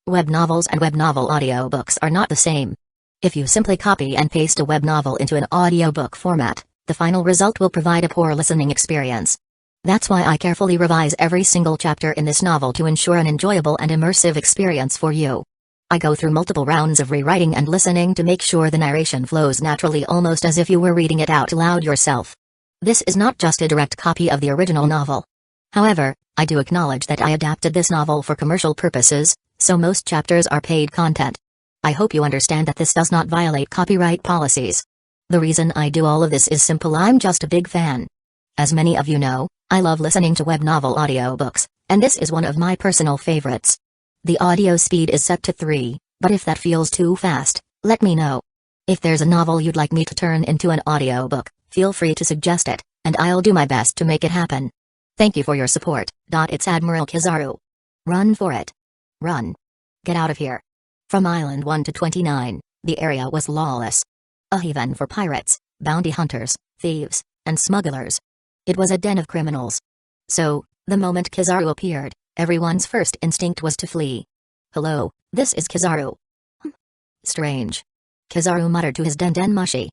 Web novels and web novel audiobooks are not the same. If you simply copy and paste a web novel into an audiobook format, the final result will provide a poor listening experience. That's why I carefully revise every single chapter in this novel to ensure an enjoyable and immersive experience for you. I go through multiple rounds of rewriting and listening to make sure the narration flows naturally, almost as if you were reading it out loud yourself. This is not just a direct copy of the original novel. However, I do acknowledge that I adapted this novel for commercial purposes, so most chapters are paid content. I hope you understand that this does not violate copyright policies. The reason I do all of this is simple: I'm just a big fan. As many of you know, I love listening to web novel audiobooks, and this is one of my personal favorites. The audio speed is set to 3, but if that feels too fast, let me know. If there's a novel you'd like me to turn into an audiobook, feel free to suggest it, and I'll do my best to make it happen. Thank you for your support. It's Admiral Kizaru. Run for it. Run. Get out of here. From Island 1 to 29, the area was lawless. A haven for pirates, bounty hunters, thieves, and smugglers. It was a den of criminals. So, the moment Kizaru appeared, everyone's first instinct was to flee. Hello, this is Kizaru. Strange. Kizaru muttered to his den mushi.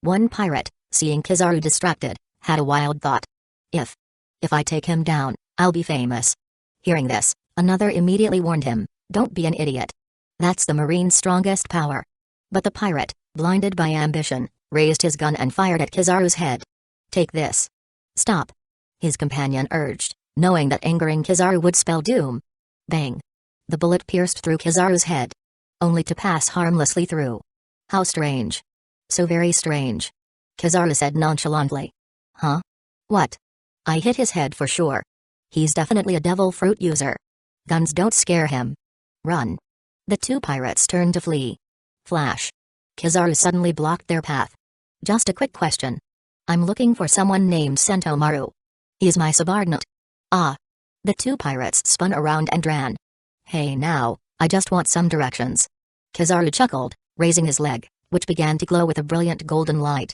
One pirate, seeing Kizaru distracted, had a wild thought. If I take him down, I'll be famous. Hearing this, another immediately warned him, don't be an idiot. That's the Marine's strongest power. But the pirate, blinded by ambition, raised his gun and fired at Kizaru's head. Take this. Stop. His companion urged, knowing that angering Kizaru would spell doom. Bang. The bullet pierced through Kizaru's head. Only to pass harmlessly through. How strange. So very strange. Kizaru said nonchalantly. Huh? What? I hit his head for sure. He's definitely a devil fruit user. Guns don't scare him. Run. The two pirates turned to flee. Flash. Kizaru suddenly blocked their path. Just a quick question. I'm looking for someone named Sentomaru. He's my subordinate. Ah. The two pirates spun around and ran. Hey now, I just want some directions. Kizaru chuckled, raising his leg, which began to glow with a brilliant golden light.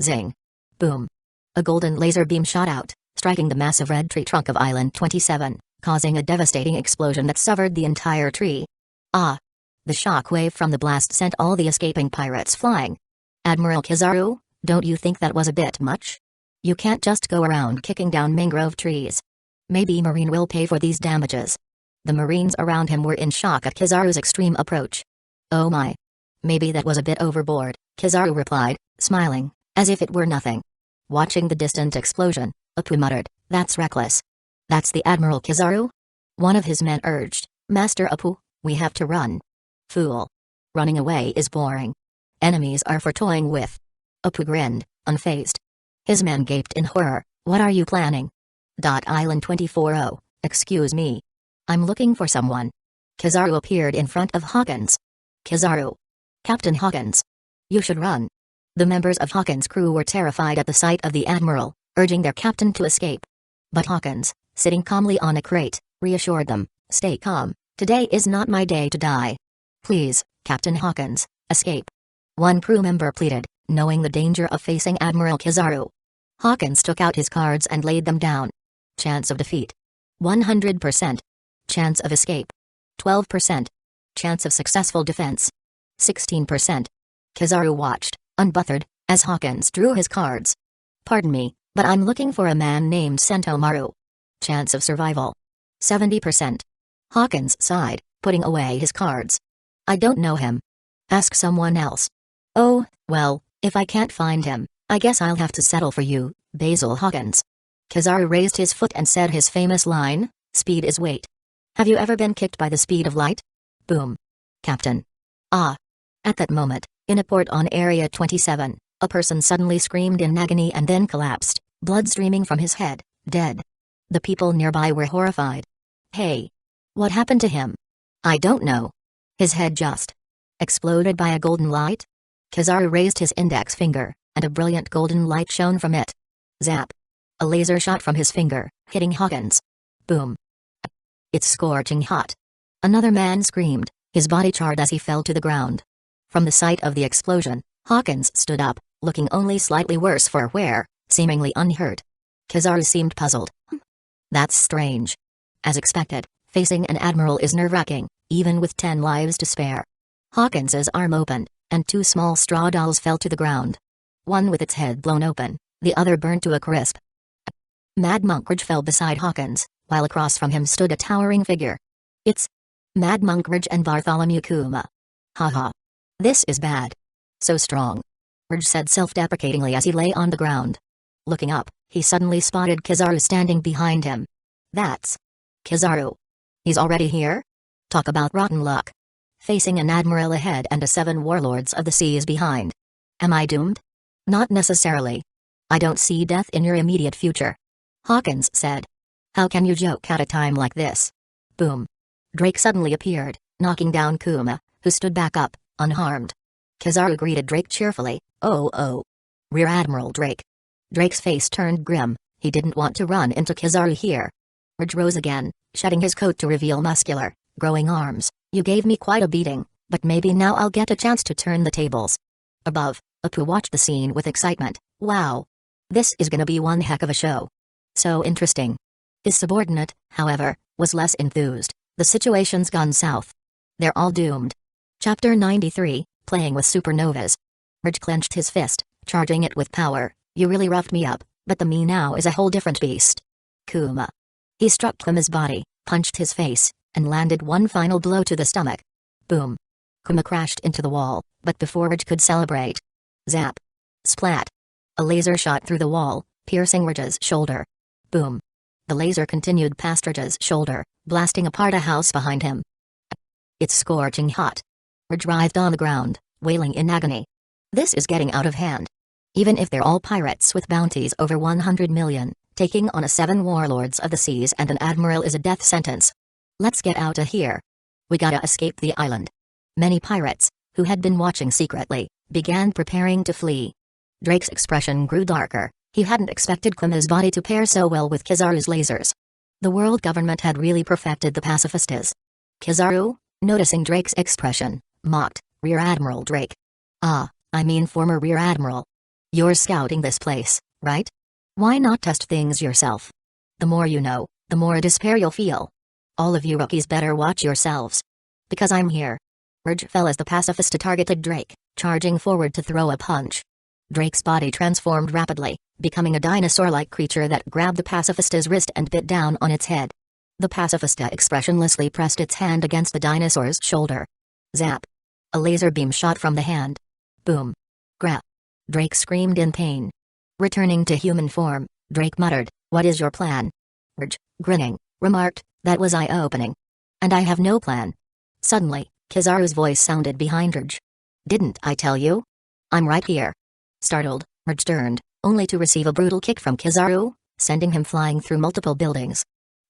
Zing. Boom. A golden laser beam shot out, striking the massive red tree trunk of Island 27, causing a devastating explosion that severed the entire tree. Ah! The shock wave from the blast sent all the escaping pirates flying. Admiral Kizaru, don't you think that was a bit much? You can't just go around kicking down mangrove trees. Maybe Marine will pay for these damages. The Marines around him were in shock at Kizaru's extreme approach. Oh my. Maybe that was a bit overboard, Kizaru replied, smiling, as if it were nothing. Watching the distant explosion, Apu muttered, that's reckless. That's the Admiral Kizaru? One of his men urged, Master Apu, we have to run. Fool. Running away is boring. Enemies are for toying with. Apu grinned, unfazed. His men gaped in horror, what are you planning? Island 24. Excuse me. I'm looking for someone. Kizaru appeared in front of Hawkins. Kizaru. Captain Hawkins. You should run. The members of Hawkins' crew were terrified at the sight of the Admiral, urging their captain to escape. But Hawkins, sitting calmly on a crate, reassured them, stay calm, today is not my day to die. Please, Captain Hawkins, escape. One crew member pleaded, knowing the danger of facing Admiral Kizaru. Hawkins took out his cards and laid them down. Chance of defeat. 100%. Chance of escape. 12%. Chance of successful defense. 16%. Kizaru watched, unbothered, as Hawkins drew his cards. Pardon me, but I'm looking for a man named Sentomaru. Chance of survival. 70%. Hawkins sighed, putting away his cards. I don't know him. Ask someone else. Oh, well, if I can't find him, I guess I'll have to settle for you, Basil Hawkins. Kizaru raised his foot and said his famous line, speed is weight. Have you ever been kicked by the speed of light? Boom. Captain. Ah. At that moment, in a port on Area 27, a person suddenly screamed in agony and then collapsed, blood streaming from his head, dead. The people nearby were horrified. Hey. What happened to him? I don't know. His head just exploded by a golden light? Kizaru raised his index finger, and a brilliant golden light shone from it. Zap. A laser shot from his finger, hitting Hawkins. Boom. It's scorching hot. Another man screamed, his body charred as he fell to the ground. From the site of the explosion, Hawkins stood up, looking only slightly worse for wear, seemingly unhurt. Kizaru seemed puzzled. That's strange. As expected, facing an admiral is nerve-wracking, even with 10 lives to spare. Hawkins's arm opened, and 2 small straw dolls fell to the ground. One with its head blown open, the other burned to a crisp. Mad Monk Ridge fell beside Hawkins, while across from him stood a towering figure. It's Mad Monk Ridge and Bartholomew Kuma. Haha. This is bad. So strong. Ridge said self-deprecatingly as he lay on the ground. Looking up, he suddenly spotted Kizaru standing behind him. That's Kizaru. He's already here? Talk about rotten luck. Facing an admiral ahead and 7 warlords of the seas behind. Am I doomed? Not necessarily. I don't see death in your immediate future. Hawkins said. How can you joke at a time like this? Boom. Drake suddenly appeared, knocking down Kuma, who stood back up, unharmed. Kizaru greeted Drake cheerfully. Oh. Rear Admiral Drake. Drake's face turned grim. He didn't want to run into Kizaru here. Ridge rose again, shedding his coat to reveal muscular, growing arms. You gave me quite a beating, but maybe now I'll get a chance to turn the tables. Above, Apu watched the scene with excitement. Wow. This is gonna be one heck of a show. So interesting. His subordinate, however, was less enthused. The situation's gone south. They're all doomed. Chapter 93, Playing with Supernovas. Ridge clenched his fist, charging it with power. You really roughed me up, but the me now is a whole different beast. Kuma. He struck Kuma's body, punched his face, and landed one final blow to the stomach. Boom. Kuma crashed into the wall, but before Ridge could celebrate. Zap. Splat. A laser shot through the wall, piercing Ridge's shoulder. Boom. The laser continued past Ridge's shoulder, blasting apart a house behind him. It's scorching hot. Ridge writhed on the ground, wailing in agony. This is getting out of hand. Even if they're all pirates with bounties over 100 million, taking on 7 warlords of the seas and an admiral is a death sentence. Let's get out of here. We gotta escape the island. Many pirates, who had been watching secretly, began preparing to flee. Drake's expression grew darker. He hadn't expected Kuma's body to pair so well with Kizaru's lasers. The world government had really perfected the pacifistas. Kizaru, noticing Drake's expression, mocked, Rear Admiral Drake. Ah, I mean former Rear Admiral. You're scouting this place, right? Why not test things yourself? The more you know, the more despair you'll feel. All of you rookies better watch yourselves. Because I'm here. Ridge fell as the pacifista targeted Drake, charging forward to throw a punch. Drake's body transformed rapidly, becoming a dinosaur-like creature that grabbed the pacifista's wrist and bit down on its head. The pacifista expressionlessly pressed its hand against the dinosaur's shoulder. Zap. A laser beam shot from the hand. Boom. Gra. Drake screamed in pain. Returning to human form, Drake muttered, "What is your plan?" Ridge, grinning, remarked, "That was eye-opening. And I have no plan." Suddenly, Kizaru's voice sounded behind Ridge. "Didn't I tell you? I'm right here." Startled, Ridge turned, only to receive a brutal kick from Kizaru, sending him flying through multiple buildings.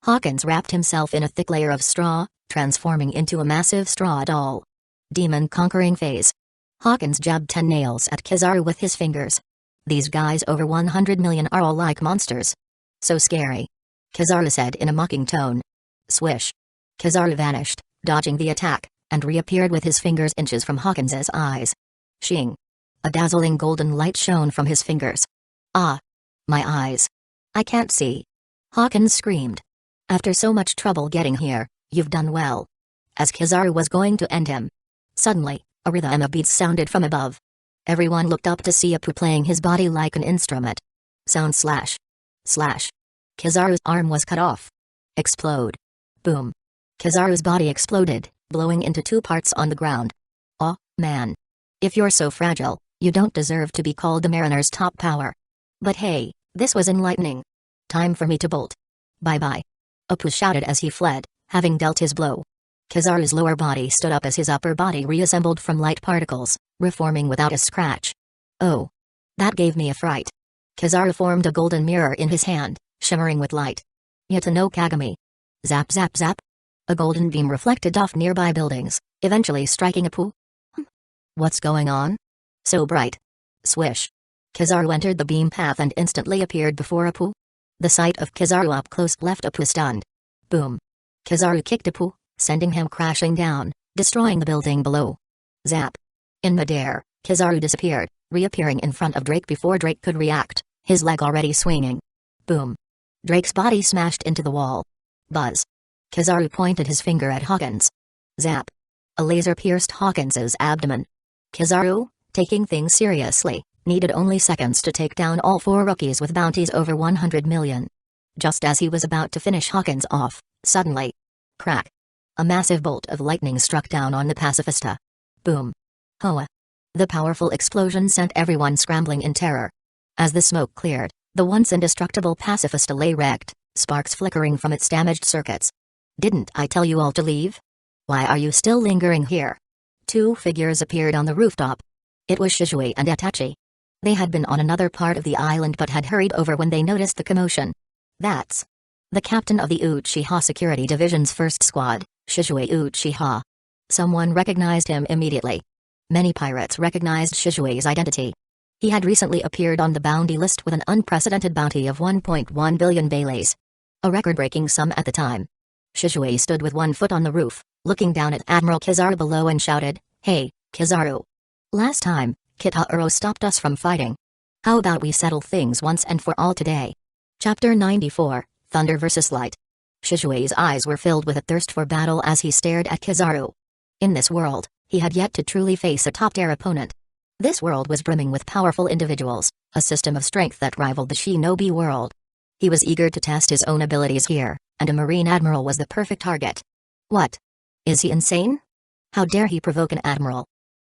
Hawkins wrapped himself in a thick layer of straw, transforming into a massive straw doll. Demon conquering phase. Hawkins jabbed 10 nails at Kizaru with his fingers. These guys over 100 million are all like monsters. So scary. Kizaru said in a mocking tone. Swish. Kizaru vanished, dodging the attack, and reappeared with his fingers inches from Hawkins's eyes. Shing. A dazzling golden light shone from his fingers. Ah! My eyes. I can't see. Hawkins screamed. After so much trouble getting here, you've done well. As Kizaru was going to end him. Suddenly, a rhythm of beats sounded from above. Everyone looked up to see Apu playing his body like an instrument. Sound slash. Slash. Kizaru's arm was cut off. Explode. Boom. Kizaru's body exploded, blowing into 2 parts on the ground. Oh, man. If you're so fragile, you don't deserve to be called the Mariner's top power. But hey, this was enlightening. Time for me to bolt. Bye-bye. Apu shouted as he fled, having dealt his blow. Kizaru's lower body stood up as his upper body reassembled from light particles, reforming without a scratch. Oh. That gave me a fright. Kizaru formed a golden mirror in his hand, shimmering with light. Yata no Kagami. Zap zap zap. A golden beam reflected off nearby buildings, eventually striking Apu. What's going on? So bright. Swish. Kizaru entered the beam path and instantly appeared before Apu. The sight of Kizaru up close left Apu stunned. Boom. Kizaru kicked Apu, sending him crashing down, destroying the building below. Zap. In midair, Kizaru disappeared, reappearing in front of Drake before Drake could react, his leg already swinging. Boom. Drake's body smashed into the wall. Buzz. Kizaru pointed his finger at Hawkins. Zap. A laser pierced Hawkins's abdomen. Kizaru, taking things seriously, needed only seconds to take down all 4 rookies with bounties over 100 million. Just as he was about to finish Hawkins off, suddenly, crack. A massive bolt of lightning struck down on the pacifista. Boom. Hoa. The powerful explosion sent everyone scrambling in terror. As the smoke cleared, the once indestructible pacifista lay wrecked, sparks flickering from its damaged circuits. Didn't I tell you all to leave? Why are you still lingering here? 2 figures appeared on the rooftop. It was Shizue and Itachi. They had been on another part of the island but had hurried over when they noticed the commotion. That's the captain of the Uchiha Security Division's first squad, Shizue Uchiha. Someone recognized him immediately. Many pirates recognized Shizue's identity. He had recently appeared on the bounty list with an unprecedented bounty of 1.1 billion baileys. A record-breaking sum at the time. Shizue stood with one foot on the roof, looking down at Admiral Kizaru below and shouted, "Hey, Kizaru. Last time, Kitaro stopped us from fighting. How about we settle things once and for all today?" Chapter 94, Thunder vs. Light. Shizue's eyes were filled with a thirst for battle as he stared at Kizaru. In this world, he had yet to truly face a top-tier opponent. This world was brimming with powerful individuals, a system of strength that rivaled the shinobi world. He was eager to test his own abilities here, and a Marine Admiral was the perfect target. What? Is he insane? How dare he provoke an Admiral?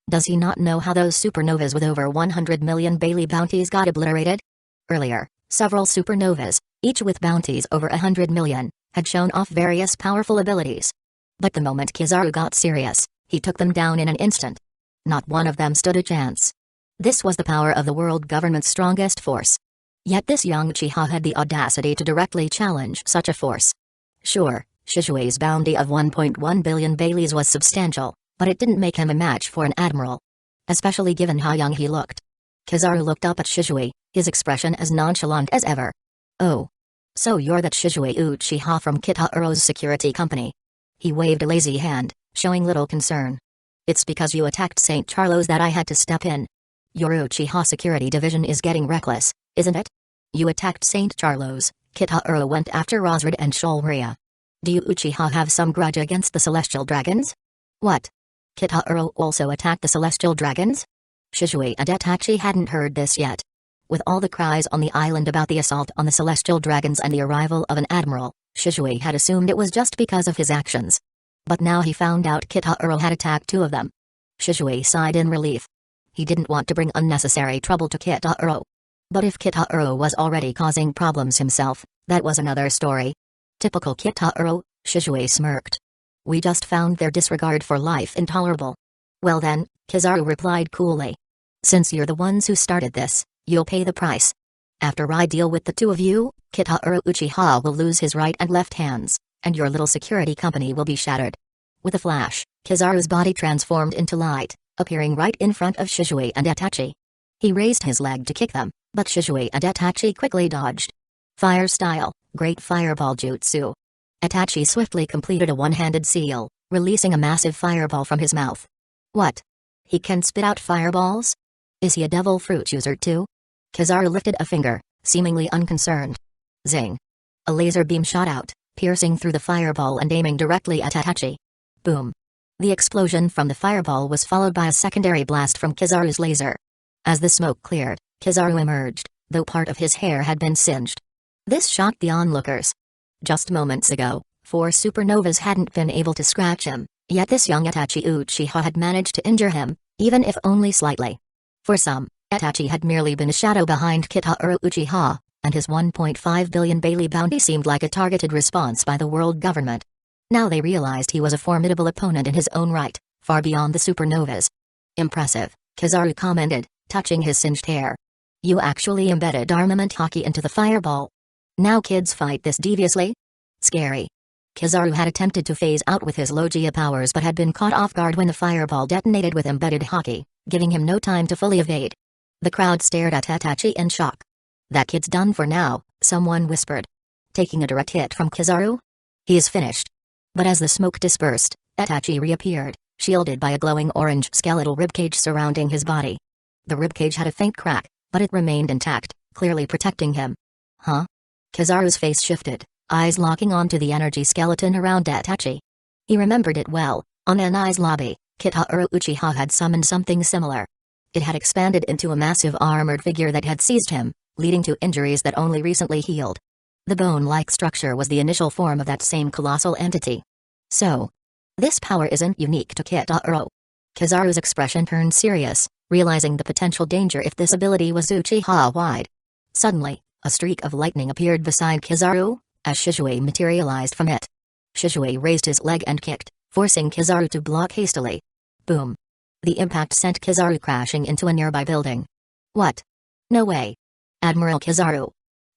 Does he not know how those supernovas with over 100 million Bailey bounties got obliterated? Earlier, several supernovas, each with bounties over 100 million, had shown off various powerful abilities. But the moment Kizaru got serious, he took them down in an instant. Not one of them stood a chance. This was the power of the world government's strongest force. Yet this young Uchiha had the audacity to directly challenge such a force. Sure, Shizue's bounty of 1.1 billion baileys was substantial, but it didn't make him a match for an admiral. Especially given how young he looked. Kizaru looked up at Shizue, his expression as nonchalant as ever. "Oh. So you're that Shizue Uchiha from Kitaro's security company." He waved a lazy hand, showing little concern. "It's because you attacked St. Charlo's that I had to step in. Your Uchiha security division is getting reckless, isn't it? You attacked St. Charlo's, Kitaro went after Rosrid and Sholria. Do you Uchiha have some grudge against the Celestial Dragons? What? Kitaro also attacked the Celestial Dragons?" Shizue and Itachi hadn't heard this yet. With all the cries on the island about the assault on the Celestial Dragons and the arrival of an admiral, Shizue had assumed it was just because of his actions. But now he found out Kitaro had attacked 2 of them. Shizue sighed in relief. He didn't want to bring unnecessary trouble to Kitaro. But if Kitaro was already causing problems himself, that was another story. Typical Kitaro, Shizue smirked. "We just found their disregard for life intolerable." "Well then," Kizaru replied coolly. "Since you're the ones who started this, you'll pay the price. After I deal with the 2 of you, Kitaro Uchiha will lose his right and left hands, and your little security company will be shattered." With a flash, Kizaru's body transformed into light, appearing right in front of Shizue and Itachi. He raised his leg to kick them, but Shizue and Itachi quickly dodged. Fire style, great fireball jutsu. Itachi swiftly completed a one-handed seal, releasing a massive fireball from his mouth. What? He can spit out fireballs? Is he a devil fruit user too? Kizaru lifted a finger, seemingly unconcerned. Zing. A laser beam shot out, piercing through the fireball and aiming directly at Itachi. Boom. The explosion from the fireball was followed by a secondary blast from Kizaru's laser. As the smoke cleared, Kizaru emerged, though part of his hair had been singed. This shocked the onlookers. Just moments ago, 4 supernovas hadn't been able to scratch him, yet this young Itachi Uchiha had managed to injure him, even if only slightly. For some, Itachi had merely been a shadow behind Kitaro Uchiha, and his 1.5 billion Bailey bounty seemed like a targeted response by the world government. Now they realized he was a formidable opponent in his own right, far beyond the supernovas. "Impressive," Kizaru commented, touching his singed hair. "You actually embedded armament hockey into the fireball. Now kids fight this deviously? Scary." Kizaru had attempted to phase out with his Logia powers but had been caught off guard when the fireball detonated with embedded hockey, giving him no time to fully evade. The crowd stared at Itachi in shock. "That kid's done for now," someone whispered. "Taking a direct hit from Kizaru? He is finished." But as the smoke dispersed, Itachi reappeared, shielded by a glowing orange skeletal ribcage surrounding his body. The ribcage had a faint crack, but it remained intact, clearly protecting him. Huh? Kizaru's face shifted, eyes locking onto the energy skeleton around Itachi. He remembered it well, On Anai's lobby, Kitahiro Uchiha had summoned something similar. It had expanded into a massive armored figure that had seized him, leading to injuries that only recently healed. The bone-like structure was the initial form of that same colossal entity. So, this power isn't unique to Kitahiro. Kizaru's expression turned serious, realizing the potential danger if this ability was Uchiha-wide. Suddenly, a streak of lightning appeared beside Kizaru, as Shizue materialized from it. Shizue raised his leg and kicked, forcing Kizaru to block hastily. Boom. The impact sent Kizaru crashing into a nearby building. What? No way. Admiral Kizaru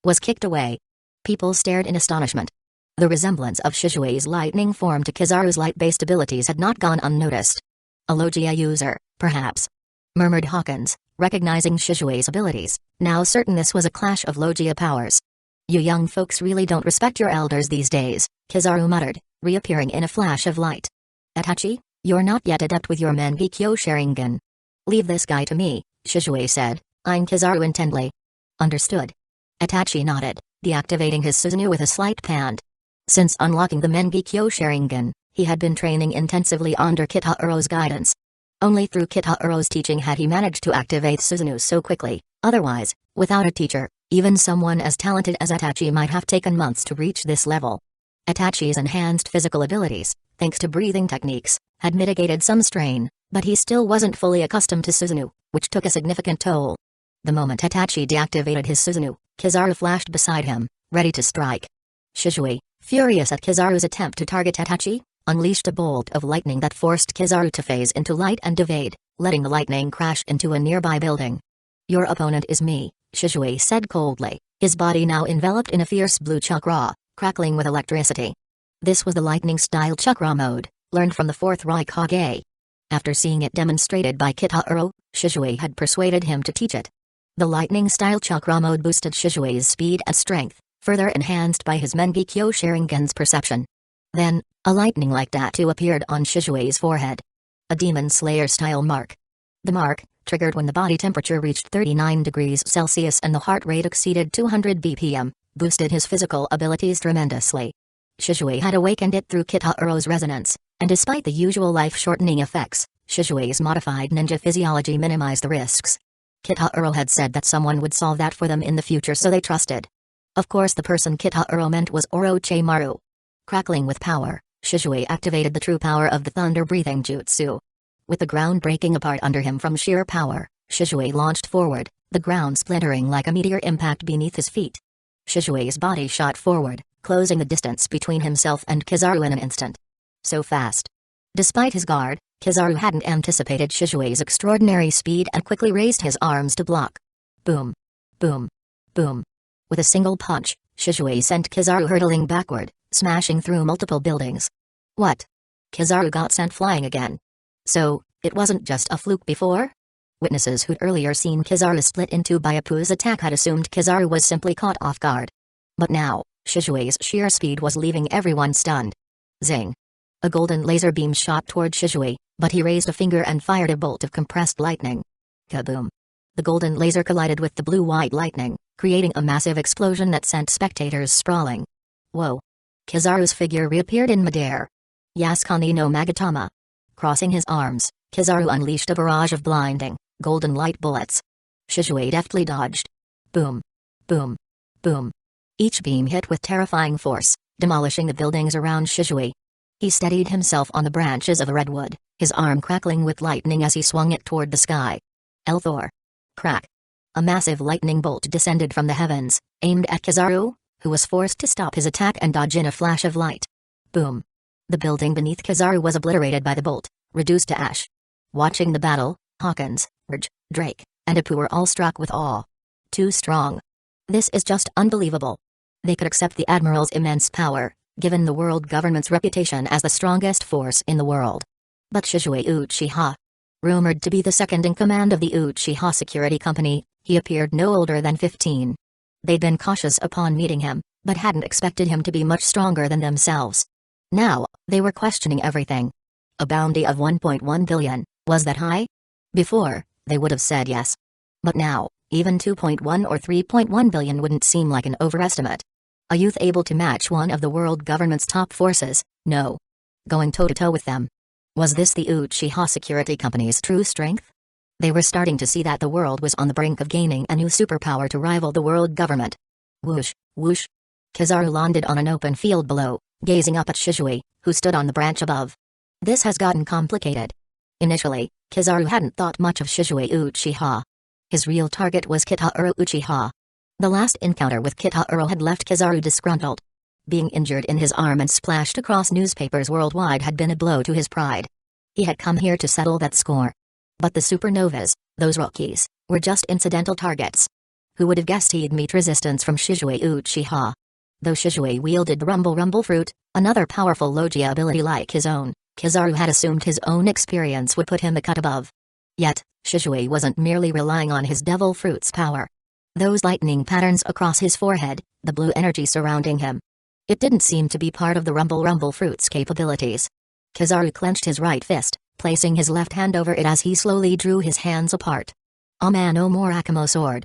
was kicked away. People stared in astonishment. The resemblance of Shizue's lightning form to Kizaru's light-based abilities had not gone unnoticed. A Logia user, perhaps, murmured Hawkins, recognizing Shizue's abilities, now certain this was a clash of Logia powers. You young folks really don't respect your elders these days, Kizaru muttered, reappearing in a flash of light. Itachi, you're not yet adept with your Mangekyo Sharingan. Leave this guy to me, Shizue said, eyeing Kizaru intently. Understood. Itachi nodded, deactivating his Susanoo with a slight pant. Since unlocking the Mangekyo Sharingan, he had been training intensively under Kitahiro's guidance. Only through Kitahiro's teaching had he managed to activate Susanoo so quickly, otherwise, without a teacher, even someone as talented as Itachi might have taken months to reach this level. Itachi's enhanced physical abilities, thanks to breathing techniques, had mitigated some strain, but he still wasn't fully accustomed to Susanoo, which took a significant toll. The moment Itachi deactivated his Susanoo, Kizaru flashed beside him, ready to strike. Shizue, furious at Kizaru's attempt to target Itachi, unleashed a bolt of lightning that forced Kizaru to phase into light and evade, letting the lightning crash into a nearby building. Your opponent is me, Shizue said coldly, his body now enveloped in a fierce blue chakra, crackling with electricity. This was the lightning-style chakra mode, learned from the Fourth Raikage. After seeing it demonstrated by Kitahiro, Shizue had persuaded him to teach it. The lightning-style chakra mode boosted Shizue's speed and strength, further enhanced by his Mangekyo Sharingan's perception. Then, a lightning-like tattoo appeared on Shizue's forehead. A Demon Slayer-style mark. The mark, triggered when the body temperature reached 39 degrees Celsius and the heart rate exceeded 200 BPM, boosted his physical abilities tremendously. Shizue had awakened it through Kitahiro's resonance, and despite the usual life-shortening effects, Shizue's modified ninja physiology minimized the risks. Kitahiro had said that someone would solve that for them in the future, so they trusted. Of course, the person Kitahiro meant was Orochimaru. Crackling with power, Shizue activated the true power of the thunder-breathing jutsu. With the ground breaking apart under him from sheer power, Shizue launched forward, the ground splintering like a meteor impact beneath his feet. Shizue's body shot forward, closing the distance between himself and Kizaru in an instant. So fast. Despite his guard, Kizaru hadn't anticipated Shizue's extraordinary speed and quickly raised his arms to block. Boom. Boom. Boom. With a single punch, Shizue sent Kizaru hurtling backward, smashing through multiple buildings. What? Kizaru got sent flying again. So, it wasn't just a fluke before? Witnesses who'd earlier seen Kizaru split in two by Appu's attack had assumed Kizaru was simply caught off guard. But now, Shizue's sheer speed was leaving everyone stunned. Zing. A golden laser beam shot toward Shizue, but he raised a finger and fired a bolt of compressed lightning. Kaboom. The golden laser collided with the blue-white lightning, creating a massive explosion that sent spectators sprawling. Whoa. Kizaru's figure reappeared in midair. Yasukani no Magatama. Crossing his arms, Kizaru unleashed a barrage of blinding, golden light bullets. Shizue deftly dodged. Boom. Boom. Boom. Each beam hit with terrifying force, demolishing the buildings around Shizue. He steadied himself on the branches of a redwood, his arm crackling with lightning as he swung it toward the sky. Elthor. Crack. A massive lightning bolt descended from the heavens, aimed at Kizaru, who was forced to stop his attack and dodge in a flash of light. Boom. The building beneath Kizaru was obliterated by the bolt, reduced to ash. Watching the battle, Hawkins, Urge, Drake, and Appu were all struck with awe. Too strong. This is just unbelievable. They could accept the Admiral's immense power, given the world government's reputation as the strongest force in the world. But Shizue Uchiha, rumored to be the second in command of the Uchiha Security Company, he appeared no older than 15. They'd been cautious upon meeting him, but hadn't expected him to be much stronger than themselves. Now, they were questioning everything. A bounty of 1.1 billion, was that high? Before, they would have said yes. But now, even 2.1 or 3.1 billion wouldn't seem like an overestimate. A youth able to match one of the world government's top forces, no. Going toe-to-toe with them. Was this the Uchiha Security Company's true strength? They were starting to see that the world was on the brink of gaining a new superpower to rival the world government. Whoosh, whoosh. Kizaru landed on an open field below, gazing up at Shizue, who stood on the branch above. This has gotten complicated. Initially, Kizaru hadn't thought much of Shizue Uchiha. His real target was Kitauro Uchiha. The last encounter with Kitauro had left Kizaru disgruntled. Being injured in his arm and splashed across newspapers worldwide had been a blow to his pride. He had come here to settle that score. But the supernovas, those rookies, were just incidental targets. Who would have guessed he'd meet resistance from Shizue Uchiha? Though Shizue wielded Rumble Fruit, another powerful Logia ability like his own, Kizaru had assumed his own experience would put him a cut above. Yet, Shizue wasn't merely relying on his Devil Fruit's power. Those lightning patterns across his forehead, the blue energy surrounding him. It didn't seem to be part of the Rumble Fruit's capabilities. Kizaru clenched his right fist, placing his left hand over it as he slowly drew his hands apart. A Mano Morakamo sword.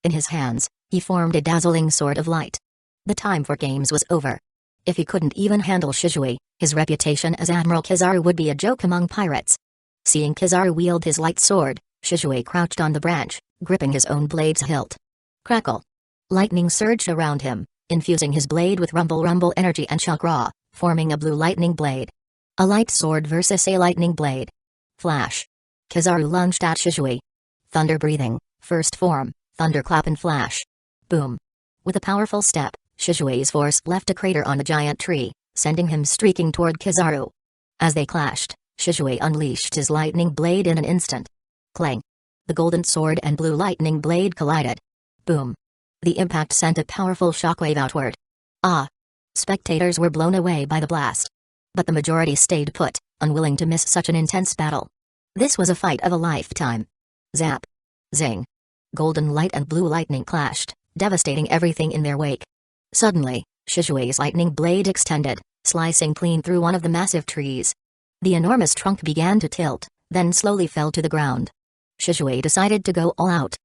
In his hands, he formed a dazzling sword of light. The time for games was over. If he couldn't even handle Shizue, his reputation as Admiral Kizaru would be a joke among pirates. Seeing Kizaru wield his light sword, Shizue crouched on the branch, gripping his own blade's hilt. Crackle. Lightning surged around him, infusing his blade with rumble energy and chakra, forming a blue lightning blade. A light sword versus a lightning blade. Flash. Kizaru lunged at Shizue. Thunder breathing, first form, thunderclap and flash. Boom. With a powerful step, Shizue's force left a crater on the giant tree, sending him streaking toward Kizaru. As they clashed, Shizue unleashed his lightning blade in an instant. Clang. The golden sword and blue lightning blade collided. Boom. The impact sent a powerful shockwave outward. Ah! Spectators were blown away by the blast. But the majority stayed put, unwilling to miss such an intense battle. This was a fight of a lifetime. Zap. Zing. Golden light and blue lightning clashed, devastating everything in their wake. Suddenly, Shizue's lightning blade extended, slicing clean through one of the massive trees. The enormous trunk began to tilt, then slowly fell to the ground. Shizue decided to go all out.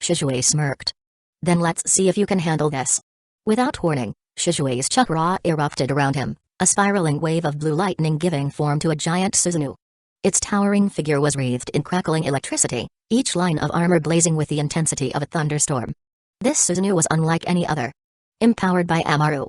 Shizue smirked. Then let's see if you can handle this. Without warning, Shizue's chakra erupted around him, a spiraling wave of blue lightning giving form to a giant Susanoo. Its towering figure was wreathed in crackling electricity, each line of armor blazing with the intensity of a thunderstorm. This Susanoo was unlike any other. Empowered by Amaru.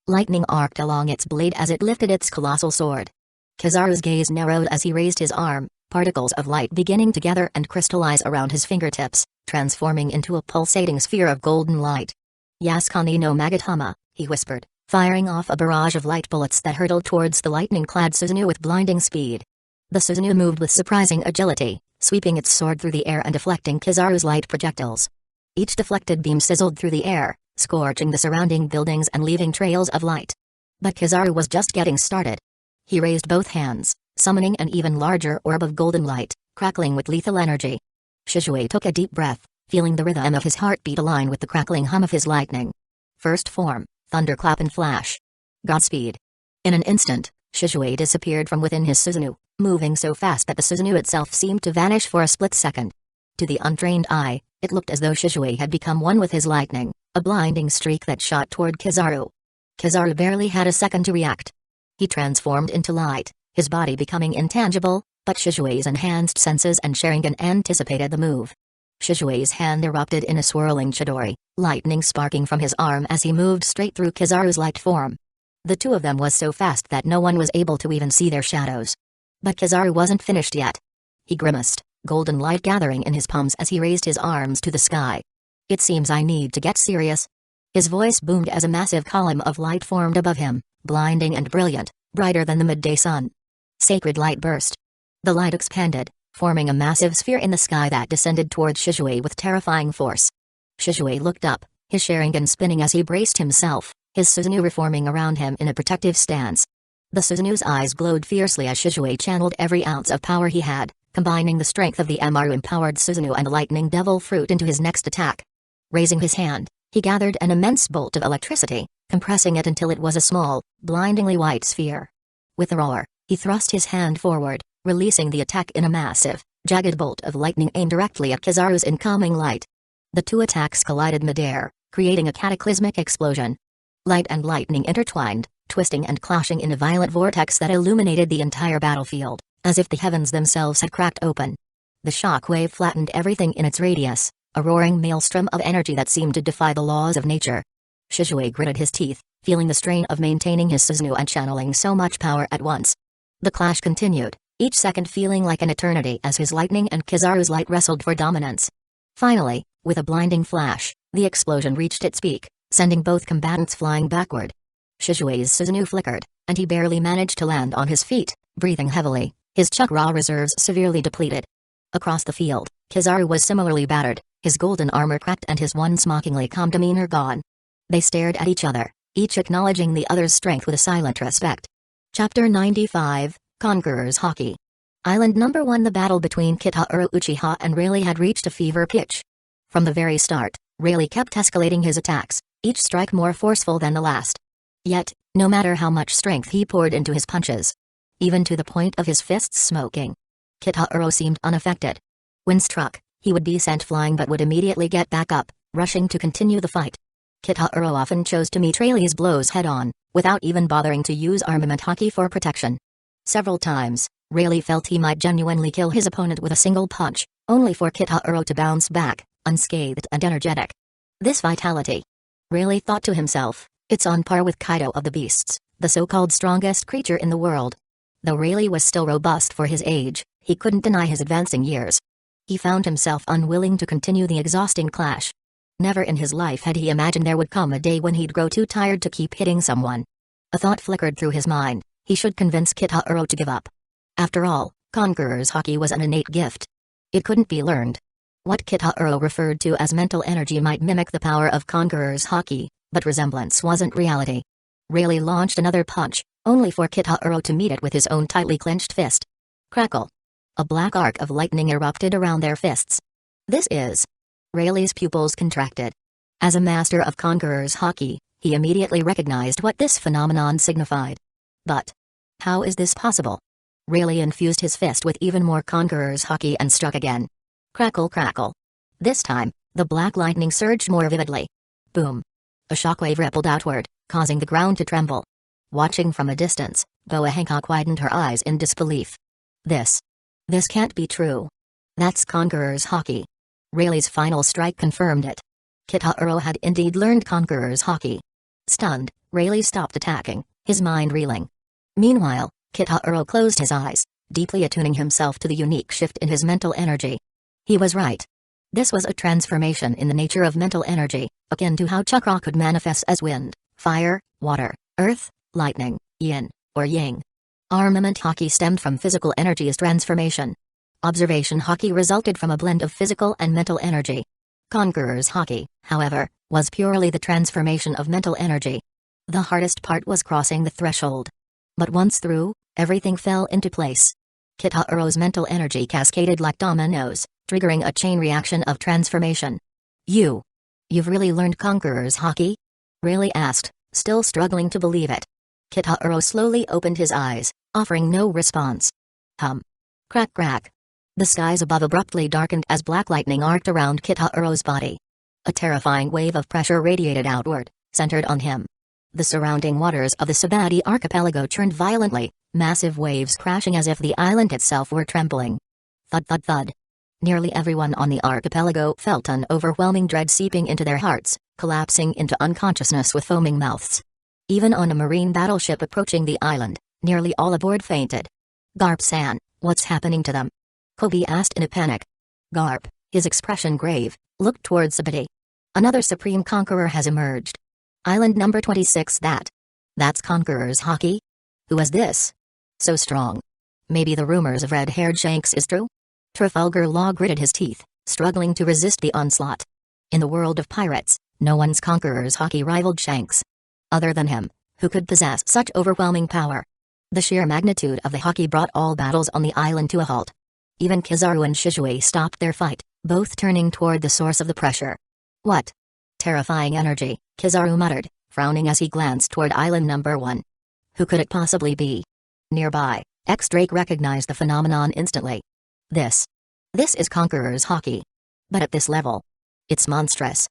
Lightning arced along its blade as it lifted its colossal sword. Kizaru's gaze narrowed as he raised his arm, particles of light beginning to gather and crystallize around his fingertips, transforming into a pulsating sphere of golden light. Yasukani no Magatama, he whispered, firing off a barrage of light bullets that hurtled towards the lightning-clad Susanoo with blinding speed. The Susanoo moved with surprising agility, sweeping its sword through the air and deflecting Kizaru's light projectiles. Each deflected beam sizzled through the air, scorching the surrounding buildings and leaving trails of light. But Kizaru was just getting started. He raised both hands, summoning an even larger orb of golden light, crackling with lethal energy. Shizue took a deep breath, feeling the rhythm of his heartbeat align with the crackling hum of his lightning. First form, thunderclap and flash. Godspeed. In an instant, Shizue disappeared from within his Susanoo, moving so fast that the Susanoo itself seemed to vanish for a split second. To the untrained eye, it looked as though Shizue had become one with his lightning, a blinding streak that shot toward Kizaru. Kizaru barely had a second to react. He transformed into light, his body becoming intangible, but Shizue's enhanced senses and Sharingan anticipated the move. Shizue's hand erupted in a swirling chidori, lightning sparking from his arm as he moved straight through Kizaru's light form. The two of them was so fast that no one was able to even see their shadows. But Kizaru wasn't finished yet. He grimaced, golden light gathering in his palms as he raised his arms to the sky. It seems I need to get serious. His voice boomed as a massive column of light formed above him, blinding and brilliant, brighter than the midday sun. Sacred light burst. The light expanded, forming a massive sphere in the sky that descended toward Shizue with terrifying force. Shizue looked up, his Sharingan spinning as he braced himself, his Susanoo reforming around him in a protective stance. The Susanoo's eyes glowed fiercely as Shizue channeled every ounce of power he had, combining the strength of the Amaru-empowered Susanoo and Lightning Devil Fruit into his next attack. Raising his hand, he gathered an immense bolt of electricity, compressing it until it was a small, blindingly white sphere. With a roar, he thrust his hand forward, releasing the attack in a massive, jagged bolt of lightning aimed directly at Kizaru's incoming light. The two attacks collided midair, creating a cataclysmic explosion. Light and lightning intertwined, twisting and clashing in a violent vortex that illuminated the entire battlefield, as if the heavens themselves had cracked open. The shock wave flattened everything in its radius, a roaring maelstrom of energy that seemed to defy the laws of nature. Shizue gritted his teeth, feeling the strain of maintaining his Susanoo and channeling so much power at once. The clash continued, each second feeling like an eternity as his lightning and Kizaru's light wrestled for dominance. Finally, with a blinding flash, the explosion reached its peak, sending both combatants flying backward. Shizue's Susanoo flickered, and he barely managed to land on his feet, breathing heavily, his chakra reserves severely depleted. Across the field, Kizaru was similarly battered, his golden armor cracked and his once mockingly calm demeanor gone. They stared at each other, each acknowledging the other's strength with a silent respect. Chapter 95, Conqueror's Hockey. Island Number 1. The battle between Kitahiro Uchiha and Rayleigh had reached a fever pitch. From the very start, Rayleigh kept escalating his attacks, each strike more forceful than the last. Yet, no matter how much strength he poured into his punches, even to the point of his fists smoking, Kitahiro seemed unaffected. When struck, he would be sent flying but would immediately get back up, rushing to continue the fight. Kitahiro often chose to meet Rayleigh's blows head-on, without even bothering to use armament hockey for protection. Several times, Rayleigh felt he might genuinely kill his opponent with a single punch, only for Kitahiro to bounce back, unscathed and energetic. This vitality, Rayleigh thought to himself, it's on par with Kaido of the Beasts, the so-called strongest creature in the world. Though Rayleigh was still robust for his age, he couldn't deny his advancing years. He found himself unwilling to continue the exhausting clash. Never in his life had he imagined there would come a day when he'd grow too tired to keep hitting someone. A thought flickered through his mind, he should convince Kitahiro to give up. After all, Conqueror's Hockey was an innate gift. It couldn't be learned. What Kitahiro referred to as mental energy might mimic the power of Conqueror's Hockey, but resemblance wasn't reality. Rayleigh launched another punch, only for Kitahiro to meet it with his own tightly clenched fist. Crackle. A black arc of lightning erupted around their fists. This is... Rayleigh's pupils contracted. As a master of Conqueror's Hockey, he immediately recognized what this phenomenon signified. But how is this possible? Rayleigh infused his fist with even more Conqueror's Hockey and struck again. Crackle crackle. This time, the black lightning surged more vividly. Boom. A shockwave rippled outward, causing the ground to tremble. Watching from a distance, Boa Hancock widened her eyes in disbelief. This can't be true. That's Conqueror's Hockey. Rayleigh's final strike confirmed it. Kitahiro had indeed learned Conqueror's Hockey. Stunned, Rayleigh stopped attacking, his mind reeling. Meanwhile, Kitahiro closed his eyes, deeply attuning himself to the unique shift in his mental energy. He was right. This was a transformation in the nature of mental energy, akin to how chakra could manifest as wind, fire, water, earth, lightning, yin, or yang. Armament hockey stemmed from physical energy's transformation. Observation hockey resulted from a blend of physical and mental energy. Conqueror's Hockey, however, was purely the transformation of mental energy. The hardest part was crossing the threshold. But once through, everything fell into place. Kitahiro's mental energy cascaded like dominoes, triggering a chain reaction of transformation. You've really learned Conqueror's Hockey? Rayleigh asked, still struggling to believe it. Kitahiro slowly opened his eyes, offering no response. Crack crack. The skies above abruptly darkened as black lightning arced around Kitahiro's body. A terrifying wave of pressure radiated outward, centered on him. The surrounding waters of the Sabati archipelago churned violently, massive waves crashing as if the island itself were trembling. Thud thud thud. Nearly everyone on the archipelago felt an overwhelming dread seeping into their hearts, collapsing into unconsciousness with foaming mouths. Even on a marine battleship approaching the island, nearly all aboard fainted. Garp-san, what's happening to them? Kobe asked in a panic. Garp, his expression grave, looked towards Sabati. Another supreme conqueror has emerged. Island number 26. That's Conqueror's Hockey? Who is this? So strong. Maybe the rumors of red-haired Shanks is true? Trafalgar Law gritted his teeth, struggling to resist the onslaught. In the world of pirates, no one's Conqueror's Hockey rivaled Shanks. Other than him, who could possess such overwhelming power? The sheer magnitude of the hockey brought all battles on the island to a halt. Even Kizaru and Shizue stopped their fight, both turning toward the source of the pressure. What? Terrifying energy, Kizaru muttered, frowning as he glanced toward island number 1. Who could it possibly be? Nearby, X-Drake recognized the phenomenon instantly. This is Conqueror's Hockey. But at this level, it's monstrous.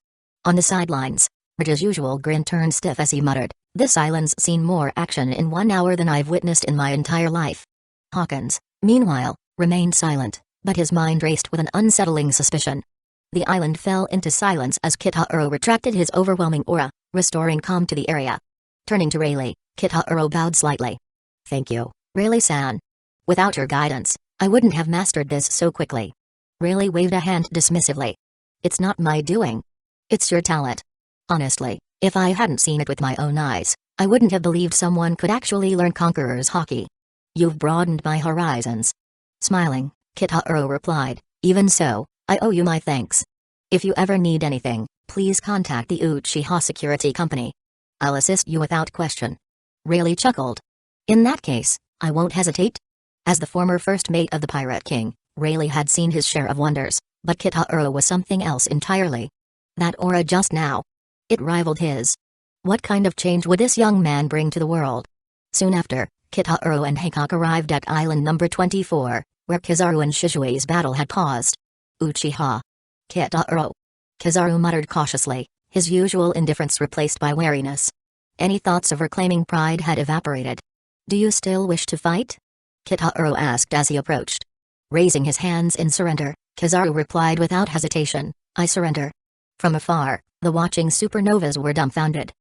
On the sidelines, Raja's usual grin turned stiff as he muttered, this island's seen more action in 1 hour than I've witnessed in my entire life. Hawkins, meanwhile, remained silent, but his mind raced with an unsettling suspicion. The island fell into silence as Kitahuro retracted his overwhelming aura, restoring calm to the area. Turning to Rayleigh, Kitahuro bowed slightly. "Thank you, Rayleigh-san. Without your guidance, I wouldn't have mastered this so quickly." Rayleigh waved a hand dismissively. "It's not my doing. It's your talent. Honestly, if I hadn't seen it with my own eyes, I wouldn't have believed someone could actually learn Conqueror's Haki. You've broadened my horizons." Smiling, Kitahuro replied, "Even so, I owe you my thanks. If you ever need anything, please contact the Uchiha Security Company. I'll assist you without question." Rayleigh chuckled. "In that case, I won't hesitate." As the former first mate of the Pirate King, Rayleigh had seen his share of wonders, but Kitahuro was something else entirely. That aura just now. It rivaled his. What kind of change would this young man bring to the world? Soon after, Kitahuro and Hancock arrived at island number 24, where Kizaru and Shizue's battle had paused. "Uchiha. Kitahuro." Kizaru muttered cautiously, his usual indifference replaced by wariness. Any thoughts of reclaiming pride had evaporated. "Do you still wish to fight?" Kitahuro asked as he approached. Raising his hands in surrender, Kizaru replied without hesitation, "I surrender." From afar, the watching supernovas were dumbfounded.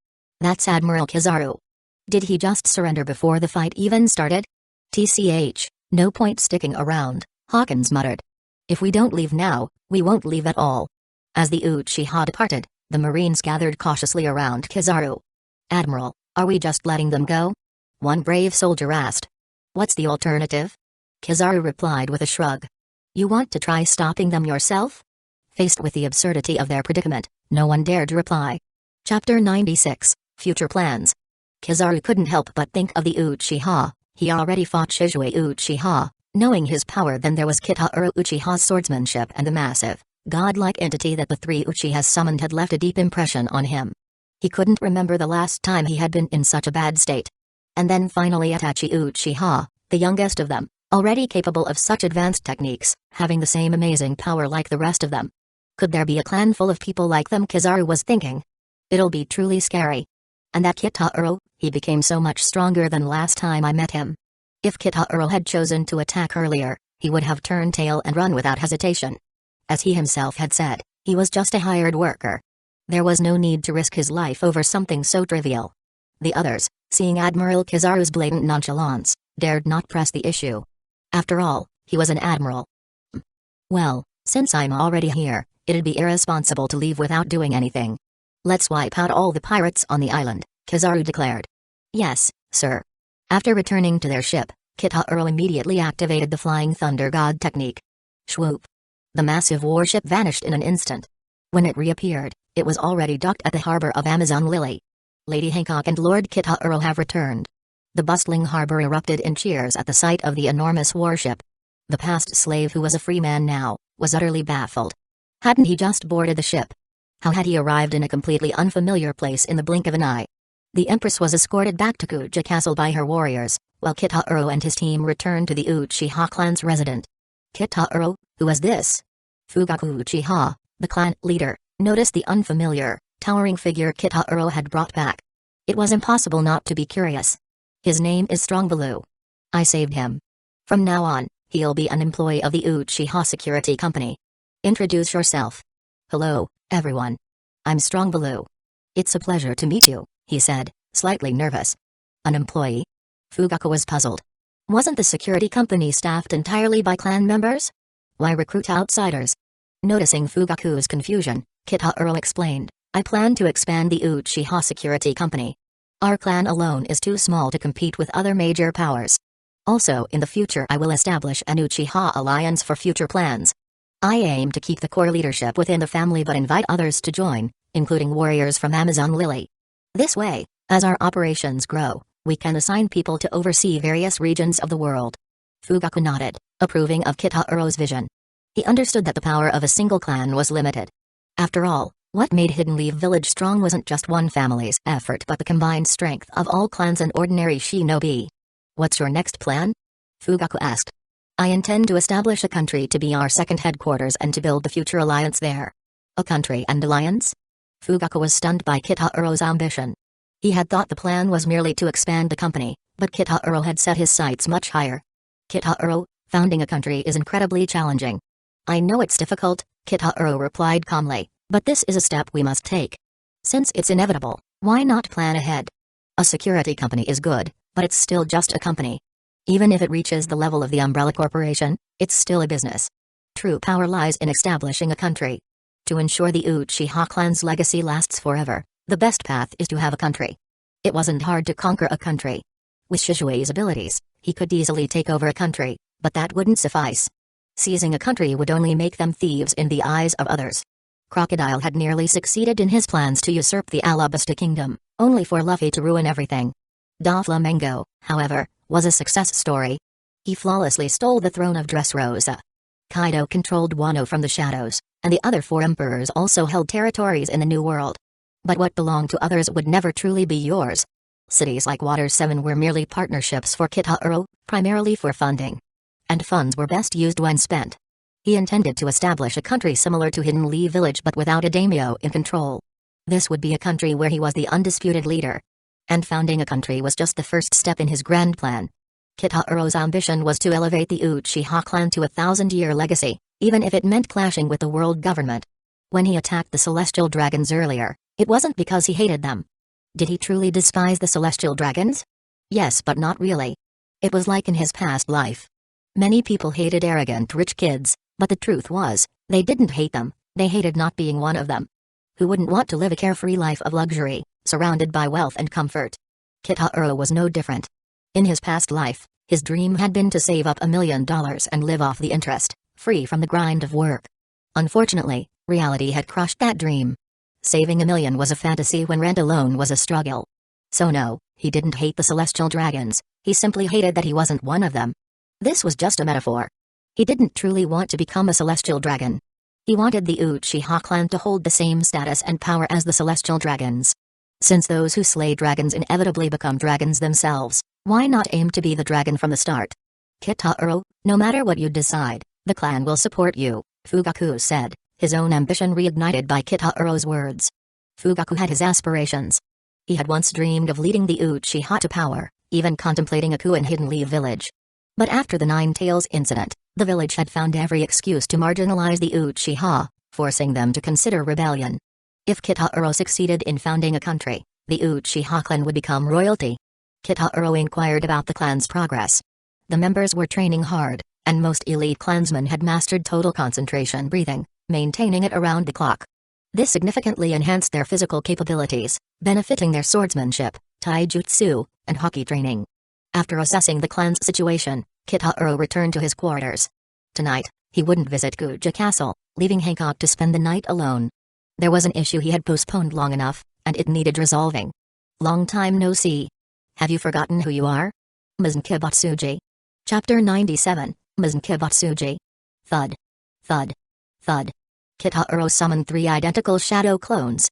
That's Admiral Kizaru. Did he just surrender before the fight even started? "TCH, no point sticking around," Hawkins muttered. "If we don't leave now, we won't leave at all." As the Uchiha departed, the Marines gathered cautiously around Kizaru. "Admiral, are we just letting them go?" one brave soldier asked. "What's the alternative?" Kizaru replied with a shrug. "You want to try stopping them yourself?" Faced with the absurdity of their predicament, no one dared reply. Chapter 96, Future Plans. Kizaru couldn't help but think of the Uchiha. He already fought Shizue Uchiha. Knowing his power, then there was Kitahuro Uchiha's swordsmanship, and the massive, godlike entity that the three Uchihas summoned had left a deep impression on him. He couldn't remember the last time he had been in such a bad state. And then finally Itachi Uchiha, the youngest of them, already capable of such advanced techniques, having the same amazing power like the rest of them. Could there be a clan full of people like them? Kizaru was thinking. It'll be truly scary. And that Kitahuro, he became so much stronger than last time I met him. If Kitahuro had chosen to attack earlier, he would have turned tail and run without hesitation. As he himself had said, he was just a hired worker. There was no need to risk his life over something so trivial. The others, seeing Admiral Kizaru's blatant nonchalance, dared not press the issue. After all, he was an admiral. "Well, since I'm already here, it'd be irresponsible to leave without doing anything. Let's wipe out all the pirates on the island," Kizaru declared. "Yes, sir." After returning to their ship, Kitahuro immediately activated the Flying Thunder God technique. Swoop. The massive warship vanished in an instant. When it reappeared, it was already docked at the harbor of Amazon Lily. Lady Hancock and Lord Kitahuro have returned. The bustling harbor erupted in cheers at the sight of the enormous warship. The past slave, who was a free man now, was utterly baffled. Hadn't he just boarded the ship? How had he arrived in a completely unfamiliar place in the blink of an eye? The Empress was escorted back to Kuja Castle by her warriors, while Kitahuro and his team returned to the Uchiha clan's resident. Kitahuro, who was this? Fugaku Uchiha, the clan leader, noticed the unfamiliar, towering figure Kitahuro had brought back. It was impossible not to be curious. "His name is Strongbaloo. I saved him. From now on, he'll be an employee of the Uchiha Security Company. Introduce yourself." "Hello, everyone. I'm Strongbaloo. It's a pleasure to meet you," he said, slightly nervous. "An employee?" Fugaku was puzzled. Wasn't the security company staffed entirely by clan members? Why recruit outsiders? Noticing Fugaku's confusion, Kitahuro explained, "I plan to expand the Uchiha Security Company. Our clan alone is too small to compete with other major powers. Also, in the future I will establish an Uchiha alliance for future plans. I aim to keep the core leadership within the family but invite others to join, including warriors from Amazon Lily. This way, as our operations grow, we can assign people to oversee various regions of the world." Fugaku nodded, approving of Kitahuro's vision. He understood that the power of a single clan was limited. After all, what made Hidden Leaf Village strong wasn't just one family's effort but the combined strength of all clans and ordinary shinobi. "What's your next plan?" Fugaku asked. "I intend to establish a country to be our second headquarters and to build the future alliance there." "A country and alliance?" Fugaku was stunned by Kitahuro's ambition. He had thought the plan was merely to expand the company, but Kitahuro had set his sights much higher. "Kitahuro, Founding a country is incredibly challenging. I know it's difficult, Kitahiro replied calmly, but this is a step we must take. Since it's inevitable, why not plan ahead? A security company is good, but it's still just a company. Even if it reaches the level of the umbrella corporation, it's still a business. True power lies in establishing a country. To ensure the Uchiha clan's legacy lasts forever, the best path is to have a country. It wasn't hard to conquer a country. With Shishui's abilities, he could easily take over a country, but that wouldn't suffice. Seizing a country would only make them thieves in the eyes of others. Crocodile had nearly succeeded in his plans to usurp the Alabasta kingdom, only for Luffy to ruin everything. Doflamingo, however, was a success story. He flawlessly stole the throne of Dressrosa. Kaido controlled Wano from the shadows, and the other 4 emperors also held territories in the New World. But what belonged to others would never truly be yours. Cities like Water 7 were merely partnerships for Kitahiro, primarily for funding. And funds were best used when spent. He intended to establish a country similar to Hidden Lee Village but without a daimyo in control. This would be a country where he was the undisputed leader. And founding a country was just the first step in his grand plan. Kitahiro's ambition was to elevate the Uchiha clan to a 1,000-year legacy, even if it meant clashing with the world government. When he attacked the Celestial Dragons earlier, it wasn't because he hated them. Did he truly despise the Celestial Dragons? Yes, but not really. It was like in his past life. Many people hated arrogant rich kids, but the truth was, they didn't hate them, they hated not being one of them. Who wouldn't want to live a carefree life of luxury, surrounded by wealth and comfort? Kitahiro was no different. In his past life, his dream had been to save up $1 million and live off the interest, free from the grind of work. Unfortunately, reality had crushed that dream. Saving $1 million was a fantasy when rent alone was a struggle. So no, he didn't hate the Celestial Dragons, he simply hated that he wasn't one of them. This was just a metaphor. He didn't truly want to become a Celestial Dragon. He wanted the Uchiha clan to hold the same status and power as the Celestial Dragons. Since those who slay dragons inevitably become dragons themselves, why not aim to be the dragon from the start? Kitahiro, no matter what you decide, the clan will support you, Fugaku said, his own ambition reignited by Kitahiro's words. Fugaku had his aspirations. He had once dreamed of leading the Uchiha to power, even contemplating a coup in Hidden Lee Village. But after the Nine Tails incident, the village had found every excuse to marginalize the Uchiha, forcing them to consider rebellion. If Kitahiro succeeded in founding a country, the Uchiha clan would become royalty. Kitahiro inquired about the clan's progress. The members were training hard, and most elite clansmen had mastered total concentration breathing, maintaining it around the clock. This significantly enhanced their physical capabilities, benefiting their swordsmanship, taijutsu, and hockey training. After assessing the clan's situation, Kitahiro returned to his quarters. Tonight, he wouldn't visit Kuja Castle, leaving Hancock to spend the night alone. There was an issue he had postponed long enough, and it needed resolving. Long time no see. Have you forgotten who you are? Mizunkibutsuji. Chapter 97, Mizunkibutsuji. Thud. Thud. Thud. Kitahiro summoned 3 identical shadow clones.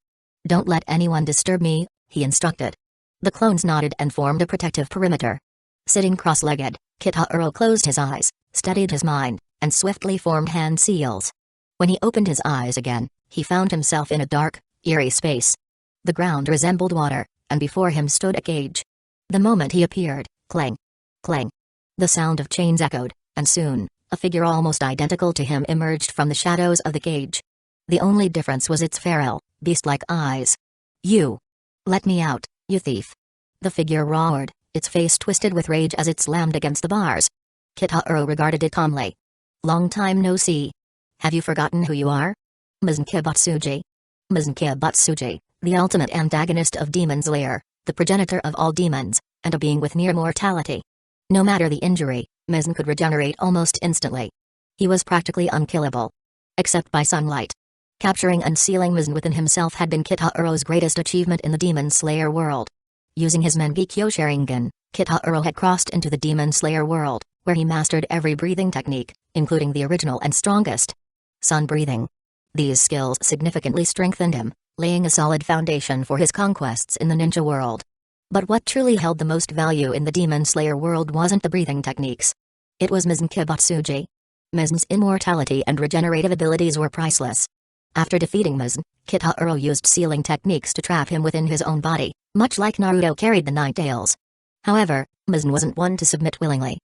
Don't let anyone disturb me, he instructed. The clones nodded and formed a protective perimeter. Sitting cross-legged, Kitahiro closed his eyes, steadied his mind, and swiftly formed hand seals. When he opened his eyes again, he found himself in a dark, eerie space. The ground resembled water, and before him stood a cage. The moment he appeared, clang, clang. The sound of chains echoed, and soon, a figure almost identical to him emerged from the shadows of the cage. The only difference was its feral, beast-like eyes. You! Let me out, you thief! The figure roared, its face twisted with rage as it slammed against the bars. Kitahiro regarded it calmly. Long time no see. Have you forgotten who you are? Mizunkibutsuji. Mizunkibutsuji, the ultimate antagonist of Demon's Lair, the progenitor of all demons, and a being with near mortality. No matter the injury, Mizun could regenerate almost instantly. He was practically unkillable. Except by sunlight. Capturing and sealing Mizun within himself had been Kitahiro's greatest achievement in the Demon Slayer world. Using his Mangekyo Sharingan, Kitahiro had crossed into the Demon Slayer world, where he mastered every breathing technique, including the original and strongest. Sun breathing. These skills significantly strengthened him, laying a solid foundation for his conquests in the ninja world. But what truly held the most value in the Demon Slayer world wasn't the breathing techniques. It was Mizunkibutsuji. Mizun's immortality and regenerative abilities were priceless. After defeating Mizun, Kitahiro used sealing techniques to trap him within his own body, much like Naruto carried the Nine Tails. However, Mizun wasn't one to submit willingly.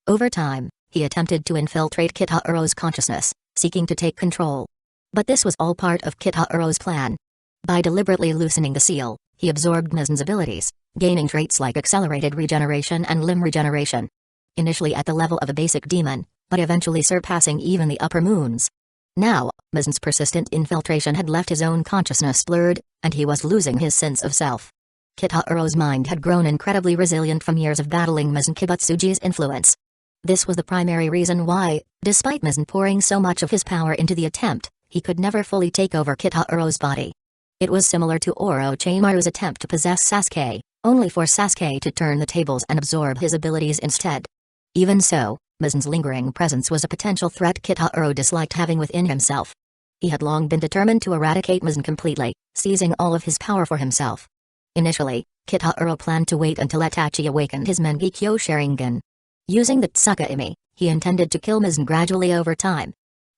Over time, he attempted to infiltrate Kitaro's consciousness, seeking to take control. But this was all part of Kitaro's plan. By deliberately loosening the seal, he absorbed Mizen's abilities, gaining traits like accelerated regeneration and limb regeneration. Initially at the level of a basic demon, but eventually surpassing even the upper moons. Now, Mizen's persistent infiltration had left his own consciousness blurred, and he was losing his sense of self. Kitaro's mind had grown incredibly resilient from years of battling Mizen Kibutsuji's influence. This was the primary reason why, despite Mizen pouring so much of his power into the attempt, he could never fully take over Kitaro's body. It was similar to Orochimaru's attempt to possess Sasuke, only for Sasuke to turn the tables and absorb his abilities instead. Even so, Mizen's lingering presence was a potential threat Kitaro disliked having within himself. He had long been determined to eradicate Mizen completely, seizing all of his power for himself. Initially, Kitaro planned to wait until Itachi awakened his Mangekyo Sharingan. Using the Tsukuyomi, he intended to kill Mizen gradually over time.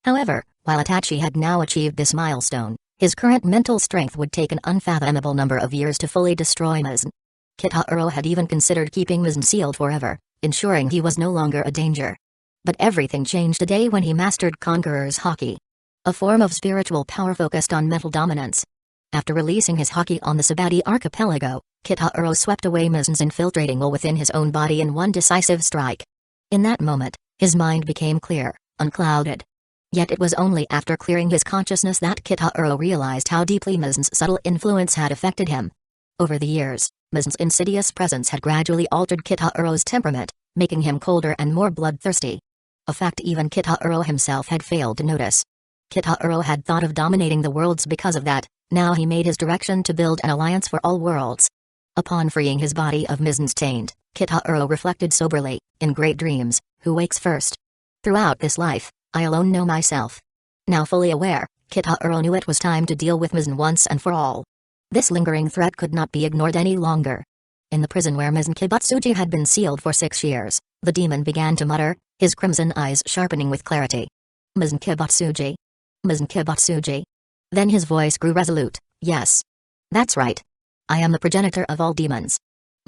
However, while Itachi had now achieved this milestone, his current mental strength would take an unfathomable number of years to fully destroy Mizen. Kitaro had even considered keeping Mizen sealed forever, ensuring he was no longer a danger. But everything changed the day when he mastered Conqueror's Haki, a form of spiritual power focused on mental dominance. After releasing his Haki on the Sabati archipelago, Kitaro swept away Mizen's infiltrating will within his own body in one decisive strike. In that moment, his mind became clear, unclouded. Yet it was only after clearing his consciousness that Kitaro realized how deeply Mizen's subtle influence had affected him. Over the years, Mizen's insidious presence had gradually altered Kitaro's temperament, making him colder and more bloodthirsty. A fact even Kitaro himself had failed to notice. Kitaro had thought of dominating the worlds because of that, now he made his direction to build an alliance for all worlds. Upon freeing his body of Mizen's taint, Kitaro reflected soberly, in great dreams, who wakes first? Throughout this life, I alone know myself. Now fully aware, Kitaro knew it was time to deal with Mizen once and for all. This lingering threat could not be ignored any longer. In the prison where Mizen Kibutsuji had been sealed for 6 years, the demon began to mutter, his crimson eyes sharpening with clarity. Mizen Kibutsuji. Mizen Kibutsuji. Then his voice grew resolute, yes. That's right. I am the progenitor of all demons.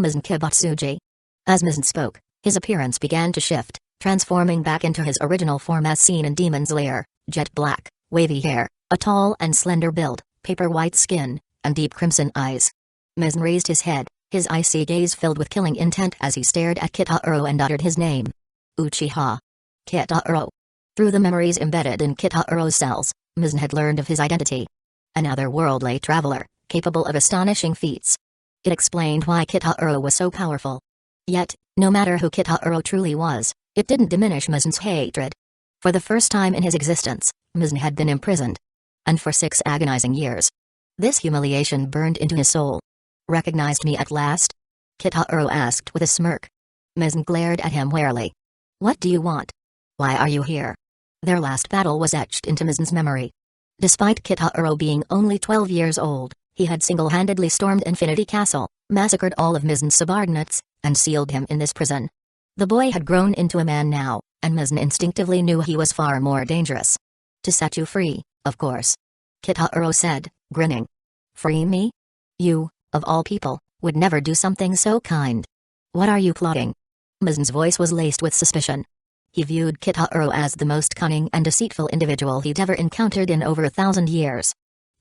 Mizen Kibutsuji. As Mizen spoke, his appearance began to shift, transforming back into his original form as seen in Demon's Lair, jet black, wavy hair, a tall and slender build, paper-white skin, and deep crimson eyes. Mizen raised his head, his icy gaze filled with killing intent as he stared at Kitaro and uttered his name. Uchiha. Kitaro. Through the memories embedded in Kitaro's cells, Mizen had learned of his identity. An otherworldly traveler, capable of astonishing feats. It explained why Kitaro was so powerful. Yet, no matter who Kitaro truly was, it didn't diminish Mizen's hatred. For the first time in his existence, Mizen had been imprisoned. And for 6 agonizing years. This humiliation burned into his soul. Recognized me at last? Kitaro asked with a smirk. Mizen glared at him warily. What do you want? Why are you here? Their last battle was etched into Mizen's memory. Despite Kitaro being only 12 years old, he had single-handedly stormed Infinity Castle, massacred all of Mizen's subordinates, and sealed him in this prison. The boy had grown into a man now, and Mizen instinctively knew he was far more dangerous. To set you free, of course. Kitaro said, grinning. Free me? You, of all people, would never do something so kind. What are you plotting? Mizen's voice was laced with suspicion. He viewed Kitaro as the most cunning and deceitful individual he'd ever encountered in over 1,000 years.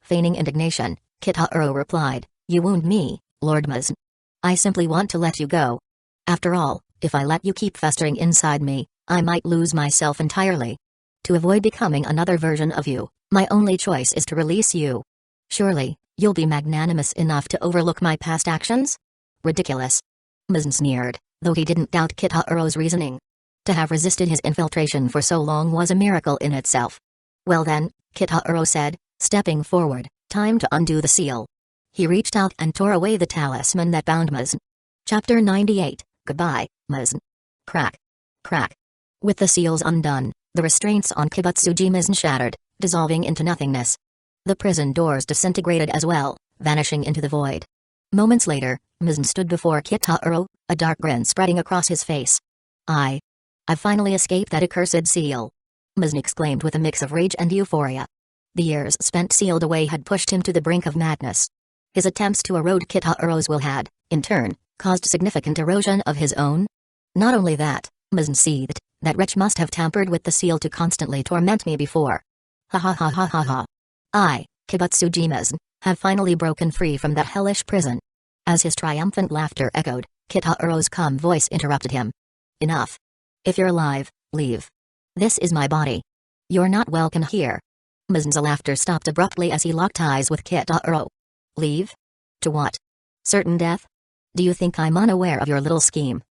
Feigning indignation, Kitaro replied, You wound me, Lord Mizen. I simply want to let you go. After all, if I let you keep festering inside me, I might lose myself entirely. To avoid becoming another version of you, my only choice is to release you. Surely, you'll be magnanimous enough to overlook my past actions? Ridiculous. Mizen sneered, though he didn't doubt Kitaro's reasoning. To have resisted his infiltration for so long was a miracle in itself. Well then, Kitaro said, stepping forward, time to undo the seal. He reached out and tore away the talisman that bound Mizen. Chapter 98, Goodbye, Mizen. Crack. Crack. With the seals undone, the restraints on Kibutsuji Mizen shattered, dissolving into nothingness. The prison doors disintegrated as well, vanishing into the void. Moments later, Mizen stood before Kitaro, a dark grin spreading across his face. I've finally escaped that accursed seal. Mizen exclaimed with a mix of rage and euphoria. The years spent sealed away had pushed him to the brink of madness. His attempts to erode Kitaro's will had, in turn, caused significant erosion of his own. Not only that, Mizen seethed, That wretch must have tampered with the seal to constantly torment me before. Ha ha ha ha ha ha. I, Kibutsujima's, have finally broken free from that hellish prison. As his triumphant laughter echoed, Kitaro's calm voice interrupted him. Enough. If you're alive, leave. This is my body. You're not welcome here. Mizen's laughter stopped abruptly as he locked eyes with Kitaro. Leave? To what? Certain death? Do you think I'm unaware of your little scheme?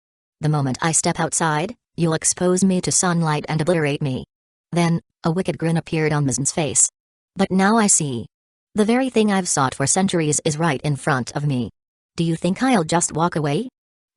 The moment I step outside, you'll expose me to sunlight and obliterate me. Then, a wicked grin appeared on Mizen's face. But now I see. The very thing I've sought for centuries is right in front of me. Do you think I'll just walk away?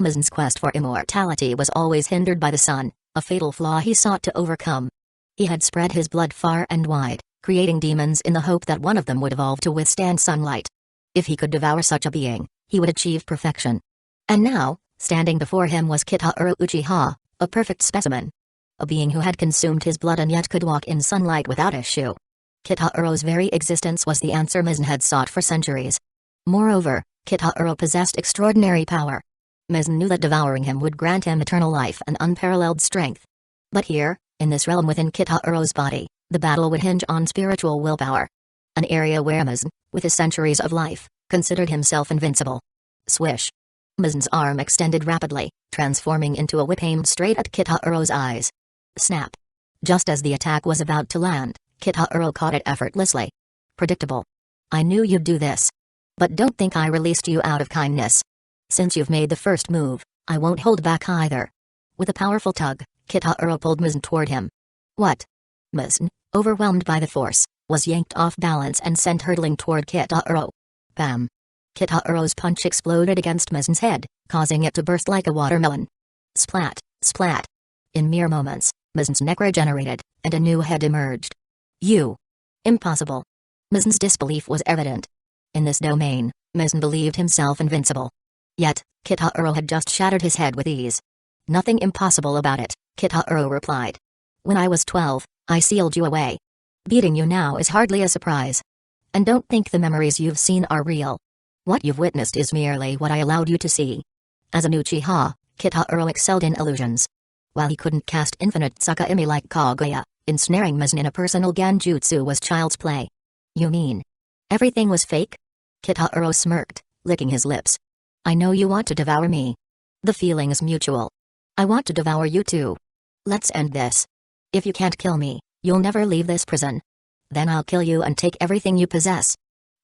Mizen's quest for immortality was always hindered by the sun, a fatal flaw he sought to overcome. He had spread his blood far and wide, creating demons in the hope that one of them would evolve to withstand sunlight. If he could devour such a being, he would achieve perfection. And now, standing before him was Kitaro Uchiha, a perfect specimen. A being who had consumed his blood and yet could walk in sunlight without issue. Kitaro's very existence was the answer Mizen had sought for centuries. Moreover, Kitaro possessed extraordinary power. Mizen knew that devouring him would grant him eternal life and unparalleled strength. But here, in this realm within Kitaro's body, the battle would hinge on spiritual willpower. An area where Mizen, with his centuries of life, considered himself invincible. Swish. Mizen's arm extended rapidly, transforming into a whip aimed straight at Kitaro's eyes. Snap. Just as the attack was about to land, Kitaro caught it effortlessly. Predictable. I knew you'd do this. But don't think I released you out of kindness. Since you've made the first move, I won't hold back either. With a powerful tug, Kitaro pulled Mizen toward him. What? Mizen, overwhelmed by the force, was yanked off balance and sent hurtling toward Kitaro. Bam. Kitaro's punch exploded against Mizen's head, causing it to burst like a watermelon. Splat, splat. In mere moments, Mizen's neck regenerated, and a new head emerged. You. Impossible. Mizen's disbelief was evident. In this domain, Mizen believed himself invincible. Yet, Kitaro had just shattered his head with ease. Nothing impossible about it, Kitaro replied. When I was 12, I sealed you away. Beating you now is hardly a surprise. And don't think the memories you've seen are real. What you've witnessed is merely what I allowed you to see. As an Uchiha, Kitaro excelled in illusions. While he couldn't cast infinite Tsukimi like Kaguya, ensnaring Mizen in a personal genjutsu was child's play. You mean everything was fake? Kitaro smirked, licking his lips. I know you want to devour me. The feeling is mutual. I want to devour you too. Let's end this. If you can't kill me, you'll never leave this prison. Then I'll kill you and take everything you possess.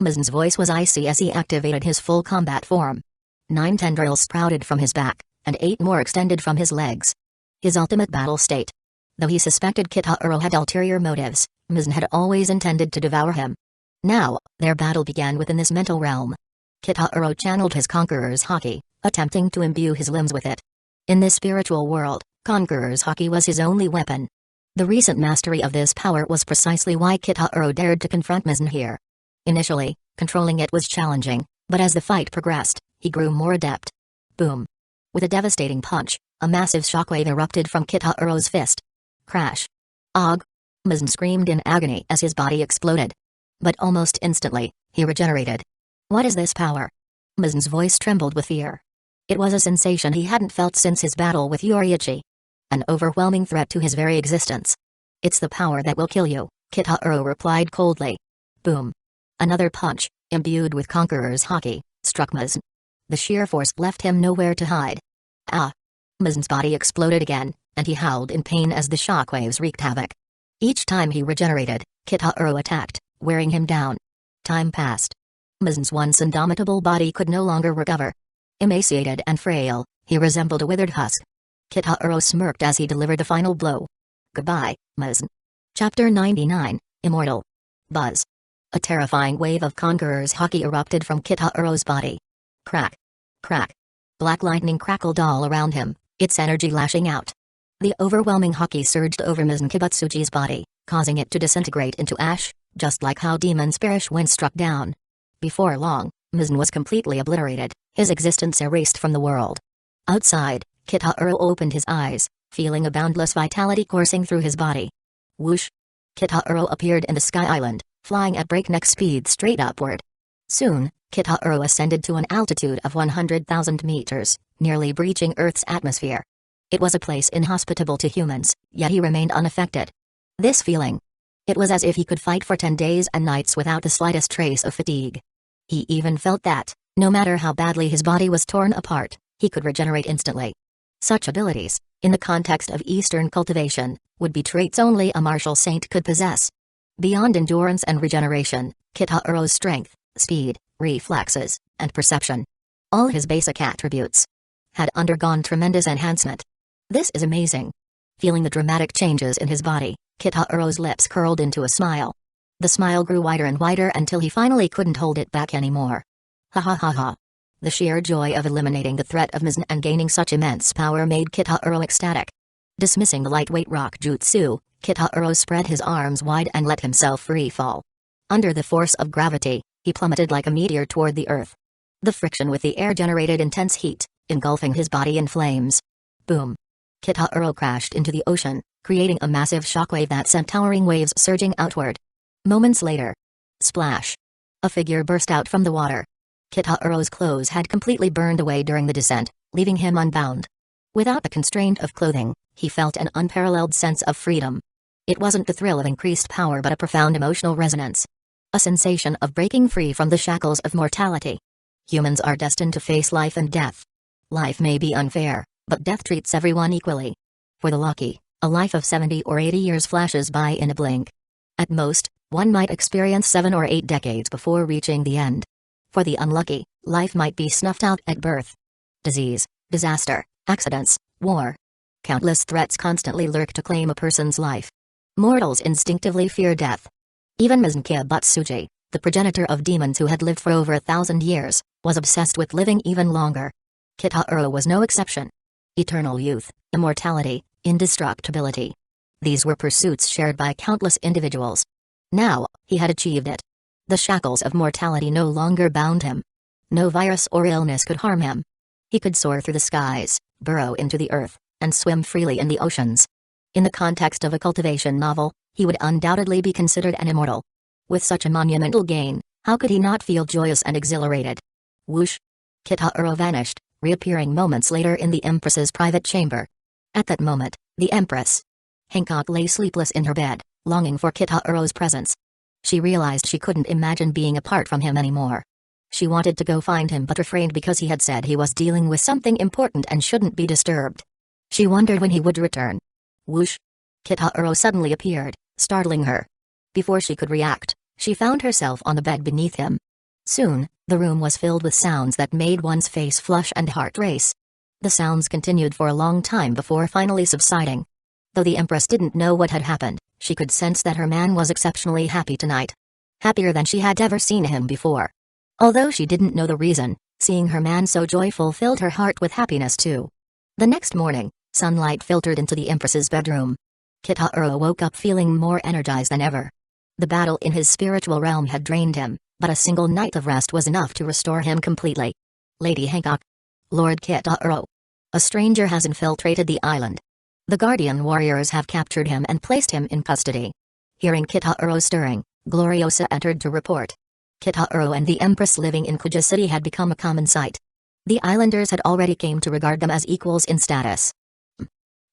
Mizen's voice was icy as he activated his full combat form. 9 tendrils sprouted from his back, and 8 more extended from his legs. His ultimate battle state. Though he suspected Kitaro had ulterior motives, Mizen had always intended to devour him. Now, their battle began within this mental realm. Kitaro channeled his Conqueror's Haki, attempting to imbue his limbs with it. In this spiritual world, Conqueror's Haki was his only weapon. The recent mastery of this power was precisely why Kitaro dared to confront Mizen here. Initially, controlling it was challenging, but as the fight progressed, he grew more adept. Boom. With a devastating punch, a massive shockwave erupted from Kitaro's fist. Crash. Og. Mizen screamed in agony as his body exploded. But almost instantly, he regenerated. What is this power? Mizen's voice trembled with fear. It was a sensation he hadn't felt since his battle with Yoriichi. An overwhelming threat to his very existence. It's the power that will kill you, Kitaro replied coldly. Boom. Another punch, imbued with Conqueror's Haki, struck Mizen. The sheer force left him nowhere to hide. Ah! Mizen's body exploded again, and he howled in pain as the shockwaves wreaked havoc. Each time he regenerated, Kitaro attacked, wearing him down. Time passed. Mizen's once indomitable body could no longer recover. Emaciated and frail, he resembled a withered husk. Kitaro smirked as he delivered the final blow. Goodbye, Mizen. Chapter 99, Immortal. Buzz. A terrifying wave of Conqueror's Haki erupted from Kitaro's body. Crack. Crack. Black lightning crackled all around him, its energy lashing out. The overwhelming Haki surged over Mizen Kibutsuji's body, causing it to disintegrate into ash, just like how demons perish when struck down. Before long, Mizen was completely obliterated, his existence erased from the world. Outside, Kitaro opened his eyes, feeling a boundless vitality coursing through his body. Whoosh! Kitaro appeared in the Sky Island, flying at breakneck speed straight upward. Soon, Kitaro ascended to an altitude of 100,000 meters, nearly breaching Earth's atmosphere. It was a place inhospitable to humans, yet he remained unaffected. This feeling. It was as if he could fight for 10 days and nights without the slightest trace of fatigue. He even felt that, no matter how badly his body was torn apart, he could regenerate instantly. Such abilities, in the context of Eastern cultivation, would be traits only a martial saint could possess. Beyond endurance and regeneration, Kitaro's strength, speed, reflexes, and perception, all his basic attributes, had undergone tremendous enhancement. This is amazing. Feeling the dramatic changes in his body, Kitaro's lips curled into a smile. The smile grew wider and wider until he finally couldn't hold it back anymore. Ha ha ha ha. The sheer joy of eliminating the threat of Mizan and gaining such immense power made Kitaro ecstatic. Dismissing the lightweight rock jutsu, Kitaro spread his arms wide and let himself free fall. Under the force of gravity, he plummeted like a meteor toward the earth. The friction with the air generated intense heat, engulfing his body in flames. Boom. Kitaro crashed into the ocean, creating a massive shockwave that sent towering waves surging outward. Moments later. Splash. A figure burst out from the water. Kitaro's clothes had completely burned away during the descent, leaving him unbound. Without the constraint of clothing, he felt an unparalleled sense of freedom. It wasn't the thrill of increased power but a profound emotional resonance. A sensation of breaking free from the shackles of mortality. Humans are destined to face life and death. Life may be unfair, but death treats everyone equally. For the lucky, a life of 70 or 80 years flashes by in a blink. At most, one might experience 7 or 8 decades before reaching the end. For the unlucky, life might be snuffed out at birth. Disease, disaster, accidents, war. Countless threats constantly lurk to claim a person's life. Mortals instinctively fear death. Even Mizunkia Butsuji, the progenitor of demons who had lived for over 1,000 years, was obsessed with living even longer. Kitaro was no exception. Eternal youth, immortality, indestructibility. These were pursuits shared by countless individuals. Now, he had achieved it. The shackles of mortality no longer bound him. No virus or illness could harm him. He could soar through the skies, burrow into the earth, and swim freely in the oceans. In the context of a cultivation novel, he would undoubtedly be considered an immortal. With such a monumental gain, how could he not feel joyous and exhilarated? Whoosh! Kitaro vanished, reappearing moments later in the Empress's private chamber. At that moment, the Empress Hancock lay sleepless in her bed, longing for Kitaro's presence. She realized she couldn't imagine being apart from him anymore. She wanted to go find him but refrained because he had said he was dealing with something important and shouldn't be disturbed. She wondered when he would return. Whoosh! Kitaro suddenly appeared, startling her. Before she could react, she found herself on the bed beneath him. Soon, the room was filled with sounds that made one's face flush and heart race. The sounds continued for a long time before finally subsiding. Though the Empress didn't know what had happened, she could sense that her man was exceptionally happy tonight. Happier than she had ever seen him before. Although she didn't know the reason, seeing her man so joyful filled her heart with happiness too. The next morning, sunlight filtered into the Empress's bedroom. Kitaro woke up feeling more energized than ever. The battle in his spiritual realm had drained him, but a single night of rest was enough to restore him completely. Lady Hancock. Lord Kitaro. A stranger has infiltrated the island. The Guardian warriors have captured him and placed him in custody. Hearing Kitaro stirring, Gloriosa entered to report. Kitaro and the Empress living in Kuja City had become a common sight. The islanders had already came to regard them as equals in status.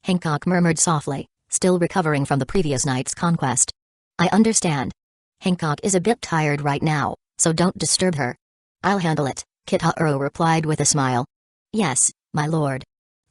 Hancock murmured softly, still recovering from the previous night's conquest. I understand. Hancock is a bit tired right now, so don't disturb her. I'll handle it, Kitaro replied with a smile. Yes, my lord.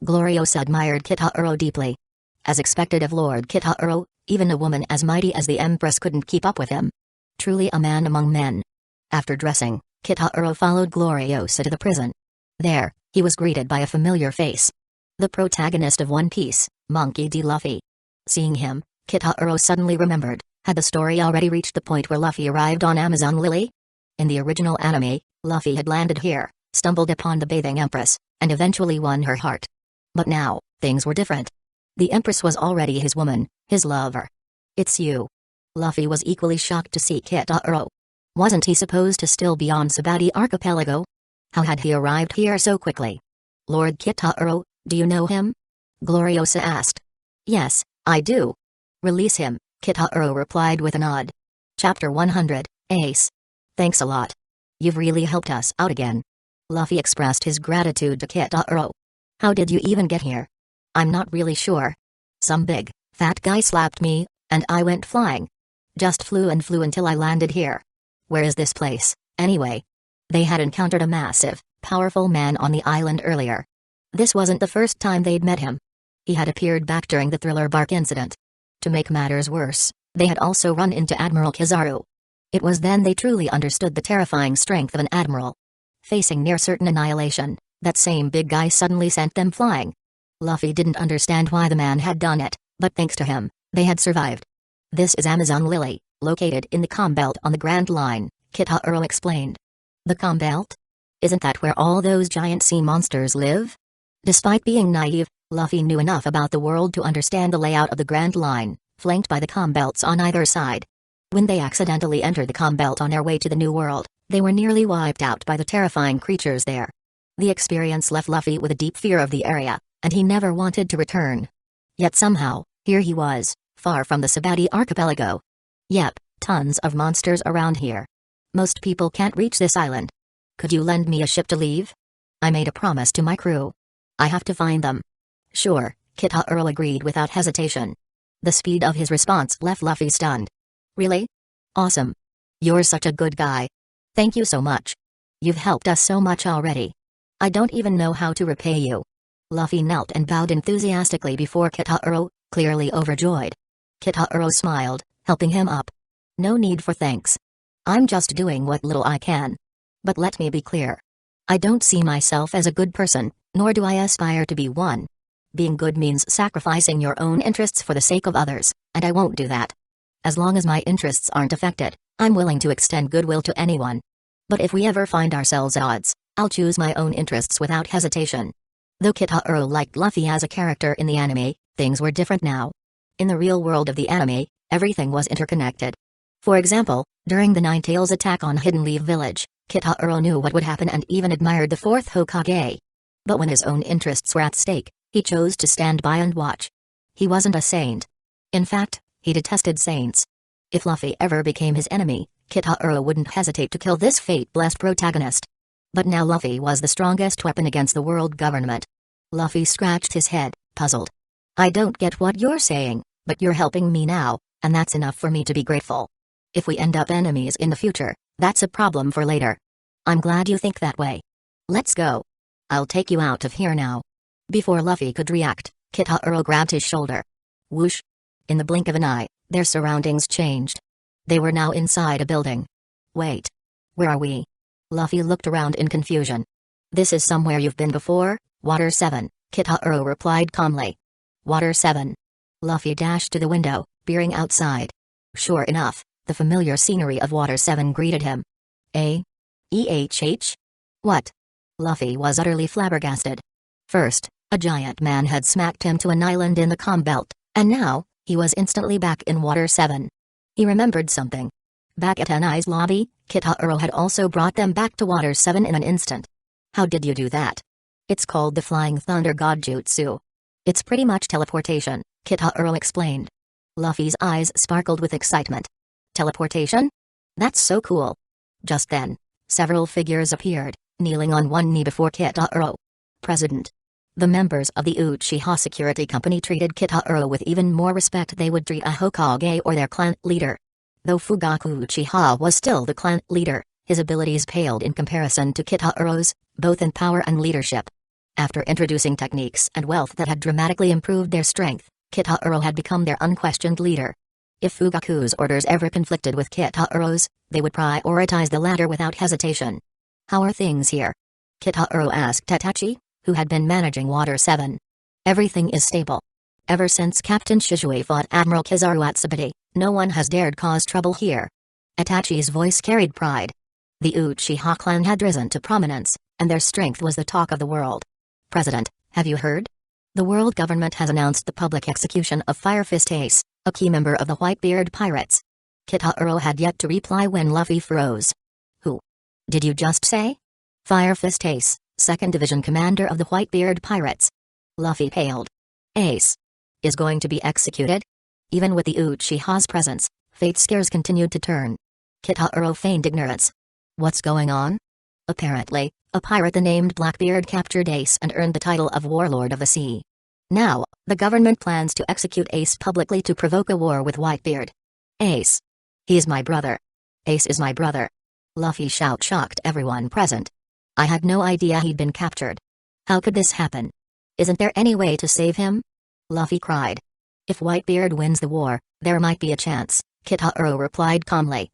Gloriosa admired Kitaro deeply. As expected of Lord Kitaro, even a woman as mighty as the Empress couldn't keep up with him. Truly a man among men. After dressing, Kitaro followed Gloriosa to the prison. There, he was greeted by a familiar face. The protagonist of One Piece, Monkey D. Luffy. Seeing him, Kitaro suddenly remembered, had the story already reached the point where Luffy arrived on Amazon Lily? In the original anime, Luffy had landed here, stumbled upon the bathing Empress, and eventually won her heart. But now, things were different. The Empress was already his woman, his lover. It's you. Luffy was equally shocked to see Kitaro. Wasn't he supposed to still be on Sabati Archipelago? How had he arrived here so quickly? Lord Kitaro, do you know him? Gloriosa asked. Yes, I do. Release him, Kitaro replied with a nod. Chapter 100, Ace. Thanks a lot. You've really helped us out again. Luffy expressed his gratitude to Kitaro. How did you even get here? I'm not really sure. Some big, fat guy slapped me, and I went flying. Just flew and flew until I landed here. Where is this place, anyway? They had encountered a massive, powerful man on the island earlier. This wasn't the first time they'd met him. He had appeared back during the Thriller Bark incident. To make matters worse, they had also run into Admiral Kizaru. It was then they truly understood the terrifying strength of an admiral. Facing near certain annihilation, that same big guy suddenly sent them flying. Luffy didn't understand why the man had done it, but thanks to him, they had survived. This is Amazon Lily, located in the Calm Belt on the Grand Line, Kitahuro explained. The Calm Belt? Isn't that where all those giant sea monsters live? Despite being naive, Luffy knew enough about the world to understand the layout of the Grand Line, flanked by the Calm Belts on either side. When they accidentally entered the Calm Belt on their way to the New World, they were nearly wiped out by the terrifying creatures there. The experience left Luffy with a deep fear of the area, and he never wanted to return. Yet somehow, here he was, far from the Sabati archipelago. Yep, tons of monsters around here. Most people can't reach this island. Could you lend me a ship to leave? I made a promise to my crew. I have to find them. Sure, Kitahuro agreed without hesitation. The speed of his response left Luffy stunned. Really? Awesome. You're such a good guy. Thank you so much. You've helped us so much already. I don't even know how to repay you. Luffy knelt and bowed enthusiastically before Kitahuro, clearly overjoyed. Kitahuro smiled, helping him up. No need for thanks. I'm just doing what little I can. But let me be clear. I don't see myself as a good person, nor do I aspire to be one. Being good means sacrificing your own interests for the sake of others, and I won't do that. As long as my interests aren't affected, I'm willing to extend goodwill to anyone. But if we ever find ourselves at odds, I'll choose my own interests without hesitation. Though Kitahuro liked Luffy as a character in the anime, things were different now. In the real world of the anime, everything was interconnected. For example, during the Ninetales attack on Hidden Leaf Village, Kitahuro knew what would happen and even admired the fourth Hokage. But when his own interests were at stake, he chose to stand by and watch. He wasn't a saint. In fact, he detested saints. If Luffy ever became his enemy, Kitahuro wouldn't hesitate to kill this fate-blessed protagonist. But now Luffy was the strongest weapon against the world government. Luffy scratched his head, puzzled. I don't get what you're saying, but you're helping me now, and that's enough for me to be grateful. If we end up enemies in the future, that's a problem for later. I'm glad you think that way. Let's go. I'll take you out of here now. Before Luffy could react, Kitahuro grabbed his shoulder. Whoosh. In the blink of an eye, their surroundings changed. They were now inside a building. Wait. Where are we? Luffy looked around in confusion. This is somewhere you've been before, Water 7, Kitahuro replied calmly. Water 7. Luffy dashed to the window, peering outside. Sure enough, the familiar scenery of Water 7 greeted him. EHH? What? Luffy was utterly flabbergasted. First, a giant man had smacked him to an island in the Calm Belt, and now, he was instantly back in Water 7. He remembered something. Back at Enai's lobby, Kitahuro had also brought them back to Water 7 in an instant. How did you do that? It's called the Flying Thunder God Jutsu. It's pretty much teleportation, Kitahuro explained. Luffy's eyes sparkled with excitement. Teleportation? That's so cool. Just then, several figures appeared, kneeling on one knee before Kitahuro. President. The members of the Uchiha security company treated Kitahuro with even more respect they would treat a Hokage or their clan leader. Though Fugaku Uchiha was still the clan leader, his abilities paled in comparison to Kitahuro's, both in power and leadership. After introducing techniques and wealth that had dramatically improved their strength, Kitahuro had become their unquestioned leader. If Fugaku's orders ever conflicted with Kitahuro's, they would prioritize the latter without hesitation. How are things here? Kitahuro asked Itachi, who had been managing Water 7. Everything is stable. Ever since Captain Shizue fought Admiral Kizaru at Sabati, no one has dared cause trouble here. Itachi's voice carried pride. The Uchiha clan had risen to prominence, and their strength was the talk of the world. President, have you heard? The world government has announced the public execution of Fire Fist Ace, a key member of the Whitebeard Pirates. Kitahuro had yet to reply when Luffy froze. Who? Did you just say? Fire Fist Ace, 2nd Division Commander of the Whitebeard Pirates. Luffy paled. Ace is going to be executed? Even with the Uchiha's presence, fate scares continued to turn. Kitahuro feigned ignorance. What's going on? Apparently, a pirate named Blackbeard captured Ace and earned the title of Warlord of the Sea. Now, the government plans to execute Ace publicly to provoke a war with Whitebeard. Ace. He is my brother. Ace is my brother. Luffy shocked everyone present. I had no idea he'd been captured. How could this happen? Isn't there any way to save him? Luffy cried. If Whitebeard wins the war, there might be a chance, Kitaro replied calmly.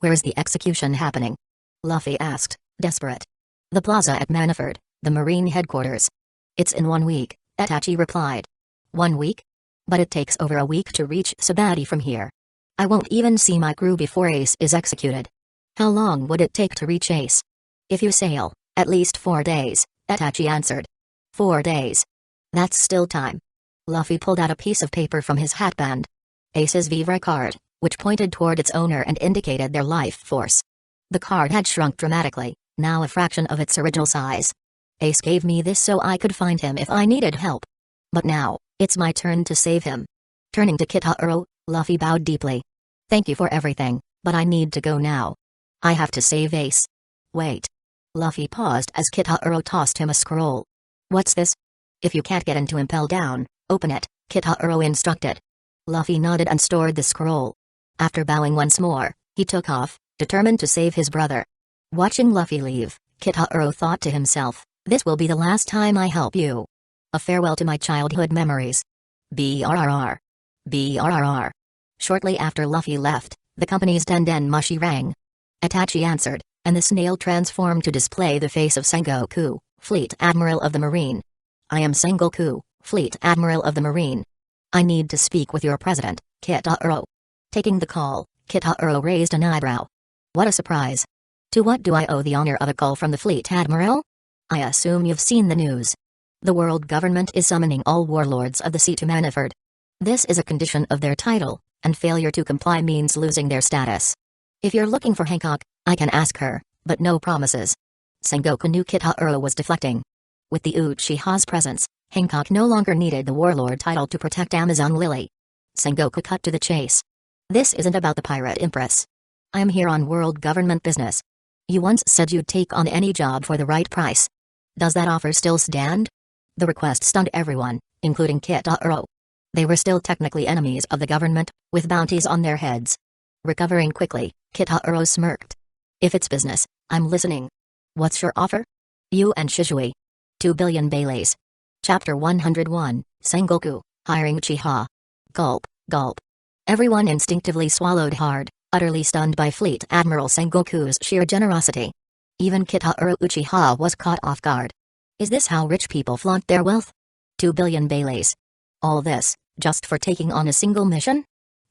Where is the execution happening? Luffy asked, desperate. The plaza at Maniford, the Marine headquarters. It's in 1 week, Itachi replied. 1 week? But it takes over a week to reach Sabati from here. I won't even see my crew before Ace is executed. How long would it take to reach Ace? If you sail, at least 4 days, Itachi answered. 4 days. That's still time. Luffy pulled out a piece of paper from his hatband. Ace's Vivre card, which pointed toward its owner and indicated their life force. The card had shrunk dramatically, now a fraction of its original size. Ace gave me this so I could find him if I needed help. But now, it's my turn to save him. Turning to Kitaro, Luffy bowed deeply. Thank you for everything, but I need to go now. I have to save Ace. Wait. Luffy paused as Kitaro tossed him a scroll. What's this? If you can't get into Impel Down, open it, Kitaro instructed. Luffy nodded and stored the scroll. After bowing once more, he took off, determined to save his brother. Watching Luffy leave, Kitaro thought to himself, this will be the last time I help you. A farewell to my childhood memories. BRRR. BRRR. Shortly after Luffy left, the company's Den Mushi rang. Itachi answered, and the snail transformed to display the face of Sengoku, Fleet Admiral of the Marine. I am Sengoku, Fleet Admiral of the Marine. I need to speak with your president, Kitaro. Taking the call, Kitaro raised an eyebrow. What a surprise. To what do I owe the honor of a call from the Fleet Admiral? I assume you've seen the news. The world government is summoning all warlords of the sea to Maniford. This is a condition of their title, and failure to comply means losing their status. If you're looking for Hancock, I can ask her, but no promises. Sengoku knew Kitaro was deflecting. With the Uchiha's presence, Hancock no longer needed the warlord title to protect Amazon Lily. Sengoku cut to the chase. This isn't about the pirate empress. I am here on world government business. You once said you'd take on any job for the right price. Does that offer still stand? The request stunned everyone, including Kitaro. They were still technically enemies of the government, with bounties on their heads. Recovering quickly, Kitaro smirked. If it's business, I'm listening. What's your offer? You and Shizui. 2 billion Baileys. Chapter 101, Sengoku, hiring Uchiha. Gulp, gulp. Everyone instinctively swallowed hard, utterly stunned by Fleet Admiral Sengoku's sheer generosity. Even Kitaro Uchiha was caught off guard. Is this how rich people flaunt their wealth? 2 billion Baileys. All this, just for taking on a single mission?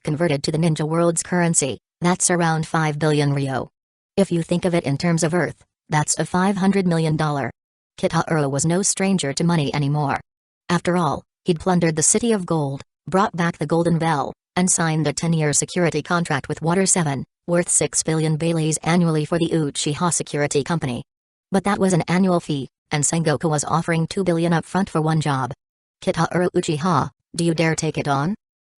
Converted to the ninja world's currency, that's around 5 billion Ryo. If you think of it in terms of Earth, that's a $500 million. Kitaro was no stranger to money anymore. After all, he'd plundered the City of Gold, brought back the Golden Bell, and signed a 10-year security contract with Water 7, worth 6 billion Baileys annually for the Uchiha Security Company. But that was an annual fee, and Sengoku was offering 2 billion upfront for one job. Kitaro Uchiha, do you dare take it on?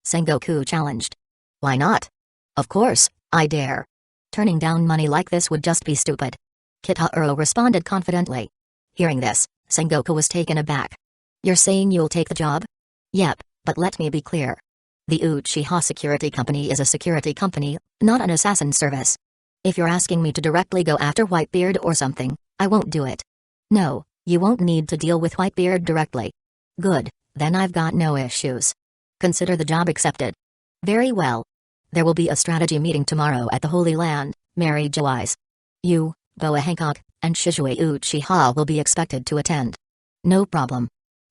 Sengoku challenged. Why not? Of course, I dare. Turning down money like this would just be stupid. Kitaro responded confidently. Hearing this, Sengoku was taken aback. You're saying you'll take the job? Yep, but let me be clear. The Uchiha Security Company is a security company, not an assassin service. If you're asking me to directly go after Whitebeard or something, I won't do it. No, you won't need to deal with Whitebeard directly. Good, then I've got no issues. Consider the job accepted. Very well. There will be a strategy meeting tomorrow at the Holy Land, Mary Jo Eyes. You, Boa Hancock, and Shizue Uchiha will be expected to attend. No problem.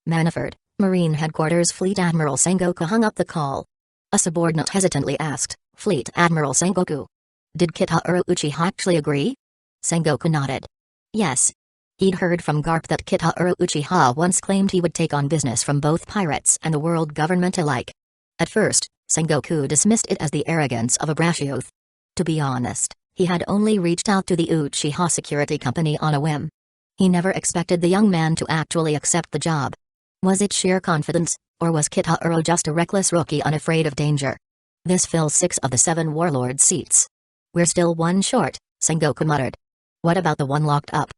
Maniford, Marine Headquarters. Fleet Admiral Sengoku hung up the call. A subordinate hesitantly asked, Fleet Admiral Sengoku. Did Kitaro Uchiha actually agree? Sengoku nodded. Yes. He'd heard from Garp that Kitaro Uchiha once claimed he would take on business from both pirates and the world government alike. At first, Sengoku dismissed it as the arrogance of a brash youth. To be honest, he had only reached out to the Uchiha Security Company on a whim. He never expected the young man to actually accept the job. Was it sheer confidence, or was Kitaro just a reckless rookie unafraid of danger? This fills 6 of the 7 warlord seats. We're still 1 short, Sengoku muttered. What about the one locked up?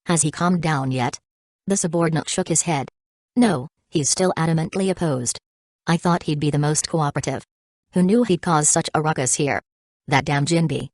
Has he calmed down yet? The subordinate shook his head. No, He's still adamantly opposed. I thought he'd be the most cooperative. Who knew he'd cause such a ruckus here? That damn Jinbe.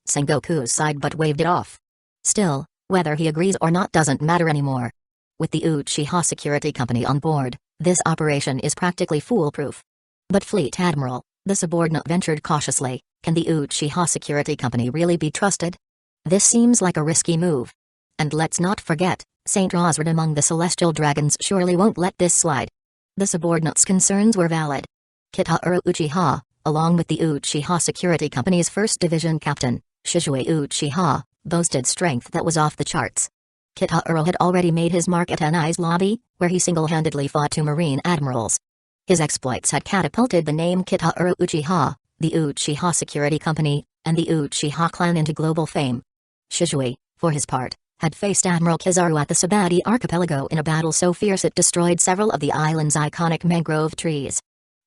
Sengoku sighed but waved it off. Still, whether he agrees or not doesn't matter anymore. With the Uchiha Security Company on board, this operation is practically foolproof. But Fleet Admiral, the subordinate ventured cautiously, can the Uchiha Security Company really be trusted? This seems like a risky move. And let's not forget, Saint Rosrid among the Celestial Dragons surely won't let this slide. The subordinate's concerns were valid. Kitaro Uchiha, along with the Uchiha Security Company's 1st Division Captain, Shizue Uchiha, boasted strength that was off the charts. Kitaro had already made his mark at Enai's lobby, where he single-handedly fought 2 Marine admirals. His exploits had catapulted the name Kitaro Uchiha, the Uchiha Security Company, and the Uchiha clan into global fame. Shizue, for his part, had faced Admiral Kizaru at the Sabati archipelago in a battle so fierce it destroyed several of the island's iconic mangrove trees.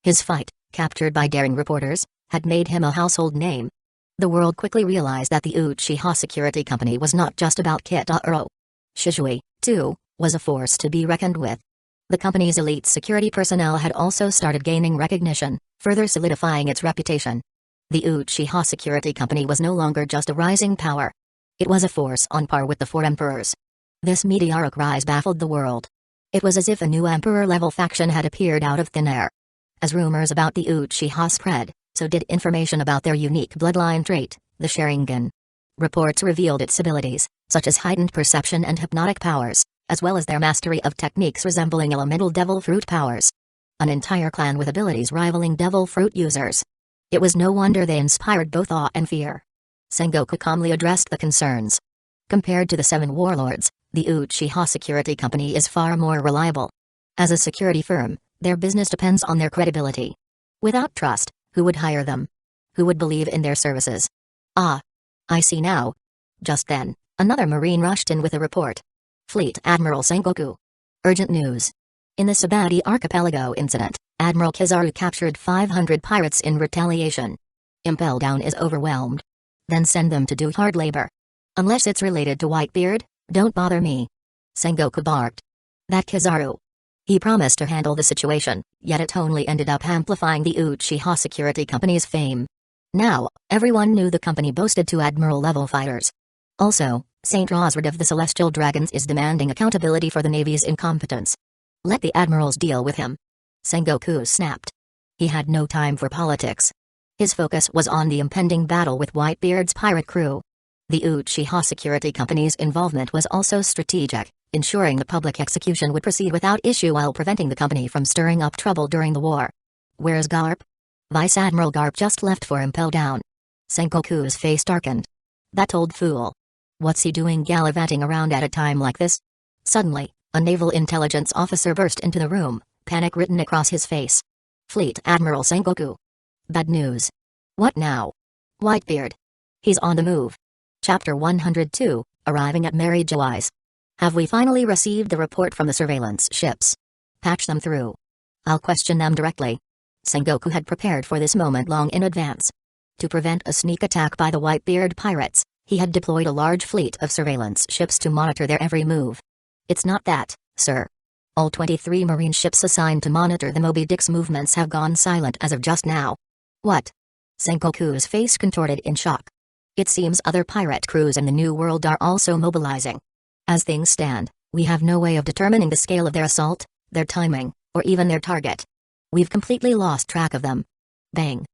His fight, captured by daring reporters, had made him a household name. The world quickly realized that the Uchiha Security Company was not just about Kitaro. Shizue, too, was a force to be reckoned with. The company's elite security personnel had also started gaining recognition, further solidifying its reputation. The Uchiha Security Company was no longer just a rising power. It was a force on par with the 4 emperors. This meteoric rise baffled the world. It was as if a new emperor-level faction had appeared out of thin air. As rumors about the Uchiha spread, so did information about their unique bloodline trait, the Sharingan. Reports revealed its abilities, such as heightened perception and hypnotic powers, as well as their mastery of techniques resembling elemental devil fruit powers. An entire clan with abilities rivaling devil fruit users. It was no wonder they inspired both awe and fear. Sengoku calmly addressed the concerns. Compared to the 7 warlords, the Uchiha Security Company is far more reliable. As a security firm, their business depends on their credibility. Without trust, who would hire them? Who would believe in their services? Ah. I see now. Just then, another Marine rushed in with a report. Fleet Admiral Sengoku. Urgent news. In the Sabati archipelago incident, Admiral Kizaru captured 500 pirates in retaliation. Impel Down is overwhelmed. Then send them to do hard labor. Unless it's related to Whitebeard, don't bother me. Sengoku barked. That Kizaru. He promised to handle the situation, yet it only ended up amplifying the Uchiha Security Company's fame. Now, everyone knew the company boasted 2 admiral-level fighters. Also, Saint Rosrid of the Celestial Dragons is demanding accountability for the Navy's incompetence. Let the admirals deal with him. Sengoku snapped. He had no time for politics. His focus was on the impending battle with Whitebeard's pirate crew. The Uchiha Security Company's involvement was also strategic, ensuring the public execution would proceed without issue while preventing the company from stirring up trouble during the war. Where's Garp? Vice Admiral Garp just left for Impel Down. Sengoku's face darkened. That old fool. What's he doing gallivanting around at a time like this? Suddenly, a naval intelligence officer burst into the room, panic written across his face. Fleet Admiral Sengoku. Bad news. What now? Whitebeard. He's on the move. Chapter 102, arriving at Mary Joyce. Have we finally received the report from the surveillance ships? Patch them through. I'll question them directly. Sengoku had prepared for this moment long in advance. To prevent a sneak attack by the Whitebeard pirates, he had deployed a large fleet of surveillance ships to monitor their every move. It's not that, sir. All 23 Marine ships assigned to monitor the Moby Dick's movements have gone silent as of just now. What? Sengoku's face contorted in shock. It seems other pirate crews in the New World are also mobilizing. As things stand, we have no way of determining the scale of their assault, their timing, or even their target. We've completely lost track of them. Bang.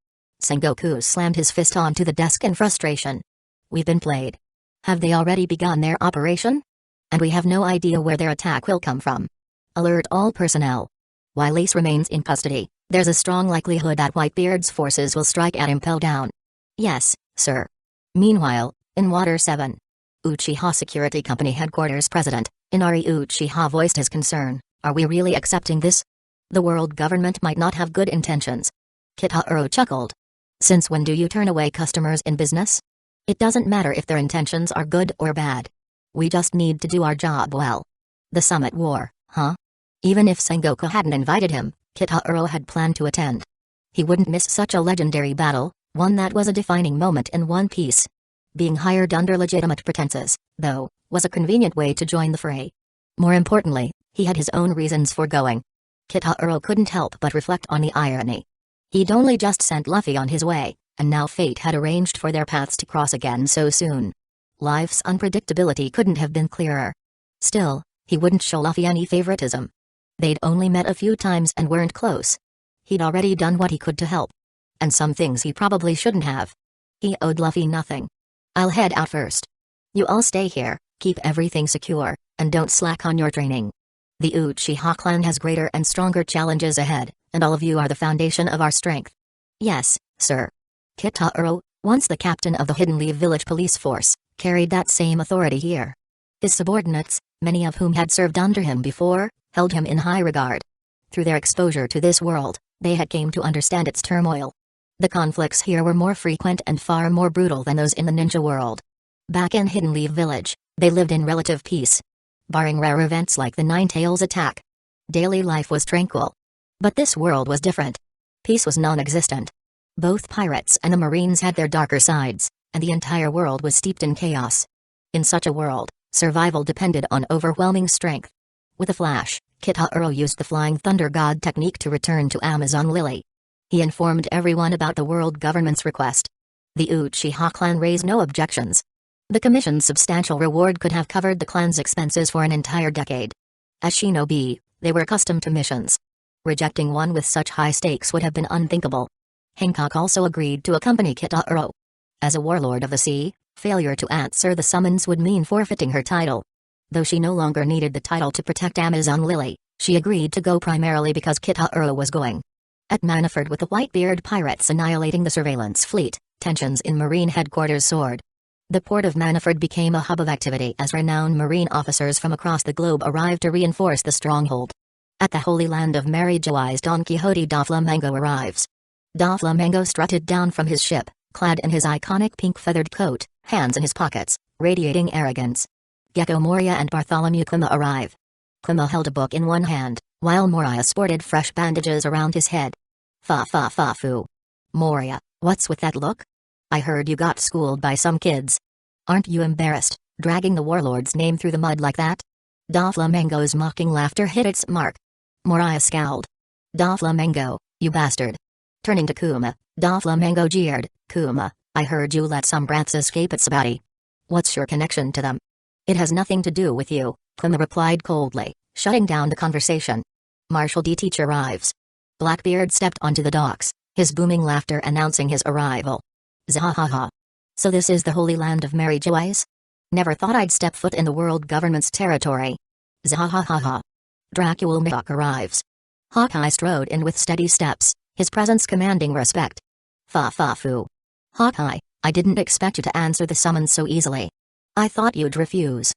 Sengoku slammed his fist onto the desk in frustration. We've been played. Have they already begun their operation? And we have no idea where their attack will come from. Alert all personnel. While Ace remains in custody, there's a strong likelihood that Whitebeard's forces will strike at Impel Down. Yes, sir. Meanwhile, in Water 7. Uchiha Security Company Headquarters President, Inari Uchiha voiced his concern. Are we really accepting this? The world government might not have good intentions. Kitaro chuckled. Since when do you turn away customers in business? It doesn't matter if their intentions are good or bad. We just need to do our job well. The Summit War, huh? Even if Sengoku hadn't invited him, Kitaro had planned to attend. He wouldn't miss such a legendary battle, one that was a defining moment in One Piece. Being hired under legitimate pretenses, though, was a convenient way to join the fray. More importantly, he had his own reasons for going. Kitaro couldn't help but reflect on the irony. He'd only just sent Luffy on his way, and now fate had arranged for their paths to cross again so soon. Life's unpredictability couldn't have been clearer. Still, he wouldn't show Luffy any favoritism. They'd only met a few times and weren't close. He'd already done what he could to help. And some things he probably shouldn't have. He owed Luffy nothing. I'll head out first. You all stay here, keep everything secure, and don't slack on your training. The Uchiha clan has greater and stronger challenges ahead, and all of you are the foundation of our strength. Yes, sir. Kitaro, once the captain of the Hidden Leaf Village police force, carried that same authority here. His subordinates, many of whom had served under him before, held him in high regard. Through their exposure to this world, they had come to understand its turmoil. The conflicts here were more frequent and far more brutal than those in the ninja world. Back in Hidden Leaf Village, they lived in relative peace. Barring rare events like the Nine-Tails attack, daily life was tranquil. But this world was different. Peace was non-existent. Both pirates and the Marines had their darker sides, and the entire world was steeped in chaos. In such a world, survival depended on overwhelming strength. With a flash, Kitaro used the Flying Thunder God technique to return to Amazon Lily. He informed everyone about the world government's request. The Uchiha clan raised no objections. The commission's substantial reward could have covered the clan's expenses for an entire decade. As shinobi, they were accustomed to missions. Rejecting one with such high stakes would have been unthinkable. Hancock also agreed to accompany Kitaro. As a warlord of the sea, failure to answer the summons would mean forfeiting her title. Though she no longer needed the title to protect Amazon Lily, she agreed to go primarily because Kitaro was going. At Manaford with the Whitebeard pirates annihilating the surveillance fleet, tensions in Marine headquarters soared. The port of Manaford became a hub of activity as renowned Marine officers from across the globe arrived to reinforce the stronghold. At the Holy Land of Marijoi's Don Quixote Doflamingo arrives. Doflamingo strutted down from his ship, clad in his iconic pink feathered coat, hands in his pockets, radiating arrogance. Gecko Moria and Bartholomew Klima arrive. Klima held a book in one hand, while Moria sported fresh bandages around his head. Fa-fa-fa-foo. Moria, what's with that look? I heard you got schooled by some kids. Aren't you embarrassed, dragging the warlord's name through the mud like that? Doflamingo's mocking laughter hit its mark. Moria scowled. Doflamingo, you bastard. Turning to Kuma, Doflamingo jeered, Kuma, I heard you let some brats escape at Sabati. What's your connection to them? It has nothing to do with you, Kuma replied coldly, shutting down the conversation. Marshal D. Teach arrives. Blackbeard stepped onto the docks, his booming laughter announcing his arrival. Zahahaha. So this is the Holy Land of Marijoi's? Never thought I'd step foot in the world government's territory. Zahahaha. Dracul Mihawk arrives. Hawkeye strode in with steady steps, his presence commanding respect. Fa-fa-foo. Hawkeye, I didn't expect you to answer the summons so easily. I thought you'd refuse.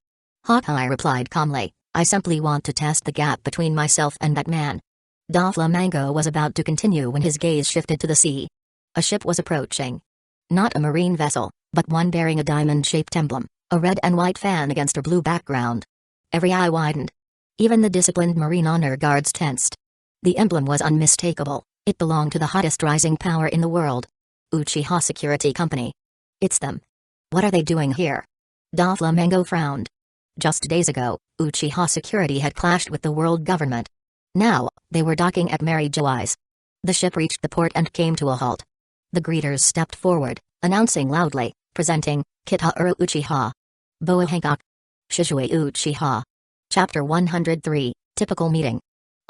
Hawkeye replied calmly, I simply want to test the gap between myself and that man. Doflamingo was about to continue when his gaze shifted to the sea. A ship was approaching. Not a marine vessel, but one bearing a diamond-shaped emblem, a red and white fan against a blue background. Every eye widened. Even the disciplined marine honor guards tensed. The emblem was unmistakable, it belonged to the hottest rising power in the world. Uchiha Security Company. It's them. What are they doing here? Doflamingo frowned. Just days ago, Uchiha Security had clashed with the world government. Now, they were docking at Marijoi's. The ship reached the port and came to a halt. The greeters stepped forward, announcing loudly, presenting, Kitaro Uchiha. Boa Hancock. Shizue Uchiha. Chapter 103, Typical Meeting.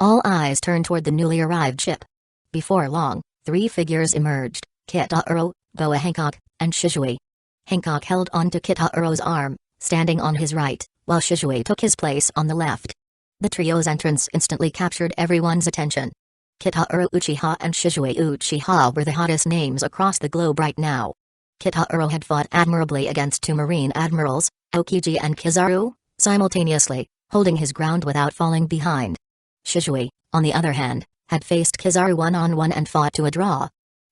All eyes turned toward the newly arrived ship. Before long, three figures emerged, Kitaro, Boa Hancock, and Shizue. Hancock held onto Kitaro's arm, standing on his right, while Shizue took his place on the left. The trio's entrance instantly captured everyone's attention. Kitaro Uchiha and Shizue Uchiha were the hottest names across the globe right now. Kitaro had fought admirably against two marine admirals, Aokiji and Kizaru, simultaneously, holding his ground without falling behind. Shizue, on the other hand, had faced Kizaru one-on-one and fought to a draw.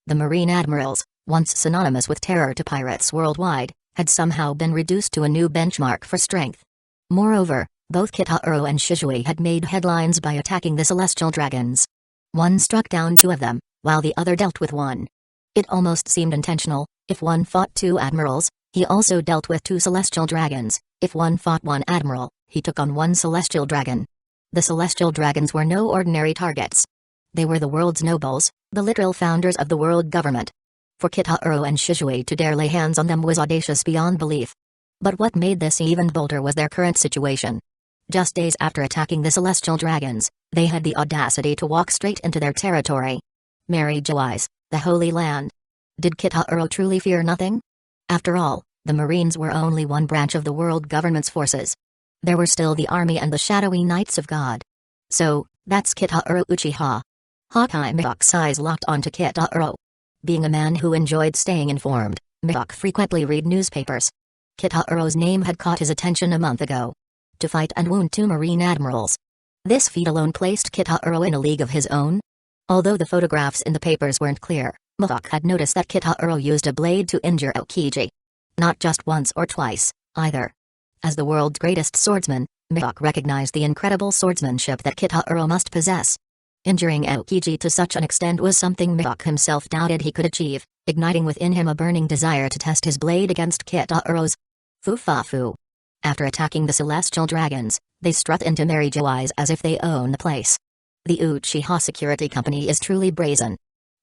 The marine admirals, once synonymous with terror to pirates worldwide, had somehow been reduced to a new benchmark for strength. Moreover, both Kitaro and Shizue had made headlines by attacking the celestial dragons. One struck down two of them, while the other dealt with one. It almost seemed intentional. If one fought two admirals, he also dealt with two celestial dragons. If one fought one admiral, he took on one celestial dragon. The celestial dragons were no ordinary targets. They were the world's nobles, the literal founders of the world government. For Kitahuro and Shizue to dare lay hands on them was audacious beyond belief. But what made this even bolder was their current situation. Just days after attacking the celestial dragons, they had the audacity to walk straight into their territory. Mary Joyce, the Holy Land. Did Kitahuro truly fear nothing? After all, the Marines were only one branch of the world government's forces. There were still the army and the shadowy Knights of God. So, that's Kitahuro Uchiha. Hawkeye Mihawk's eyes locked onto Kitahuro. Being a man who enjoyed staying informed, Mihawk frequently read newspapers. Kitahuro's name had caught his attention a month ago. To fight and wound 2 Marine admirals. This feat alone placed Kitahuro in a league of his own. Although the photographs in the papers weren't clear, Mihawk had noticed that Kitahuro used a blade to injure Aokiji. Not just once or twice, either. As the world's greatest swordsman, Mihawk recognized the incredible swordsmanship that Kitahuro must possess. Injuring Aokiji to such an extent was something Mihawk himself doubted he could achieve, igniting within him a burning desire to test his blade against Kitahuro's. Fufafu. After attacking the celestial dragons, they strut into Mary Joy's as if they own the place. The Uchiha security company is truly brazen.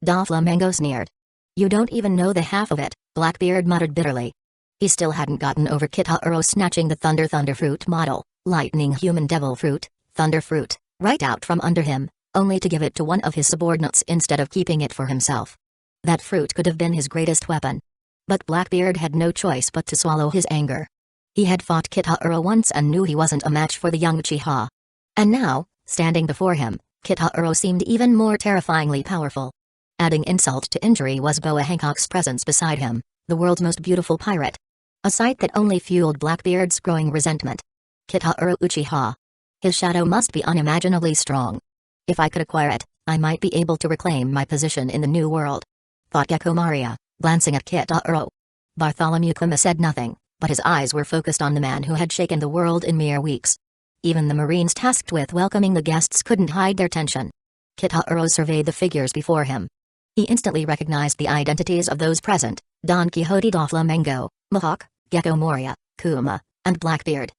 Doflamingo sneered. You don't even know the half of it, Blackbeard muttered bitterly. He still hadn't gotten over Kitahuro snatching the Thunder Fruit model, Lightning Human Devil Fruit, Thunder Fruit, right out from under him, only to give it to one of his subordinates instead of keeping it for himself. That fruit could have been his greatest weapon. But Blackbeard had no choice but to swallow his anger. He had fought Kitahuro once and knew he wasn't a match for the young Uchiha. And now, standing before him, Kitahuro seemed even more terrifyingly powerful. Adding insult to injury was Boa Hancock's presence beside him, the world's most beautiful pirate. A sight that only fueled Blackbeard's growing resentment. Kitahuro Uchiha. His shadow must be unimaginably strong. If I could acquire it, I might be able to reclaim my position in the new world. Thought Gecko Maria, glancing at Kitahuro. Bartholomew Kuma said nothing, but his eyes were focused on the man who had shaken the world in mere weeks. Even the Marines tasked with welcoming the guests couldn't hide their tension. Kitahuro surveyed the figures before him. He instantly recognized the identities of those present: Don Quixote Doflamingo, Mihawk, Gecko Moria, Kuma, and Blackbeard.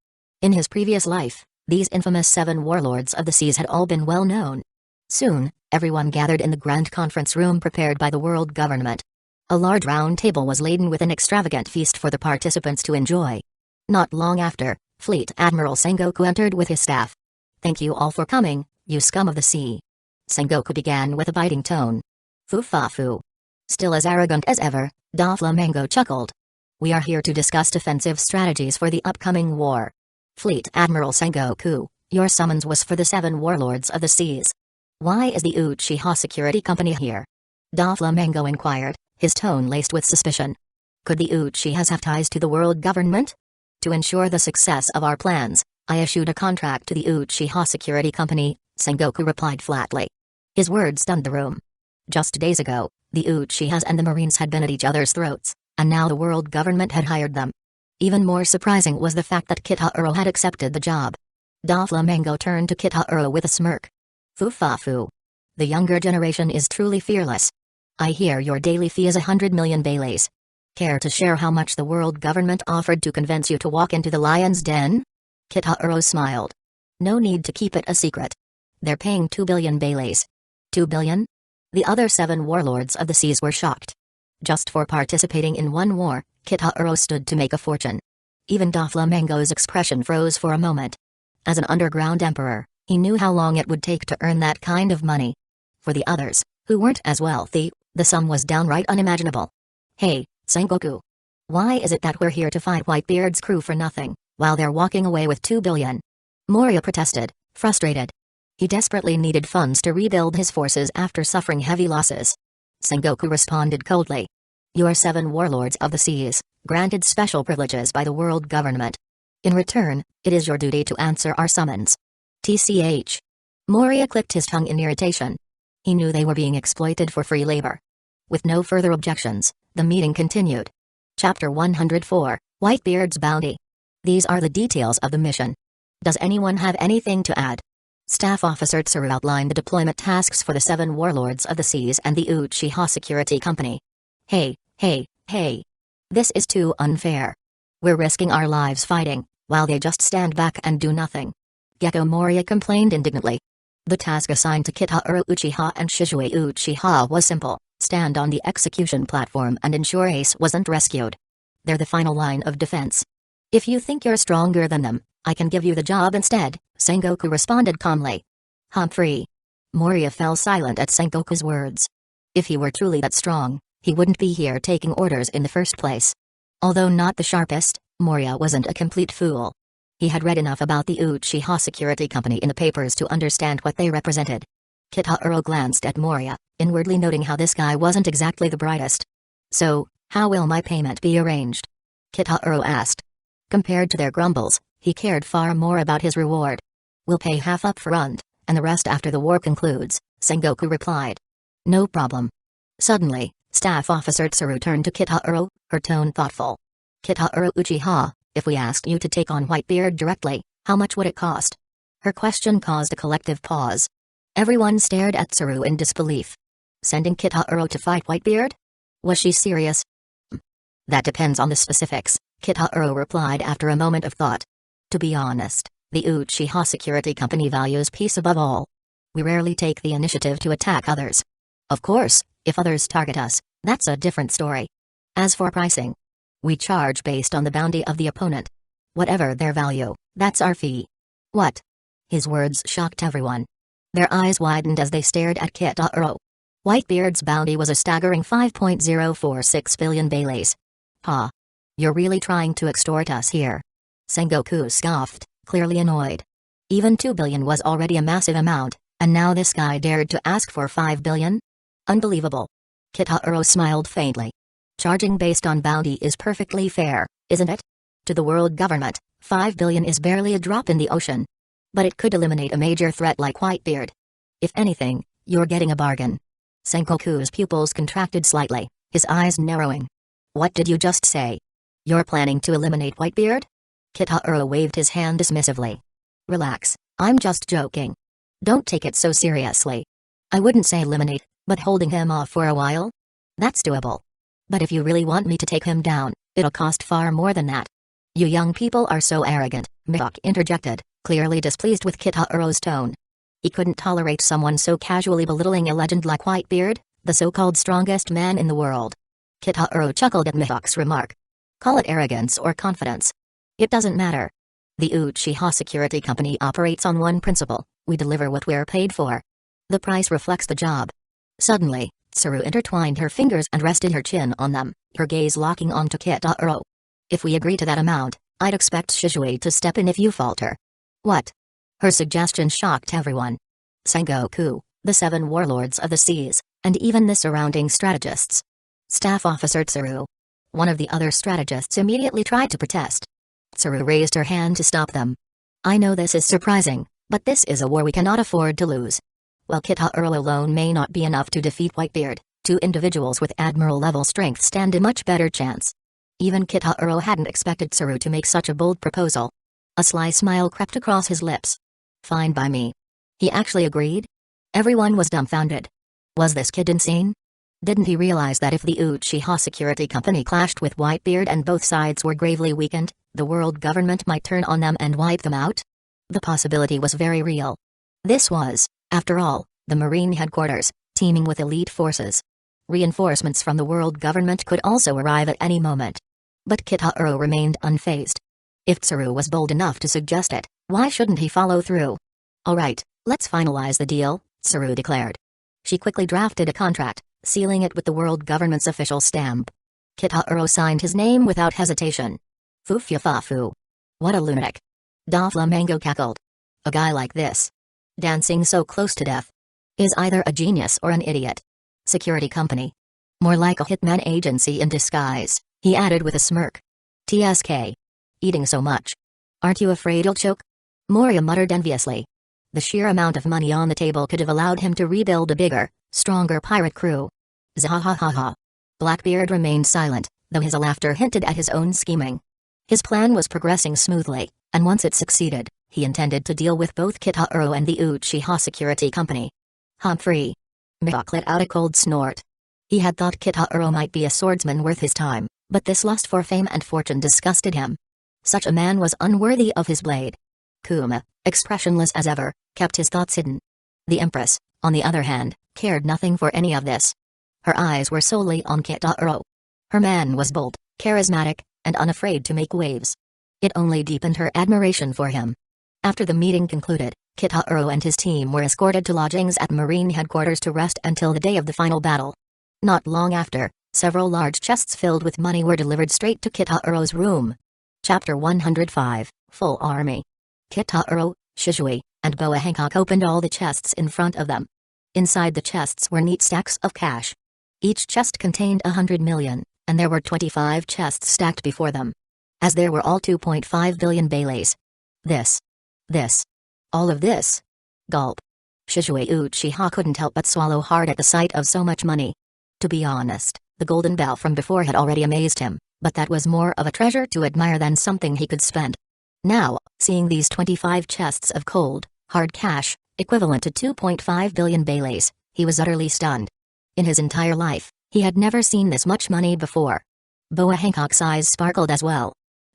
In his previous life, these infamous 7 warlords of the seas had all been well known. Soon, everyone gathered in the grand conference room prepared by the world government. A large round table was laden with an extravagant feast for the participants to enjoy. Not long after, Fleet Admiral Sengoku entered with his staff. Thank you all for coming, you scum of the sea. Sengoku began with a biting tone. Fufafu. Still as arrogant as ever, Doflamingo chuckled. We are here to discuss defensive strategies for the upcoming war. Fleet Admiral Sengoku, your summons was for the 7 warlords of the seas. Why is the Uchiha security company here? Doflamingo inquired, his tone laced with suspicion. Could the Uchihas have ties to the world government? To ensure the success of our plans, I issued a contract to the Uchiha security company, Sengoku replied flatly. His words stunned the room. Just days ago, the Uchihas and the Marines had been at each other's throats, and now the world government had hired them. Even more surprising was the fact that Kitahuro had accepted the job. Doflamingo turned to Kitahuro with a smirk. Fufafu. The younger generation is truly fearless. I hear your daily fee is 100 million baileys. Care to share how much the world government offered to convince you to walk into the lion's den? Kitahuro smiled. No need to keep it a secret. They're paying 2 billion baileys. 2 billion? The other 7 warlords of the seas were shocked. Just for participating in one war, Kitahuro stood to make a fortune. Even Doflamingo's expression froze for a moment. As an underground emperor, he knew how long it would take to earn that kind of money. For the others, who weren't as wealthy, the sum was downright unimaginable. Hey, Sengoku. Why is it that we're here to fight Whitebeard's crew for nothing, while they're walking away with 2 billion? Moria protested, frustrated. He desperately needed funds to rebuild his forces after suffering heavy losses. Sengoku responded coldly. Your 7 warlords of the seas, granted special privileges by the world government. In return, it is your duty to answer our summons. TCH. Moria clicked his tongue in irritation. He knew they were being exploited for free labor. With no further objections, the meeting continued. Chapter 104, Whitebeard's Bounty. These are the details of the mission. Does anyone have anything to add? Staff Officer Tsuru outlined the deployment tasks for the 7 warlords of the seas and the Uchiha security company. Hey. This is too unfair. We're risking our lives fighting, while they just stand back and do nothing. Gecko Moria complained indignantly. The task assigned to Kitahiro Uchiha and Shizue Uchiha was simple: stand on the execution platform and ensure Ace wasn't rescued. They're the final line of defense. If you think you're stronger than them, I can give you the job instead, Sengoku responded calmly. Humphrey. Moria fell silent at Sengoku's words. If he were truly that strong, he wouldn't be here taking orders in the first place. Although not the sharpest, Moria wasn't a complete fool. He had read enough about the Uchiha security company in the papers to understand what they represented. Kitahiro glanced at Moria, inwardly noting how this guy wasn't exactly the brightest. So, how will my payment be arranged? Kitahiro asked. Compared to their grumbles, he cared far more about his reward. We'll pay half up front, and the rest after the war concludes, Sengoku replied. No problem. Suddenly, Staff Officer Tsuru turned to Kitahiro, her tone thoughtful. Kitahiro Uchiha, if we asked you to take on Whitebeard directly, how much would it cost? Her question caused a collective pause. Everyone stared at Tsuru in disbelief. Sending Kitahiro to fight Whitebeard? Was she serious? That depends on the specifics, Kitahiro replied after a moment of thought. To be honest, the Uchiha security company values peace above all. We rarely take the initiative to attack others. Of course, if others target us, that's a different story. As for pricing, we charge based on the bounty of the opponent. Whatever their value, that's our fee. What? His words shocked everyone. Their eyes widened as they stared at Kitahiro. Whitebeard's bounty was a staggering 5.046 billion Baileys. Ha! You're really trying to extort us here. Sengoku scoffed, clearly annoyed. Even 2 billion was already a massive amount, and now this guy dared to ask for 5 billion? Unbelievable. Kitahiro smiled faintly. Charging based on bounty is perfectly fair, isn't it? To the world government, 5 billion is barely a drop in the ocean. But it could eliminate a major threat like Whitebeard. If anything, you're getting a bargain. Sengoku's pupils contracted slightly, his eyes narrowing. What did you just say? You're planning to eliminate Whitebeard? Kitahiro waved his hand dismissively. Relax, I'm just joking. Don't take it so seriously. I wouldn't say eliminate, but holding him off for a while? That's doable. But if you really want me to take him down, it'll cost far more than that. You young people are so arrogant, Mihawk interjected, clearly displeased with Kitahiro's tone. He couldn't tolerate someone so casually belittling a legend like Whitebeard, the so-called strongest man in the world. Kitahiro chuckled at Mihawk's remark. Call it arrogance or confidence. It doesn't matter. The Uchiha security company operates on one principle: we deliver what we're paid for. The price reflects the job. Suddenly, Tsuru intertwined her fingers and rested her chin on them, her gaze locking onto Kitahiro. If we agree to that amount, I'd expect Shizue to step in if you falter. What? Her suggestion shocked everyone. Sengoku, the 7 warlords of the seas, and even the surrounding strategists. Staff Officer Tsuru. One of the other strategists immediately tried to protest. Tsuru raised her hand to stop them. I know this is surprising, but this is a war we cannot afford to lose. While Kitahiro alone may not be enough to defeat Whitebeard, 2 individuals with admiral-level strength stand a much better chance. Even Kitahiro hadn't expected Tsuru to make such a bold proposal. A sly smile crept across his lips. Fine by me. He actually agreed? Everyone was dumbfounded. Was this kid insane? Didn't he realize that if the Uchiha security company clashed with Whitebeard and both sides were gravely weakened, the world government might turn on them and wipe them out? The possibility was very real. This was, after all, the Marine headquarters, teeming with elite forces. Reinforcements from the world government could also arrive at any moment. But Kitahiro remained unfazed. If Tsuru was bold enough to suggest it, why shouldn't he follow through? All right, let's finalize the deal, Tsuru declared. She quickly drafted a contract, sealing it with the world government's official stamp. Kitahiro signed his name without hesitation. Foo-fa-fu. What a lunatic. Doflamingo cackled. A guy like this, dancing so close to death, is either a genius or an idiot. Security company. More like a hitman agency in disguise, he added with a smirk. TSK. Eating so much. Aren't you afraid you'll choke? Moria muttered enviously. The sheer amount of money on the table could have allowed him to rebuild a bigger, stronger pirate crew. Zahahaha. Blackbeard remained silent, though his laughter hinted at his own scheming. His plan was progressing smoothly, and once it succeeded, he intended to deal with both Kitahiro and the Uchiha security company. Humphrey. Mihawk let out a cold snort. He had thought Kitahiro might be a swordsman worth his time, but this lust for fame and fortune disgusted him. Such a man was unworthy of his blade. Kuma, expressionless as ever, kept his thoughts hidden. The Empress, on the other hand, cared nothing for any of this. Her eyes were solely on Kitaro. Her man was bold, charismatic, and unafraid to make waves. It only deepened her admiration for him. After the meeting concluded, Kitaro and his team were escorted to lodgings at Marine headquarters to rest until the day of the final battle. Not long after, several large chests filled with money were delivered straight to Kitaro's room. Chapter 105, Full Army. Kitaro, Shizui, and Boa Hancock opened all the chests in front of them. Inside the chests were neat stacks of cash. Each chest contained 100 million, and there were 25 chests stacked before them. As there were all 2.5 billion baileys. This. All of this. Gulp. Shizui Uchiha couldn't help but swallow hard at the sight of so much money. To be honest, the golden bell from before had already amazed him, but that was more of a treasure to admire than something he could spend. Now, seeing these 25 chests of cold, hard cash, equivalent to 2.5 billion baileys, he was utterly stunned. In his entire life, he had never seen this much money before. Boa Hancock's eyes sparkled as well.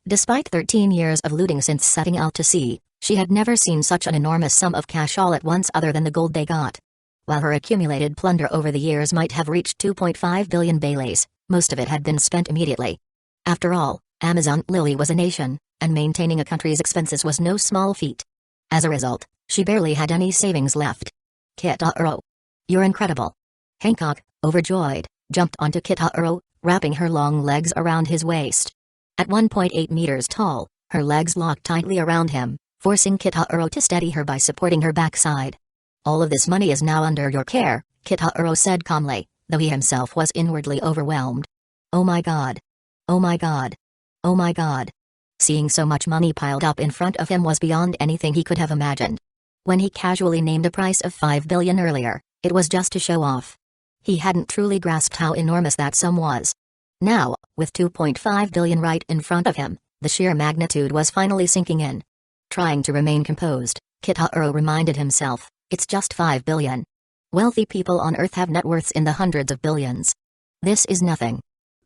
Despite 13 years of looting since setting out to sea, she had never seen such an enormous sum of cash all at once other than the gold they got. While her accumulated plunder over the years might have reached 2.5 billion baileys, most of it had been spent immediately. After all, Amazon Lily was a nation, and maintaining a country's expenses was no small feat. As a result, she barely had any savings left. Kitaro. You're incredible. Hancock, overjoyed, jumped onto Kitaro, wrapping her long legs around his waist. At 1.8 meters tall, her legs locked tightly around him, forcing Kitaro to steady her by supporting her backside. All of this money is now under your care, Kitaro said calmly, though he himself was inwardly overwhelmed. Oh my god. Oh my god. Oh my god. Seeing so much money piled up in front of him was beyond anything he could have imagined. When he casually named a price of 5 billion earlier, it was just to show off. He hadn't truly grasped how enormous that sum was. Now, with 2.5 billion right in front of him, the sheer magnitude was finally sinking in. Trying to remain composed, Kitaro reminded himself, it's just 5 billion. Wealthy people on Earth have net worths in the hundreds of billions. This is nothing.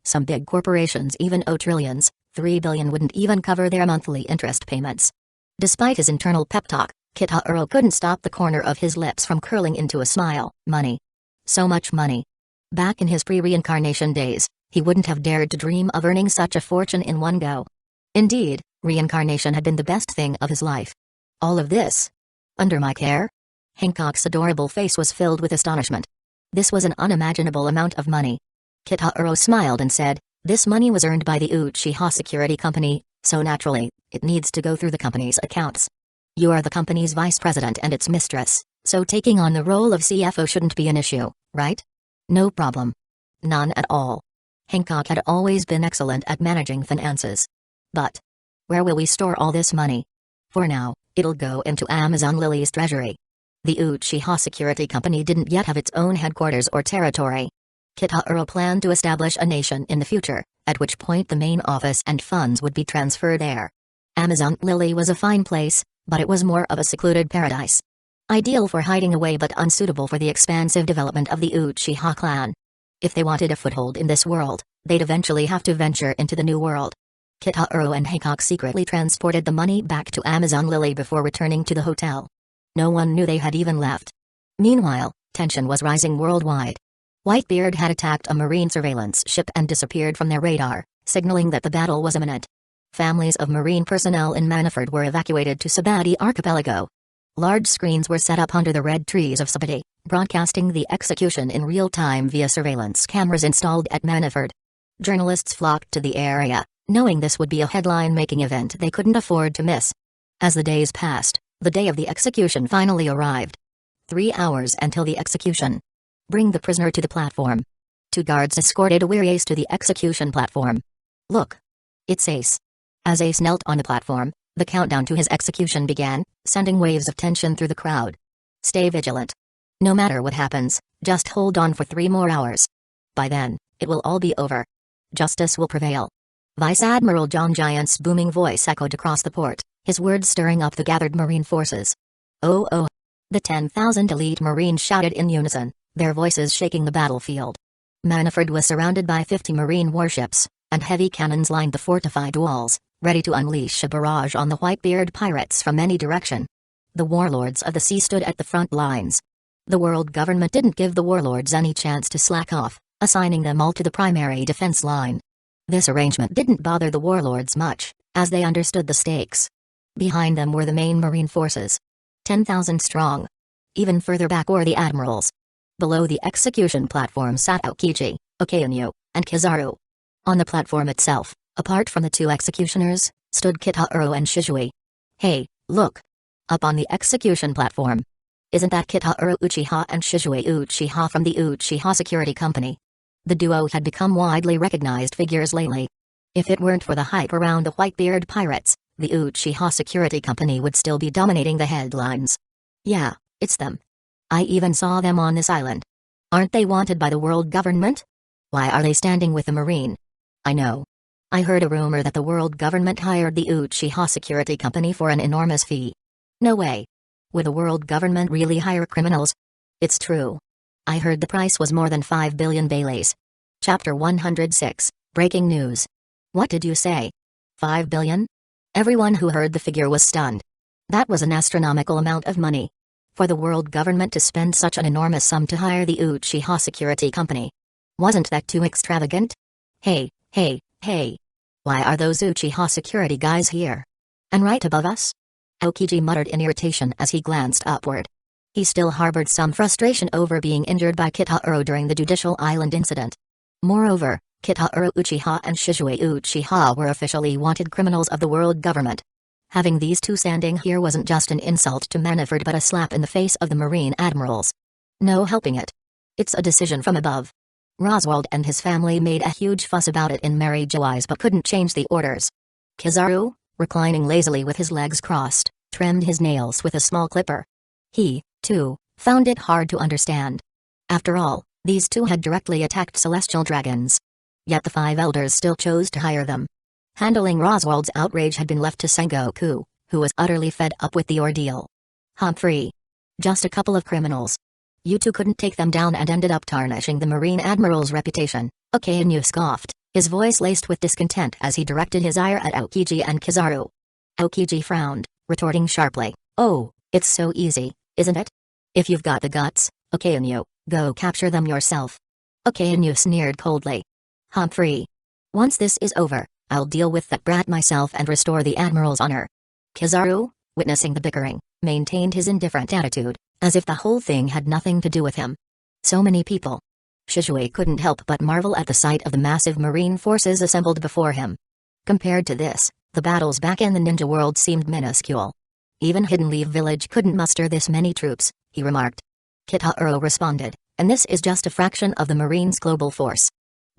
Some big corporations even owe trillions. 3 billion wouldn't even cover their monthly interest payments. Despite his internal pep talk, Kitaro couldn't stop the corner of his lips from curling into a smile. Money. So much money. Back in his pre-reincarnation days, he wouldn't have dared to dream of earning such a fortune in one go. Indeed, reincarnation had been the best thing of his life. All of this? Under my care? Hancock's adorable face was filled with astonishment. This was an unimaginable amount of money. Kitaro smiled and said, this money was earned by the Uchiha Security Company, so naturally, it needs to go through the company's accounts. You are the company's vice president and its mistress, so taking on the role of CFO shouldn't be an issue, right? No problem. None at all. Hancock had always been excellent at managing finances. But where will we store all this money? For now, it'll go into Amazon Lily's treasury. The Uchiha Security Company didn't yet have its own headquarters or territory. Kitaro planned to establish a nation in the future, at which point the main office and funds would be transferred there. Amazon Lily was a fine place, but it was more of a secluded paradise. Ideal for hiding away but unsuitable for the expansive development of the Uchiha clan. If they wanted a foothold in this world, they'd eventually have to venture into the new world. Kitaro and Hancock secretly transported the money back to Amazon Lily before returning to the hotel. No one knew they had even left. Meanwhile, tension was rising worldwide. Whitebeard had attacked a marine surveillance ship and disappeared from their radar, signaling that the battle was imminent. Families of marine personnel in Manafort were evacuated to Sabati Archipelago. Large screens were set up under the red trees of Sabati, broadcasting the execution in real time via surveillance cameras installed at Manafort. Journalists flocked to the area, knowing this would be a headline-making event they couldn't afford to miss. As the days passed, the day of the execution finally arrived. 3 hours until the execution. Bring the prisoner to the platform. 2 guards escorted Ace to the execution platform. Look. It's Ace. As Ace knelt on the platform, the countdown to his execution began, sending waves of tension through the crowd. Stay vigilant. No matter what happens, just hold on for 3 more hours. By then, it will all be over. Justice will prevail. Vice Admiral John Giant's booming voice echoed across the port, his words stirring up the gathered marine forces. Oh oh. The 10,000 elite marines shouted in unison, their voices shaking the battlefield. Manafort was surrounded by 50 marine warships, and heavy cannons lined the fortified walls, ready to unleash a barrage on the Whitebeard pirates from any direction. The warlords of the sea stood at the front lines. The world government didn't give the warlords any chance to slack off, assigning them all to the primary defense line. This arrangement didn't bother the warlords much, as they understood the stakes. Behind them were the main marine forces. 10,000 strong. Even further back were the admirals. Below the execution platform sat Aokiji, Okainu, and Kizaru. On the platform itself, apart from the two executioners, stood Kitauro and Shizui. Hey, look! Up on the execution platform. Isn't that Kitauro Uchiha and Shizui Uchiha from the Uchiha Security Company? The duo had become widely recognized figures lately. If it weren't for the hype around the Whitebeard pirates, the Uchiha Security Company would still be dominating the headlines. Yeah, it's them. I even saw them on this island. Aren't they wanted by the world government? Why are they standing with the marine? I know. I heard a rumor that the world government hired the Uchiha Security Company for an enormous fee. No way. Would the world government really hire criminals? It's true. I heard the price was more than 5 billion Baileys. Chapter 106, Breaking News. What did you say? 5 billion? Everyone who heard the figure was stunned. That was an astronomical amount of money. For the world government to spend such an enormous sum to hire the Uchiha Security Company. Wasn't that too extravagant? Hey, hey, hey. Why are those Uchiha security guys here? And right above us? Aokiji muttered in irritation as he glanced upward. He still harbored some frustration over being injured by Kitauro during the Judicial Island incident. Moreover, Kitauro Uchiha and Shizui Uchiha were officially wanted criminals of the world government. Having these two standing here wasn't just an insult to Manafort but a slap in the face of the marine admirals. No helping it. It's a decision from above. Roswald and his family made a huge fuss about it in Mary Jo eyes but couldn't change the orders. Kizaru, reclining lazily with his legs crossed, trimmed his nails with a small clipper. He, too, found it hard to understand. After all, these two had directly attacked celestial dragons. Yet the 5 elders still chose to hire them. Handling Roswald's outrage had been left to Sengoku, who was utterly fed up with the ordeal. Humphrey. Just a couple of criminals. You two couldn't take them down and ended up tarnishing the Marine Admiral's reputation. Okainu scoffed, his voice laced with discontent as he directed his ire at Aokiji and Kizaru. Aokiji frowned, retorting sharply, "Oh, it's so easy, isn't it? If you've got the guts, Okainu, go capture them yourself." Okainu sneered coldly. Humphrey. Once this is over, I'll deal with that brat myself and restore the Admiral's honor. Kizaru, witnessing the bickering, maintained his indifferent attitude, as if the whole thing had nothing to do with him. So many people. Shizui couldn't help but marvel at the sight of the massive marine forces assembled before him. Compared to this, the battles back in the ninja world seemed minuscule. Even Hidden Leaf Village couldn't muster this many troops, he remarked. Kitauro responded, and this is just a fraction of the Marine's global force.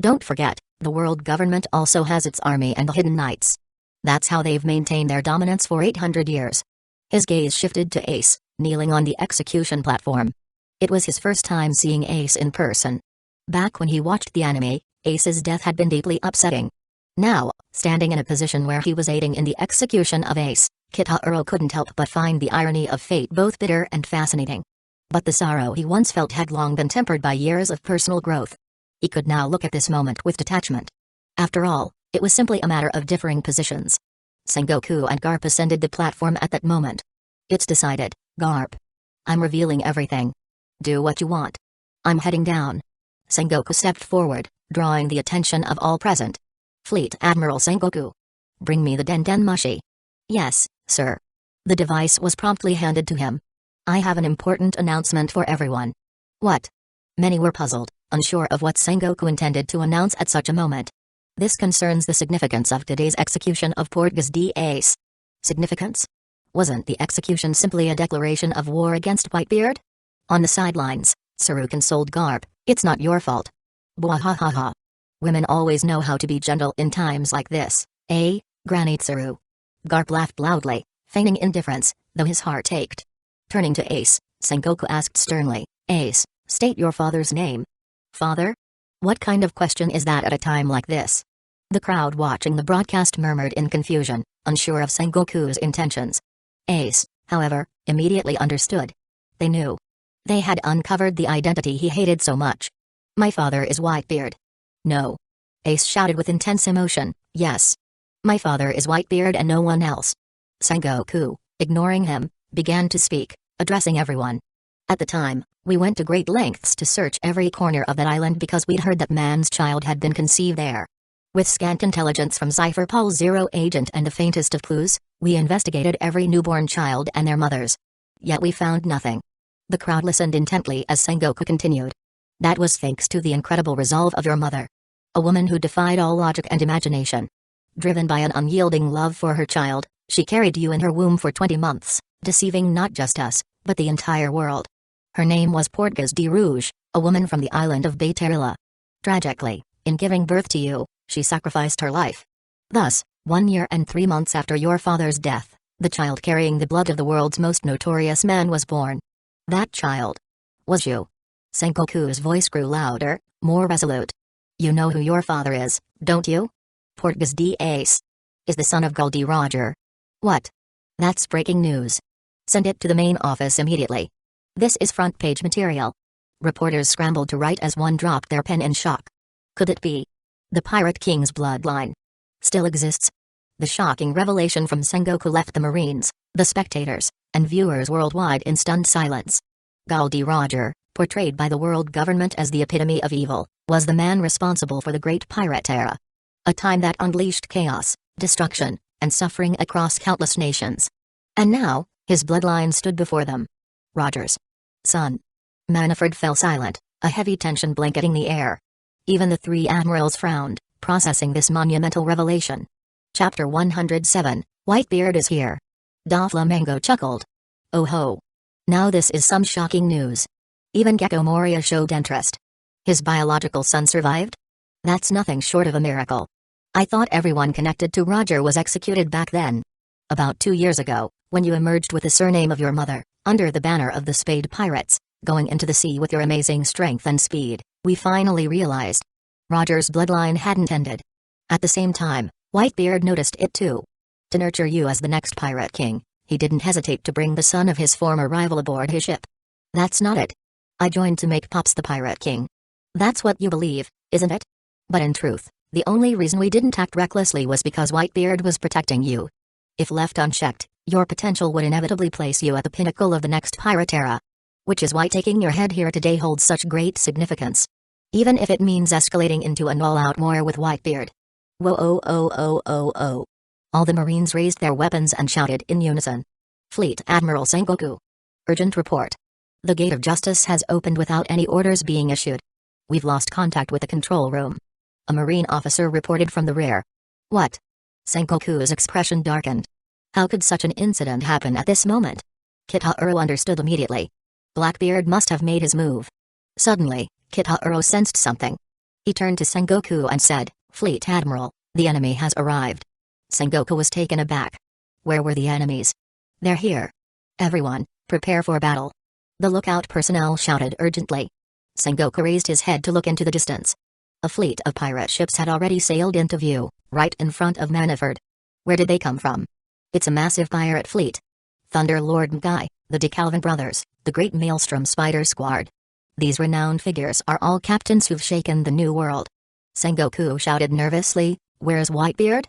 Don't forget, the world government also has its army and the Hidden Knights. That's how they've maintained their dominance for 800 years. His gaze shifted to Ace, kneeling on the execution platform. It was his first time seeing Ace in person. Back when he watched the anime, Ace's death had been deeply upsetting. Now, standing in a position where he was aiding in the execution of Ace, Kitauro couldn't help but find the irony of fate both bitter and fascinating. But the sorrow he once felt had long been tempered by years of personal growth. He could now look at this moment with detachment. After all, it was simply a matter of differing positions. Sengoku and Garp ascended the platform at that moment. It's decided, Garp. I'm revealing everything. Do what you want. I'm heading down. Sengoku stepped forward, drawing the attention of all present. Fleet Admiral Sengoku. Bring me the Den Mushi. Yes, sir. The device was promptly handed to him. I have an important announcement for everyone. What? Many were puzzled, unsure of what Sengoku intended to announce at such a moment. This concerns the significance of today's execution of Portgas D. Ace. Significance? Wasn't the execution simply a declaration of war against Whitebeard? On the sidelines, Tsuru consoled Garp, it's not your fault. Bwahahaha. Women always know how to be gentle in times like this, eh, Granny Tsuru? Garp laughed loudly, feigning indifference, though his heart ached. Turning to Ace, Sengoku asked sternly, Ace, state your father's name. Father? What kind of question is that at a time like this? The crowd watching the broadcast murmured in confusion, unsure of Sengoku's intentions. Ace, however, immediately understood. They knew. They had uncovered the identity he hated so much. My father is Whitebeard. No. Ace shouted with intense emotion, yes. My father is Whitebeard and no one else. Sengoku, ignoring him, began to speak, addressing everyone. At the time, we went to great lengths to search every corner of that island because we'd heard that man's child had been conceived there. With scant intelligence from Cypher Paul Zero agent and the faintest of clues, we investigated every newborn child and their mothers. Yet we found nothing. The crowd listened intently as Sengoku continued. That was thanks to the incredible resolve of your mother. A woman who defied all logic and imagination. Driven by an unyielding love for her child, she carried you in her womb for 20 months, deceiving not just us, but the entire world. Her name was Portgas de Rouge, a woman from the island of Bayterilla. Tragically, in giving birth to you, she sacrificed her life. Thus, 1 year and 3 months after your father's death, the child carrying the blood of the world's most notorious man was born. That child was you. Sengoku's voice grew louder, more resolute. You know who your father is, don't you? Portgas de Ace. Is the son of Goldie Roger. What? That's breaking news. Send it to the main office immediately. This is front page material. Reporters scrambled to write as one dropped their pen in shock. Could it be? The Pirate King's bloodline still exists? The shocking revelation from Sengoku left the Marines, the spectators, and viewers worldwide in stunned silence. Goldie Roger, portrayed by the world government as the epitome of evil, was the man responsible for the Great Pirate Era. A time that unleashed chaos, destruction, and suffering across countless nations. And now, his bloodline stood before them. Roger's son. Manfred fell silent, a heavy tension blanketing the air. Even the three admirals frowned, processing this monumental revelation. Chapter 107, Whitebeard is here. Doflamingo chuckled. Oh ho. Now this is some shocking news. Even Gecko Moria showed interest. His biological son survived? That's nothing short of a miracle. I thought everyone connected to Roger was executed back then. About 2 years ago, when you emerged with the surname of your mother, under the banner of the Spade Pirates, going into the sea with your amazing strength and speed, we finally realized Roger's bloodline hadn't ended. At the same time, Whitebeard noticed it too. To nurture you as the next Pirate King, he didn't hesitate to bring the son of his former rival aboard his ship. That's not it. I joined to make Pops the Pirate King. That's what you believe, isn't it? But in truth, the only reason we didn't act recklessly was because Whitebeard was protecting you. If left unchecked, your potential would inevitably place you at the pinnacle of the next pirate era. Which is why taking your head here today holds such great significance. Even if it means escalating into an all-out war with Whitebeard. Whoa oh oh oh oh oh. All the Marines raised their weapons and shouted in unison. Fleet Admiral Sengoku. Urgent report. The gate of justice has opened without any orders being issued. We've lost contact with the control room. A Marine officer reported from the rear. What? Sengoku's expression darkened. How could such an incident happen at this moment? Kitahuro understood immediately. Blackbeard must have made his move. Suddenly, Kitahuro sensed something. He turned to Sengoku and said, Fleet Admiral, the enemy has arrived. Sengoku was taken aback. Where were the enemies? They're here. Everyone, prepare for battle. The lookout personnel shouted urgently. Sengoku raised his head to look into the distance. A fleet of pirate ships had already sailed into view, right in front of Manfred. Where did they come from? It's a massive pirate fleet. Thunder Lord Mgai, the DeKalvin brothers, the Great Maelstrom Spider Squad. These renowned figures are all captains who've shaken the new world. Sengoku shouted nervously, where's Whitebeard?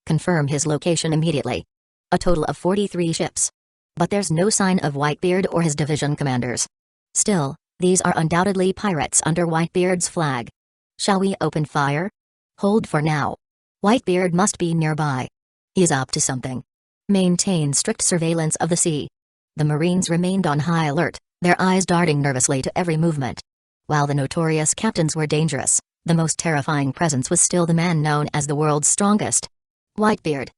Confirm his location immediately. A total of 43 ships. But there's no sign of Whitebeard or his division commanders. Still, these are undoubtedly pirates under Whitebeard's flag. Shall we open fire? Hold for now. Whitebeard must be nearby. He's up to something. Maintain strict surveillance of the sea. The Marines remained on high alert, their eyes darting nervously to every movement. While the notorious captains were dangerous, the most terrifying presence was still the man known as the world's strongest. Whitebeard.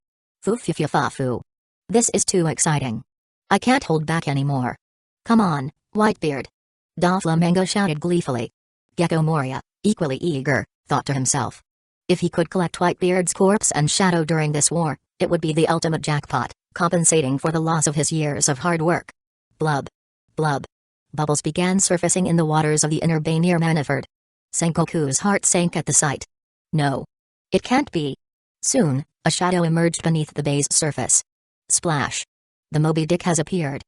Foo. This is too exciting. I can't hold back anymore. Come on, Whitebeard. Doflamingo shouted gleefully. Gecko Moria, equally eager, thought to himself. If he could collect Whitebeard's corpse and shadow during this war, it would be the ultimate jackpot, compensating for the loss of his years of hard work. Blub. Blub. Bubbles began surfacing in the waters of the inner bay near Manfred. Sengoku's heart sank at the sight. No. It can't be. Soon, a shadow emerged beneath the bay's surface. Splash. The Moby Dick has appeared.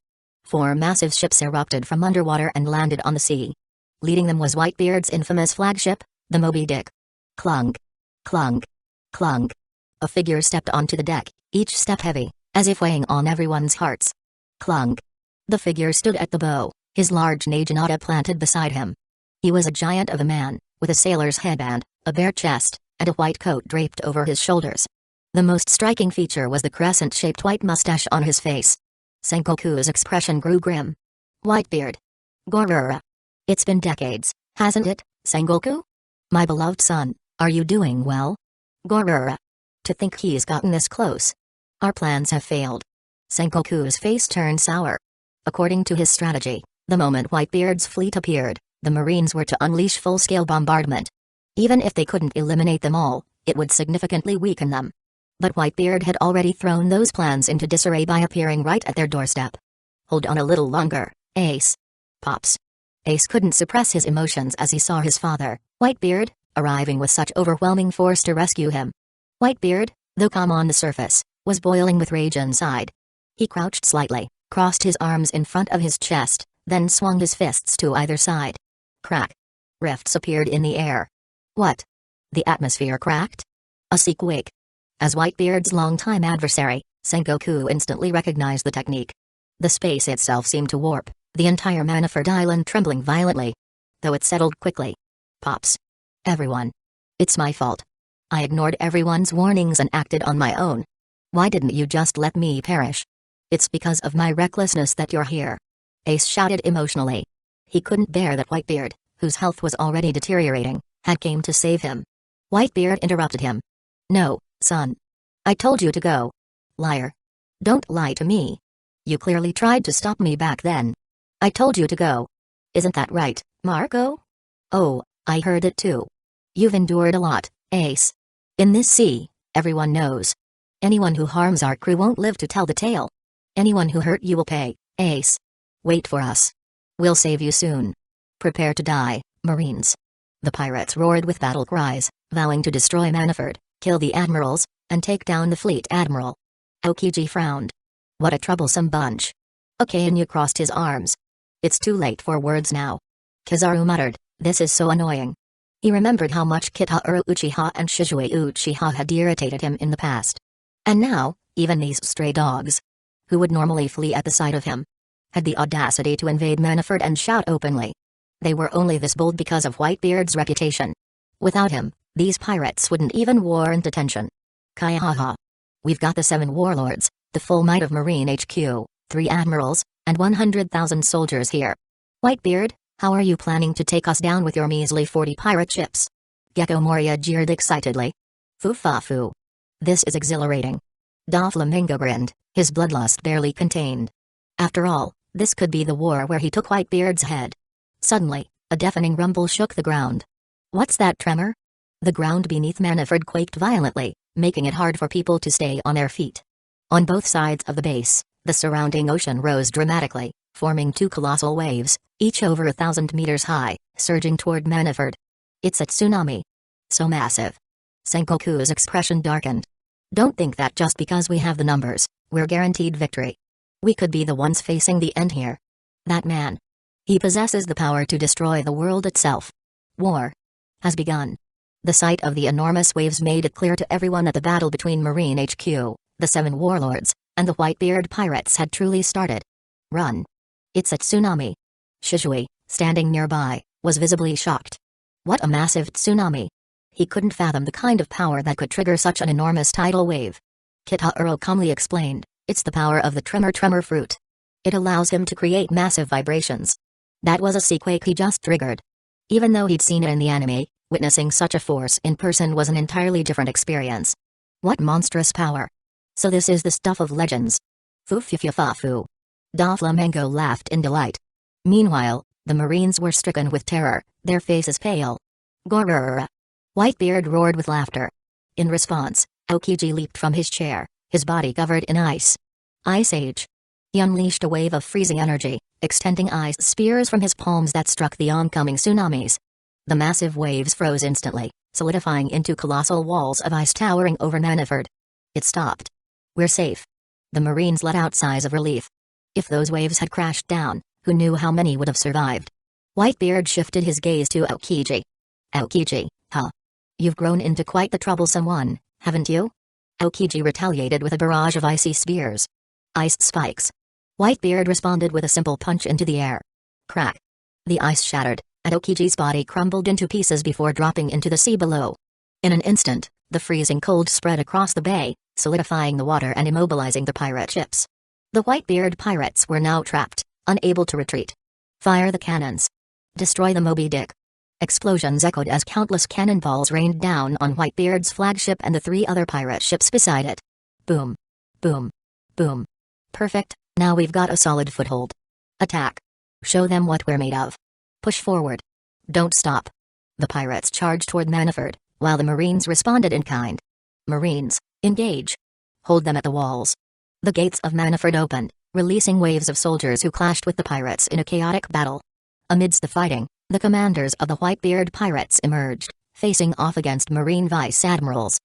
4 massive ships erupted from underwater and landed on the sea. Leading them was Whitebeard's infamous flagship, the Moby Dick. Clunk. Clunk. Clunk. A figure stepped onto the deck, each step heavy, as if weighing on everyone's hearts. Clunk. The figure stood at the bow, his large naginata planted beside him. He was a giant of a man, with a sailor's headband, a bare chest, and a white coat draped over his shoulders. The most striking feature was the crescent-shaped white mustache on his face. Sengoku's expression grew grim. Whitebeard. Gorura. It's been decades, hasn't it, Sengoku? My beloved son, are you doing well? Gorura. To think he's gotten this close. Our plans have failed. Sengoku's face turned sour. According to his strategy, the moment Whitebeard's fleet appeared, the Marines were to unleash full-scale bombardment. Even if they couldn't eliminate them all, it would significantly weaken them. But Whitebeard had already thrown those plans into disarray by appearing right at their doorstep. Hold on a little longer, Ace. Pops. Ace couldn't suppress his emotions as he saw his father, Whitebeard, arriving with such overwhelming force to rescue him. Whitebeard, though calm on the surface, was boiling with rage inside. He crouched slightly, crossed his arms in front of his chest, then swung his fists to either side. Crack. Rifts appeared in the air. What? The atmosphere cracked? A sequake. As Whitebeard's longtime adversary, Sengoku instantly recognized the technique. The space itself seemed to warp, the entire Manafort Island trembling violently. Though it settled quickly. Pops. Everyone. It's my fault. I ignored everyone's warnings and acted on my own. Why didn't you just let me perish? It's because of my recklessness that you're here. Ace shouted emotionally. He couldn't bear that Whitebeard, whose health was already deteriorating, had came to save him. Whitebeard interrupted him. No, son. I told you to go. Liar. Don't lie to me. You clearly tried to stop me back then. I told you to go. Isn't that right, Marco? Oh, I heard it too. You've endured a lot, Ace. In this sea, everyone knows. Anyone who harms our crew won't live to tell the tale. Anyone who hurt you will pay, Ace. Wait for us. We'll save you soon. Prepare to die, Marines. The pirates roared with battle cries, vowing to destroy Manafort, kill the admirals, and take down the fleet admiral. Aokiji frowned. What a troublesome bunch. Akainu crossed his arms. It's too late for words now. Kizaru muttered, this is so annoying. He remembered how much Kitauro Uchiha and Shizue Uchiha had irritated him in the past. And now, even these stray dogs, who would normally flee at the sight of him, had the audacity to invade Manafort and shout openly. They were only this bold because of Whitebeard's reputation. Without him, these pirates wouldn't even warrant attention. Kaihaha. We've got the 7 warlords, the full might of Marine HQ, 3 admirals, and 100,000 soldiers here. Whitebeard, how are you planning to take us down with your measly 40 pirate ships? Gecko Moria jeered excitedly. Foo-fa-foo. This is exhilarating. Doflamingo grinned, his bloodlust barely contained. After all, this could be the war where he took Whitebeard's head. Suddenly, a deafening rumble shook the ground. What's that tremor? The ground beneath Manafort quaked violently, making it hard for people to stay on their feet. On both sides of the base, the surrounding ocean rose dramatically, forming 2 colossal waves, each over 1,000 meters high, surging toward Manafort. It's a tsunami. So massive. Sengoku's expression darkened. Don't think that just because we have the numbers, we're guaranteed victory. We could be the ones facing the end here. That man. He possesses the power to destroy the world itself. War has begun. The sight of the enormous waves made it clear to everyone that the battle between Marine HQ, the 7 warlords, and the Whitebeard pirates had truly started. Run. It's a tsunami. Shizue, standing nearby, was visibly shocked. What a massive tsunami. He couldn't fathom the kind of power that could trigger such an enormous tidal wave. Kitauro calmly explained, it's the power of the tremor fruit. It allows him to create massive vibrations. That was a sequake he just triggered. Even though he'd seen it in the anime, witnessing such a force in person was an entirely different experience. What monstrous power. So this is the stuff of legends. Foo-foo-foo-foo. Doflamingo laughed in delight. Meanwhile, the Marines were stricken with terror, their faces pale. Gorura. Whitebeard roared with laughter. In response, Aokiji leaped from his chair, his body covered in ice. Ice Age. He unleashed a wave of freezing energy, extending ice spears from his palms that struck the oncoming tsunamis. The massive waves froze instantly, solidifying into colossal walls of ice towering over Manafort. It stopped. We're safe. The Marines let out sighs of relief. If those waves had crashed down, who knew how many would have survived? Whitebeard shifted his gaze to Aokiji. Aokiji, huh? You've grown into quite the troublesome one, haven't you? Aokiji retaliated with a barrage of icy spears. Ice spikes. Whitebeard responded with a simple punch into the air. Crack. The ice shattered, and Aokiji's body crumbled into pieces before dropping into the sea below. In an instant, the freezing cold spread across the bay, solidifying the water and immobilizing the pirate ships. The Whitebeard pirates were now trapped, unable to retreat. Fire the cannons. Destroy the Moby Dick. Explosions echoed as countless cannonballs rained down on Whitebeard's flagship and the 3 other pirate ships beside it. Boom. Boom. Boom. Perfect, now we've got a solid foothold. Attack. Show them what we're made of. Push forward. Don't stop. The pirates charged toward Manafort, while the Marines responded in kind. Marines, engage. Hold them at the walls. The gates of Manafort opened, releasing waves of soldiers who clashed with the pirates in a chaotic battle. Amidst the fighting, the commanders of the Whitebeard pirates emerged, facing off against Marine vice admirals.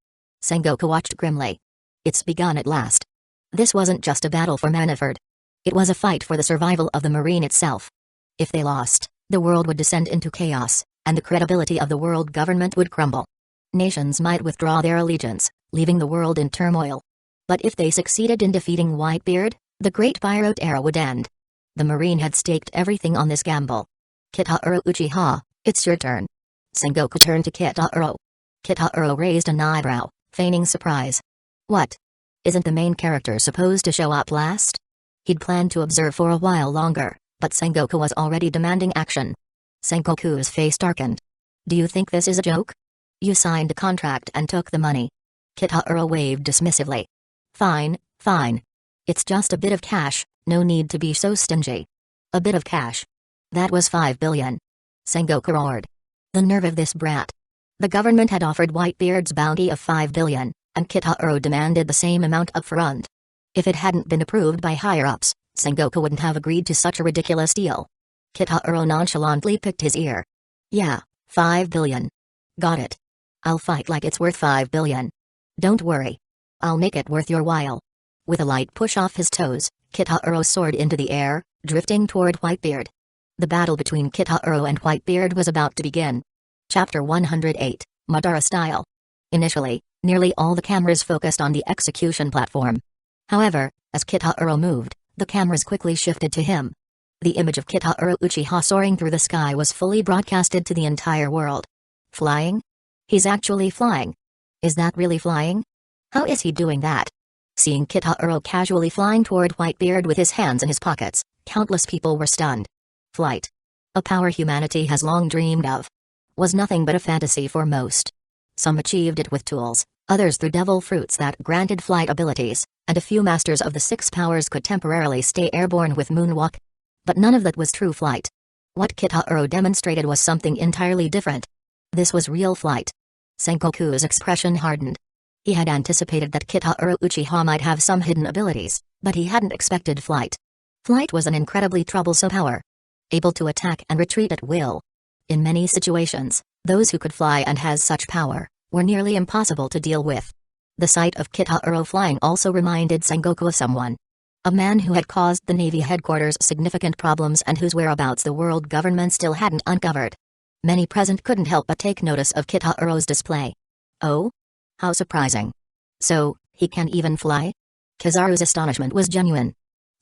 Sengoku watched grimly. It's begun at last. This wasn't just a battle for Manafort. It was a fight for the survival of the Marine itself. If they lost, the world would descend into chaos, and the credibility of the world government would crumble. Nations might withdraw their allegiance, leaving the world in turmoil. But if they succeeded in defeating Whitebeard, the Great Pirate Era would end. The Marine had staked everything on this gamble. Kitaro Uchiha, it's your turn. Sengoku turned to Kitaro. Kitaro raised an eyebrow, feigning surprise. What? Isn't the main character supposed to show up last? He'd planned to observe for a while longer, but Sengoku was already demanding action. Sengoku's face darkened. Do you think this is a joke? You signed a contract and took the money. Kitaro waved dismissively. Fine, fine. It's just a bit of cash, no need to be so stingy. A bit of cash. That was 5 billion. Sengoku roared. The nerve of this brat. The government had offered Whitebeard's bounty of 5 billion, and Kitaro demanded the same amount upfront. If it hadn't been approved by higher-ups, Sengoku wouldn't have agreed to such a ridiculous deal. Kitaro nonchalantly picked his ear. Yeah, 5 billion. Got it. I'll fight like it's worth 5 billion. Don't worry. I'll make it worth your while. With a light push off his toes, Kitaro soared into the air, drifting toward Whitebeard. The battle between Kitaro and Whitebeard was about to begin. Chapter 108, Madara Style. Initially, nearly all the cameras focused on the execution platform. However, as Kitaro moved, the cameras quickly shifted to him. The image of Kitaro Uchiha soaring through the sky was fully broadcasted to the entire world. Flying? He's actually flying. Is that really flying? How is he doing that? Seeing Kitaro casually flying toward Whitebeard with his hands in his pockets, countless people were stunned. Flight. A power humanity has long dreamed of. Was nothing but a fantasy for most. Some achieved it with tools, others through devil fruits that granted flight abilities, and a few masters of the 6 powers could temporarily stay airborne with moonwalk. But none of that was true flight. What Kitaro demonstrated was something entirely different. This was real flight. Sengoku's expression hardened. He had anticipated that Kitaro Uchiha might have some hidden abilities, but he hadn't expected flight. Flight was an incredibly troublesome power. Able to attack and retreat at will. In many situations, those who could fly and has such power, were nearly impossible to deal with. The sight of Kitaro flying also reminded Sengoku of someone. A man who had caused the Navy headquarters significant problems and whose whereabouts the world government still hadn't uncovered. Many present couldn't help but take notice of Kitaro's display. Oh? How surprising. So, he can even fly? Kizaru's astonishment was genuine.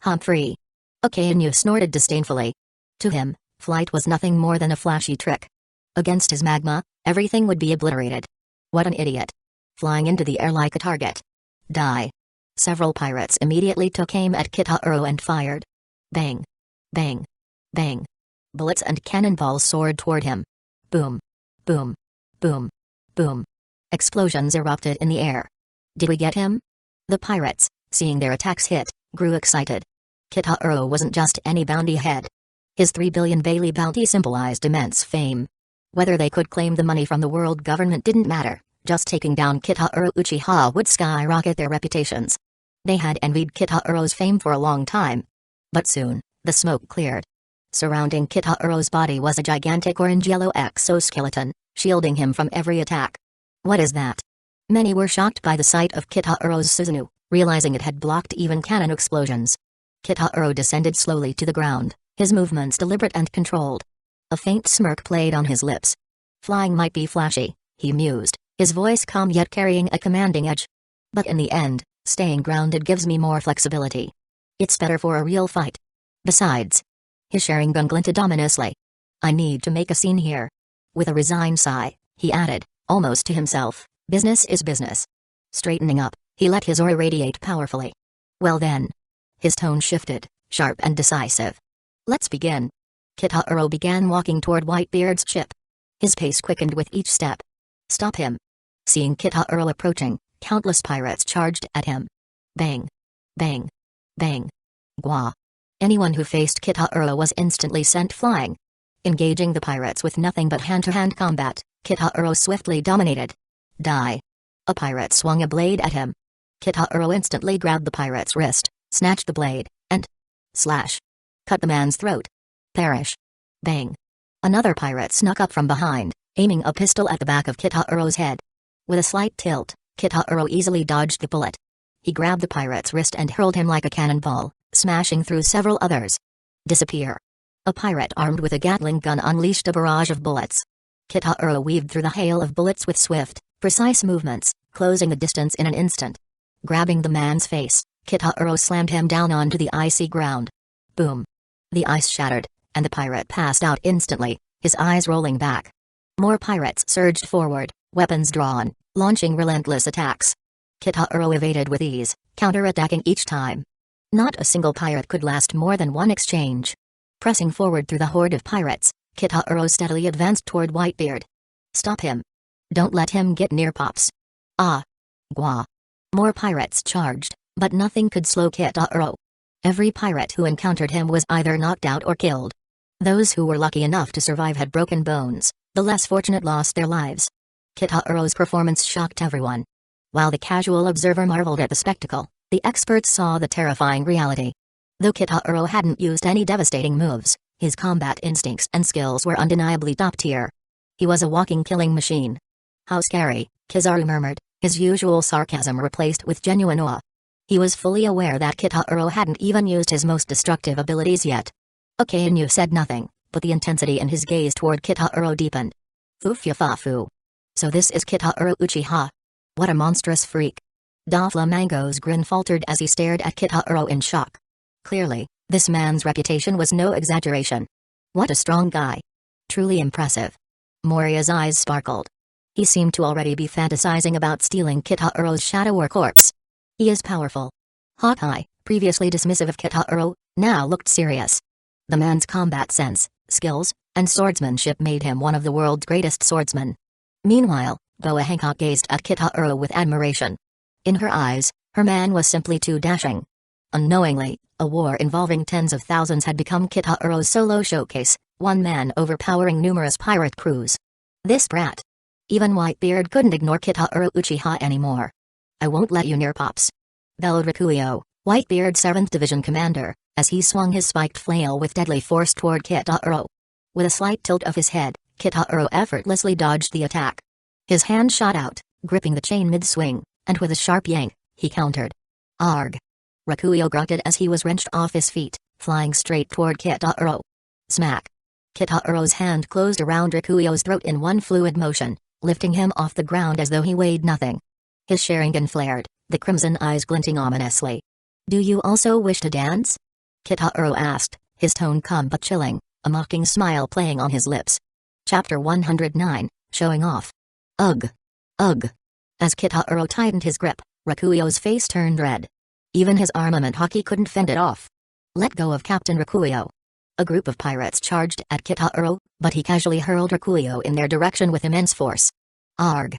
Humphrey. Akainu snorted disdainfully. To him, flight was nothing more than a flashy trick. Against his magma, everything would be obliterated. What an idiot. Flying into the air like a target. Die. Several pirates immediately took aim at Kitaro and fired. Bang. Bang. Bang. Bullets and cannonballs soared toward him. Boom. Boom. Boom. Boom. Explosions erupted in the air. Did we get him? The pirates, seeing their attacks hit, grew excited. Kitaro wasn't just any bounty head. His 3 billion Bailey bounty symbolized immense fame. Whether they could claim the money from the world government didn't matter, just taking down Kitaro Uchiha would skyrocket their reputations. They had envied Kitaro's fame for a long time. But soon, the smoke cleared. Surrounding Kitaro's body was a gigantic orange-yellow exoskeleton, shielding him from every attack. What is that? Many were shocked by the sight of Kitaro's Susanoo, realizing it had blocked even cannon explosions. Kitaro descended slowly to the ground, his movements deliberate and controlled. A faint smirk played on his lips. Flying might be flashy, he mused, his voice calm yet carrying a commanding edge. But in the end, staying grounded gives me more flexibility. It's better for a real fight. Besides, his Sharingan glinted ominously. I need to make a scene here. With a resigned sigh, he added, almost to himself, business is business. Straightening up, he let his aura radiate powerfully. Well then. His tone shifted, sharp and decisive. Let's begin. Kitahuro began walking toward Whitebeard's ship. His pace quickened with each step. Stop him. Seeing Kitahuro approaching, countless pirates charged at him. Bang. Bang. Bang. Gwa. Anyone who faced Kitahuro was instantly sent flying. Engaging the pirates with nothing but hand-to-hand combat, Kitahuro swiftly dominated. Die. A pirate swung a blade at him. Kitahuro instantly grabbed the pirate's wrist, snatched the blade, and slash. Cut the man's throat. Perish. Bang. Another pirate snuck up from behind, aiming a pistol at the back of Kitahuro's head. With a slight tilt, Kitahuro easily dodged the bullet. He grabbed the pirate's wrist and hurled him like a cannonball, smashing through several others. Disappear. A pirate armed with a Gatling gun unleashed a barrage of bullets. Kitahuro weaved through the hail of bullets with swift, precise movements, closing the distance in an instant. Grabbing the man's face, Kitahuro slammed him down onto the icy ground. Boom. The ice shattered, and the pirate passed out instantly, his eyes rolling back. More pirates surged forward, weapons drawn, launching relentless attacks. Kitahuro evaded with ease, counterattacking each time. Not a single pirate could last more than one exchange. Pressing forward through the horde of pirates, Kitahuro steadily advanced toward Whitebeard. Stop him. Don't let him get near Pops. Ah. Gwa. More pirates charged, but nothing could slow Kitahuro. Every pirate who encountered him was either knocked out or killed. Those who were lucky enough to survive had broken bones, the less fortunate lost their lives. Kitahuro's performance shocked everyone. While the casual observer marveled at the spectacle, the experts saw the terrifying reality. Though Kitahuro hadn't used any devastating moves, his combat instincts and skills were undeniably top tier. He was a walking killing machine. How scary, Kizaru murmured, his usual sarcasm replaced with genuine awe. He was fully aware that Kitahuro hadn't even used his most destructive abilities yet. Okainu said nothing, but the intensity in his gaze toward Kitahuro deepened. Fufufafu. So this is Kitahuro Uchiha. What a monstrous freak. Doflamingo's grin faltered as he stared at Kitahuro in shock. Clearly, this man's reputation was no exaggeration. What a strong guy. Truly impressive. Moria's eyes sparkled. He seemed to already be fantasizing about stealing Kitahuro's shadow or corpse. He is powerful. Hawkeye, previously dismissive of Kitahuro, now looked serious. The man's combat sense, skills, and swordsmanship made him one of the world's greatest swordsmen. Meanwhile, Boa Hancock gazed at Kitahuro with admiration. In her eyes, her man was simply too dashing. Unknowingly, a war involving tens of thousands had become Kitahuro's solo showcase, one man overpowering numerous pirate crews. This brat. Even Whitebeard couldn't ignore Kitahuro Uchiha anymore. I won't let you near Pops. Bellowed Rikuyo, Whitebeard's 7th Division commander, as he swung his spiked flail with deadly force toward Kitahuro. With a slight tilt of his head, Kitahuro effortlessly dodged the attack. His hand shot out, gripping the chain mid-swing, and with a sharp yank, he countered. Arg! Rikuyo grunted as he was wrenched off his feet, flying straight toward Kitahuro. Smack! Kitahuro's hand closed around Rikuyo's throat in one fluid motion, lifting him off the ground as though he weighed nothing. His Sharingan flared, the crimson eyes glinting ominously. Do you also wish to dance? Kitahuro asked, his tone calm but chilling, a mocking smile playing on his lips. Chapter 109, Showing Off. Ugh. Ugh. As Kitahuro tightened his grip, Rikuyo's face turned red. Even his armament hockey couldn't fend it off. Let go of Captain Rikuyo. A group of pirates charged at Kitahuro, but he casually hurled Rikuyo in their direction with immense force. Arg.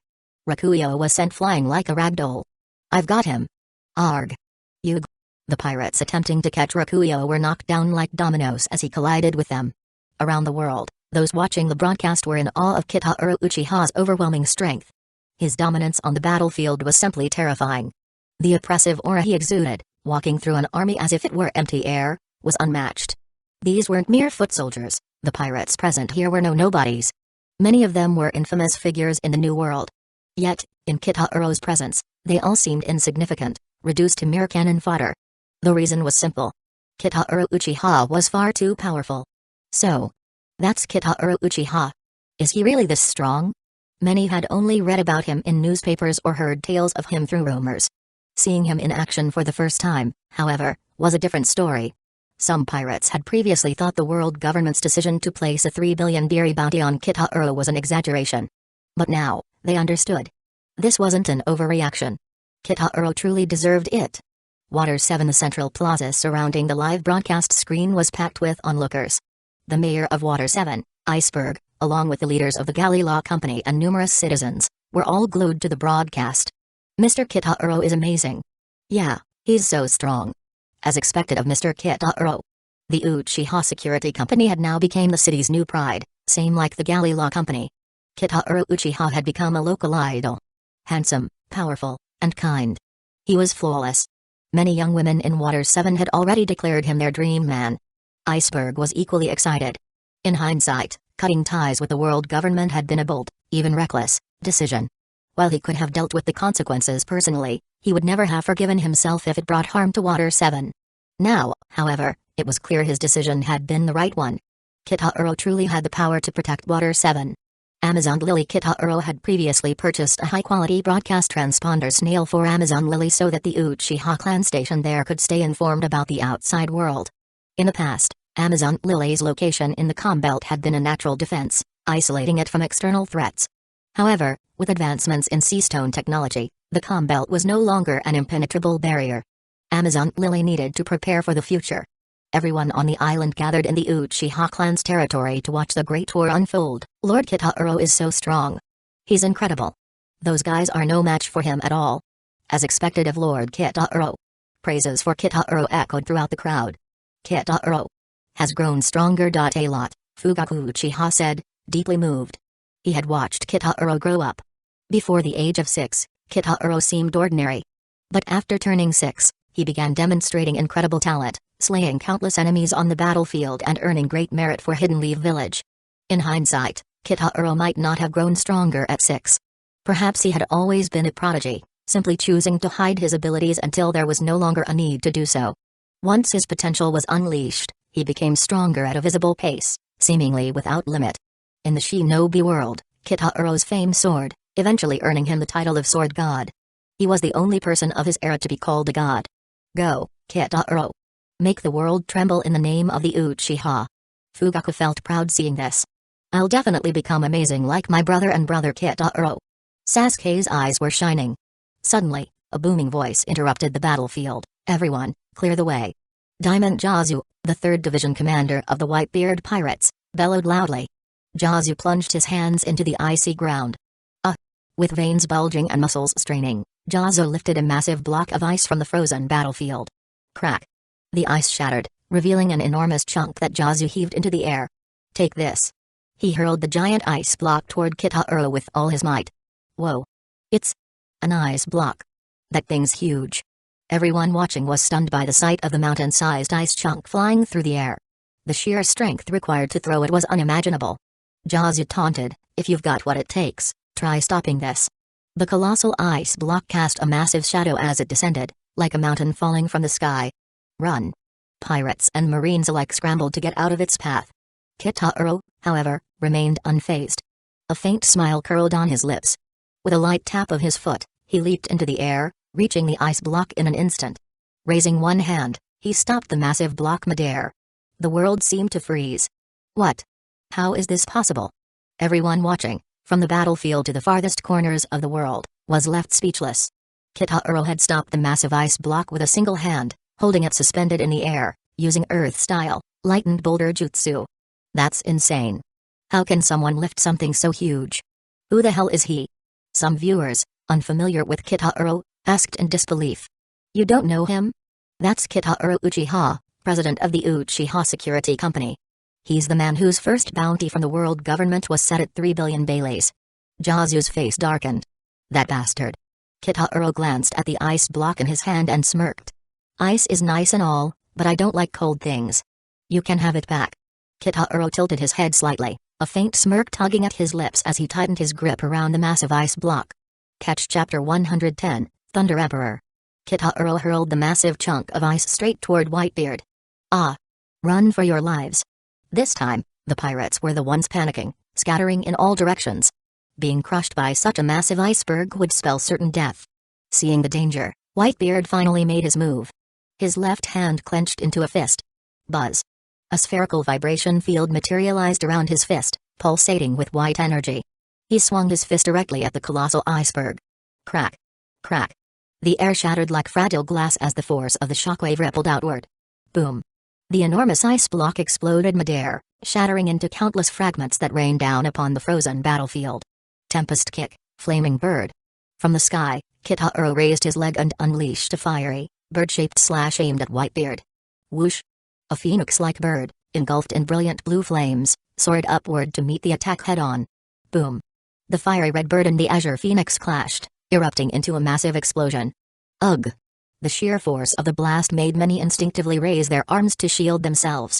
Rikuyo was sent flying like a ragdoll. I've got him. Arg. Yug. The pirates attempting to catch Rikuyo were knocked down like dominoes as he collided with them. Around the world, those watching the broadcast were in awe of Kitahuro Uchiha's overwhelming strength. His dominance on the battlefield was simply terrifying. The oppressive aura he exuded, walking through an army as if it were empty air, was unmatched. These weren't mere foot soldiers, the pirates present here were no nobodies. Many of them were infamous figures in the New World. Yet, in Kitahuro's presence, they all seemed insignificant, reduced to mere cannon fodder. The reason was simple. Kitahuro Uchiha was far too powerful. So, that's Kitahuro Uchiha. Is he really this strong? Many had only read about him in newspapers or heard tales of him through rumors. Seeing him in action for the first time, however, was a different story. Some pirates had previously thought the world government's decision to place a 3 billion beery bounty on Kitahuro was an exaggeration. But now, they understood. This wasn't an overreaction. Kitahuro truly deserved it. Water 7. The central plaza surrounding the live broadcast screen was packed with onlookers. The mayor of Water 7, Iceberg, along with the leaders of the Galley Law Company and numerous citizens, were all glued to the broadcast. Mr. Kitahuro is amazing. Yeah, he's so strong. As expected of Mr. Kitahuro. The Uchiha Security Company had now become the city's new pride, same like the Galley Law Company. Kitahuro Uchiha had become a local idol. Handsome, powerful, and kind. He was flawless. Many young women in Water 7 had already declared him their dream man. Iceberg was equally excited. In hindsight, cutting ties with the world government had been a bold, even reckless, decision. While he could have dealt with the consequences personally, he would never have forgiven himself if it brought harm to Water 7. Now, however, it was clear his decision had been the right one. Kitahuro truly had the power to protect Water 7. Amazon Lily. Kitahuro had previously purchased a high-quality broadcast transponder snail for Amazon Lily so that the Uchiha clan station there could stay informed about the outside world. In the past, Amazon Lily's location in the Combelt had been a natural defense, isolating it from external threats. However, with advancements in seastone technology, the Combelt was no longer an impenetrable barrier. Amazon Lily needed to prepare for the future. Everyone on the island gathered in the Uchiha clan's territory to watch the Great War unfold. Lord Kitahuro is so strong. He's incredible. Those guys are no match for him at all. As expected of Lord Kitahuro. Praises for Kitahuro echoed throughout the crowd. Kitahuro has grown stronger. A lot, Fugaku Uchiha said, deeply moved. He had watched Kitahuro grow up. Before the age of 6, Kitahuro seemed ordinary. But after turning 6, he began demonstrating incredible talent, slaying countless enemies on the battlefield and earning great merit for Hidden Leaf Village. In hindsight, Kitahuro might not have grown stronger at 6. Perhaps he had always been a prodigy, simply choosing to hide his abilities until there was no longer a need to do so. Once his potential was unleashed, he became stronger at a visible pace, seemingly without limit. In the shinobi world, Kitahuro's fame soared, eventually earning him the title of Sword God. He was the only person of his era to be called a god. Go, Kitahuro. Make the world tremble in the name of the Uchiha. Fugaku felt proud seeing this. I'll definitely become amazing like my brother and brother Kitahuro. Sasuke's eyes were shining. Suddenly, a booming voice interrupted the battlefield. Everyone, clear the way. Diamond Jazu, the 3rd Division commander of the Whitebeard Pirates, bellowed loudly. Jazu plunged his hands into the icy ground. With veins bulging and muscles straining, Jazu lifted a massive block of ice from the frozen battlefield. Crack. The ice shattered, revealing an enormous chunk that Jazu heaved into the air. Take this. He hurled the giant ice block toward Kitahuro with all his might. Whoa. It's an ice block. That thing's huge. Everyone watching was stunned by the sight of the mountain-sized ice chunk flying through the air. The sheer strength required to throw it was unimaginable. Jazu taunted, if you've got what it takes, try stopping this. The colossal ice block cast a massive shadow as it descended, like a mountain falling from the sky. Run. Pirates and marines alike scrambled to get out of its path. Kitahuro, however, remained unfazed. A faint smile curled on his lips. With a light tap of his foot, he leaped into the air, reaching the ice block in an instant. Raising one hand, he stopped the massive block midair. The world seemed to freeze. What? How is this possible? Everyone watching, from the battlefield to the farthest corners of the world, was left speechless. Kitahuro had stopped the massive ice block with a single hand, holding it suspended in the air, using Earth-style, lightened boulder jutsu. That's insane. How can someone lift something so huge? Who the hell is he? Some viewers, unfamiliar with Kitahuro, asked in disbelief. You don't know him? That's Kitahuro Uchiha, president of the Uchiha Security Company. He's the man whose first bounty from the world government was set at 3 billion baileys. Jazu's face darkened. That bastard. Kitahuro glanced at the ice block in his hand and smirked. Ice is nice and all, but I don't like cold things. You can have it back. Kitahuro tilted his head slightly, a faint smirk tugging at his lips as he tightened his grip around the massive ice block. Catch Chapter 110, Thunder Emperor. Kitahuro hurled the massive chunk of ice straight toward Whitebeard. Run for your lives. This time, the pirates were the ones panicking, scattering in all directions. Being crushed by such a massive iceberg would spell certain death. Seeing the danger, Whitebeard finally made his move. His left hand clenched into a fist. Buzz. A spherical vibration field materialized around his fist, pulsating with white energy. He swung his fist directly at the colossal iceberg. Crack. Crack. The air shattered like fragile glass as the force of the shockwave rippled outward. Boom. The enormous ice block exploded midair, shattering into countless fragments that rained down upon the frozen battlefield. Tempest kick, flaming bird. From the sky, Kitaro raised his leg and unleashed a fiery, bird-shaped slash aimed at Whitebeard. Whoosh! A phoenix-like bird, engulfed in brilliant blue flames, soared upward to meet the attack head-on. Boom! The fiery red bird and the azure phoenix clashed, erupting into a massive explosion. Ugh! The sheer force of the blast made many instinctively raise their arms to shield themselves.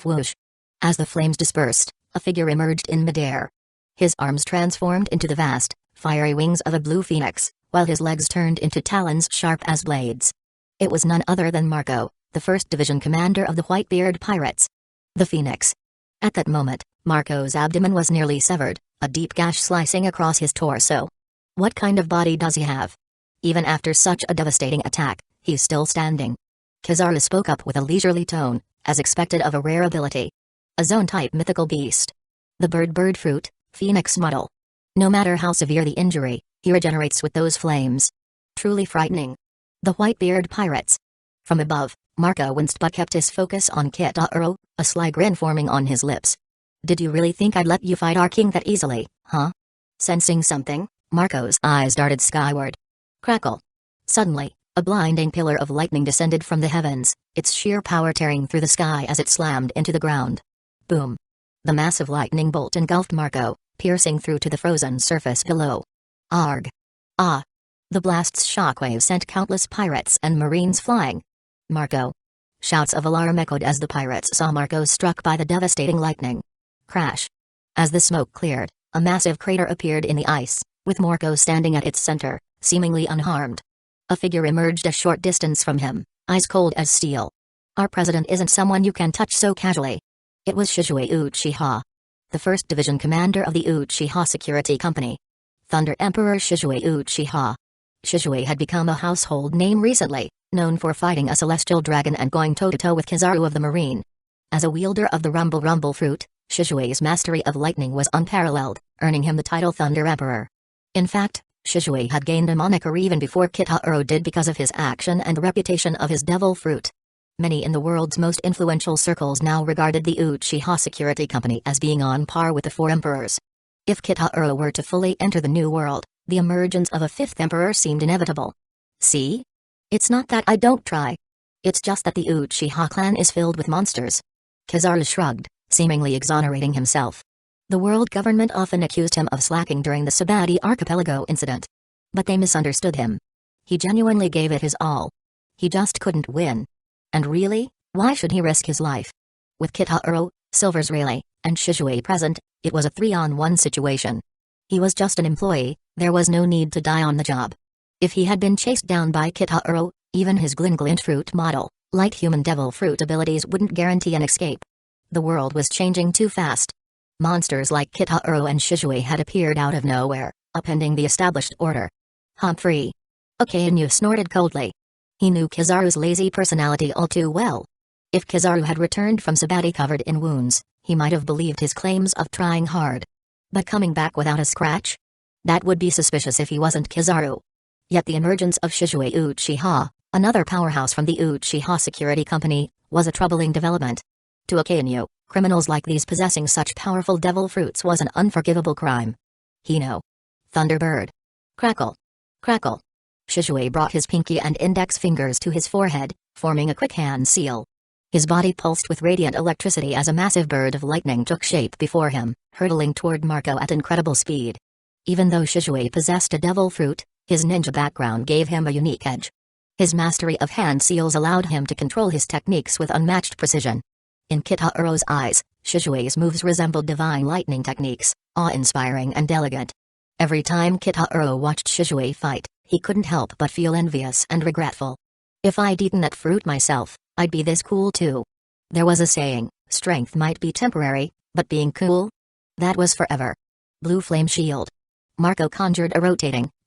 Whoosh! As the flames dispersed, a figure emerged in midair. His arms transformed into the vast, fiery wings of a blue phoenix, while his legs turned into talons sharp as blades. It was none other than Marco, the 1st Division commander of the Whitebeard Pirates. The Phoenix. At that moment, Marco's abdomen was nearly severed, a deep gash slicing across his torso. What kind of body does he have? Even after such a devastating attack, he's still standing. Kizaru spoke up with a leisurely tone, as expected of a rare ability. A zone-type mythical beast. The bird fruit, Phoenix Muddle. No matter how severe the injury, he regenerates with those flames. Truly frightening. The Whitebeard Pirates. From above, Marco winced but kept his focus on Kitaro, a sly grin forming on his lips. Did you really think I'd let you fight our king that easily, huh? Sensing something, Marco's eyes darted skyward. Crackle. Suddenly, a blinding pillar of lightning descended from the heavens, its sheer power tearing through the sky as it slammed into the ground. Boom. The massive lightning bolt engulfed Marco, piercing through to the frozen surface below. Arg. Ah. The blast's shockwave sent countless pirates and marines flying. Marco. Shouts of alarm echoed as the pirates saw Marco struck by the devastating lightning. Crash. As the smoke cleared, a massive crater appeared in the ice, with Marco standing at its center, seemingly unharmed. A figure emerged a short distance from him, eyes cold as steel. Our president isn't someone you can touch so casually. It was Shizue Uchiha, the 1st Division commander of the Uchiha Security Company. Thunder Emperor Shizue Uchiha. Shizue had become a household name recently, known for fighting a celestial dragon and going toe-to-toe with Kizaru of the Marine. As a wielder of the Rumble fruit, Shizue's mastery of lightning was unparalleled, earning him the title Thunder Emperor. In fact, Shizue had gained a moniker even before Kitaro did because of his action and reputation of his devil fruit. Many in the world's most influential circles now regarded the Uchiha Security Company as being on par with the 4 emperors. If Kitaro were to fully enter the new world, the emergence of a 5th emperor seemed inevitable. See? It's not that I don't try. It's just that the Uchiha clan is filled with monsters. Kizaru shrugged, seemingly exonerating himself. The world government often accused him of slacking during the Sabati Archipelago incident. But they misunderstood him. He genuinely gave it his all. He just couldn't win. And really, why should he risk his life? With Kitaro, Silver's Rayleigh, and Shizue present, it was a 3-on-1 situation. He was just an employee, there was no need to die on the job. If he had been chased down by Kitaro, even his Glinglint fruit model, light human devil fruit abilities wouldn't guarantee an escape. The world was changing too fast. Monsters like Kitaro and Shizue had appeared out of nowhere, upending the established order. Humphrey. Okainu snorted coldly. He knew Kizaru's lazy personality all too well. If Kizaru had returned from Sabati covered in wounds, he might have believed his claims of trying hard. But coming back without a scratch? That would be suspicious if he wasn't Kizaru. Yet the emergence of Shizue Uchiha, another powerhouse from the Uchiha Security Company, was a troubling development. To Okainu, criminals like these possessing such powerful devil fruits was an unforgivable crime. Hino. Thunderbird. Crackle. Crackle. Shizue brought his pinky and index fingers to his forehead, forming a quick hand seal. His body pulsed with radiant electricity as a massive bird of lightning took shape before him, hurtling toward Marco at incredible speed. Even though Shizue possessed a devil fruit, his ninja background gave him a unique edge. His mastery of hand seals allowed him to control his techniques with unmatched precision. In Kitaro's eyes, Shizue's moves resembled divine lightning techniques, awe-inspiring and elegant. Every time Kitaro watched Shizue fight, he couldn't help but feel envious and regretful. If I'd eaten that fruit myself, I'd be this cool too. There was a saying, strength might be temporary, but being cool? That was forever. Blue flame shield. Marco conjured a rotating,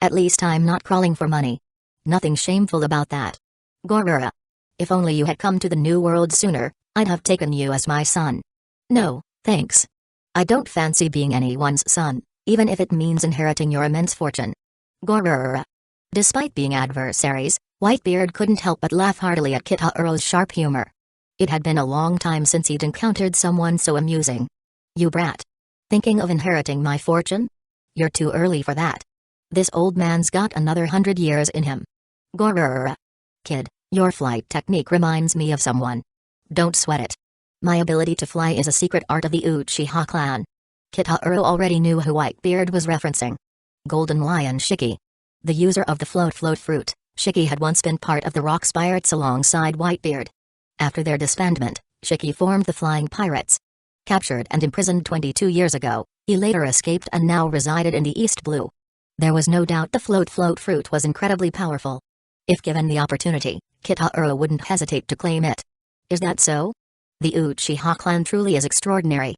At least I'm not crawling for money. Nothing shameful about that. Gorura. If only you had come to the New World sooner, I'd have taken you as my son. No, thanks. I don't fancy being anyone's son, even if it means inheriting your immense fortune. Gorura. Despite being adversaries, Whitebeard couldn't help but laugh heartily at Kitaro's sharp humor. It had been a long time since he'd encountered someone so amusing. You brat. Thinking of inheriting my fortune? You're too early for that. This old man's got another 100 years in him. Gorura. Kid, your flight technique reminds me of someone. Don't sweat it. My ability to fly is a secret art of the Uchiha clan. Kitaro already knew who Whitebeard was referencing. Golden Lion Shiki. The user of the float fruit, Shiki had once been part of the Rock Pirates alongside Whitebeard. After their disbandment, Shiki formed the Flying Pirates. Captured and imprisoned 22 years ago, he later escaped and now resided in the East Blue. There was no doubt the float fruit was incredibly powerful. If given the opportunity, Kitaro wouldn't hesitate to claim it. Is that so? The Uchiha clan truly is extraordinary.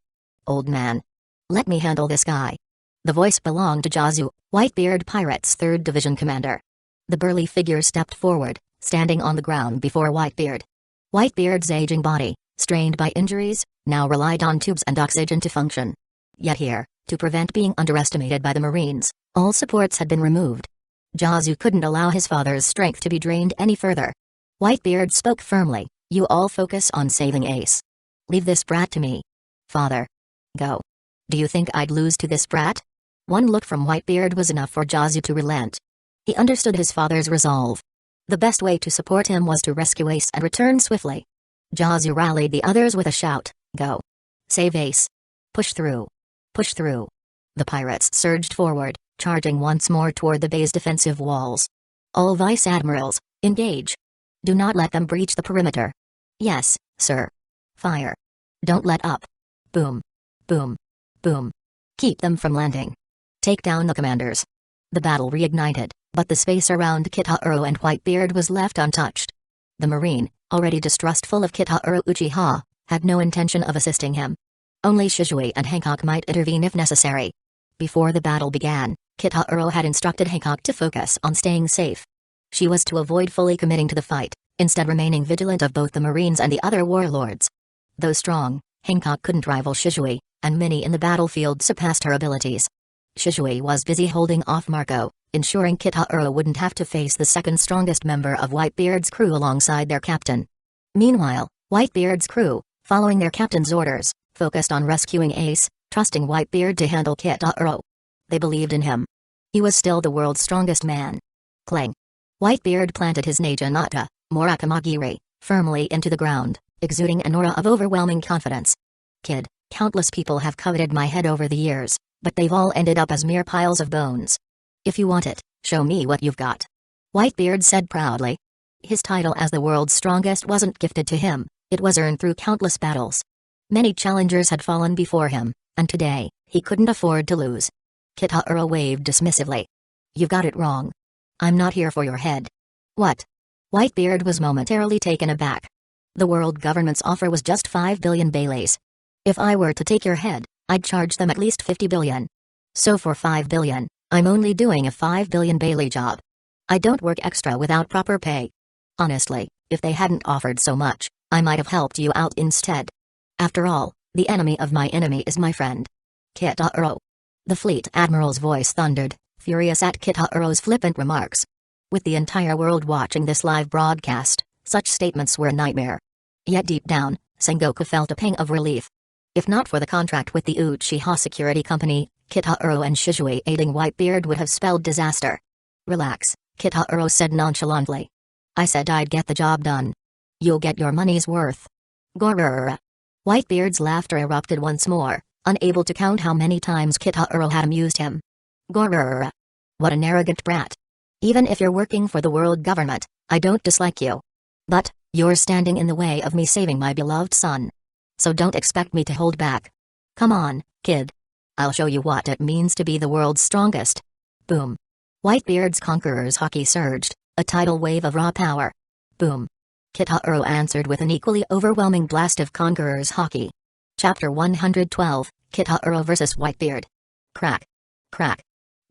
Old man. Let me handle this guy. The voice belonged to Jazu, Whitebeard Pirates' 3rd Division commander. The burly figure stepped forward, standing on the ground before Whitebeard. Whitebeard's aging body, strained by injuries, now relied on tubes and oxygen to function. Yet here, to prevent being underestimated by the Marines, all supports had been removed. Jazu couldn't allow his father's strength to be drained any further. Whitebeard spoke firmly, you all focus on saving Ace. Leave this brat to me. Father. Go. Do you think I'd lose to this brat? One look from Whitebeard was enough for Jazu to relent. He understood his father's resolve. The best way to support him was to rescue Ace and return swiftly. Jazu rallied the others with a shout, go. Save Ace. Push through. Push through. The pirates surged forward, charging once more toward the bay's defensive walls. All vice admirals, engage. Do not let them breach the perimeter. Yes, sir. Fire. Don't let up. Boom. Boom. Boom. Keep them from landing. Take down the commanders. The battle reignited, but the space around Kitaro and Whitebeard was left untouched. The Marine, already distrustful of Kitaro Uchiha, had no intention of assisting him. Only Shizui and Hancock might intervene if necessary. Before the battle began, Kitaro had instructed Hancock to focus on staying safe. She was to avoid fully committing to the fight, instead remaining vigilant of both the Marines and the other warlords. Though strong, Hancock couldn't rival Shizui, and many in the battlefield surpassed her abilities. Shizui was busy holding off Marco, ensuring Kitaro wouldn't have to face the second strongest member of Whitebeard's crew alongside their captain. Meanwhile, Whitebeard's crew, following their captain's orders, focused on rescuing Ace, trusting Whitebeard to handle Kitaro. They believed in him. He was still the world's strongest man. Clang. Whitebeard planted his Naginata, Murakamagiri, firmly into the ground, exuding an aura of overwhelming confidence. Kid, countless people have coveted my head over the years, but they've all ended up as mere piles of bones. If you want it, show me what you've got. Whitebeard said proudly. His title as the world's strongest wasn't gifted to him, it was earned through countless battles. Many challengers had fallen before him, and today, he couldn't afford to lose. Kitaro waved dismissively. You've got it wrong. I'm not here for your head. What? Whitebeard was momentarily taken aback. The world government's offer was just 5 billion Baileys. If I were to take your head, I'd charge them at least 50 billion. So for 5 billion, I'm only doing a 5 billion Bailey job. I don't work extra without proper pay. Honestly, if they hadn't offered so much, I might have helped you out instead. After all, the enemy of my enemy is my friend. Kitaro. The fleet admiral's voice thundered, furious at Kitaro's flippant remarks. With the entire world watching this live broadcast, such statements were a nightmare. Yet deep down, Sengoku felt a pang of relief. If not for the contract with the Uchiha Security Company, Kitaro and Shizui aiding Whitebeard would have spelled disaster. Relax, Kitaro said nonchalantly. I said I'd get the job done. You'll get your money's worth. Gorura. Whitebeard's laughter erupted once more, unable to count how many times Kitaro had amused him. Gorura. What an arrogant brat. Even if you're working for the world government, I don't dislike you. But, you're standing in the way of me saving my beloved son. So don't expect me to hold back. Come on, kid. I'll show you what it means to be the world's strongest. Boom. Whitebeard's Conqueror's Haki surged, a tidal wave of raw power. Boom. Kitaro answered with an equally overwhelming blast of Conqueror's Haki. Chapter 112, Kitaro vs. Whitebeard. Crack. Crack.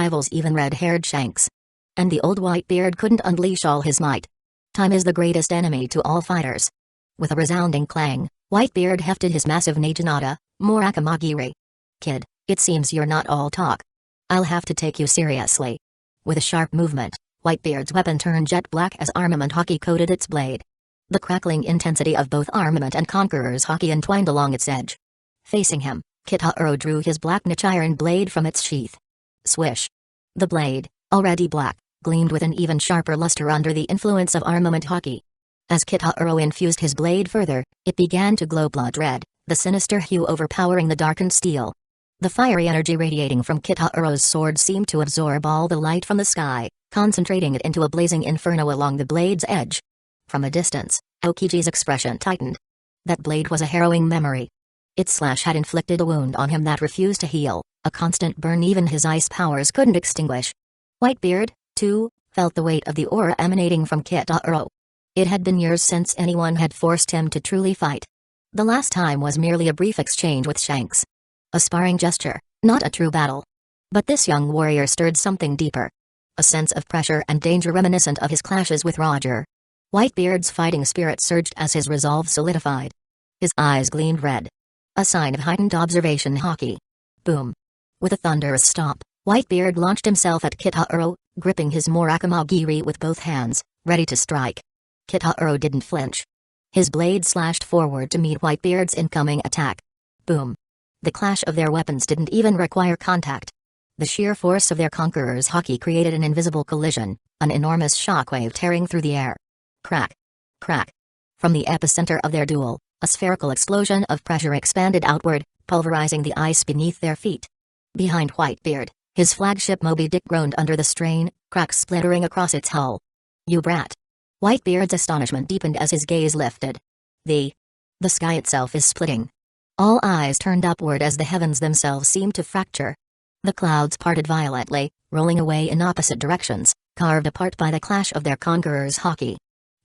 rivals even red-haired Shanks. And the old Whitebeard couldn't unleash all his might. Time is the greatest enemy to all fighters. With a resounding clang, Whitebeard hefted his massive Naginata, Murakamagiri. Kid, it seems you're not all talk. I'll have to take you seriously. With a sharp movement, Whitebeard's weapon turned jet black as armament haki coated its blade. The crackling intensity of both armament and Conqueror's haki entwined along its edge. Facing him, Kitahuro drew his black niche iron blade from its sheath. Swish. The blade, already black, gleamed with an even sharper luster under the influence of armament haki. As Kitahuro infused his blade further, it began to glow blood red, the sinister hue overpowering the darkened steel. The fiery energy radiating from Kitahuro's sword seemed to absorb all the light from the sky, concentrating it into a blazing inferno along the blade's edge. From a distance, Aokiji's expression tightened. That blade was a harrowing memory. Its slash had inflicted a wound on him that refused to heal, a constant burn even his ice powers couldn't extinguish. Whitebeard, too, felt the weight of the aura emanating from Kitahuro. It had been years since anyone had forced him to truly fight. The last time was merely a brief exchange with Shanks. A sparring gesture, not a true battle. But this young warrior stirred something deeper. A sense of pressure and danger reminiscent of his clashes with Roger. Whitebeard's fighting spirit surged as his resolve solidified. His eyes gleamed red. A sign of heightened observation haki. Boom. With a thunderous stomp, Whitebeard launched himself at Kitahuro, gripping his Murakamagiri with both hands, ready to strike. Kitahuro didn't flinch. His blade slashed forward to meet Whitebeard's incoming attack. Boom. The clash of their weapons didn't even require contact. The sheer force of their conqueror's haki created an invisible collision, an enormous shockwave tearing through the air. Crack. Crack. From the epicenter of their duel, a spherical explosion of pressure expanded outward, pulverizing the ice beneath their feet. Behind Whitebeard, his flagship Moby Dick groaned under the strain, cracks splattering across its hull. You brat. Whitebeard's astonishment deepened as his gaze lifted. The sky itself is splitting. All eyes turned upward as the heavens themselves seemed to fracture. The clouds parted violently, rolling away in opposite directions, carved apart by the clash of their conqueror's haki.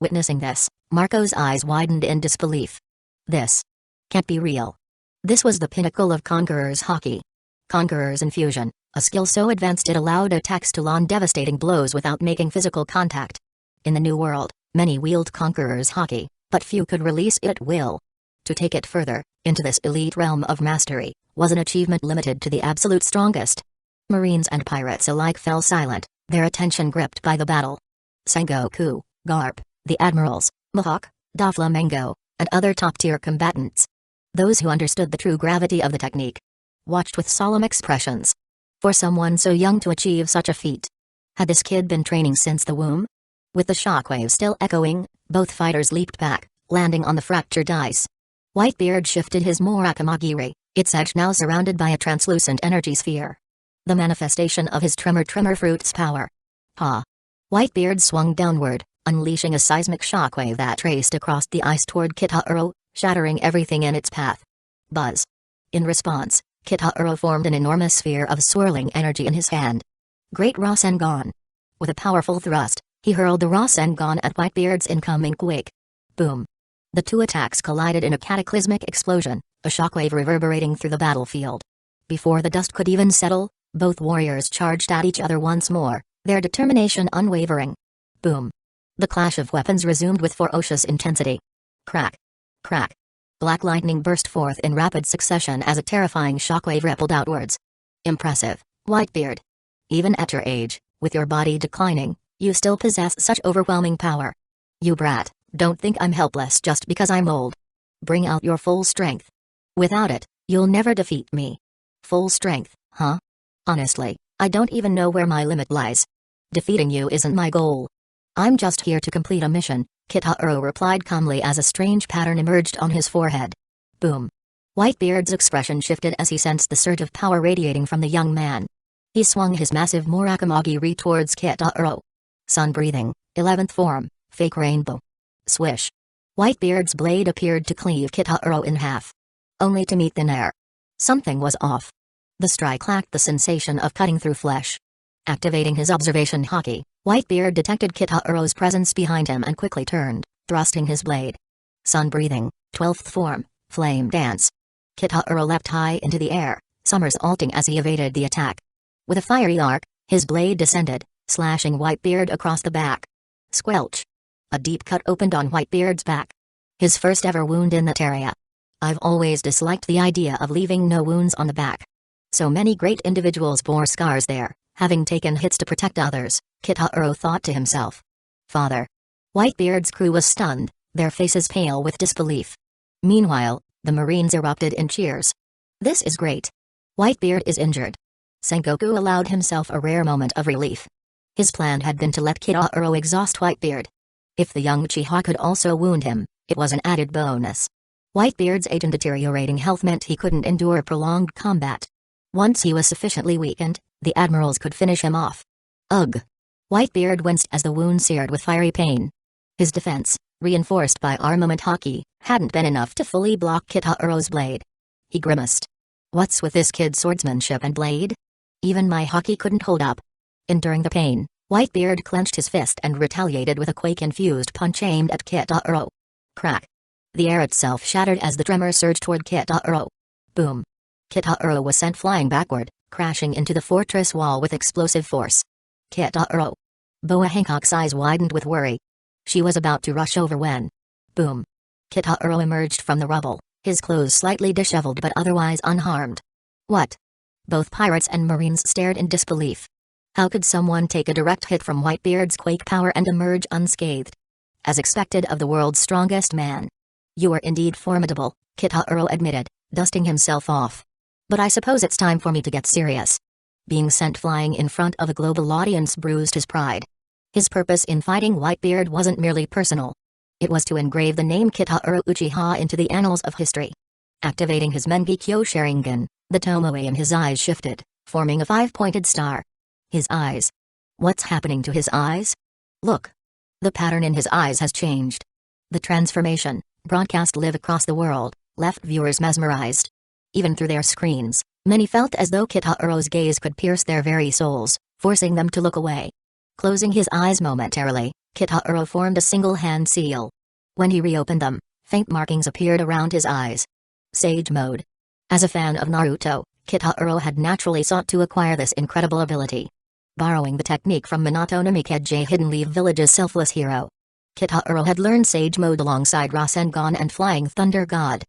Witnessing this, Marco's eyes widened in disbelief. This can't be real. This was the pinnacle of Conqueror's haki. Conqueror's infusion, a skill so advanced it allowed attacks to land devastating blows without making physical contact. In the New World, many wield Conqueror's haki, but few could release it at will. To take it further, into this elite realm of mastery, was an achievement limited to the absolute strongest. Marines and pirates alike fell silent, their attention gripped by the battle. Sengoku, Garp, the admirals, Mihawk, Doflamingo, and other top-tier combatants. Those who understood the true gravity of the technique watched with solemn expressions. For someone so young to achieve such a feat. Had this kid been training since the womb? With the shockwave still echoing, both fighters leaped back, landing on the fractured ice. Whitebeard shifted his Murakamagiri, its edge now surrounded by a translucent energy sphere. the manifestation of his Tremor Fruit's power. Pa! Whitebeard swung downward, unleashing a seismic shockwave that raced across the ice toward Kitahuro, shattering everything in its path. Buzz! In response, Kitahuro formed an enormous sphere of swirling energy in his hand. Great Rasengan! With a powerful thrust, he hurled the Rasengan at Whitebeard's incoming quake. Boom! The two attacks collided in a cataclysmic explosion, a shockwave reverberating through the battlefield. Before the dust could even settle, both warriors charged at each other once more, their determination unwavering. Boom! The clash of weapons resumed with ferocious intensity. Crack! Crack! Black lightning burst forth in rapid succession as a terrifying shockwave rippled outwards. Impressive, Whitebeard. Even at your age, with your body declining, you still possess such overwhelming power. You brat, don't think I'm helpless just because I'm old. Bring out your full strength. Without it, you'll never defeat me. Full strength, huh? Honestly, I don't even know where my limit lies. Defeating you isn't my goal. I'm just here to complete a mission, Kitahuro replied calmly as a strange pattern emerged on his forehead. Boom. Whitebeard's expression shifted as he sensed the surge of power radiating from the young man. He swung his massive Murakamagi-ri towards Kitahuro. Sun breathing, 11th form, fake rainbow. Swish. Whitebeard's blade appeared to cleave Kitahuro in half. Only to meet thin air. Something was off. The strike lacked the sensation of cutting through flesh. Activating his observation haki, Whitebeard detected Kitahuro's presence behind him and quickly turned, thrusting his blade. Sun breathing, 12th form, flame dance. Kitahuro leapt high into the air, somersaulting as he evaded the attack. With a fiery arc, his blade descended, slashing Whitebeard across the back. Squelch! A deep cut opened on Whitebeard's back. His first ever wound in that area. I've always disliked the idea of leaving no wounds on the back. So many great individuals bore scars there, having taken hits to protect others, Kitahuro thought to himself. Father. Whitebeard's crew was stunned, their faces pale with disbelief. Meanwhile, the Marines erupted in cheers. This is great. Whitebeard is injured. Sengoku allowed himself a rare moment of relief. His plan had been to let Kitahuro exhaust Whitebeard. If the young Uchiha could also wound him, it was an added bonus. Whitebeard's age and deteriorating health meant he couldn't endure prolonged combat. Once he was sufficiently weakened, the admirals could finish him off. Ugh! Whitebeard winced as the wound seared with fiery pain. His defense, reinforced by armament haki, hadn't been enough to fully block Kitahuro's blade. He grimaced. What's with this kid's swordsmanship and blade? Even my haki couldn't hold up. Enduring the pain, Whitebeard clenched his fist and retaliated with a quake-infused punch aimed at Kitahuro. Crack! The air itself shattered as the tremor surged toward Kitahuro. Boom! Kitahuro was sent flying backward, crashing into the fortress wall with explosive force. Kitahuro! Boa Hancock's eyes widened with worry. She was about to rush over when... Boom! Kitahuro emerged from the rubble, his clothes slightly disheveled but otherwise unharmed. What? Both pirates and Marines stared in disbelief. How could someone take a direct hit from Whitebeard's quake power and emerge unscathed? As expected of the world's strongest man. You are indeed formidable, Kitahuro admitted, dusting himself off. But I suppose it's time for me to get serious. Being sent flying in front of a global audience bruised his pride. His purpose in fighting Whitebeard wasn't merely personal. It was to engrave the name Kitahuro Uchiha into the annals of history. Activating his Mengekyo Sharingan, the tomoe in his eyes shifted, forming a 5-pointed star. His eyes. What's happening to his eyes? Look. The pattern in his eyes has changed. The transformation, broadcast live across the world, left viewers mesmerized. Even through their screens, many felt as though Kitahuro's gaze could pierce their very souls, forcing them to look away. Closing his eyes momentarily, Kitahuro formed a single hand seal. When he reopened them, faint markings appeared around his eyes. Sage mode. As a fan of Naruto, Kitahuro had naturally sought to acquire this incredible ability. Borrowing the technique from Minato Namikaze Hidden Leaf Village's selfless hero. Kitahuro had learned Sage Mode alongside Rasengan and Flying Thunder God.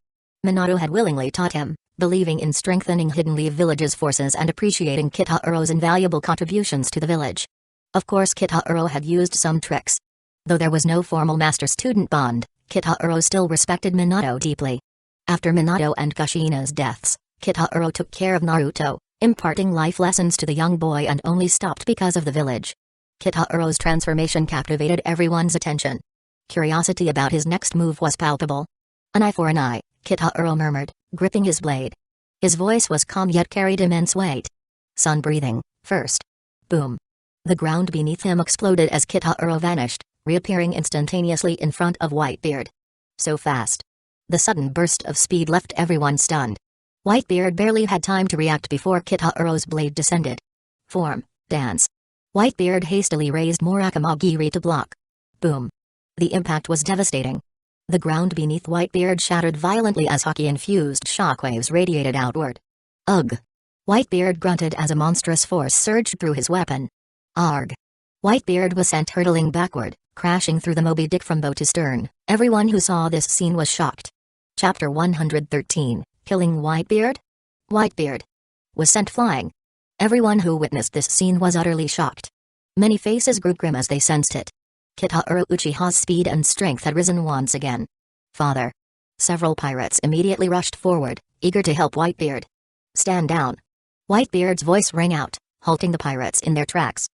Minato had willingly taught him, believing in strengthening Hidden Leaf Village's forces and appreciating Kitahuro's invaluable contributions to the village. Of course Kitahuro had used some tricks. Though there was no formal master-student bond, Kitahuro still respected Minato deeply. After Minato and Kushina's deaths, Kitahuro took care of Naruto, imparting life lessons to the young boy and only stopped because of the village. Kitahuro's transformation captivated everyone's attention. Curiosity about his next move was palpable. An eye for an eye, Kitahuro murmured, gripping his blade. His voice was calm yet carried immense weight. Sun breathing, first. Boom. The ground beneath him exploded as Kitahuro vanished, reappearing instantaneously in front of Whitebeard. So fast. The sudden burst of speed left everyone stunned. Whitebeard barely had time to react before Kitahuro's blade descended. Form, dance. Whitebeard hastily raised Murakamagiri to block. Boom. The impact was devastating. The ground beneath Whitebeard shattered violently as hockey-infused shockwaves radiated outward. Ugh! Whitebeard grunted as a monstrous force surged through his weapon. Arg! Whitebeard was sent hurtling backward, crashing through the Moby Dick from bow to stern. Everyone who saw this scene was shocked. Chapter 113, Killing Whitebeard? Whitebeard was sent flying. Everyone who witnessed this scene was utterly shocked. Many faces grew grim as they sensed it. Kitahuro Uchiha's speed and strength had risen once again. Father! Several pirates immediately rushed forward, eager to help Whitebeard. Stand down! Whitebeard's voice rang out, halting the pirates in their tracks.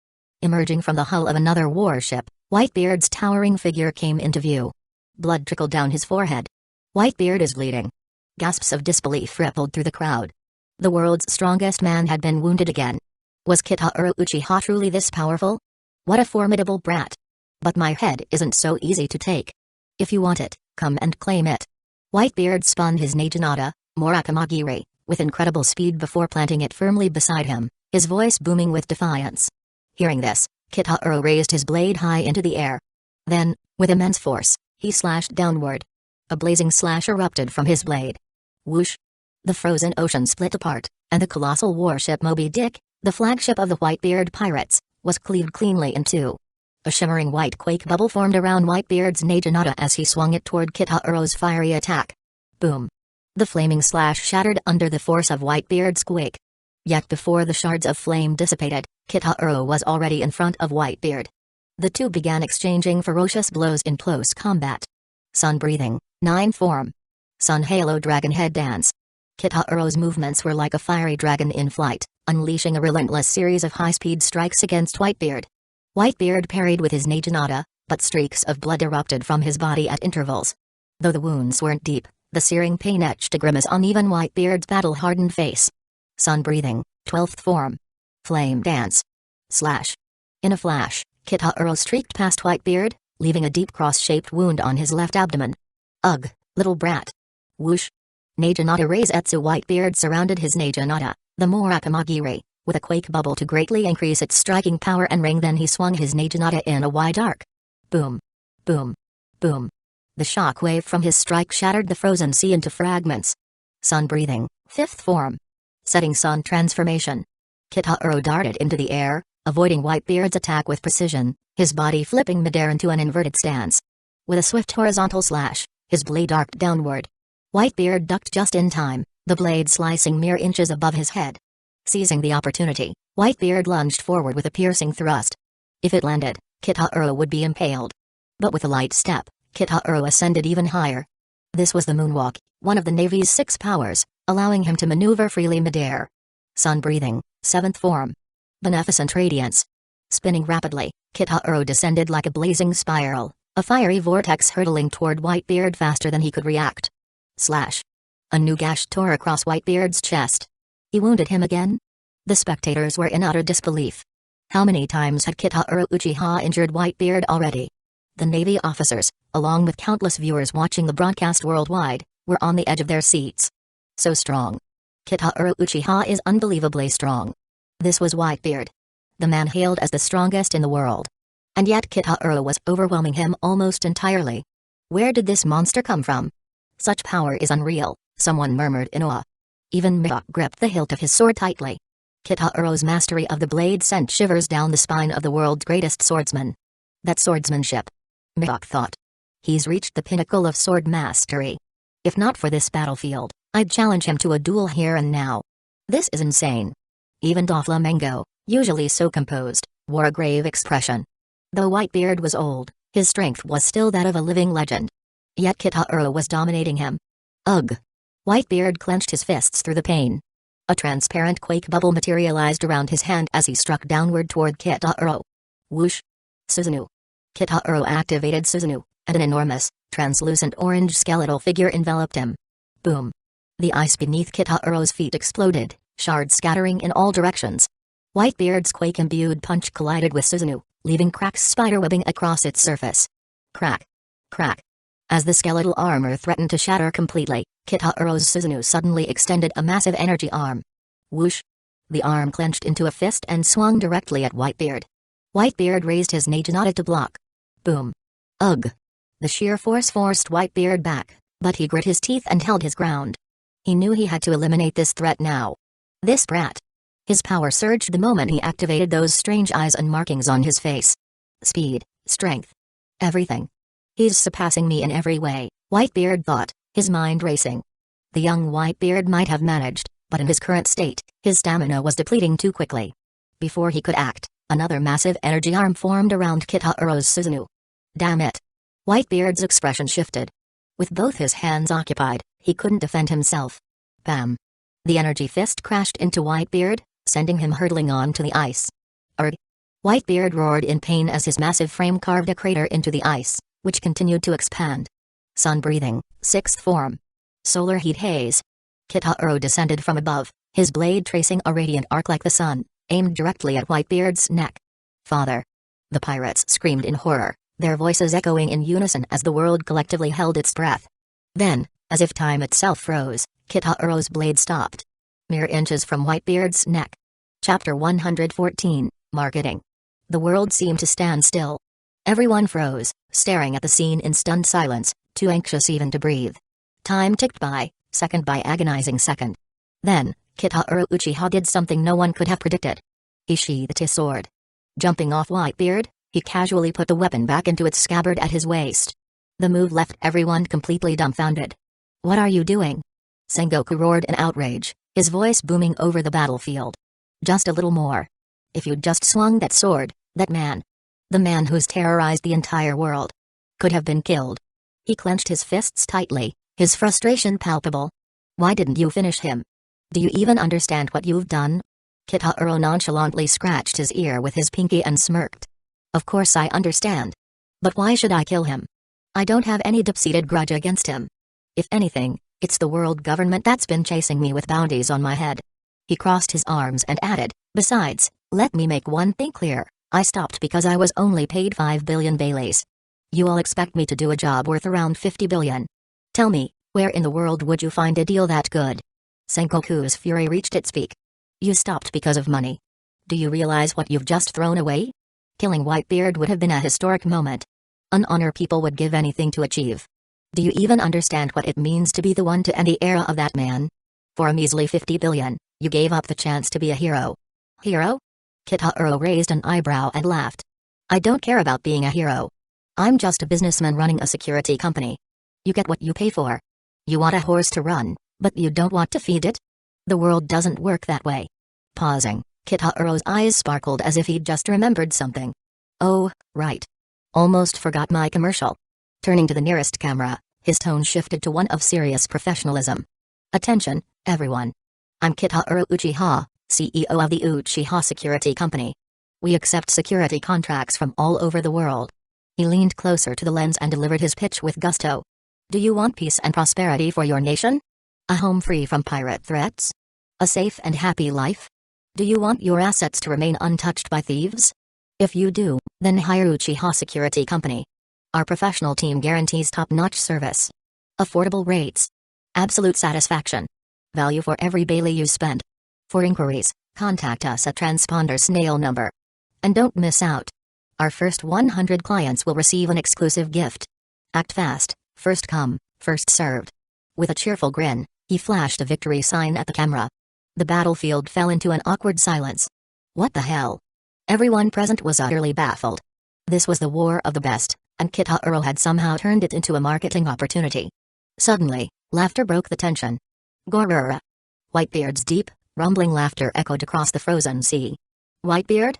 Emerging from the hull of another warship, Whitebeard's towering figure came into view. Blood trickled down his forehead. Whitebeard is bleeding. Gasps of disbelief rippled through the crowd. The world's strongest man had been wounded again. Was Kitahuro Uchiha truly this powerful? What a formidable brat. But my head isn't so easy to take. If you want it, come and claim it. Whitebeard spun his Naginata, Murakamagiri, with incredible speed before planting it firmly beside him, his voice booming with defiance. Hearing this, Kitahuro raised his blade high into the air. Then, with immense force, he slashed downward. A blazing slash erupted from his blade. Whoosh! The frozen ocean split apart, and the colossal warship Moby Dick, the flagship of the Whitebeard pirates, was cleaved cleanly in two. A shimmering white quake bubble formed around Whitebeard's Naginata as he swung it toward Kitahuro's fiery attack. Boom! The flaming slash shattered under the force of Whitebeard's quake. Yet before the shards of flame dissipated, Kitahuro was already in front of Whitebeard. The two began exchanging ferocious blows in close combat. Sun breathing, 9 form. Sun Halo Dragon Head Dance. Kitahuro's movements were like a fiery dragon in flight, unleashing a relentless series of high-speed strikes against Whitebeard. Whitebeard parried with his Naginata, but streaks of blood erupted from his body at intervals. Though the wounds weren't deep, the searing pain etched a grimace on even Whitebeard's battle-hardened face. Sun breathing, 12th form. Flame dance. Slash. In a flash, Kitahuro streaked past Whitebeard, leaving a deep cross-shaped wound on his left abdomen. Ugh, little brat. Whoosh. Naginata Reisetsu Whitebeard surrounded his Naginata, the Murakamagiri, with a quake bubble to greatly increase its striking power and ring. Then he swung his Naginata in a wide arc. Boom. Boom. Boom. The shock wave from his strike shattered the frozen sea into fragments. Sun breathing, 5th form. Setting sun transformation. Kitahuro darted into the air, avoiding Whitebeard's attack with precision, his body flipping midair into an inverted stance. With a swift horizontal slash, his blade arced downward. Whitebeard ducked just in time, the blade slicing mere inches above his head. Seizing the opportunity, Whitebeard lunged forward with a piercing thrust. If it landed, Kitahuro would be impaled. But with a light step, Kitahuro ascended even higher. This was the moonwalk, one of the Navy's 6 powers, allowing him to maneuver freely midair. Sun breathing, 7th form. Beneficent radiance. Spinning rapidly, Kitahuro descended like a blazing spiral, a fiery vortex hurtling toward Whitebeard faster than he could react. Slash. A new gash tore across Whitebeard's chest. He wounded him again? The spectators were in utter disbelief. How many times had Kitahuro Uchiha injured Whitebeard already? The Navy officers, along with countless viewers watching the broadcast worldwide, were on the edge of their seats. So strong. Kitahuro Uchiha is unbelievably strong. This was Whitebeard. The man hailed as the strongest in the world. And yet Kitahuro was overwhelming him almost entirely. Where did this monster come from? Such power is unreal, someone murmured in awe. Even Mihawk gripped the hilt of his sword tightly. Kitahuro's mastery of the blade sent shivers down the spine of the world's greatest swordsman. That swordsmanship. Mihawk thought. He's reached the pinnacle of sword mastery. If not for this battlefield, I'd challenge him to a duel here and now. This is insane. Even Doflamingo, usually so composed, wore a grave expression. Though Whitebeard was old, his strength was still that of a living legend. Yet Kitahuro was dominating him. Ugh! Whitebeard clenched his fists through the pain. A transparent quake bubble materialized around his hand as he struck downward toward Kitahuro. Whoosh! Susanoo. Kitahuro activated Susanoo, and an enormous, translucent orange skeletal figure enveloped him. Boom! The ice beneath Kitahuro's feet exploded, shards scattering in all directions. Whitebeard's quake-imbued punch collided with Susanoo, leaving cracks spiderwebbing across its surface. Crack. Crack. As the skeletal armor threatened to shatter completely, Kitaro's Susanoo suddenly extended a massive energy arm. Whoosh! The arm clenched into a fist and swung directly at Whitebeard. Whitebeard raised his Naginata to block. Boom. Ugh. The sheer force forced Whitebeard back, but he grit his teeth and held his ground. He knew he had to eliminate this threat now. This brat. His power surged the moment he activated those strange eyes and markings on his face. Speed, strength. Everything. He's surpassing me in every way, Whitebeard thought, his mind racing. The young Whitebeard might have managed, but in his current state, his stamina was depleting too quickly. Before he could act, another massive energy arm formed around Kitaro's Susanoo. Damn it. Whitebeard's expression shifted. With both his hands occupied, he couldn't defend himself. Bam. The energy fist crashed into Whitebeard, sending him hurtling onto the ice. Urgh. Whitebeard roared in pain as his massive frame carved a crater into the ice, which continued to expand. Sun breathing, sixth form. Solar heat haze. Kitaro descended from above, his blade tracing a radiant arc like the sun, aimed directly at Whitebeard's neck. Father. The pirates screamed in horror, their voices echoing in unison as the world collectively held its breath. Then, as if time itself froze, Kitaro's blade stopped. Mere inches from Whitebeard's neck. Chapter 114, Marketing. The world seemed to stand still. Everyone froze, staring at the scene in stunned silence, too anxious even to breathe. Time ticked by, second by agonizing second. Then, Kitaro Uchiha did something no one could have predicted. He sheathed his sword. Jumping off Whitebeard, he casually put the weapon back into its scabbard at his waist. The move left everyone completely dumbfounded. What are you doing? Sengoku roared in outrage, his voice booming over the battlefield. Just a little more. If you'd just swung that sword, that man, the man who's terrorized the entire world, could have been killed. He clenched his fists tightly, his frustration palpable. Why didn't you finish him? Do you even understand what you've done? Kitaro nonchalantly scratched his ear with his pinky and smirked. Of course I understand. But why should I kill him? I don't have any deep-seated grudge against him. If anything, it's the world government that's been chasing me with bounties on my head. He crossed his arms and added, besides, let me make one thing clear, I stopped because I was only paid 5 billion Baileys. You all expect me to do a job worth around 50 billion. Tell me, where in the world would you find a deal that good? Sengoku's fury reached its peak. You stopped because of money. Do you realize what you've just thrown away? Killing Whitebeard would have been a historic moment. An honor people would give anything to achieve. Do you even understand what it means to be the one to end the era of that man? For a measly 50 billion, you gave up the chance to be a hero. Hero? Kitaro raised an eyebrow and laughed. I don't care about being a hero. I'm just a businessman running a security company. You get what you pay for. You want a horse to run, but you don't want to feed it? The world doesn't work that way. Pausing, Kitaro's eyes sparkled as if he'd just remembered something. Oh, right. Almost forgot my commercial. Turning to the nearest camera, his tone shifted to one of serious professionalism. Attention, everyone. I'm Kitaro Uchiha, CEO of the Uchiha Security Company. We accept security contracts from all over the world. He leaned closer to the lens and delivered his pitch with gusto. Do you want peace and prosperity for your nation? A home free from pirate threats? A safe and happy life? Do you want your assets to remain untouched by thieves? If you do, then hire Uchiha Security Company. Our professional team guarantees top-notch service. Affordable rates. Absolute satisfaction. Value for every Bailey you spend. For inquiries, contact us at transponder snail number. And don't miss out. Our first 100 clients will receive an exclusive gift. Act fast, first come, first served. With a cheerful grin, he flashed a victory sign at the camera. The battlefield fell into an awkward silence. What the hell? Everyone present was utterly baffled. This was the war of the best, and Kitaro had somehow turned it into a marketing opportunity. Suddenly, laughter broke the tension. Gorura. Whitebeard's deep, rumbling laughter echoed across the frozen sea. Whitebeard?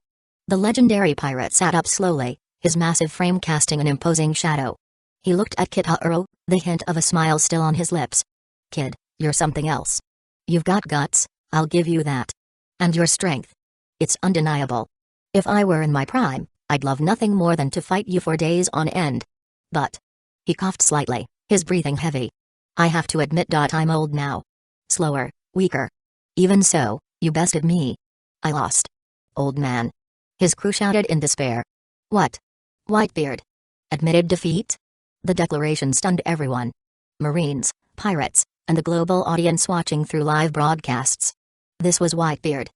The legendary pirate sat up slowly, his massive frame casting an imposing shadow. He looked at Kitaro, the hint of a smile still on his lips. Kid, you're something else. You've got guts, I'll give you that. And your strength. It's undeniable. If I were in my prime, I'd love nothing more than to fight you for days on end. But. He coughed slightly, his breathing heavy. I have to admit I'm old now. Slower, weaker. Even so, you bested me. I lost. Old man. His crew shouted in despair. What? Whitebeard admitted defeat? The declaration stunned everyone. Marines, pirates, and the global audience watching through live broadcasts. This was Whitebeard.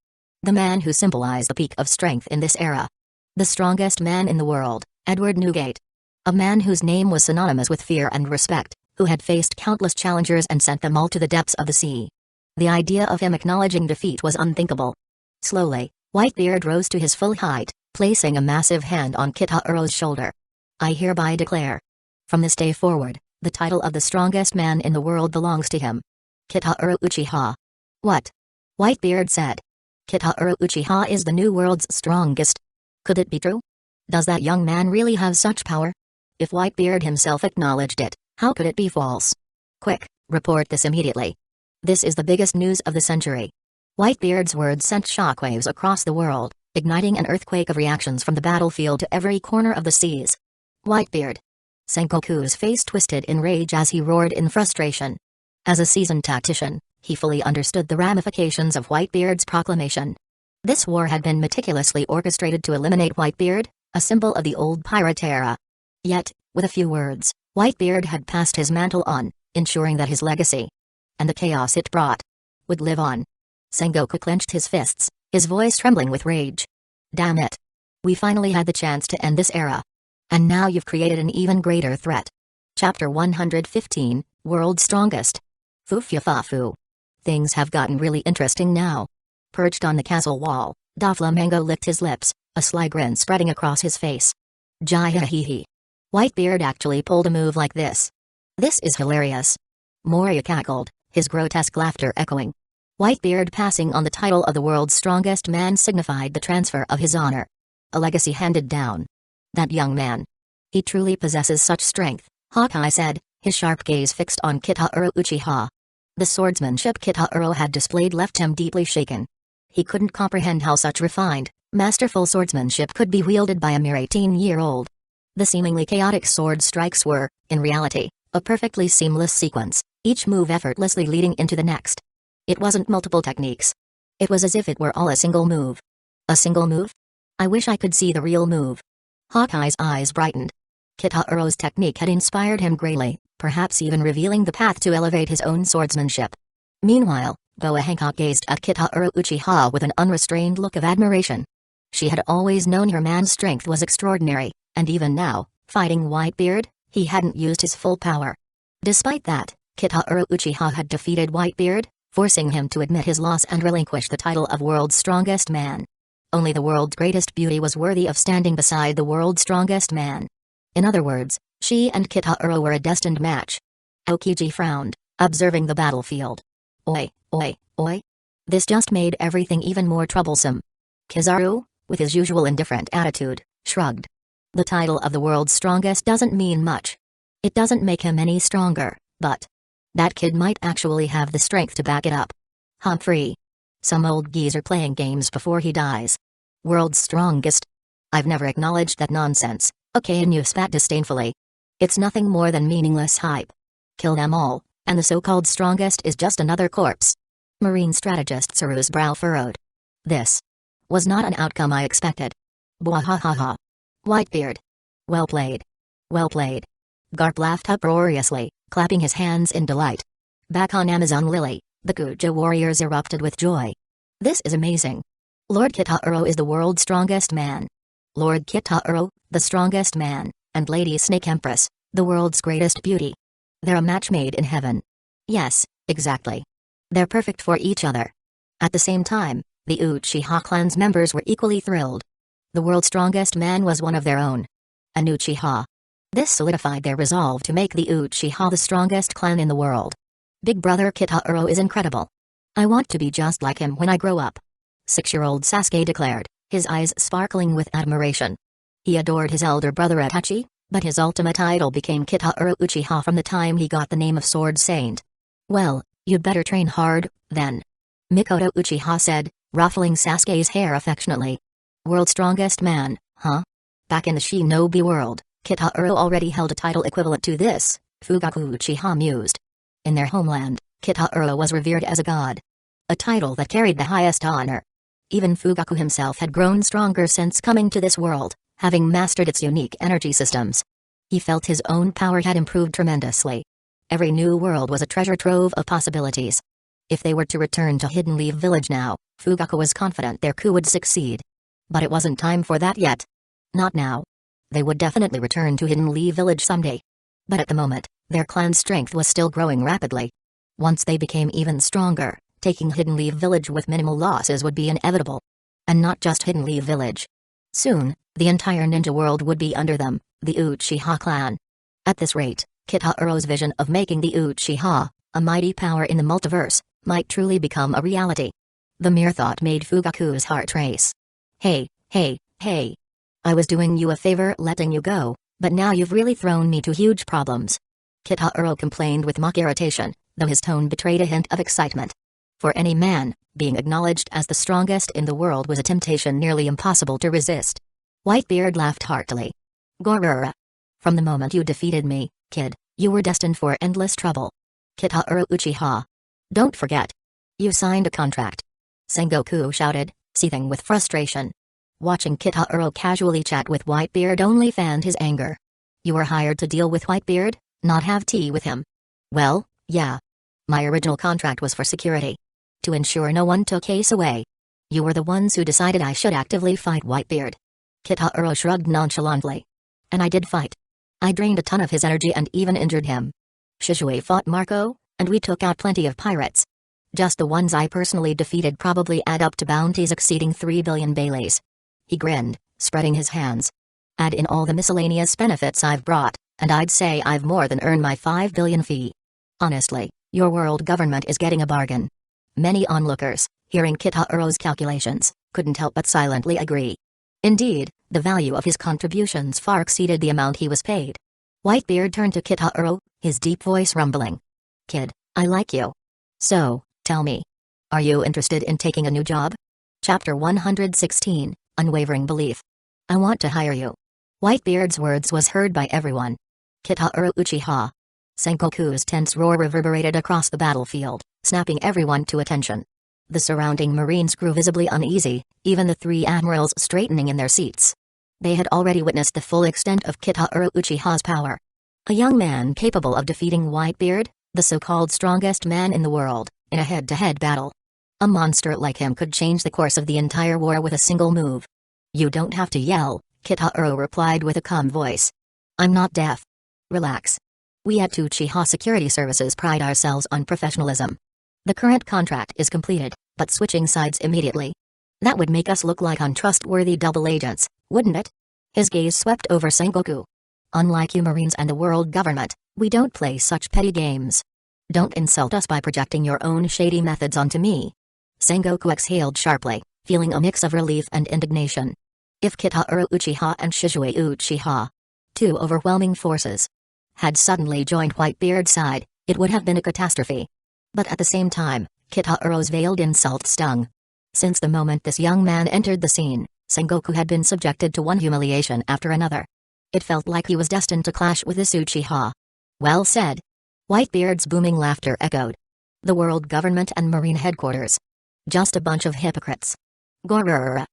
The man who symbolized the peak of strength in this era. The strongest man in the world, Edward Newgate. A man whose name was synonymous with fear and respect, who had faced countless challengers and sent them all to the depths of the sea. The idea of him acknowledging defeat was unthinkable. Slowly, Whitebeard rose to his full height, placing a massive hand on Kitaro's shoulder. I hereby declare. From this day forward, the title of the strongest man in the world belongs to him. Kitaro Uchiha. What? Whitebeard said. Kitaro Uchiha is the new world's strongest. Could it be true? Does that young man really have such power? If Whitebeard himself acknowledged it, how could it be false? Quick, report this immediately. This is the biggest news of the century. Whitebeard's words sent shockwaves across the world, igniting an earthquake of reactions from the battlefield to every corner of the seas. Whitebeard. Sengoku's face twisted in rage as he roared in frustration. As a seasoned tactician, he fully understood the ramifications of Whitebeard's proclamation. This war had been meticulously orchestrated to eliminate Whitebeard, a symbol of the old pirate era. Yet, with a few words, Whitebeard had passed his mantle on, ensuring that his legacy, and the chaos it brought, would live on. Sengoku clenched his fists, his voice trembling with rage. Damn it. We finally had the chance to end this era. And now you've created an even greater threat. Chapter 115, World's Strongest. Fufufafu. Things have gotten really interesting now. Perched on the castle wall, Doflamingo licked his lips, a sly grin spreading across his face. Jai-hee-hee. Whitebeard actually pulled a move like this. This is hilarious. Moria cackled, his grotesque laughter echoing. Whitebeard passing on the title of the world's strongest man signified the transfer of his honor. A legacy handed down. That young man. He truly possesses such strength, Hawkeye said, his sharp gaze fixed on Kitaro Uchiha. The swordsmanship Kitaro had displayed left him deeply shaken. He couldn't comprehend how such refined, masterful swordsmanship could be wielded by a mere 18-year-old. The seemingly chaotic sword strikes were, in reality, a perfectly seamless sequence, each move effortlessly leading into the next. It wasn't multiple techniques. It was as if it were all a single move. A single move? I wish I could see the real move. Hawkeye's eyes brightened. Kitaro's technique had inspired him greatly, perhaps even revealing the path to elevate his own swordsmanship. Meanwhile, Boa Hancock gazed at Kitaro Uchiha with an unrestrained look of admiration. She had always known her man's strength was extraordinary, and even now, fighting Whitebeard, he hadn't used his full power. Despite that, Kitaro Uchiha had defeated Whitebeard, forcing him to admit his loss and relinquish the title of world's strongest man. Only the world's greatest beauty was worthy of standing beside the world's strongest man. In other words, she and Kitaro were a destined match. Aokiji frowned, observing the battlefield. Oi, oi, oi. This just made everything even more troublesome. Kizaru, with his usual indifferent attitude, shrugged. The title of the world's strongest doesn't mean much. It doesn't make him any stronger, but that kid might actually have the strength to back it up. Humphrey. Some old geezer playing games before he dies. World's strongest. I've never acknowledged that nonsense, Okainu spat disdainfully. It's nothing more than meaningless hype. Kill them all, and the so-called strongest is just another corpse. Marine strategist Tsuru's brow furrowed. This was not an outcome I expected. Bwahahaha. Whitebeard. Well played. Well played. Garp laughed uproariously, clapping his hands in delight. Back on Amazon Lily, the Kuja warriors erupted with joy. This is amazing. Lord Kitaro is the world's strongest man. Lord Kitaro, the strongest man, and Lady Snake Empress, the world's greatest beauty. They're a match made in heaven. Yes, exactly. They're perfect for each other. At the same time, the Uchiha clan's members were equally thrilled. The world's strongest man was one of their own. An Uchiha. This solidified their resolve to make the Uchiha the strongest clan in the world. Big brother Kitaro is incredible. I want to be just like him when I grow up. 6-year-old Sasuke declared, his eyes sparkling with admiration. He adored his elder brother Itachi, but his ultimate idol became Kitaro Uchiha from the time he got the name of Sword Saint. Well, you'd better train hard, then. Mikoto Uchiha said, ruffling Sasuke's hair affectionately. World's strongest man, huh? Back in the shinobi world, Kitaro already held a title equivalent to this, Fugaku Uchiha mused. In their homeland, Kitaro was revered as a god. a title that carried the highest honor. Even Fugaku himself had grown stronger since coming to this world, having mastered its unique energy systems. He felt his own power had improved tremendously. Every new world was a treasure trove of possibilities. If they were to return to Hidden Leaf Village now, Fugaku was confident their coup would succeed. But it wasn't time for that yet. Not now. They would definitely return to Hidden Leaf Village someday. But at the moment, their clan's strength was still growing rapidly. Once they became even stronger, taking Hidden Leaf Village with minimal losses would be inevitable. And not just Hidden Leaf Village. Soon, the entire ninja world would be under them, the Uchiha clan. At this rate, Kitaro's vision of making the Uchiha, a mighty power in the multiverse, might truly become a reality. The mere thought made Fugaku's heart race. Hey. I was doing you a favor letting you go, but now you've really thrown me to huge problems. Kitaro complained with mock irritation, though his tone betrayed a hint of excitement. For any man, being acknowledged as the strongest in the world was a temptation nearly impossible to resist. Whitebeard laughed heartily. Gorura. From the moment you defeated me, kid, you were destined for endless trouble. Kitaro Uchiha. Don't forget. You signed a contract. Sengoku shouted, seething with frustration. Watching Kitaro casually chat with Whitebeard only fanned his anger. You were hired to deal with Whitebeard, not have tea with him. Well, yeah. My original contract was for security. To ensure no one took Ace away. You were the ones who decided I should actively fight Whitebeard. Kitaro shrugged nonchalantly. And I did fight. I drained a ton of his energy and even injured him. Shizue fought Marco, and we took out plenty of pirates. Just the ones I personally defeated probably add up to bounties exceeding 3 billion Baileys. He grinned, spreading his hands. Add in all the miscellaneous benefits I've brought, and I'd say I've more than earned my 5 billion fee. Honestly, your world government is getting a bargain. Many onlookers, hearing Kitaro's calculations, couldn't help but silently agree. Indeed, the value of his contributions far exceeded the amount he was paid. Whitebeard turned to Kitaro, his deep voice rumbling. Kid, I like you. So, tell me. Are you interested in taking a new job? Chapter 116, Unwavering Belief. I want to hire you. Whitebeard's words was heard by everyone. Kitaro Uchiha. Sengoku's tense roar reverberated across the battlefield, snapping everyone to attention. The surrounding marines grew visibly uneasy, even the three admirals straightening in their seats. They had already witnessed the full extent of Kitaro Uchiha's power. A young man capable of defeating Whitebeard, the so-called strongest man in the world, in a head-to-head battle. A monster like him could change the course of the entire war with a single move. You don't have to yell, Kitaro replied with a calm voice. I'm not deaf. Relax. We at Uchiha Security Services pride ourselves on professionalism. The current contract is completed, but switching sides immediately. That would make us look like untrustworthy double agents, wouldn't it? His gaze swept over Sengoku. Unlike you Marines and the world government, we don't play such petty games. Don't insult us by projecting your own shady methods onto me. Sengoku exhaled sharply, feeling a mix of relief and indignation. If Kitaro Uchiha and Shizue Uchiha, two overwhelming forces, had suddenly joined Whitebeard's side, it would have been a catastrophe. But at the same time, Kitaro's veiled insult stung. Since the moment this young man entered the scene, Sengoku had been subjected to one humiliation after another. It felt like he was destined to clash with this Uchiha. Well said. Whitebeard's booming laughter echoed. The world government and marine headquarters. Just a bunch of hypocrites. Gorura.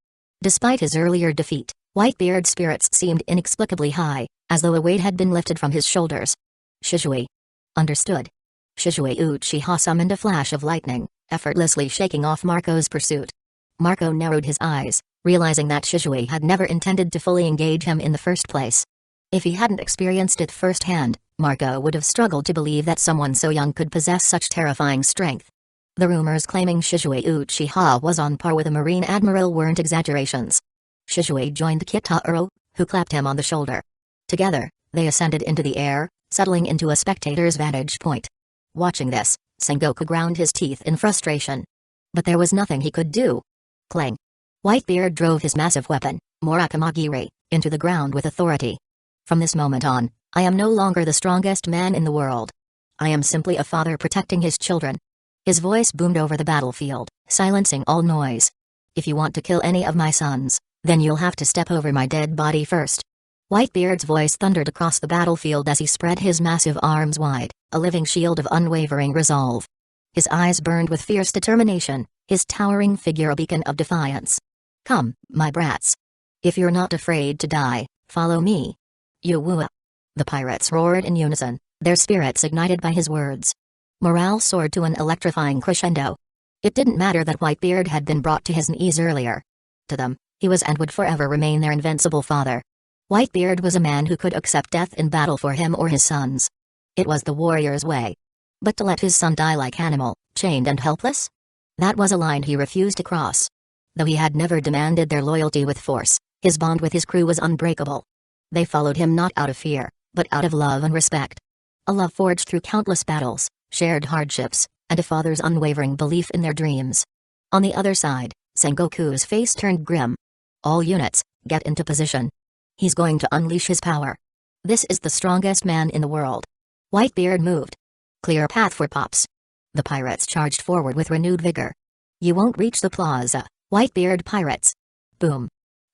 Despite his earlier defeat, Whitebeard's spirits seemed inexplicably high, as though a weight had been lifted from his shoulders. Shizue. Understood. Shizue Uchiha summoned a flash of lightning, effortlessly shaking off Marco's pursuit. Marco narrowed his eyes, realizing that Shizue had never intended to fully engage him in the first place. If he hadn't experienced it firsthand, Marco would have struggled to believe that someone so young could possess such terrifying strength. The rumors claiming Shizue Uchiha was on par with a Marine Admiral weren't exaggerations. Shizue joined Kitaro, who clapped him on the shoulder. Together, they ascended into the air, settling into a spectator's vantage point. Watching this, Sengoku ground his teeth in frustration. But there was nothing he could do. Clang. Whitebeard drove his massive weapon, Murakamagiri, into the ground with authority. From this moment on, I am no longer the strongest man in the world. I am simply a father protecting his children. His voice boomed over the battlefield, silencing all noise. If you want to kill any of my sons, then you'll have to step over my dead body first. Whitebeard's voice thundered across the battlefield as he spread his massive arms wide, a living shield of unwavering resolve. His eyes burned with fierce determination, his towering figure a beacon of defiance. "Come, my brats. If you're not afraid to die, follow me." "Yuwua!" The pirates roared in unison, their spirits ignited by his words. Morale soared to an electrifying crescendo. It didn't matter that Whitebeard had been brought to his knees earlier. To them, he was and would forever remain their invincible father. Whitebeard was a man who could accept death in battle for him or his sons. It was the warrior's way. But to let his son die like animal, chained and helpless? That was a line he refused to cross. Though he had never demanded their loyalty with force, his bond with his crew was unbreakable. They followed him not out of fear, but out of love and respect. A love forged through countless battles, shared hardships, and a father's unwavering belief in their dreams. On the other side, Sengoku's face turned grim. "All units, get into position. He's going to unleash his power. This is the strongest man in the world." Whitebeard moved. "Clear path for Pops." The pirates charged forward with renewed vigor. "You won't reach the plaza, Whitebeard pirates." Boom.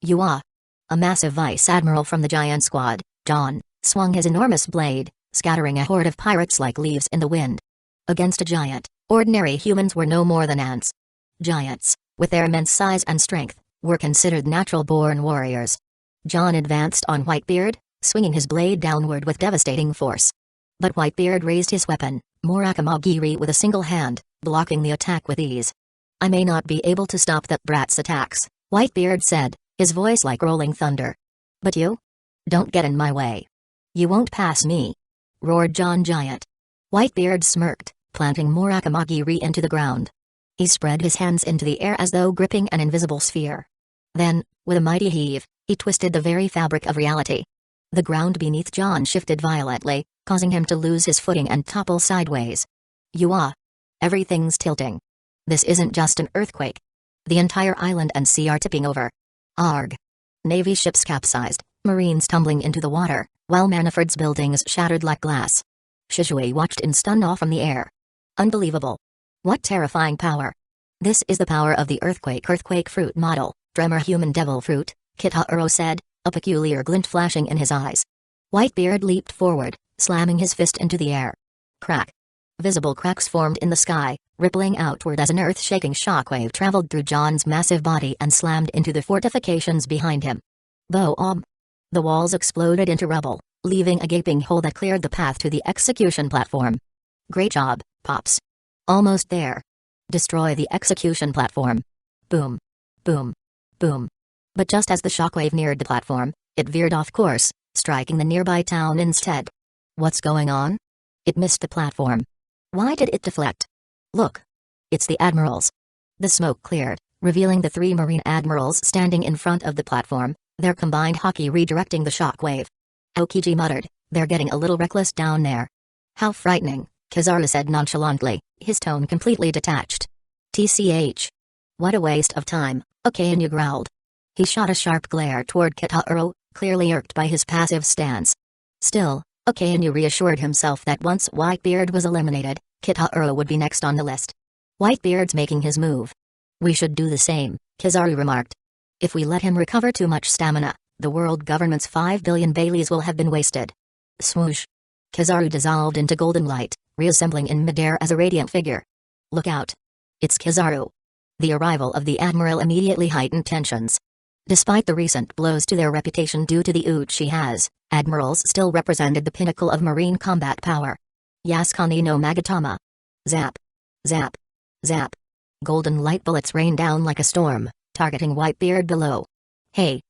"Yuwua!" A massive vice admiral from the giant squad, John, swung his enormous blade, scattering a horde of pirates like leaves in the wind. Against a giant, ordinary humans were no more than ants. Giants, with their immense size and strength, were considered natural-born warriors. John advanced on Whitebeard, swinging his blade downward with devastating force. But Whitebeard raised his weapon, Murakamagiri, with a single hand, blocking the attack with ease. "I may not be able to stop that brat's attacks," Whitebeard said, his voice like rolling thunder. "But you? Don't get in my way. You won't pass me," roared John Giant. Whitebeard smirked, planting Murakamagiri into the ground. He spread his hands into the air as though gripping an invisible sphere. Then, with a mighty heave, he twisted the very fabric of reality. The ground beneath John shifted violently, causing him to lose his footing and topple sideways. "Yuwua! Everything's tilting. This isn't just an earthquake. The entire island and sea are tipping over. Arg!" Navy ships capsized, Marines tumbling into the water, while Manaford's buildings shattered like glass. Shishui watched in stun awe from the air. "Unbelievable. What terrifying power. This is the power of the earthquake fruit model, Tremor human devil fruit," Kitahuro said, a peculiar glint flashing in his eyes. Whitebeard leaped forward, slamming his fist into the air. Crack. Visible cracks formed in the sky, rippling outward as an earth-shaking shockwave traveled through John's massive body and slammed into the fortifications behind him. Boom! The walls exploded into rubble, leaving a gaping hole that cleared the path to the execution platform. "Great job, Pops. Almost there. Destroy the execution platform." Boom. Boom. Boom. But just as the shockwave neared the platform, it veered off course, striking the nearby town instead. What's going on? It missed the platform. Why did it deflect? Look. It's the admirals. The smoke cleared, revealing the 3 Marine admirals standing in front of the platform, their combined hockey redirecting the shockwave. Aokiji muttered, "They're getting a little reckless down there." "How frightening," Kizaru said nonchalantly, his tone completely detached. "TCH. What a waste of time," Okainu growled. He shot a sharp glare toward Kitahuro, clearly irked by his passive stance. Still, Okainu reassured himself that once Whitebeard was eliminated, Kitahuro would be next on the list. "Whitebeard's making his move. We should do the same," Kizaru remarked. "If we let him recover too much stamina, the world government's 5 billion Baileys will have been wasted." Swoosh. Kizaru dissolved into golden light, reassembling in midair as a radiant figure. "Look out. It's Kizaru." The arrival of the admiral immediately heightened tensions. Despite the recent blows to their reputation due to the Uchihas, admirals still represented the pinnacle of marine combat power. Yasukani no Magatama. Zap. Zap. Zap. Golden light bullets rained down like a storm, targeting Whitebeard below. Hey.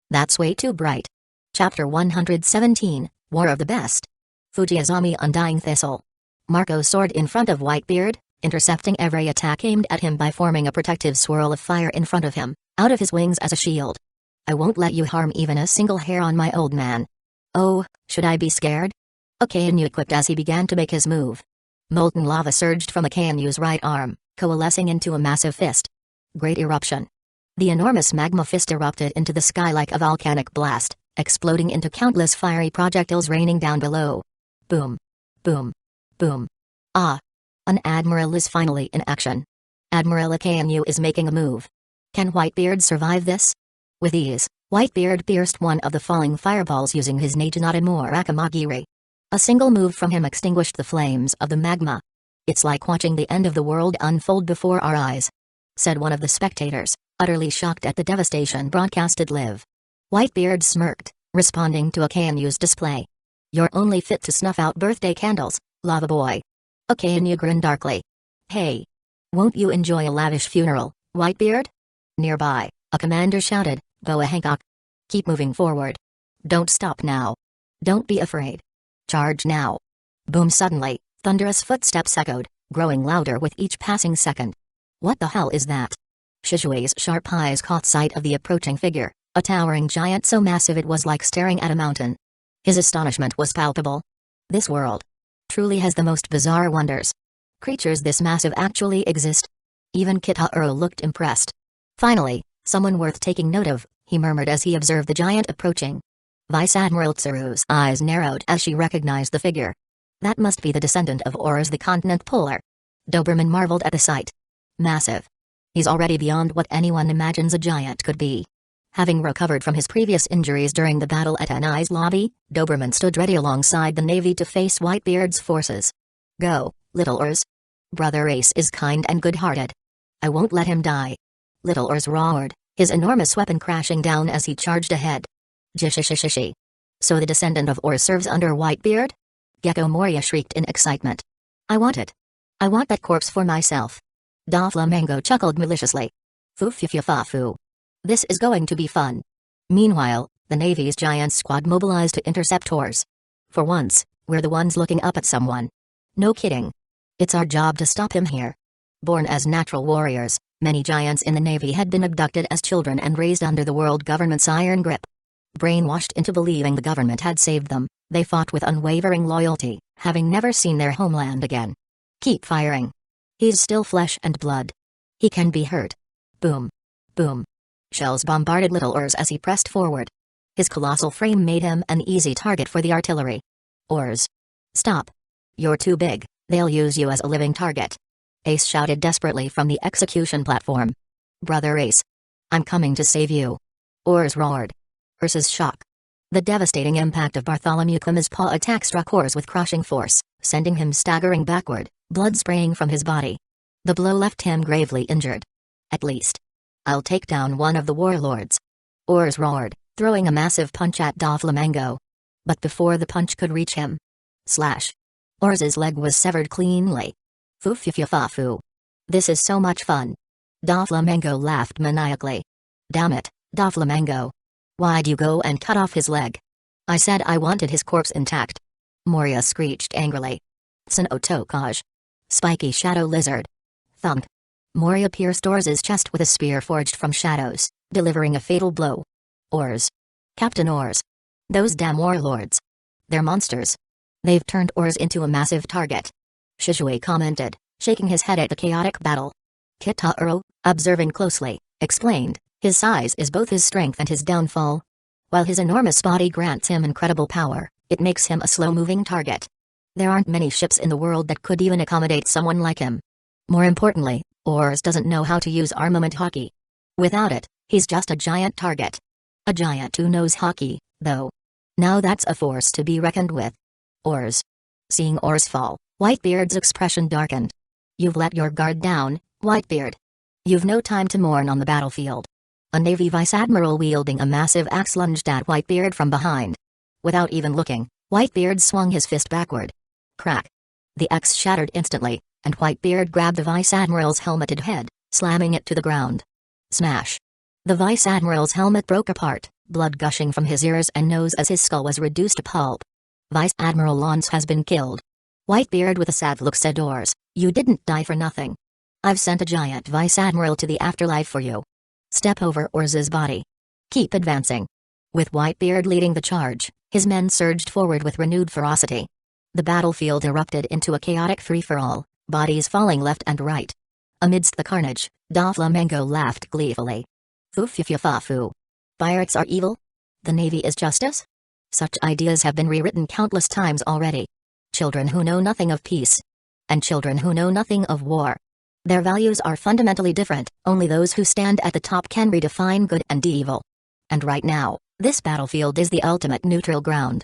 That's way too bright. Chapter 117, War of the Best. Fujiazami Undying Thistle. Marco soared in front of Whitebeard, intercepting every attack aimed at him by forming a protective swirl of fire in front of him, out of his wings as a shield. "I won't let you harm even a single hair on my old man." "Oh, should I be scared?" Okainu quipped as he began to make his move. Molten lava surged from Okainu's right arm, coalescing into a massive fist. Great eruption. The enormous magma fist erupted into the sky like a volcanic blast, exploding into countless fiery projectiles raining down below. Boom. Boom. Boom. Ah! An admiral is finally in action. Admiral Okainu is making a move. Can Whitebeard survive this? With ease, Whitebeard pierced one of the falling fireballs using his Naginata Murakamagiri. A single move from him extinguished the flames of the magma. It's like watching the end of the world unfold before our eyes," said one of the spectators, utterly shocked at the devastation broadcasted live. Whitebeard smirked, responding to Akanu's display. "You're only fit to snuff out birthday candles, lava boy." Akanu grinned darkly. "Hey! Won't you enjoy a lavish funeral, Whitebeard?" Nearby, a commander shouted, "Boa Hancock! Keep moving forward. Don't stop now. Don't be afraid. Charge now." Boom! Suddenly, thunderous footsteps echoed, growing louder with each passing second. "What the hell is that?" Shishui's sharp eyes caught sight of the approaching figure, a towering giant so massive it was like staring at a mountain. His astonishment was palpable. This world truly has the most bizarre wonders. Creatures this massive actually exist. Even Kitaro looked impressed. "Finally, someone worth taking note of," he murmured as he observed the giant approaching. Vice Admiral Tsuru's eyes narrowed as she recognized the figure. That must be the descendant of Aurors, the continent polar. Doberman marveled at the sight. Massive. He's already beyond what anyone imagines a giant could be. Having recovered from his previous injuries during the battle at Anai's lobby, Doberman stood ready alongside the Navy to face Whitebeard's forces. "Go, little Urs. Brother Ace is kind and good-hearted. I won't let him die." Little Urs roared, his enormous weapon crashing down as he charged ahead. "Jishishishishi. So the descendant of Urs serves under Whitebeard?" Gecko Moria shrieked in excitement. "I want it. I want that corpse for myself." Doflamingo chuckled maliciously. "Foo-foo-foo-foo. This is going to be fun." Meanwhile, the Navy's giant squad mobilized to intercept Urs. "For once, we're the ones looking up at someone. No kidding. It's our job to stop him here." Born as natural warriors, many giants in the Navy had been abducted as children and raised under the world government's iron grip. Brainwashed into believing the government had saved them, they fought with unwavering loyalty, having never seen their homeland again. "Keep firing. He's still flesh and blood. He can be hurt." Boom. Boom. Shells bombarded little Urs as he pressed forward. His colossal frame made him an easy target for the artillery. "Urs. Stop. You're too big, they'll use you as a living target." Ace shouted desperately from the execution platform. "Brother Ace. I'm coming to save you." Urs roared. Urs's shock. The devastating impact of Bartholomew Klima's paw attack struck Urs with crushing force, sending him staggering backward, blood spraying from his body. The blow left him gravely injured. "At least I'll take down one of the warlords." Urs roared, throwing a massive punch at Doflamingo. But before the punch could reach him, slash! Urs's leg was severed cleanly. "Foo-foo-foo-foo. This is so much fun." Doflamingo laughed maniacally. "Damn it, Doflamingo. Why'd you go and cut off his leg?" "I said I wanted his corpse intact." Moria screeched angrily. "Tokaj. Spiky shadow lizard." Thump. Moria pierced Urs's chest with a spear forged from shadows, delivering a fatal blow. "Urs. Captain Urs. Those damn warlords. They're monsters. They've turned Urs into a massive target." Shishui commented, shaking his head at the chaotic battle. Kitaro, observing closely, explained, "His size is both his strength and his downfall. While his enormous body grants him incredible power, it makes him a slow-moving target. There aren't many ships in the world that could even accommodate someone like him. More importantly, Urs doesn't know how to use armament hockey. Without it, he's just a giant target. A giant who knows hockey, though. Now that's a force to be reckoned with." Urs. Seeing Urs fall, Whitebeard's expression darkened. "You've let your guard down, Whitebeard. You've no time to mourn on the battlefield." A Navy Vice Admiral wielding a massive axe lunged at Whitebeard from behind. Without even looking, Whitebeard swung his fist backward. Crack. The axe shattered instantly, and Whitebeard grabbed the Vice Admiral's helmeted head, slamming it to the ground. Smash. The Vice Admiral's helmet broke apart, blood gushing from his ears and nose as his skull was reduced to pulp. "Vice Admiral Lance has been killed." Whitebeard with a sad look said, "Urs, you didn't die for nothing. I've sent a giant Vice Admiral to the afterlife for you. Step over Urs's body. Keep advancing." With Whitebeard leading the charge, his men surged forward with renewed ferocity. The battlefield erupted into a chaotic free-for-all, bodies falling left and right. Amidst the carnage, Doflamingo laughed gleefully. "Foo-foo-foo-foo. Pirates are evil? The Navy is justice?" Such ideas have been rewritten countless times already. Children who know nothing of peace. And children who know nothing of war. Their values are fundamentally different, only those who stand at the top can redefine good and evil. And right now, this battlefield is the ultimate neutral ground.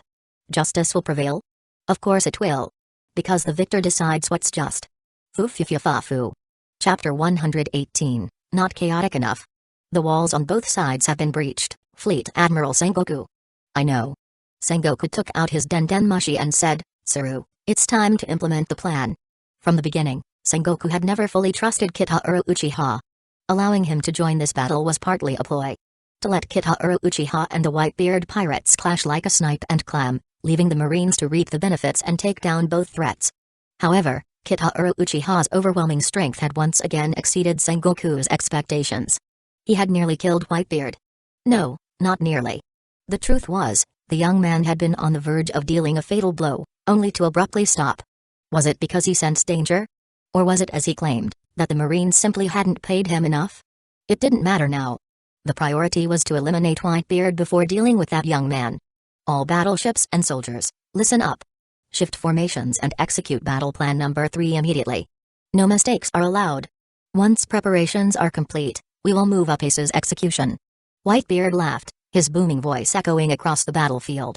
Justice will prevail? Of course it will. Because the victor decides what's just. Foo. Chapter 118, Not chaotic enough. The walls on both sides have been breached, Fleet Admiral Sengoku. I know. Sengoku took out his dendenmushi and said, Tsuru, it's time to implement the plan. From the beginning, Sengoku had never fully trusted Kitahara Uchiha. Allowing him to join this battle was partly a ploy. To let Kitahara Uchiha and the Whitebeard pirates clash like a snipe and clam, leaving the Marines to reap the benefits and take down both threats. However, Kitahara Uchiha's overwhelming strength had once again exceeded Sengoku's expectations. He had nearly killed Whitebeard. No, not nearly. The truth was, the young man had been on the verge of dealing a fatal blow, only to abruptly stop. Was it because he sensed danger? Or was it, as he claimed, that the Marines simply hadn't paid him enough? It didn't matter now. The priority was to eliminate Whitebeard before dealing with that young man. All battleships and soldiers, listen up. Shift formations and execute battle plan number 3 immediately. No mistakes are allowed. Once preparations are complete, we will move up Ace's execution. Whitebeard laughed, his booming voice echoing across the battlefield.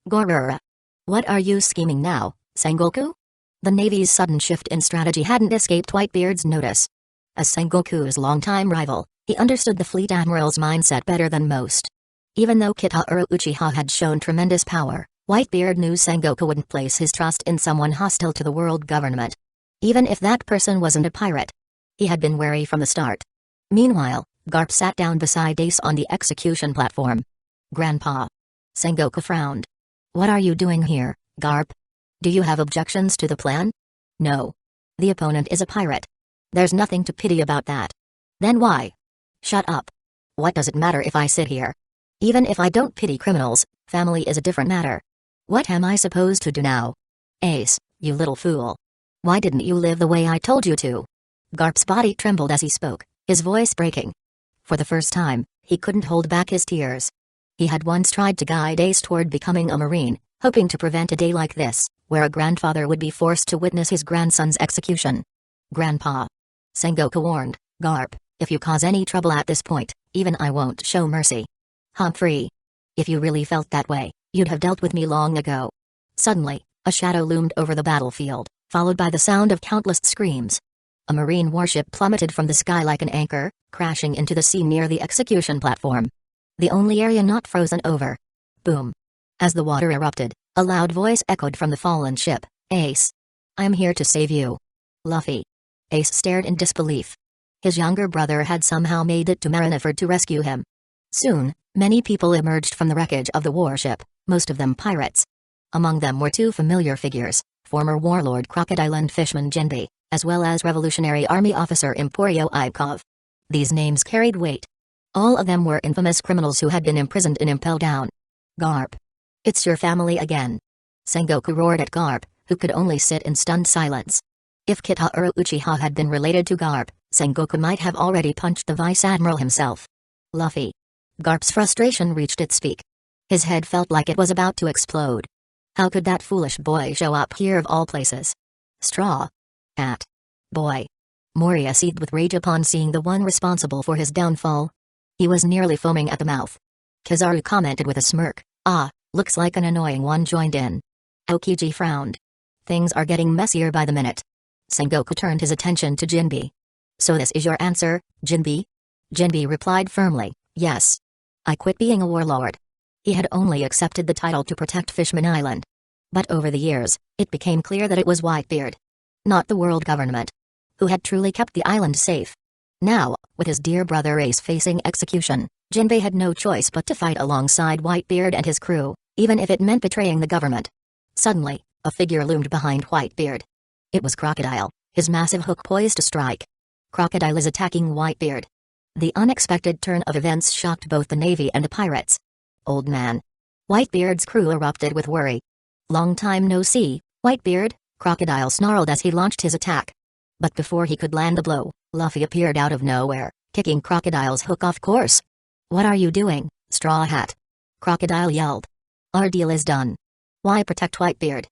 Gorura. What are you scheming now, Sengoku? The Navy's sudden shift in strategy hadn't escaped Whitebeard's notice. As Sengoku's longtime rival, he understood the Fleet Admiral's mindset better than most. Even though Kitahara Uchiha had shown tremendous power, Whitebeard knew Sengoku wouldn't place his trust in someone hostile to the world government. Even if that person wasn't a pirate. He had been wary from the start. Meanwhile, Garp sat down beside Ace on the execution platform. Grandpa. Sengoku frowned. What are you doing here, Garp? Do you have objections to the plan? No. The opponent is a pirate. There's nothing to pity about that. Then why? Shut up. What does it matter if I sit here? Even if I don't pity criminals, family is a different matter. What am I supposed to do now? Ace, you little fool. Why didn't you live the way I told you to? Garp's body trembled as he spoke, his voice breaking. For the first time, he couldn't hold back his tears. He had once tried to guide Ace toward becoming a Marine, hoping to prevent a day like this, where a grandfather would be forced to witness his grandson's execution. Grandpa. Sengoku warned, Garp, if you cause any trouble at this point, even I won't show mercy. Humphrey. If you really felt that way, you'd have dealt with me long ago. Suddenly, a shadow loomed over the battlefield, followed by the sound of countless screams. A Marine warship plummeted from the sky like an anchor, crashing into the sea near the execution platform. The only area not frozen over. Boom. As the water erupted, a loud voice echoed from the fallen ship, Ace. I'm here to save you. Luffy. Ace stared in disbelief. His younger brother had somehow made it to Marineford to rescue him. Soon, many people emerged from the wreckage of the warship, most of them pirates. Among them were 2 familiar figures, former warlord Crocodile and Fishman Jinbe, as well as Revolutionary Army officer Emporio Ibkov. These names carried weight. All of them were infamous criminals who had been imprisoned in Impel Down. Garp. It's your family again. Sengoku roared at Garp, who could only sit in stunned silence. If Kitahara Uchiha had been related to Garp, Sengoku might have already punched the Vice Admiral himself. Luffy. Garp's frustration reached its peak. His head felt like it was about to explode. How could that foolish boy show up here of all places? Straw. At. Boy. Moria seethed with rage upon seeing the one responsible for his downfall. He was nearly foaming at the mouth. Kizaru commented with a smirk, looks like an annoying one joined in. Aokiji frowned. Things are getting messier by the minute. Sengoku turned his attention to Jinbe. So this is your answer, Jinbe? Jinbe replied firmly, yes. I quit being a warlord. He had only accepted the title to protect Fishman Island. But over the years, it became clear that it was Whitebeard, not the world government, who had truly kept the island safe. Now, with his dear brother Ace facing execution, Jinbe had no choice but to fight alongside Whitebeard and his crew, even if it meant betraying the government. Suddenly, a figure loomed behind Whitebeard. It was Crocodile, his massive hook poised to strike. Crocodile is attacking Whitebeard. The unexpected turn of events shocked both the Navy and the pirates. Old man. Whitebeard's crew erupted with worry. Long time no see, Whitebeard, Crocodile snarled as he launched his attack. But before he could land the blow, Luffy appeared out of nowhere, kicking Crocodile's hook off course. What are you doing, Straw Hat? Crocodile yelled. Our deal is done. Why protect Whitebeard?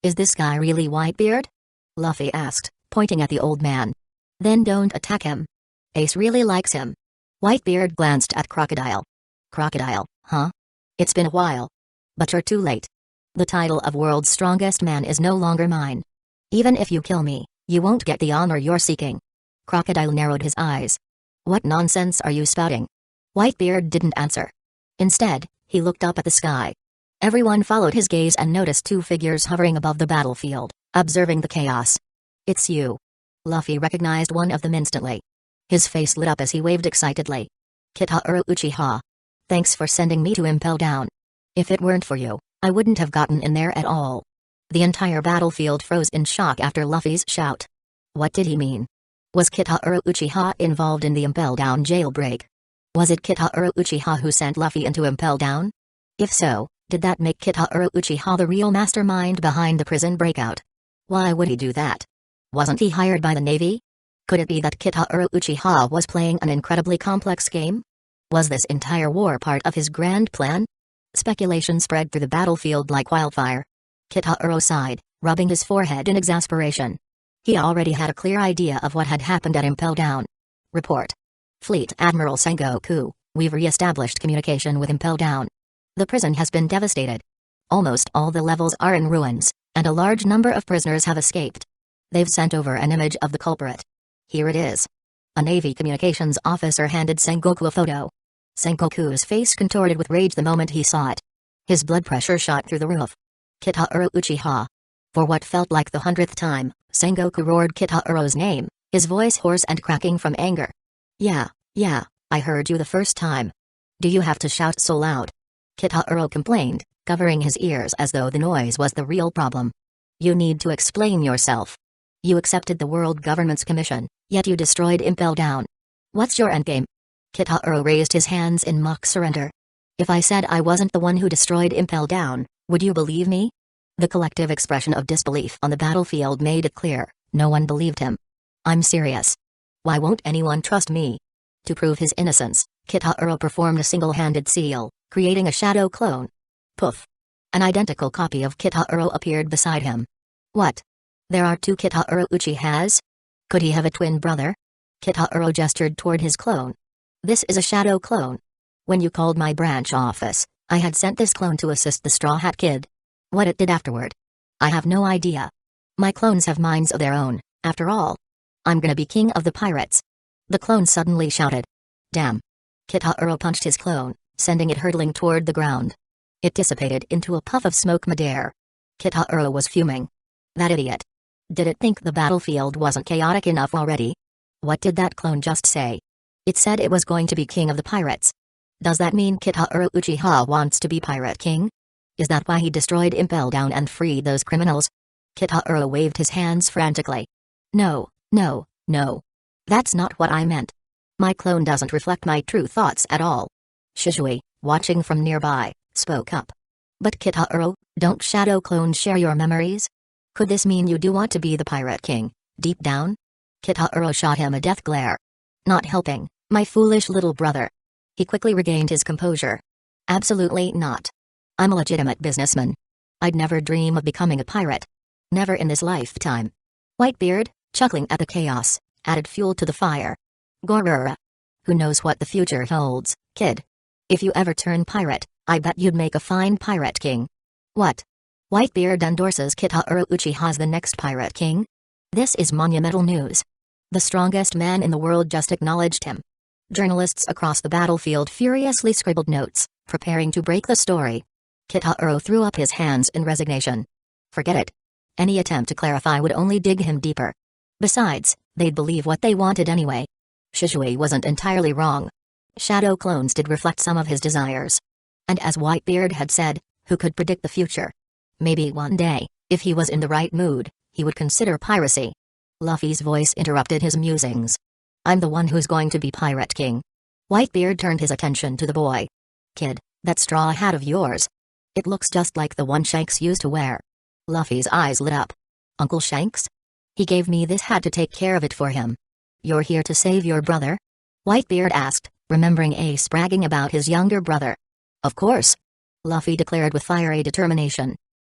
Is this guy really Whitebeard? Luffy asked, pointing at the old man. Then don't attack him. Ace really likes him. Whitebeard glanced at Crocodile. Crocodile, huh? It's been a while. But you're too late. The title of world's strongest man is no longer mine. Even if you kill me, You won't get the honor you're seeking. Crocodile narrowed his eyes. What nonsense are you spouting? Whitebeard didn't answer. Instead, he looked up at the sky. Everyone followed his gaze and noticed two figures hovering above the battlefield, observing the chaos. It's you. Luffy recognized one of them instantly. His face lit up as he waved excitedly. Kitahiro Uchiha. Thanks for sending me to Impel Down. If it weren't for you, I wouldn't have gotten in there at all. The entire battlefield froze in shock after Luffy's shout. What did he mean? Was Kitahiro Uchiha involved in the Impel Down jailbreak? Was it Kitahiro Uchiha who sent Luffy into Impel Down? If so, did that make Kitahiro Uchiha the real mastermind behind the prison breakout? Why would he do that? Wasn't he hired by the Navy? Could it be that Kitahiro Uchiha was playing an incredibly complex game? Was this entire war part of his grand plan? Speculation spread through the battlefield like wildfire. Kitahiro sighed, rubbing his forehead in exasperation. He already had a clear idea of what had happened at Impel Down. Report. Fleet Admiral Sengoku, we've re-established communication with Impel Down. The prison has been devastated. Almost all the levels are in ruins, and a large number of prisoners have escaped. They've sent over an image of the culprit. Here it is. A Navy communications officer handed Sengoku a photo. Sengoku's face contorted with rage the moment he saw it. His blood pressure shot through the roof. Kitahiro Uchiha. For what felt like the 100th time, Sengoku roared Kitahiro's name, his voice hoarse and cracking from anger. Yeah, I heard you the first time. Do you have to shout so loud? Kitahiro complained, covering his ears as though the noise was the real problem. You need to explain yourself. You accepted the world government's commission, yet you destroyed Impel Down. What's your endgame? Kitahiro raised his hands in mock surrender. If I said I wasn't the one who destroyed Impel Down, would you believe me? The collective expression of disbelief on the battlefield made it clear, no one believed him. I'm serious. Why won't anyone trust me? To prove his innocence, Kitahiro performed a single-handed seal, creating a shadow clone. Poof. An identical copy of Kitahiro appeared beside him. What? There are two Kitahiro Uchihas? Could he have a twin brother? Kitahiro gestured toward his clone. This is a shadow clone. When you called my branch office, I had sent this clone to assist the Straw Hat Kid. What it did afterward, I have no idea. My clones have minds of their own, after all. I'm gonna be king of the pirates. The clone suddenly shouted. Damn. Kitahiro punched his clone, sending it hurtling toward the ground. It dissipated into a puff of smoke midair. Kitahiro was fuming. That idiot. Did it think the battlefield wasn't chaotic enough already? What did that clone just say? It said it was going to be king of the pirates. Does that mean Kitahiro Uchiha wants to be pirate king? Is that why he destroyed Impel Down and freed those criminals? Kitahiro waved his hands frantically. No. That's not what I meant. My clone doesn't reflect my true thoughts at all. Shishui, watching from nearby, spoke up. But Kitahiro, don't shadow clones share your memories? Could this mean you do want to be the pirate king, deep down? Kitahiro shot him a death glare. Not helping, my foolish little brother. He quickly regained his composure. Absolutely not. I'm a legitimate businessman. I'd never dream of becoming a pirate. Never in this lifetime. Whitebeard, chuckling at the chaos, added fuel to the fire. Gorura. Who knows what the future holds, kid? If you ever turn pirate, I bet you'd make a fine pirate king. What? Whitebeard endorses Kitahiro Uchiha as the next pirate king? This is monumental news. The strongest man in the world just acknowledged him. Journalists across the battlefield furiously scribbled notes, preparing to break the story. Kitahiro threw up his hands in resignation. Forget it. Any attempt to clarify would only dig him deeper. Besides, they'd believe what they wanted anyway. Shishui wasn't entirely wrong. Shadow clones did reflect some of his desires. And as Whitebeard had said, who could predict the future? Maybe one day, if he was in the right mood, he would consider piracy. Luffy's voice interrupted his musings. I'm the one who's going to be pirate king. Whitebeard turned his attention to the boy. Kid, that straw hat of yours. It looks just like the one Shanks used to wear. Luffy's eyes lit up. Uncle Shanks? He gave me this hat to take care of it for him. You're here to save your brother? Whitebeard asked, remembering Ace bragging about his younger brother. Of course. Luffy declared with fiery determination.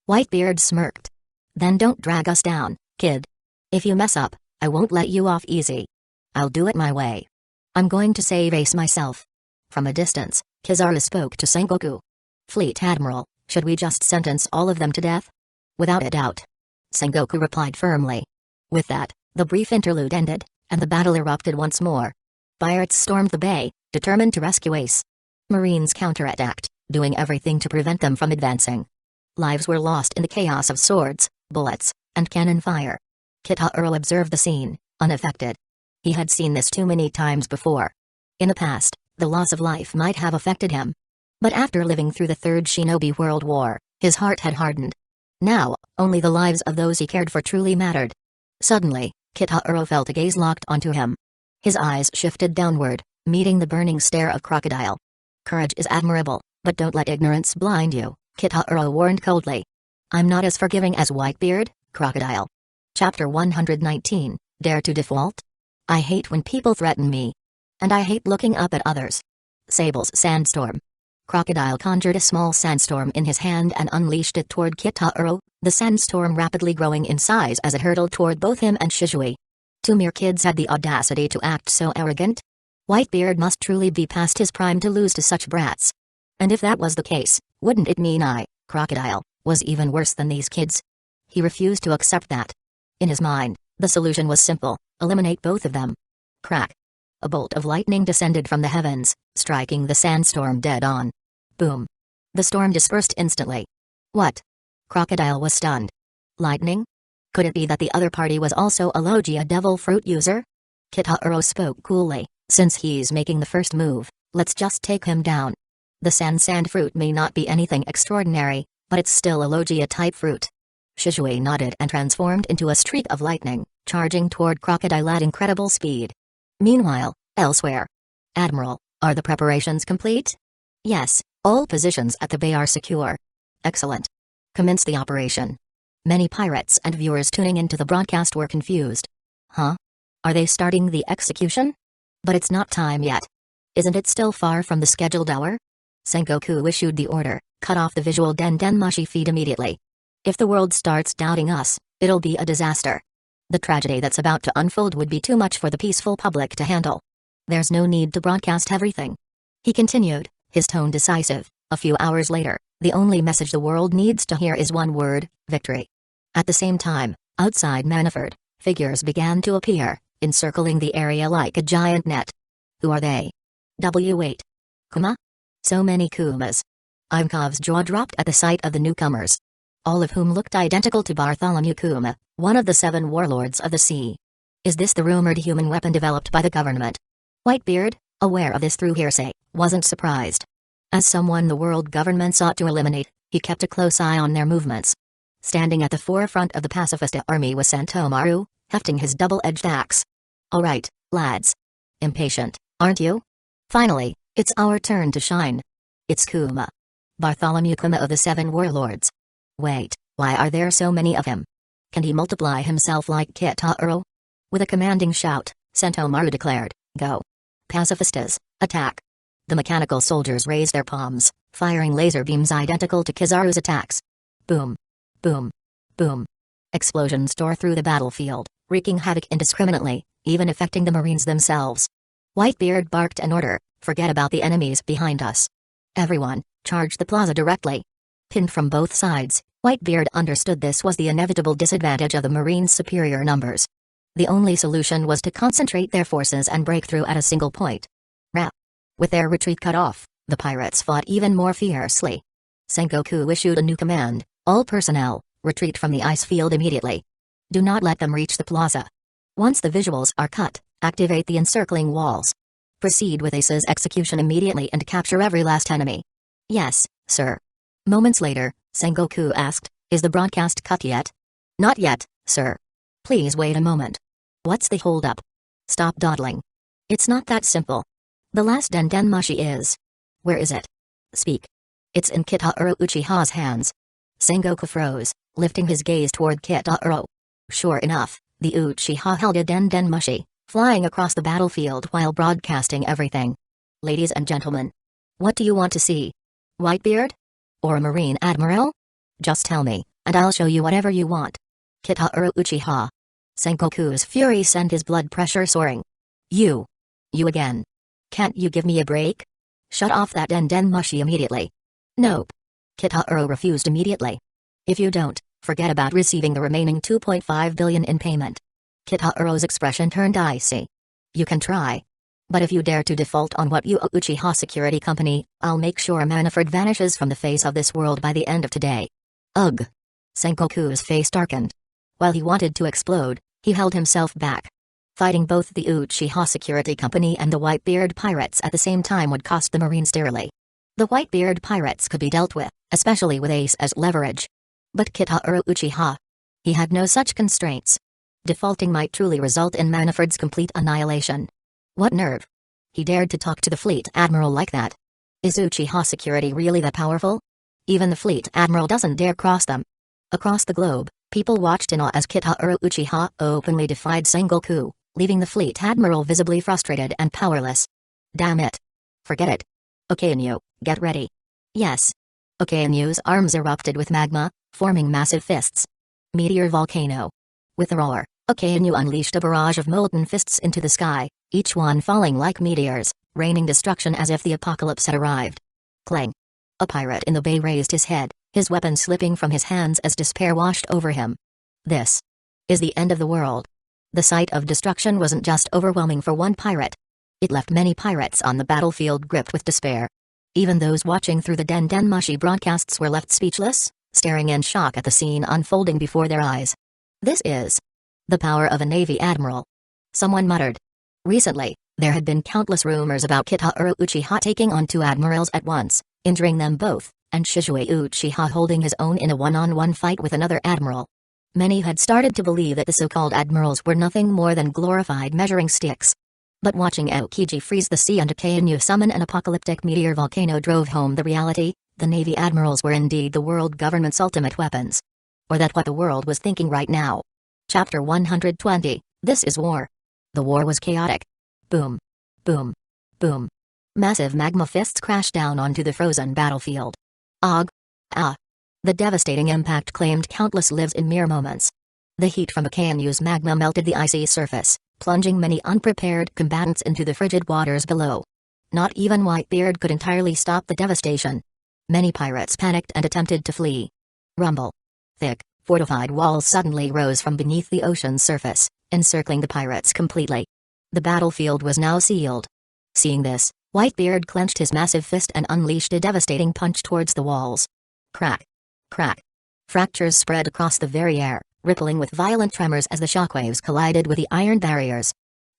Whitebeard smirked. Then don't drag us down, kid. If you mess up, I won't let you off easy. I'll do it my way. I'm going to save Ace myself. From a distance, Kizaru spoke to Sengoku. Fleet Admiral, should we just sentence all of them to death? Without a doubt. Sengoku replied firmly. With that, The brief interlude ended, and the battle erupted once more. Pirates stormed the bay, determined to rescue Ace. Marines counterattacked, doing everything to prevent them from advancing. Lives were lost in the chaos of swords, bullets, and cannon fire. Kitahiro observed the scene, unaffected. He had seen this too many times before. In the past, the loss of life might have affected him. But after living through the Third Shinobi World War, his heart had hardened. Now, only the lives of those he cared for truly mattered. Suddenly, Kitahiro felt a gaze locked onto him. His eyes shifted downward, meeting the burning stare of Crocodile. Courage is admirable, but don't let ignorance blind you, Kitahiro warned coldly. I'm not as forgiving as Whitebeard, Crocodile. Chapter 119, Dare to Default? I hate when people threaten me. And I hate looking up at others. Sable's Sandstorm. Crocodile conjured a small sandstorm in his hand and unleashed it toward Kitahiro, the sandstorm rapidly growing in size as it hurtled toward both him and Shisui. Two mere kids had the audacity to act so arrogant? Whitebeard must truly be past his prime to lose to such brats. And if that was the case, wouldn't it mean I, Crocodile, was even worse than these kids? He refused to accept that. In his mind, the solution was simple: eliminate both of them. Crack. A bolt of lightning descended from the heavens, striking the sandstorm dead on. Boom. The storm dispersed instantly. What? Crocodile was stunned. Lightning? Could it be that the other party was also a Logia devil fruit user? Kitahiro spoke coolly, since he's making the first move, let's just take him down. The sand fruit may not be anything extraordinary, but it's still a Logia-type fruit. Shisui nodded and transformed into a streak of lightning, charging toward Crocodile at incredible speed. Meanwhile, elsewhere. Admiral, are the preparations complete? Yes, all positions at the bay are secure. Excellent. Commence the operation. Many pirates and viewers tuning into the broadcast were confused. Huh? Are they starting the execution? But it's not time yet. Isn't it still far from the scheduled hour? Sengoku issued the order, cut off the visual Dendenmashi feed immediately. If the world starts doubting us, it'll be a disaster. The tragedy that's about to unfold would be too much for the peaceful public to handle. There's no need to broadcast everything. He continued, his tone decisive. A few hours later, the only message the world needs to hear is one word: victory. At the same time, outside Manaford, figures began to appear, encircling the area like a giant net. Who are they? W8. Kuma? So many Kumas. Ivankov's jaw dropped at the sight of the newcomers. All of whom looked identical to Bartholomew Kuma, one of the 7 warlords of the sea. Is this the rumored human weapon developed by the government? Whitebeard, aware of this through hearsay, wasn't surprised. As someone the world government sought to eliminate, he kept a close eye on their movements. Standing at the forefront of the pacifista army was Sentomaru, hefting his double-edged axe. All right, lads. Impatient, aren't you? Finally, it's our turn to shine. It's Kuma. Bartholomew Kuma of the 7 warlords. Wait, why are there so many of him? Can he multiply himself like Kitahiro? With a commanding shout, Sentomaru declared, go. Pacifistas, attack. The mechanical soldiers raised their palms, firing laser beams identical to Kizaru's attacks. Boom. Boom. Boom. Explosions tore through the battlefield, wreaking havoc indiscriminately, even affecting the Marines themselves. Whitebeard barked an order: forget about the enemies behind us. Everyone, charge the plaza directly. Pinned from both sides, Whitebeard understood this was the inevitable disadvantage of the Marines' superior numbers. The only solution was to concentrate their forces and break through at a single point. Rap. With their retreat cut off, the pirates fought even more fiercely. Sengoku issued a new command: all personnel, retreat from the ice field immediately. Do not let them reach the plaza. Once the visuals are cut, activate the encircling walls. Proceed with Ace's execution immediately and capture every last enemy. Yes, sir. Moments later, Sengoku asked, is the broadcast cut yet? Not yet, sir. Please wait a moment. What's the holdup? Stop dawdling. It's not that simple. The last Dendenmashi is. Where is it? Speak. It's in Kitahiro Uchiha's hands. Sengoku froze, lifting his gaze toward Kitahiro. Sure enough, the Uchiha held a Dendenmashi, flying across the battlefield while broadcasting everything. Ladies and gentlemen. What do you want to see? Whitebeard? Or a Marine Admiral? Just tell me, and I'll show you whatever you want. Kitahiro Uchiha. Sengoku's fury sent his blood pressure soaring. You again. Can't you give me a break? Shut off that Dendenmashi immediately. Nope. Kitahiro refused immediately. If you don't, forget about receiving the remaining 2.5 billion in payment. Kitaro's expression turned icy. You can try. But if you dare to default on what you owe Uchiha Security Company, I'll make sure Manafort vanishes from the face of this world by the end of today. Ugh. Sengoku's face darkened. While he wanted to explode, he held himself back. Fighting both the Uchiha Security Company and the Whitebeard pirates at the same time would cost the Marines dearly. The Whitebeard pirates could be dealt with, especially with Ace as leverage. But Kitauro Uchiha? He had no such constraints. Defaulting might truly result in Manaford's complete annihilation. What nerve! He dared to talk to the fleet admiral like that. Is Uchiha security really that powerful? Even the fleet admiral doesn't dare cross them. Across the globe, people watched in awe as Kitauro Uchiha openly defied Sengoku, leaving the fleet admiral visibly frustrated and powerless. Damn it. Forget it. Okainu, get ready. Yes. Okainu's arms erupted with magma, forming massive fists. Meteor volcano. With a roar, Okainu unleashed a barrage of molten fists into the sky, each one falling like meteors, raining destruction as if the apocalypse had arrived. Clang. A pirate in the bay raised his head, his weapon slipping from his hands as despair washed over him. This is the end of the world. The sight of destruction wasn't just overwhelming for one pirate. It left many pirates on the battlefield gripped with despair. Even those watching through the Denmushi broadcasts were left speechless, staring in shock at the scene unfolding before their eyes. This is the power of a Navy admiral. Someone muttered. Recently, there had been countless rumors about Kitauro Uchiha taking on two admirals at once, injuring them both, and Shizue Uchiha holding his own in a one-on-one fight with another admiral. Many had started to believe that the so-called admirals were nothing more than glorified measuring sticks. But watching Aokiji freeze the sea and Akainu summon an apocalyptic meteor volcano drove home the reality: the Navy admirals were indeed the world government's ultimate weapons. Or that what the world was thinking right now. Chapter 120, This is War. The war was chaotic. Boom. Boom. Boom. Massive magma fists crashed down onto the frozen battlefield. Og. Ah. The devastating impact claimed countless lives in mere moments. The heat from Akainu's magma melted the icy surface, plunging many unprepared combatants into the frigid waters below. Not even Whitebeard could entirely stop the devastation. Many pirates panicked and attempted to flee. Rumble. Thick, fortified walls suddenly rose from beneath the ocean's surface, encircling the pirates completely. The battlefield was now sealed. Seeing this, Whitebeard clenched his massive fist and unleashed a devastating punch towards the walls. Crack. Crack. Fractures spread across the very air, rippling with violent tremors as the shockwaves collided with the iron barriers.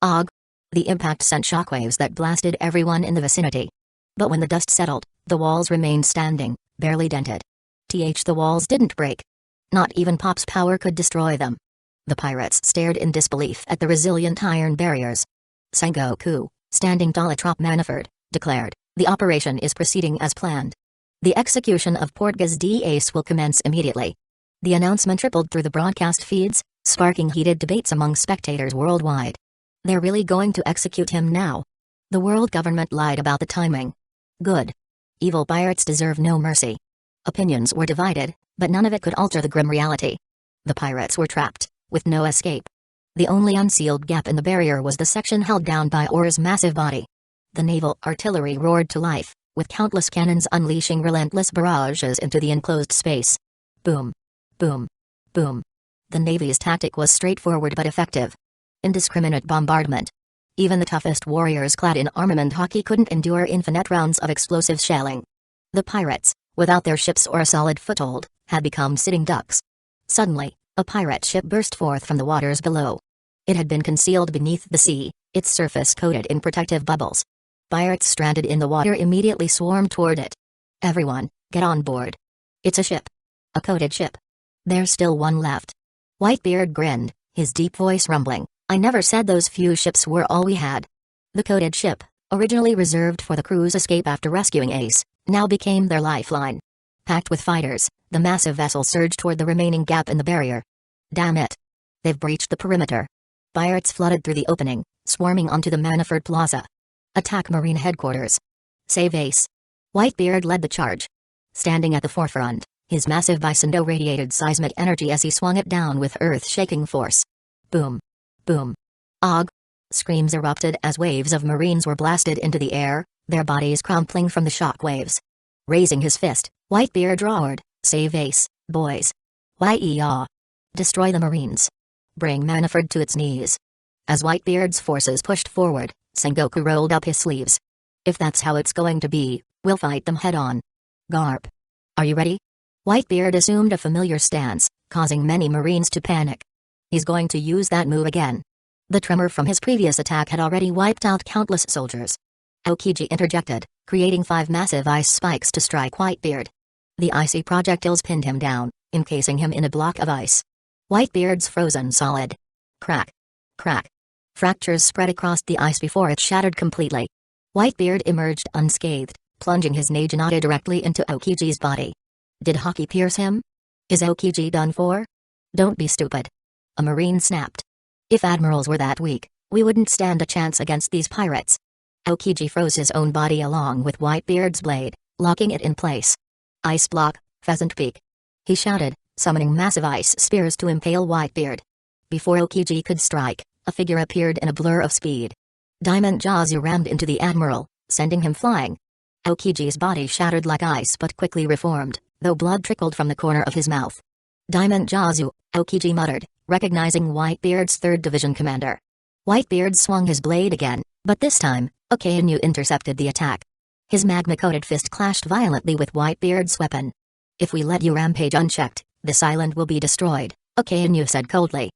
Og. The impact sent shockwaves that blasted everyone in the vicinity. But when the dust settled, the walls remained standing, barely dented. The walls didn't break. Not even Pop's power could destroy them. The pirates stared in disbelief at the resilient iron barriers. Sengoku, standing tall atop Manafort, declared, "The operation is proceeding as planned. The execution of Portgas d'Ace will commence immediately." The announcement rippled through the broadcast feeds, sparking heated debates among spectators worldwide. They're really going to execute him now? The world government lied about the timing. Good. Evil pirates deserve no mercy. Opinions were divided, but none of it could alter the grim reality. The pirates were trapped, with no escape. The only unsealed gap in the barrier was the section held down by Or's massive body. The naval artillery roared to life, with countless cannons unleashing relentless barrages into the enclosed space. Boom. Boom. Boom. The Navy's tactic was straightforward but effective. Indiscriminate bombardment. Even the toughest warriors clad in armament hockey couldn't endure infinite rounds of explosive shelling. The pirates, without their ships or a solid foothold, had become sitting ducks. Suddenly, a pirate ship burst forth from the waters below. It had been concealed beneath the sea, its surface coated in protective bubbles. Pirates stranded in the water immediately swarmed toward it. "Everyone, get on board. It's a ship. A coated ship. There's still one left." Whitebeard grinned, his deep voice rumbling, "I never said those few ships were all we had." The coated ship, originally reserved for the crew's escape after rescuing Ace, now became their lifeline. Packed with fighters, the massive vessel surged toward the remaining gap in the barrier. Damn it. They've breached the perimeter. Pirates flooded through the opening, swarming onto the Manafort Plaza. Attack Marine headquarters. Save Ace. Whitebeard led the charge. Standing at the forefront, his massive bisondo radiated seismic energy as he swung it down with earth-shaking force. Boom. Boom. Og. Screams erupted as waves of Marines were blasted into the air, their bodies crumpling from the shock waves. Raising his fist, Whitebeard roared, "Save Ace, boys. Why-ya. Destroy the Marines. bringing Manaford to its knees. As Whitebeard's forces pushed forward, Sengoku rolled up his sleeves. If that's how it's going to be, we'll fight them head-on. Garp. Are you ready? Whitebeard assumed a familiar stance, causing many Marines to panic. He's going to use that move again. The tremor from his previous attack had already wiped out countless soldiers. Aokiji interjected, creating 5 massive ice spikes to strike Whitebeard. The icy projectiles pinned him down, encasing him in a block of ice. Whitebeard's frozen solid. Crack. Crack. Fractures spread across the ice before it shattered completely. Whitebeard emerged unscathed, plunging his Naginata directly into Aokiji's body. Did Haki pierce him? Is Aokiji done for? Don't be stupid. A Marine snapped. If admirals were that weak, we wouldn't stand a chance against these pirates. Aokiji froze his own body along with Whitebeard's blade, locking it in place. Ice block, Pheasant Peak. He shouted, summoning massive ice spears to impale Whitebeard. Before Aokiji could strike, a figure appeared in a blur of speed. Diamond Jazu rammed into the admiral, sending him flying. Aokiji's body shattered like ice but quickly reformed, though blood trickled from the corner of his mouth. Diamond Jazu, Aokiji muttered, recognizing Whitebeard's 3rd Division commander. Whitebeard swung his blade again, but this time, Okainu intercepted the attack. His magma-coated fist clashed violently with Whitebeard's weapon. If we let you rampage unchecked, this island will be destroyed, Okainu said coldly.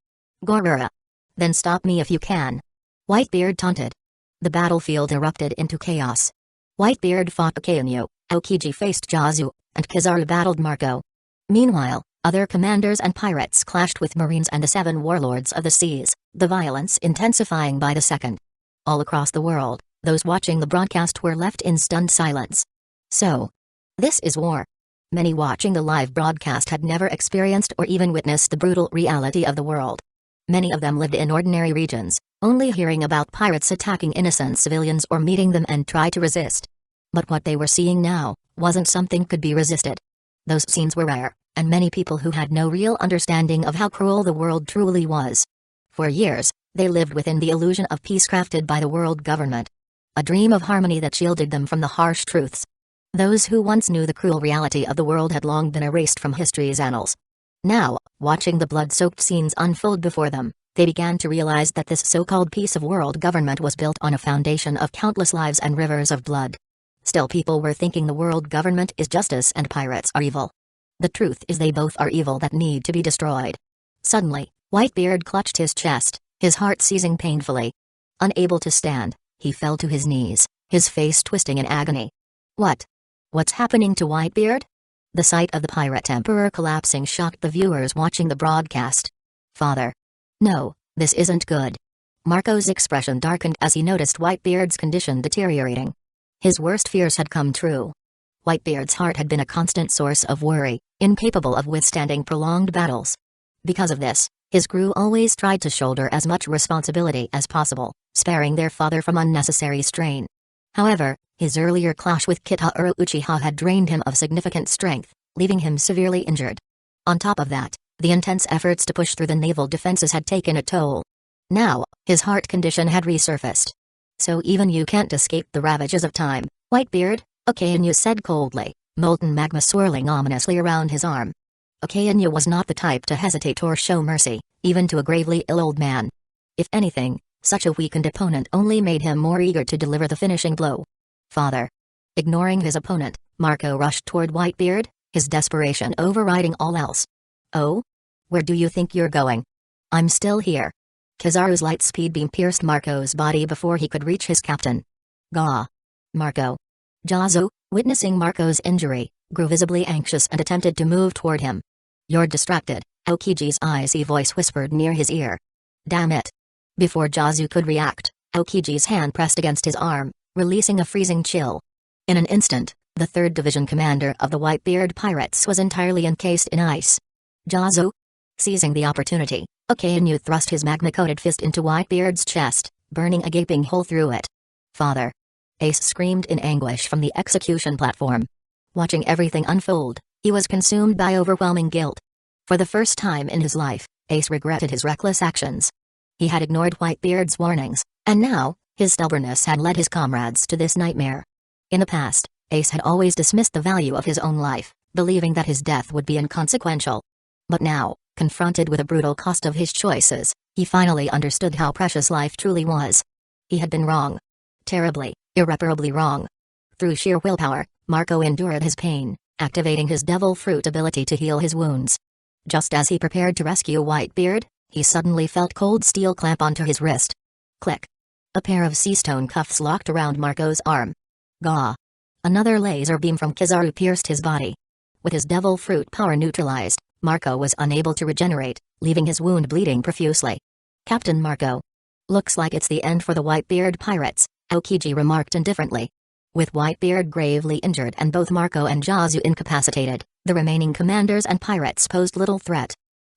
Gorura. Then stop me if you can. Whitebeard taunted. The battlefield erupted into chaos. Whitebeard fought Okainu, Aokiji faced Jazu, and Kizaru battled Marco. Meanwhile, other commanders and pirates clashed with Marines and the 7 warlords of the seas, the violence intensifying by the second. All across the world, those watching the broadcast were left in stunned silence. So, this is war. Many watching the live broadcast had never experienced or even witnessed the brutal reality of the world. Many of them lived in ordinary regions, only hearing about pirates attacking innocent civilians or meeting them and try to resist. But what they were seeing now wasn't something could be resisted. Those scenes were rare, and many people who had no real understanding of how cruel the world truly was. For years, they lived within the illusion of peace crafted by the world government. A dream of harmony that shielded them from the harsh truths. Those who once knew the cruel reality of the world had long been erased from history's annals. Now, watching the blood-soaked scenes unfold before them, they began to realize that this so-called peace of world government was built on a foundation of countless lives and rivers of blood. Still, people were thinking the world government is justice and pirates are evil. The truth is they both are evil that need to be destroyed. Suddenly, Whitebeard clutched his chest, his heart seizing painfully. Unable to stand, he fell to his knees, his face twisting in agony. What's happening to Whitebeard? The sight of the pirate emperor collapsing shocked the viewers watching the broadcast. Father. No, this isn't good. Marco's expression darkened as he noticed Whitebeard's condition deteriorating. His worst fears had come true. Whitebeard's heart had been a constant source of worry, incapable of withstanding prolonged battles. Because of this, his crew always tried to shoulder as much responsibility as possible, sparing their father from unnecessary strain. However, his earlier clash with Kitauro Uchiha had drained him of significant strength, leaving him severely injured. On top of that, the intense efforts to push through the naval defenses had taken a toll. Now, his heart condition had resurfaced. So even you can't escape the ravages of time, Whitebeard, Okainu said coldly, molten magma swirling ominously around his arm. Okainu was not the type to hesitate or show mercy, even to a gravely ill old man. If anything, such a weakened opponent only made him more eager to deliver the finishing blow. Father. Ignoring his opponent, Marco rushed toward Whitebeard, his desperation overriding all else. Oh? Where do you think you're going? I'm still here. Kizaru's light speed beam pierced Marco's body before he could reach his captain. Gah. Marco. Jazu, witnessing Marco's injury, grew visibly anxious and attempted to move toward him. You're distracted, Aokiji's icy voice whispered near his ear. Damn it. Before Jazu could react, Aokiji's hand pressed against his arm, releasing a freezing chill. In an instant, the 3rd Division commander of the Whitebeard pirates was entirely encased in ice. Jazu? Seizing the opportunity, Okainu thrust his magma-coated fist into Whitebeard's chest, burning a gaping hole through it. Father. Ace screamed in anguish from the execution platform. Watching everything unfold, he was consumed by overwhelming guilt. For the first time in his life, Ace regretted his reckless actions. He had ignored Whitebeard's warnings, and now, his stubbornness had led his comrades to this nightmare. In the past, Ace had always dismissed the value of his own life, believing that his death would be inconsequential. But now, Confronted with the brutal cost of his choices, he finally understood how precious life truly was. He had been wrong. Terribly, irreparably wrong. Through sheer willpower, Marco endured his pain, activating his devil fruit ability to heal his wounds. Just as he prepared to rescue Whitebeard, he suddenly felt cold steel clamp onto his wrist. Click. A pair of sea-stone cuffs locked around Marco's arm. Gah! Another laser beam from Kizaru pierced his body. With his devil fruit power neutralized, Marco was unable to regenerate, leaving his wound bleeding profusely. Captain Marco. Looks like it's the end for the Whitebeard pirates, Aokiji remarked indifferently. With Whitebeard gravely injured and both Marco and Jazu incapacitated, the remaining commanders and pirates posed little threat.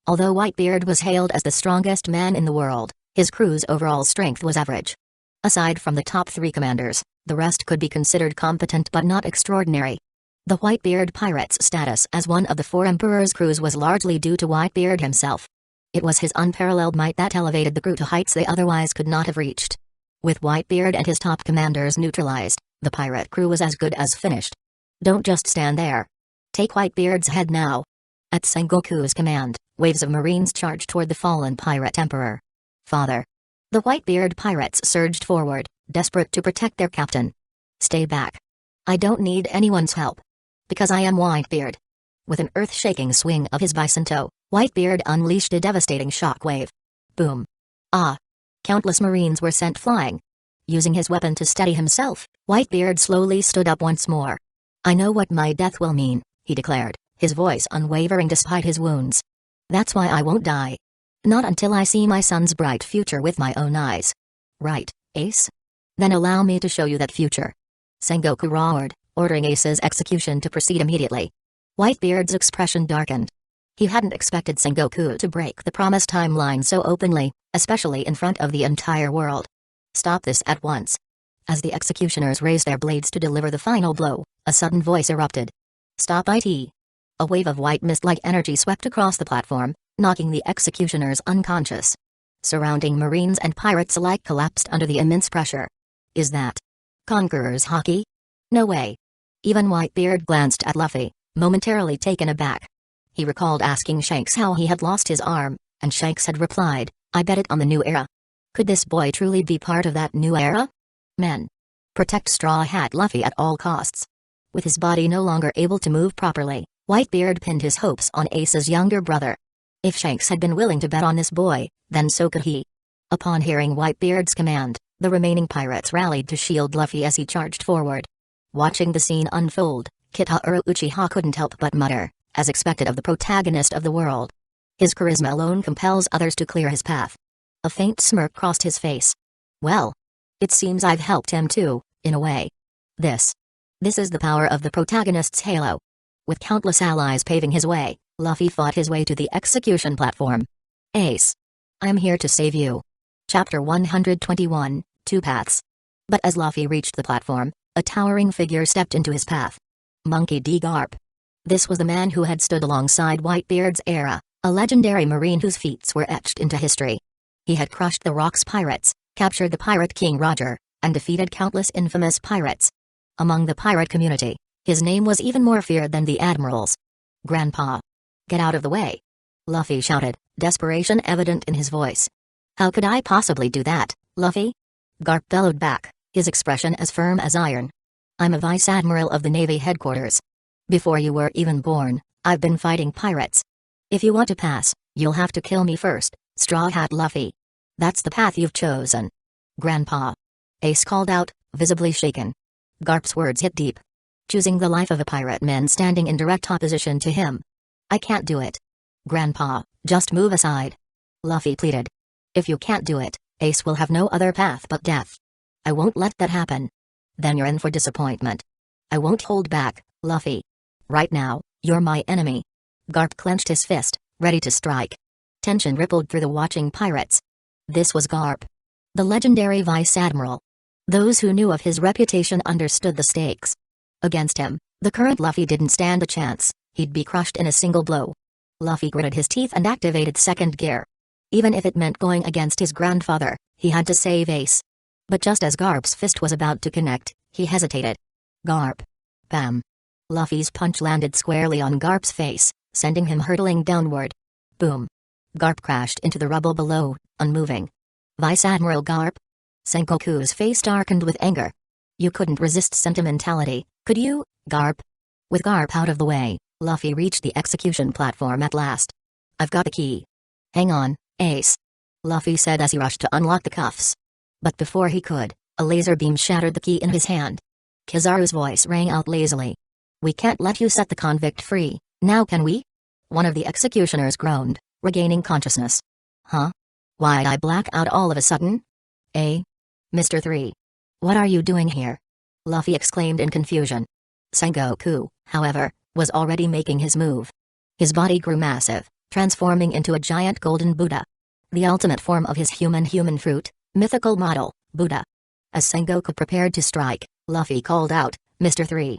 Although Whitebeard was hailed as the strongest man in the world, his crew's overall strength was average. Aside from the top 3 commanders, the rest could be considered competent but not extraordinary. The Whitebeard pirates' status as one of the 4 Emperor's crews was largely due to Whitebeard himself. It was his unparalleled might that elevated the crew to heights they otherwise could not have reached. With Whitebeard and his top commanders neutralized, the pirate crew was as good as finished. Don't just stand there. Take Whitebeard's head now. At Sengoku's command, waves of marines charged toward the fallen pirate emperor. Father. The Whitebeard pirates surged forward, desperate to protect their captain. Stay back. I don't need anyone's help. Because I am Whitebeard. With an earth-shaking swing of his bicentennial, Whitebeard unleashed a devastating shockwave. Boom. Ah. Countless marines were sent flying. Using his weapon to steady himself, Whitebeard slowly stood up once more. I know what my death will mean, he declared, his voice unwavering despite his wounds. That's why I won't die. Not until I see my son's bright future with my own eyes. Right, Ace? Then allow me to show you that future. Sengoku roared, ordering Ace's execution to proceed immediately. Whitebeard's expression darkened. He hadn't expected Sengoku to break the promised timeline so openly, especially in front of the entire world. Stop this at once. As the executioners raised their blades to deliver the final blow, a sudden voice erupted. Stop it. A wave of white mist-like energy swept across the platform, knocking the executioners unconscious. Surrounding marines and pirates alike collapsed under the immense pressure. Is that Conqueror's Haki? No way. Even Whitebeard glanced at Luffy, momentarily taken aback. He recalled asking Shanks how he had lost his arm, and Shanks had replied, I bet it on the new era. Could this boy truly be part of that new era? Men. Protect Straw Hat Luffy at all costs. With his body no longer able to move properly, Whitebeard pinned his hopes on Ace's younger brother. If Shanks had been willing to bet on this boy, then so could he. Upon hearing Whitebeard's command, the remaining pirates rallied to shield Luffy as he charged forward. Watching the scene unfold, Kitauro Uchiha couldn't help but mutter, as expected of the protagonist of the world. His charisma alone compels others to clear his path. A faint smirk crossed his face. Well, it seems I've helped him too, in a way. This is the power of the protagonist's halo. With countless allies paving his way, Luffy fought his way to the execution platform. Ace. I'm here to save you. Chapter 121, Two Paths. But as Luffy reached the platform, a towering figure stepped into his path. Monkey D. Garp. This was the man who had stood alongside Whitebeard's era, a legendary marine whose feats were etched into history. He had crushed the Rocks pirates, captured the Pirate King Roger, and defeated countless infamous pirates. Among the pirate community, his name was even more feared than the admiral's. Grandpa. Get out of the way. Luffy shouted, desperation evident in his voice. How could I possibly do that, Luffy? Garp bellowed back, his expression as firm as iron. I'm a vice admiral of the Navy headquarters. Before you were even born, I've been fighting pirates. If you want to pass, you'll have to kill me first, Straw Hat Luffy. That's the path you've chosen. Grandpa. Ace called out, visibly shaken. Garp's words hit deep. Choosing the life of a pirate meant standing in direct opposition to him. I can't do it. Grandpa, just move aside. Luffy pleaded. If you can't do it, Ace will have no other path but death. I won't let that happen. Then you're in for disappointment. I won't hold back, Luffy. Right now, you're my enemy. Garp clenched his fist, ready to strike. Tension rippled through the watching pirates. This was Garp, the legendary vice admiral. Those who knew of his reputation understood the stakes. Against him, the current Luffy didn't stand a chance. He'd be crushed in a single blow. Luffy gritted his teeth and activated second gear. Even if it meant going against his grandfather, he had to save Ace. But just as Garp's fist was about to connect, he hesitated. Garp. Bam. Luffy's punch landed squarely on Garp's face, sending him hurtling downward. Boom. Garp crashed into the rubble below, unmoving. Vice Admiral Garp? Sengoku's face darkened with anger. You couldn't resist sentimentality, could you, Garp? With Garp out of the way, Luffy reached the execution platform at last. I've got the key. Hang on, Ace. Luffy said as he rushed to unlock the cuffs. But before he could, a laser beam shattered the key in his hand. Kizaru's voice rang out lazily. We can't let you set the convict free, now can we? One of the executioners groaned, regaining consciousness. Huh? Why'd I black out all of a sudden? Mr. 3. What are you doing here? Luffy exclaimed in confusion. Sengoku, however, was already making his move. His body grew massive, transforming into a giant golden Buddha. The ultimate form of his human fruit, mythical model, Buddha. As Sengoku prepared to strike, Luffy called out, Mr. 3.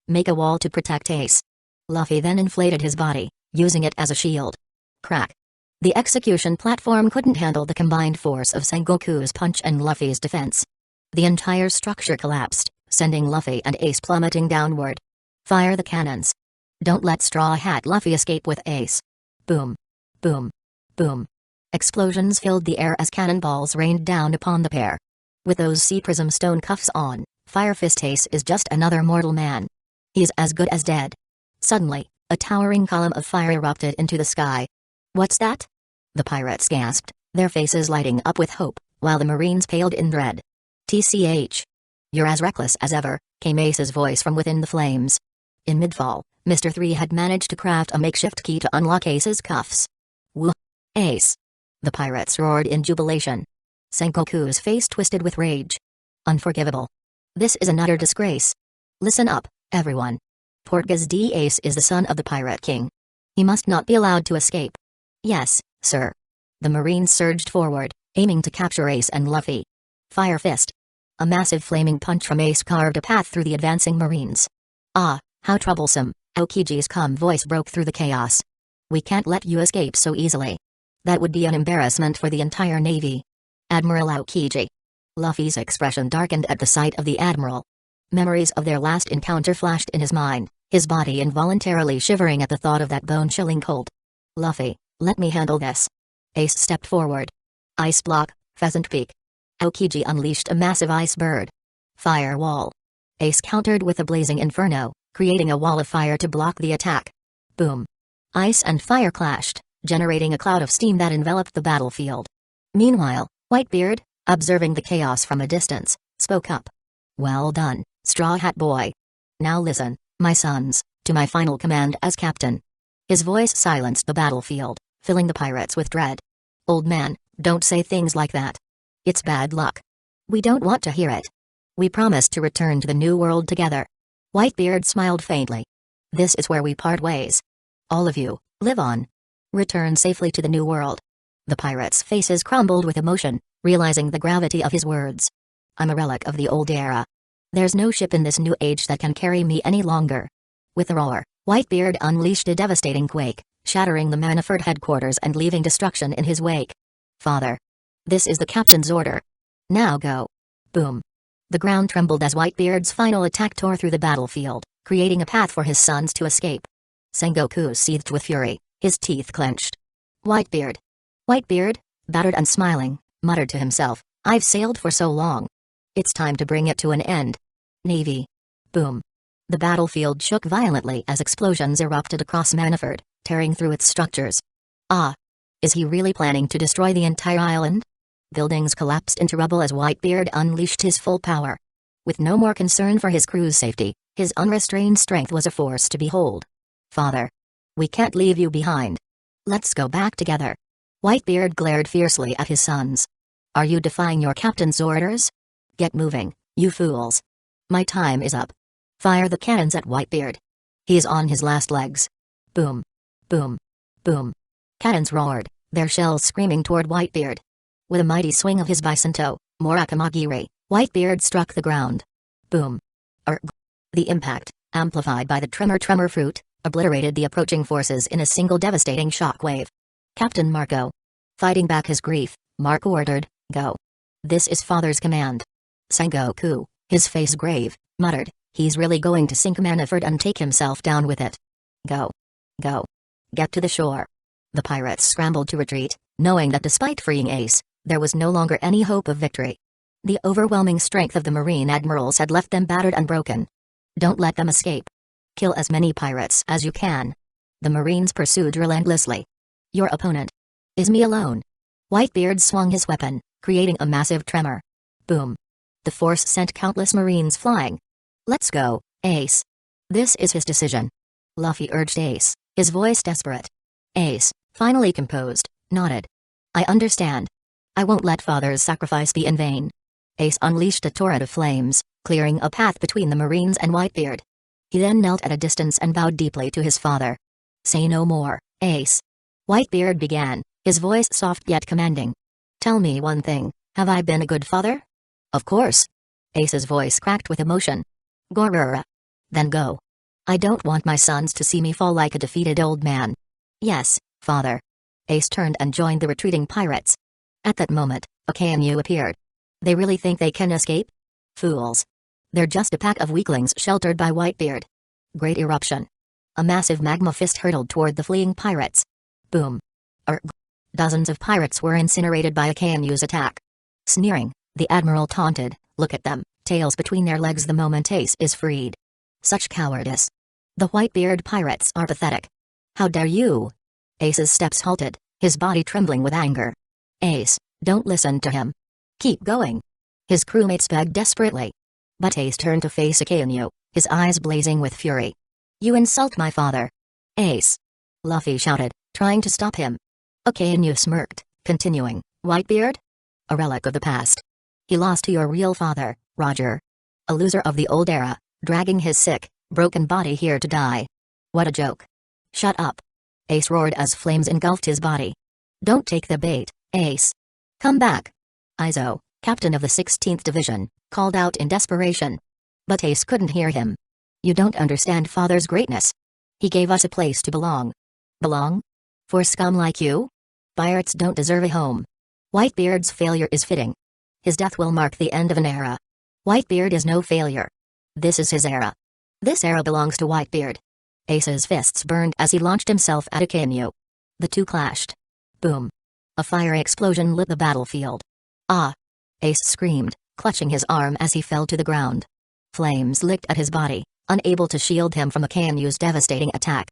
Make a wall to protect Ace. Luffy then inflated his body, using it as a shield. Crack. The execution platform couldn't handle the combined force of Sengoku's punch and Luffy's defense. The entire structure collapsed, sending Luffy and Ace plummeting downward. Fire the cannons. Don't let Straw Hat Luffy escape with Ace. Boom. Boom. Boom. Explosions filled the air as cannonballs rained down upon the pair. With those Sea Prism stone cuffs on, Fire Fist Ace is just another mortal man. He's as good as dead. Suddenly, a towering column of fire erupted into the sky. What's that? The pirates gasped, their faces lighting up with hope, while the Marines paled in dread. TCH. You're as reckless as ever, came Ace's voice from within the flames. In midfall, Mr. 3 had managed to craft a makeshift key to unlock Ace's cuffs. Woo! Ace! The pirates roared in jubilation. Sengoku's face twisted with rage. Unforgivable. This is an utter disgrace. Listen up, everyone. Portgas D. Ace is the son of the Pirate King. He must not be allowed to escape. Yes, sir. The Marines surged forward, aiming to capture Ace and Luffy. Fire Fist. A massive flaming punch from Ace carved a path through the advancing Marines. Ah, how troublesome, Aokiji's calm voice broke through the chaos. We can't let you escape so easily. That would be an embarrassment for the entire Navy. Admiral Aokiji. Luffy's expression darkened at the sight of the Admiral. Memories of their last encounter flashed in his mind, his body involuntarily shivering at the thought of that bone-chilling cold. Luffy, let me handle this. Ace stepped forward. Ice block, Pheasant Peak. Aokiji unleashed a massive ice bird. Fire wall. Ace countered with a blazing inferno, creating a wall of fire to block the attack. Boom. Ice and fire clashed, generating a cloud of steam that enveloped the battlefield. Meanwhile, Whitebeard, observing the chaos from a distance, spoke up. Well done, Straw Hat Boy. Now listen, my sons, to my final command as captain. His voice silenced the battlefield, filling the pirates with dread. Old man, don't say things like that. It's bad luck. We don't want to hear it. We promised to return to the New World together. Whitebeard smiled faintly. This is where we part ways. All of you, live on. Return safely to the New World. The pirates' faces crumbled with emotion, realizing the gravity of his words. I'm a relic of the old era. There's no ship in this new age that can carry me any longer. With a roar, Whitebeard unleashed a devastating quake, shattering the Manafort headquarters and leaving destruction in his wake. Father. This is the captain's order. Now go. Boom. The ground trembled as Whitebeard's final attack tore through the battlefield, creating a path for his sons to escape. Sengoku seethed with fury, his teeth clenched. Whitebeard. Whitebeard, battered and smiling, muttered to himself, I've sailed for so long. It's time to bring it to an end. Navy. Boom. The battlefield shook violently as explosions erupted across Manafort, tearing through its structures. Ah. Is he really planning to destroy the entire island? Buildings collapsed into rubble as Whitebeard unleashed his full power. With no more concern for his crew's safety, his unrestrained strength was a force to behold. Father. We can't leave you behind. Let's go back together. Whitebeard glared fiercely at his sons. Are you defying your captain's orders? Get moving, you fools. My time is up. Fire the cannons at Whitebeard. He's on his last legs. Boom. Boom. Boom. Cannons roared, their shells screaming toward Whitebeard. With a mighty swing of his Bisanto, Morakamagiri, Whitebeard struck the ground. Boom. Erg. The impact, amplified by the tremor fruit, obliterated the approaching forces in a single devastating shockwave. Captain Marco. Fighting back his grief, Marco ordered, go. This is father's command. Sengoku, his face grave, muttered, he's really going to sink Manafort and take himself down with it. Go. Go. Get to the shore. The pirates scrambled to retreat, knowing that despite freeing Ace, there was no longer any hope of victory. The overwhelming strength of the Marine admirals had left them battered and broken. Don't let them escape. Kill as many pirates as you can. The Marines pursued relentlessly. Your opponent is me alone. Whitebeard swung his weapon, creating a massive tremor. Boom. The force sent countless Marines flying. Let's go, Ace. This is his decision. Luffy urged Ace, his voice desperate. Ace, finally composed, nodded. I understand. I won't let father's sacrifice be in vain. Ace unleashed a torrent of flames, clearing a path between the Marines and Whitebeard. He then knelt at a distance and bowed deeply to his father. Say no more, Ace. Whitebeard began, his voice soft yet commanding. Tell me one thing, have I been a good father? Of course. Ace's voice cracked with emotion. Gorura. Then go. I don't want my sons to see me fall like a defeated old man. Yes, father. Ace turned and joined the retreating pirates. At that moment, a KNU appeared. They really think they can escape? Fools. They're just a pack of weaklings sheltered by Whitebeard. Great eruption. A massive magma fist hurtled toward the fleeing pirates. Boom. Dozens of pirates were incinerated by a KNU's attack. Sneering, the admiral taunted, look at them, tails between their legs the moment Ace is freed. Such cowardice. The Whitebeard pirates are pathetic. How dare you? Ace's steps halted, his body trembling with anger. Ace, don't listen to him. Keep going. His crewmates begged desperately. But Ace turned to face a KNU, his eyes blazing with fury. You insult my father. Ace. Luffy shouted, trying to stop him. A KNU smirked, continuing, Whitebeard? A relic of the past. He lost to your real father, Roger. A loser of the old era, dragging his sick, broken body here to die. What a joke. Shut up. Ace roared as flames engulfed his body. Don't take the bait, Ace. Come back. Izo, captain of the 16th Division, called out in desperation. But Ace couldn't hear him. You don't understand father's greatness. He gave us a place to belong. Belong? For scum like you? Pirates don't deserve a home. Whitebeard's failure is fitting. His death will mark the end of an era. Whitebeard is no failure. This is his era. This era belongs to Whitebeard. Ace's fists burned as he launched himself at a KNU. The two clashed. Boom. A fiery explosion lit the battlefield. Ah! Ace screamed, clutching his arm as he fell to the ground. Flames licked at his body, unable to shield him from a KNU's devastating attack.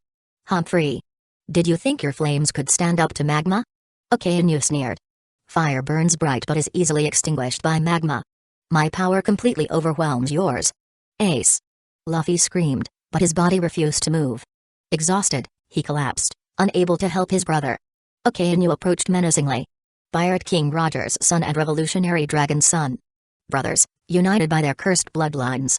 Humphrey. Did you think your flames could stand up to magma? A KNU sneered. Fire burns bright but is easily extinguished by magma. My power completely overwhelms yours. Ace. Luffy screamed, but his body refused to move. Exhausted, he collapsed, unable to help his brother. A KNU approached menacingly. Pirate King Roger's son and Revolutionary Dragon's son. Brothers, united by their cursed bloodlines.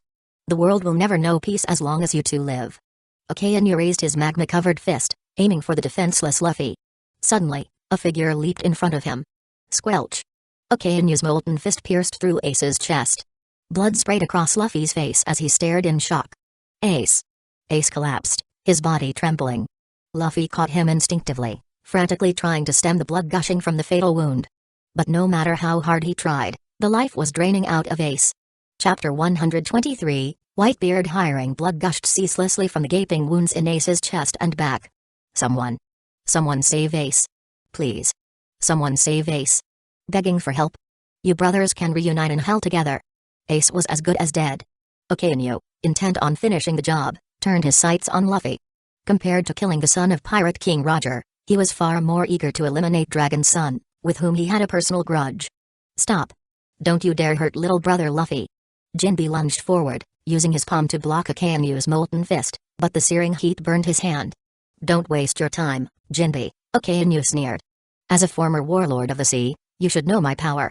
The world will never know peace as long as you two live. A KNU raised his magma-covered fist, aiming for the defenseless Luffy. Suddenly, a figure leaped in front of him. Squelch. A KNU's molten fist pierced through Ace's chest. Blood sprayed across Luffy's face as he stared in shock. Ace. Ace collapsed, his body trembling. Luffy caught him instinctively, frantically trying to stem the blood gushing from the fatal wound. But no matter how hard he tried, the life was draining out of Ace. Chapter 123, Whitebeard hiring. Blood gushed ceaselessly from the gaping wounds in Ace's chest and back. Someone. Someone save Ace. Please. Someone save Ace. Begging for help. You brothers can reunite in hell together. Ace was as good as dead. Akainu, intent on finishing the job, turned his sights on Luffy. Compared to killing the son of Pirate King Roger, he was far more eager to eliminate Dragon's son, with whom he had a personal grudge. Stop. Don't you dare hurt little brother Luffy. Jinbe lunged forward, using his palm to block Akainu's molten fist, but the searing heat burned his hand. Don't waste your time, Jinbe, Akainu sneered. As a former warlord of the sea, you should know my power.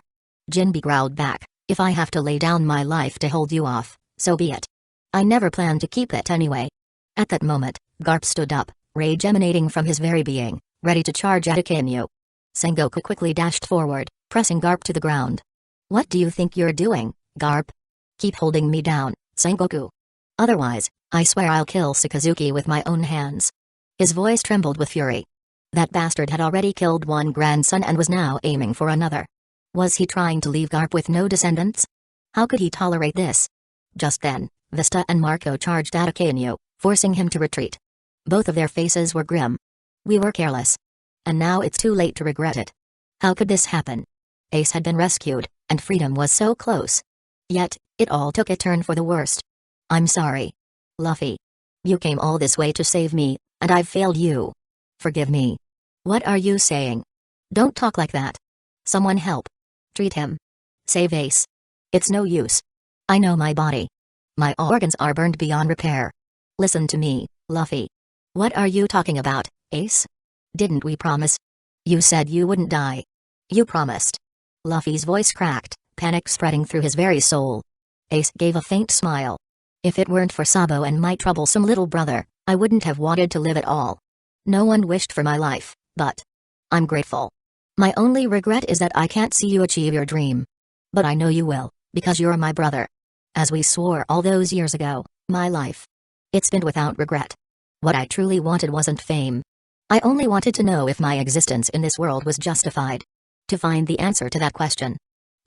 Jinbe growled back, if I have to lay down my life to hold you off, so be it. I never planned to keep it anyway. At that moment, Garp stood up, rage emanating from his very being, ready to charge at Akainu. Sengoku quickly dashed forward, pressing Garp to the ground. What do you think you're doing, Garp? Keep holding me down, Sengoku. Otherwise, I swear I'll kill Sakazuki with my own hands. His voice trembled with fury. That bastard had already killed one grandson and was now aiming for another. Was he trying to leave Garp with no descendants? How could he tolerate this? Just then, Vista and Marco charged at Akainu, forcing him to retreat. Both of their faces were grim. We were careless. And now it's too late to regret it. How could this happen? Ace had been rescued, and freedom was so close. Yet, it all took a turn for the worst. I'm sorry. Luffy. You came all this way to save me, and I've failed you. Forgive me. What are you saying? Don't talk like that. Someone help. Treat him. Save Ace. It's no use. I know my body. My organs are burned beyond repair. Listen to me, Luffy. What are you talking about, Ace? Didn't we promise? You said you wouldn't die. You promised. Luffy's voice cracked, panic spreading through his very soul. Ace gave a faint smile. If it weren't for Sabo and my troublesome little brother, I wouldn't have wanted to live at all. No one wished for my life, but I'm grateful. My only regret is that I can't see you achieve your dream. But I know you will, because you're my brother. As we swore all those years ago, my life. It's been without regret. What I truly wanted wasn't fame. I only wanted to know if my existence in this world was justified. To find the answer to that question.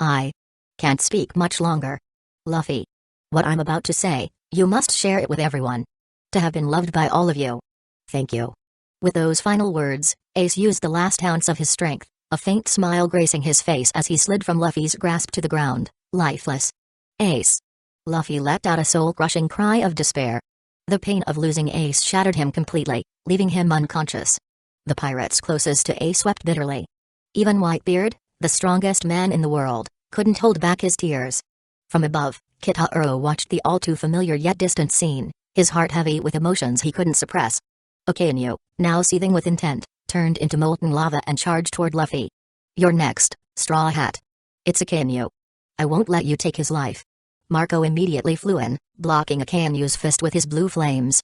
I can't speak much longer. Luffy. What I'm about to say, you must share it with everyone. To have been loved by all of you. Thank you. With those final words, Ace used the last ounce of his strength, a faint smile gracing his face as he slid from Luffy's grasp to the ground, lifeless. Ace. Luffy let out a soul-crushing cry of despair. The pain of losing Ace shattered him completely, leaving him unconscious. The pirates closest to Ace wept bitterly. Even Whitebeard, the strongest man in the world, couldn't hold back his tears. From above, Kitahuro watched the all-too-familiar yet distant scene, his heart heavy with emotions he couldn't suppress. Okainu, now seething with intent, turned into molten lava and charged toward Luffy. You're next, Straw Hat. It's Okainu. I won't let you take his life. Marco immediately flew in, blocking Akainu's fist with his blue flames.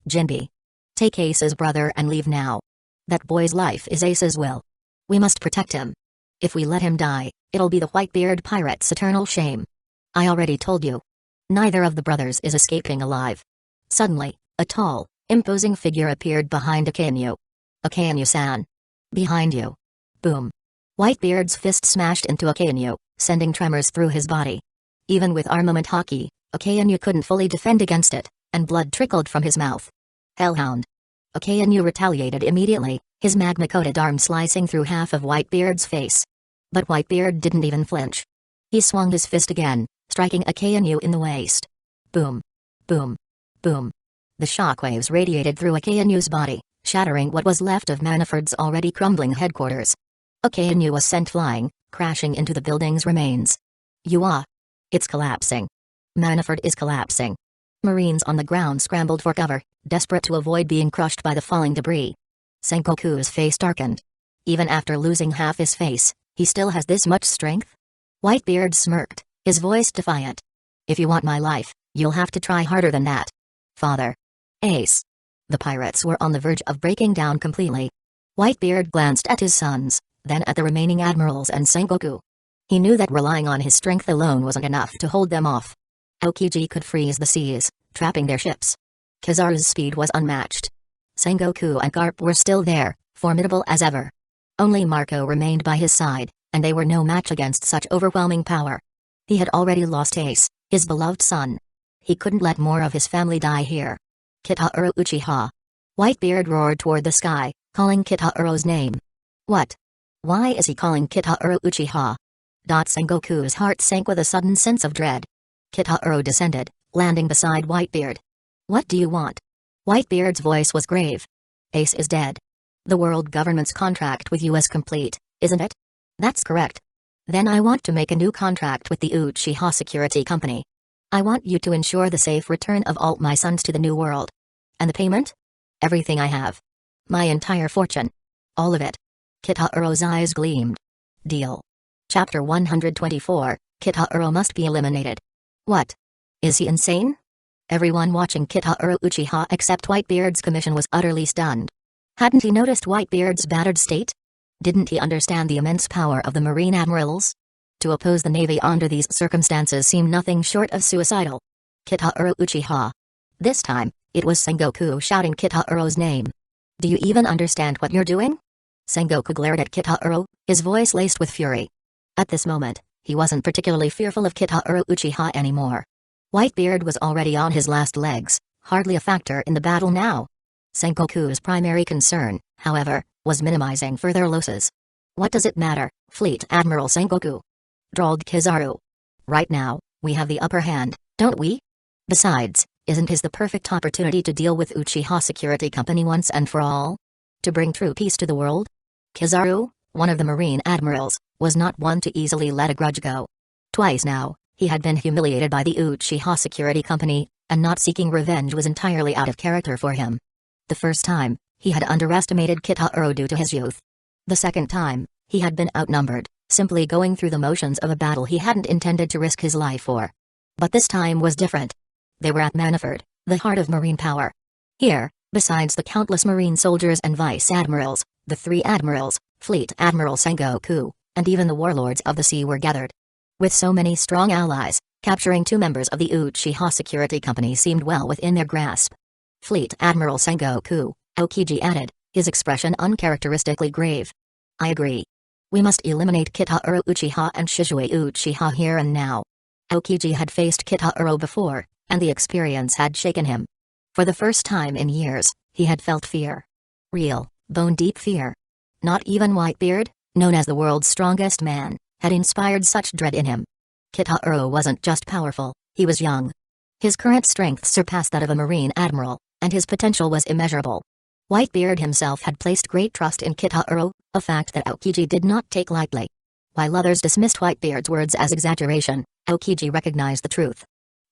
Jinbe. Take Ace's brother and leave now. That boy's life is Ace's will. We must protect him. If we let him die, it'll be the Whitebeard pirate's eternal shame. I already told you. Neither of the brothers is escaping alive. Suddenly, a tall, imposing figure appeared behind Akainu. Akainu-san. Behind you. Boom. Whitebeard's fist smashed into Akainu, sending tremors through his body. Even with armament haki, Akainu couldn't fully defend against it, and blood trickled from his mouth. Hellhound. Akainu retaliated immediately, his magma-coated arm slicing through half of Whitebeard's face. But Whitebeard didn't even flinch. He swung his fist again, striking Akainu in the waist. Boom. Boom. Boom. The shockwaves radiated through Akainu's body, shattering what was left of Manaford's already crumbling headquarters. Akainu was sent flying, crashing into the building's remains. It's collapsing. Manaford is collapsing. Marines on the ground scrambled for cover, desperate to avoid being crushed by the falling debris. Sengoku's face darkened. Even after losing half his face, he still has this much strength? Whitebeard smirked, his voice defiant. If you want my life, you'll have to try harder than that. Father. Ace. The pirates were on the verge of breaking down completely. Whitebeard glanced at his sons, then at the remaining admirals and Sengoku. He knew that relying on his strength alone wasn't enough to hold them off. Aokiji could freeze the seas, trapping their ships. Kizaru's speed was unmatched. Sengoku and Garp were still there, formidable as ever. Only Marco remained by his side, and they were no match against such overwhelming power. He had already lost Ace, his beloved son. He couldn't let more of his family die here. Kitahuro Uchiha. Whitebeard roared toward the sky, calling Kitahuro's name. What? Why is he calling Kitahuro Uchiha? Sengoku's heart sank with a sudden sense of dread. Kitahuro descended, landing beside Whitebeard. What do you want? Whitebeard's voice was grave. Ace is dead. The world government's contract with you is complete, isn't it? That's correct. Then I want to make a new contract with the Uchiha Security Company. I want you to ensure the safe return of all my sons to the new world. And the payment? Everything I have. My entire fortune. All of it. Kitahuro's eyes gleamed. Deal. Chapter 124, Kitahuro must be eliminated. What? Is he insane? Everyone watching Kitahuro Uchiha except Whitebeard's commission was utterly stunned. Hadn't he noticed Whitebeard's battered state? Didn't he understand the immense power of the Marine admirals? To oppose the Navy under these circumstances seemed nothing short of suicidal. Kitahuro Uchiha. This time, it was Sengoku shouting Kitahuro's name. Do you even understand what you're doing? Sengoku glared at Kitahuro, his voice laced with fury. At this moment, he wasn't particularly fearful of Kitahuro Uchiha anymore. Whitebeard was already on his last legs, hardly a factor in the battle now. Sengoku's primary concern, however, was minimizing further losses. "What does it matter, Fleet Admiral Sengoku?" drawled Kizaru. "Right now, we have the upper hand, don't we? Besides, isn't his the perfect opportunity to deal with Uchiha Security Company once and for all? To bring true peace to the world?" Kizaru, one of the Marine admirals, was not one to easily let a grudge go. Twice now, he had been humiliated by the Uchiha Security Company, and not seeking revenge was entirely out of character for him. The first time, he had underestimated Kitaro due to his youth. The second time, he had been outnumbered, simply going through the motions of a battle he hadn't intended to risk his life for. But this time was different. They were at Maniford, the heart of marine power. Here, besides the countless marine soldiers and vice admirals, the three admirals, Fleet Admiral Sengoku, and even the warlords of the sea were gathered. With so many strong allies, capturing two members of the Uchiha Security Company seemed well within their grasp. "Fleet Admiral Sengoku," Aokiji added, his expression uncharacteristically grave. "I agree. We must eliminate Kitaro Uchiha and Shizue Uchiha here and now." Aokiji had faced Kitaro before, and the experience had shaken him. For the first time in years, he had felt fear. Real, bone-deep fear. Not even Whitebeard, known as the world's strongest man, had inspired such dread in him. Kitaro wasn't just powerful, he was young. His current strength surpassed that of a marine admiral, and his potential was immeasurable. Whitebeard himself had placed great trust in Kitaro, a fact that Aokiji did not take lightly. While others dismissed Whitebeard's words as exaggeration, Aokiji recognized the truth.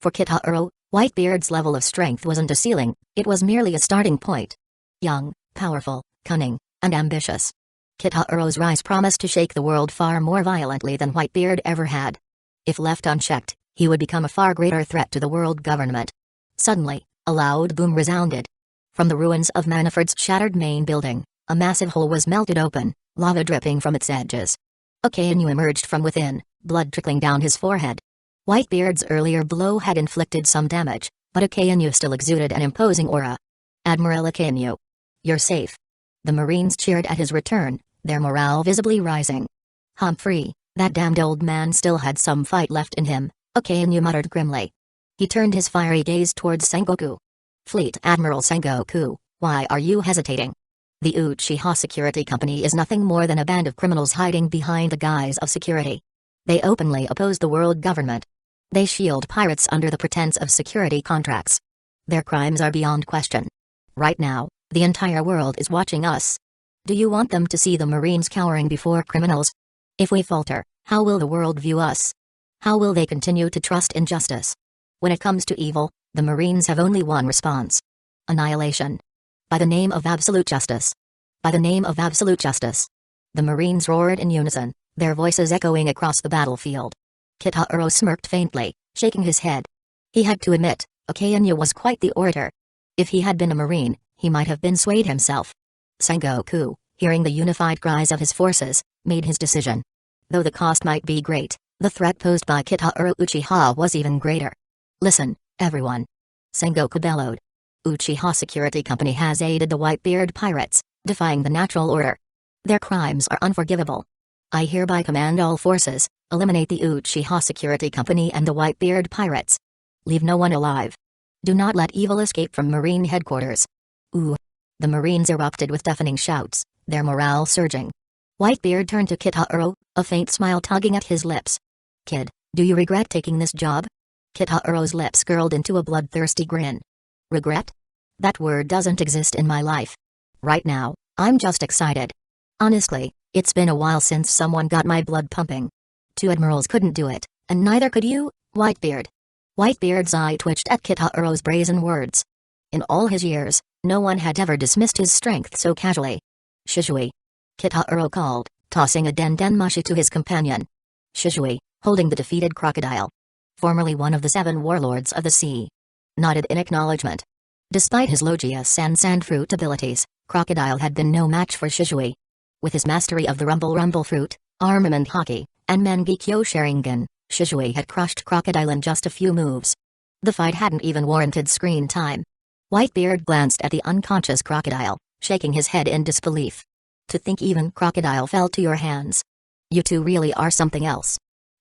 For Kitaro, Whitebeard's level of strength wasn't a ceiling, it was merely a starting point. Young, powerful, cunning, and ambitious. Kitaro's rise promised to shake the world far more violently than Whitebeard ever had. If left unchecked, he would become a far greater threat to the world government. Suddenly, a loud boom resounded. From the ruins of Maniford's shattered main building, a massive hole was melted open, lava dripping from its edges. Akainu emerged from within, blood trickling down his forehead. Whitebeard's earlier blow had inflicted some damage, but Akainu still exuded an imposing aura. "Admiral Akainu, you're safe." The Marines cheered at his return, their morale visibly rising. "Humphrey, that damned old man still had some fight left in him," Akainu muttered grimly. He turned his fiery gaze towards Sengoku. "Fleet Admiral Sengoku, why are you hesitating? The Uchiha Security Company is nothing more than a band of criminals hiding behind the guise of security. They openly oppose the world government. They shield pirates under the pretense of security contracts. Their crimes are beyond question. Right now, the entire world is watching us. Do you want them to see the Marines cowering before criminals? If we falter, how will the world view us? How will they continue to trust in justice? When it comes to evil, the Marines have only one response: annihilation. By the name of absolute justice. By the name of absolute justice." The Marines roared in unison, their voices echoing across the battlefield. Kitaro smirked faintly, shaking his head. He had to admit, Akainu was quite the orator. If he had been a Marine, he might have been swayed himself. Sengoku, hearing the unified cries of his forces, made his decision. Though the cost might be great, the threat posed by Kitaro Uchiha was even greater. "Listen, everyone," Sengoku bellowed. "Uchiha Security Company has aided the Whitebeard pirates, defying the natural order. Their crimes are unforgivable. I hereby command all forces, eliminate the Uchiha Security Company and the Whitebeard pirates. Leave no one alive. Do not let evil escape from Marine headquarters." "Ooh!" The Marines erupted with deafening shouts, their morale surging. Whitebeard turned to Kitaro, a faint smile tugging at his lips. "Kid, do you regret taking this job?" Kitaro's lips curled into a bloodthirsty grin. "Regret? That word doesn't exist in my life. Right now, I'm just excited. Honestly, it's been a while since someone got my blood pumping. Two admirals couldn't do it, and neither could you, Whitebeard." Whitebeard's eye twitched at Kitaro's brazen words. In all his years, no one had ever dismissed his strength so casually. "Shizue," Kitaro called, tossing a dendenmushi to his companion. Shizue, holding the defeated crocodile, formerly one of the 7 warlords of the sea, nodded in acknowledgement. Despite his Logias and Sandfruit abilities, Crocodile had been no match for Shizue. With his mastery of the Rumble Fruit, Armament Haki, and Mangekyo Sharingan, Shizue had crushed Crocodile in just a few moves. The fight hadn't even warranted screen time. Whitebeard glanced at the unconscious Crocodile, shaking his head in disbelief. "To think even Crocodile fell to your hands. You two really are something else."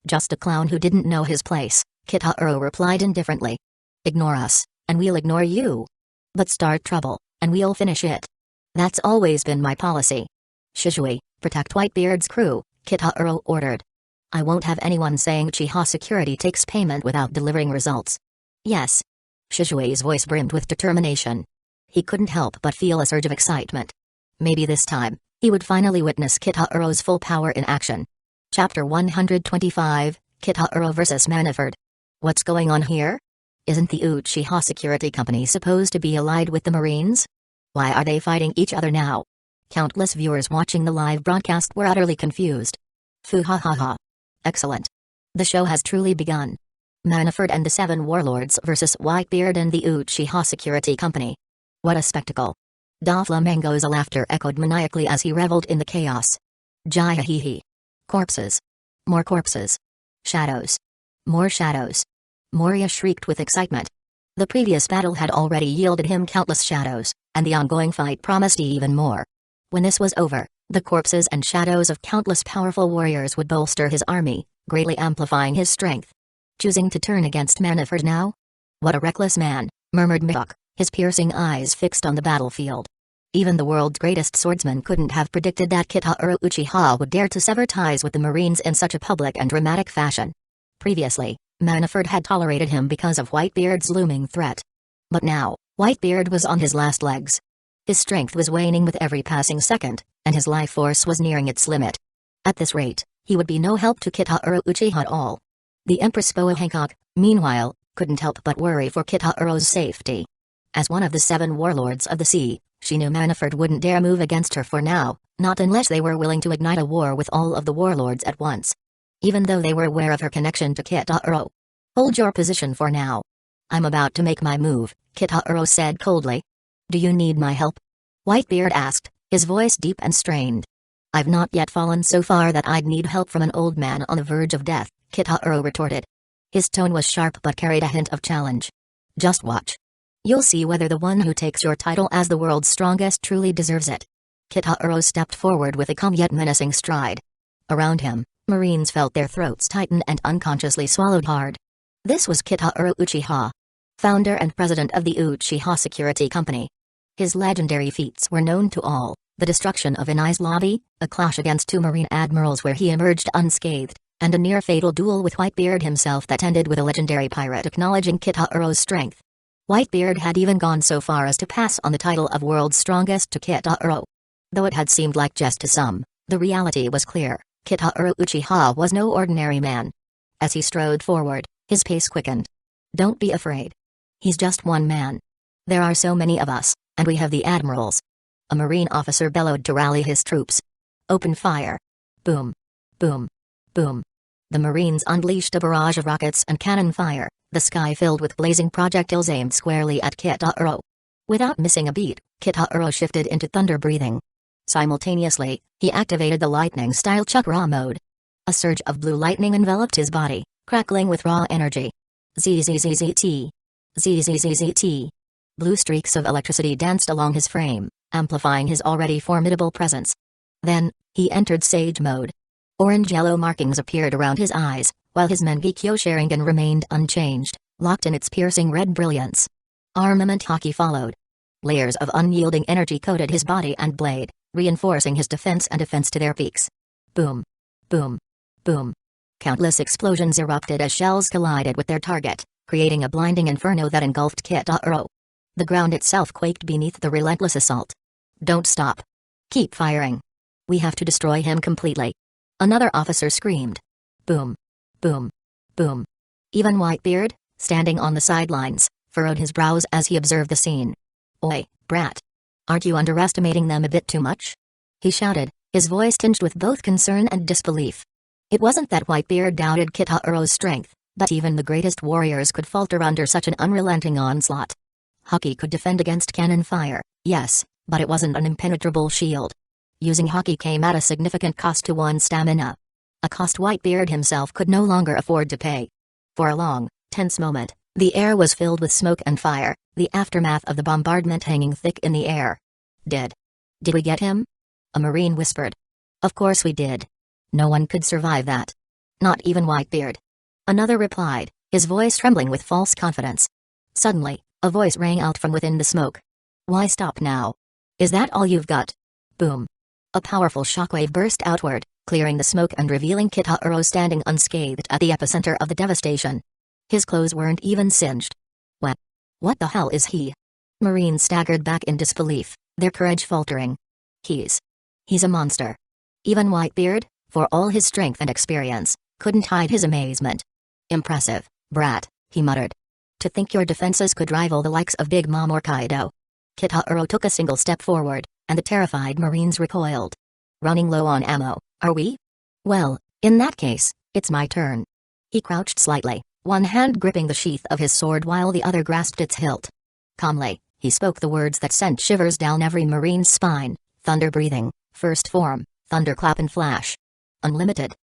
"Just a clown who didn't know his place," Kitaro replied indifferently. "Ignore us, and we'll ignore you. But start trouble, and we'll finish it." That's always been my policy. Shishui, protect Whitebeard's crew, Kitaro ordered. I won't have anyone saying Uchiha security takes payment without delivering results. Yes. Shishui's voice brimmed with determination. He couldn't help but feel a surge of excitement. Maybe this time, he would finally witness Kitaro's full power in action. Chapter 125, Kitaro vs. Manaford. What's going on here? Isn't the Uchiha security company supposed to be allied with the Marines? Why are they fighting each other now? Countless viewers watching the live broadcast were utterly confused. Foo ha ha ha. Excellent. The show has truly begun. Manaford and the 7 warlords versus Whitebeard and the Uchiha security company. What a spectacle. Doflamingo's laughter echoed maniacally as he reveled in the chaos. Jai-hee-hee. Corpses. More corpses. Shadows. More shadows. Moria shrieked with excitement. The previous battle had already yielded him countless shadows, and the ongoing fight promised even more. When this was over, the corpses and shadows of countless powerful warriors would bolster his army, greatly amplifying his strength. Choosing to turn against Manaford now? What a reckless man, murmured Mihawk, his piercing eyes fixed on the battlefield. Even the world's greatest swordsman couldn't have predicted that Kitaro Uchiha would dare to sever ties with the Marines in such a public and dramatic fashion. Previously, Manaford had tolerated him because of Whitebeard's looming threat. But now, Whitebeard was on his last legs. His strength was waning with every passing second, and his life force was nearing its limit. At this rate, he would be no help to Kitaro Uchiha at all. The Empress Boa Hancock, meanwhile, couldn't help but worry for Kitaro's safety. As one of the 7 warlords of the sea, she knew Manaford wouldn't dare move against her for now, not unless they were willing to ignite a war with all of the warlords at once. Even though they were aware of her connection to Kitaro. Hold your position for now. I'm about to make my move, Kitaro said coldly. Do you need my help? Whitebeard asked, his voice deep and strained. I've not yet fallen so far that I'd need help from an old man on the verge of death, Kitaro retorted. His tone was sharp but carried a hint of challenge. Just watch. You'll see whether the one who takes your title as the world's strongest truly deserves it. Kitaro stepped forward with a calm yet menacing stride. Around him, Marines felt their throats tighten and unconsciously swallowed hard. This was Kitaro Uchiha, founder and president of the Uchiha Security Company. His legendary feats were known to all, the destruction of Inai's lobby, a clash against 2 Marine admirals where he emerged unscathed, and a near-fatal duel with Whitebeard himself that ended with a legendary pirate acknowledging Kitaro's strength. Whitebeard had even gone so far as to pass on the title of world's strongest to Kitaro. Though it had seemed like jest to some, the reality was clear, Kitaro Uchiha was no ordinary man. As he strode forward, his pace quickened. Don't be afraid. He's just one man. There are so many of us, and we have the admirals. A Marine officer bellowed to rally his troops. Open fire. Boom. Boom. Boom. The Marines unleashed a barrage of rockets and cannon fire, the sky filled with blazing projectiles aimed squarely at Kitaro. Without missing a beat, Kitaro shifted into thunder breathing. Simultaneously, he activated the lightning-style chakra mode. A surge of blue lightning enveloped his body, crackling with raw energy. ZZZZT. ZZZZT. Blue streaks of electricity danced along his frame, amplifying his already formidable presence. Then, he entered Sage mode. Orange-yellow markings appeared around his eyes, while his Mangekyo Sharingan remained unchanged, locked in its piercing red brilliance. Armament hockey followed. Layers of unyielding energy coated his body and blade, reinforcing his defense and offense to their peaks. Boom. Boom. Boom. Countless explosions erupted as shells collided with their target, creating a blinding inferno that engulfed Kitaro. The ground itself quaked beneath the relentless assault. Don't stop. Keep firing. We have to destroy him completely. Another officer screamed. Boom. Boom. Boom. Even Whitebeard, standing on the sidelines, furrowed his brows as he observed the scene. Oi, brat. Aren't you underestimating them a bit too much? He shouted, his voice tinged with both concern and disbelief. It wasn't that Whitebeard doubted Kitaro's strength, but even the greatest warriors could falter under such an unrelenting onslaught. Hockey could defend against cannon fire, yes, but it wasn't an impenetrable shield. Using hockey came at a significant cost to one's stamina. A cost Whitebeard himself could no longer afford to pay. For a long, tense moment, the air was filled with smoke and fire, the aftermath of the bombardment hanging thick in the air. Did we get him? A Marine whispered. Of course we did. No one could survive that. Not even Whitebeard. Another replied, his voice trembling with false confidence. Suddenly, a voice rang out from within the smoke. Why stop now? Is that all you've got? Boom. A powerful shockwave burst outward, clearing the smoke and revealing Kitaro standing unscathed at the epicenter of the devastation. His clothes weren't even singed. What the hell is he? Marines staggered back in disbelief, their courage faltering. He's a monster. Even Whitebeard, for all his strength and experience, couldn't hide his amazement. Impressive, brat, he muttered. To think your defenses could rival the likes of Big Mom or Kaido. Kitaro took a single step forward, and the terrified Marines recoiled. Running low on ammo, are we? Well, in that case, it's my turn. He crouched slightly, one hand gripping the sheath of his sword while the other grasped its hilt. Calmly, he spoke the words that sent shivers down every Marine's spine. Thunder breathing, first form, thunderclap and flash. Unlimited.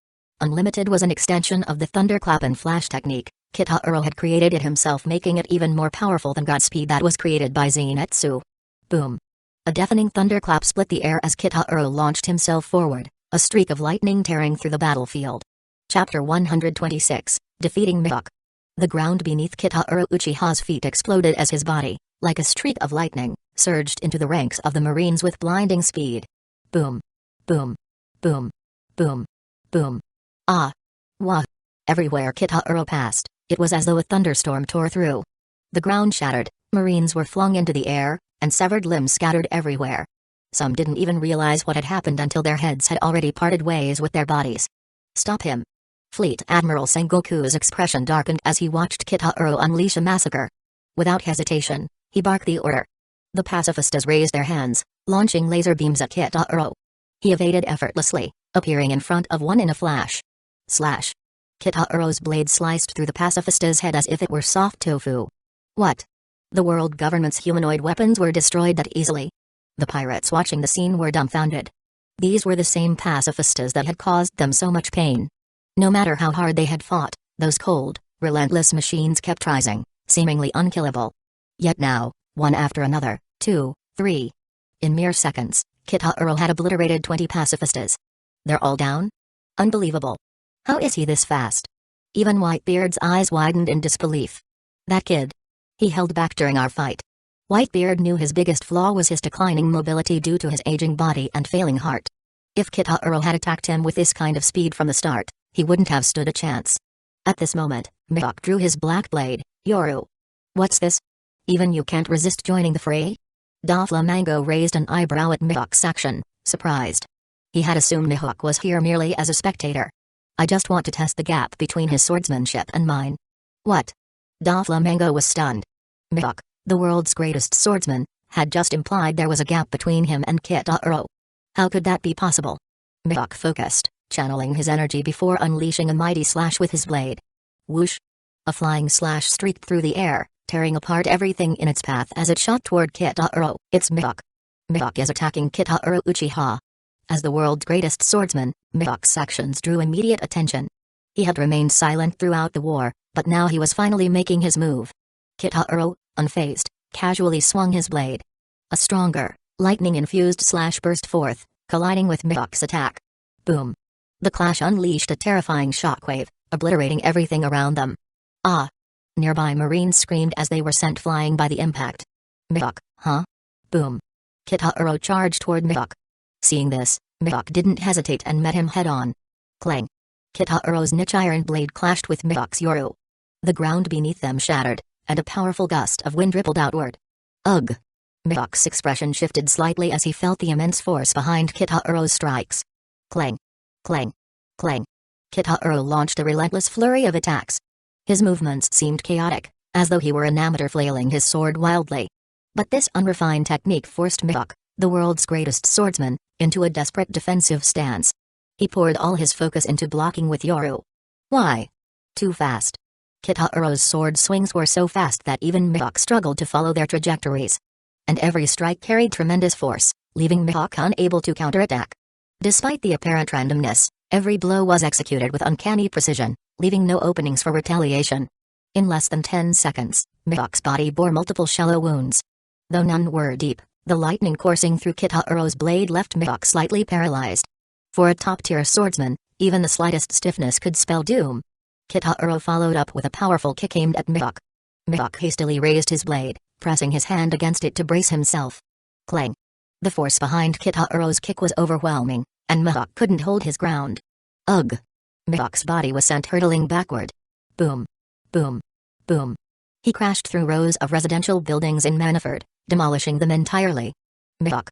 Unlimited was an extension of the thunderclap and flash technique. Kitaro had created it himself, making it even more powerful than Godspeed that was created by Zenitsu. Boom. A deafening thunderclap split the air as Kitaro launched himself forward, a streak of lightning tearing through the battlefield. Chapter 126, Defeating Mihawk. The ground beneath Kitaro Uchiha's feet exploded as his body, like a streak of lightning, surged into the ranks of the Marines with blinding speed. Boom. Boom. Boom. Boom. Boom. Ah. Wah. Everywhere Kitaro passed, it was as though a thunderstorm tore through. The ground shattered, Marines were flung into the air, and severed limbs scattered everywhere. Some didn't even realize what had happened until their heads had already parted ways with their bodies. Stop him. Fleet Admiral Sengoku's expression darkened as he watched Kitaro unleash a massacre. Without hesitation, he barked the order. The pacifistas raised their hands, launching laser beams at Kitaro. He evaded effortlessly, appearing in front of one in a flash. Slash. Kitaro's blade sliced through the pacifista's head as if it were soft tofu. What? The world government's humanoid weapons were destroyed that easily. The pirates watching the scene were dumbfounded. These were the same pacifistas that had caused them so much pain. No matter how hard they had fought, those cold, relentless machines kept rising, seemingly unkillable. Yet now, one after another, 2, 3. In mere seconds, Kitaro had obliterated 20 pacifistas. They're all down? Unbelievable. How is he this fast? Even Whitebeard's eyes widened in disbelief. That kid. He held back during our fight. Whitebeard knew his biggest flaw was his declining mobility due to his aging body and failing heart. If Kitaro had attacked him with this kind of speed from the start, he wouldn't have stood a chance. At this moment, Mihawk drew his black blade. Yoru. What's this? Even you can't resist joining the fray? Doflamingo raised an eyebrow at Mihawk's action, surprised. He had assumed Mihawk was here merely as a spectator. I just want to test the gap between his swordsmanship and mine. What? Doflamingo was stunned. Mihawk, the world's greatest swordsman, had just implied there was a gap between him and Kitaro. How could that be possible? Mihawk focused, channeling his energy before unleashing a mighty slash with his blade. Whoosh! A flying slash streaked through the air, tearing apart everything in its path as it shot toward Kitaro. It's Mihawk. Mihawk is attacking Kitaro Uchiha. As the world's greatest swordsman, Mihawk's actions drew immediate attention. He had remained silent throughout the war, but now he was finally making his move. Kitaro, unfazed, casually swung his blade. A stronger, lightning-infused slash burst forth, colliding with Mihawk's attack. Boom. The clash unleashed a terrifying shockwave, obliterating everything around them. Ah! Nearby Marines screamed as they were sent flying by the impact. Mihawk, huh? Boom. Kitaro charged toward Mihawk. Seeing this, Mihawk didn't hesitate and met him head-on. Clang. Kitaro's niche iron blade clashed with Mihawk's Yoru. The ground beneath them shattered, and a powerful gust of wind rippled outward. Ugh! Mihawk's expression shifted slightly as he felt the immense force behind Kitaro's strikes. Clang. Clang. Clang. Kitaro launched a relentless flurry of attacks. His movements seemed chaotic, as though he were an amateur flailing his sword wildly. But this unrefined technique forced Mihawk, the world's greatest swordsman, into a desperate defensive stance. He poured all his focus into blocking with Yoru. Why? Too fast. Kitaro's sword swings were so fast that even Mihawk struggled to follow their trajectories. And every strike carried tremendous force, leaving Mihawk unable to counterattack. Despite the apparent randomness, every blow was executed with uncanny precision, leaving no openings for retaliation. In less than 10 seconds, Mihawk's body bore multiple shallow wounds. Though none were deep, the lightning coursing through Kitaro's blade left Mihawk slightly paralyzed. For a top-tier swordsman, even the slightest stiffness could spell doom. Kitaro followed up with a powerful kick aimed at Mihawk. Mihawk hastily raised his blade, pressing his hand against it to brace himself. Clang. The force behind Kitaro's kick was overwhelming, and Mihawk couldn't hold his ground. Ugh! Mihawk's body was sent hurtling backward. Boom. Boom. Boom. He crashed through rows of residential buildings in Manafort, demolishing them entirely. Mihawk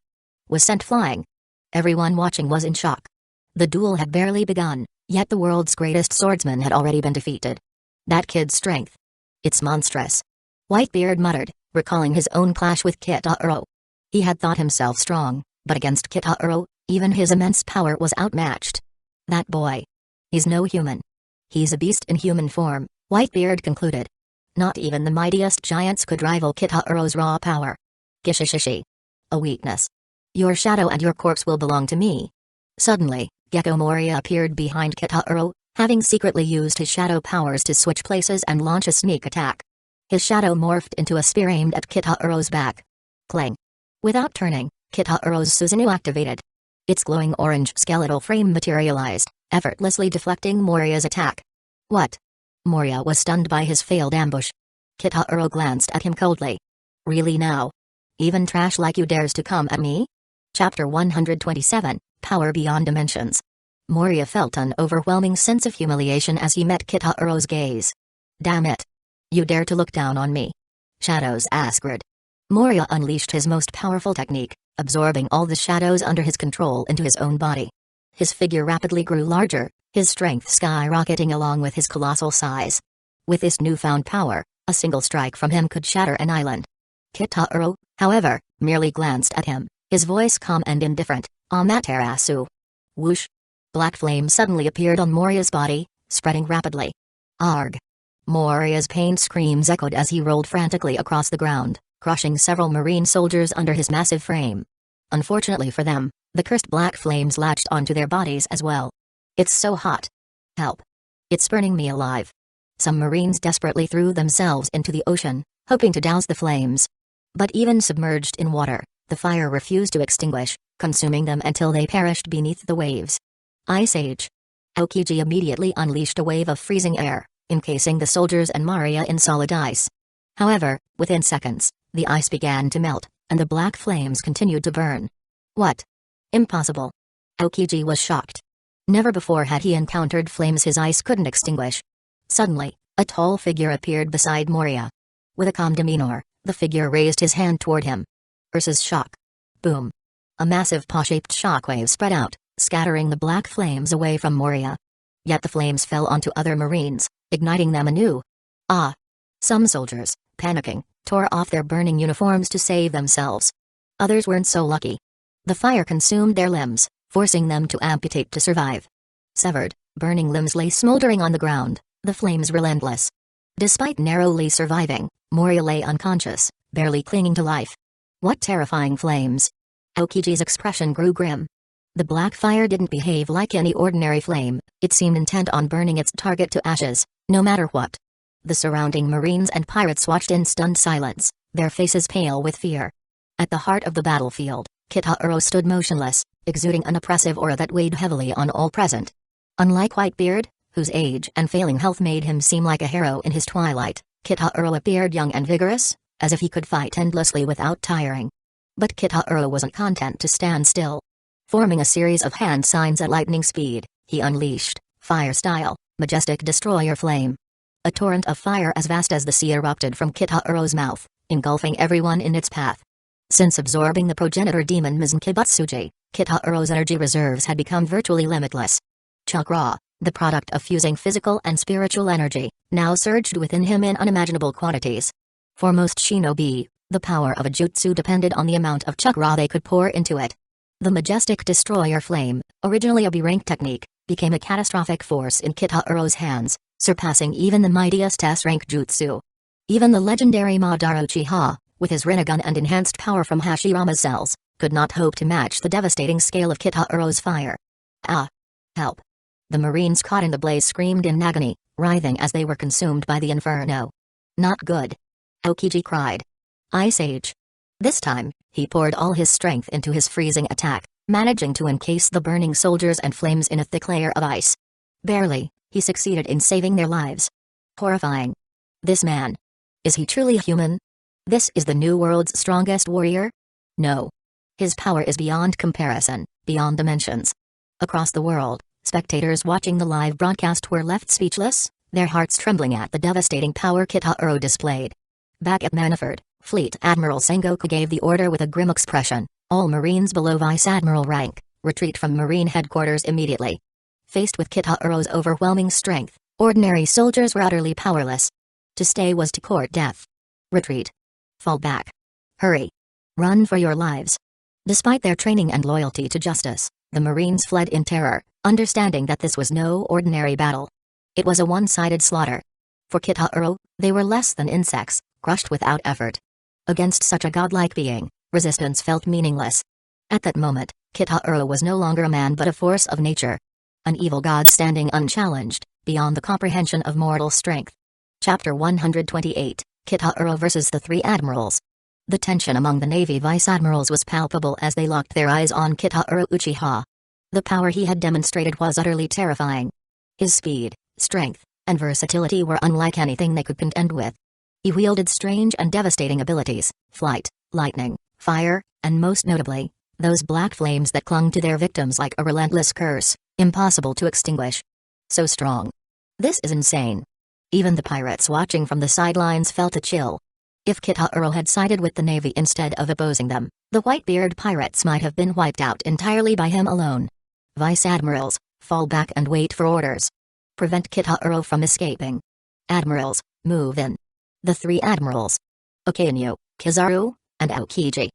was sent flying. Everyone watching was in shock. The duel had barely begun, yet the world's greatest swordsman had already been defeated. That kid's strength. It's monstrous. Whitebeard muttered, recalling his own clash with Kitaro. He had thought himself strong, but against Kitaro, even his immense power was outmatched. That boy. He's no human. He's a beast in human form, Whitebeard concluded. Not even the mightiest giants could rival Kitaro's raw power. Gishishishi. A weakness. Your shadow and your corpse will belong to me. Suddenly, Gecko Moria appeared behind Kitaro, having secretly used his shadow powers to switch places and launch a sneak attack. His shadow morphed into a spear aimed at Kitaro's back. Clang. Without turning, Kitaro's Susanoo activated. Its glowing orange skeletal frame materialized, effortlessly deflecting Moria's attack. What? Moria was stunned by his failed ambush. Kitaro glanced at him coldly. Really now? Even trash like you dares to come at me? Chapter 127, Power Beyond Dimensions. Moria felt an overwhelming sense of humiliation as he met Kitaro's gaze. Damn it. You dare to look down on me? Shadows asked. Moria unleashed his most powerful technique, absorbing all the shadows under his control into his own body. His figure rapidly grew larger, his strength skyrocketing along with his colossal size. With this newfound power, a single strike from him could shatter an island. Kitaro, however, merely glanced at him, his voice calm and indifferent. Amaterasu. Whoosh. Black flame suddenly appeared on Moria's body, spreading rapidly. Arg. Moria's pained screams echoed as he rolled frantically across the ground, crushing several marine soldiers under his massive frame. Unfortunately for them, the cursed black flames latched onto their bodies as well. It's so hot. Help. It's burning me alive. Some marines desperately threw themselves into the ocean, hoping to douse the flames. But even submerged in water, the fire refused to extinguish, consuming them until they perished beneath the waves. Ice Age. Aokiji immediately unleashed a wave of freezing air, encasing the soldiers and Moria in solid ice. However, within seconds, the ice began to melt, and the black flames continued to burn. What? Impossible. Aokiji was shocked. Never before had he encountered flames his ice couldn't extinguish. Suddenly, a tall figure appeared beside Moria. With a calm demeanor, the figure raised his hand toward him. Ursa's shock. Boom. A massive paw-shaped shockwave spread out, scattering the black flames away from Moria. Yet the flames fell onto other marines, igniting them anew. Ah! Some soldiers, panicking, tore off their burning uniforms to save themselves. Others weren't so lucky. The fire consumed their limbs, forcing them to amputate to survive. Severed, burning limbs lay smoldering on the ground, the flames relentless. Despite narrowly surviving, Moria lay unconscious, barely clinging to life. What terrifying flames! Aokiji's expression grew grim. The black fire didn't behave like any ordinary flame, it seemed intent on burning its target to ashes, no matter what. The surrounding marines and pirates watched in stunned silence, their faces pale with fear. At the heart of the battlefield, Kitaro stood motionless, exuding an oppressive aura that weighed heavily on all present. Unlike Whitebeard, whose age and failing health made him seem like a hero in his twilight, Kitaro appeared young and vigorous, as if he could fight endlessly without tiring. But Kitaro wasn't content to stand still. Forming a series of hand signs at lightning speed, he unleashed, fire-style, majestic destroyer flame. A torrent of fire as vast as the sea erupted from Kitaro's mouth, engulfing everyone in its path. Since absorbing the progenitor demon Mizunkibutsuji, Kitaro's energy reserves had become virtually limitless. Chakra, the product of fusing physical and spiritual energy, now surged within him in unimaginable quantities. For most shinobi, the power of a jutsu depended on the amount of chakra they could pour into it. The majestic destroyer flame, originally a B-rank technique, became a catastrophic force in Kitaro's hands, surpassing even the mightiest S-rank jutsu. Even the legendary Madara Uchiha, with his Rinnegan and enhanced power from Hashirama's cells, could not hope to match the devastating scale of Kitaro's fire. Ah! Help! The marines caught in the blaze screamed in agony, writhing as they were consumed by the inferno. Not good! Aokiji cried. Ice Age. This time, he poured all his strength into his freezing attack, managing to encase the burning soldiers and flames in a thick layer of ice. Barely, he succeeded in saving their lives. Horrifying. This man. Is he truly human? This is the new world's strongest warrior? No. His power is beyond comparison, beyond dimensions. Across the world, spectators watching the live broadcast were left speechless, their hearts trembling at the devastating power Kitaro displayed. Back at Manafort, Fleet Admiral Sengoku gave the order with a grim expression: all Marines below Vice Admiral rank, retreat from Marine headquarters immediately. Faced with Kitaro's overwhelming strength, ordinary soldiers were utterly powerless. To stay was to court death. Retreat. Fall back. Hurry. Run for your lives. Despite their training and loyalty to justice, the Marines fled in terror, understanding that this was no ordinary battle. It was a one-sided slaughter. For Kitaro, they were less than insects, crushed without effort. Against such a godlike being, resistance felt meaningless. At that moment, Kitaro was no longer a man but a force of nature. An evil god standing unchallenged, beyond the comprehension of mortal strength. Chapter 128, Kitaro versus the Three Admirals. The tension among the Navy Vice Admirals was palpable as they locked their eyes on Kitaro Uchiha. The power he had demonstrated was utterly terrifying. His speed, strength, and versatility were unlike anything they could contend with. He wielded strange and devastating abilities: flight, lightning, fire, and most notably, those black flames that clung to their victims like a relentless curse, impossible to extinguish. So strong. This is insane. Even the pirates watching from the sidelines felt a chill. If Kitaro had sided with the Navy instead of opposing them, the Whitebeard pirates might have been wiped out entirely by him alone. Vice Admirals, fall back and wait for orders. Prevent Kitaro from escaping. Admirals, move in. The Three Admirals, Okainu, Kizaru, and Aokiji,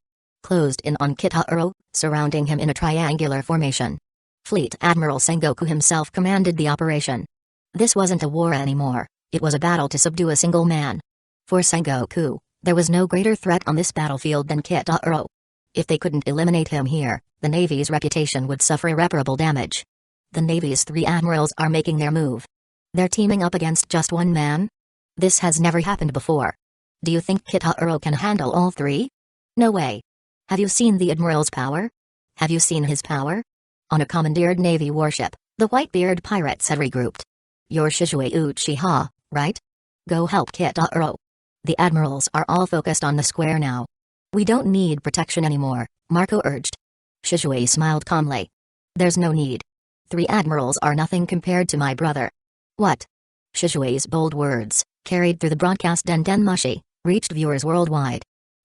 closed in on Kitaro, surrounding him in a triangular formation. Fleet Admiral Sengoku himself commanded the operation. This wasn't a war anymore, it was a battle to subdue a single man. For Sengoku, there was no greater threat on this battlefield than Kitaro. If they couldn't eliminate him here, the Navy's reputation would suffer irreparable damage. The Navy's Three Admirals are making their move. They're teaming up against just one man? This has never happened before. Do you think Kitaro can handle all three? No way. Have you seen the Admiral's power? Have you seen his power? On a commandeered Navy warship, the Whitebeard pirates had regrouped. You're Shizue Uchiha, right? Go help Kitaro. The Admirals are all focused on the square now. We don't need protection anymore, Marco urged. Shizue smiled calmly. There's no need. Three Admirals are nothing compared to my brother. What? Shizue's bold words, carried through the broadcast Dendenmushi, reached viewers worldwide.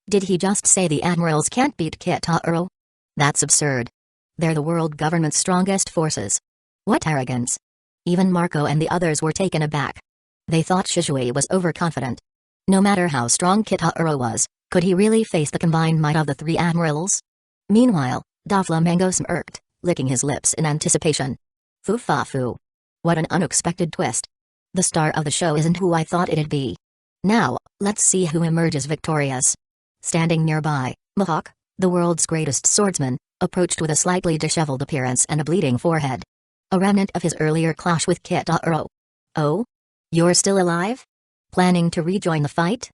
Did he just say the Admirals can't beat Kitaro? That's absurd. They're the world government's strongest forces. What arrogance. Even Marco and the others were taken aback. They thought Shizue was overconfident. No matter how strong Kitaro was, could he really face the combined might of the Three Admirals? Meanwhile, Doflamingo smirked, licking his lips in anticipation. Foo-fa-foo. What an unexpected twist. The star of the show isn't who I thought it'd be. Now, let's see who emerges victorious. Standing nearby, Mihawk, the world's greatest swordsman, approached with a slightly disheveled appearance and a bleeding forehead. A remnant of his earlier clash with Kitaro. Oh? You're still alive? Planning to rejoin the fight?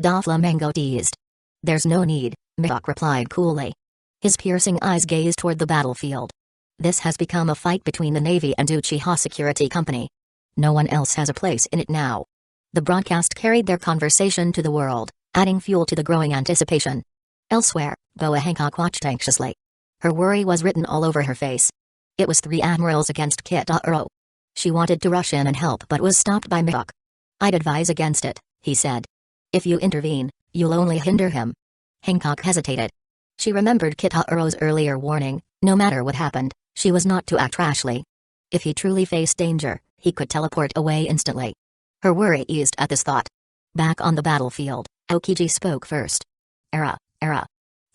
Doflamingo teased. There's no need, Mihawk replied coolly. His piercing eyes gazed toward the battlefield. This has become a fight between the Navy and Uchiha Security Company. No one else has a place in it now. The broadcast carried their conversation to the world, adding fuel to the growing anticipation. Elsewhere, Boa Hancock watched anxiously. Her worry was written all over her face. It was Three Admirals against Kitaro. She wanted to rush in and help but was stopped by Mihawk. I'd advise against it, he said. If you intervene, you'll only hinder him. Hancock hesitated. She remembered Kitaro's earlier warning: no matter what happened, she was not to act rashly. If he truly faced danger, he could teleport away instantly. Her worry eased at this thought. Back on the battlefield, Aokiji spoke first. Era.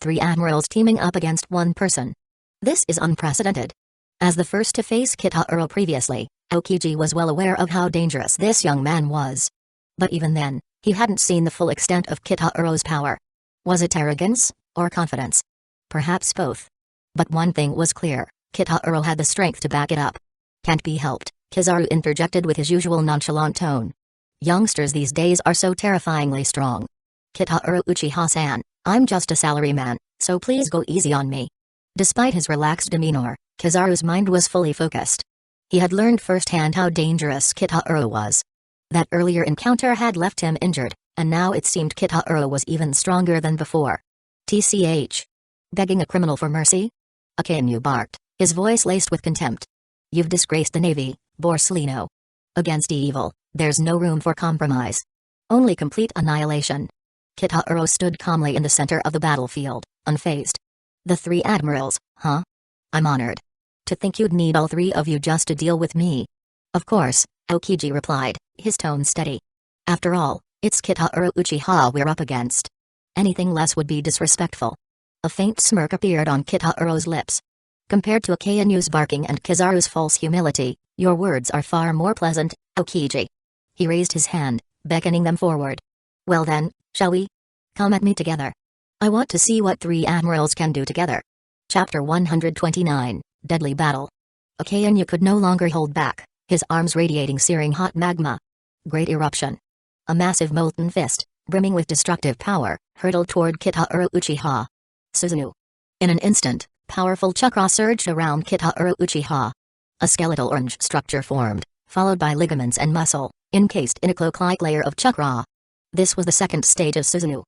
Three Admirals teaming up against one person. This is unprecedented. As the first to face Kitaro previously, Aokiji was well aware of how dangerous this young man was. But even then, he hadn't seen the full extent of Kitaro's power. Was it arrogance, or confidence? Perhaps both. But one thing was clear: Kitaro had the strength to back it up. Can't be helped, Kizaru interjected with his usual nonchalant tone. Youngsters these days are so terrifyingly strong. Kitaro Uchiha-san, I'm just a salaryman, so please go easy on me. Despite his relaxed demeanor, Kizaru's mind was fully focused. He had learned firsthand how dangerous Kitaro was. That earlier encounter had left him injured, and now it seemed Kitaro was even stronger than before. TCH. Begging a criminal for mercy? Akainu barked, his voice laced with contempt. You've disgraced the Navy, Borsellino. Against evil, there's no room for compromise. Only complete annihilation. Kitahuro stood calmly in the center of the battlefield, unfazed. The 3 admirals, huh? I'm honored. To think you'd need all 3 of you just to deal with me. Of course, Aokiji replied, his tone steady. After all, it's Kitahuro Uchiha we're up against. Anything less would be disrespectful. A faint smirk appeared on Kitahuro's lips. Compared to Akainu's barking and Kizaru's false humility, your words are far more pleasant, Aokiji. He raised his hand, beckoning them forward. Well then, shall we? Come at me together. I want to see what 3 admirals can do together. Chapter 129, Deadly Battle. Akainu could no longer hold back, his arms radiating searing hot magma. Great eruption. A massive molten fist, brimming with destructive power, hurtled toward Kitahuro Uchiha. Susanoo. In an instant, powerful chakra surged around Kitahuro Uchiha. A skeletal orange structure formed, followed by ligaments and muscle, encased in a cloak-like layer of chakra. This was the second stage of Susanoo.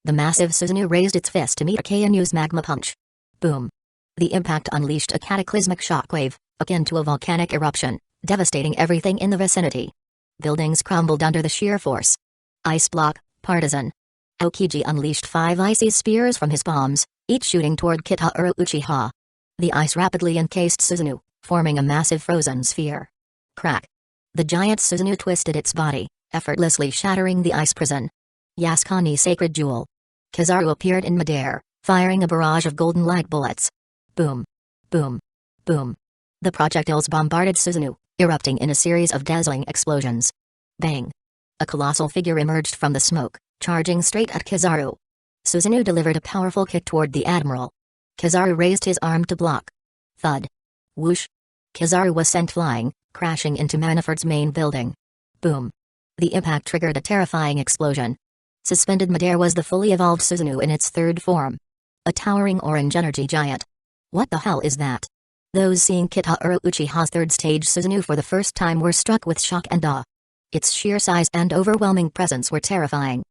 The massive Susanoo raised its fist to meet Akainu's magma punch. Boom. The impact unleashed a cataclysmic shockwave, akin to a volcanic eruption, devastating everything in the vicinity. Buildings crumbled under the sheer force. Ice block, partisan. Aokiji unleashed 5 icy spears from his palms, each shooting toward Kitahuro Uchiha. The ice rapidly encased Susanoo, forming a massive frozen sphere. Crack. The giant Susanoo twisted its body, effortlessly shattering the ice prison. Yasukani Sacred Jewel. Kizaru appeared in midair, firing a barrage of golden light bullets. Boom. Boom. Boom. The projectiles bombarded Susanoo, erupting in a series of dazzling explosions. Bang. A colossal figure emerged from the smoke, charging straight at Kizaru. Susanoo delivered a powerful kick toward the admiral. Kizaru raised his arm to block. Thud. Whoosh. Kizaru was sent flying, crashing into Manaford's main building. Boom. The impact triggered a terrifying explosion. Suspended midair was the fully evolved Susanoo in its 3rd form. A towering orange energy giant. What the hell is that? Those seeing Kitahuro Uchiha's 3rd stage Susanoo for the first time were struck with shock and awe. Its sheer size and overwhelming presence were terrifying.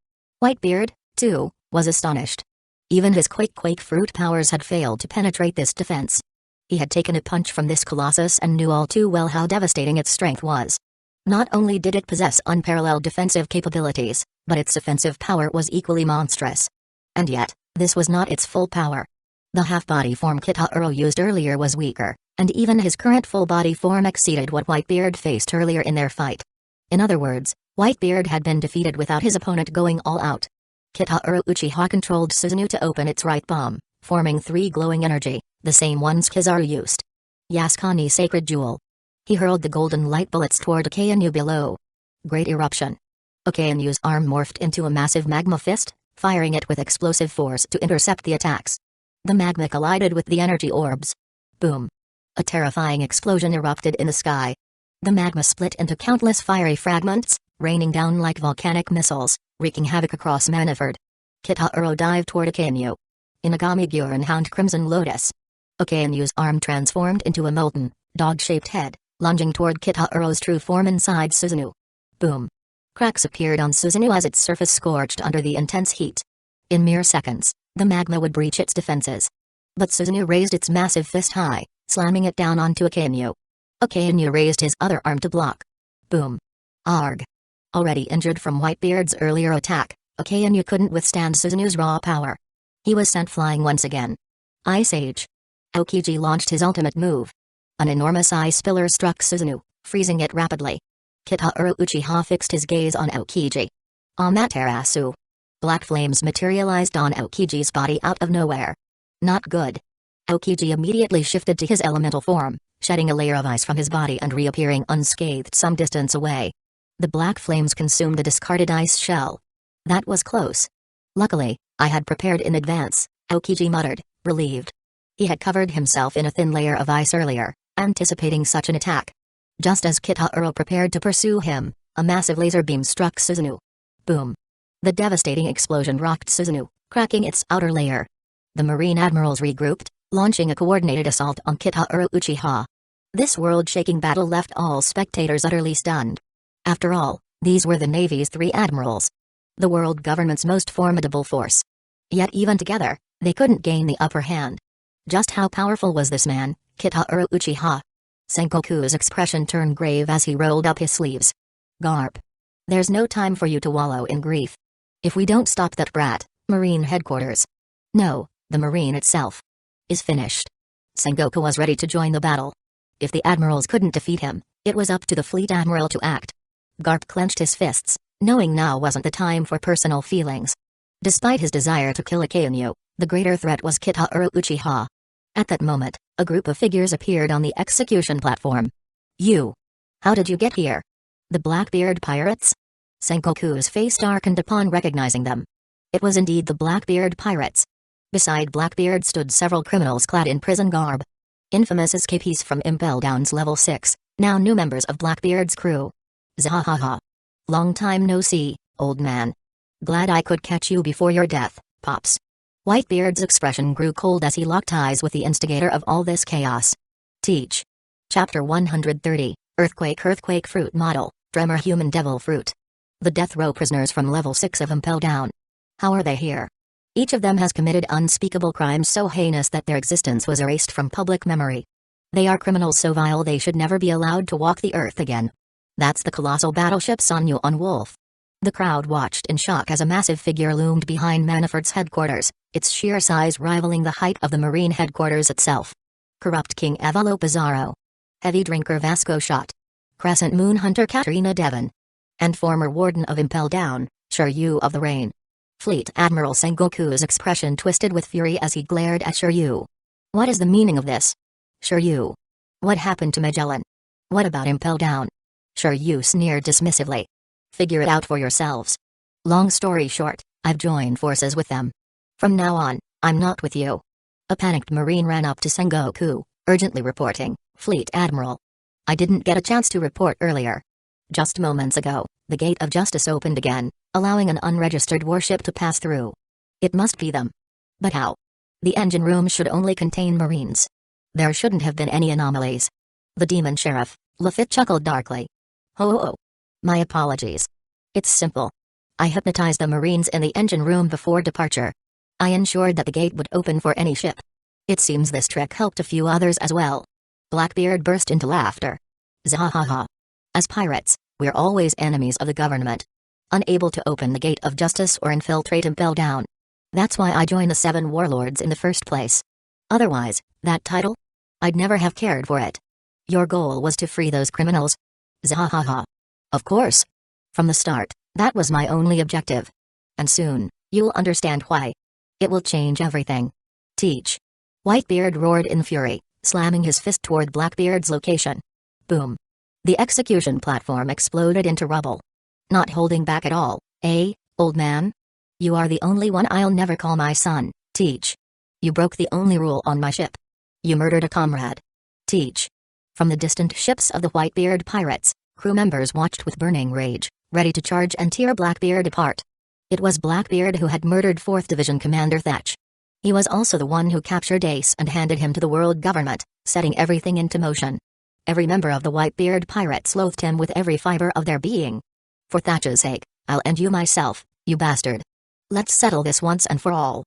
Whitebeard, too, was astonished. Even his quake fruit powers had failed to penetrate this defense. He had taken a punch from this colossus and knew all too well how devastating its strength was. Not only did it possess unparalleled defensive capabilities, but its offensive power was equally monstrous. And yet, this was not its full power. The half-body form Kitahuro used earlier was weaker, and even his current full-body form exceeded what Whitebeard faced earlier in their fight. In other words, Whitebeard had been defeated without his opponent going all out. Kitahuro Uchiha controlled Susanoo to open its right palm, forming 3 glowing energy, the same ones Kizaru used. Yasukani Sacred Jewel. He hurled the golden light bullets toward Akainu below. Great eruption. Akainu's arm morphed into a massive magma fist, firing it with explosive force to intercept the attacks. The magma collided with the energy orbs. Boom. A terrifying explosion erupted in the sky. The magma split into countless fiery fragments, raining down like volcanic missiles, wreaking havoc across Manaford. Kitahuro dived toward Akainu. Inagami Gyuren Hound Crimson Lotus. Akainu's arm transformed into a molten, dog-shaped head, lunging toward Kitahuro's true form inside Susanoo. Boom. Cracks appeared on Susanoo as its surface scorched under the intense heat. In mere seconds, the magma would breach its defenses. But Susanoo raised its massive fist high, slamming it down onto Akainu. Akainu raised his other arm to block. Boom. Arg. Already injured from Whitebeard's earlier attack, Akainu couldn't withstand Susanoo's raw power. He was sent flying once again. Ice Age. Aokiji launched his ultimate move. An enormous ice pillar struck Susanoo, freezing it rapidly. Kitahuro Uchiha fixed his gaze on Aokiji. Amaterasu. Black flames materialized on Aokiji's body out of nowhere. Not good. Aokiji immediately shifted to his elemental form, shedding a layer of ice from his body and reappearing unscathed some distance away. The black flames consumed the discarded ice shell. That was close. Luckily, I had prepared in advance, Aokiji muttered, relieved. He had covered himself in a thin layer of ice earlier, anticipating such an attack. Just as Kitahuro prepared to pursue him, a massive laser beam struck Susanoo. Boom. The devastating explosion rocked Susanoo, cracking its outer layer. The Marine admirals regrouped, launching a coordinated assault on Kitahuro Uchiha. This world-shaking battle left all spectators utterly stunned. After all, these were the Navy's 3 admirals. The world government's most formidable force. Yet even together, They couldn't gain the upper hand. Just how powerful was this man, Kitauro Uchiha? Sengoku's expression turned grave as he rolled up his sleeves. Garp. There's no time for you to wallow in grief. If we don't stop that brat, Marine headquarters. No, the Marine itself. Is finished. Sengoku was ready to join the battle. If the admirals couldn't defeat him, it was up to the fleet admiral to act. Garp clenched his fists, knowing now wasn't the time for personal feelings. Despite his desire to kill Akainu, the greater threat was Kitauro Uchiha. At that moment, a group of figures appeared on the execution platform. You. How did you get here? The Blackbeard pirates? Sengoku's face darkened upon recognizing them. It was indeed the Blackbeard pirates. Beside Blackbeard stood several criminals clad in prison garb. Infamous escapees from Impel Down's level 6, now new members of Blackbeard's crew. Zahaha. Long time no see, old man. Glad I could catch you before your death, Pops. Whitebeard's expression grew cold as he locked eyes with the instigator of all this chaos. Teach. Chapter 130, Earthquake Fruit Model, Tremor Human Devil Fruit. The death row prisoners from level 6 of Impel Down. How are they here? Each of them has committed unspeakable crimes so heinous that their existence was erased from public memory. They are criminals so vile they should never be allowed to walk the earth again. That's the colossal battleship Sonyu on Wolf. The crowd watched in shock as a massive figure loomed behind Manifold's headquarters, its sheer size rivaling the height of the Marine headquarters itself. Corrupt King Avalo Pizarro. Heavy drinker Vasco Shot. Crescent Moon Hunter Katrina Devon. And former warden of Impel Down, Shiryu of the Rain. Fleet Admiral Sengoku's expression twisted with fury as he glared at Shiryu. What is the meaning of this? Shiryu. What happened to Magellan? What about Impel Down? Shiryu sneered dismissively. Figure it out for yourselves. Long story short, I've joined forces with them. From now on, I'm not with you. A panicked Marine ran up to Sengoku, urgently reporting, Fleet Admiral. I didn't get a chance to report earlier. Just moments ago, the Gate of Justice opened again, allowing an unregistered warship to pass through. It must be them. But how? The engine room should only contain Marines. There shouldn't have been any anomalies. The demon sheriff, Lafitte chuckled darkly. Ho. My apologies. It's simple. I hypnotized the Marines in the engine room before departure. I ensured that the gate would open for any ship. It seems this trick helped a few others as well. Blackbeard burst into laughter. Zahaha. As pirates, we're always enemies of the government. Unable to open the Gate of Justice or infiltrate Impel Down. That's why I joined the 7 warlords in the first place. Otherwise, that title? I'd never have cared for it. Your goal was to free those criminals? Zahaha. Of course. From the start, that was my only objective. And soon, you'll understand why. It will change everything. Teach. Whitebeard roared in fury, slamming his fist toward Blackbeard's location. Boom. The execution platform exploded into rubble. Not holding back at all, eh, old man? You are the only one I'll never call my son, Teach. You broke the only rule on my ship. You murdered a comrade. Teach. From the distant ships of the Whitebeard pirates, crew members watched with burning rage, ready to charge and tear Blackbeard apart. It was Blackbeard who had murdered 4th Division Commander Thatch. He was also the one who captured Ace and handed him to the world government, setting everything into motion. Every member of the Whitebeard pirates loathed him with every fiber of their being. For Thatch's sake, I'll end you myself, you bastard. Let's settle this once and for all.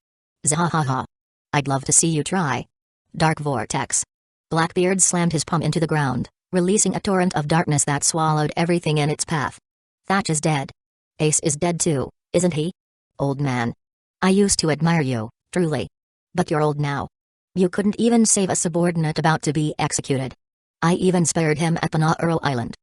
Zahaha. I'd love to see you try. Dark Vortex. Blackbeard slammed his palm into the ground, releasing a torrent of darkness that swallowed everything in its path. Thatch is dead. Ace is dead too, isn't he? Old man. I used to admire you, truly. But you're old now. You couldn't even save a subordinate about to be executed. I even spared him at Panauro Island.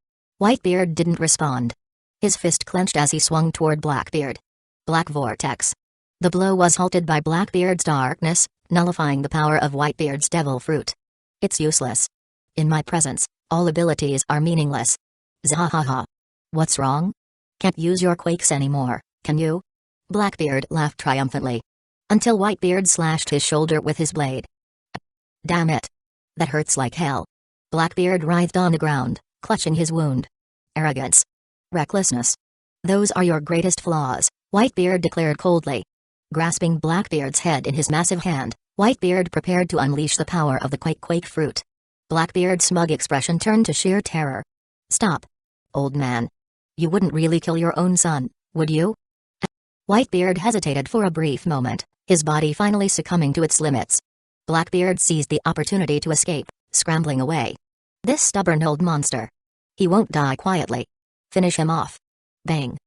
Whitebeard didn't respond. His fist clenched as he swung toward Blackbeard. Black Vortex. The blow was halted by Blackbeard's darkness, nullifying the power of Whitebeard's devil fruit. It's useless. In my presence, all abilities are meaningless. Zahaha. What's wrong? Can't use your quakes anymore, can you? Blackbeard laughed triumphantly. Until Whitebeard slashed his shoulder with his blade. Damn it. That hurts like hell. Blackbeard writhed on the ground, clutching his wound. Arrogance. Recklessness. Those are your greatest flaws, Whitebeard declared coldly. Grasping Blackbeard's head in his massive hand, Whitebeard prepared to unleash the power of the quake fruit. Blackbeard's smug expression turned to sheer terror. Stop. Old man. You wouldn't really kill your own son, would you? Whitebeard hesitated for a brief moment, his body finally succumbing to its limits. Blackbeard seized the opportunity to escape, scrambling away. This stubborn old monster. He won't die quietly. Finish him off. Bang.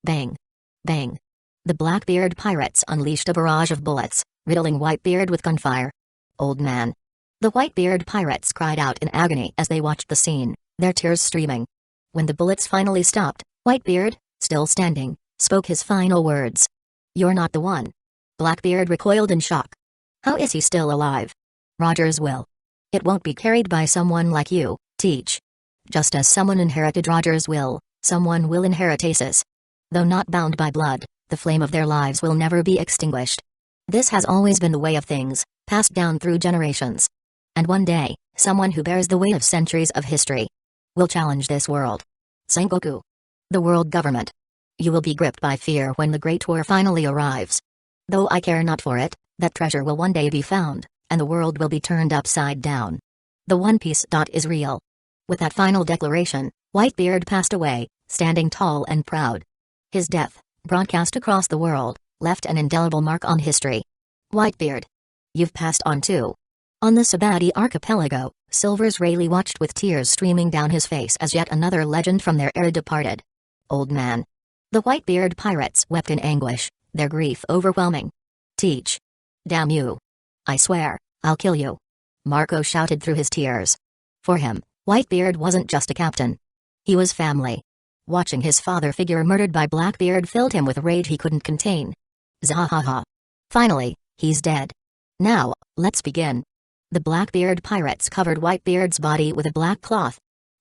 Bang. Bang. The Blackbeard pirates unleashed a barrage of bullets, riddling Whitebeard with gunfire. Old man. The Whitebeard pirates cried out in agony as they watched the scene, their tears streaming. When the bullets finally stopped, Whitebeard, still standing, spoke his final words. "You're not the one." Blackbeard recoiled in shock. How is he still alive? Roger's will. It won't be carried by someone like you, Teach. Just as someone inherited Roger's will, someone will inherit Ace's. Though not bound by blood, the flame of their lives will never be extinguished. This has always been the way of things, passed down through generations. And one day, someone who bears the weight of centuries of history will challenge this world. Sengoku. The world government. You will be gripped by fear when the Great War finally arrives. Though I care not for it, that treasure will one day be found, and the world will be turned upside down. The One Piece. Is real. With that final declaration, Whitebeard passed away, standing tall and proud. His death, broadcast across the world, left an indelible mark on history. Whitebeard. You've passed on too. On the Sabati archipelago, Silver's Rayleigh watched with tears streaming down his face as yet another legend from their era departed. Old man. The Whitebeard pirates wept in anguish, their grief overwhelming. Teach. Damn you. I swear, I'll kill you. Marco shouted through his tears. For him, Whitebeard wasn't just a captain. He was family. Watching his father figure murdered by Blackbeard filled him with rage he couldn't contain. Zahaha. Finally, he's dead. Now, let's begin. The Blackbeard pirates covered Whitebeard's body with a black cloth.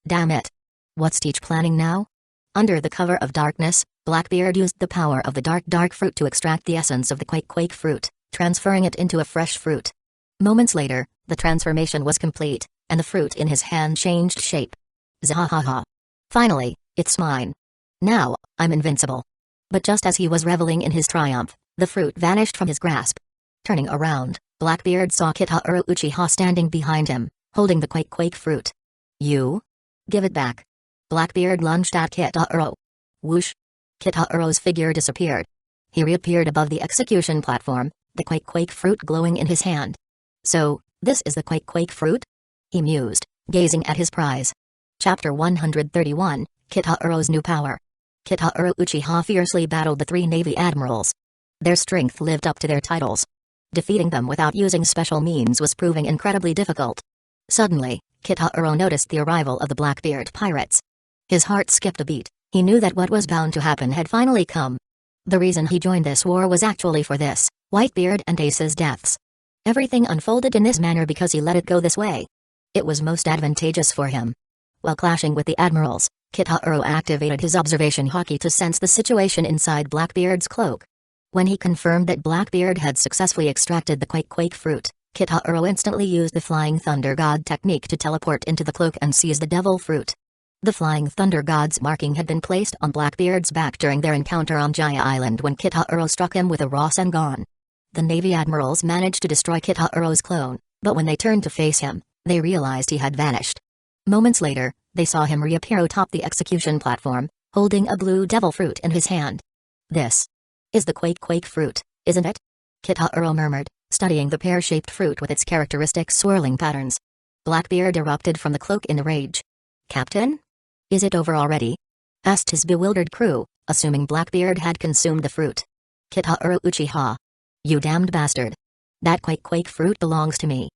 Damn it. What's Teach planning now? Under the cover of darkness, Blackbeard used the power of the dark fruit to extract the essence of the quake fruit, transferring it into a fresh fruit. Moments later, the transformation was complete, and the fruit in his hand changed shape. Zahaha. Finally, it's mine. Now, I'm invincible. But just as he was reveling in his triumph, the fruit vanished from his grasp. Turning around, Blackbeard saw Kitahiro Uchiha standing behind him, holding the quake fruit. You? Give it back. Blackbeard lunged at Kitahiro. Whoosh. Kitahiro's figure disappeared. He reappeared above the execution platform, the quake fruit glowing in his hand. So, this is the quake fruit? He mused, gazing at his prize. Chapter 131, Kitahiro's New Power. Kitahiro Uchiha fiercely battled the three Navy admirals. Their strength lived up to their titles. Defeating them without using special means was proving incredibly difficult. Suddenly, Kitahiro noticed the arrival of the Blackbeard pirates. His heart skipped a beat. He knew that what was bound to happen had finally come. The reason he joined this war was actually for this, Whitebeard and Ace's deaths. Everything unfolded in this manner because he let it go this way. It was most advantageous for him. While clashing with the admirals, Kitahiro activated his observation haki to sense the situation inside Blackbeard's cloak. When he confirmed that Blackbeard had successfully extracted the quake fruit, Kitahiro instantly used the Flying Thunder God technique to teleport into the cloak and seize the devil fruit. The Flying Thunder God's marking had been placed on Blackbeard's back during their encounter on Jaya Island when Kitahiro struck him with a Rasengan. The Navy admirals managed to destroy Kitahiro's clone, but when they turned to face him, they realized he had vanished. Moments later, they saw him reappear atop the execution platform, holding a blue devil fruit in his hand. This is the quake fruit, isn't it? Kitahiro murmured, studying the pear-shaped fruit with its characteristic swirling patterns. Blackbeard erupted from the cloak in a rage. Captain? Is it over already? Asked his bewildered crew, assuming Blackbeard had consumed the fruit. Kitahiro Uchiha. You damned bastard. That quake fruit belongs to me.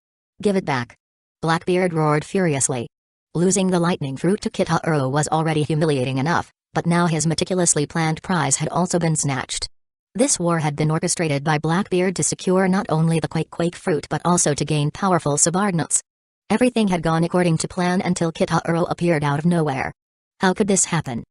Give it back. Blackbeard roared furiously. Losing the lightning fruit to Kitahiro was already humiliating enough, but now his meticulously planned prize had also been snatched. This war had been orchestrated by Blackbeard to secure not only the quake fruit but also to gain powerful subordinates. Everything had gone according to plan until Kitahiro appeared out of nowhere. How could this happen?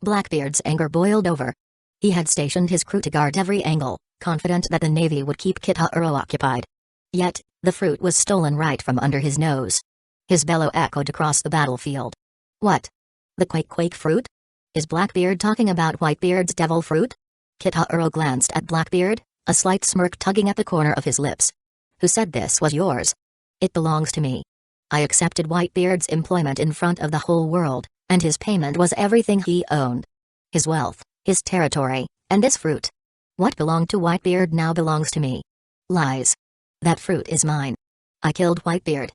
Blackbeard's anger boiled over. He had stationed his crew to guard every angle, confident that the Navy would keep Kitahiro occupied. Yet, the fruit was stolen right from under his nose. His bellow echoed across the battlefield. What? The quake fruit? Is Blackbeard talking about Whitebeard's devil fruit? Kitahiro glanced at Blackbeard, a slight smirk tugging at the corner of his lips. Who said this was yours? It belongs to me. I accepted Whitebeard's employment in front of the whole world, and his payment was everything he owned. His wealth, his territory, and this fruit. What belonged to Whitebeard now belongs to me. Lies. That fruit is mine. I killed Whitebeard.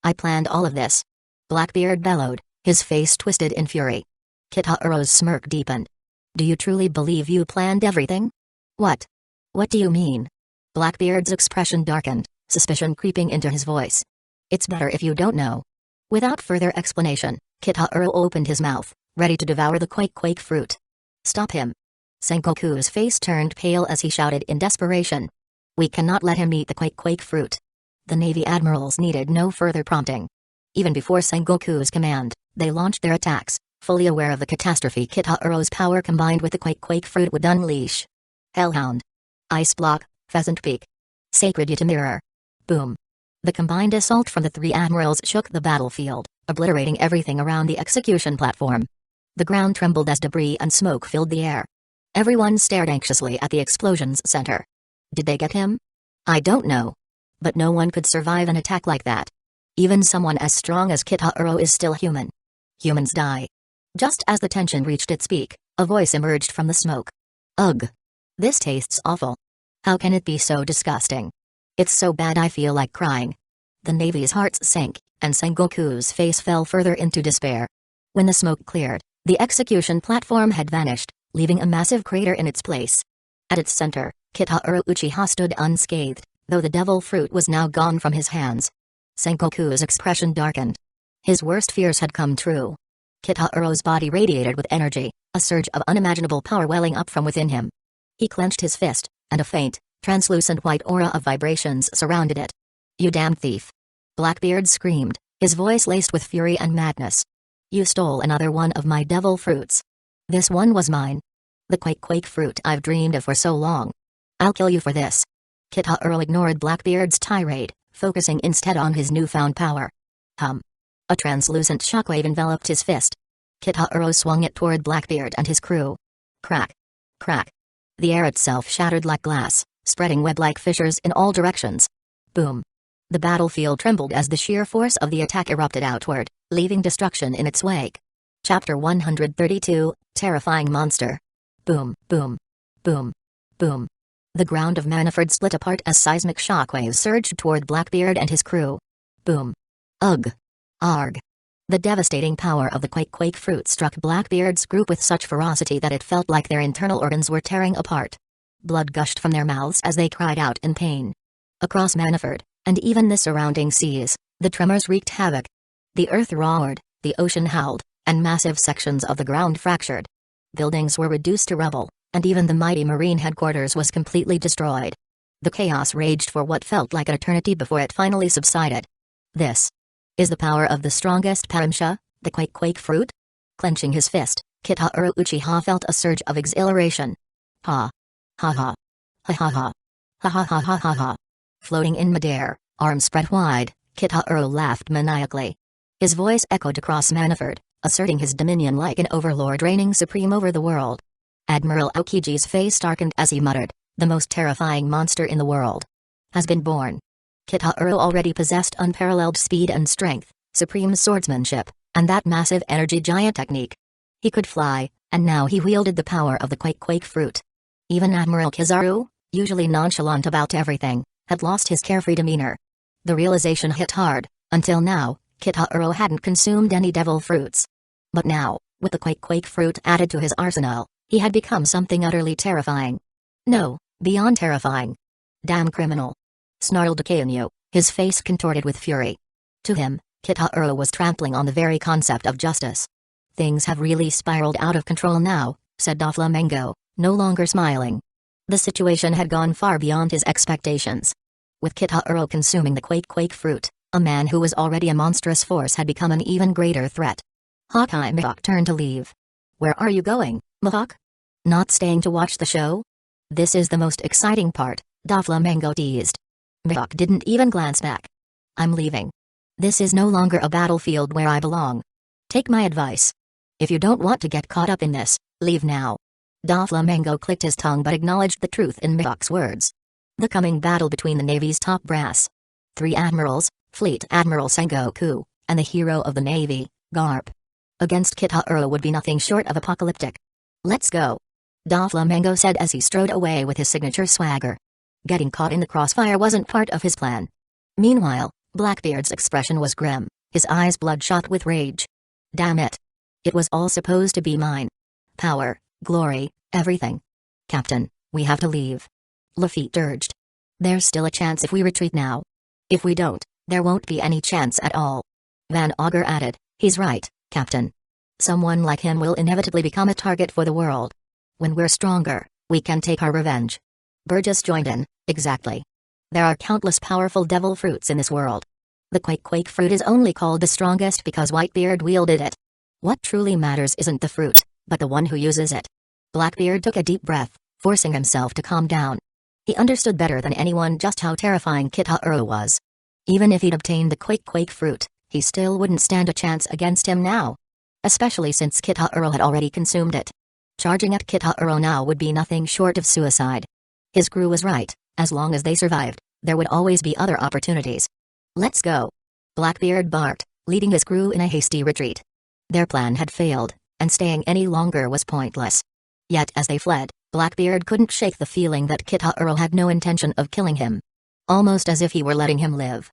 I planned all of this. Blackbeard bellowed, his face twisted in fury. Kitaro's smirk deepened. Do you truly believe you planned everything? What? What do you mean? Blackbeard's expression darkened, suspicion creeping into his voice. It's better if you don't know. Without further explanation, Kitaro opened his mouth, ready to devour the quake fruit. Stop him. Sengoku's face turned pale as he shouted in desperation. We cannot let him eat the quake fruit. The Navy admirals needed no further prompting. Even before Sengoku's command, they launched their attacks, fully aware of the catastrophe Kitaro's power combined with the quake fruit would unleash. Hellhound. Ice Block, Pheasant Peak. Sacred Yata Mirror. Boom. The combined assault from the three admirals shook the battlefield, obliterating everything around the execution platform. The ground trembled as debris and smoke filled the air. Everyone stared anxiously at the explosion's center. Did they get him? I don't know. But no one could survive an attack like that. Even someone as strong as Kitaro is still human. Humans die. Just as the tension reached its peak, a voice emerged from the smoke. Ugh. This tastes awful. How can it be so disgusting? It's so bad I feel like crying. The Navy's hearts sank, and Sengoku's face fell further into despair. When the smoke cleared, the execution platform had vanished, leaving a massive crater in its place. At its center, Kitaro Uchiha stood unscathed, though the devil fruit was now gone from his hands. Sengoku's expression darkened. His worst fears had come true. Kitaro's body radiated with energy, a surge of unimaginable power welling up from within him. He clenched his fist, and a faint, translucent white aura of vibrations surrounded it. You damned thief. Blackbeard screamed, his voice laced with fury and madness. You stole another one of my devil fruits. This one was mine. The quake fruit I've dreamed of for so long. I'll kill you for this. Kitaro ignored Blackbeard's tirade, focusing instead on his newfound power. A translucent shockwave enveloped his fist. Kitaro swung it toward Blackbeard and his crew. Crack. Crack. The air itself shattered like glass, spreading web-like fissures in all directions. Boom. The battlefield trembled as the sheer force of the attack erupted outward, leaving destruction in its wake. Chapter 132, Terrifying Monster. Boom, boom, boom, boom. The ground of Manaford split apart as seismic shockwaves surged toward Blackbeard and his crew. Boom. Ugh. Arg. The devastating power of the quake fruit struck Blackbeard's group with such ferocity that it felt like their internal organs were tearing apart. Blood gushed from their mouths as they cried out in pain. Across Manaford, and even the surrounding seas, the tremors wreaked havoc. The earth roared, the ocean howled, and massive sections of the ground fractured. Buildings were reduced to rubble, and even the mighty marine headquarters was completely destroyed. The chaos raged for what felt like an eternity before it finally subsided. This is the power of the strongest Paramsha, the quake fruit? Clenching his fist, Kitaro Uchiha felt a surge of exhilaration. Ha. Ha ha. Ha ha ha. Ha ha ha ha ha ha. Floating in midair, arms spread wide, Kitaro laughed maniacally. His voice echoed across Manaford, asserting his dominion like an overlord reigning supreme over the world. Admiral Aokiji's face darkened as he muttered, the most terrifying monster in the world has been born. Kitaro already possessed unparalleled speed and strength, supreme swordsmanship, and that massive energy giant technique. He could fly, and now he wielded the power of the quake fruit. Even Admiral Kizaru, usually nonchalant about everything, had lost his carefree demeanor. The realization hit hard. Until now, Kitaro hadn't consumed any devil fruits. But now, with the quake fruit added to his arsenal, he had become something utterly terrifying. No, beyond terrifying. Damn criminal. Snarled Akainu, his face contorted with fury. To him, Kitaro was trampling on the very concept of justice. Things have really spiraled out of control now, said Doflamingo, no longer smiling. The situation had gone far beyond his expectations. With Kitaro consuming the quake fruit, a man who was already a monstrous force had become an even greater threat. Hawkeye Mihawk turned to leave. Where are you going, Mihawk? Not staying to watch the show? This is the most exciting part, Doflamingo teased. Mihawk didn't even glance back. I'm leaving. This is no longer a battlefield where I belong. Take my advice. If you don't want to get caught up in this, leave now. Doflamingo clicked his tongue but acknowledged the truth in Mihawk's words. The coming battle between the Navy's top brass, 3 admirals, Fleet Admiral Sengoku, and the hero of the Navy, Garp, against Kitaro would be nothing short of apocalyptic. Let's go. Doflamingo said as he strode away with his signature swagger. Getting caught in the crossfire wasn't part of his plan. Meanwhile, Blackbeard's expression was grim, his eyes bloodshot with rage. Damn it. It was all supposed to be mine. Power, glory, everything. Captain, we have to leave. Lafitte urged. There's still a chance if we retreat now. If we don't, there won't be any chance at all. Van Augur added, he's right, Captain. Someone like him will inevitably become a target for the world. When we're stronger, we can take our revenge. Burgess joined in, exactly. There are countless powerful devil fruits in this world. The Quake fruit is only called the strongest because Whitebeard wielded it. What truly matters isn't the fruit, but the one who uses it. Blackbeard took a deep breath, forcing himself to calm down. He understood better than anyone just how terrifying Kitahuro was. Even if he'd obtained the Quake fruit, he still wouldn't stand a chance against him now. Especially since Kitahuro had already consumed it. Charging at Kitahuro now would be nothing short of suicide. His crew was right, as long as they survived, there would always be other opportunities. Let's go. Blackbeard barked, leading his crew in a hasty retreat. Their plan had failed, and staying any longer was pointless. Yet as they fled, Blackbeard couldn't shake the feeling that Kitahuro had no intention of killing him. Almost as if he were letting him live.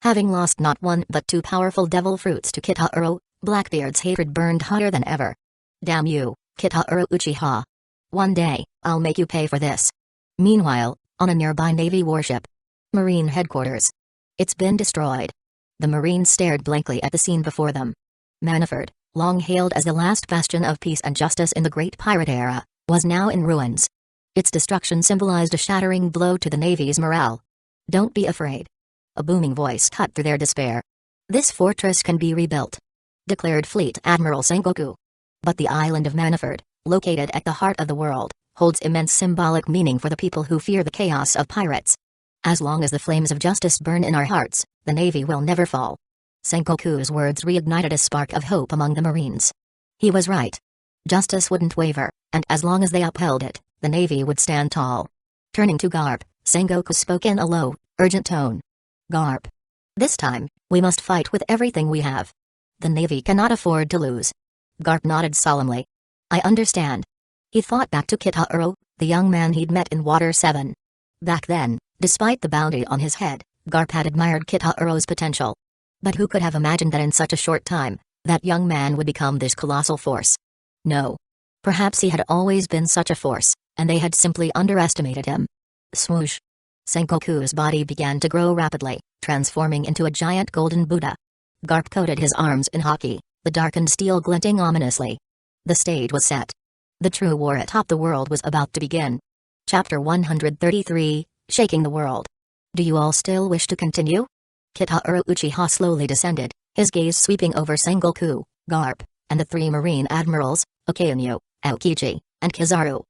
Having lost not one but two powerful devil fruits to Kitahuro, Blackbeard's hatred burned hotter than ever. Damn you, Kitahuro Uchiha. One day, I'll make you pay for this. Meanwhile, on a nearby Navy warship. Marine headquarters. It's been destroyed. The Marines stared blankly at the scene before them. Manafort, long hailed as the last bastion of peace and justice in the Great Pirate Era, was now in ruins. Its destruction symbolized a shattering blow to the Navy's morale. Don't be afraid. A booming voice cut through their despair. This fortress can be rebuilt, declared Fleet Admiral Sengoku. But the island of Manafort, located at the heart of the world, holds immense symbolic meaning for the people who fear the chaos of pirates. As long as the flames of justice burn in our hearts, the Navy will never fall. Sengoku's words reignited a spark of hope among the Marines. He was right. Justice wouldn't waver, and as long as they upheld it, the Navy would stand tall. Turning to Garp, Sengoku spoke in a low, urgent tone. Garp. This time, we must fight with everything we have. The Navy cannot afford to lose. Garp nodded solemnly. I understand. He thought back to Kitahuro, the young man he'd met in Water 7. Back then, despite the bounty on his head, Garp had admired Kitahuro's potential. But who could have imagined that in such a short time, that young man would become this colossal force? No. Perhaps he had always been such a force, and they had simply underestimated him. Swoosh. Sengoku's body began to grow rapidly, transforming into a giant golden Buddha. Garp coated his arms in haki, the darkened steel glinting ominously. The stage was set. The true war atop the world was about to begin. Chapter 133, Shaking the World. Do you all still wish to continue? Kitahuro Uchiha slowly descended, his gaze sweeping over Sengoku, Garp, and the three marine admirals, Okainu, Aokiji, and Kizaru.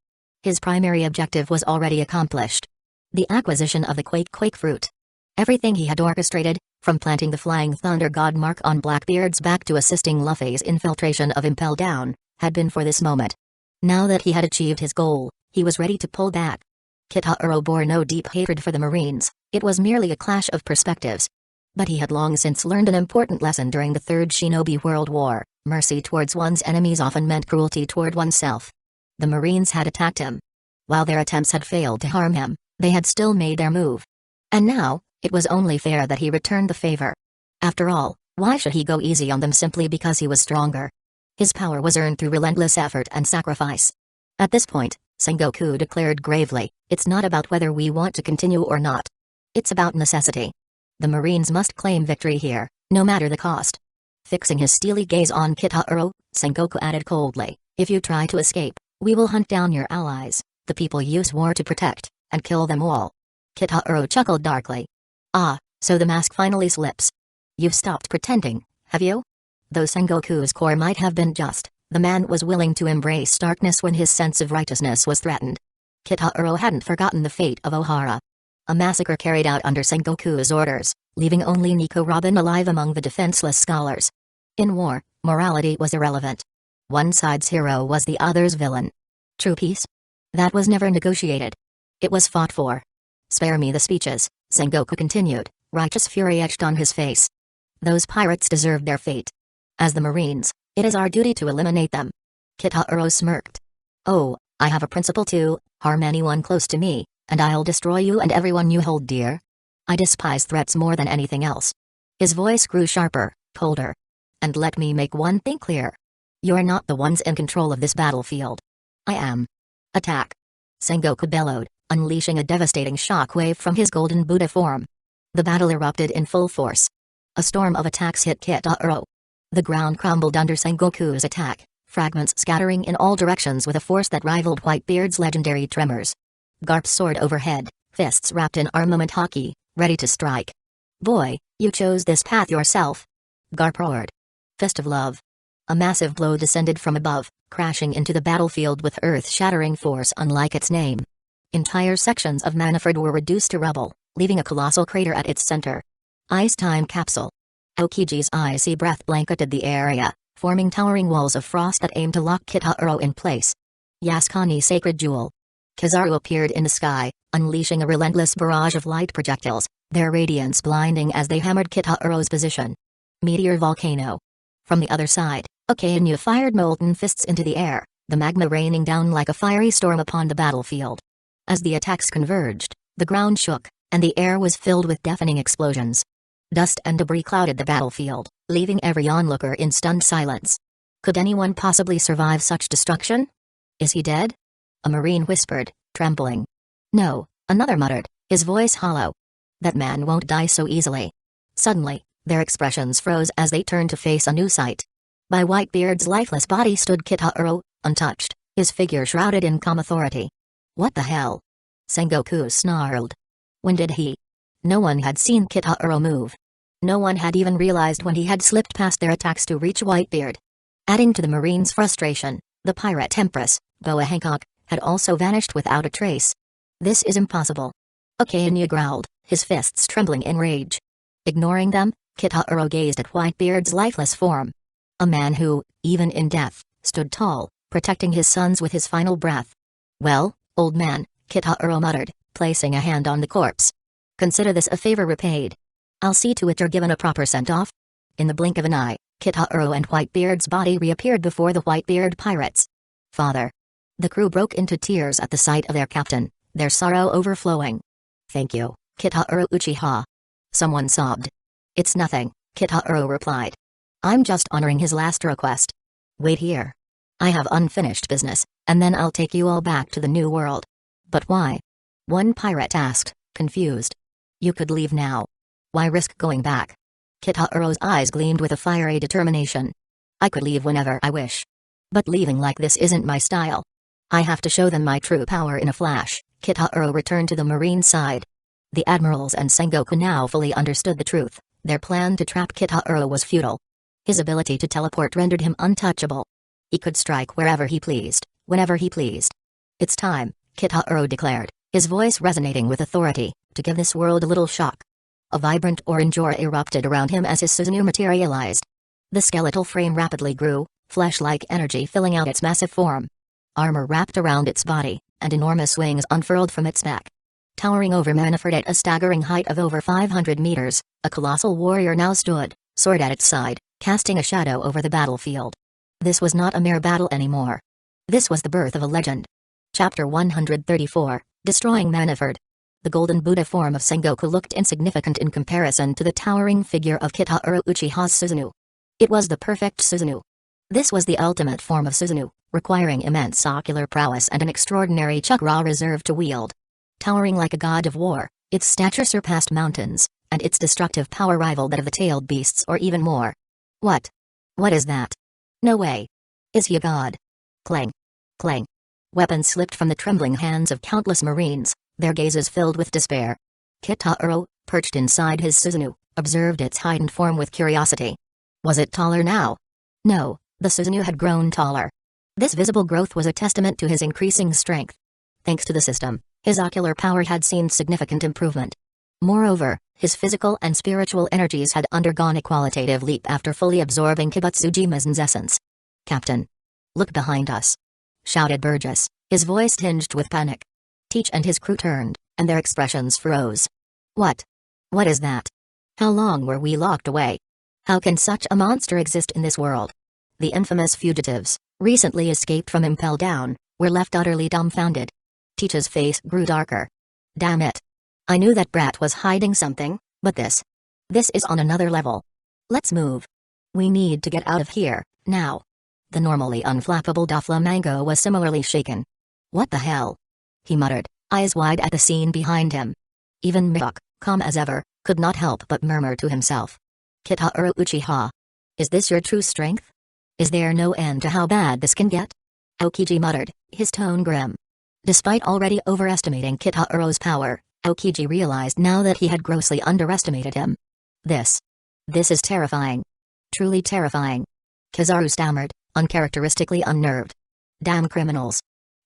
His primary objective was already accomplished. The acquisition of the Quake fruit. Everything he had orchestrated, from planting the Flying Thunder God mark on Blackbeard's back to assisting Luffy's infiltration of Impel Down, had been for this moment. Now that he had achieved his goal, he was ready to pull back. Kitahuro bore no deep hatred for the Marines, it was merely a clash of perspectives. But he had long since learned an important lesson during the Third Shinobi World War: mercy towards one's enemies often meant cruelty toward oneself. The Marines had attacked him. While their attempts had failed to harm him, they had still made their move. And now, it was only fair that he returned the favor. After all, why should he go easy on them simply because he was stronger? His power was earned through relentless effort and sacrifice. At this point, Sengoku declared gravely, it's not about whether we want to continue or not. It's about necessity. The Marines must claim victory here, no matter the cost. Fixing his steely gaze on Kitahuro, Sengoku added coldly, if you try to escape, we will hunt down your allies, the people you swore to protect, and kill them all. Kitahuro chuckled darkly. Ah, so the mask finally slips. You've stopped pretending, have you? Though Sengoku's core might have been just, the man was willing to embrace darkness when his sense of righteousness was threatened. Kitahuro hadn't forgotten the fate of Ohara. A massacre carried out under Sengoku's orders, leaving only Nico Robin alive among the defenseless scholars. In war, morality was irrelevant. One side's hero was the other's villain. True peace? That was never negotiated. It was fought for. Spare me the speeches, Sengoku continued, righteous fury etched on his face. Those pirates deserved their fate. As the Marines, it is our duty to eliminate them. Kitahuro smirked. Oh, I have a principle to harm anyone close to me, And I'll destroy you and everyone you hold dear. I despise threats more than anything else. His voice grew sharper, colder. And let me make one thing clear. You're not the ones in control of this battlefield. I am. Attack. Sengoku bellowed, unleashing a devastating shockwave from his golden Buddha form. The battle erupted in full force. A storm of attacks hit Kitaro. The ground crumbled under Sengoku's attack, fragments scattering in all directions with a force that rivaled Whitebeard's legendary tremors. Garp soared overhead, fists wrapped in armament hockey, ready to strike. Boy, you chose this path yourself. Garp roared. Fist of Love. A massive blow descended from above, crashing into the battlefield with earth-shattering force unlike its name. Entire sections of Manafred were reduced to rubble, leaving a colossal crater at its center. Ice Time Capsule. Aokiji's icy breath blanketed the area, forming towering walls of frost that aimed to lock Kitaro in place. Yasukani's Sacred Jewel. Kizaru appeared in the sky, unleashing a relentless barrage of light projectiles, their radiance blinding as they hammered Kitaro's position. Meteor Volcano. From the other side, Okainu fired molten fists into the air, the magma raining down like a fiery storm upon the battlefield. As the attacks converged, the ground shook, and the air was filled with deafening explosions. Dust and debris clouded the battlefield, leaving every onlooker in stunned silence. Could anyone possibly survive such destruction? Is he dead? A marine whispered, trembling. No, another muttered, his voice hollow. That man won't die so easily. Suddenly, their expressions froze as they turned to face a new sight. By Whitebeard's lifeless body stood Kitaro, untouched, his figure shrouded in calm authority. What the hell? Sengoku snarled. When did he? No one had seen Kitaro move. No one had even realized when he had slipped past their attacks to reach Whitebeard. Adding to the Marine's frustration, the pirate Empress, Boa Hancock, had also vanished without a trace. This is impossible. Okainu growled, his fists trembling in rage. Ignoring them, Kitaro gazed at Whitebeard's lifeless form. A man who, even in death, stood tall, protecting his sons with his final breath. Well, old man, Kitaro muttered, placing a hand on the corpse. Consider this a favor repaid. I'll see to it you're given a proper send-off. In the blink of an eye, Kitaro and Whitebeard's body reappeared before the Whitebeard pirates. Father. The crew broke into tears at the sight of their captain, their sorrow overflowing. Thank you, Kitaro Uchiha. Someone sobbed. It's nothing, Kitaro replied. I'm just honoring his last request. Wait here. I have unfinished business, and then I'll take you all back to the new world. But why? One pirate asked, confused. You could leave now. Why risk going back? Kitaro's eyes gleamed with a fiery determination. I could leave whenever I wish. But leaving like this isn't my style. I have to show them my true power in a flash. Kitaro returned to the marine side. The admirals and Sengoku now fully understood the truth. Their plan to trap Kitaro was futile. His ability to teleport rendered him untouchable. He could strike wherever he pleased, whenever he pleased. It's time, Kitaro declared, his voice resonating with authority, to give this world a little shock. A vibrant orange aura erupted around him as his Susanoo materialized. The skeletal frame rapidly grew, flesh-like energy filling out its massive form. Armor wrapped around its body, and enormous wings unfurled from its neck. Towering over Manafred at a staggering height of over 500 meters, a colossal warrior now stood, sword at its side, casting a shadow over the battlefield. This was not a mere battle anymore. This was the birth of a legend. Chapter 134, Destroying Manafred. The golden Buddha form of Sengoku looked insignificant in comparison to the towering figure of Kitaro Uchiha's Susanoo. It was the perfect Susanoo. This was the ultimate form of Susanoo, requiring immense ocular prowess and an extraordinary chakra reserve to wield. Towering like a god of war, its stature surpassed mountains, and its destructive power rivaled that of the tailed beasts or even more. What? What is that? No way. Is he a god? Clang. Clang. Weapons slipped from the trembling hands of countless marines, their gazes filled with despair. Kitaro, perched inside his Susanoo, observed its heightened form with curiosity. Was it taller now? No, the Susanoo had grown taller. This visible growth was a testament to his increasing strength. Thanks to the system, his ocular power had seen significant improvement. Moreover, his physical and spiritual energies had undergone a qualitative leap after fully absorbing Kibutsujima's essence. Captain! Look behind us! Shouted Burgess, his voice tinged with panic. Teach and his crew turned, and their expressions froze. What? What is that? How long were we locked away? How can such a monster exist in this world? The infamous fugitives, recently escaped from Impel Down, were left utterly dumbfounded. Teach's face grew darker. Damn it. I knew that brat was hiding something, but this is on another level. Let's move. We need to get out of here, now. The normally unflappable Doflamingo was similarly shaken. What the hell? He muttered, eyes wide at the scene behind him. Even Mihawk, calm as ever, could not help but murmur to himself. Kitaro Uchiha. Is this your true strength? Is there no end to how bad this can get? Aokiji muttered, his tone grim. Despite already overestimating Kitaro's power, Aokiji realized now that he had grossly underestimated him. This is terrifying. Truly terrifying. Kizaru stammered, uncharacteristically unnerved. Damn criminals.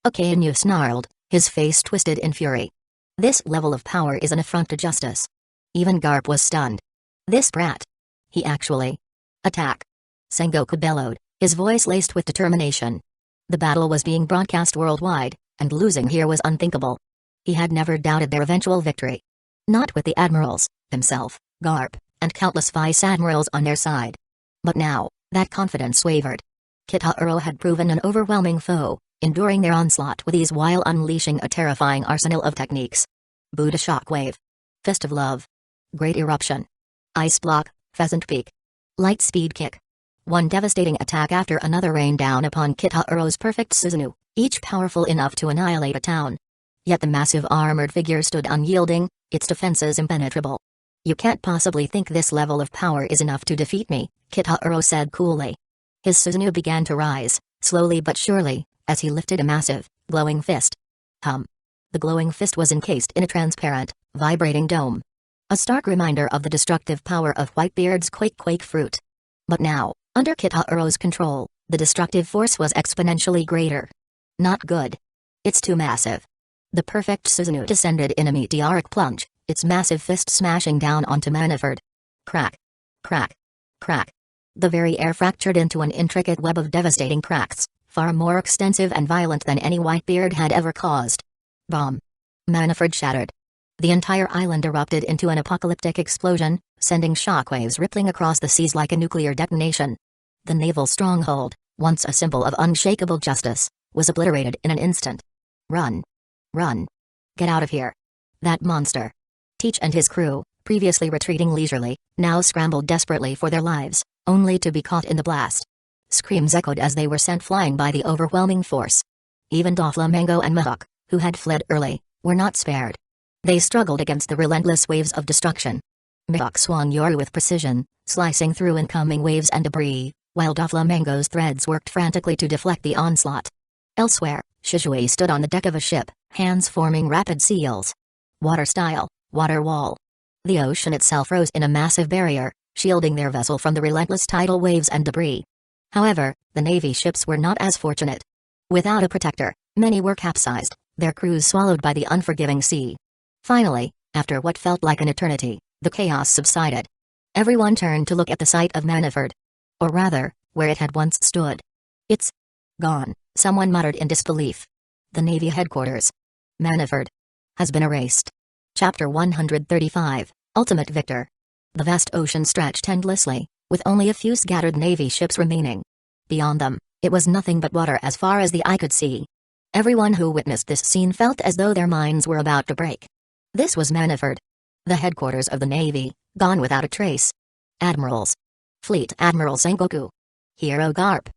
Okainu snarled, his face twisted in fury. This level of power is an affront to justice. Even Garp was stunned. This brat. He actually. Attack. Sengoku bellowed, his voice laced with determination. The battle was being broadcast worldwide, and losing here was unthinkable. He had never doubted their eventual victory. Not with the admirals, himself, Garp, and countless vice admirals on their side. But now, that confidence wavered. Kitaro had proven an overwhelming foe, enduring their onslaught with ease while unleashing a terrifying arsenal of techniques. Buddha Shockwave. Fist of Love. Great Eruption. Ice Block, Pheasant Peak. Light Speed Kick. One devastating attack after another rained down upon Kitaro's perfect Susanoo, each powerful enough to annihilate a town. Yet the massive armored figure stood unyielding, its defenses impenetrable. You can't possibly think this level of power is enough to defeat me, Kitaro said coolly. His Susanoo began to rise, slowly but surely, as he lifted a massive, glowing fist. The glowing fist was encased in a transparent, vibrating dome. A stark reminder of the destructive power of Whitebeard's Quake fruit. But now, under Kitaro's control, the destructive force was exponentially greater. Not good. It's too massive. The perfect Susanoo descended in a meteoric plunge, its massive fist smashing down onto Manaford. Crack. Crack. Crack. The very air fractured into an intricate web of devastating cracks, far more extensive and violent than any Whitebeard had ever caused. Bomb. Manaford shattered. The entire island erupted into an apocalyptic explosion, sending shockwaves rippling across the seas like a nuclear detonation. The naval stronghold, once a symbol of unshakable justice, was obliterated in an instant. Run. Run. Get out of here. That monster. Teach and his crew, previously retreating leisurely, now scrambled desperately for their lives, only to be caught in the blast. Screams echoed as they were sent flying by the overwhelming force. Even Doflamingo and Mihawk, who had fled early, were not spared. They struggled against the relentless waves of destruction. Mihawk swung Yoru with precision, slicing through incoming waves and debris, while Doflamingo's threads worked frantically to deflect the onslaught. Elsewhere, Shizue stood on the deck of a ship, hands forming rapid seals. Water style, water wall. The ocean itself rose in a massive barrier, shielding their vessel from the relentless tidal waves and debris. However, the Navy ships were not as fortunate. Without a protector, many were capsized, their crews swallowed by the unforgiving sea. Finally, after what felt like an eternity, the chaos subsided. Everyone turned to look at the site of Manaford. Or rather, where it had once stood. It's gone, someone muttered in disbelief. The Navy headquarters. Manaford has been erased. Chapter 135, Ultimate Victor. The vast ocean stretched endlessly, with only a few scattered Navy ships remaining. Beyond them, it was nothing but water as far as the eye could see. Everyone who witnessed this scene felt as though their minds were about to break. This was Manaford. The headquarters of the Navy, gone without a trace. Admirals. Fleet Admiral Sengoku. Hero Garp.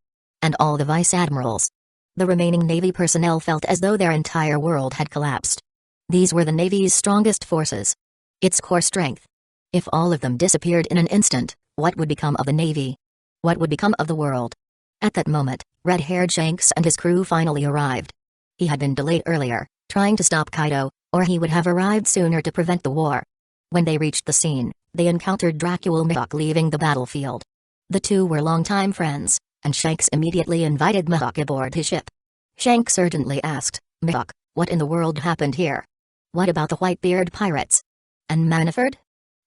And all the vice admirals. The remaining Navy personnel felt as though their entire world had collapsed. These were the Navy's strongest forces. Its core strength. If all of them disappeared in an instant, what would become of the Navy? What would become of the world? At that moment, red-haired Shanks and his crew finally arrived. He had been delayed earlier, trying to stop Kaido, or he would have arrived sooner to prevent the war. When they reached the scene, they encountered Dracul Mihawk leaving the battlefield. The two were longtime friends, and Shanks immediately invited Mihawk aboard his ship. Shanks urgently asked, Mihawk, what in the world happened here? What about the Whitebeard pirates? And Manaford?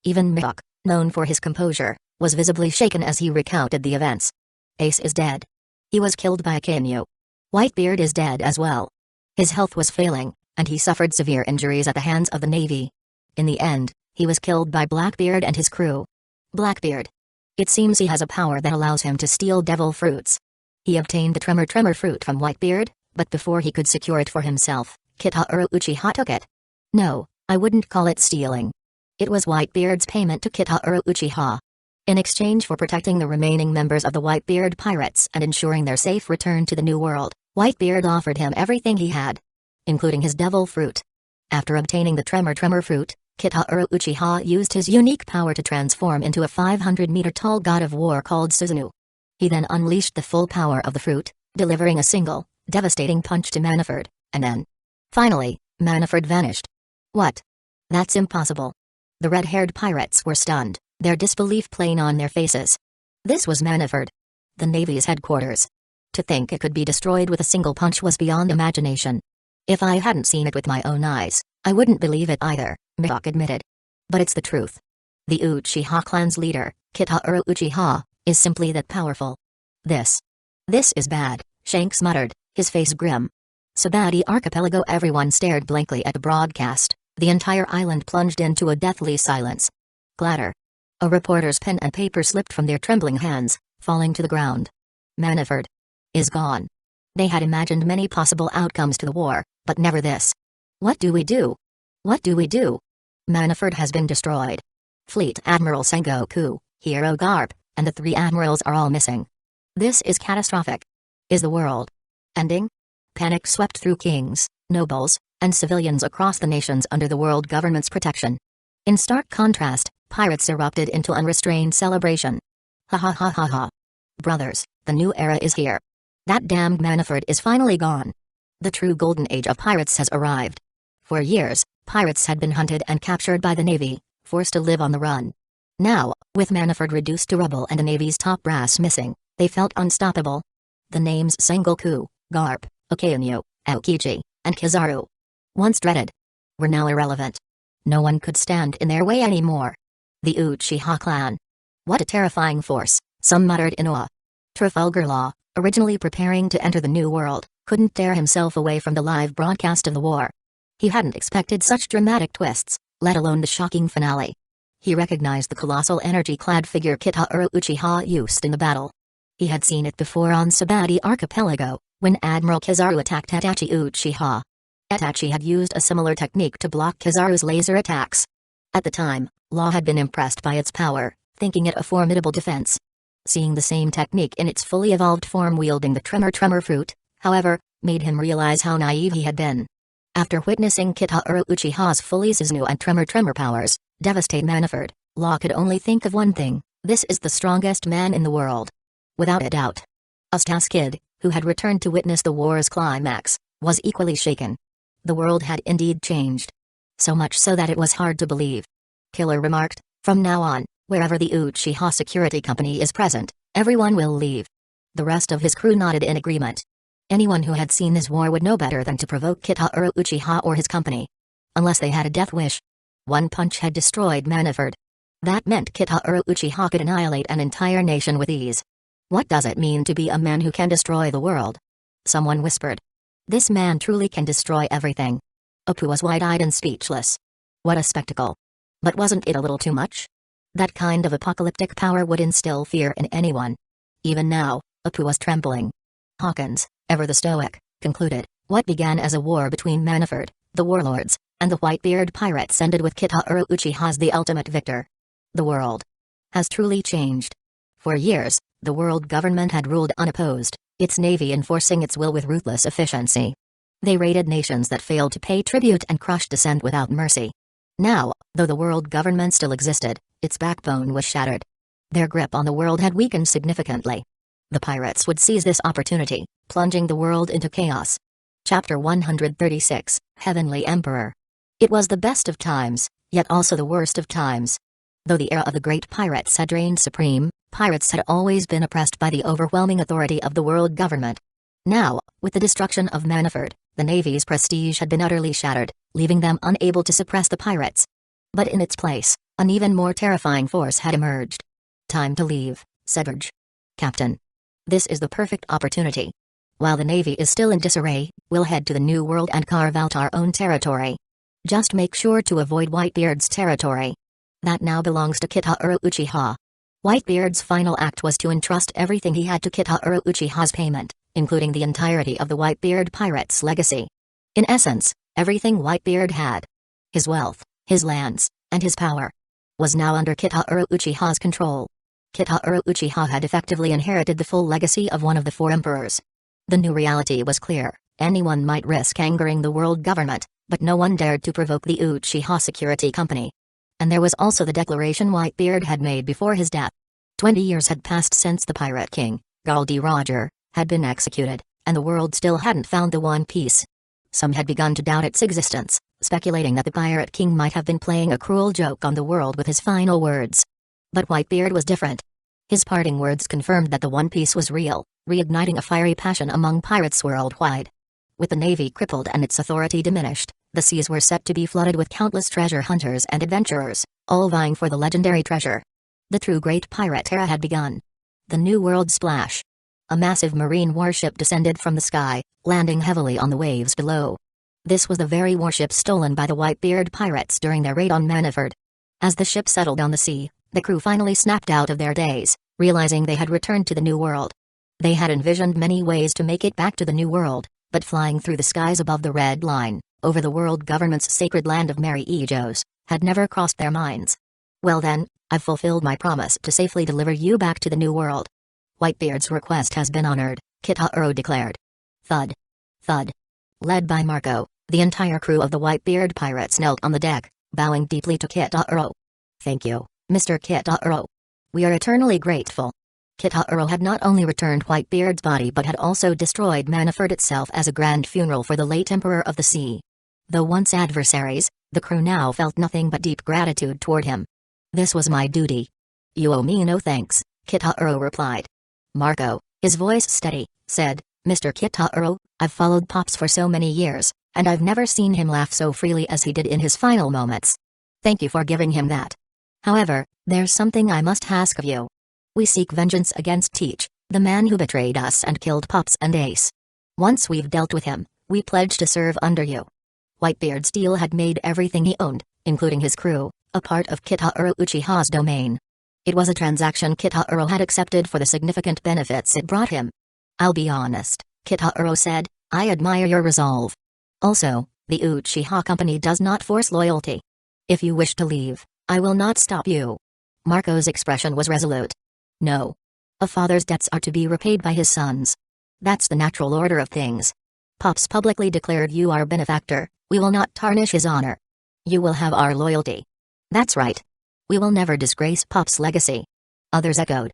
Even Mihawk, known for his composure, was visibly shaken as he recounted the events. Ace is dead. He was killed by Akainu. Whitebeard is dead as well. His health was failing, and he suffered severe injuries at the hands of the Navy. In the end, he was killed by Blackbeard and his crew. Blackbeard. It seems he has a power that allows him to steal devil fruits. He obtained the Tremor fruit from Whitebeard, but before he could secure it for himself, Kitaro Uchiha took it. No, I wouldn't call it stealing. It was Whitebeard's payment to Kitahara Uchiha. In exchange for protecting the remaining members of the Whitebeard pirates and ensuring their safe return to the New World, Whitebeard offered him everything he had, including his devil fruit. After obtaining the Tremor fruit, Kitahara Uchiha used his unique power to transform into a 500-meter-tall god of war called Susanoo. He then unleashed the full power of the fruit, delivering a single, devastating punch to Manaford, and then, finally, Manaford vanished. What? That's impossible. The red-haired pirates were stunned, their disbelief plain on their faces. This was Manaford, the Navy's headquarters. To think it could be destroyed with a single punch was beyond imagination. If I hadn't seen it with my own eyes, I wouldn't believe it either, Mihawk admitted. But it's the truth. The Uchiha clan's leader, Kitahara Uchiha, is simply that powerful. This is bad, Shanks muttered, his face grim. Sabati Archipelago. Everyone stared blankly at the broadcast. The entire island plunged into a deathly silence. Clatter. A reporter's pen and paper slipped from their trembling hands, falling to the ground. Manaford is gone. They had imagined many possible outcomes to the war, but never this. What do we do? What do we do? Manaford has been destroyed. Fleet Admiral Sengoku, Hero Garp, and the 3 admirals are all missing. This is catastrophic. Is the world ending? Panic swept through kings, nobles, and civilians across the nations under the world government's protection. In stark contrast, pirates erupted into unrestrained celebration. Ha ha ha ha ha. Brothers, the new era is here. That damned Manaford is finally gone. The true golden age of pirates has arrived. For years, pirates had been hunted and captured by the Navy, forced to live on the run. Now, with Manaford reduced to rubble and the Navy's top brass missing, they felt unstoppable. The names Sengoku, Garp, Okainu, Aokiji, and Kizaru, once dreaded, were now irrelevant. No one could stand in their way anymore. The Uchiha clan. What a terrifying force, some muttered in awe. Trafalgar Law, originally preparing to enter the New World, couldn't tear himself away from the live broadcast of the war. He hadn't expected such dramatic twists, let alone the shocking finale. He recognized the colossal energy-clad figure Kitahara Uchiha used in the battle. He had seen it before on Sabati Archipelago, when Admiral Kizaru attacked Itachi Uchiha. Itachi had used a similar technique to block Kizaru's laser attacks. At the time, Law had been impressed by its power, thinking it a formidable defense. Seeing the same technique in its fully evolved form wielding the Tremor fruit, however, made him realize how naive he had been. After witnessing Kitahara Uchiha's fully Susanoo and Tremor powers devastate Manaford, Law could only think of one thing: this is the strongest man in the world. Without a doubt. Usta's kid, who had returned to witness the war's climax, was equally shaken. The world had indeed changed. So much so that it was hard to believe. Killer remarked, "From now on, wherever the Uchiha security company is present, everyone will leave." The rest of his crew nodded in agreement. Anyone who had seen this war would know better than to provoke Kitahara Uchiha or his company. Unless they had a death wish. One punch had destroyed Manaford. That meant Kitahara Uchiha could annihilate an entire nation with ease. What does it mean to be a man who can destroy the world? Someone whispered. This man truly can destroy everything. Apu was wide-eyed and speechless. What a spectacle. But wasn't it a little too much? That kind of apocalyptic power would instill fear in anyone. Even now, Apu was trembling. Hawkins, ever the stoic, concluded, what began as a war between Manaford, the warlords, and the Whitebeard pirates ended with Kitahara Uchiha as the ultimate victor. The world has truly changed. For years, the world government had ruled unopposed, its navy enforcing its will with ruthless efficiency. They raided nations that failed to pay tribute and crushed dissent without mercy. Now, though the world government still existed, its backbone was shattered. Their grip on the world had weakened significantly. The pirates would seize this opportunity, plunging the world into chaos. Chapter 136, Heavenly Emperor. It was the best of times, yet also the worst of times. Though the era of the great pirates had reigned supreme, pirates had always been oppressed by the overwhelming authority of the world government. Now, with the destruction of Manaford, the Navy's prestige had been utterly shattered, leaving them unable to suppress the pirates. But in its place, an even more terrifying force had emerged. Time to leave, said Verge. Captain. This is the perfect opportunity. While the Navy is still in disarray, we'll head to the New World and carve out our own territory. Just make sure to avoid Whitebeard's territory. That now belongs to Kitahara Uchiha. Whitebeard's final act was to entrust everything he had to Kitahara Uchiha's payment, including the entirety of the Whitebeard pirates' legacy. In essence, everything Whitebeard had. His wealth, his lands, and his power was now under Kitahiro Uchiha's control. Kitahiro Uchiha had effectively inherited the full legacy of one of the four emperors. The new reality was clear: anyone might risk angering the world government, but no one dared to provoke the Uchiha Security Company. And there was also the declaration Whitebeard had made before his death. 20 years had passed since the Pirate King, Gul D. Roger, had been executed, and the world still hadn't found the One Piece. Some had begun to doubt its existence, speculating that the Pirate King might have been playing a cruel joke on the world with his final words. But Whitebeard was different. His parting words confirmed that the One Piece was real, reigniting a fiery passion among pirates worldwide. With the navy crippled and its authority diminished, the seas were set to be flooded with countless treasure hunters and adventurers, all vying for the legendary treasure. The true Great Pirate Era had begun. The New World Splash. A massive marine warship descended from the sky, landing heavily on the waves below. This was the very warship stolen by the Whitebeard pirates during their raid on Maniford. As the ship settled on the sea, the crew finally snapped out of their daze, realizing they had returned to the New World. They had envisioned many ways to make it back to the New World, but flying through the skies above the Red Line, over the world government's sacred land of Mary Ejos, had never crossed their minds. Well then, I've fulfilled my promise to safely deliver you back to the New World. Whitebeard's request has been honored, Kitahiro declared. Thud. Thud. Led by Marco, the entire crew of the Whitebeard pirates knelt on the deck, bowing deeply to Kitahiro. Thank you, Mr. Kitahiro. We are eternally grateful. Kitahiro had not only returned Whitebeard's body but had also destroyed Maniford itself as a grand funeral for the late Emperor of the Sea. Though once adversaries, the crew now felt nothing but deep gratitude toward him. This was my duty. You owe me no thanks, Kitahiro replied. Marco, his voice steady, said, Mr. Kitahiro, I've followed Pops for so many years, and I've never seen him laugh so freely as he did in his final moments. Thank you for giving him that. However, there's something I must ask of you. We seek vengeance against Teach, the man who betrayed us and killed Pops and Ace. Once we've dealt with him, we pledge to serve under you. Whitebeard's deal had made everything he owned, including his crew, a part of Kitahiro Uchiha's domain. It was a transaction Kitahiro had accepted for the significant benefits it brought him. I'll be honest, Kitahiro said, I admire your resolve. Also, the Uchiha Company does not force loyalty. If you wish to leave, I will not stop you. Marco's expression was resolute. No. A father's debts are to be repaid by his sons. That's the natural order of things. Pops publicly declared you our benefactor, we will not tarnish his honor. You will have our loyalty. That's right. We will never disgrace Pop's legacy. Others echoed.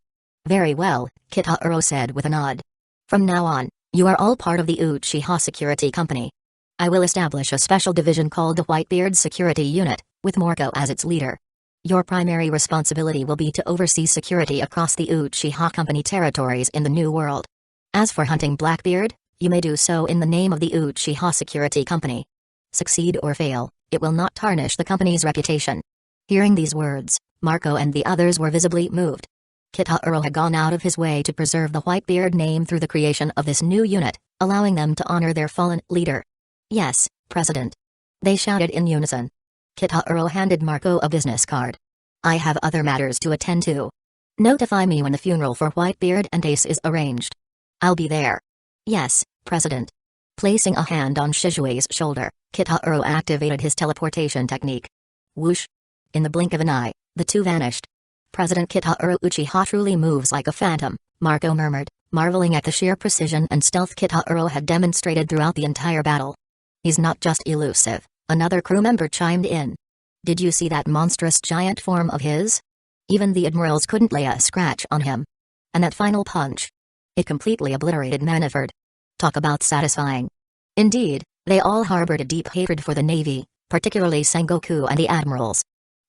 Very well, Kitahiro said with a nod. From now on, you are all part of the Uchiha Security Company. I will establish a special division called the Whitebeard Security Unit, with Marco as its leader. Your primary responsibility will be to oversee security across the Uchiha Company territories in the New World. As for hunting Blackbeard, you may do so in the name of the Uchiha Security Company. Succeed or fail, it will not tarnish the company's reputation. Hearing these words, Marco and the others were visibly moved. Kitahiro had gone out of his way to preserve the Whitebeard name through the creation of this new unit, allowing them to honor their fallen leader. Yes, President. They shouted in unison. Kitahiro handed Marco a business card. I have other matters to attend to. Notify me when the funeral for Whitebeard and Ace is arranged. I'll be there. Yes, President. Placing a hand on Shizue's shoulder, Kitahiro activated his teleportation technique. Whoosh. In the blink of an eye, the two vanished. President Kitahiro Uchiha truly moves like a phantom, Marco murmured, marveling at the sheer precision and stealth Kitahiro had demonstrated throughout the entire battle. He's not just elusive, another crew member chimed in. Did you see that monstrous giant form of his? Even the admirals couldn't lay a scratch on him. And that final punch. It completely obliterated Maniford. Talk about satisfying. Indeed, they all harbored a deep hatred for the Navy, particularly Sengoku and the admirals.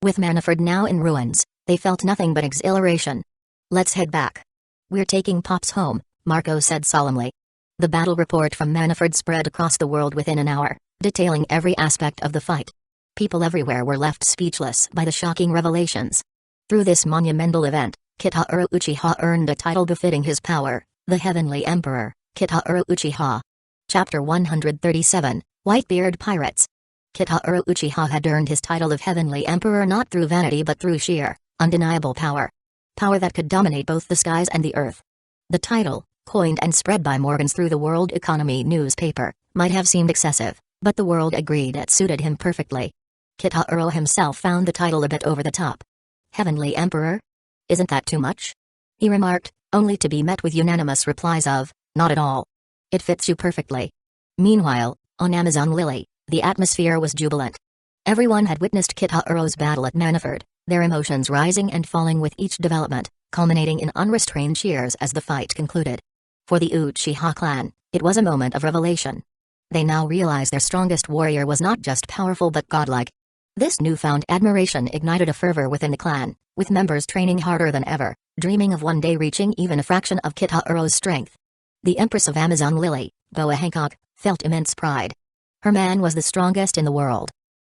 With Maniford now in ruins, they felt nothing but exhilaration. Let's head back. We're taking Pops home, Marco said solemnly. The battle report from Maniford spread across the world within an hour, detailing every aspect of the fight. People everywhere were left speechless by the shocking revelations. Through this monumental event, Kitahiro Uchiha earned a title befitting his power, the Heavenly Emperor, Kitahiro Uchiha. Chapter 137, Whitebeard Pirates. Kitahiro Uchiha had earned his title of Heavenly Emperor not through vanity but through sheer, undeniable power. Power that could dominate both the skies and the earth. The title, coined and spread by Morgans through the World Economy newspaper, might have seemed excessive, but the world agreed it suited him perfectly. Kitahuro himself found the title a bit over the top. Heavenly Emperor? Isn't that too much? He remarked, only to be met with unanimous replies of, not at all. It fits you perfectly. Meanwhile, on Amazon Lily, the atmosphere was jubilant. Everyone had witnessed Kitahuro's battle at Manaford, their emotions rising and falling with each development, culminating in unrestrained cheers as the fight concluded. For the Uchiha clan, it was a moment of revelation. They now realized their strongest warrior was not just powerful but godlike. This newfound admiration ignited a fervor within the clan, with members training harder than ever, dreaming of one day reaching even a fraction of Kitahuro's strength. The Empress of Amazon Lily, Boa Hancock, felt immense pride. Her man was the strongest in the world.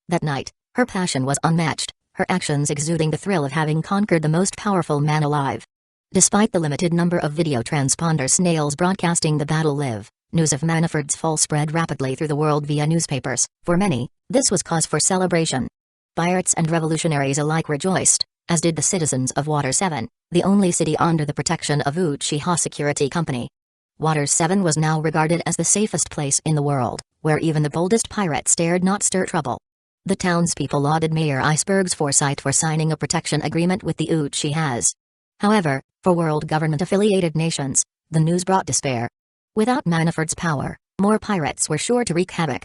That night, her passion was unmatched, her actions exuding the thrill of having conquered the most powerful man alive. Despite the limited number of video transponder snails broadcasting the battle live, news of Manaford's fall spread rapidly through the world via newspapers. For many, this was cause for celebration. Pirates and revolutionaries alike rejoiced, as did the citizens of Water 7, the only city under the protection of Uchiha Security Company. Water 7 was now regarded as the safest place in the world, where even the boldest pirates dared not stir trouble. The townspeople lauded Mayor Iceberg's foresight for signing a protection agreement with the Uchihas. However, for world government-affiliated nations, the news brought despair. Without Manaford's power, more pirates were sure to wreak havoc.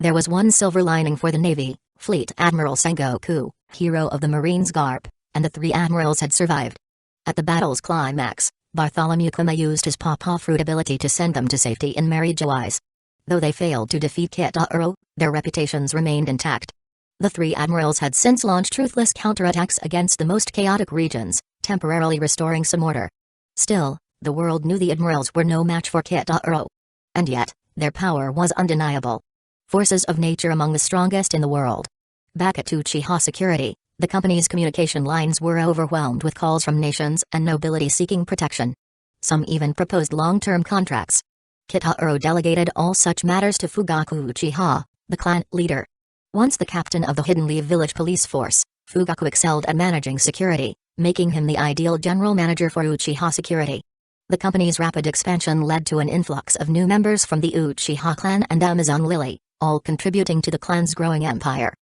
There was one silver lining for the Navy: Fleet Admiral Sengoku, hero of the Marines Garp, and the 3 admirals had survived. At the battle's climax, Bartholomew Kuma used his paw-paw fruit ability to send them to safety in Marijois. Though they failed to defeat Kitahuro, their reputations remained intact. The 3 admirals had since launched ruthless counterattacks against the most chaotic regions, temporarily restoring some order. Still, the world knew the admirals were no match for Kitahuro. And yet, their power was undeniable. Forces of nature among the strongest in the world. Back at Uchiha Security, the company's communication lines were overwhelmed with calls from nations and nobility seeking protection. Some even proposed long-term contracts. Kitahuro delegated all such matters to Fugaku Uchiha, the clan leader. Once the captain of the Hidden Leaf Village Police Force, Fugaku excelled at managing security, making him the ideal general manager for Uchiha Security. The company's rapid expansion led to an influx of new members from the Uchiha clan and Amazon Lily, all contributing to the clan's growing empire.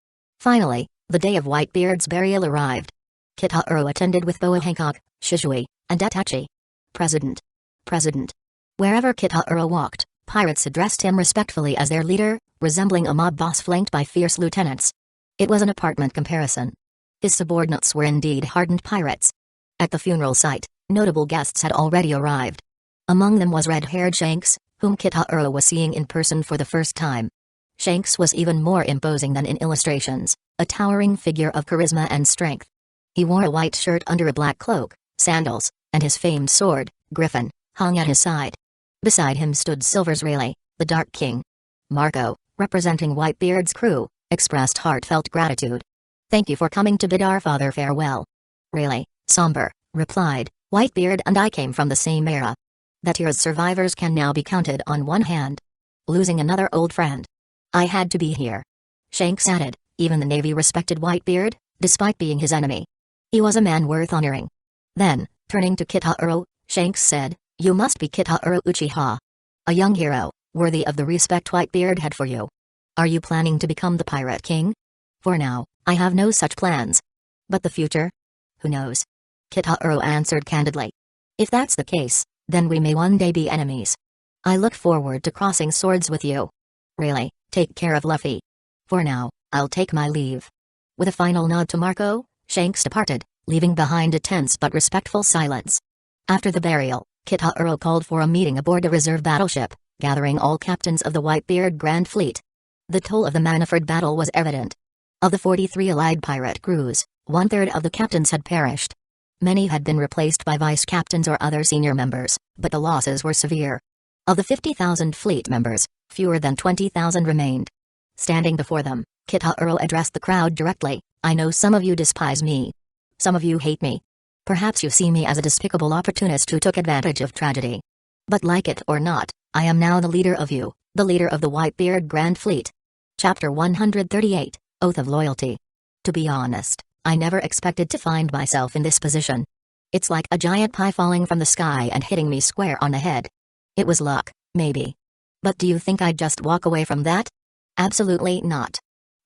Finally, the day of Whitebeard's burial arrived. Kitahuro attended with Boa Hancock, Shizui, and Itachi. President. President. Wherever Kitahuro walked, pirates addressed him respectfully as their leader, resembling a mob boss flanked by fierce lieutenants. It was an apartment comparison. His subordinates were indeed hardened pirates. At the funeral site, notable guests had already arrived. Among them was red-haired Shanks, whom Kitahuro was seeing in person for the first time. Shanks was even more imposing than in illustrations, a towering figure of charisma and strength. He wore a white shirt under a black cloak, sandals, and his famed sword, Griffin, hung at his side. Beside him stood Silver's Rayleigh, the Dark King. Marco, representing Whitebeard's crew, expressed heartfelt gratitude. "Thank you for coming to bid our father farewell." Rayleigh, somber, replied, "Whitebeard and I came from the same era. That era's survivors can now be counted on one hand. Losing another old friend. I had to be here." Shanks added, even the Navy respected Whitebeard, despite being his enemy. He was a man worth honoring. Then, turning to Kitahuro, Shanks said, "You must be Kitahuro Uchiha. A young hero, worthy of the respect Whitebeard had for you. Are you planning to become the Pirate King?" "For now, I have no such plans. But the future? Who knows?" Kitahuro answered candidly. "If that's the case, then we may one day be enemies. I look forward to crossing swords with you. Really, take care of Luffy. For now, I'll take my leave." With a final nod to Marco, Shanks departed, leaving behind a tense but respectful silence. After the burial, Kitahuro called for a meeting aboard a reserve battleship, gathering all captains of the Whitebeard Grand Fleet. The toll of the Manaford battle was evident. Of the 43 allied pirate crews, 1/3 of the captains had perished. Many had been replaced by vice-captains or other senior members, but the losses were severe. Of the 50,000 fleet members, fewer than 20,000 remained. Standing before them, Kitahuro addressed the crowd directly. "I know some of you despise me. Some of you hate me. Perhaps you see me as a despicable opportunist who took advantage of tragedy. But like it or not, I am now the leader of you, the leader of the Whitebeard Grand Fleet." Chapter 138, Oath of Loyalty. To be honest, I never expected to find myself in this position. It's like a giant pie falling from the sky and hitting me square on the head. It was luck, maybe. But do you think I'd just walk away from that? Absolutely not.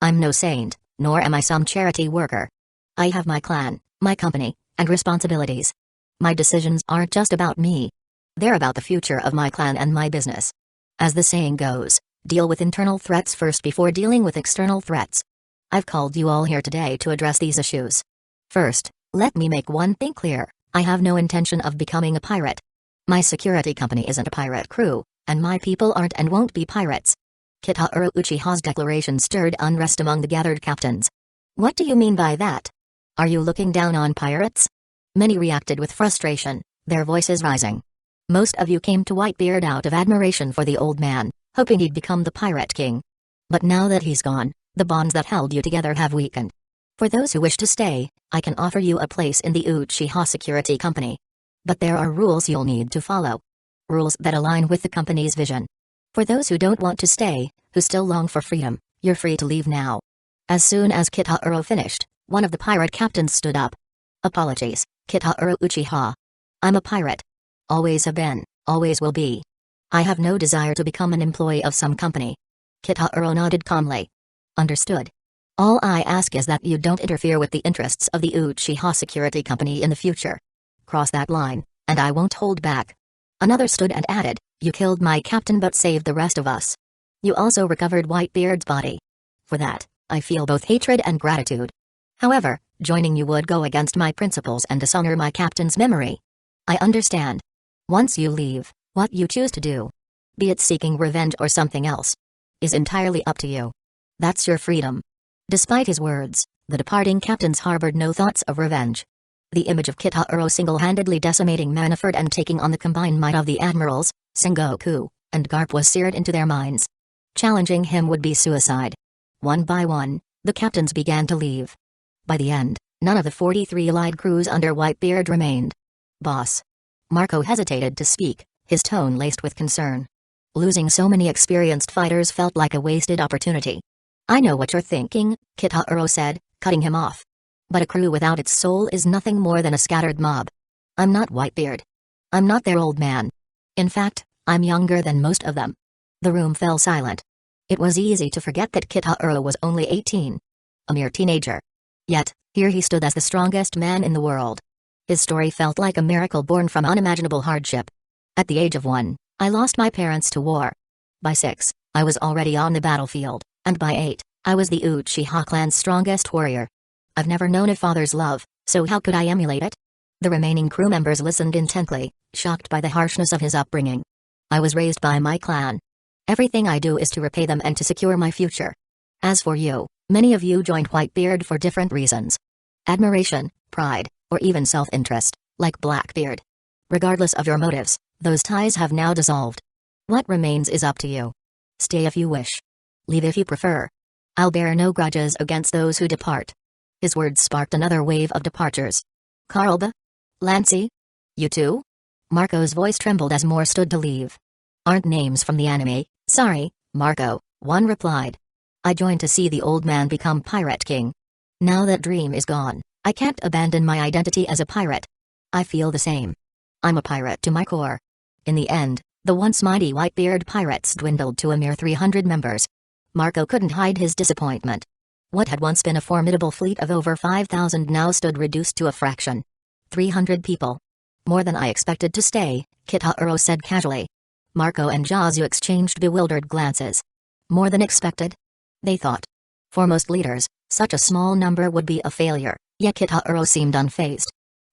I'm no saint, Nor am I some charity worker. I have my clan, my company, and responsibilities. My decisions aren't just about me. They're about the future of my clan and my business. As the saying goes, deal with internal threats first before dealing with external threats. I've called you all here today to address these issues. First, let me make one thing clear. I have no intention of becoming a pirate. My security company isn't a pirate crew, and my people aren't and won't be pirates. Kitahiro Uchiha's declaration stirred unrest among the gathered captains. What do you mean by that? Are you looking down on pirates? Many reacted with frustration, their voices rising. Most of you came to Whitebeard out of admiration for the old man, hoping he'd become the pirate king. But now that he's gone, the bonds that held you together have weakened. For those who wish to stay, I can offer you a place in the Uchiha Security Company. But there are rules you'll need to follow. Rules that align with the company's vision. For those who don't want to stay, who still long for freedom, you're free to leave now. As soon as Kitahiro finished, one of the pirate captains stood up. Apologies, Kitahiro Uchiha. I'm a pirate. Always have been, always will be. I have no desire to become an employee of some company. Kitahiro nodded calmly. Understood. All I ask is that you don't interfere with the interests of the Uchiha Security Company in the future. Cross that line, and I won't hold back. Another stood and added, you killed my captain but saved the rest of us. You also recovered Whitebeard's body. For that, I feel both hatred and gratitude. However, joining you would go against my principles and dishonor my captain's memory. I understand. Once you leave, what you choose to do, be it seeking revenge or something else, is entirely up to you. That's your freedom. Despite his words, the departing captains harbored no thoughts of revenge. The image of Kitahiro single-handedly decimating Manafort and taking on the combined might of the admirals, Sengoku, and Garp was seared into their minds. Challenging him would be suicide. One by one, the captains began to leave. By the end, none of the 43 allied crews under Whitebeard remained. Boss. Marco hesitated to speak, his tone laced with concern. Losing so many experienced fighters felt like a wasted opportunity. I know what you're thinking, Kitahiro said, cutting him off. But a crew without its soul is nothing more than a scattered mob. I'm not Whitebeard. I'm not their old man. In fact, I'm younger than most of them. The room fell silent. It was easy to forget that Kitahiro was only 18. A mere teenager. Yet, here he stood as the strongest man in the world. His story felt like a miracle born from unimaginable hardship. At the age of 1, I lost my parents to war. By 6, I was already on the battlefield, and by 8, I was the Uchiha clan's strongest warrior. I've never known a father's love, so how could I emulate it? The remaining crew members listened intently, shocked by the harshness of his upbringing. I was raised by my clan. Everything I do is to repay them and to secure my future. As for you, many of you joined Whitebeard for different reasons. Admiration, pride, or even self-interest, like Blackbeard. Regardless of your motives, those ties have now dissolved. What remains is up to you. Stay if you wish. Leave if you prefer. I'll bear no grudges against those who depart. His words sparked another wave of departures. Carlba? Lancey? You too? Marco's voice trembled as more stood to leave. Aren't names from the anime, sorry, Marco, one replied. I joined to see the old man become Pirate King. Now that dream is gone, I can't abandon my identity as a pirate. I feel the same. I'm a pirate to my core. In the end, the once mighty Whitebeard pirates dwindled to a mere 300 members. Marco couldn't hide his disappointment. What had once been a formidable fleet of over 5,000 now stood reduced to a fraction. 300 people. More than I expected to stay, Kitahiro said casually. Marco and Jazu exchanged bewildered glances. More than expected? They thought. For most leaders, such a small number would be a failure, yet Kitahiro seemed unfazed.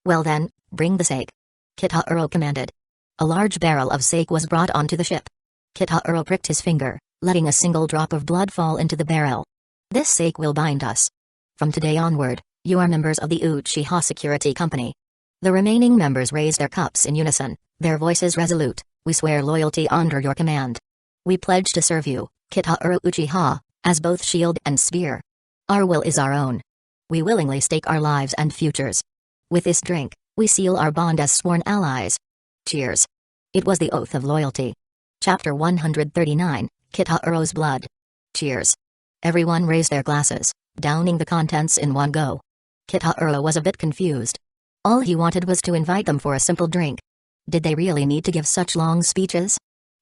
Well then, bring the sake. Kitahiro commanded. A large barrel of sake was brought onto the ship. Kitahiro pricked his finger, letting a single drop of blood fall into the barrel. This sake will bind us. From today onward, you are members of the Uchiha Security Company. The remaining members raised their cups in unison, their voices resolute. We swear loyalty under your command. We pledge to serve you, Kitahiro Uchiha, as both shield and spear. Our will is our own. We willingly stake our lives and futures. With this drink, we seal our bond as sworn allies. Cheers. It was the oath of loyalty. Chapter 139, Kitahiro's Blood. Cheers. Everyone raised their glasses, downing the contents in one go. Kitahiro was a bit confused. All he wanted was to invite them for a simple drink. Did they really need to give such long speeches?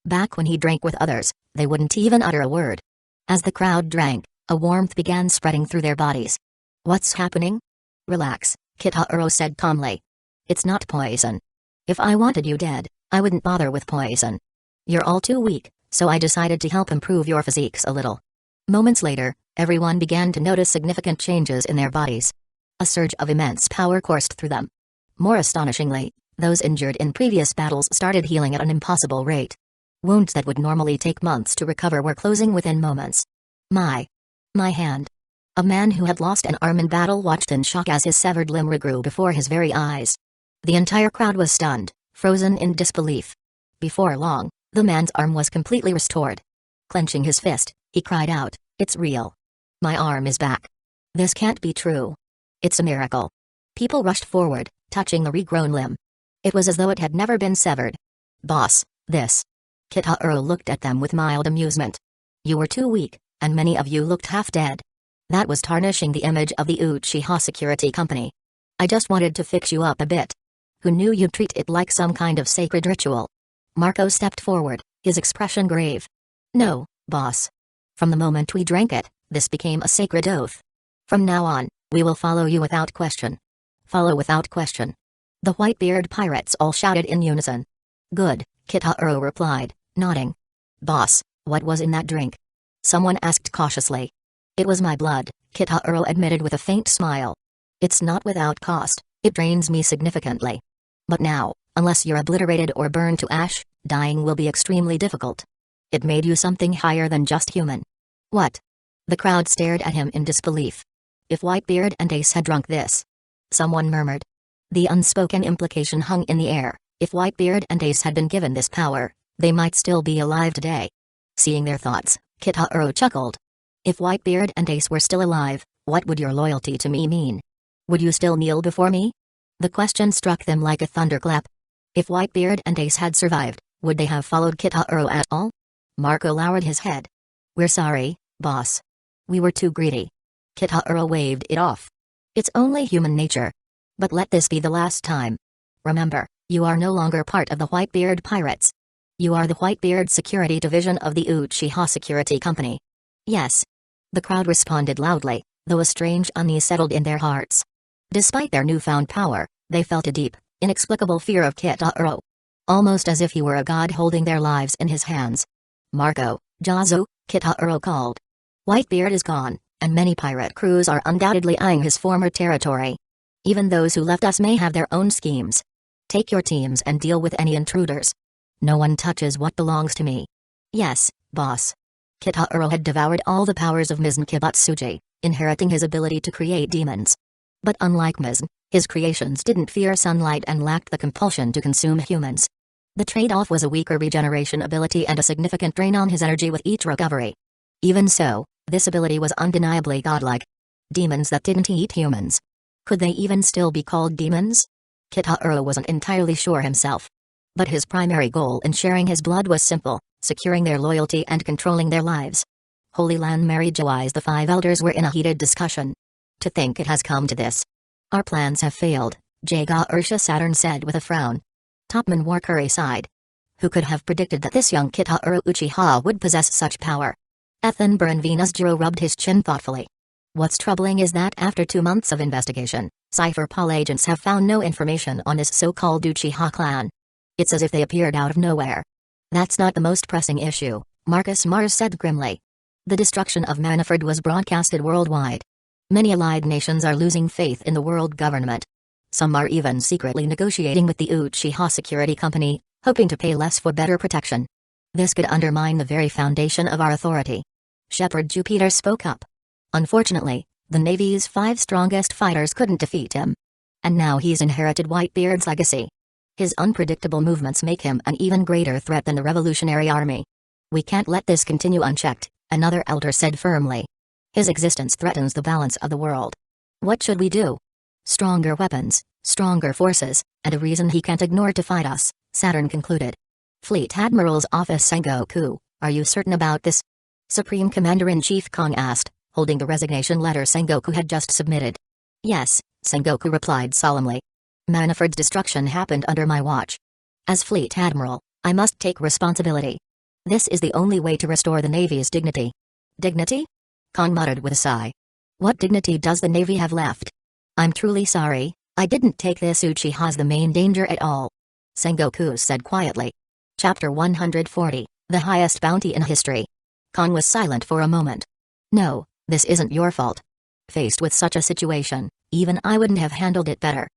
Back when he drank with others, they wouldn't even utter a word. As the crowd drank, A warmth began spreading through their bodies. What's happening? Relax, Kitaro said calmly. It's not poison. If I wanted you dead, I wouldn't bother with poison. You're all too weak, so I decided to help improve your physiques a little. Moments later, everyone began to notice significant changes in their bodies. A surge of immense power coursed through them. More astonishingly, those injured in previous battles started healing at an impossible rate. Wounds that would normally take months to recover were closing within moments. My hand. A man who had lost an arm in battle watched in shock as his severed limb regrew before his very eyes. The entire crowd was stunned, frozen in disbelief. Before long, the man's arm was completely restored. Clenching his fist, he cried out, "It's real. My arm is back. This can't be true. It's a miracle." People rushed forward, touching the regrown limb. It was as though it had never been severed. "Boss, this." Kitaro looked at them with mild amusement. "You were too weak, and many of you looked half dead. That was tarnishing the image of the Uchiha security company. I just wanted to fix you up a bit. Who knew you'd treat it like some kind of sacred ritual?" Marco stepped forward, his expression grave. "No, boss. From the moment we drank it, this became a sacred oath. From now on, we will follow you without question." "Follow without question." The Whitebeard pirates all shouted in unison. "Good," Kitaro replied, nodding. "Boss, what was in that drink?" someone asked cautiously. "It was my blood," Kitaro admitted with a faint smile. "It's not without cost, it drains me significantly. But now, unless you're obliterated or burned to ash, dying will be extremely difficult. It made you something higher than just human." "What?" The crowd stared at him in disbelief. "If Whitebeard and Ace had drunk this," someone murmured. The unspoken implication hung in the air. If Whitebeard and Ace had been given this power, they might still be alive today. Seeing their thoughts, Kitaro chuckled. "If Whitebeard and Ace were still alive, what would your loyalty to me mean? Would you still kneel before me?" The question struck them like a thunderclap. If Whitebeard and Ace had survived, would they have followed Kitaro at all? Marco lowered his head. "We're sorry, boss. We were too greedy." Kitaro waved it off. "It's only human nature. But let this be the last time. Remember, you are no longer part of the Whitebeard pirates. You are the Whitebeard security division of the Uchiha security company." "Yes." The crowd responded loudly, though a strange unease settled in their hearts. Despite their newfound power, they felt a deep, inexplicable fear of Kitaro. Almost as if he were a god holding their lives in his hands. "Marco, Jazu," Kitaro called. "Whitebeard is gone, and many pirate crews are undoubtedly eyeing his former territory. Even those who left us may have their own schemes. Take your teams and deal with any intruders. No one touches what belongs to me." "Yes, boss." Kitaro had devoured all the powers of Mizn Kibatsuji, inheriting his ability to create demons. But unlike Mizn, his creations didn't fear sunlight and lacked the compulsion to consume humans. The trade-off was a weaker regeneration ability and a significant drain on his energy with each recovery. Even so, this ability was undeniably godlike. Demons that didn't eat humans. Could they even still be called demons? Kitaro wasn't entirely sure himself. But his primary goal in sharing his blood was simple: securing their loyalty and controlling their lives. Holy Land Mary Joais, the five elders were in a heated discussion. "To think it has come to this. Our plans have failed," Jaga Ursha Saturn said with a frown. Topman Warkuri sighed. Who could have predicted that this young Kitaro Uchiha would possess such power? Ethan Buran Venusjiro rubbed his chin thoughtfully. "What's troubling is that after 2 months of investigation, Cypher Paul agents have found no information on this so-called Uchiha clan. It's as if they appeared out of nowhere." "That's not the most pressing issue," Marcus Mars said grimly. "The destruction of Manaford was broadcasted worldwide. Many allied nations are losing faith in the world government. Some are even secretly negotiating with the Uchiha security company, hoping to pay less for better protection. This could undermine the very foundation of our authority." Shepherd Jupiter spoke up. "Unfortunately, the Navy's 5 strongest fighters couldn't defeat him. And now he's inherited Whitebeard's legacy. His unpredictable movements make him an even greater threat than the Revolutionary Army. We can't let this continue unchecked," another elder said firmly. "His existence threatens the balance of the world. What should we do?" "Stronger weapons, stronger forces, and a reason he can't ignore to fight us," Saturn concluded. "Fleet Admiral's Office Sengoku, are you certain about this?" Supreme Commander-in-Chief Kong asked, holding the resignation letter Sengoku had just submitted. "Yes," Sengoku replied solemnly. "Manaford's destruction happened under my watch. As Fleet Admiral, I must take responsibility. This is the only way to restore the Navy's dignity." "Dignity?" Kong muttered with a sigh. What dignity does the Navy have left? I'm truly sorry, I didn't take this Uchiha as the main danger at all. Sengoku said quietly. Chapter 140, The Highest Bounty in History. Kong was silent for a moment. No, this isn't your fault. Faced with such a situation, even I wouldn't have handled it better.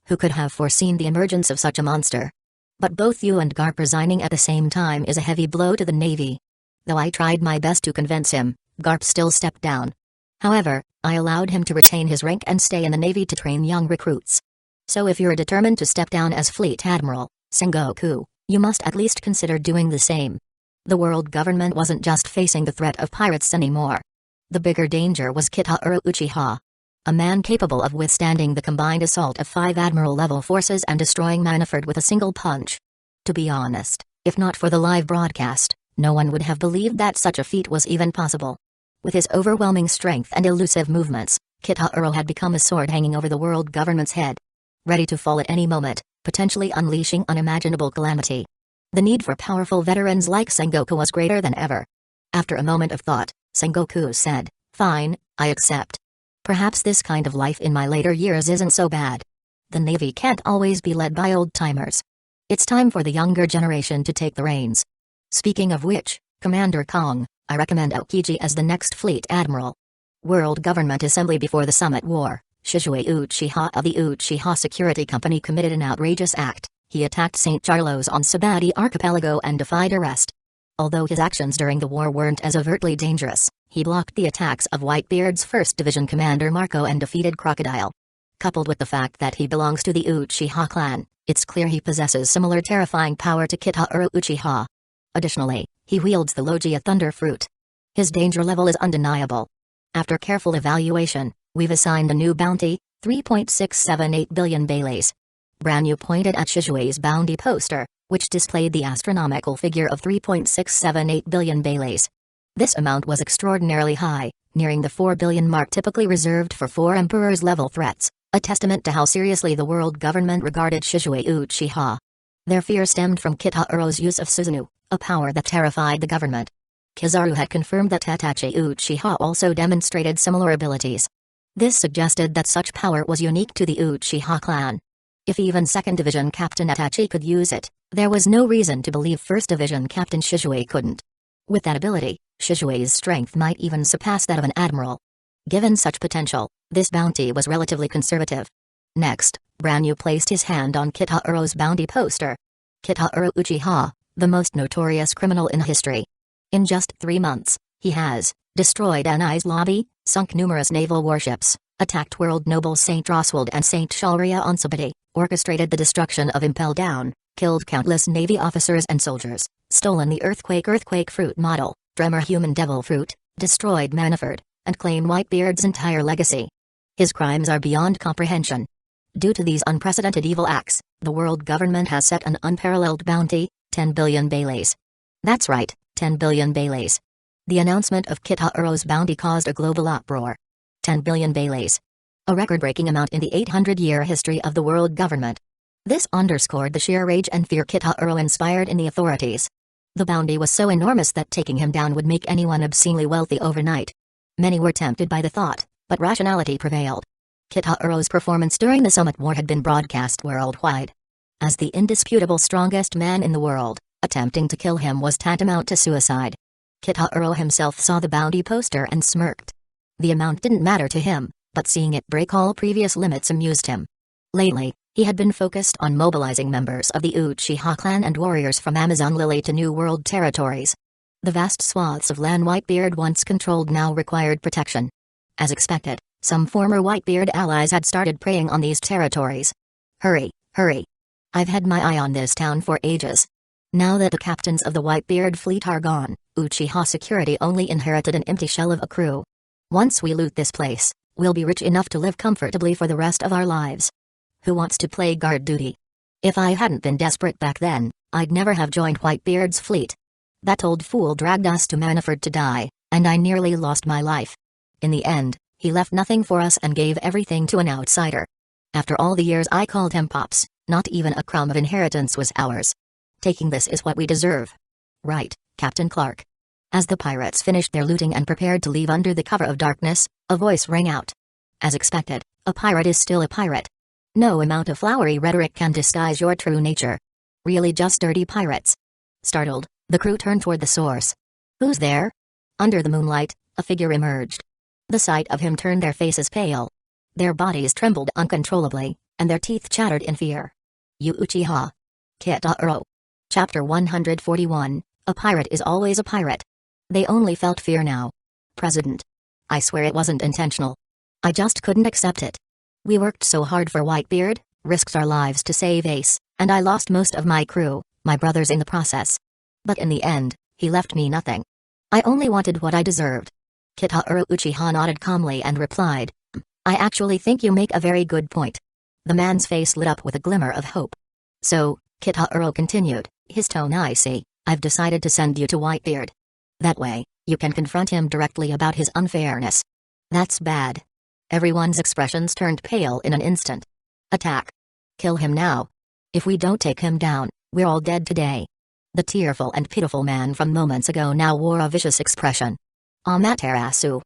Who could have foreseen the emergence of such a monster? But both you and Garp resigning at the same time is a heavy blow to the Navy. Though I tried my best to convince him, Garp still stepped down. However, I allowed him to retain his rank and stay in the Navy to train young recruits. So if you're determined to step down as Fleet Admiral, Sengoku, you must at least consider doing the same. The world government wasn't just facing the threat of pirates anymore. The bigger danger was Kitahiro Uchiha. A man capable of withstanding the combined assault of 5 Admiral-level forces and destroying Manafort with a single punch. To be honest, if not for the live broadcast, no one would have believed that such a feat was even possible. With his overwhelming strength and elusive movements, Kitahiro had become a sword hanging over the world government's head. Ready to fall at any moment, potentially unleashing unimaginable calamity. The need for powerful veterans like Sengoku was greater than ever. After a moment of thought, Sengoku said, "Fine, I accept. Perhaps this kind of life in my later years isn't so bad. The Navy can't always be led by old-timers. It's time for the younger generation to take the reins. Speaking of which, Commander Kong, I recommend Aokiji as the next Fleet Admiral." World Government Assembly. Before the Summit War, Shizue Uchiha of the Uchiha Security Company committed an outrageous act. He attacked St. Charlos on Sabati Archipelago and defied arrest. Although his actions during the war weren't as overtly dangerous, he blocked the attacks of Whitebeard's 1st Division Commander Marco and defeated Crocodile. Coupled with the fact that he belongs to the Uchiha clan, it's clear he possesses similar terrifying power to Kitahiro Uchiha. Additionally, he wields the Logia Thunder Fruit. His danger level is undeniable. After careful evaluation, we've assigned a new bounty, 3.678 billion Baileys. Branyu pointed at Shizue's bounty poster, which displayed the astronomical figure of 3.678 billion Baileys. This amount was extraordinarily high, nearing the 4 billion mark typically reserved for 4 Emperors-level threats, a testament to how seriously the world government regarded Shizue Uchiha. Their fear stemmed from Kitahiro's use of Susanoo, a power that terrified the government. Kizaru had confirmed that Itachi Uchiha also demonstrated similar abilities. This suggested that such power was unique to the Uchiha clan. If even 2nd Division Captain Itachi could use it, there was no reason to believe 1st Division Captain Shizue couldn't. With that ability, Shizue's strength might even surpass that of an admiral. Given such potential, this bounty was relatively conservative. Next, Branyu placed his hand on Kitahiro's bounty poster. Kitahiro Uchiha, the most notorious criminal in history. In just 3 months, he has destroyed Anai's lobby, sunk numerous naval warships, attacked world nobles Saint Roswald and Saint Shalria on Sabati, orchestrated the destruction of Impel Down, killed countless Navy officers and soldiers, stolen the Earthquake Fruit model, Tremor Human Devil Fruit, destroyed Manafort, and claimed Whitebeard's entire legacy. His crimes are beyond comprehension. Due to these unprecedented evil acts, the world government has set an unparalleled bounty, 10 billion Baileys. That's right, 10 billion Baileys. The announcement of Kitahiro's bounty caused a global uproar. 10 billion Baileys. A record-breaking amount in the 800-year history of the world government. This underscored the sheer rage and fear Kitahiro inspired in the authorities. The bounty was so enormous that taking him down would make anyone obscenely wealthy overnight. Many were tempted by the thought, but rationality prevailed. Kitahiro's performance during the Summit War had been broadcast worldwide. As the indisputable strongest man in the world, attempting to kill him was tantamount to suicide. Kitahiro himself saw the bounty poster and smirked. The amount didn't matter to him, but seeing it break all previous limits amused him. Lately, he had been focused on mobilizing members of the Uchiha clan and warriors from Amazon Lily to New World territories. The vast swaths of land Whitebeard once controlled now required protection. As expected, some former Whitebeard allies had started preying on these territories. Hurry, hurry. I've had my eye on this town for ages. Now that the captains of the Whitebeard fleet are gone, Uchiha Security only inherited an empty shell of a crew. Once we loot this place, we'll be rich enough to live comfortably for the rest of our lives. Who wants to play guard duty? If I hadn't been desperate back then, I'd never have joined Whitebeard's fleet. That old fool dragged us to Manafort to die, and I nearly lost my life. In the end, he left nothing for us and gave everything to an outsider. After all the years I called him Pops, not even a crumb of inheritance was ours. Taking this is what we deserve. Right, Captain Clark. As the pirates finished their looting and prepared to leave under the cover of darkness, a voice rang out. As expected, a pirate is still a pirate. No amount of flowery rhetoric can disguise your true nature. Really just dirty pirates. Startled, the crew turned toward the source. Who's there? Under the moonlight, a figure emerged. The sight of him turned their faces pale. Their bodies trembled uncontrollably, and their teeth chattered in fear. Uchiha. Kitaro. Chapter 141, A Pirate is Always a Pirate. They only felt fear now. President. I swear it wasn't intentional. I just couldn't accept it. We worked so hard for Whitebeard, risked our lives to save Ace, and I lost most of my crew, my brothers in the process. But in the end, he left me nothing. I only wanted what I deserved. Kitaro Uchiha nodded calmly and replied, I actually think you make a very good point. The man's face lit up with a glimmer of hope. So, Kitaro continued, his tone icy, I've decided to send you to Whitebeard. That way, you can confront him directly about his unfairness. That's bad. Everyone's expressions turned pale in an instant. Attack. Kill him now. If we don't take him down, we're all dead today. The tearful and pitiful man from moments ago now wore a vicious expression. Amaterasu.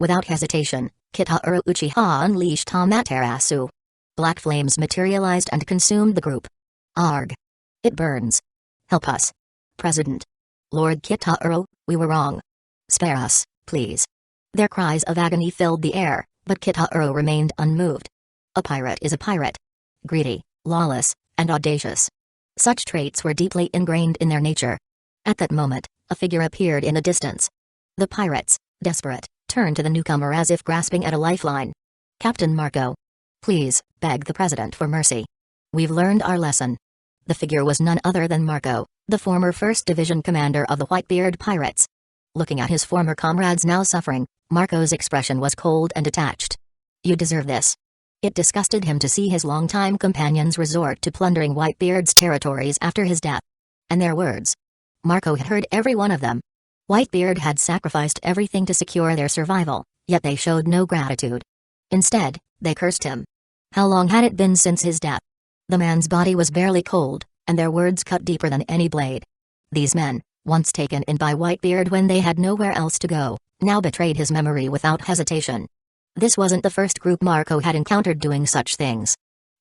Without hesitation, Kitaro Uchiha unleashed Amaterasu. Black flames materialized and consumed the group. Arg. It burns. Help us. President. Lord Kitaro, we were wrong. Spare us, please. Their cries of agony filled the air, but Kitaro remained unmoved. A pirate is a pirate. Greedy, lawless, and audacious. Such traits were deeply ingrained in their nature. At that moment, a figure appeared in the distance. The pirates, desperate, turned to the newcomer as if grasping at a lifeline. Captain Marco. Please, beg the president for mercy. We've learned our lesson. The figure was none other than Marco, the former 1st Division commander of the Whitebeard Pirates. Looking at his former comrades now suffering, Marco's expression was cold and detached. You deserve this. It disgusted him to see his longtime companions resort to plundering Whitebeard's territories after his death. And their words. Marco had heard every one of them. Whitebeard had sacrificed everything to secure their survival, yet they showed no gratitude. Instead, they cursed him. How long had it been since his death? The man's body was barely cold, and their words cut deeper than any blade. These men, once taken in by Whitebeard when they had nowhere else to go, now betrayed his memory without hesitation. This wasn't the first group Marco had encountered doing such things.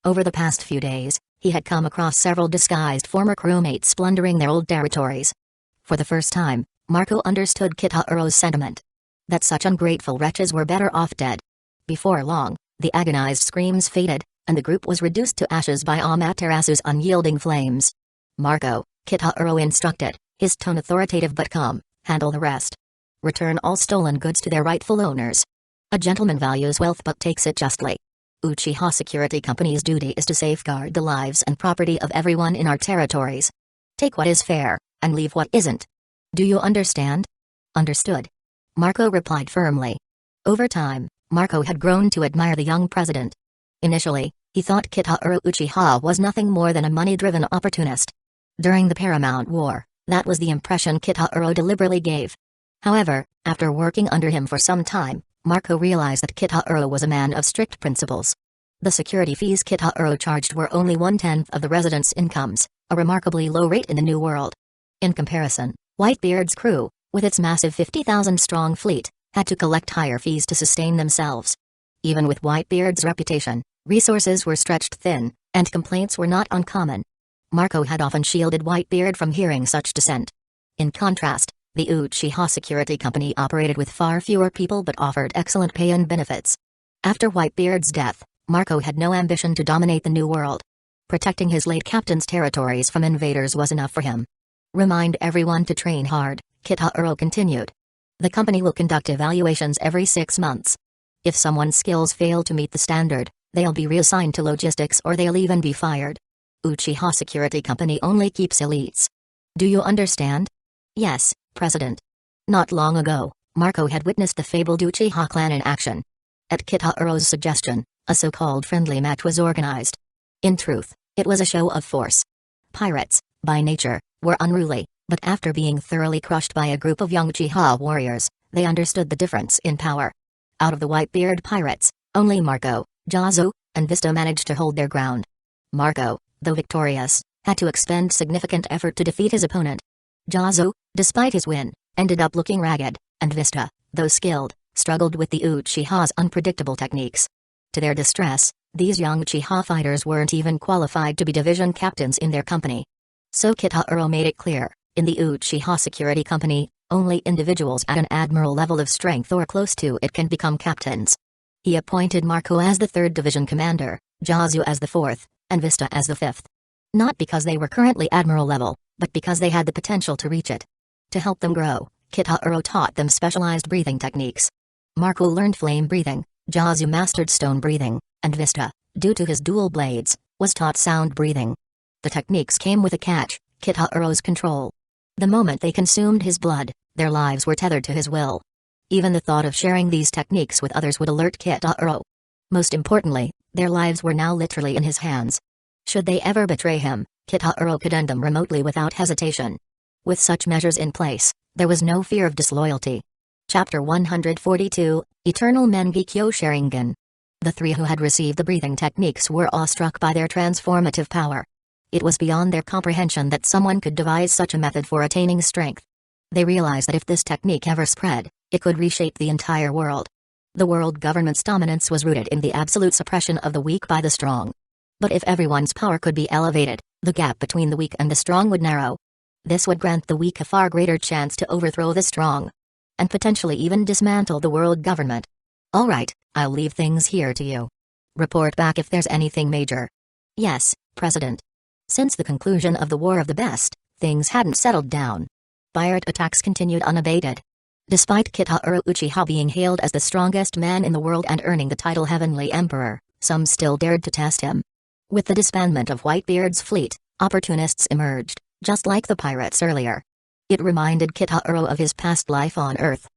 Over the past few days, he had come across several disguised former crewmates plundering their old territories. For the first time, Marco understood Kitaro's sentiment. That such ungrateful wretches were better off dead. Before long, the agonized screams faded, and the group was reduced to ashes by Amaterasu's unyielding flames. Marco, Kitaro instructed, his tone authoritative but calm, handle the rest. Return all stolen goods to their rightful owners. A gentleman values wealth but takes it justly. Uchiha Security Company's duty is to safeguard the lives and property of everyone in our territories. Take what is fair, and leave what isn't. Do you understand? Understood. Marco replied firmly. Over time, Marco had grown to admire the young president. Initially, he thought Kitaro Uchiha was nothing more than a money-driven opportunist. During the Paramount War, that was the impression Kitaro deliberately gave. However, after working under him for some time, Marco realized that Kitaro was a man of strict principles. The security fees Kitaro charged were only 1/10 of the residents' incomes, a remarkably low rate in the New World. In comparison, Whitebeard's crew, with its massive 50,000-strong fleet, had to collect higher fees to sustain themselves. Even with Whitebeard's reputation, resources were stretched thin, and complaints were not uncommon. Marco had often shielded Whitebeard from hearing such dissent. In contrast, the Uchiha Security Company operated with far fewer people but offered excellent pay and benefits. After Whitebeard's death, Marco had no ambition to dominate the New World. Protecting his late captain's territories from invaders was enough for him. Remind everyone to train hard, Kitaro continued. The company will conduct evaluations every 6 months. If someone's skills fail to meet the standard, they'll be reassigned to logistics or they'll even be fired. Uchiha Security Company only keeps elites. Do you understand? Yes, President. Not long ago, Marco had witnessed the fabled Uchiha clan in action. At Kitaro's suggestion, a so-called friendly match was organized. In truth, it was a show of force. Pirates, by nature, were unruly, but after being thoroughly crushed by a group of young Uchiha warriors, they understood the difference in power. Out of the Whitebeard pirates, only Marco, Jazu, and Vista managed to hold their ground. Marco, though victorious, had to expend significant effort to defeat his opponent. Jazu, despite his win, ended up looking ragged, and Vista, though skilled, struggled with the Uchiha's unpredictable techniques. To their distress, these young Uchiha fighters weren't even qualified to be division captains in their company. So Kitahuro made it clear, in the Uchiha Security Company, only individuals at an admiral level of strength or close to it can become captains. He appointed Marco as the 3rd Division commander, Jazu as the 4th, and Vista as the 5th. Not because they were currently admiral level, but because they had the potential to reach it. To help them grow, Kitahuro taught them specialized breathing techniques. Marco learned flame breathing, Jazu mastered stone breathing, and Vista, due to his dual blades, was taught sound breathing. The techniques came with a catch: Kitahuro's control. The moment they consumed his blood, their lives were tethered to his will. Even the thought of sharing these techniques with others would alert Kitahuro. Most importantly, their lives were now literally in his hands. Should they ever betray him, Kitahuro could end them remotely without hesitation. With such measures in place, there was no fear of disloyalty. Chapter 142, Eternal Mangekyo Sharingan. The three who had received the breathing techniques were awestruck by their transformative power. It was beyond their comprehension that someone could devise such a method for attaining strength. They realized that if this technique ever spread, it could reshape the entire world. The world government's dominance was rooted in the absolute suppression of the weak by the strong. But if everyone's power could be elevated, the gap between the weak and the strong would narrow. This would grant the weak a far greater chance to overthrow the strong, and potentially even dismantle the world government. All right, I'll leave things here to you. Report back if there's anything major. Yes, President. Since the conclusion of the War of the Best, things hadn't settled down. Pirate attacks continued unabated. Despite Kitahuro Uchiha being hailed as the strongest man in the world and earning the title Heavenly Emperor, some still dared to test him. With the disbandment of Whitebeard's fleet, opportunists emerged, just like the pirates earlier. It reminded Kitahuro of his past life on Earth.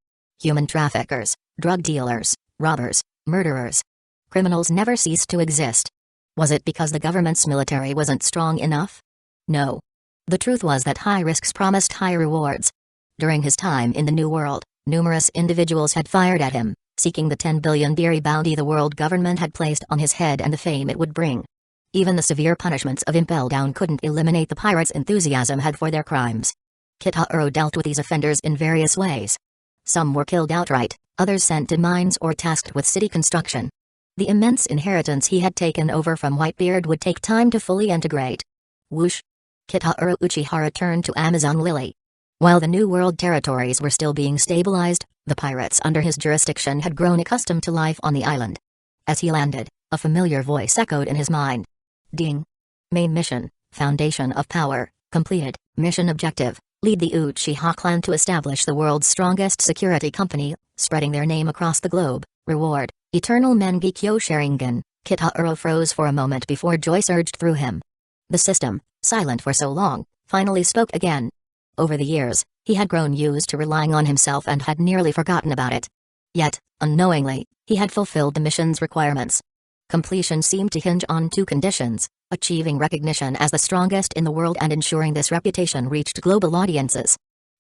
Human traffickers, drug dealers, robbers, murderers. Criminals never ceased to exist. Was it because the government's military wasn't strong enough? No. The truth was that high risks promised high rewards. During his time in the New World, numerous individuals had fired at him, seeking the 10 billion beery bounty the world government had placed on his head and the fame it would bring. Even the severe punishments of Impel Down couldn't eliminate the pirates' enthusiasm had for their crimes. Kitahuro dealt with these offenders in various ways. Some were killed outright, others sent to mines or tasked with city construction. The immense inheritance he had taken over from Whitebeard would take time to fully integrate. Whoosh! Kitahuro Uchiha returned to Amazon Lily. While the New World territories were still being stabilized, the pirates under his jurisdiction had grown accustomed to life on the island. As he landed, a familiar voice echoed in his mind. Ding! Main mission, Foundation of Power, completed. Mission objective, lead the Uchiha clan to establish the world's strongest security company, spreading their name across the globe. Reward, Eternal Mangekyo Sharingan. Kitahuro froze for a moment before joy surged through him. The system, silent for so long, finally spoke again. Over the years, he had grown used to relying on himself and had nearly forgotten about it. Yet, unknowingly, he had fulfilled the mission's requirements. Completion seemed to hinge on two conditions: achieving recognition as the strongest in the world and ensuring this reputation reached global audiences.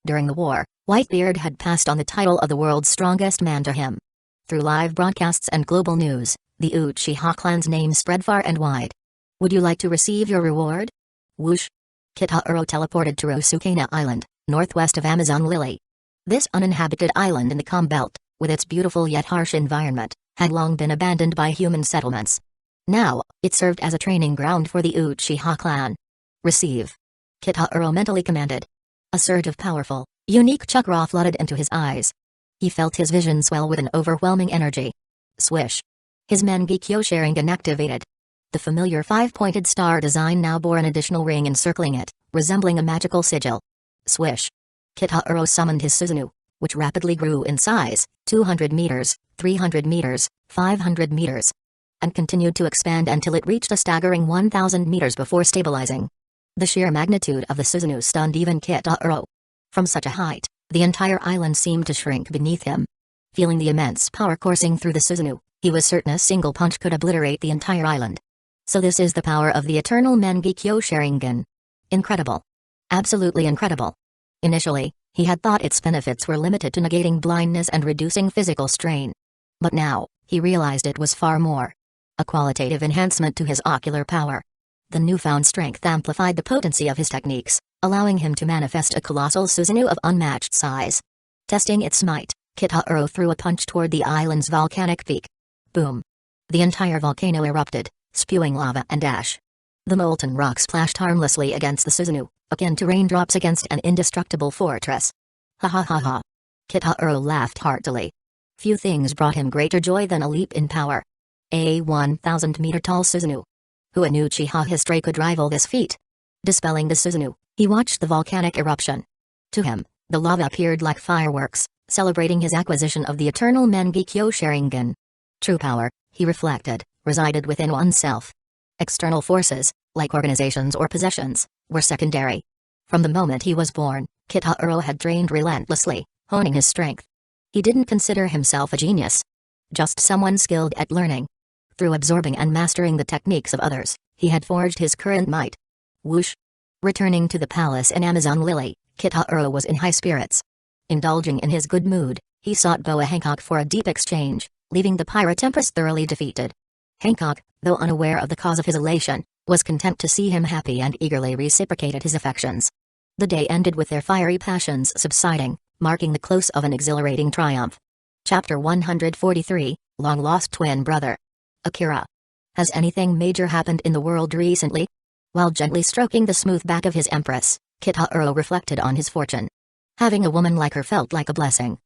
During the war, Whitebeard had passed on the title of the world's strongest man to him. Through live broadcasts and global news, the Uchiha clan's name spread far and wide. Would you like to receive your reward? Whoosh! Kitahuro teleported to Rosukena Island, northwest of Amazon Lily. This uninhabited island in the Calm Belt, with its beautiful yet harsh environment, had long been abandoned by human settlements. Now, it served as a training ground for the Uchiha clan. Receive! Kitahuro mentally commanded. A surge of powerful, unique chakra flooded into his eyes. He felt his vision swell with an overwhelming energy. Swish! His Mangekyo Sharingan activated. The familiar five-pointed star design now bore an additional ring encircling it, resembling a magical sigil. Swish! Kitahuro summoned his Susanoo, which rapidly grew in size, 200 meters, 300 meters, 500 meters, and continued to expand until it reached a staggering 1,000 meters before stabilizing. The sheer magnitude of the Susanoo stunned even Kitahuro. From such a height, the entire island seemed to shrink beneath him. Feeling the immense power coursing through the Susanoo, he was certain a single punch could obliterate the entire island. So this is the power of the Eternal Mangekyo Sharingan. Incredible. Absolutely incredible. Initially, he had thought its benefits were limited to negating blindness and reducing physical strain. But now, he realized it was far more. A qualitative enhancement to his ocular power. The newfound strength amplified the potency of his techniques, allowing him to manifest a colossal Susanoo of unmatched size. Testing its might, Kitahuro threw a punch toward the island's volcanic peak. Boom! The entire volcano erupted, spewing lava and ash. The molten rock splashed harmlessly against the Susanoo, akin to raindrops against an indestructible fortress. Ha ha ha ha. Kitahuro laughed heartily. Few things brought him greater joy than a leap in power. A 1,000-meter-tall Susanoo. Who in Uchiha history could rival this feat? Dispelling the Susanoo, he watched the volcanic eruption. To him, the lava appeared like fireworks, celebrating his acquisition of the eternal Mangekyo Sharingan. True power, he reflected, resided within oneself. External forces, like organizations or possessions, were secondary. From the moment he was born, Kitahuro had trained relentlessly, honing his strength. He didn't consider himself a genius. Just someone skilled at learning. Through absorbing and mastering the techniques of others, he had forged his current might. Whoosh! Returning to the palace in Amazon Lily, Kitahuro was in high spirits. Indulging in his good mood, he sought Boa Hancock for a deep exchange, leaving the pirate Tempest thoroughly defeated. Hancock, though unaware of the cause of his elation, was content to see him happy and eagerly reciprocated his affections. The day ended with their fiery passions subsiding, marking the close of an exhilarating triumph. Chapter 143, Long-Lost Twin Brother. Akira. Has anything major happened in the world recently? While gently stroking the smooth back of his empress, Kitahuro reflected on his fortune. Having a woman like her felt like a blessing.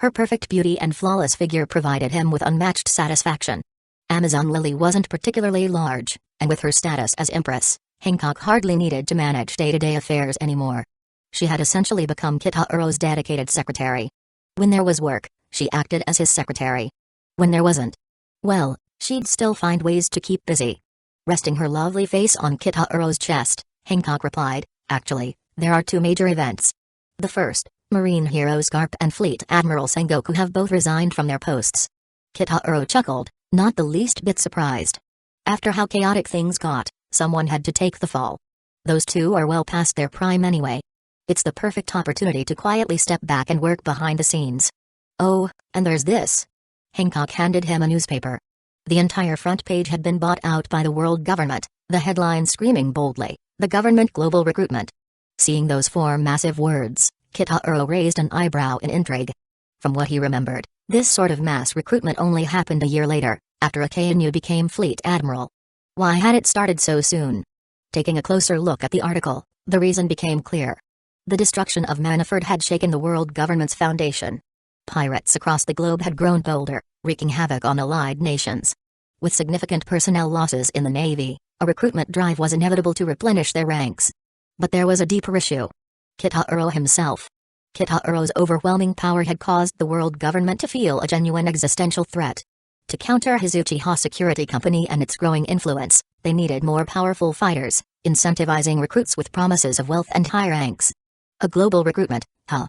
Her perfect beauty and flawless figure provided him with unmatched satisfaction. Amazon Lily wasn't particularly large, and with her status as empress, Hancock hardly needed to manage day-to-day affairs anymore. She had essentially become Kitahuro's dedicated secretary. When there was work, she acted as his secretary. When there wasn't, well, she'd still find ways to keep busy. Resting her lovely face on Kitahuro's chest, Hancock replied, "Actually, there are two major events. The first, Marine heroes Garp and Fleet Admiral Sengoku have both resigned from their posts." Kitahuro chuckled, not the least bit surprised. After how chaotic things got, someone had to take the fall. Those two are well past their prime anyway. It's the perfect opportunity to quietly step back and work behind the scenes. Oh, and there's this. Hancock handed him a newspaper. The entire front page had been bought out by the world government, the headline screaming boldly, "The Government Global Recruitment." Seeing those four massive words, Kitahuro raised an eyebrow in intrigue. From what he remembered, this sort of mass recruitment only happened a year later, after Akainu became Fleet Admiral. Why had it started so soon? Taking a closer look at the article, the reason became clear. The destruction of Manafort had shaken the world government's foundation. Pirates across the globe had grown bolder, wreaking havoc on allied nations. With significant personnel losses in the Navy, a recruitment drive was inevitable to replenish their ranks. But there was a deeper issue. Kitahuro himself. Kitahuro's overwhelming power had caused the world government to feel a genuine existential threat. To counter his Uchiha security company and its growing influence, they needed more powerful fighters, incentivizing recruits with promises of wealth and high ranks. A global recruitment, huh?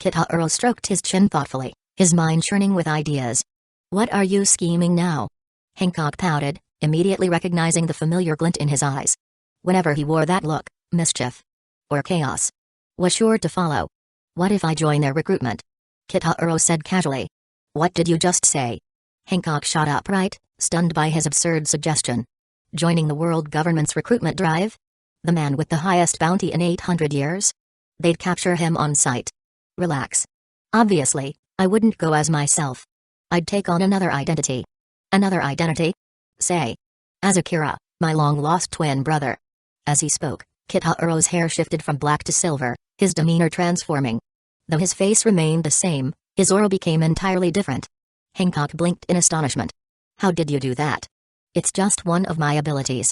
Kitahuro stroked his chin thoughtfully, his mind churning with ideas. What are you scheming now? Hancock pouted, immediately recognizing the familiar glint in his eyes. Whenever he wore that look, mischief or chaos was sure to follow. What if I join their recruitment? Kitahuro said casually. What did you just say? Hancock shot upright, stunned by his absurd suggestion. Joining the world government's recruitment drive? The man with the highest bounty in 800 years? They'd capture him on sight. Relax. Obviously, I wouldn't go as myself. I'd take on another identity. Another identity? Say. As Akira, my long-lost twin brother. As he spoke, Kitahuro's hair shifted from black to silver, his demeanor transforming. Though his face remained the same, his aura became entirely different. Hancock blinked in astonishment. How did you do that? It's just one of my abilities.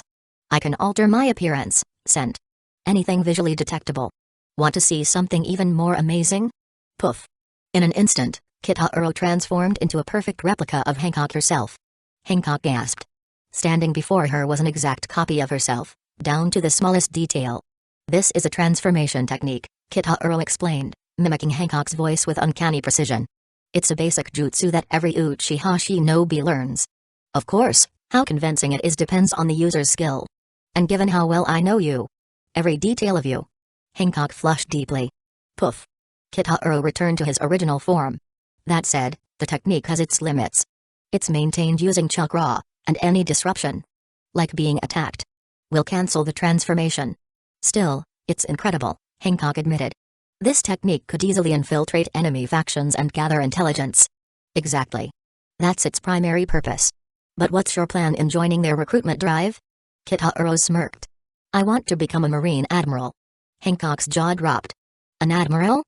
I can alter my appearance, scent. Anything visually detectable. Want to see something even more amazing? Poof. In an instant, Kitahuro transformed into a perfect replica of Hancock herself. Hancock gasped. Standing before her was an exact copy of herself, down to the smallest detail. This is a transformation technique, Kitahuro explained, mimicking Hancock's voice with uncanny precision. It's a basic jutsu that every Uchiha shinobi learns. Of course, how convincing it is depends on the user's skill. And given how well I know you, every detail of you. Hancock flushed deeply. Poof. Kitahuro returned to his original form. That said, the technique has its limits. It's maintained using chakra, and any disruption, like being attacked, will cancel the transformation. Still, it's incredible, Hancock admitted. This technique could easily infiltrate enemy factions and gather intelligence. Exactly. That's its primary purpose. But what's your plan in joining their recruitment drive? Kitahuro smirked. I want to become a Marine Admiral. Hancock's jaw dropped. An admiral?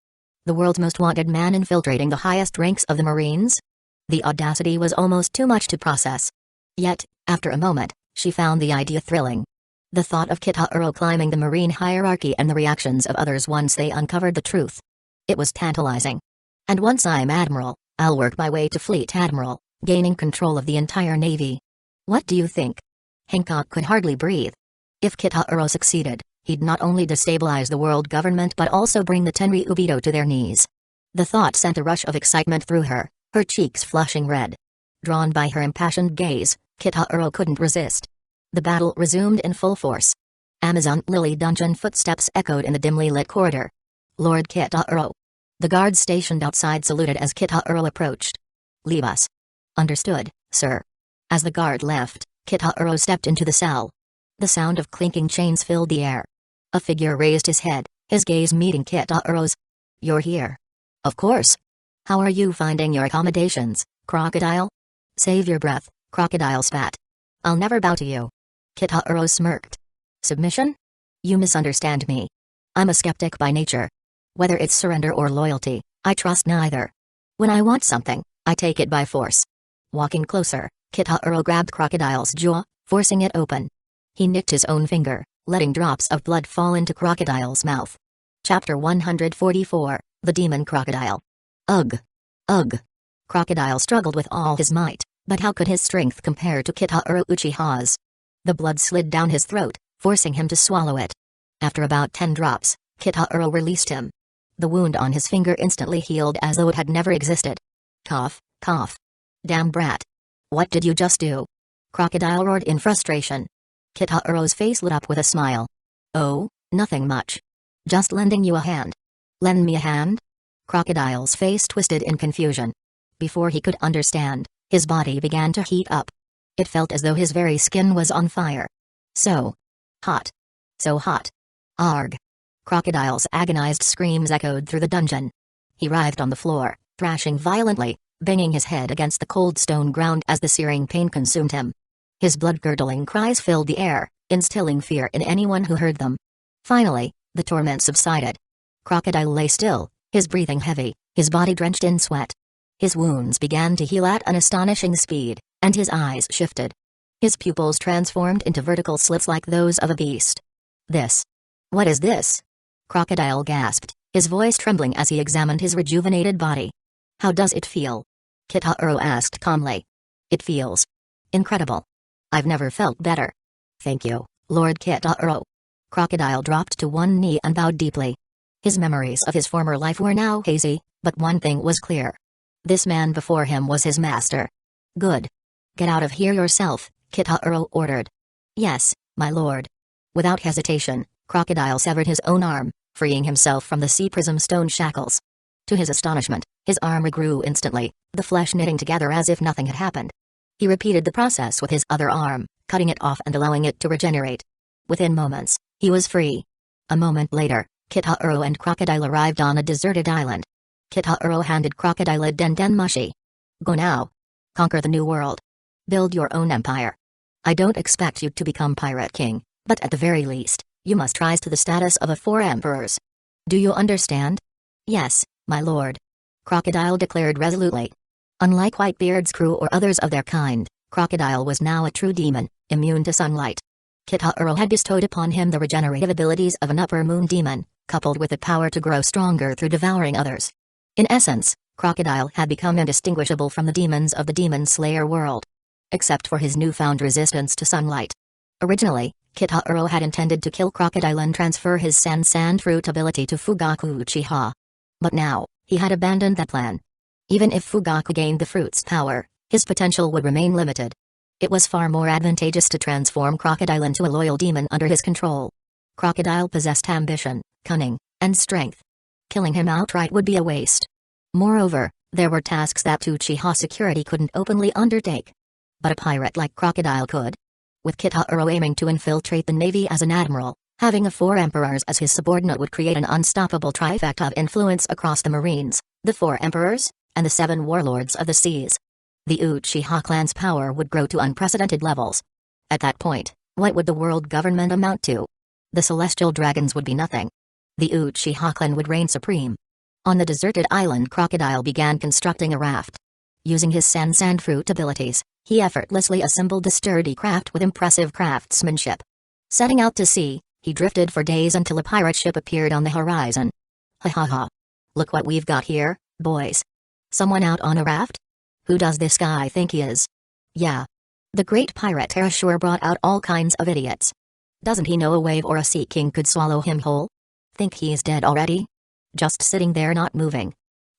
The world's most wanted man infiltrating the highest ranks of the Marines? The audacity was almost too much to process. Yet, after a moment, she found the idea thrilling. The thought of Kitahuro climbing the Marine hierarchy and the reactions of others once they uncovered the truth. It was tantalizing. And once I'm Admiral, I'll work my way to Fleet Admiral, gaining control of the entire Navy. What do you think? Hancock could hardly breathe. If Kitahuro succeeded, he'd not only destabilize the world government but also bring the Tenryubito to their knees. The thought sent a rush of excitement through her, her cheeks flushing red. Drawn by her impassioned gaze, Kitahuro couldn't resist. The battle resumed in full force. Amazon Lily dungeon footsteps echoed in the dimly lit corridor. Lord Kitahuro. The guards stationed outside saluted as Kitahuro approached. Leave us. Understood, sir. As the guard left, Kitahuro stepped into the cell. The sound of clinking chains filled the air. A figure raised his head, his gaze meeting Kitahuro's. You're here. Of course. How are you finding your accommodations, Crocodile? Save your breath, Crocodile spat. I'll never bow to you. Kitahuro smirked. Submission? You misunderstand me. I'm a skeptic by nature. Whether it's surrender or loyalty, I trust neither. When I want something, I take it by force. Walking closer, Kitahuro grabbed Crocodile's jaw, forcing it open. He nicked his own finger, letting drops of blood fall into Crocodile's mouth. Chapter 144, The Demon Crocodile. Ugh. Ugh. Crocodile struggled with all his might, but how could his strength compare to Kitahuro Uchiha's? The blood slid down his throat, forcing him to swallow it. After about 10 drops, Kitahuro released him. The wound on his finger instantly healed as though it had never existed. Cough, cough. Damn brat. What did you just do? Crocodile roared in frustration. Kitahuro's face lit up with a smile. Oh, nothing much. Just lending you a hand. Lend me a hand? Crocodile's face twisted in confusion. Before he could understand, his body began to heat up. It felt as though his very skin was on fire. So hot. So hot. Arg. Crocodile's agonized screams echoed through the dungeon. He writhed on the floor, thrashing violently, banging his head against the cold stone ground as the searing pain consumed him. His blood-curdling cries filled the air, instilling fear in anyone who heard them. Finally, the torment subsided. Crocodile lay still, his breathing heavy, his body drenched in sweat. His wounds began to heal at an astonishing speed, and his eyes shifted. His pupils transformed into vertical slits like those of a beast. This. What is this? Crocodile gasped, his voice trembling as he examined his rejuvenated body. How does it feel? Kitahuro asked calmly. It feels incredible. I've never felt better. Thank you, Lord Kitahuro. Crocodile dropped to one knee and bowed deeply. His memories of his former life were now hazy, but one thing was clear. This man before him was his master. Good. Get out of here yourself, Kitahuro ordered. Yes, my lord. Without hesitation, Crocodile severed his own arm, freeing himself from the sea prism stone shackles. To his astonishment, his arm regrew instantly, the flesh knitting together as if nothing had happened. He repeated the process with his other arm, cutting it off and allowing it to regenerate. Within moments, he was free. A moment later, Kitahuro and Crocodile arrived on a deserted island. Kitahuro handed Crocodile a den mushi. Go now. Conquer the new world. Build your own empire. I don't expect you to become Pirate King, but at the very least, you must rise to the status of a 4 emperors. Do you understand? Yes, my lord. Crocodile declared resolutely. Unlike Whitebeard's crew or others of their kind, Crocodile was now a true demon, immune to sunlight. Kitahuro had bestowed upon him the regenerative abilities of an upper moon demon, coupled with the power to grow stronger through devouring others. In essence, Crocodile had become indistinguishable from the demons of the Demon Slayer world. Except for his newfound resistance to sunlight. Originally, Kitahuro had intended to kill Crocodile and transfer his sand fruit ability to Fugaku Uchiha. But now, he had abandoned that plan. Even if Fugaku gained the fruit's power, his potential would remain limited. It was far more advantageous to transform Crocodile into a loyal demon under his control. Crocodile possessed ambition, cunning, and strength. Killing him outright would be a waste. Moreover, there were tasks that Uchiha security couldn't openly undertake. But a pirate like Crocodile could. With Kitahuro aiming to infiltrate the Navy as an admiral, Having the four emperors as his subordinate would create an unstoppable trifecta of influence across the Marines, the four emperors, and the 7 warlords of the seas. The Uchiha clan's power would grow to unprecedented levels. At that point, what would the world government amount to? The celestial dragons would be nothing. The Uchiha clan would reign supreme. On the deserted island, Crocodile began constructing a raft. Using his sand fruit abilities, he effortlessly assembled the sturdy craft with impressive craftsmanship. Setting out to sea, he drifted for days until a pirate ship appeared on the horizon. Ha ha ha. Look what we've got here, boys. Someone out on a raft? Who does this guy think he is? Yeah. The great pirate Terra sure brought out all kinds of idiots. Doesn't he know a wave or a sea king could swallow him whole? Think he's dead already? Just sitting there not moving.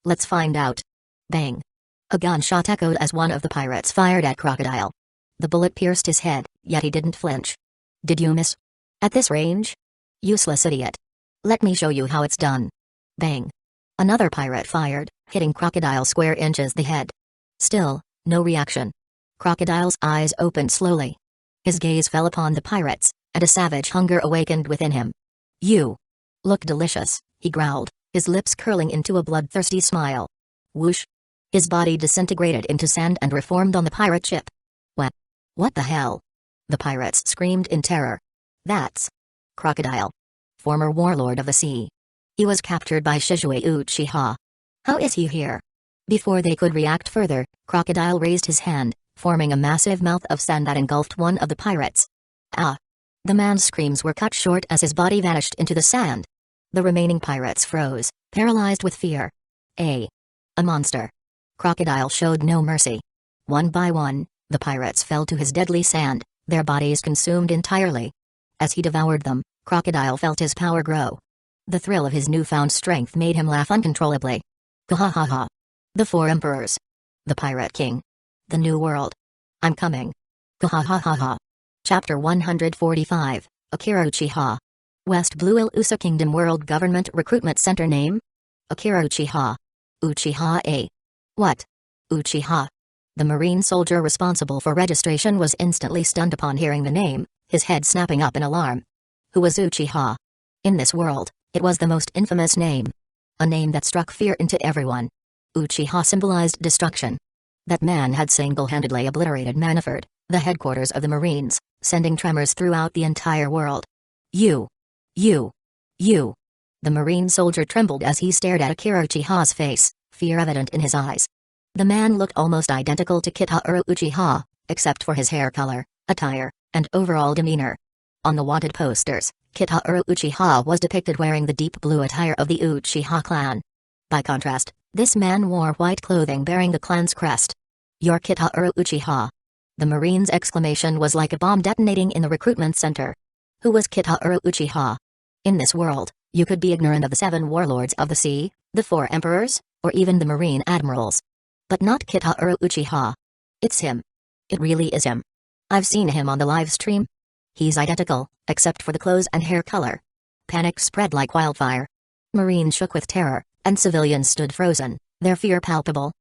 Let's find out. Bang. A gunshot echoed as one of the pirates fired at Crocodile. The bullet pierced his head, yet he didn't flinch. Did you miss? At this range? Useless idiot. Let me show you how it's done. Bang. Another pirate fired, hitting Crocodile square inches the head. Still, no reaction. Crocodile's eyes opened slowly. His gaze fell upon the pirates, and a savage hunger awakened within him. You look delicious, he growled, his lips curling into a bloodthirsty smile. Whoosh. His body disintegrated into sand and reformed on the pirate ship. What the hell? The pirates screamed in terror. That's Crocodile. Former warlord of the sea. He was captured by Shizue Uchiha. How is he here? Before they could react further, Crocodile raised his hand, forming a massive mouth of sand that engulfed one of the pirates. Ah! The man's screams were cut short as his body vanished into the sand. The remaining pirates froze, paralyzed with fear. A monster. Crocodile showed no mercy. One by one, the pirates fell to his deadly sand, their bodies consumed entirely. As he devoured them, Crocodile felt his power grow. The thrill of his newfound strength made him laugh uncontrollably. Ha ha ha. The four emperors. The Pirate King. The New World. I'm coming. Ha ha ha ha. Chapter 145, Akira Uchiha. West Blue Illusa Kingdom World Government Recruitment Center name? Akira Uchiha. Uchiha A. What? Uchiha. The Marine soldier responsible for registration was instantly stunned upon hearing the name, his head snapping up in alarm. Who was Uchiha? In this world, it was the most infamous name. A name that struck fear into everyone. Uchiha symbolized destruction. That man had single-handedly obliterated Manaford, the headquarters of the Marines, sending tremors throughout the entire world. You. The Marine soldier trembled as he stared at Akira Uchiha's face, fear evident in his eyes. The man looked almost identical to Kitahiro Uchiha, except for his hair color, attire, and overall demeanor. On the wanted posters, Kitahiro Uchiha was depicted wearing the deep blue attire of the Uchiha clan. By contrast, this man wore white clothing bearing the clan's crest. You're Kitahiro Uchiha. The Marine's exclamation was like a bomb detonating in the recruitment center. Who was Kitahiro Uchiha? In this world, you could be ignorant of the 7 warlords of the sea, the 4 emperors, or even the Marine admirals. But not Kitahiro Uchiha. It's him. It really is him. I've seen him on the live stream. He's identical, except for the clothes and hair color. Panic spread like wildfire. Marines shook with terror, and civilians stood frozen, their fear palpable.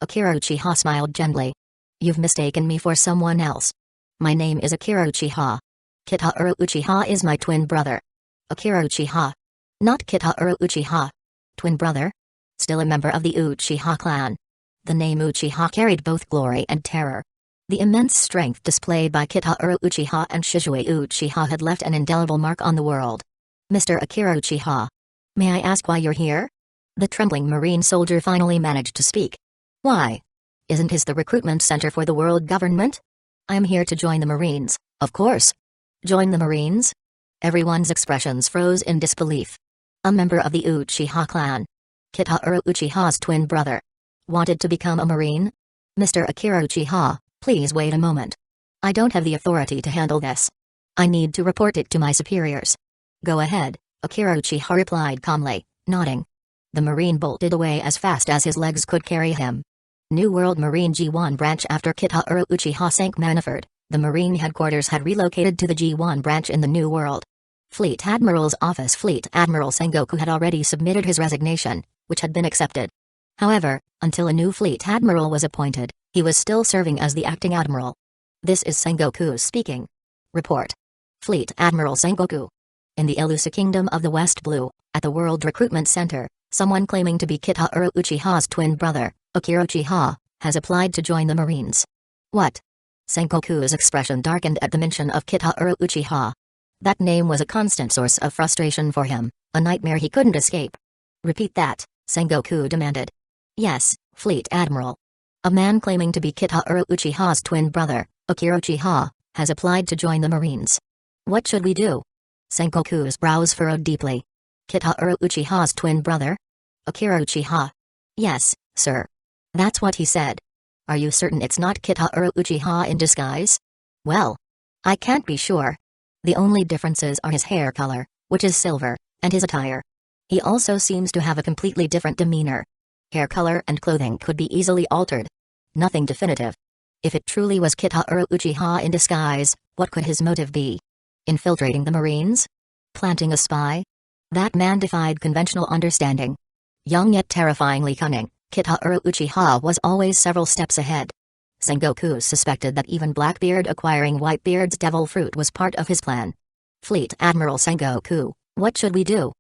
Akira Uchiha smiled gently. You've mistaken me for someone else. My name is Akira Uchiha. Kitahiro Uchiha is my twin brother. Akira Uchiha. Not Kitahiro Uchiha. Twin brother? Still a member of the Uchiha clan. The name Uchiha carried both glory and terror. The immense strength displayed by Kitahiro Uchiha and Shizue Uchiha had left an indelible mark on the world. Mr. Akira Uchiha. May I ask why you're here? The trembling Marine soldier finally managed to speak. Why? Isn't this the recruitment center for the world government? I'm here to join the Marines, of course. Join the Marines? Everyone's expressions froze in disbelief. A member of the Uchiha clan. Kitahiro Uchiha's twin brother. Wanted to become a Marine? Mr. Akira Uchiha, please wait a moment. I don't have the authority to handle this. I need to report it to my superiors. Go ahead, Akira Uchiha replied calmly, nodding. The Marine bolted away as fast as his legs could carry him. New World Marine G1 branch. After Kitahiro Uchiha sank Manaford, the Marine headquarters had relocated to the G1 branch in the New World. Fleet Admiral's office. Fleet Admiral Sengoku had already submitted his resignation, which had been accepted. However, until a new Fleet Admiral was appointed, he was still serving as the acting admiral. This is Sengoku speaking. Report. Fleet Admiral Sengoku. In the Elusa Kingdom of the West Blue, at the World Recruitment Center, someone claiming to be Kitahiro Uchiha's twin brother, Akira Uchiha, has applied to join the Marines. What? Sengoku's expression darkened at the mention of Kitahiro Uchiha. That name was a constant source of frustration for him, a nightmare he couldn't escape. Repeat that, Sengoku demanded. Yes, Fleet Admiral. A man claiming to be Kitahiro Uchiha's twin brother, Akira Uchiha, has applied to join the Marines. What should we do? Sengoku's brows furrowed deeply. Kitahiro Uchiha's twin brother? Akira Uchiha. Yes, sir. That's what he said. Are you certain it's not Kitahiro Uchiha in disguise? Well, I can't be sure. The only differences are his hair color, which is silver, and his attire. He also seems to have a completely different demeanor. Hair color and clothing could be easily altered. Nothing definitive. If it truly was Kitahiro Uchiha in disguise, what could his motive be? Infiltrating the Marines? Planting a spy? That man defied conventional understanding. Young yet terrifyingly cunning, Kitahiro Uchiha was always several steps ahead. Sengoku suspected that even Blackbeard acquiring Whitebeard's devil fruit was part of his plan. Fleet Admiral Sengoku, what should we do?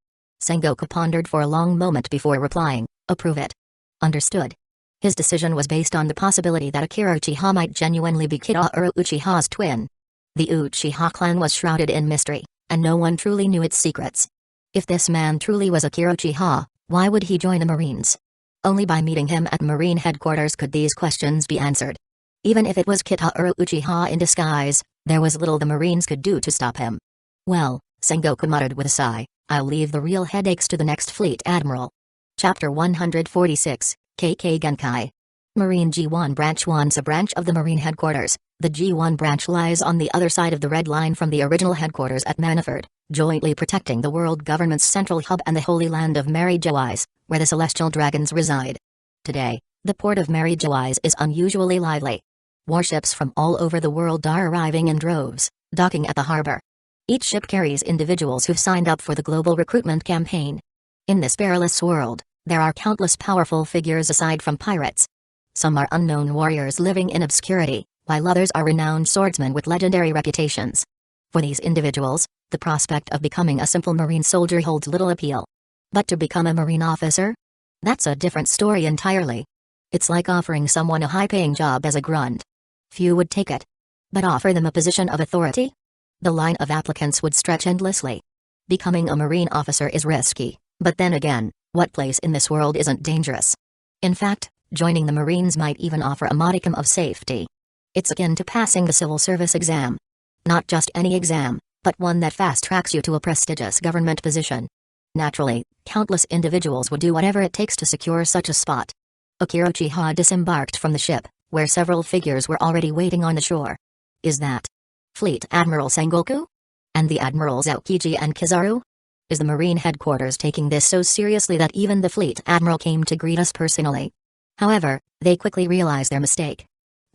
Sengoku pondered for a long moment before replying, approve it. Understood. His decision was based on the possibility that Akira Uchiha might genuinely be Kitahiro Uchiha's twin. The Uchiha clan was shrouded in mystery, and no one truly knew its secrets. If this man truly was Akira Uchiha, why would he join the Marines? Only by meeting him at Marine headquarters could these questions be answered. Even if it was Kitahiro Uchiha in disguise, there was little the Marines could do to stop him. Well, Sengoku muttered with a sigh, I'll leave the real headaches to the next Fleet Admiral. Chapter 146, KK Genkai. Marine G1 Branch 1 is a branch of the Marine headquarters. The G1 branch lies on the other side of the red line from the original headquarters at Maniford, jointly protecting the world government's central hub and the holy land of Mary Joais, where the celestial dragons reside. Today, the port of Mary Joais is unusually lively. Warships from all over the world are arriving in droves, docking at the harbor. Each ship carries individuals who've signed up for the global recruitment campaign. In this perilous world, there are countless powerful figures aside from pirates. Some are unknown warriors living in obscurity, while others are renowned swordsmen with legendary reputations. For these individuals, the prospect of becoming a simple Marine soldier holds little appeal. But to become a Marine officer? That's a different story entirely. It's like offering someone a high-paying job as a grunt. Few would take it. But offer them a position of authority? The line of applicants would stretch endlessly. Becoming a Marine officer is risky, but then again, what place in this world isn't dangerous? In fact, joining the Marines might even offer a modicum of safety. It's akin to passing the civil service exam. Not just any exam, but one that fast-tracks you to a prestigious government position. Naturally, countless individuals would do whatever it takes to secure such a spot. Akira Uchiha disembarked from the ship, where several figures were already waiting on the shore. Is that Fleet Admiral Sengoku? And the Admirals Aokiji and Kizaru? Is the Marine headquarters taking this so seriously that even the Fleet Admiral came to greet us personally? However, they quickly realized their mistake.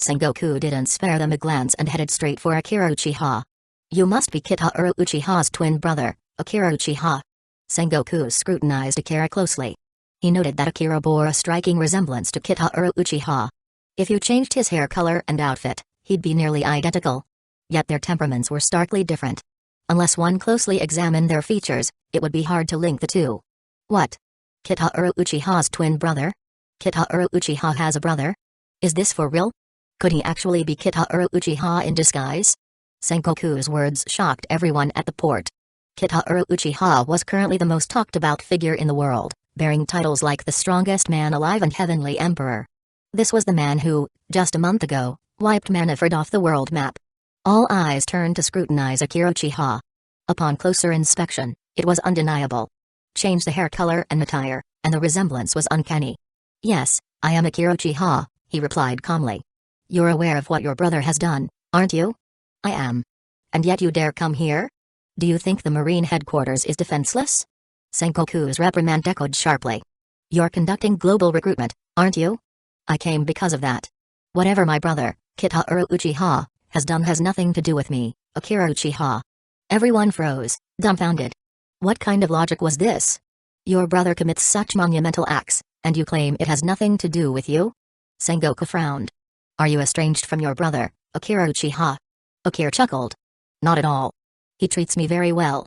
Sengoku didn't spare them a glance and headed straight for Akira Uchiha. You must be Kitahiro Uchiha's twin brother, Akira Uchiha. Sengoku scrutinized Akira closely. He noted that Akira bore a striking resemblance to Kitahiro Uchiha. If you changed his hair color and outfit, he'd be nearly identical. Yet their temperaments were starkly different. Unless one closely examined their features, it would be hard to link the two. What? Kitahiro Uchiha's twin brother? Kitahiro Uchiha has a brother? Is this for real? Could he actually be Kitahiro Uchiha in disguise? Sengoku's words shocked everyone at the port. Kitahiro Uchiha was currently the most talked about figure in the world, bearing titles like the strongest man alive and Heavenly Emperor. This was the man who, just a month ago, wiped Maniford off the world map. All eyes turned to scrutinize Akira Uchiha. Upon closer inspection, it was undeniable. Change the hair color and attire, and the resemblance was uncanny. Yes, I am Akira Uchiha, he replied calmly. You're aware of what your brother has done, aren't you? I am. And yet you dare come here? Do you think the Marine headquarters is defenseless? Sengoku's reprimand echoed sharply. You're conducting global recruitment, aren't you? I came because of that. Whatever my brother, Kitahiro Uchiha, has done has nothing to do with me, Akira Uchiha. Everyone froze, dumbfounded. What kind of logic was this? Your brother commits such monumental acts, and you claim it has nothing to do with you? Sengoku frowned. Are you estranged from your brother, Akira Uchiha? Akira chuckled. Not at all. He treats me very well.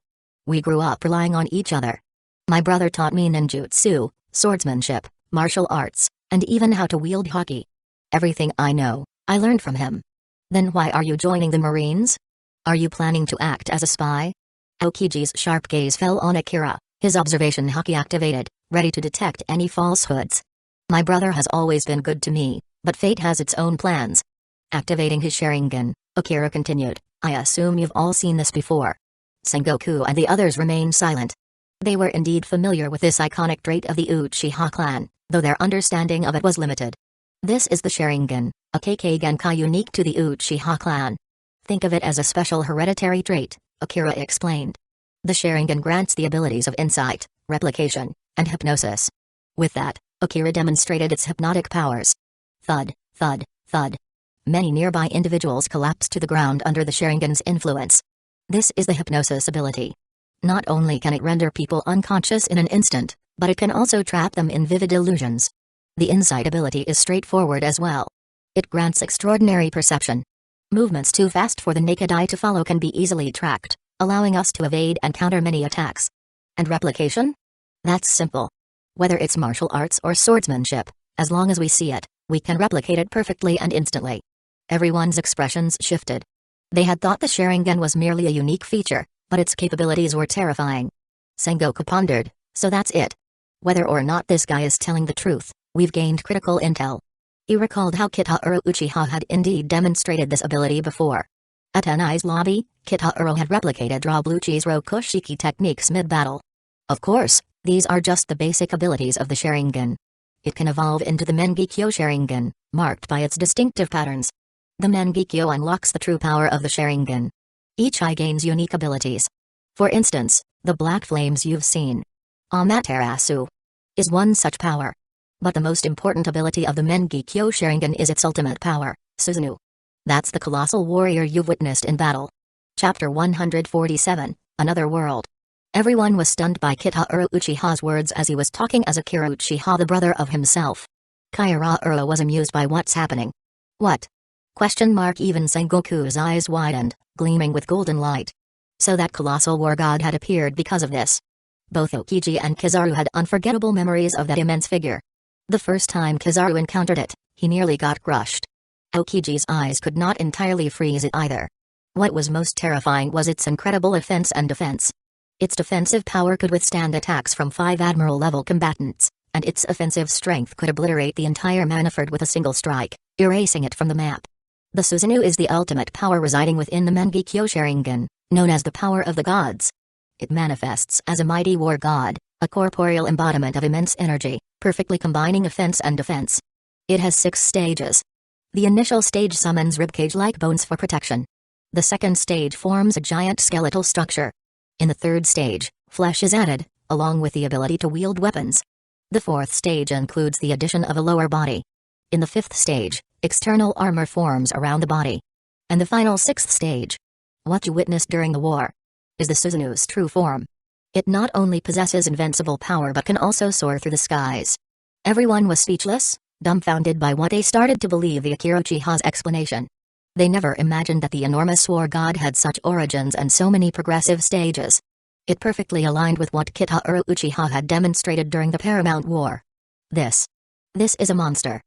We grew up relying on each other. My brother taught me ninjutsu, swordsmanship, martial arts, and even how to wield hockey. Everything I know, I learned from him. Then why are you joining the Marines? Are you planning to act as a spy? Aokiji's sharp gaze fell on Akira, his observation haki activated, ready to detect any falsehoods. My brother has always been good to me, but fate has its own plans. Activating his Sharingan, Akira continued, I assume you've all seen this before. Sengoku and the others remained silent. They were indeed familiar with this iconic trait of the Uchiha clan, though their understanding of it was limited. This is the Sharingan, a Kekkei Genkai unique to the Uchiha clan. Think of it as a special hereditary trait, Akira explained. The Sharingan grants the abilities of insight, replication, and hypnosis. With that, Akira demonstrated its hypnotic powers. Thud, thud, thud. Many nearby individuals collapsed to the ground under the Sharingan's influence. This is the hypnosis ability. Not only can it render people unconscious in an instant, but it can also trap them in vivid illusions. The insight ability is straightforward as well. It grants extraordinary perception. Movements too fast for the naked eye to follow can be easily tracked, allowing us to evade and counter many attacks. And replication? That's simple. Whether it's martial arts or swordsmanship, as long as we see it, we can replicate it perfectly and instantly. Everyone's expressions shifted. They had thought the Sharingan was merely a unique feature, but its capabilities were terrifying. Sengoku pondered, so that's it. Whether or not this guy is telling the truth, we've gained critical intel. He recalled how Kitahiro Uchiha had indeed demonstrated this ability before. At Tenai's lobby, Kitahiro had replicated Rabluchi's Rokushiki techniques mid-battle. Of course, these are just the basic abilities of the Sharingan. It can evolve into the Mengekyo Sharingan, marked by its distinctive patterns. The Mengekyo unlocks the true power of the Sharingan. Each eye gains unique abilities. For instance, the black flames you've seen. Amaterasu is one such power. But the most important ability of the Mengekyo Sharingan is its ultimate power, Susanoo. That's the colossal warrior you've witnessed in battle. Chapter 147, Another World. Everyone was stunned by Kitahiro Uchiha's words as he was talking as Akira Uchiha, the brother of himself. Kairaura was amused by what's happening. What? Even Sengoku's eyes widened, gleaming with golden light. So that colossal war god had appeared because of this. Both Aokiji and Kizaru had unforgettable memories of that immense figure. The first time Kizaru encountered it, he nearly got crushed. Aokiji's eyes could not entirely freeze it either. What was most terrifying was its incredible offense and defense. Its defensive power could withstand attacks from 5 admiral-level combatants, and its offensive strength could obliterate the entire Manaford with a single strike, erasing it from the map. The Susanoo is the ultimate power residing within the Mengekyo Sharingan, known as the power of the gods. It manifests as a mighty war god, a corporeal embodiment of immense energy, perfectly combining offense and defense. It has 6 stages. The initial stage summons ribcage-like bones for protection. The second stage forms a giant skeletal structure. In the third stage, flesh is added, along with the ability to wield weapons. The fourth stage includes the addition of a lower body. In the fifth stage, external armor forms around the body. And the final 6th stage, what you witnessed during the war, is the Susanoo's true form. It not only possesses invincible power but can also soar through the skies. Everyone was speechless, dumbfounded by what they started to believe the Akira Uchiha's explanation. They never imagined that the enormous war god had such origins and so many progressive stages. It perfectly aligned with what Kitahiro Uchiha had demonstrated during the Paramount War. This is a monster.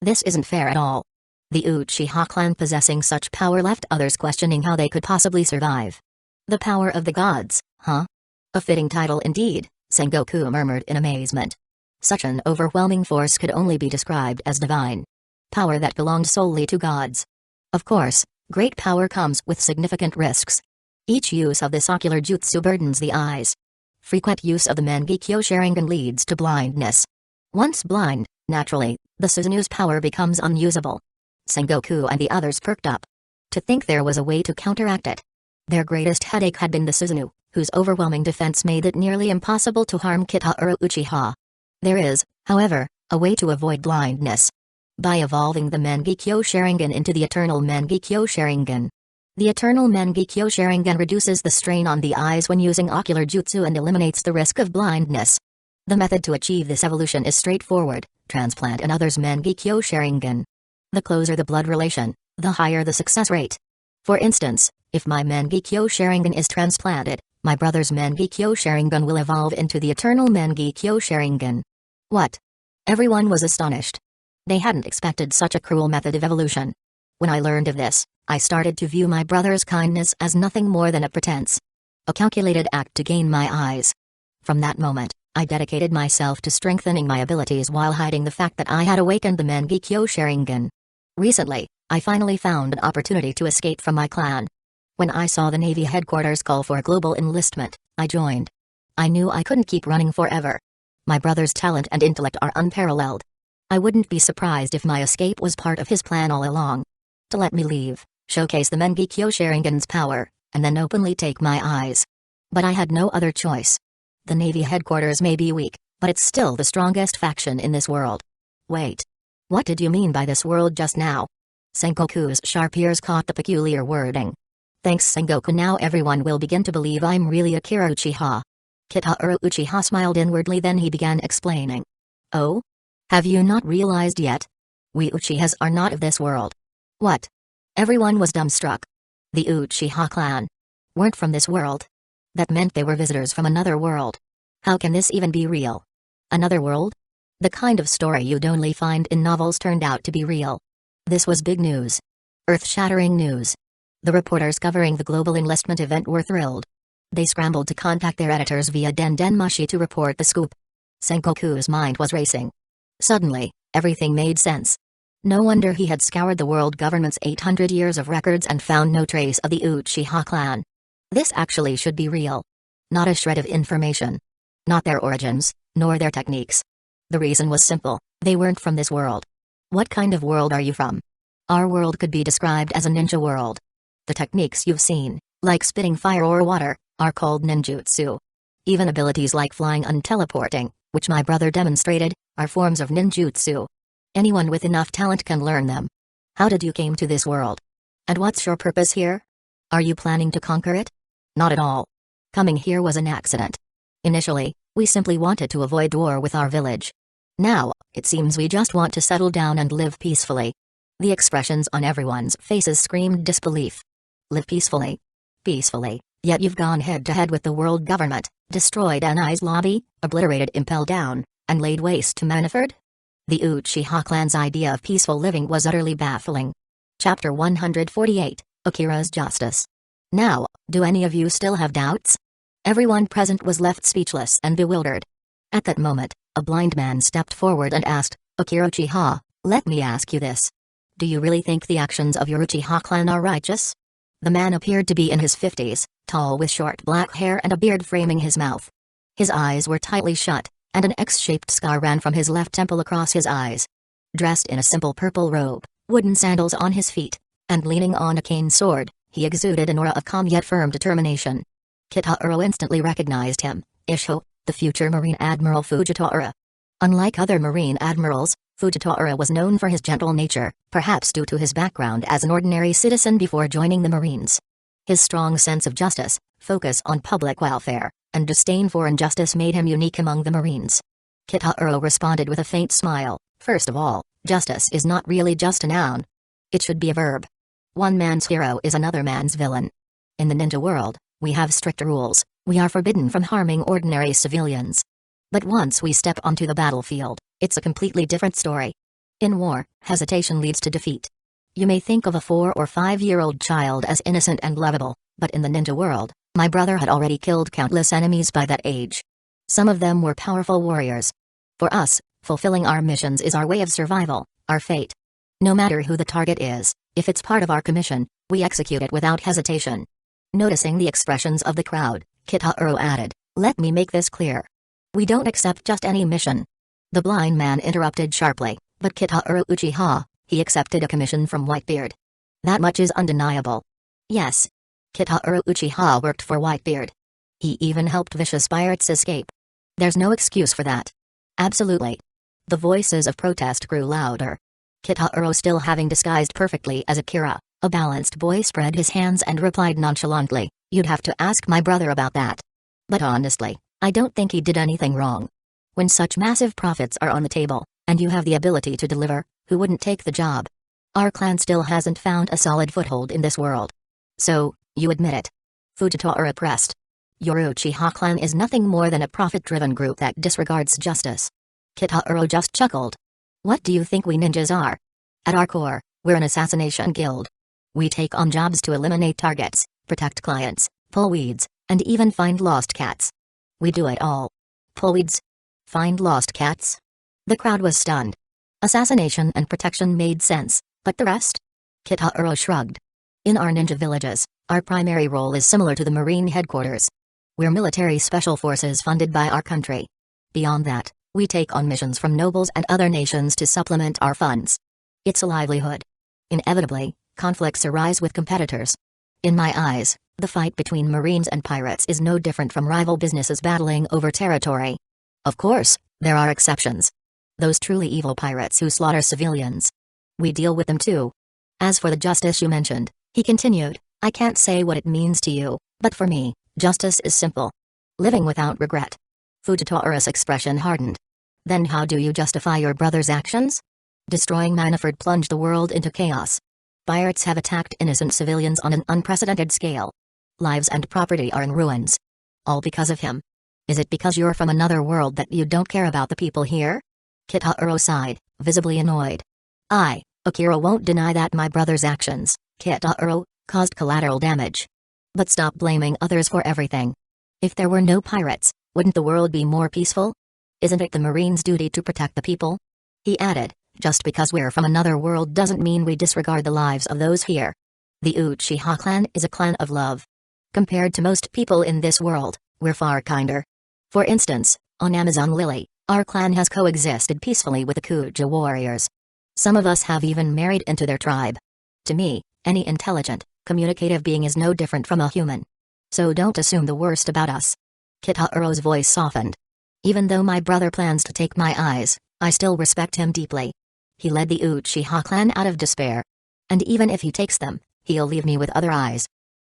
This isn't fair at all. The Uchiha clan possessing such power left others questioning how they could possibly survive. The power of the gods, huh? A fitting title indeed, Sengoku murmured in amazement. Such an overwhelming force could only be described as divine. Power that belonged solely to gods. Of course, great power comes with significant risks. Each use of this ocular jutsu burdens the eyes. Frequent use of the Mengekyo Sharingan leads to blindness. Once blind, naturally, the Susanoo's power becomes unusable. Sengoku and the others perked up. To think there was a way to counteract it. Their greatest headache had been the Susanoo, whose overwhelming defense made it nearly impossible to harm Kitahiro Uchiha. There is, however, a way to avoid blindness. By evolving the Mengekyo Sharingan into the Eternal Mengekyo Sharingan. The Eternal Mengekyo Sharingan reduces the strain on the eyes when using ocular jutsu and eliminates the risk of blindness. The method to achieve this evolution is straightforward: transplant another's Mengekyo Sharingan. The closer the blood relation, the higher the success rate. For instance, if my Mengekyo Sharingan is transplanted, My brother's Mangekyo Sharingan will evolve into the eternal Mangekyo Sharingan. What? Everyone was astonished. They hadn't expected such a cruel method of evolution. When I learned of this, I started to view my brother's kindness as nothing more than a pretense. A calculated act to gain my eyes. From that moment, I dedicated myself to strengthening my abilities while hiding the fact that I had awakened the Mangekyo Sharingan. Recently, I finally found an opportunity to escape from my clan. When I saw the Navy headquarters call for global enlistment, I joined. I knew I couldn't keep running forever. My brother's talent and intellect are unparalleled. I wouldn't be surprised if my escape was part of his plan all along. To let me leave, showcase the Mangekyo Sharingan's power, and then openly take my eyes. But I had no other choice. The Navy headquarters may be weak, but it's still the strongest faction in this world. Wait. What did you mean by this world just now? Sengoku's sharp ears caught the peculiar wording. Thanks Sengoku, now everyone will begin to believe I'm really Akira Uchiha. Kitaro Uchiha smiled inwardly, then he began explaining. Oh? Have you not realized yet? We Uchihas are not of this world. What? Everyone was dumbstruck. The Uchiha clan weren't from this world. That meant they were visitors from another world. How can this even be real? Another world? The kind of story you'd only find in novels turned out to be real. This was big news. Earth-shattering news. The reporters covering the global enlistment event were thrilled. They scrambled to contact their editors via Dendenmushi to report the scoop. Sengoku's mind was racing. Suddenly, everything made sense. No wonder he had scoured the world government's 800 years of records and found no trace of the Uchiha clan. This actually should be real. Not a shred of information. Not their origins, nor their techniques. The reason was simple: they weren't from this world. What kind of world are you from? Our world could be described as a ninja world. The techniques you've seen, like spitting fire or water, are called ninjutsu. Even abilities like flying and teleporting, which my brother demonstrated, are forms of ninjutsu. Anyone with enough talent can learn them. How did you came to this world? And what's your purpose here? Are you planning to conquer it? Not at all. Coming here was an accident. Initially, we simply wanted to avoid war with our village. Now, it seems we just want to settle down and live peacefully. The expressions on everyone's faces screamed disbelief. Live peacefully? Peacefully, yet you've gone head-to-head with the world government, destroyed Anai's lobby, obliterated Impel Down, and laid waste to Manaford? The Uchiha clan's idea of peaceful living was utterly baffling. Chapter 148, Akira's Justice. Now, do any of you still have doubts? Everyone present was left speechless and bewildered. At that moment, a blind man stepped forward and asked, Akira Uchiha, let me ask you this. Do you really think the actions of your Uchiha clan are righteous? The man appeared to be in his 50s, tall with short black hair and a beard framing his mouth. His eyes were tightly shut, and an X-shaped scar ran from his left temple across his eyes. Dressed in a simple purple robe, wooden sandals on his feet, and leaning on a cane sword, he exuded an aura of calm yet firm determination. Kitaro instantly recognized him, Isho, the future Marine Admiral Fujitora. Unlike other Marine admirals, Fujitora was known for his gentle nature, perhaps due to his background as an ordinary citizen before joining the Marines. His strong sense of justice, focus on public welfare, and disdain for injustice made him unique among the Marines. Kitaro responded with a faint smile. First of all, justice is not really just a noun. It should be a verb. One man's hero is another man's villain. In the ninja world, we have strict rules. We are forbidden from harming ordinary civilians. But once we step onto the battlefield, it's a completely different story. In war, hesitation leads to defeat. You may think of a 4 or 5-year-old child as innocent and lovable, but in the ninja world, my brother had already killed countless enemies by that age. Some of them were powerful warriors. For us, fulfilling our missions is our way of survival, our fate. No matter who the target is, if it's part of our commission, we execute it without hesitation. Noticing the expressions of the crowd, Kitaro added, let me make this clear. We don't accept just any mission. The blind man interrupted sharply, but Kitaro Uchiha, he accepted a commission from Whitebeard. That much is undeniable. Yes. Kitaro Uchiha worked for Whitebeard. He even helped vicious pirates escape. There's no excuse for that. Absolutely. The voices of protest grew louder. Kitaro, still having disguised perfectly as Akira, a balanced boy, spread his hands and replied nonchalantly, you'd have to ask my brother about that. But honestly, I don't think he did anything wrong. When such massive profits are on the table, and you have the ability to deliver, who wouldn't take the job? Our clan still hasn't found a solid foothold in this world. So, you admit it? Fujitora pressed. Your Uchiha clan is nothing more than a profit-driven group that disregards justice. Kitaro just chuckled. What do you think we ninjas are? At our core, we're an assassination guild. We take on jobs to eliminate targets, protect clients, pull weeds, and even find lost cats. We do it all. Pull weeds? Find lost cats? The crowd was stunned. Assassination and protection made sense, but the rest? Kitaro shrugged. In our ninja villages, our primary role is similar to the Marine headquarters. We're military special forces funded by our country. Beyond that, we take on missions from nobles and other nations to supplement our funds. It's a livelihood. Inevitably, conflicts arise with competitors. In my eyes, the fight between Marines and pirates is no different from rival businesses battling over territory. Of course, there are exceptions. Those truly evil pirates who slaughter civilians. We deal with them too. As for the justice you mentioned, he continued, I can't say what it means to you, but for me, justice is simple. Living without regret. Fujitora's expression hardened. Then how do you justify your brother's actions? Destroying Manafort plunged the world into chaos. Pirates have attacked innocent civilians on an unprecedented scale. Lives and property are in ruins. All because of him. Is it because you're from another world that you don't care about the people here? Kitaro sighed, visibly annoyed. Akira won't deny that my brother's actions, Kitaro, caused collateral damage. But stop blaming others for everything. If there were no pirates, wouldn't the world be more peaceful? Isn't it the Marines' duty to protect the people? He added, just because we're from another world doesn't mean we disregard the lives of those here. The Uchiha clan is a clan of love. Compared to most people in this world, we're far kinder. For instance, on Amazon Lily, our clan has coexisted peacefully with the Kuja warriors. Some of us have even married into their tribe. To me, any intelligent, communicative being is no different from a human. So don't assume the worst about us. Kitaro's voice softened. Even though my brother plans to take my eyes, I still respect him deeply. He led the Uchiha clan out of despair. And even if he takes them, he'll leave me with other eyes.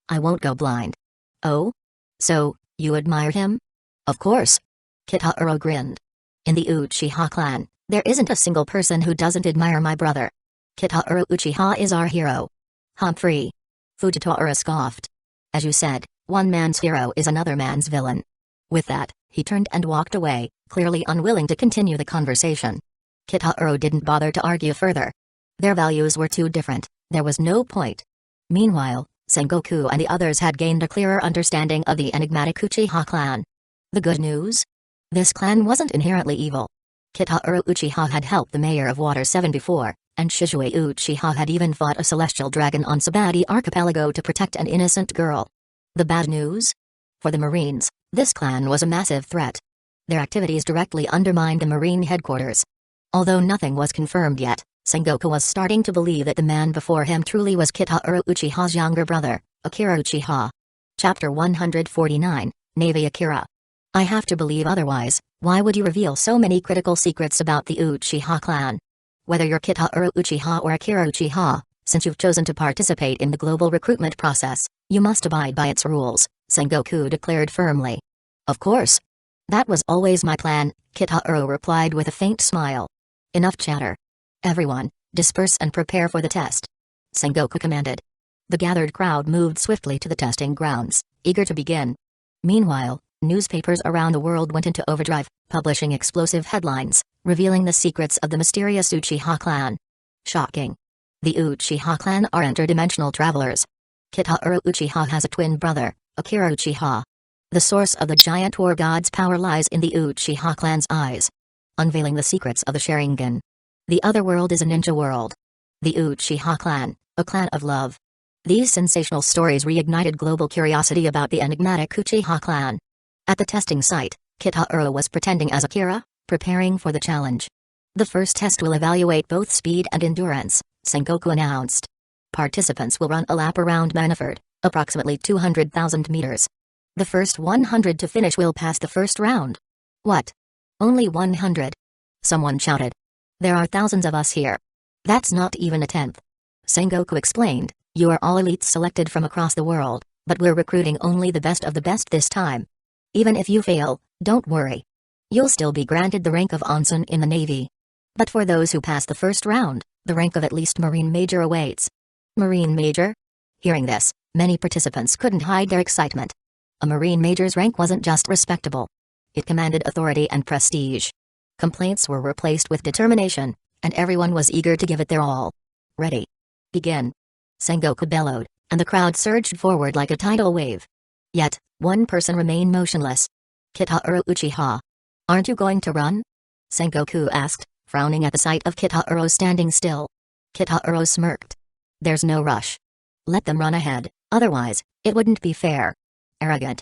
I won't go blind. Oh? So, you admire him? Of course. Kitaro grinned. In the Uchiha clan, there isn't a single person who doesn't admire my brother. Kitaro Uchiha is our hero. Humphrey. Fujitora scoffed. As you said, one man's hero is another man's villain. With that, he turned and walked away, clearly unwilling to continue the conversation. Kitaro didn't bother to argue further. Their values were too different, there was no point. Meanwhile, Sengoku and the others had gained a clearer understanding of the enigmatic Uchiha clan. The good news? This clan wasn't inherently evil. Kitaro Uchiha had helped the mayor of Water 7 before, and Shizue Uchiha had even fought a celestial dragon on Sabati Archipelago to protect an innocent girl. The bad news? For the Marines, this clan was a massive threat. Their activities directly undermined the Marine headquarters. Although nothing was confirmed yet, Sengoku was starting to believe that the man before him truly was Kitaro Uchiha's younger brother, Akira Uchiha. Chapter 149, Navy Akira. I have to believe otherwise. Why would you reveal so many critical secrets about the Uchiha clan? Whether you're Kitaro Uchiha or Akira Uchiha, since you've chosen to participate in the global recruitment process, you must abide by its rules, Sengoku declared firmly. Of course. That was always my plan, Kitaro replied with a faint smile. Enough chatter. Everyone, disperse and prepare for the test. Sengoku commanded. The gathered crowd moved swiftly to the testing grounds, eager to begin. Meanwhile, newspapers around the world went into overdrive, publishing explosive headlines, revealing the secrets of the mysterious Uchiha clan. Shocking. The Uchiha clan are interdimensional travelers. Kitaro Uchiha has a twin brother, Akira Uchiha. The source of the giant war god's power lies in the Uchiha clan's eyes. Unveiling the secrets of the Sharingan. The other world is a ninja world. The Uchiha clan, a clan of love. These sensational stories reignited global curiosity about the enigmatic Uchiha clan. At the testing site, Kitaro was pretending as Akira, preparing for the challenge. The first test will evaluate both speed and endurance, Sengoku announced. Participants will run a lap around Manafort, approximately 200,000 meters. The first 100 to finish will pass the first round. What? Only 100? Someone shouted. There are thousands of us here. That's not even a tenth. Sengoku explained, you are all elites selected from across the world, but we're recruiting only the best of the best this time. Even if you fail, don't worry. You'll still be granted the rank of ensign in the Navy. But for those who pass the first round, the rank of at least Marine Major awaits. Marine Major? Hearing this, many participants couldn't hide their excitement. A Marine Major's rank wasn't just respectable. It commanded authority and prestige. Complaints were replaced with determination, and everyone was eager to give it their all. Ready. Begin. Sengoku bellowed, and the crowd surged forward like a tidal wave. Yet, one person remained motionless. Kitahuro Uchiha. Aren't you going to run? Sengoku asked, frowning at the sight of Kitahuro standing still. Kitahuro smirked. There's no rush. Let them run ahead, otherwise, it wouldn't be fair. Arrogant.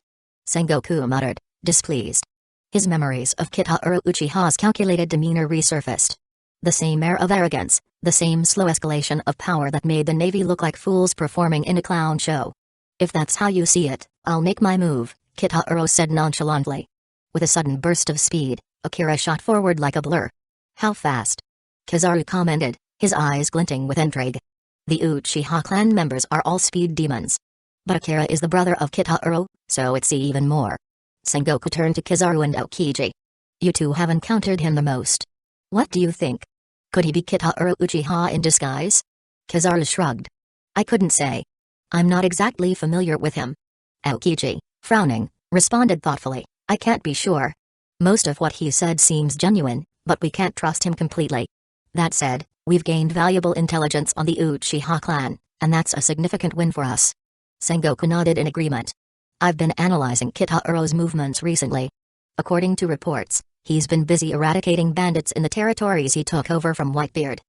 Sengoku muttered, displeased. His memories of Kitahuro Uchiha's calculated demeanor resurfaced. The same air of arrogance, the same slow escalation of power that made the Navy look like fools performing in a clown show. If that's how you see it, I'll make my move, Kitahuro said nonchalantly. With a sudden burst of speed, Akira shot forward like a blur. How fast? Kizaru commented, his eyes glinting with intrigue. The Uchiha clan members are all speed demons. But Akira is the brother of Kitahuro, so it's even more. Sengoku turned to Kizaru and Aokiji. You two have encountered him the most. What do you think? Could he be Kitahuro Uchiha in disguise? Kizaru shrugged. I couldn't say. I'm not exactly familiar with him. Aokiji, frowning, responded thoughtfully, I can't be sure. Most of what he said seems genuine, but we can't trust him completely. That said, we've gained valuable intelligence on the Uchiha clan, and that's a significant win for us. Sengoku nodded in agreement. I've been analyzing Kitahuro's movements recently. According to reports, he's been busy eradicating bandits in the territories he took over from Whitebeard.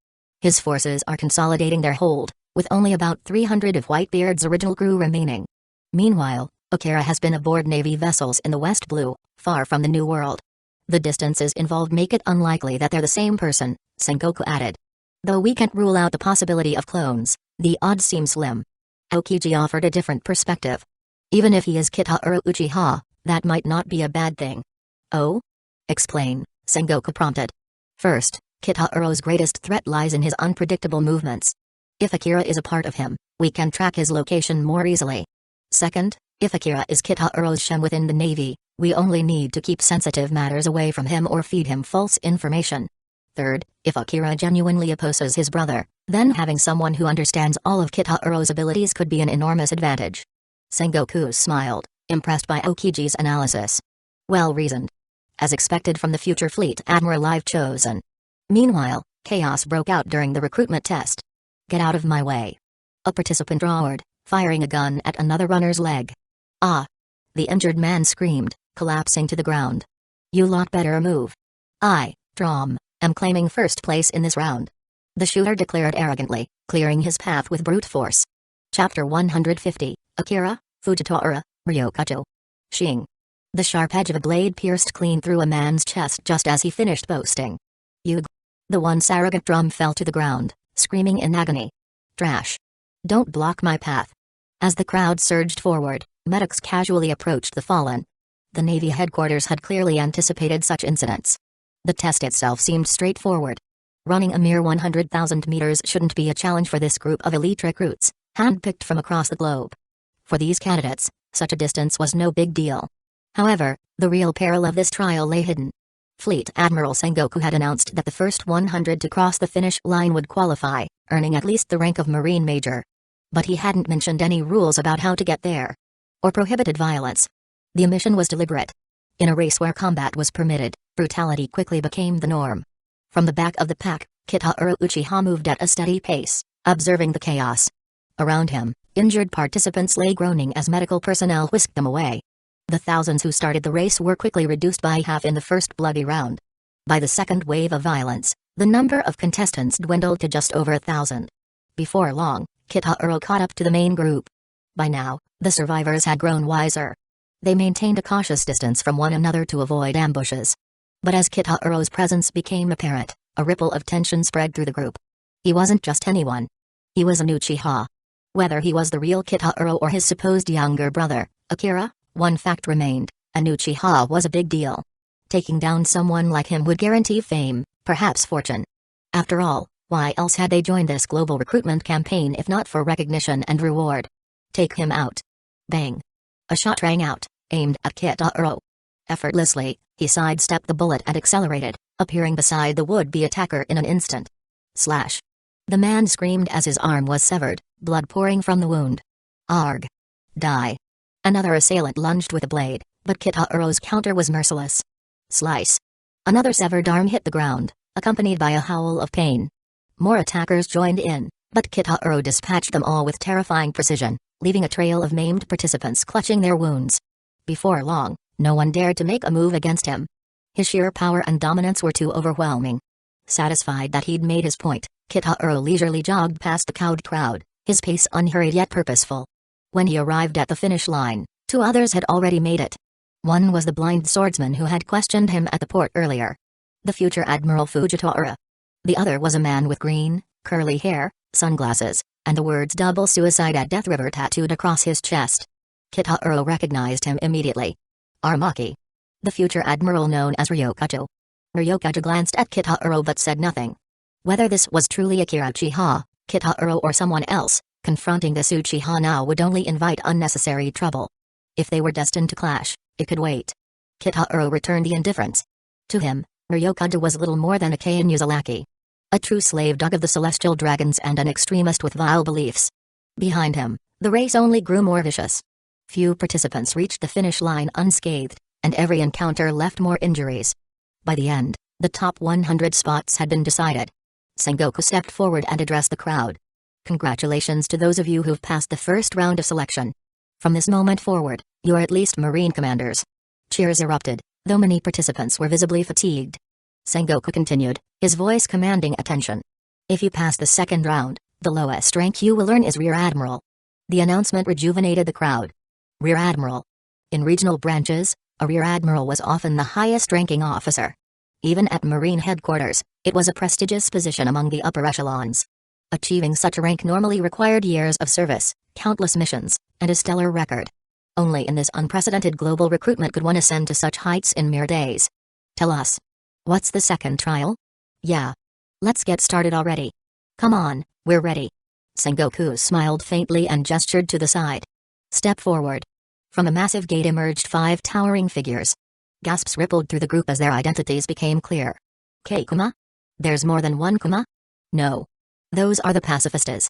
His forces are consolidating their hold, with only about 300 of Whitebeard's original crew remaining. Meanwhile, Akira has been aboard Navy vessels in the West Blue, far from the New World. The distances involved make it unlikely that they're the same person, Sengoku added. Though we can't rule out the possibility of clones, the odds seem slim. Aokiji offered a different perspective. Even if he is Kitahuro Uchiha, that might not be a bad thing. Oh? Explain, Sengoku prompted. First, Kitahuro's greatest threat lies in his unpredictable movements. If Akira is a part of him, we can track his location more easily. Second, if Akira is Kitahuro's shen within the Navy, we only need to keep sensitive matters away from him or feed him false information. Third, if Akira genuinely opposes his brother, then having someone who understands all of Kitahuro's abilities could be an enormous advantage. Sengoku smiled, impressed by Aokiji's analysis. Well reasoned. As expected from the future fleet admiral I've chosen. Meanwhile, chaos broke out during the recruitment test. Get out of my way. A participant roared, firing a gun at another runner's leg. Ah! The injured man screamed, collapsing to the ground. You lot better move. I, Drom, am claiming first place in this round. The shooter declared arrogantly, clearing his path with brute force. Chapter 150, Akira, Fujitora, Ryokacho. Shing. The sharp edge of a blade pierced clean through a man's chest just as he finished boasting. Yug. The once arrogant Drum fell to the ground, screaming in agony. Trash. Don't block my path. As the crowd surged forward, medics casually approached the fallen. The Navy headquarters had clearly anticipated such incidents. The test itself seemed straightforward. Running a mere 100,000 meters shouldn't be a challenge for this group of elite recruits, handpicked from across the globe. For these candidates, such a distance was no big deal. However, the real peril of this trial lay hidden. Fleet Admiral Sengoku had announced that the first 100 to cross the finish line would qualify, earning at least the rank of Marine Major. But he hadn't mentioned any rules about how to get there. Or prohibited violence. The omission was deliberate. In a race where combat was permitted, brutality quickly became the norm. From the back of the pack, Kitahuro Uchiha moved at a steady pace, observing the chaos. Around him, injured participants lay groaning as medical personnel whisked them away. The thousands who started the race were quickly reduced by half in the first bloody round. By the second wave of violence, the number of contestants dwindled to just over 1,000. Before long, Kitahuro caught up to the main group. By now, the survivors had grown wiser. They maintained a cautious distance from one another to avoid ambushes. But as Kitahuro's presence became apparent, a ripple of tension spread through the group. He wasn't just anyone. He was an Uchiha. Whether he was the real Kitahuro or his supposed younger brother, Akira, one fact remained: an Uchiha was a big deal. Taking down someone like him would guarantee fame, perhaps fortune. After all, why else had they joined this global recruitment campaign if not for recognition and reward? Take him out. Bang. A shot rang out, aimed at Kitahuro. Effortlessly, he sidestepped the bullet and accelerated, appearing beside the would-be attacker in an instant. Slash. The man screamed as his arm was severed, blood pouring from the wound. Arg. Die. Another assailant lunged with a blade, but Kitaro's counter was merciless. Slice. Another severed arm hit the ground, accompanied by a howl of pain. More attackers joined in, but Kitaro dispatched them all with terrifying precision, leaving a trail of maimed participants clutching their wounds. Before long, no one dared to make a move against him. His sheer power and dominance were too overwhelming. Satisfied that he'd made his point, Kitaro leisurely jogged past the cowed crowd, his pace unhurried yet purposeful. When he arrived at the finish line, 2 others had already made it. One was the blind swordsman who had questioned him at the port earlier, the future Admiral Fujitora. The other was a man with green, curly hair, sunglasses, and the words "double suicide at Death River" tattooed across his chest. Kitaro recognized him immediately. Armaki. The future admiral known as Ryokajo. Ryokajo glanced at Kitaro but said nothing. Whether this was truly Akira Uchiha, Kitaro or someone else, confronting this Uchiha now would only invite unnecessary trouble. If they were destined to clash, it could wait. Kitaro returned the indifference. To him, Ryokajo was little more than a Kei Uzalaki. A true slave dog of the celestial dragons and an extremist with vile beliefs. Behind him, the race only grew more vicious. Few participants reached the finish line unscathed, and every encounter left more injuries. By the end, the top 100 spots had been decided. Sengoku stepped forward and addressed the crowd. Congratulations to those of you who've passed the first round of selection. From this moment forward, you're at least Marine commanders. Cheers erupted, though many participants were visibly fatigued. Sengoku continued, his voice commanding attention. If you pass the second round, the lowest rank you will earn is Rear Admiral. The announcement rejuvenated the crowd. Rear Admiral. In regional branches, a Rear Admiral was often the highest-ranking officer. Even at Marine headquarters, it was a prestigious position among the upper echelons. Achieving such a rank normally required years of service, countless missions, and a stellar record. Only in this unprecedented global recruitment could one ascend to such heights in mere days. Tell us. What's the second trial? Yeah. Let's get started already. Come on, we're ready. Sengoku smiled faintly and gestured to the side. Step forward. From a massive gate emerged 5 towering figures. Gasps rippled through the group as their identities became clear. Keikuma? There's more than one Kuma? No. Those are the pacifistas.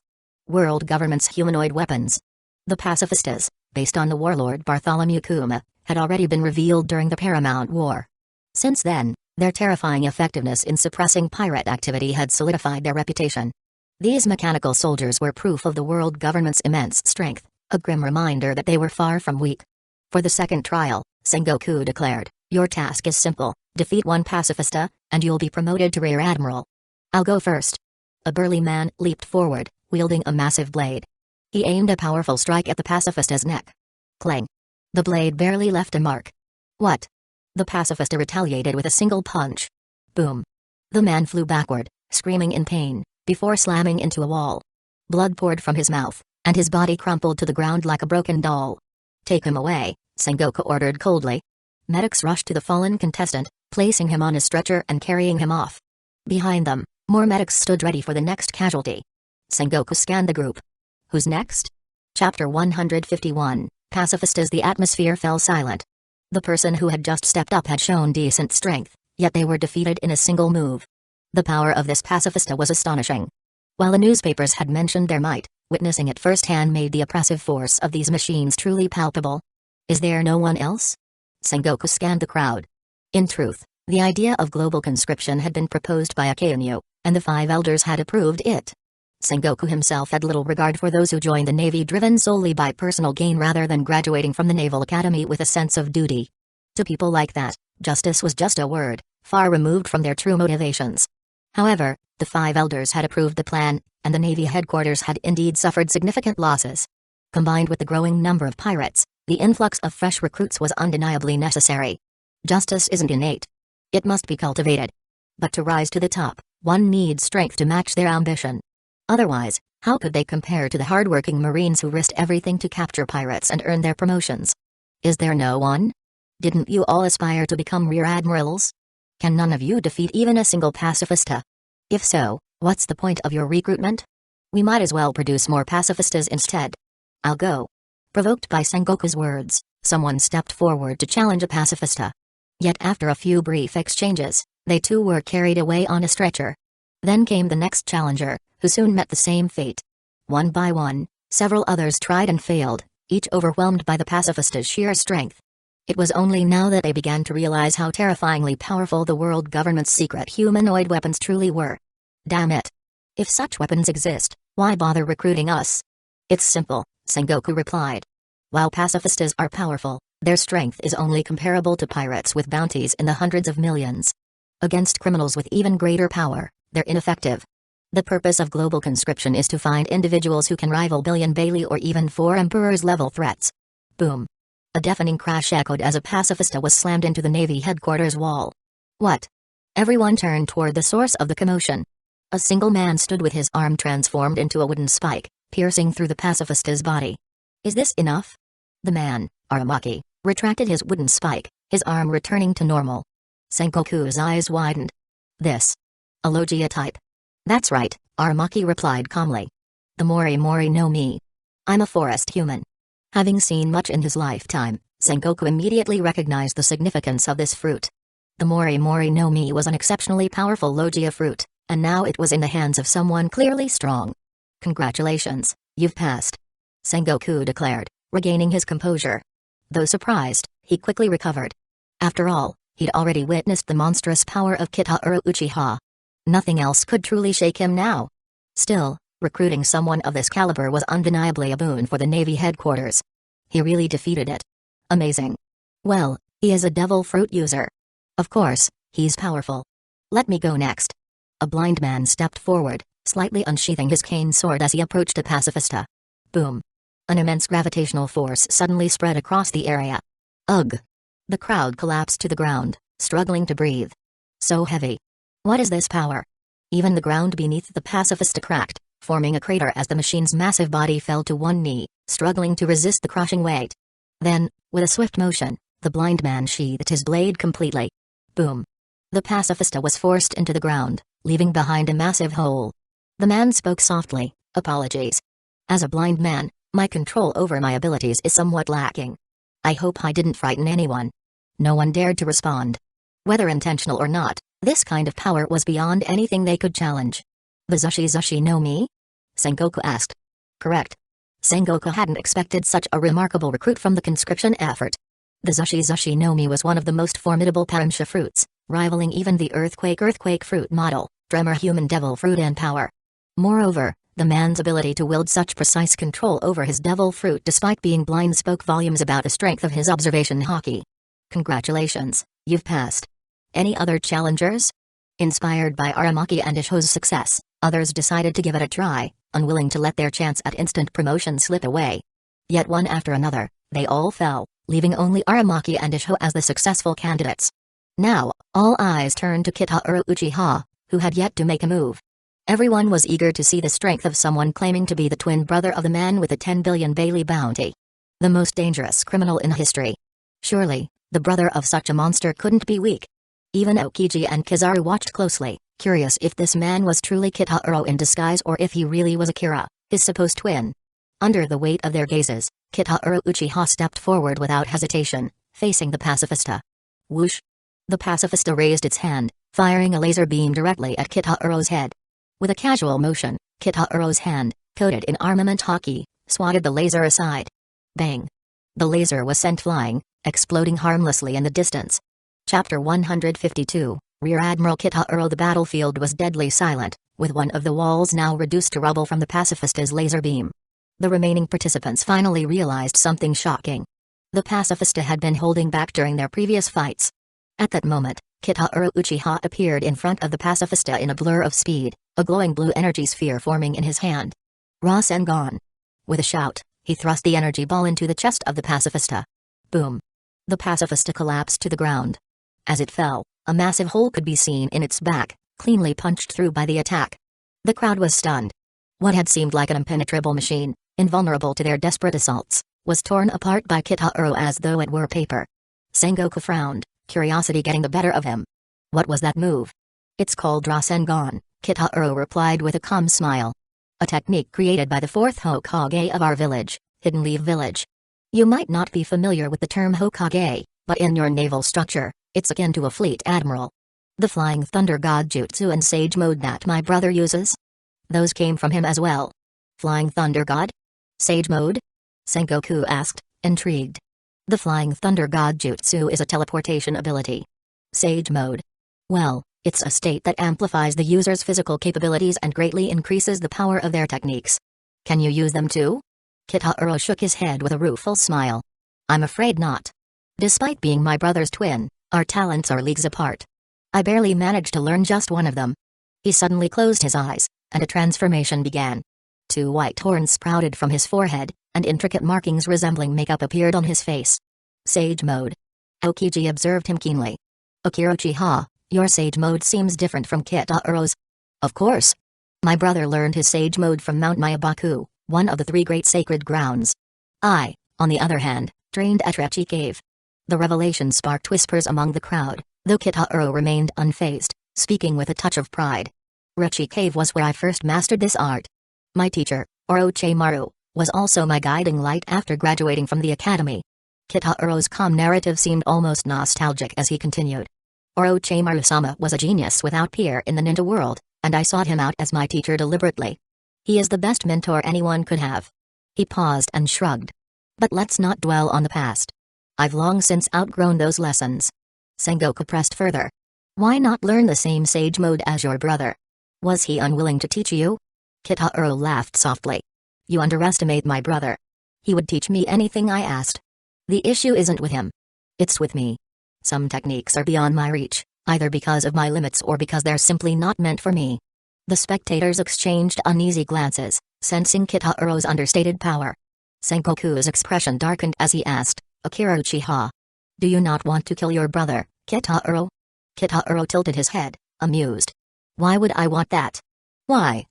World government's humanoid weapons. The pacifistas, based on the warlord Bartholomew Kuma, had already been revealed during the Paramount War. Since then, their terrifying effectiveness in suppressing pirate activity had solidified their reputation. These mechanical soldiers were proof of the world government's immense strength, a grim reminder that they were far from weak. For the second trial, Sengoku declared, your task is simple, defeat one pacifista, and you'll be promoted to Rear Admiral. I'll go first. A burly man leaped forward, wielding a massive blade. He aimed a powerful strike at the pacifista's neck. Clang. The blade barely left a mark. What? The pacifista retaliated with a single punch. Boom. The man flew backward, screaming in pain, before slamming into a wall. Blood poured from his mouth, and his body crumpled to the ground like a broken doll. Take him away, Sengoku ordered coldly. Medics rushed to the fallen contestant, placing him on a stretcher and carrying him off. Behind them, more medics stood ready for the next casualty. Sengoku scanned the group. Who's next? Chapter 151, Pacifistas. The atmosphere fell silent. The person who had just stepped up had shown decent strength, yet they were defeated in a single move. The power of this pacifista was astonishing. While the newspapers had mentioned their might, witnessing it firsthand made the oppressive force of these machines truly palpable. Is there no one else? Sengoku scanned the crowd. In truth, the idea of global conscription had been proposed by Akainu, and the 5 elders had approved it. Sengoku himself had little regard for those who joined the Navy driven solely by personal gain rather than graduating from the Naval Academy with a sense of duty. To people like that, justice was just a word, far removed from their true motivations. However, the 5 elders had approved the plan, and the Navy headquarters had indeed suffered significant losses. Combined with the growing number of pirates, the influx of fresh recruits was undeniably necessary. Justice isn't innate. It must be cultivated. But to rise to the top, one needs strength to match their ambition. Otherwise, how could they compare to the hardworking Marines who risked everything to capture pirates and earn their promotions? Is there no one? Didn't you all aspire to become Rear Admirals? Can none of you defeat even a single pacifista? If so, what's the point of your recruitment? We might as well produce more pacifistas instead. I'll go. Provoked by Sengoku's words, someone stepped forward to challenge a pacifista. Yet after a few brief exchanges, they too were carried away on a stretcher. Then came the next challenger, who soon met the same fate. One by one, several others tried and failed, each overwhelmed by the pacifista's sheer strength. It was only now that they began to realize how terrifyingly powerful the world government's secret humanoid weapons truly were. Damn it. If such weapons exist, why bother recruiting us? It's simple, Sengoku replied. While pacifistas are powerful, their strength is only comparable to pirates with bounties in the hundreds of millions. Against criminals with even greater power, they're ineffective. The purpose of global conscription is to find individuals who can rival Billion Bailey or even 4 Emperors level threats. Boom. A deafening crash echoed as a pacifista was slammed into the Navy headquarters wall. What? Everyone turned toward the source of the commotion. A single man stood with his arm transformed into a wooden spike, piercing through the pacifista's body. Is this enough? The man, Aramaki, retracted his wooden spike, his arm returning to normal. Sengoku's eyes widened. This. A Logia type. That's right, Aramaki replied calmly. The Mori Mori no Mi. I'm a forest human. Having seen much in his lifetime, Sengoku immediately recognized the significance of this fruit. The Mori Mori no Mi was an exceptionally powerful Logia fruit, and now it was in the hands of someone clearly strong. Congratulations, you've passed. Sengoku declared, regaining his composure. Though surprised, he quickly recovered. After all, he'd already witnessed the monstrous power of Kitahara Uchiha. Nothing else could truly shake him now. Still, recruiting someone of this caliber was undeniably a boon for the Navy headquarters. He really defeated it. Amazing. Well, he is a devil fruit user. Of course, he's powerful. Let me go next. A blind man stepped forward, slightly unsheathing his cane sword as he approached a pacifista. Boom. An immense gravitational force suddenly spread across the area. Ugh. The crowd collapsed to the ground, struggling to breathe. So heavy. What is this power? Even the ground beneath the pacifista cracked, forming a crater as the machine's massive body fell to one knee, struggling to resist the crushing weight. Then, with a swift motion, the blind man sheathed his blade completely. Boom. The pacifista was forced into the ground, leaving behind a massive hole. The man spoke softly, apologies. As a blind man, my control over my abilities is somewhat lacking. I hope I didn't frighten anyone. No one dared to respond. Whether intentional or not, this kind of power was beyond anything they could challenge. The Zushi no Mi? Sengoku asked. Correct. Sengoku hadn't expected such a remarkable recruit from the conscription effort. The Zushi no Mi was one of the most formidable Paramsha fruits, rivaling even the earthquake fruit model, Tremor human devil fruit in power. Moreover, the man's ability to wield such precise control over his devil fruit despite being blind spoke volumes about the strength of his observation haki. Congratulations, you've passed. Any other challengers? Inspired by Aramaki and Isho's success, others decided to give it a try, unwilling to let their chance at instant promotion slip away. Yet one after another, they all fell, leaving only Aramaki and Isho as the successful candidates. Now, all eyes turned to Kitahara Uchiha, who had yet to make a move. Everyone was eager to see the strength of someone claiming to be the twin brother of the man with the 10 billion Bailey bounty. The most dangerous criminal in history. Surely, the brother of such a monster couldn't be weak. Even Okiji and Kizaru watched closely, curious if this man was truly Kitahara in disguise or if he really was Akira, his supposed twin. Under the weight of their gazes, Kitahara Uchiha stepped forward without hesitation, facing the pacifista. Whoosh! The pacifista raised its hand, firing a laser beam directly at Kitahara's head. With a casual motion, Kitahara's hand, coated in armament haki, swatted the laser aside. Bang! The laser was sent flying, exploding harmlessly in the distance. Chapter 152, Rear Admiral Kitahara. The battlefield was deadly silent, with one of the walls now reduced to rubble from the pacifista's laser beam. The remaining participants finally realized something shocking. The pacifista had been holding back during their previous fights. At that moment, Kitahara Uchiha appeared in front of the pacifista in a blur of speed, a glowing blue energy sphere forming in his hand. Rasengan. With a shout, he thrust the energy ball into the chest of the pacifista. Boom. The pacifista collapsed to the ground. As it fell, a massive hole could be seen in its back, cleanly punched through by the attack. The crowd was stunned. What had seemed like an impenetrable machine, invulnerable to their desperate assaults, was torn apart by Kitahara as though it were paper. Sengoku frowned, curiosity getting the better of him. What was that move? It's called Rasengan, Kitahara replied with a calm smile. A technique created by the fourth Hokage of our village, Hidden Leaf Village. You might not be familiar with the term Hokage, but in your naval structure, it's akin to a fleet admiral. The Flying Thunder God Jutsu and Sage Mode that my brother uses? Those came from him as well. Flying Thunder God? Sage Mode? Sengoku asked, intrigued. The Flying Thunder God Jutsu is a teleportation ability. Sage Mode. Well, it's a state that amplifies the user's physical capabilities and greatly increases the power of their techniques. Can you use them too? Kitaro shook his head with a rueful smile. I'm afraid not. Despite being my brother's twin, our talents are leagues apart. I barely managed to learn just one of them. He suddenly closed his eyes, and a transformation began. 2 white horns sprouted from his forehead, and intricate markings resembling makeup appeared on his face. Sage Mode. Aokiji observed him keenly. Akira Uchiha, your Sage Mode seems different from Kitaro's. Of course. My brother learned his Sage Mode from Mount Mayabaku, one of the 3 great sacred grounds. I, on the other hand, trained at Rechi Cave. The revelation sparked whispers among the crowd, though Kitaro remained unfazed, speaking with a touch of pride. Rechi Cave was where I first mastered this art. My teacher, Orochimaru, was also my guiding light after graduating from the academy. Kitaro's calm narrative seemed almost nostalgic as he continued. Orochimaru-sama was a genius without peer in the ninja world, and I sought him out as my teacher deliberately. He is the best mentor anyone could have. He paused and shrugged. But let's not dwell on the past. I've long since outgrown those lessons. Sengoku pressed further. Why not learn the same Sage Mode as your brother? Was he unwilling to teach you? Kitaro laughed softly. You underestimate my brother. He would teach me anything I asked. The issue isn't with him. It's with me. Some techniques are beyond my reach, either because of my limits or because they're simply not meant for me. The spectators exchanged uneasy glances, sensing Kitaro's understated power. Sengoku's expression darkened as he asked, Akira Uchiha. Do you not want to kill your brother, Kitaro? Kitaro tilted his head, amused. Why would I want that? Why?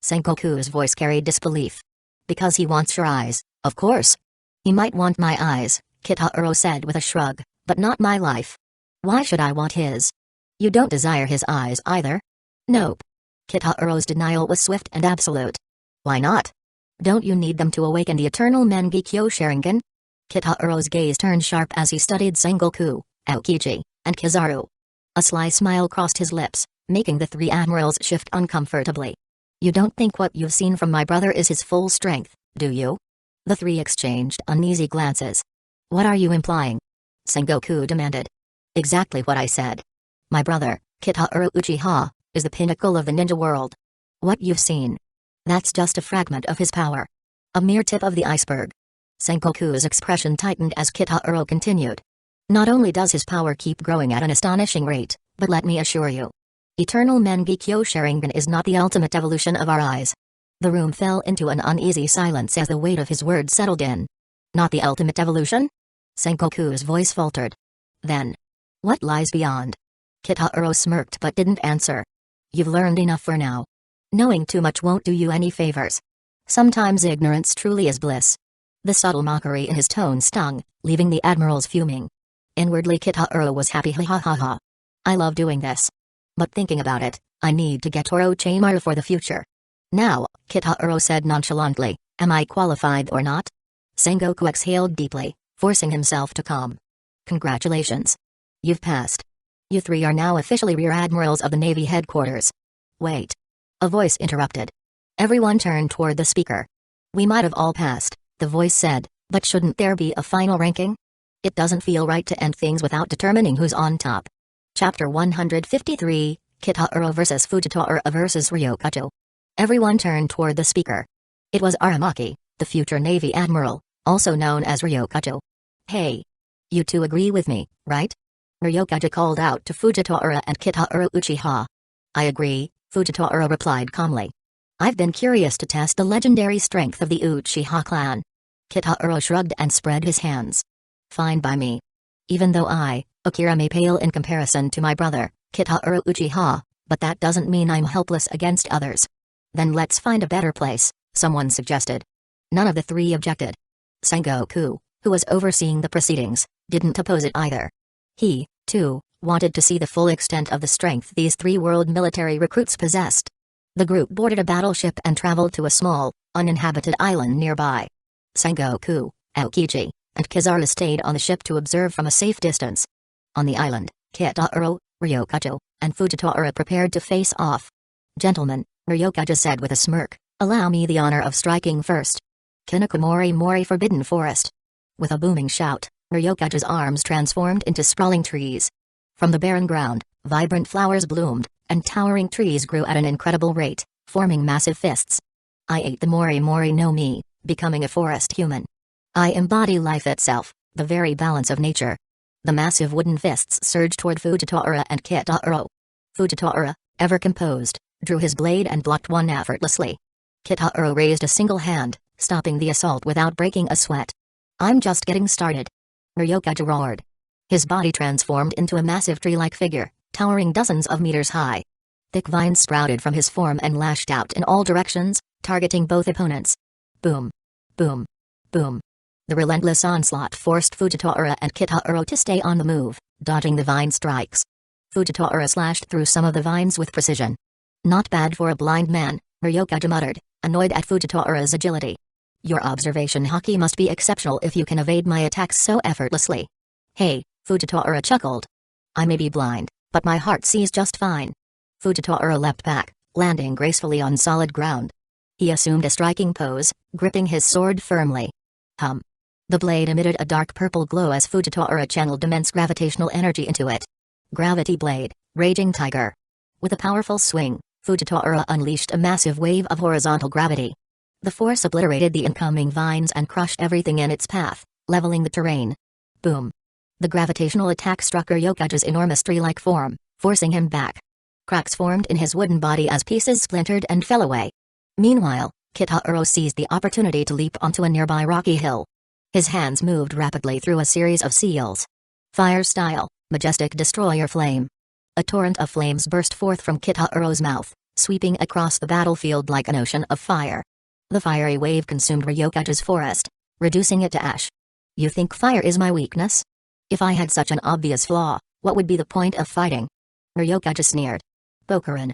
Sengoku's voice carried disbelief. Because he wants your eyes, of course. He might want my eyes, Kitaro said with a shrug, but not my life. Why should I want his? You don't desire his eyes either? Nope. Kitaro's denial was swift and absolute. Why not? Don't you need them to awaken the eternal Mangekyo Sharingan? Kitaro's gaze turned sharp as he studied Sengoku, Aokiji, and Kizaru. A sly smile crossed his lips, making the 3 admirals shift uncomfortably. You don't think what you've seen from my brother is his full strength, do you? The 3 exchanged uneasy glances. What are you implying? Sengoku demanded. Exactly what I said. My brother, Kitaro Uchiha, is the pinnacle of the ninja world. What you've seen. That's just a fragment of his power. A mere tip of the iceberg. Sengoku's expression tightened as Kitaro continued. Not only does his power keep growing at an astonishing rate, but let me assure you. Eternal Mangekyo Sharingan is not the ultimate evolution of our eyes. The room fell into an uneasy silence as the weight of his words settled in. Not the ultimate evolution? Sengoku's voice faltered. Then. What lies beyond? Kitaro smirked but didn't answer. You've learned enough for now. Knowing too much won't do you any favors. Sometimes ignorance truly is bliss. The subtle mockery in his tone stung, leaving the admirals fuming. Inwardly Kitaro was happy. Ha ha ha ha. I love doing this. But thinking about it, I need to get Orochimaru for the future. Now, Kitaro said nonchalantly, am I qualified or not? Sengoku exhaled deeply, forcing himself to calm. Congratulations. You've passed. You 3 are now officially rear admirals of the Navy headquarters. Wait. A voice interrupted. Everyone turned toward the speaker. We might have all passed, the voice said, but shouldn't there be a final ranking? It doesn't feel right to end things without determining who's on top. Chapter 153, Kitaro vs Fujitora vs Ryokacho. Everyone turned toward the speaker. It was Aramaki, the future Navy Admiral, also known as Ryokacho. Hey. You 2 agree with me, right? Ryokacho called out to Fujitora and Kitaro Uchiha. I agree, Fujitora replied calmly. I've been curious to test the legendary strength of the Uchiha clan. Kitaro shrugged and spread his hands. Fine by me. Even though I, Akira, may pale in comparison to my brother, Kitaro Uchiha, but that doesn't mean I'm helpless against others. Then let's find a better place, someone suggested. None of the 3 objected. Sengoku, who was overseeing the proceedings, didn't oppose it either. He, too, wanted to see the full extent of the strength these 3 world military recruits possessed. The group boarded a battleship and traveled to a small, uninhabited island nearby. Sengoku, Aokiji, and Kizaru stayed on the ship to observe from a safe distance. On the island, Kitaro, Ryokacho, and Fujitora prepared to face off. Gentlemen, Ryokacho said with a smirk, allow me the honor of striking first. Kinakumori Mori Forbidden Forest. With a booming shout, Ryokage's arms transformed into sprawling trees. From the barren ground, vibrant flowers bloomed, and towering trees grew at an incredible rate, forming massive fists. I ate the Mori Mori no Mi, becoming a forest human. I embody life itself, the very balance of nature. The massive wooden fists surged toward Fujitora and Kitaro. Fujitora, ever composed, drew his blade and blocked one effortlessly. Kitaro raised a single hand, stopping the assault without breaking a sweat. I'm just getting started. Ryokage roared. His body transformed into a massive tree-like figure, towering dozens of meters high. Thick vines sprouted from his form and lashed out in all directions, targeting both opponents. Boom. Boom. Boom. The relentless onslaught forced Fujitora and Kitaro to stay on the move, dodging the vine strikes. Fujitora slashed through some of the vines with precision. Not bad for a blind man, Ryokage muttered, annoyed at Fujitora's agility. Your observation haki must be exceptional if you can evade my attacks so effortlessly. Hey, Fujitora chuckled. I may be blind, but my heart sees just fine. Fujitora leapt back, landing gracefully on solid ground. He assumed a striking pose, gripping his sword firmly. Hum. The blade emitted a dark purple glow as Fujitora channeled immense gravitational energy into it. Gravity Blade, Raging Tiger. With a powerful swing, Fujitora unleashed a massive wave of horizontal gravity. The force obliterated the incoming vines and crushed everything in its path, leveling the terrain. Boom. The gravitational attack struck Ryokage's enormous tree-like form, forcing him back. Cracks formed in his wooden body as pieces splintered and fell away. Meanwhile, Kitaro seized the opportunity to leap onto a nearby rocky hill. His hands moved rapidly through a series of seals. Fire style, Majestic Destroyer Flame. A torrent of flames burst forth from Kitaro's mouth, sweeping across the battlefield like an ocean of fire. The fiery wave consumed Ryokage's forest, reducing it to ash. You think fire is my weakness? If I had such an obvious flaw, what would be the point of fighting? Ryokage sneered. Bokurin.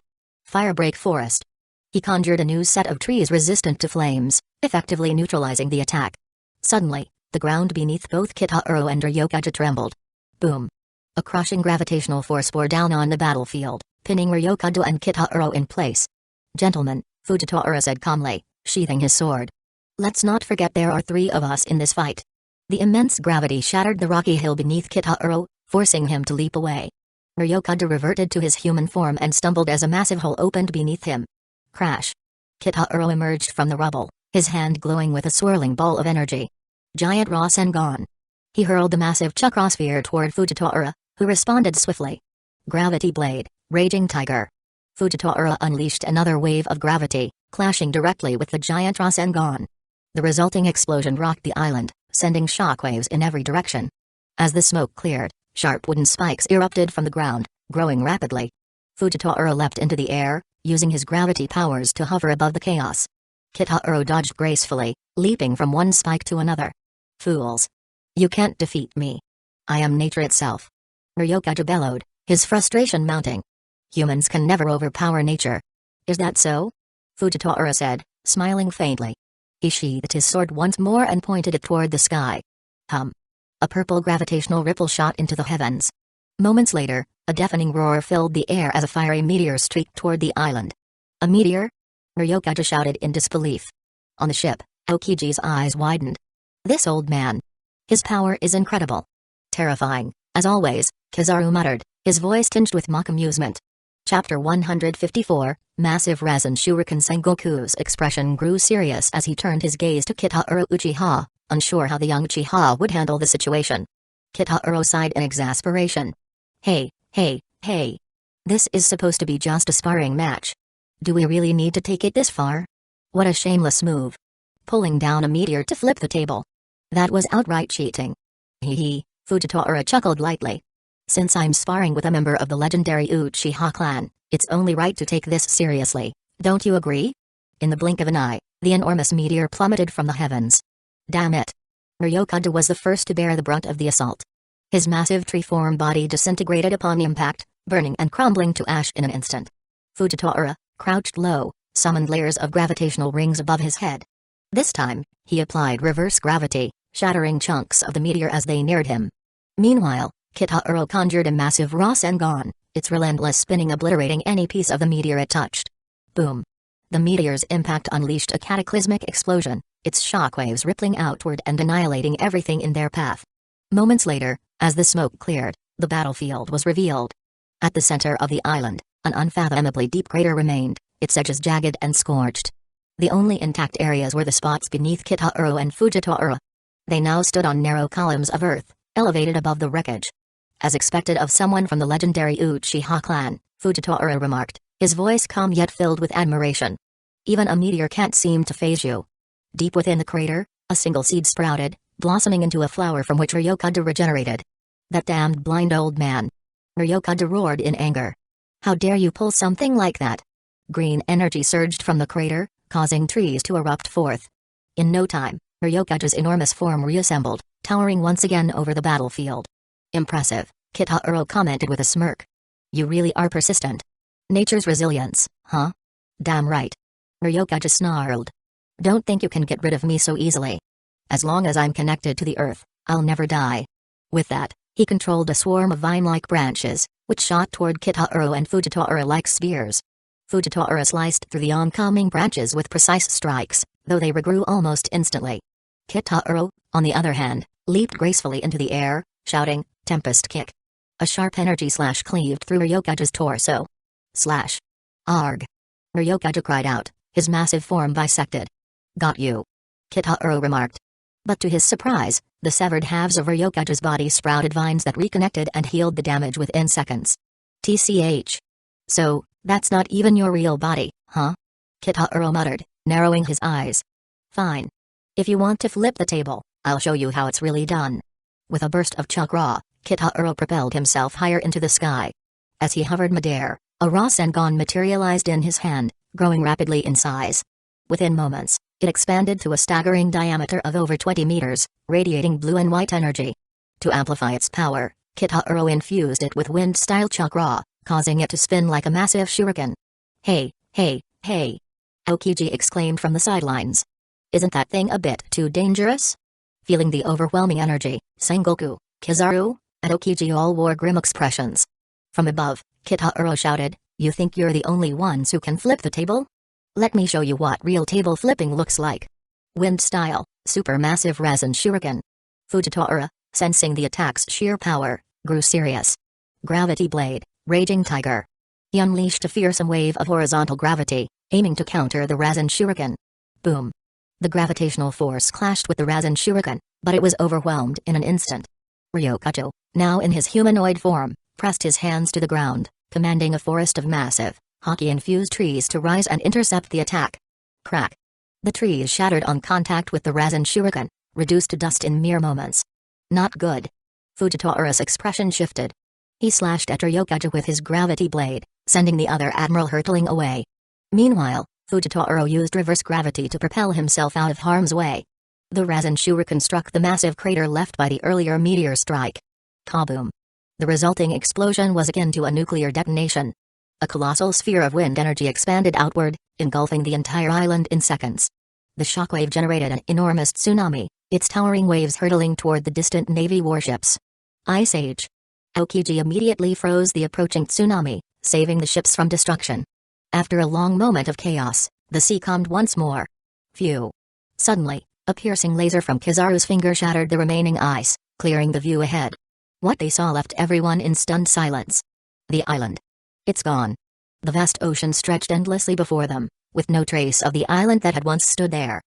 Firebreak Forest. He conjured a new set of trees resistant to flames, effectively neutralizing the attack. Suddenly, the ground beneath both Kitaro and Ryokage trembled. Boom. A crushing gravitational force bore down on the battlefield, pinning Ryokage and Kitaro in place. Gentlemen, Fujitora said calmly, sheathing his sword. Let's not forget there are 3 of us in this fight. The immense gravity shattered the rocky hill beneath Kitaro, forcing him to leap away. Ryokage reverted to his human form and stumbled as a massive hole opened beneath him. Crash. Kitaro emerged from the rubble, his hand glowing with a swirling ball of energy. Giant Rasengan. He hurled the massive chakrosphere toward Fujitora, who responded swiftly. Gravity Blade, Raging Tiger. Fujitora unleashed another wave of gravity, clashing directly with the giant Rasengan. The resulting explosion rocked the island, sending shockwaves in every direction. As the smoke cleared, sharp wooden spikes erupted from the ground, growing rapidly. Fujitora leapt into the air, using his gravity powers to hover above the chaos. Kitaro dodged gracefully, leaping from one spike to another. Fools. You can't defeat me. I am nature itself. Ryokage bellowed, his frustration mounting. Humans can never overpower nature. Is that so? Fujitora said, smiling faintly. He sheathed his sword once more and pointed it toward the sky. Hum. A purple gravitational ripple shot into the heavens. Moments later, a deafening roar filled the air as a fiery meteor streaked toward the island. A meteor? Ryokage shouted in disbelief. On the ship, Aokiji's eyes widened. This old man. His power is incredible. Terrifying, as always, Kizaru muttered, his voice tinged with mock amusement. Chapter 154, Massive Rasen Shuriken Sengoku's expression grew serious as he turned his gaze to Kitaro Uchiha, unsure how the young Uchiha would handle the situation. Kitaro sighed in exasperation. Hey. This is supposed to be just a sparring match. Do we really need to take it this far? What a shameless move. Pulling down a meteor to flip the table. That was outright cheating. Hee, Fujitora chuckled lightly. Since I'm sparring with a member of the legendary Uchiha clan, it's only right to take this seriously, don't you agree? In the blink of an eye, the enormous meteor plummeted from the heavens. Damn it. Ryokage was the first to bear the brunt of the assault. His massive tree-form body disintegrated upon impact, burning and crumbling to ash in an instant. Fujitora, crouched low, summoned layers of gravitational rings above his head. This time, he applied reverse gravity, shattering chunks of the meteor as they neared him. Meanwhile, Kitaro conjured a massive Rasengan, its relentless spinning obliterating any piece of the meteor it touched. Boom. The meteor's impact unleashed a cataclysmic explosion, its shockwaves rippling outward and annihilating everything in their path. Moments later, as the smoke cleared, the battlefield was revealed. At the center of the island, an unfathomably deep crater remained, its edges jagged and scorched. The only intact areas were the spots beneath Kitahuro and Fujitora. They now stood on narrow columns of earth, elevated above the wreckage. As expected of someone from the legendary Uchiha clan, Fujitora remarked, his voice calm yet filled with admiration. Even a meteor can't seem to faze you. Deep within the crater, a single seed sprouted, blossoming into a flower from which Ryokada regenerated. That damned blind old man. Ryokada roared in anger. How dare you pull something like that? Green energy surged from the crater, causing trees to erupt forth. In no time, Ryokada's enormous form reassembled, towering once again over the battlefield. Impressive, Kitahuro commented with a smirk. You really are persistent. Nature's resilience, huh? Damn right. Ryokada snarled. Don't think you can get rid of me so easily. As long as I'm connected to the earth, I'll never die. With that, he controlled a swarm of vine-like branches, which shot toward Kitahuro and Fujitora like spears. Fujitora sliced through the oncoming branches with precise strikes, though they regrew almost instantly. Kitahuro, on the other hand, leaped gracefully into the air, shouting, Tempest Kick. A sharp energy slash cleaved through Ryokada's torso. Slash. Arg. Ryokada cried out, his massive form bisected. Got you. Kitahuro remarked. But to his surprise, the severed halves of Ryokada's body sprouted vines that reconnected and healed the damage within seconds. TCH. So, that's not even your real body, huh? Kitahuro muttered, narrowing his eyes. Fine. If you want to flip the table, I'll show you how it's really done. With a burst of chakra, Kitahuro propelled himself higher into the sky. As he hovered midair, a Rasengan materialized in his hand, growing rapidly in size. Within moments, it expanded to a staggering diameter of over 20 meters, radiating blue and white energy. To amplify its power, Kitahuro infused it with wind-style chakra, causing it to spin like a massive shuriken. Hey, hey, hey! Aokiji exclaimed from the sidelines. Isn't that thing a bit too dangerous? Feeling the overwhelming energy, Sengoku, Kizaru, and Aokiji all wore grim expressions. From above, Kitahuro shouted, You think you're the only ones who can flip the table? Let me show you what real table flipping looks like. Wind-style, supermassive Rasen shuriken. Fujitora, sensing the attack's sheer power, grew serious. Gravity blade, raging tiger. He unleashed a fearsome wave of horizontal gravity, aiming to counter the Rasen shuriken. Boom. The gravitational force clashed with the Rasen shuriken, but it was overwhelmed in an instant. Ryokado, now in his humanoid form, pressed his hands to the ground, commanding a forest of massive, Haki-infused trees to rise and intercept the attack. Crack. The trees shattered on contact with the Rasen shuriken, reduced to dust in mere moments. Not good. Fujitora's expression shifted. He slashed at Ryokado with his gravity blade, sending the other admiral hurtling away. Meanwhile, Fujitora used reverse gravity to propel himself out of harm's way. The Rasen shuriken struck the massive crater left by the earlier meteor strike. Kaboom. The resulting explosion was akin to a nuclear detonation. A colossal sphere of wind energy expanded outward, engulfing the entire island in seconds. The shockwave generated an enormous tsunami, its towering waves hurtling toward the distant Navy warships. Ice Age. Aokiji immediately froze the approaching tsunami, saving the ships from destruction. After a long moment of chaos, the sea calmed once more. Phew. Suddenly, a piercing laser from Kizaru's finger shattered the remaining ice, clearing the view ahead. What they saw left everyone in stunned silence. The island. It's gone. The vast ocean stretched endlessly before them, with no trace of the island that had once stood there.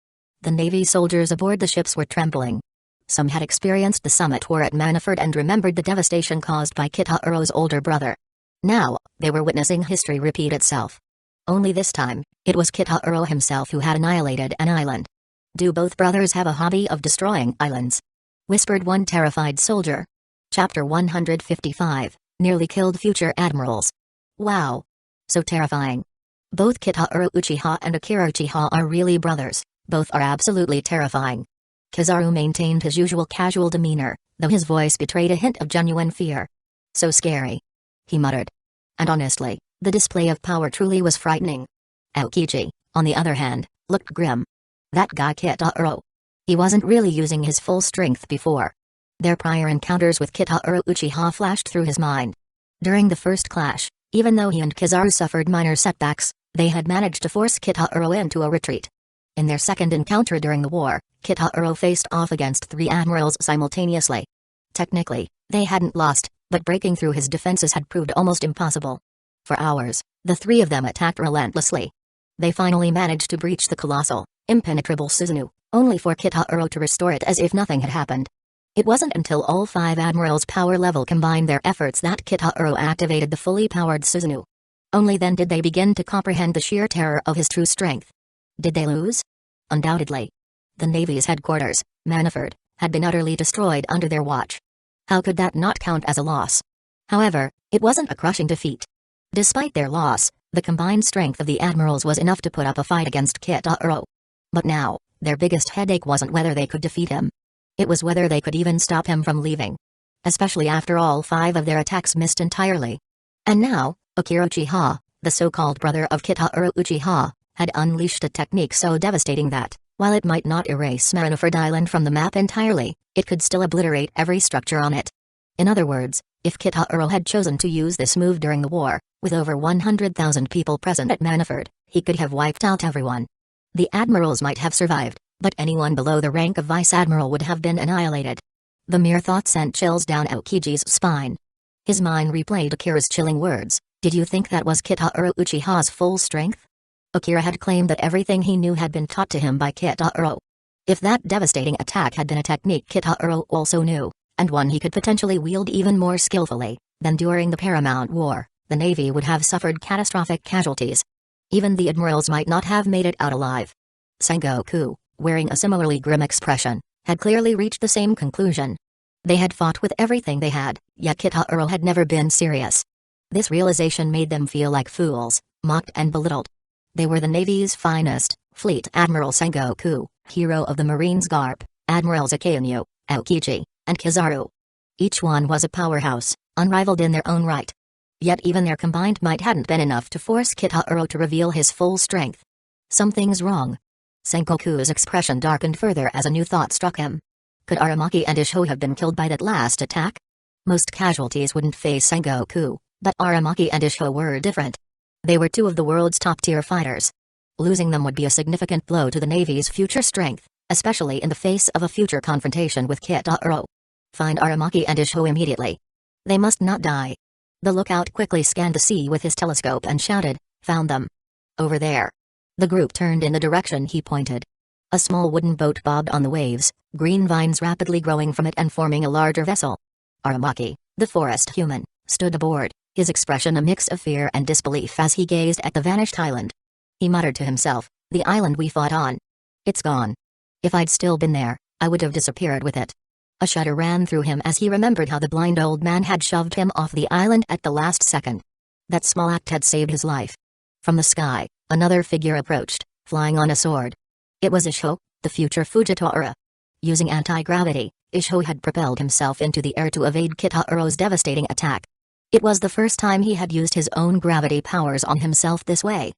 The Navy soldiers aboard the ships were trembling. Some had experienced the summit war at Manafort and remembered the devastation caused by Kitahuro's older brother. Now, they were witnessing history repeat itself. Only this time, it was Kitahuro himself who had annihilated an island. Do both brothers have a hobby of destroying islands? Whispered one terrified soldier. Chapter 155, Nearly Killed Future Admirals. Wow. So terrifying. Both Kitahuro Uchiha and Akira Uchiha are really brothers, both are absolutely terrifying. Kizaru maintained his usual casual demeanor, though his voice betrayed a hint of genuine fear. So scary. He muttered. And honestly, the display of power truly was frightening. Aokiji, on the other hand, looked grim. That guy Kitahuro. He wasn't really using his full strength before. Their prior encounters with Kitahuro Uchiha flashed through his mind. During the first clash, even though he and Kizaru suffered minor setbacks, they had managed to force Kitahuro into a retreat. In their second encounter during the war, Kitahuro faced off against 3 admirals simultaneously. Technically, they hadn't lost, but breaking through his defenses had proved almost impossible. For hours, the 3 of them attacked relentlessly. They finally managed to breach the colossal, impenetrable Susanoo, only for Kitahuro to restore it as if nothing had happened. It wasn't until all 5 admirals' power level combined their efforts that Kitahuro activated the fully powered Susanoo. Only then did they begin to comprehend the sheer terror of his true strength. Did they lose? Undoubtedly. The Navy's headquarters, Manaford, had been utterly destroyed under their watch. How could that not count as a loss? However, it wasn't a crushing defeat. Despite their loss, the combined strength of the admirals was enough to put up a fight against Kitahuro. But now, their biggest headache wasn't whether they could defeat him. It was whether they could even stop him from leaving. Especially after all 5 of their attacks missed entirely. And now, Akira Uchiha, the so-called brother of Kitahuro Uchiha, had unleashed a technique so devastating that, while it might not erase Manaford Island from the map entirely, it could still obliterate every structure on it. In other words, if Kitahuro had chosen to use this move during the war, with over 100,000 people present at Manaford, he could have wiped out everyone. The admirals might have survived, but anyone below the rank of vice admiral would have been annihilated. The mere thought sent chills down Aokiji's spine. His mind replayed Akira's chilling words. Did you think that was Kitahuro Uchiha's full strength? Akira had claimed that everything he knew had been taught to him by Kitahuro. If that devastating attack had been a technique Kitahuro also knew, and one he could potentially wield even more skillfully, then during the Paramount War, the Navy would have suffered catastrophic casualties. Even the admirals might not have made it out alive. Sengoku, wearing a similarly grim expression, had clearly reached the same conclusion. They had fought with everything they had, yet Kitahuro had never been serious. This realization made them feel like fools, mocked and belittled. They were the Navy's finest, Fleet Admiral Sengoku, hero of the Marines Garp, Admirals Akainu, Aokiji, and Kizaru. Each one was a powerhouse, unrivaled in their own right. Yet even their combined might hadn't been enough to force Kitahuro to reveal his full strength. Something's wrong. Sengoku's expression darkened further as a new thought struck him. Could Aramaki and Isho have been killed by that last attack? Most casualties wouldn't face Sengoku, but Aramaki and Isho were different. They were 2 of the world's top-tier fighters. Losing them would be a significant blow to the Navy's future strength, especially in the face of a future confrontation with Kitahuro. Find Aramaki and Isho immediately. They must not die. The lookout quickly scanned the sea with his telescope and shouted, "Found them. Over there." The group turned in the direction he pointed. A small wooden boat bobbed on the waves, green vines rapidly growing from it and forming a larger vessel. Aramaki, the forest human, stood aboard, his expression a mix of fear and disbelief as he gazed at the vanished island. He muttered to himself, "The island we fought on. It's gone. If I'd still been there, I would have disappeared with it." A shudder ran through him as he remembered how the blind old man had shoved him off the island at the last second. That small act had saved his life. From the sky, another figure approached, flying on a sword. It was Isho, the future Fujitora. Using anti-gravity, Isho had propelled himself into the air to evade Kitahuro's devastating attack. It was the first time he had used his own gravity powers on himself this way.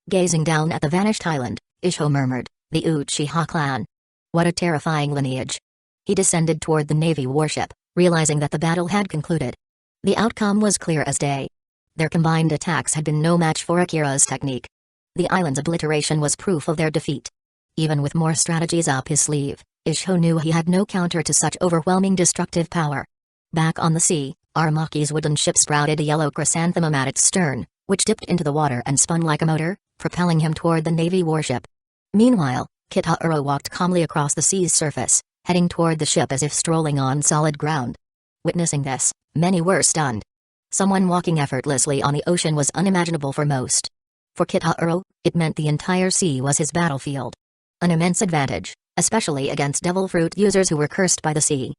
Gazing down at the vanished island, Isho murmured, "The Uchiha clan. What a terrifying lineage." He descended toward the Navy warship, realizing that the battle had concluded. The outcome was clear as day. Their combined attacks had been no match for Akira's technique. The island's obliteration was proof of their defeat. Even with more strategies up his sleeve, Isho knew he had no counter to such overwhelming destructive power. Back on the sea, Aramaki's wooden ship sprouted a yellow chrysanthemum at its stern, which dipped into the water and spun like a motor, propelling him toward the Navy warship. Meanwhile, Kitahuro walked calmly across the sea's surface, heading toward the ship as if strolling on solid ground. Witnessing this, many were stunned. Someone walking effortlessly on the ocean was unimaginable for most. For Kitahuro, it meant the entire sea was his battlefield. An immense advantage, especially against devil fruit users who were cursed by the sea.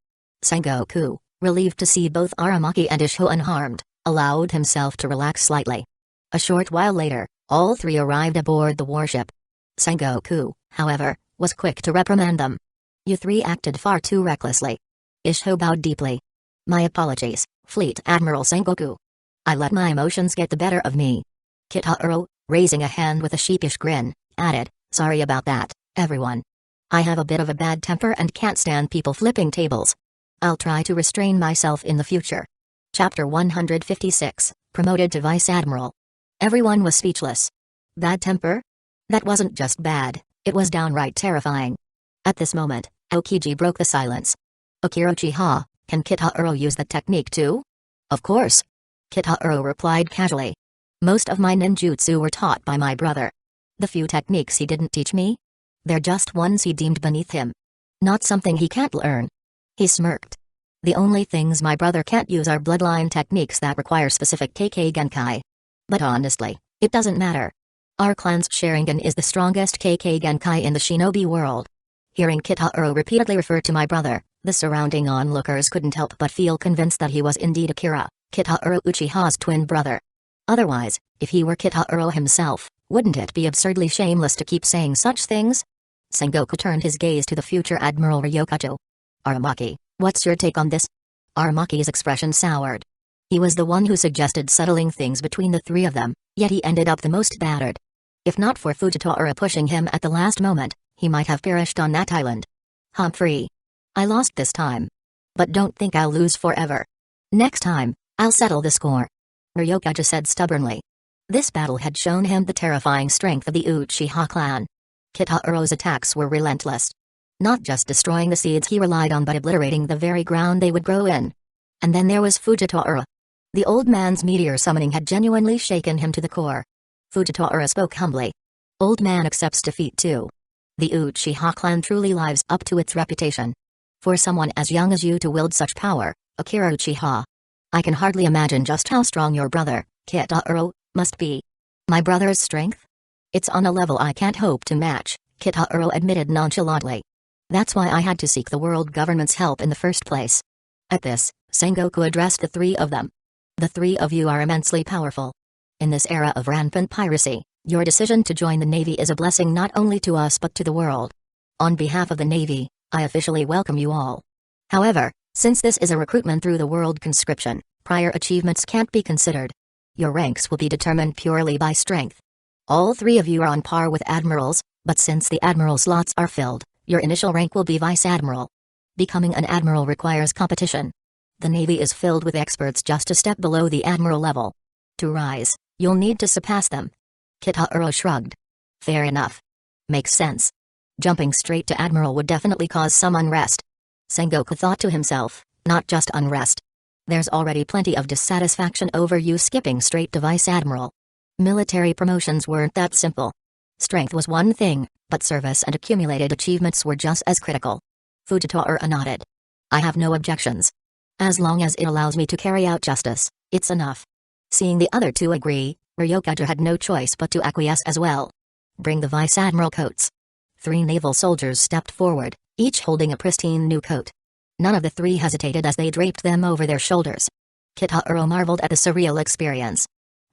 Sengoku, relieved to see both Aramaki and Isho unharmed, allowed himself to relax slightly. A short while later, all three arrived aboard the warship. Sengoku, however, was quick to reprimand them. "You three acted far too recklessly." Isho bowed deeply. "My apologies, Fleet Admiral Sengoku. I let my emotions get the better of me." Kitahuro, raising a hand with a sheepish grin, added, "Sorry about that, everyone. I have a bit of a bad temper and can't stand people flipping tables. I'll try to restrain myself in the future." Chapter 156, Promoted to Vice Admiral. Everyone was speechless. Bad temper? That wasn't just bad, It was downright terrifying. At this moment, Aokiji broke the silence. Akira Uchiha, can Kitahuro use that technique too? Of course. Kitahuro replied casually. Most of my ninjutsu were taught by my brother. The few techniques he didn't teach me? They're just ones he deemed beneath him. Not something he can't learn. He smirked. The only things my brother can't use are bloodline techniques that require specific KK Genkai. But honestly, it doesn't matter. Our clan's Sharingan is the strongest KK Genkai in the shinobi world. Hearing Kitahuro repeatedly refer to my brother, the surrounding onlookers couldn't help but feel convinced that he was indeed Akira, Kitahuro Uchiha's twin brother. Otherwise, if he were Kitahuro himself, wouldn't it be absurdly shameless to keep saying such things? Sengoku turned his gaze to the future Admiral Ryokazu. Aramaki, what's your take on this? Aramaki's expression soured. He was the one who suggested settling things between the three of them, yet he ended up the most battered. If not for Fujitora pushing him at the last moment, he might have perished on that island. Humphrey. I lost this time. But don't think I'll lose forever. Next time, I'll settle the score. Ryokazu said stubbornly. This battle had shown him the terrifying strength of the Uchiha clan. Kitahuro's attacks were relentless. Not just destroying the seeds he relied on but obliterating the very ground they would grow in. And then there was Fujitora. The old man's meteor summoning had genuinely shaken him to the core. Fujitora spoke humbly. Old man accepts defeat too. The Uchiha clan truly lives up to its reputation. For someone as young as you to wield such power, Akira Uchiha. I can hardly imagine just how strong your brother, Kitahuro, must be. My brother's strength? It's on a level I can't hope to match, Kitahuro admitted nonchalantly. That's why I had to seek the world government's help in the first place. At this, Sengoku addressed the three of them. The three of you are immensely powerful. In this era of rampant piracy, your decision to join the Navy is a blessing not only to us but to the world. On behalf of the Navy, I officially welcome you all. However, since this is a recruitment through the world conscription, prior achievements can't be considered. Your ranks will be determined purely by strength. All three of you are on par with admirals, but since the admiral slots are filled, your initial rank will be vice admiral. Becoming an admiral requires competition. The Navy is filled with experts just a step below the admiral level. To rise, you'll need to surpass them. Kitahuro shrugged. Fair enough. Makes sense. Jumping straight to admiral would definitely cause some unrest. Sengoku thought to himself, not just unrest. There's already plenty of dissatisfaction over you skipping straight to vice admiral. Military promotions weren't that simple. Strength was one thing, but service and accumulated achievements were just as critical. Fujitora nodded. I have no objections. As long as it allows me to carry out justice, it's enough. Seeing the other two agree, Ryokazu had no choice but to acquiesce as well. Bring the vice admiral coats. 3 naval soldiers stepped forward, each holding a pristine new coat. None of the 3 hesitated as they draped them over their shoulders. Kitahuro marveled at the surreal experience.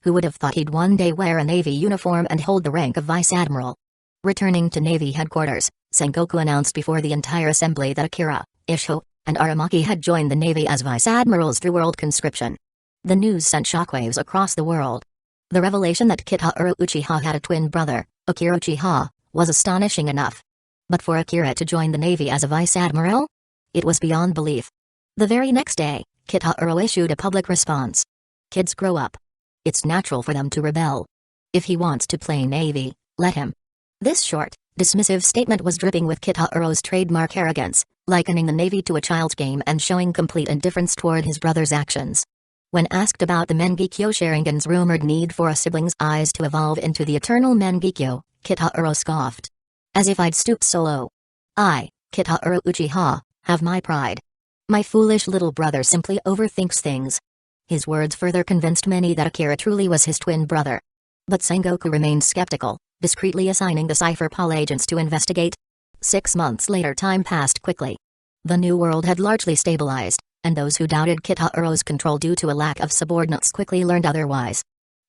Who would have thought he'd one day wear a Navy uniform and hold the rank of vice admiral? Returning to Navy headquarters, Sengoku announced before the entire assembly that Akira, Isho, and Aramaki had joined the Navy as vice admirals through world conscription. The news sent shockwaves across the world. The revelation that Kitahuro Uchiha had a twin brother, Akira Uchiha, was astonishing enough. But for Akira to join the Navy as a vice admiral? It was beyond belief. The very next day, Kitahuro issued a public response. Kids grow up. It's natural for them to rebel. If he wants to play Navy, let him. This short, dismissive statement was dripping with Kitahuro's trademark arrogance, likening the Navy to a child's game and showing complete indifference toward his brother's actions. When asked about the Mangekyo Sharingan's rumored need for a sibling's eyes to evolve into the eternal Mangekyo, Kitahuro scoffed. As if I'd stoop so low. I, Kitahuro Uchiha, have my pride. My foolish little brother simply overthinks things. His words further convinced many that Akira truly was his twin brother. But Sengoku remained skeptical, discreetly assigning the Cypher Pol agents to investigate. 6 months later, time passed quickly. The new world had largely stabilized, and those who doubted Kitahuro's control due to a lack of subordinates quickly learned otherwise.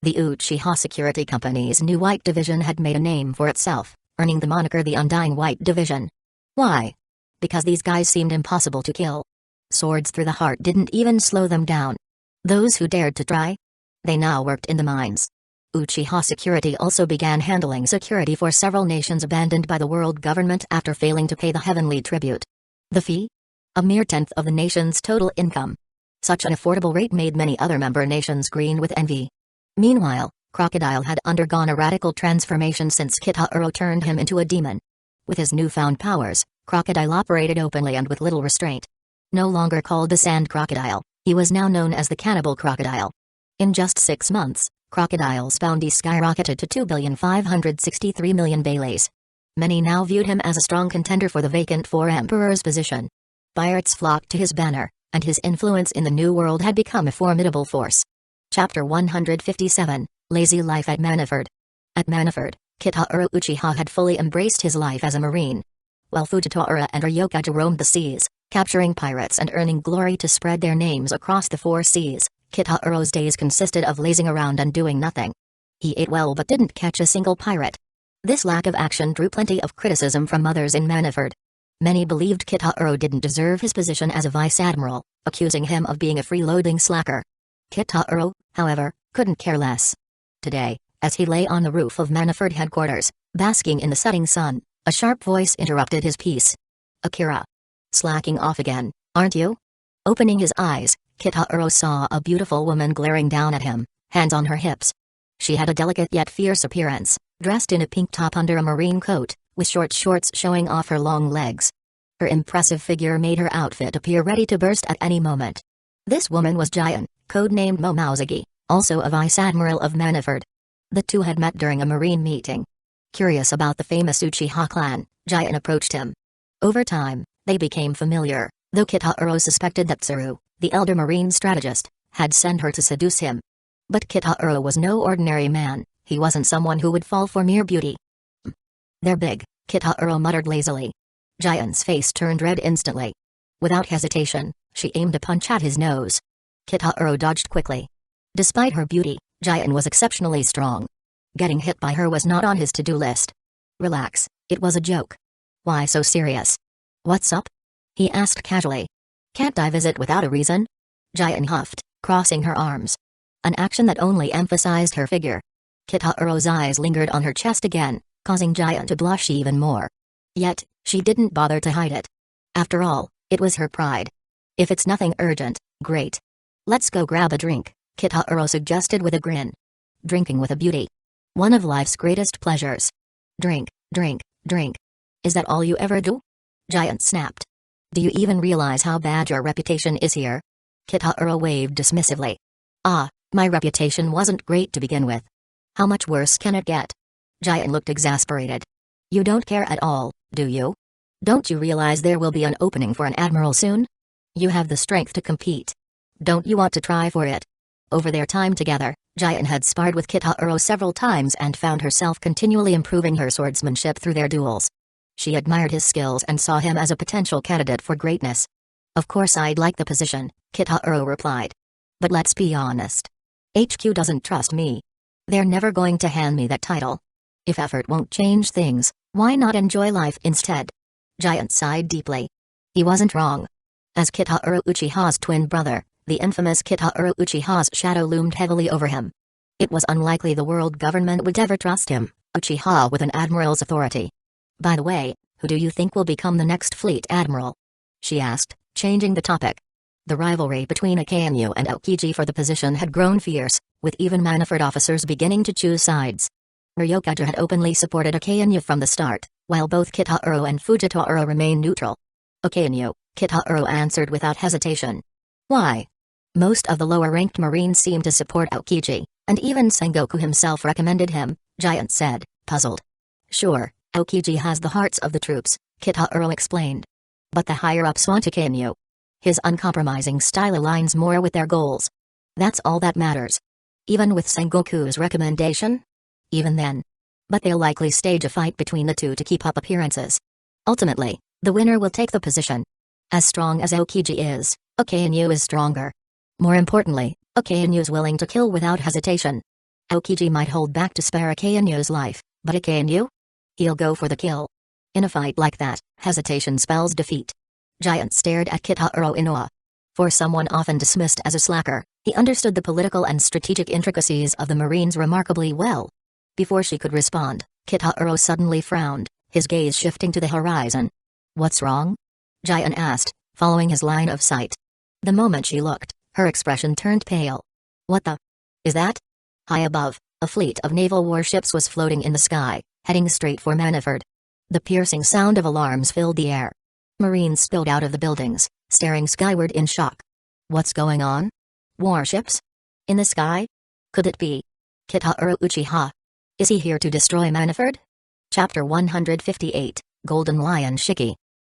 The Uchiha Security Company's new White Division had made a name for itself, earning the moniker the Undying White Division. Why? Because these guys seemed impossible to kill. Swords through the heart didn't even slow them down. Those who dared to try? They now worked in the mines. Uchiha Security also began handling security for several nations abandoned by the world government after failing to pay the heavenly tribute. The fee? A mere tenth of the nation's total income. Such an affordable rate made many other member nations green with envy. Meanwhile, Crocodile had undergone a radical transformation since Kitahuro turned him into a demon. With his newfound powers, Crocodile operated openly and with little restraint. No longer called the Sand Crocodile, he was now known as the Cannibal Crocodile. In just 6 months, Crocodile's bounty skyrocketed to 2,563,000,000 Baileys. Many now viewed him as a strong contender for the vacant 4 Emperor's position. Pirates flocked to his banner, and his influence in the New World had become a formidable force. Chapter 157, Lazy Life at Manaford. At Manaford, Kitahiro Uchiha had fully embraced his life as a marine. While Fujitora and Ryokaja roamed the seas, capturing pirates and earning glory to spread their names across the 4 seas, Kitahiro's days consisted of lazing around and doing nothing. He ate well but didn't catch a single pirate. This lack of action drew plenty of criticism from others in Manaford. Many believed Kitahiro didn't deserve his position as a vice-admiral, accusing him of being a freeloading slacker. Kitahiro, however, couldn't care less. Today, as he lay on the roof of Manaford headquarters, basking in the setting sun, a sharp voice interrupted his peace. "Akira. Slacking off again, aren't you?" Opening his eyes, Kitahiro saw a beautiful woman glaring down at him, hands on her hips. She had a delicate yet fierce appearance, dressed in a pink top under a marine coat, with short shorts showing off her long legs. Her impressive figure made her outfit appear ready to burst at any moment. This woman was Jian, codenamed Momouzagi, also a vice-admiral of Manaford. The two had met during a marine meeting. Curious about the famous Uchiha clan, Jian approached him. Over time, they became familiar, though Kitahiro suspected that Tsuru, the elder marine strategist, had sent her to seduce him. But Kitahiro was no ordinary man, he wasn't someone who would fall for mere beauty. "They're big," Kitahiro muttered lazily. Jian's face turned red instantly. Without hesitation, she aimed a punch at his nose. Kitahiro dodged quickly. Despite her beauty, Jian was exceptionally strong. Getting hit by her was not on his to-do list. "Relax, it was a joke." "Why so serious? What's up?" he asked casually. "Can't I visit without a reason?" Jian huffed, crossing her arms. An action that only emphasized her figure. Kitahiro's eyes lingered on her chest again, causing Jian to blush even more. Yet, she didn't bother to hide it. After all, it was her pride. "If it's nothing urgent, great. Let's go grab a drink," Kitahiro suggested with a grin. Drinking with a beauty. One of life's greatest pleasures. "Drink, drink, drink. Is that all you ever do?" Jian snapped. "Do you even realize how bad your reputation is here?" Kitahiro waved dismissively. "Ah, my reputation wasn't great to begin with. How much worse can it get?" Jian looked exasperated. "You don't care at all, do you? Don't you realize there will be an opening for an admiral soon? You have the strength to compete. Don't you want to try for it?" Over their time together, Jian had sparred with Kitahiro several times and found herself continually improving her swordsmanship through their duels. She admired his skills and saw him as a potential candidate for greatness. "Of course I'd like the position," Kitahiro replied. "But let's be honest. HQ doesn't trust me. They're never going to hand me that title. If effort won't change things, why not enjoy life instead?" Jian sighed deeply. He wasn't wrong. As Kitahiro Uchiha's twin brother, the infamous Kitahiro Uchiha's shadow loomed heavily over him. It was unlikely the world government would ever trust him, Uchiha with an admiral's authority. "By the way, who do you think will become the next fleet admiral?" she asked, changing the topic. The rivalry between Akainu and Aokiji for the position had grown fierce, with even Manaford officers beginning to choose sides. Ryokaja had openly supported Akainu from the start, while both Kitahiro and Fujitora remained neutral. "Akainu," Kitahiro answered without hesitation. "Why?" Most of the lower-ranked Marines seemed to support Aokiji, and even Sengoku himself recommended him, Jian said, puzzled. "Sure, Aokiji has the hearts of the troops," Kitahiro explained. "But the higher-ups want Akainu. His uncompromising style aligns more with their goals. That's all that matters. Even with Sengoku's recommendation? Even then. But they'll likely stage a fight between the two to keep up appearances. Ultimately, the winner will take the position. As strong as Aokiji is, Akainu is stronger. More importantly, Akainu is willing to kill without hesitation. Aokiji might hold back to spare Akainu's life, but Akainu? He'll go for the kill. In a fight like that, hesitation spells defeat." Jian stared at Kitahiro in awe. For someone often dismissed as a slacker, he understood the political and strategic intricacies of the Marines remarkably well. Before she could respond, Kitahiro suddenly frowned, his gaze shifting to the horizon. "What's wrong?" Jian asked, following his line of sight. The moment she looked, her expression turned pale. "What the? Is that?" High above, a fleet of naval warships was floating in the sky, heading straight for Manaford. The piercing sound of alarms filled the air. Marines spilled out of the buildings, staring skyward in shock. What's going on? Warships? In the sky? Could it be Kitahiro Uchiha? Is he here to destroy Manaford? Chapter 158, Golden Lion Shiki.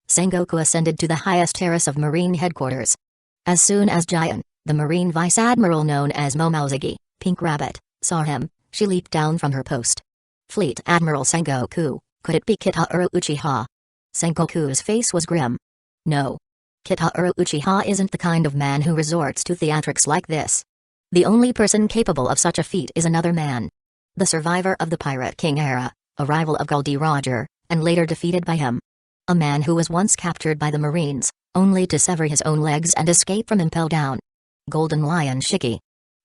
Sengoku ascended to the highest terrace of Marine headquarters. As soon as Jian, the Marine Vice Admiral known as Momouzagi, Pink Rabbit, saw him, she leaped down from her post. Fleet Admiral Sengoku, could it be Kitahiro Uchiha? Sengoku's face was grim. No. Kitahiro Uchiha isn't the kind of man who resorts to theatrics like this. The only person capable of such a feat is another man. The survivor of the Pirate King era, a rival of Guldy Roger, and later defeated by him. A man who was once captured by the Marines, only to sever his own legs and escape from impel down. Golden Lion Shiki.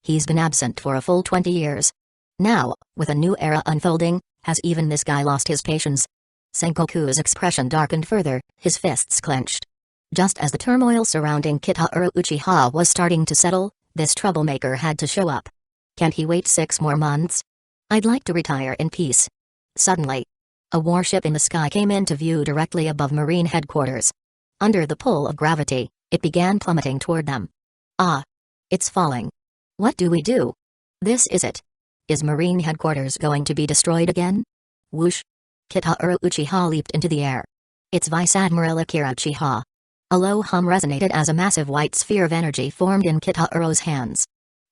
He's been absent for a full 20 years. Now, with a new era unfolding, has even this guy lost his patience? Sengoku's expression darkened further, his fists clenched. Just as the turmoil surrounding Kitahiro Uchiha was starting to settle, this troublemaker had to show up. Can't he wait 6 more months? I'd like to retire in peace. Suddenly, a warship in the sky came into view directly above Marine headquarters. Under the pull of gravity, it began plummeting toward them. Ah! It's falling. What do we do? This is it. Is Marine headquarters going to be destroyed again? Whoosh! Kitahiro Uchiha leaped into the air. It's Vice Admiral Akira Uchiha. A low hum resonated as a massive white sphere of energy formed in Kitahiro's hands.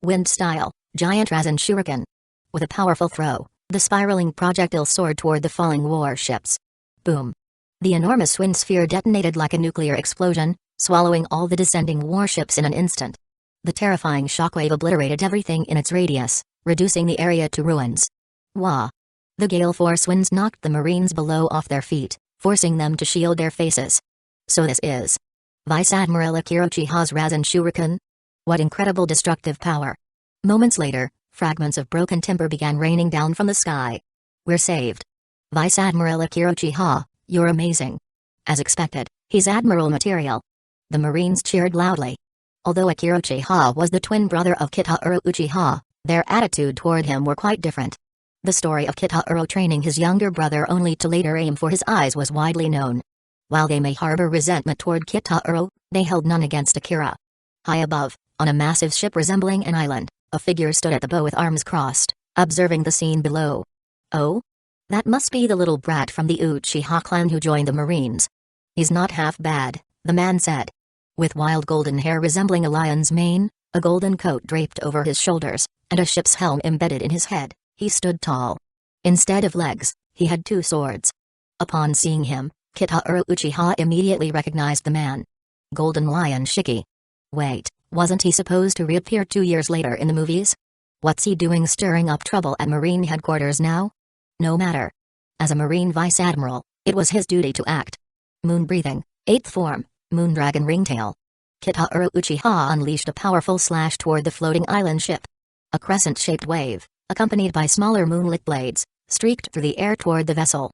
Wind-style, giant Rasen Shuriken. With a powerful throw, the spiraling projectile soared toward the falling warships. Boom! The enormous wind sphere detonated like a nuclear explosion, swallowing all the descending warships in an instant. The terrifying shockwave obliterated everything in its radius, reducing the area to ruins. Wah! The gale force winds knocked the Marines below off their feet, forcing them to shield their faces. So this is Vice Admiral Akira Uchiha's Rasen Shuriken? What incredible destructive power! Moments later, fragments of broken timber began raining down from the sky. We're saved. Vice Admiral Akira Uchiha, you're amazing. As expected, he's Admiral material. The Marines cheered loudly. Although Akira Uchiha was the twin brother of Kitahiro Uchiha, their attitude toward him were quite different. The story of Kitahiro training his younger brother only to later aim for his eyes was widely known. While they may harbor resentment toward Kitahiro, they held none against Akira. High above, on a massive ship resembling an island, a figure stood at the bow with arms crossed, observing the scene below. Oh? That must be the little brat from the Uchiha clan who joined the Marines. He's not half bad, the man said. With wild golden hair resembling a lion's mane, a golden coat draped over his shoulders, and a ship's helm embedded in his head, he stood tall. Instead of legs, he had 2 swords. Upon seeing him, Kitahiro Uchiha immediately recognized the man. Golden Lion Shiki. Wait, wasn't he supposed to reappear 2 years later in the movies? What's he doing stirring up trouble at Marine headquarters now? No matter. As a Marine Vice Admiral, it was his duty to act. Moon breathing, 8th form, Moondragon Ringtail. Kitahiro Uchiha unleashed a powerful slash toward the floating island ship. A crescent-shaped wave, accompanied by smaller moonlit blades, streaked through the air toward the vessel.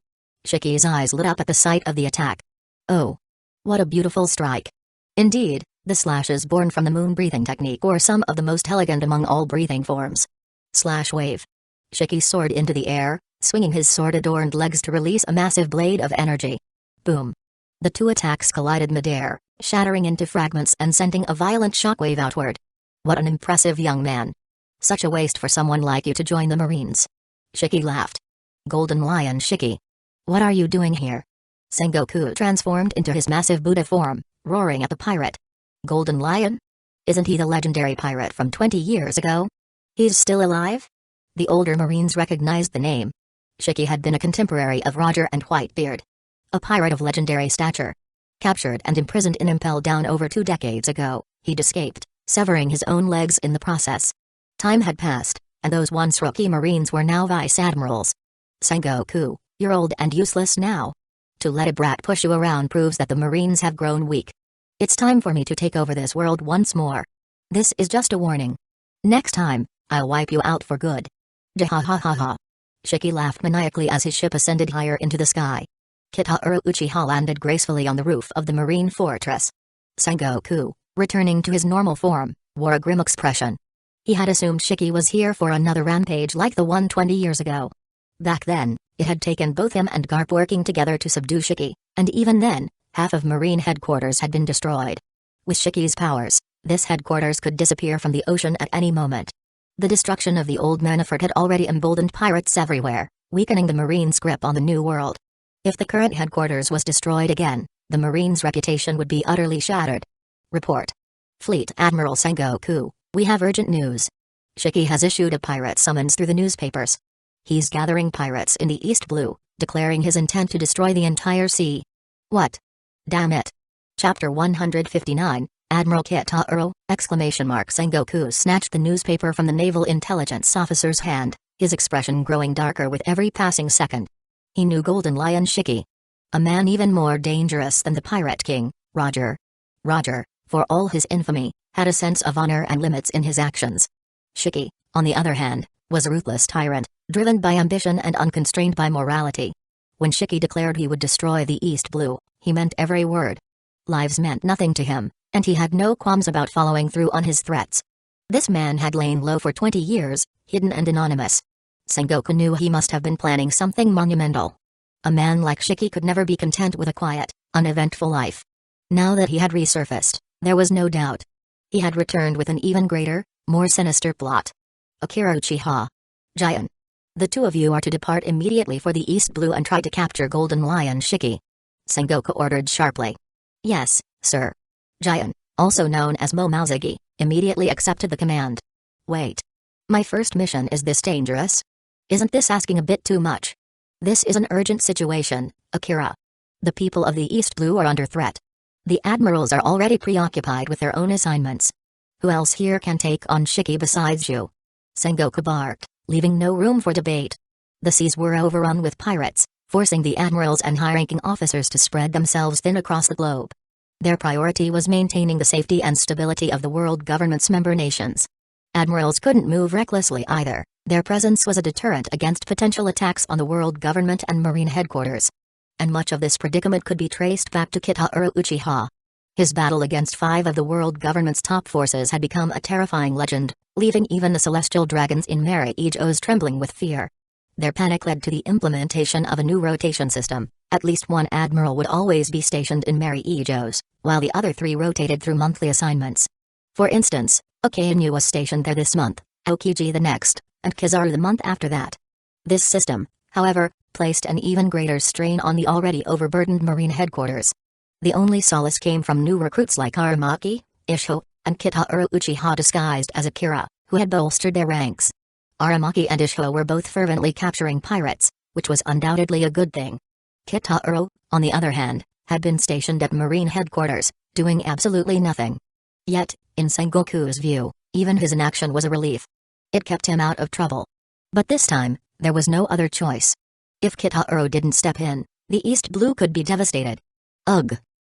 Shiki's eyes lit up at the sight of the attack. Oh! What a beautiful strike. Indeed, the slashes born from the moon-breathing technique were some of the most elegant among all breathing forms. Slash wave. Shiki soared into the air, swinging his sword-adorned legs to release a massive blade of energy. Boom. The 2 attacks collided midair, shattering into fragments and sending a violent shockwave outward. What an impressive young man. Such a waste for someone like you to join the Marines. Shiki laughed. Golden Lion Shiki. What are you doing here? Sengoku transformed into his massive Buddha form, roaring at the pirate. Golden Lion? Isn't he the legendary pirate from 20 years ago? He's still alive? The older Marines recognized the name. Shiki had been a contemporary of Roger and Whitebeard. A pirate of legendary stature. Captured and imprisoned in Impel Down over 2 decades ago, he'd escaped, severing his own legs in the process. Time had passed, and those once rookie Marines were now Vice Admirals. Sengoku, you're old and useless now. To let a brat push you around proves that the Marines have grown weak. It's time for me to take over this world once more. This is just a warning. Next time, I'll wipe you out for good. Jahahaha. Shiki laughed maniacally as his ship ascended higher into the sky. Kitahiro Uchiha landed gracefully on the roof of the marine fortress. Sengoku, returning to his normal form, wore a grim expression. He had assumed Shiki was here for another rampage like the one 20 years ago. Back then, It had taken both him and Garp working together to subdue Shiki, and even then, half of Marine headquarters had been destroyed. With Shiki's powers, this headquarters could disappear from the ocean at any moment. The destruction of the old Manafort had already emboldened pirates everywhere, weakening the Marines' grip on the new world. If the current headquarters was destroyed again, the Marines' reputation would be utterly shattered. Report. Fleet Admiral Sengoku, we have urgent news. Shiki has issued a pirate summons through the newspapers. He's gathering pirates in the East Blue, declaring his intent to destroy the entire sea. What? Damn it. Chapter 159, Admiral Kitauro, ! Sengoku snatched the newspaper from the naval intelligence officer's hand, his expression growing darker with every passing second. He knew Golden Lion Shiki. A man even more dangerous than the Pirate King, Roger. Roger, for all his infamy, had a sense of honor and limits in his actions. Shiki, on the other hand, was a ruthless tyrant, driven by ambition and unconstrained by morality. When Shiki declared he would destroy the East Blue, he meant every word. Lives meant nothing to him, and he had no qualms about following through on his threats. This man had lain low for 20 years, hidden and anonymous. Sengoku knew he must have been planning something monumental. A man like Shiki could never be content with a quiet, uneventful life. Now that he had resurfaced, there was no doubt. He had returned with an even greater, more sinister plot. Akira Uchiha. Jian. The two of you are to depart immediately for the East Blue and try to capture Golden Lion Shiki. Sengoku ordered sharply. Yes, sir. Jian, also known as Momozagi, immediately accepted the command. Wait. My first mission is this dangerous? Isn't this asking a bit too much? This is an urgent situation, Akira. The people of the East Blue are under threat. The admirals are already preoccupied with their own assignments. Who else here can take on Shiki besides you? Sengoku barked, leaving no room for debate. The seas were overrun with pirates, forcing the admirals and high-ranking officers to spread themselves thin across the globe. Their priority was maintaining the safety and stability of the world government's member nations. Admirals couldn't move recklessly either. Their presence was a deterrent against potential attacks on the world government and marine headquarters. And much of this predicament could be traced back to Kitauro Uchiha. His battle against 5 of the world government's top forces had become a terrifying legend, leaving even the celestial dragons in Mage trembling with fear. Their panic led to the implementation of a new rotation system. At least one admiral would always be stationed in Mage, while the other 3 rotated through monthly assignments. For instance, Okainu was stationed there this month, Aokiji the next, and Kizaru the month after that. This system, however, placed an even greater strain on the already overburdened marine headquarters. The only solace came from new recruits like Aramaki, Isho, and Kitauro Uchiha disguised as Akira, who had bolstered their ranks. Aramaki and Isho were both fervently capturing pirates, which was undoubtedly a good thing. Kitauro, on the other hand, had been stationed at marine headquarters, doing absolutely nothing. Yet, in Sengoku's view, even his inaction was a relief. It kept him out of trouble. But this time, there was no other choice. If Kitauro didn't step in, the East Blue could be devastated. Ugh.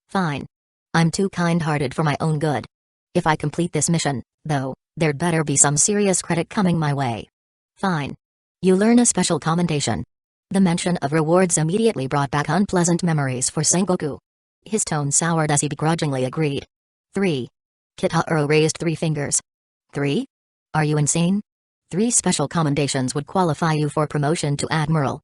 Fine. I'm too kind-hearted for my own good. If I complete this mission, though, there'd better be some serious credit coming my way. Fine. You learn a special commendation. The mention of rewards immediately brought back unpleasant memories for Sengoku. His tone soured as he begrudgingly agreed. 3. Kitauro raised 3 fingers. 3? Are you insane? 3 special commendations would qualify you for promotion to Admiral.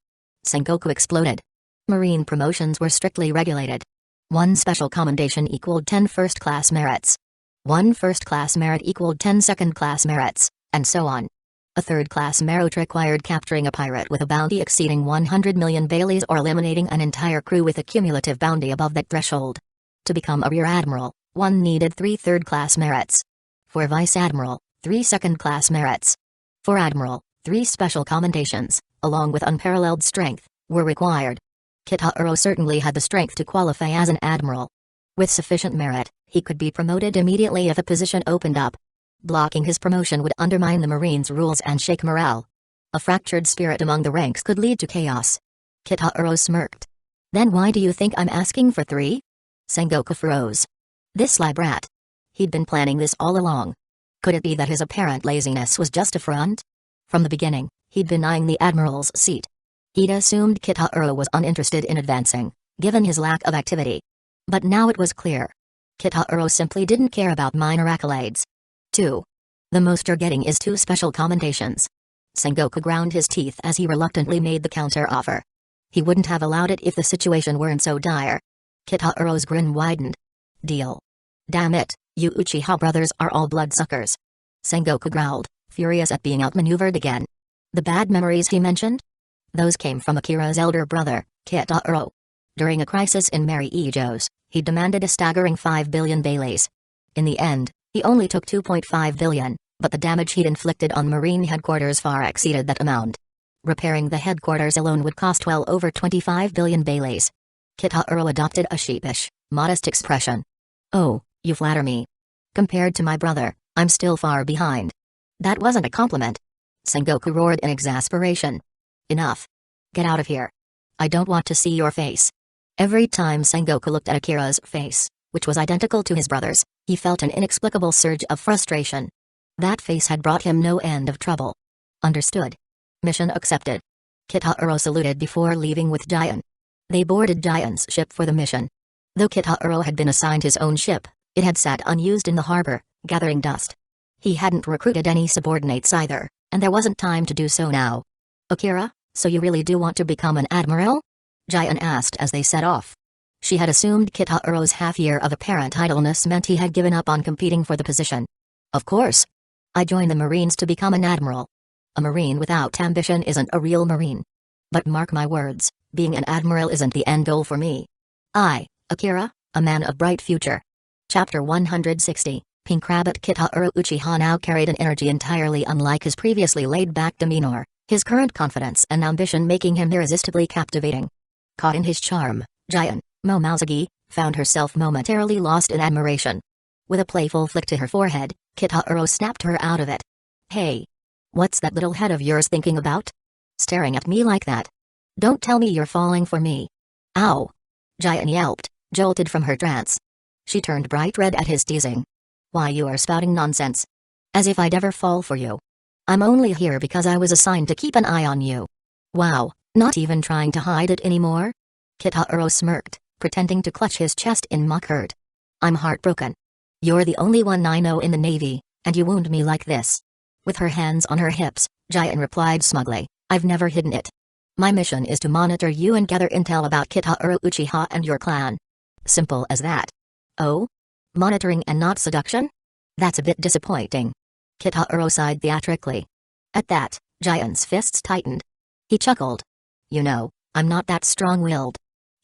Sengoku exploded. Marine promotions were strictly regulated. 1 special commendation equaled 10 first-class merits. 1 first-class merit equaled 10 second-class merits, and so on. A third-class merit required capturing a pirate with a bounty exceeding 100 million Baileys or eliminating an entire crew with a cumulative bounty above that threshold. To become a rear admiral, one needed 3 third-class merits. For vice admiral, 3 second-class merits. For admiral, 3 special commendations, along with unparalleled strength, were required. Kitauro certainly had the strength to qualify as an admiral. With sufficient merit, he could be promoted immediately if a position opened up. Blocking his promotion would undermine the Marines' rules and shake morale. A fractured spirit among the ranks could lead to chaos. Kitauro smirked. Then why do you think I'm asking for 3? Sengoku froze. This sly brat. He'd been planning this all along. Could it be that his apparent laziness was just a front? From the beginning, he'd been eyeing the admiral's seat. He'd assumed Kitauro was uninterested in advancing, given his lack of activity. But now it was clear. Kitauro simply didn't care about minor accolades. 2. The most you're getting is 2 special commendations. Sengoku ground his teeth as he reluctantly made the counter-offer. He wouldn't have allowed it if the situation weren't so dire. Kitaro's grin widened. Deal. Damn it, you Uchiha brothers are all bloodsuckers. Sengoku growled, furious at being outmaneuvered again. The bad memories he mentioned? Those came from Akira's elder brother, Kitaro. During a crisis in Mary Ijo's, he demanded a staggering 5 billion baileys. In the end, he only took 2.5 billion, but the damage he'd inflicted on Marine headquarters far exceeded that amount. Repairing the headquarters alone would cost well over 25 billion baileys. Kitaro adopted a sheepish, modest expression. Oh, you flatter me. Compared to my brother, I'm still far behind. That wasn't a compliment. Sengoku roared in exasperation. Enough. Get out of here. I don't want to see your face. Every time Sengoku looked at Akira's face, which was identical to his brother's, he felt an inexplicable surge of frustration. That face had brought him no end of trouble. Understood. Mission accepted. Kitaro saluted before leaving with Giant. They boarded Giant's ship for the mission. Though Kitaro had been assigned his own ship, it had sat unused in the harbor, gathering dust. He hadn't recruited any subordinates either, and there wasn't time to do so now. Akira, so you really do want to become an admiral? Giant asked as they set off. She had assumed Kitaro's half-year of apparent idleness meant he had given up on competing for the position. Of course. I joined the Marines to become an admiral. A Marine without ambition isn't a real Marine. But mark my words, being an admiral isn't the end goal for me. I, Akira, a man of bright future. Chapter 160, Pink Rabbit. Kitaro Uchiha now carried an energy entirely unlike his previously laid-back demeanor, his current confidence and ambition making him irresistibly captivating. Caught in his charm, Giant, Momozagi, found herself momentarily lost in admiration. With a playful flick to her forehead, Kitaro snapped her out of it. Hey! What's that little head of yours thinking about? Staring at me like that? Don't tell me you're falling for me. Ow! Giant yelped, jolted from her trance. She turned bright red at his teasing. Why, you are spouting nonsense. As if I'd ever fall for you. I'm only here because I was assigned to keep an eye on you. Wow, not even trying to hide it anymore? Kitaro smirked, pretending to clutch his chest in mock hurt. I'm heartbroken. You're the only one I know in the Navy, and you wound me like this. With her hands on her hips, Giant replied smugly, I've never hidden it. My mission is to monitor you and gather intel about Kitaro Uchiha and your clan. Simple as that. Oh? Monitoring and not seduction? That's a bit disappointing. Kitaro sighed theatrically. At that, Giant's fists tightened. He chuckled. You know, I'm not that strong-willed.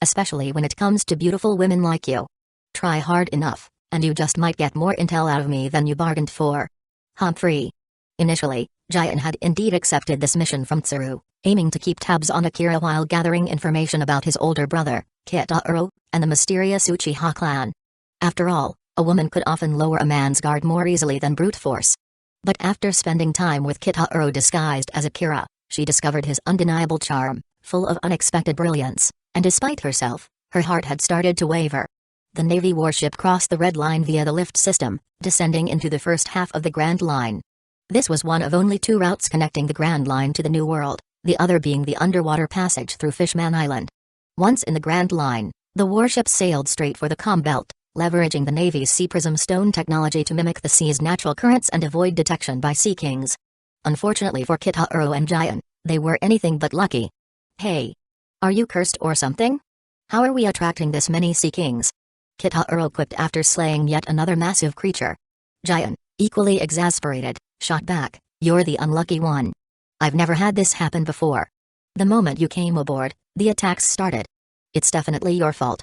Especially when it comes to beautiful women like you. Try hard enough, and you just might get more intel out of me than you bargained for. Humphrey. Initially, Giant had indeed accepted this mission from Tsuru, aiming to keep tabs on Akira while gathering information about his older brother, Kitaro, and the mysterious Uchiha clan. After all, a woman could often lower a man's guard more easily than brute force. But after spending time with Kitaro disguised as Akira, she discovered his undeniable charm, full of unexpected brilliance, and despite herself, her heart had started to waver. The Navy warship crossed the Red Line via the lift system, descending into the first half of the Grand Line. This was one of only two routes connecting the Grand Line to the New World, the other being the underwater passage through Fishman Island. Once in the Grand Line, the warship sailed straight for the calm belt, leveraging the Navy's Sea Prism Stone technology to mimic the sea's natural currents and avoid detection by Sea Kings. Unfortunately for Kitaro and Giant, they were anything but lucky. Hey! Are you cursed or something? How are we attracting this many Sea Kings? Kitaro quipped after slaying yet another massive creature. Giant, equally exasperated, shot back, you're the unlucky one. I've never had this happen before. The moment you came aboard, the attacks started. It's definitely your fault.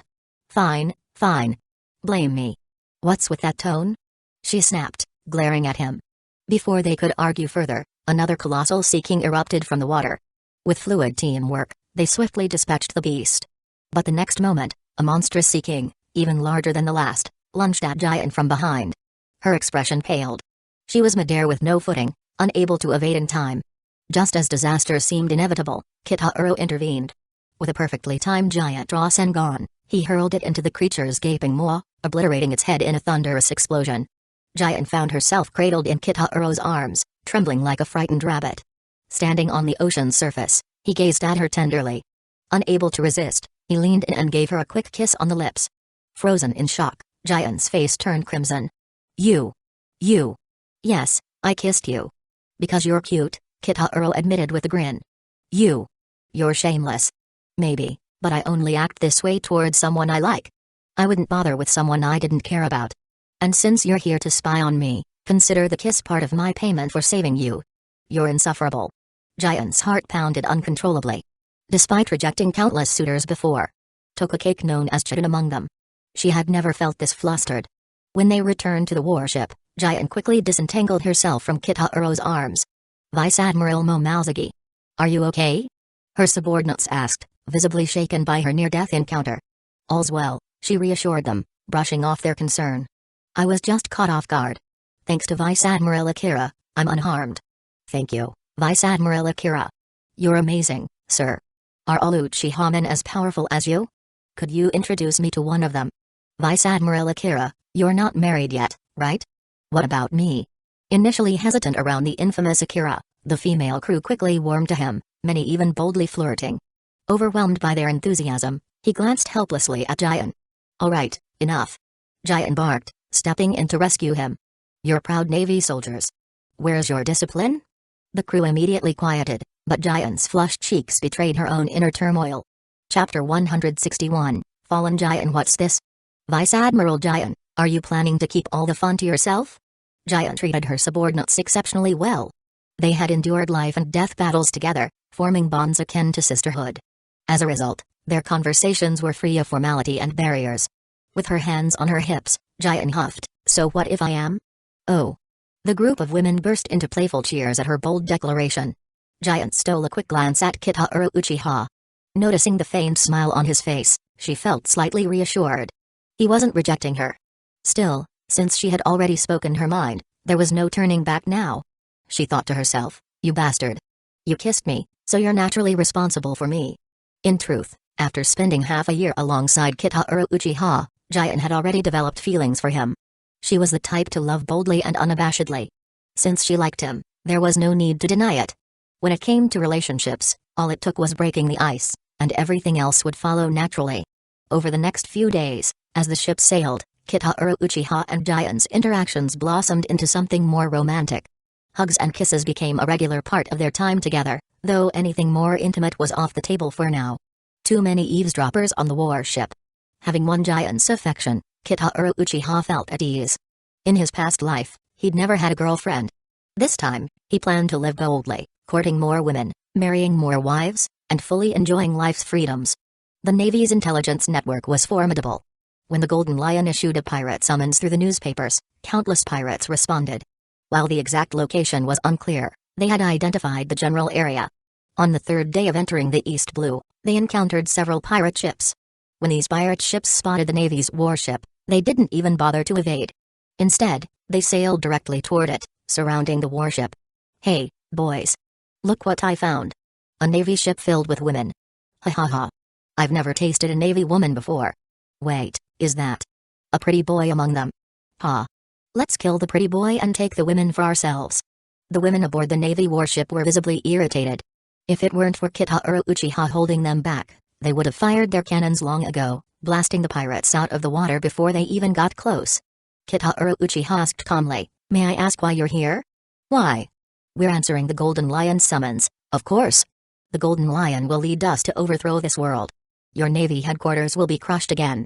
Fine, fine. Blame me. What's with that tone? She snapped, glaring at him. Before they could argue further, another colossal Sea King erupted from the water. With fluid teamwork, they swiftly dispatched the beast. But the next moment, a monstrous Sea King, even larger than the last, lunged at Giant from behind. Her expression paled. She was midair with no footing, unable to evade in time. Just as disaster seemed inevitable, Kitaro intervened. With a perfectly timed giant Rasengan, he hurled it into the creature's gaping maw, obliterating its head in a thunderous explosion. Giant found herself cradled in Kitaro's arms, trembling like a frightened rabbit. Standing on the ocean's surface, he gazed at her tenderly. Unable to resist, he leaned in and gave her a quick kiss on the lips. Frozen in shock, Giant's face turned crimson. You. Yes, I kissed you. Because you're cute, Kitahuro admitted with a grin. You're shameless. Maybe, but I only act this way towards someone I like. I wouldn't bother with someone I didn't care about. And since you're here to spy on me, consider the kiss part of my payment for saving you. You're insufferable. Giant's heart pounded uncontrollably. Despite rejecting countless suitors before, took a cake known as chitin among them. She had never felt this flustered. When they returned to the warship, Giant quickly disentangled herself from Kitahuro's arms. Vice Admiral Momazagi. Are you okay? Her subordinates asked, visibly shaken by her near-death encounter. All's well, she reassured them, brushing off their concern. I was just caught off guard. Thanks to Vice Admiral Akira, I'm unharmed. Thank you, Vice Admiral Akira. You're amazing, sir. Are all Uchiha men as powerful as you? Could you introduce me to one of them? Vice Admiral Akira, you're not married yet, right? What about me? Initially hesitant around the infamous Akira, the female crew quickly warmed to him, many even boldly flirting. Overwhelmed by their enthusiasm, he glanced helplessly at Giant. All right, enough. Giant barked, stepping in to rescue him. You're proud Navy soldiers. Where's your discipline? The crew immediately quieted, but Giant's flushed cheeks betrayed her own inner turmoil. Chapter 161, Fallen Giant. What's this? Vice Admiral Giant, are you planning to keep all the fun to yourself? Giant treated her subordinates exceptionally well. They had endured life and death battles together, forming bonds akin to sisterhood. As a result, their conversations were free of formality and barriers. With her hands on her hips, Giant huffed, so what if I am? Oh. The group of women burst into playful cheers at her bold declaration. Giant stole a quick glance at Kitahuro Uchiha. Noticing the faint smile on his face, she felt slightly reassured. He wasn't rejecting her. Still, since she had already spoken her mind, there was no turning back now. She thought to herself, you bastard. You kissed me, so you're naturally responsible for me. In truth, after spending half a year alongside Kitahuro Uchiha, Giant had already developed feelings for him. She was the type to love boldly and unabashedly. Since she liked him, there was no need to deny it. When it came to relationships, all it took was breaking the ice, and everything else would follow naturally. Over the next few days, as the ship sailed, Kitahuro Uchiha and Giant's interactions blossomed into something more romantic. Hugs and kisses became a regular part of their time together, though anything more intimate was off the table for now. Too many eavesdroppers on the warship. Having won Giant's affection, Kitahuro Uchiha felt at ease. In his past life, he'd never had a girlfriend. This time, he planned to live boldly, courting more women, marrying more wives, and fully enjoying life's freedoms. The Navy's intelligence network was formidable. When the Golden Lion issued a pirate summons through the newspapers, countless pirates responded. While the exact location was unclear, they had identified the general area. On the third day of entering the East Blue, they encountered several pirate ships. When these pirate ships spotted the Navy's warship, they didn't even bother to evade. Instead, they sailed directly toward it, surrounding the warship. Hey, boys. Look what I found. A Navy ship filled with women. Ha ha ha. I've never tasted a Navy woman before. Wait, is that a pretty boy among them? Ha. Let's kill the pretty boy and take the women for ourselves. The women aboard the Navy warship were visibly irritated. If it weren't for Kitahuro Uchiha holding them back, they would have fired their cannons long ago, blasting the pirates out of the water before they even got close. Kitahuro Uchiha asked calmly, may I ask why you're here? Why? We're answering the Golden Lion's summons, of course. The Golden Lion will lead us to overthrow this world. Your Navy headquarters will be crushed again.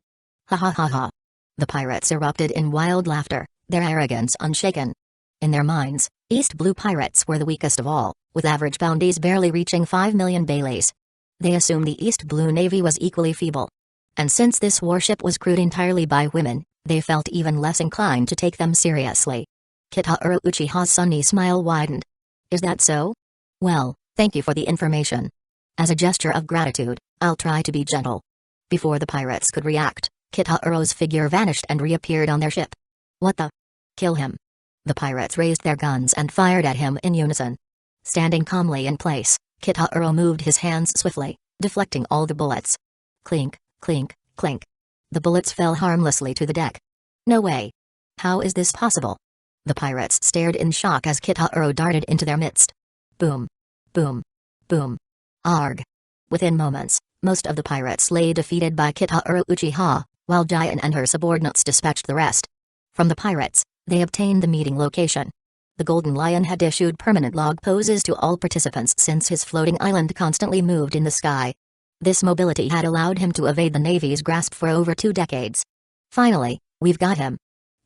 Ha ha ha ha. The pirates erupted in wild laughter, their arrogance unshaken. In their minds, East Blue pirates were the weakest of all, with average bounties barely reaching 5 million Baileys. They assumed the East Blue Navy was equally feeble. And since this warship was crewed entirely by women, they felt even less inclined to take them seriously. Kitahuro Uchiha's sunny smile widened. Is that so? Well, thank you for the information. As a gesture of gratitude, I'll try to be gentle. Before the pirates could react, Kitahuro's figure vanished and reappeared on their ship. What the? Kill him. The pirates raised their guns and fired at him in unison. Standing calmly in place, Kitahuro moved his hands swiftly, deflecting all the bullets. Clink, clink, clink. The bullets fell harmlessly to the deck. No way. How is this possible? The pirates stared in shock as Kitahuro darted into their midst. Boom. Boom. Boom. Arg. Within moments, most of the pirates lay defeated by Kitahuro Uchiha, while Giant and her subordinates dispatched the rest. From the pirates, they obtained the meeting location. The Golden Lion had issued permanent log poses to all participants since his floating island constantly moved in the sky. This mobility had allowed him to evade the Navy's grasp for over 2 decades. Finally, we've got him,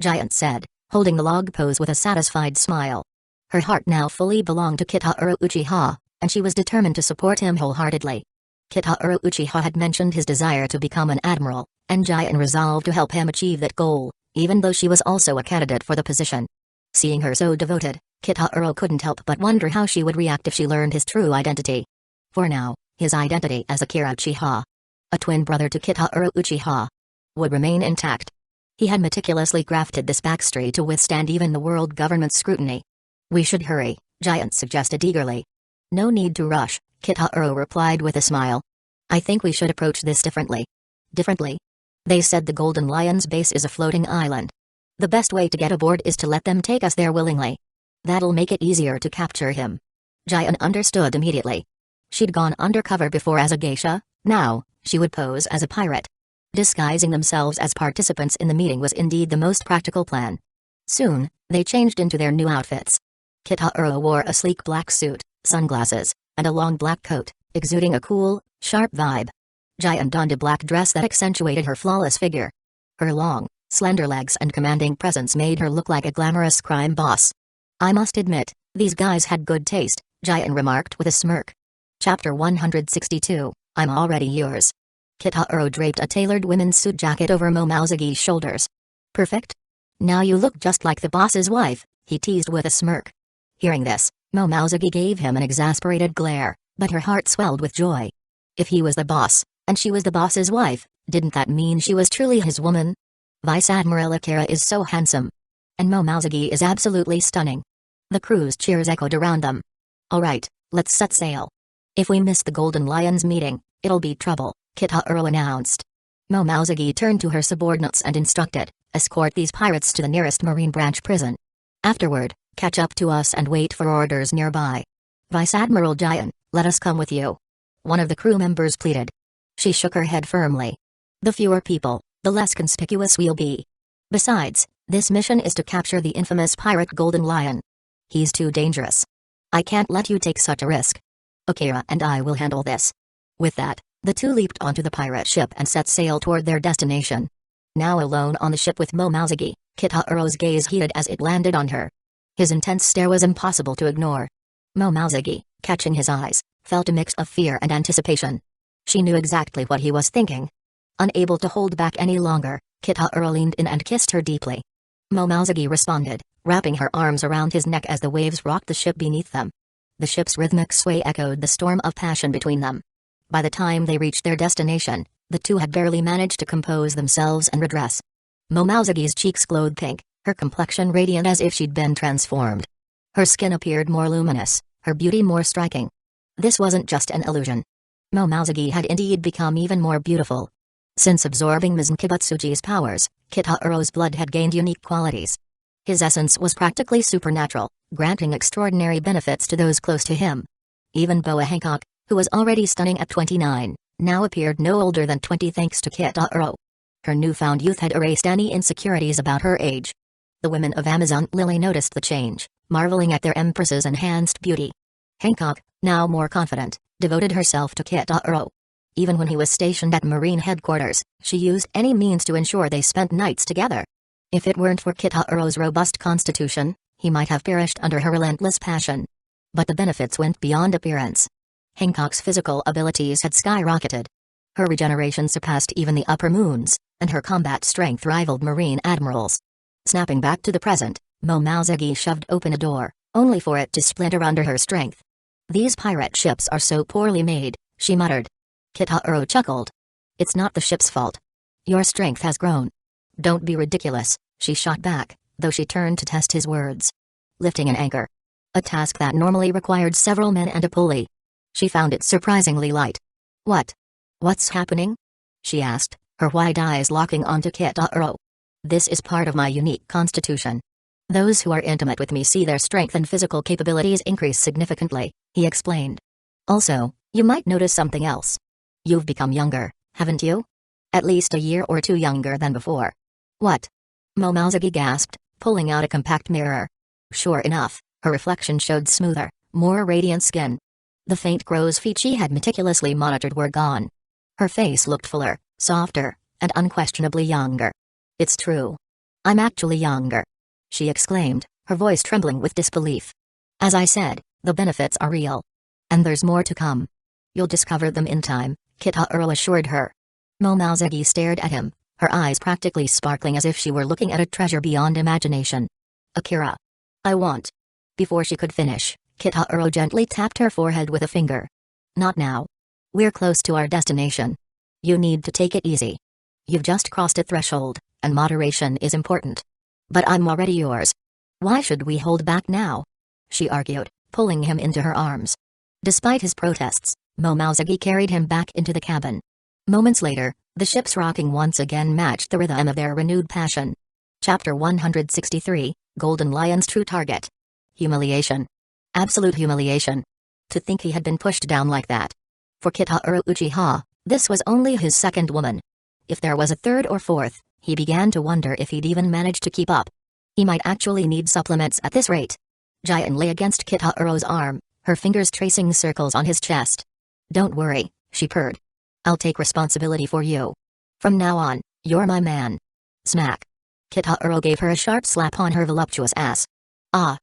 Giant said, holding the log pose with a satisfied smile. Her heart now fully belonged to Kitahiro Uchiha, and she was determined to support him wholeheartedly. Kitahiro Uchiha had mentioned his desire to become an admiral, and Giant resolved to help him achieve that goal, even though she was also a candidate for the position. Seeing her so devoted, Kitahiro couldn't help but wonder how she would react if she learned his true identity. For now, his identity as Akira Uchiha, a twin brother to Kitahiro Uchiha, would remain intact. He had meticulously crafted this backstory to withstand even the world government's scrutiny. We should hurry, Giant suggested eagerly. No need to rush, Kitahiro replied with a smile. I think we should approach this differently. Differently? They said the Golden Lion's base is a floating island. The best way to get aboard is to let them take us there willingly. That'll make it easier to capture him. Giant understood immediately. She'd gone undercover before as a geisha, now, she would pose as a pirate. Disguising themselves as participants in the meeting was indeed the most practical plan. Soon, they changed into their new outfits. Kitahiro wore a sleek black suit, sunglasses, and a long black coat, exuding a cool, sharp vibe. Giant donned a black dress that accentuated her flawless figure. Her long, slender legs and commanding presence made her look like a glamorous crime boss. I must admit, these guys had good taste, Giant remarked with a smirk. Chapter 162, I'm already yours. Kitahiro draped a tailored women's suit jacket over Momauzagi's shoulders. Perfect? Now you look just like the boss's wife, he teased with a smirk. Hearing this, Momauzagi gave him an exasperated glare, but her heart swelled with joy. If he was the boss, and she was the boss's wife, didn't that mean she was truly his woman? Vice Admiral Akira is so handsome. And Momauzagi is absolutely stunning. The crew's cheers echoed around them. Alright, let's set sail. If we miss the Golden Lion's meeting, it'll be trouble, Kitahiro announced. Momauzagi turned to her subordinates and instructed, escort these pirates to the nearest Marine Branch prison. Afterward, catch up to us and wait for orders nearby. Vice Admiral Giant, let us come with you. One of the crew members pleaded. She shook her head firmly. The fewer people, the less conspicuous we'll be. Besides, this mission is to capture the infamous pirate Golden Lion. He's too dangerous. I can't let you take such a risk. Akira and I will handle this. With that, the two leaped onto the pirate ship and set sail toward their destination. Now alone on the ship with Momauzagi, Kitahiro's gaze heated as it landed on her. His intense stare was impossible to ignore. Momauzagi, catching his eyes, felt a mix of fear and anticipation. She knew exactly what he was thinking. Unable to hold back any longer, Kitahiro leaned in and kissed her deeply. Momauzagi responded, wrapping her arms around his neck as the waves rocked the ship beneath them. The ship's rhythmic sway echoed the storm of passion between them. By the time they reached their destination, the two had barely managed to compose themselves and redress. Momauzagi's cheeks glowed pink, her complexion radiant as if she'd been transformed. Her skin appeared more luminous, her beauty more striking. This wasn't just an illusion. Momauzagi had indeed become even more beautiful. Since absorbing Ms. Nkibutsuji's powers, Kitahiro's blood had gained unique qualities. His essence was practically supernatural, granting extraordinary benefits to those close to him. Even Boa Hancock, who was already stunning at 29, now appeared no older than 20 thanks to Kitahiro. Her newfound youth had erased any insecurities about her age. The women of Amazon Lily noticed the change, marveling at their empress's enhanced beauty. Hancock, now more confident, devoted herself to Kitahiro. Even when he was stationed at Marine headquarters, she used any means to ensure they spent nights together. If it weren't for Kitahiro's robust constitution, he might have perished under her relentless passion. But the benefits went beyond appearance. Hancock's physical abilities had skyrocketed. Her regeneration surpassed even the upper moons, and her combat strength rivaled Marine admirals. Snapping back to the present, Momauzagi shoved open a door, only for it to splinter under her strength. These pirate ships are so poorly made, she muttered. Kitahiro chuckled. It's not the ship's fault. Your strength has grown. Don't be ridiculous, she shot back, though she turned to test his words. Lifting an anchor. A task that normally required several men and a pulley. She found it surprisingly light. What's happening? She asked, her wide eyes locking onto Kitahiro. This is part of my unique constitution. Those who are intimate with me see their strength and physical capabilities increase significantly, he explained. Also, you might notice something else. You've become younger, haven't you? At least a year or two younger than before. What? Momauzagi gasped, pulling out a compact mirror. Sure enough, her reflection showed smoother, more radiant skin. The faint crow's feet she had meticulously monitored were gone. Her face looked fuller, softer, and unquestionably younger. It's true. I'm actually younger, she exclaimed, her voice trembling with disbelief. As I said, the benefits are real. And there's more to come. You'll discover them in time, Kitahiro assured her. Momozagi stared at him, her eyes practically sparkling as if she were looking at a treasure beyond imagination. Akira. I want. Before she could finish, Kitahiro gently tapped her forehead with a finger. Not now. We're close to our destination. You need to take it easy. You've just crossed a threshold, and moderation is important. But I'm already yours. Why should we hold back now? She argued, pulling him into her arms. Despite his protests, Momozagi carried him back into the cabin. Moments later, the ship's rocking once again matched the rhythm of their renewed passion. Chapter 163, Golden Lion's True Target. Humiliation. Absolute humiliation. To think he had been pushed down like that. For Kitahiro Uchiha, this was only his second woman. If there was a third or fourth, he began to wonder if he'd even manage to keep up. He might actually need supplements at this rate. Jian lay against Kitahiro's arm, her fingers tracing circles on his chest. Don't worry, she purred. I'll take responsibility for you. From now on, you're my man. Smack. Kitahiro gave her a sharp slap on her voluptuous ass. Ah!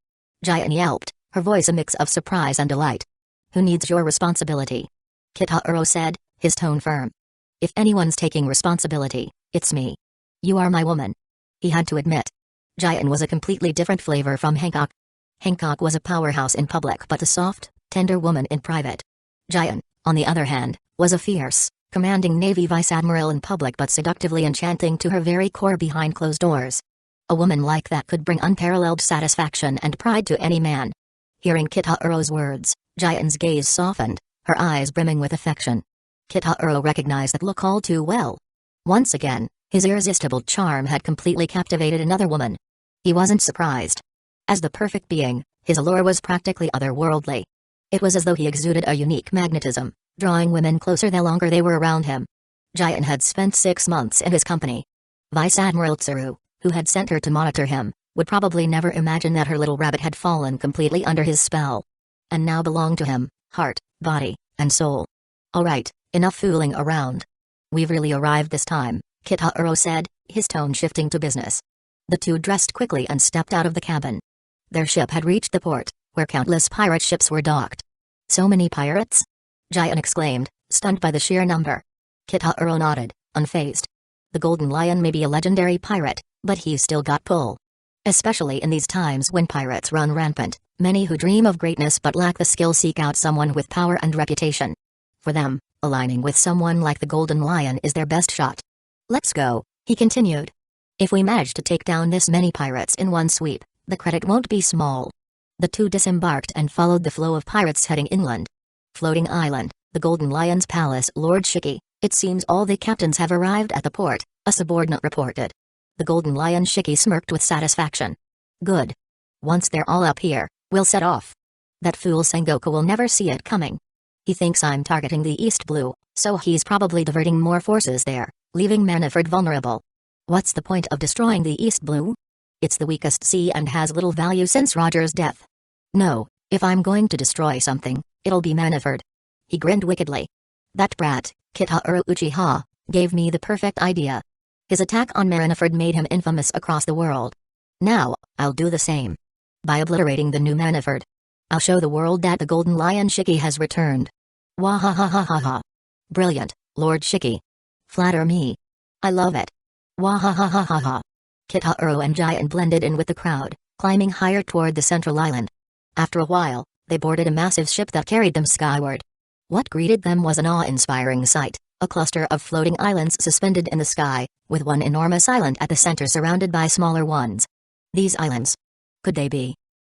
Jian yelped, her voice a mix of surprise and delight. Who needs your responsibility? Kitahiro said, his tone firm. If anyone's taking responsibility, it's me. You are my woman. He had to admit. Jian was a completely different flavor from Hancock. Hancock was a powerhouse in public but a soft, tender woman in private. Jian, on the other hand, was a fierce, commanding Navy Vice Admiral in public but seductively enchanting to her very core behind closed doors. A woman like that could bring unparalleled satisfaction and pride to any man. Hearing Kitahiro's words, Jian's gaze softened, her eyes brimming with affection. Kitahiro recognized that look all too well. Once again, his irresistible charm had completely captivated another woman. He wasn't surprised. As the perfect being, his allure was practically otherworldly. It was as though he exuded a unique magnetism, drawing women closer the longer they were around him. Jian had spent 6 months in his company. Vice Admiral Tsuru, who had sent her to monitor him, would probably never imagine that her little rabbit had fallen completely under his spell. And now belonged to him, heart, body, and soul. All right, enough fooling around. We've really arrived this time, Kitahiro said, his tone shifting to business. The two dressed quickly and stepped out of the cabin. Their ship had reached the port, where countless pirate ships were docked. So many pirates? Jian exclaimed, stunned by the sheer number. Kitahiro nodded, unfazed. The Golden Lion may be a legendary pirate, but he's still got pull. Especially in these times when pirates run rampant, many who dream of greatness but lack the skill seek out someone with power and reputation. For them, aligning with someone like the Golden Lion is their best shot. Let's go, he continued. If we manage to take down this many pirates in one sweep, the credit won't be small. The two disembarked and followed the flow of pirates heading inland. Floating Island, the Golden Lion's palace. Lord Shiki, it seems all the captains have arrived at the port, a subordinate reported. The Golden Lion Shiki smirked with satisfaction. Good. Once they're all up here, we'll set off. That fool Sengoku will never see it coming. He thinks I'm targeting the East Blue, so he's probably diverting more forces there, leaving Maniford vulnerable. What's the point of destroying the East Blue? It's the weakest sea and has little value since Roger's death. No, if I'm going to destroy something, it'll be Maniford. He grinned wickedly. That brat, Kitahiro Uchiha, gave me the perfect idea. His attack on Maniford made him infamous across the world. Now, I'll do the same. By obliterating the new Maniford, I'll show the world that the Golden Lion Shiki has returned. Wahahahaha. Brilliant, Lord Shiki. Flatter me. I love it. Wahahahaha. Kitahiro and Jian blended in with the crowd, climbing higher toward the central island. After a while, they boarded a massive ship that carried them skyward. What greeted them was an awe-inspiring sight, a cluster of floating islands suspended in the sky, with one enormous island at the center surrounded by smaller ones. These islands. Could they be?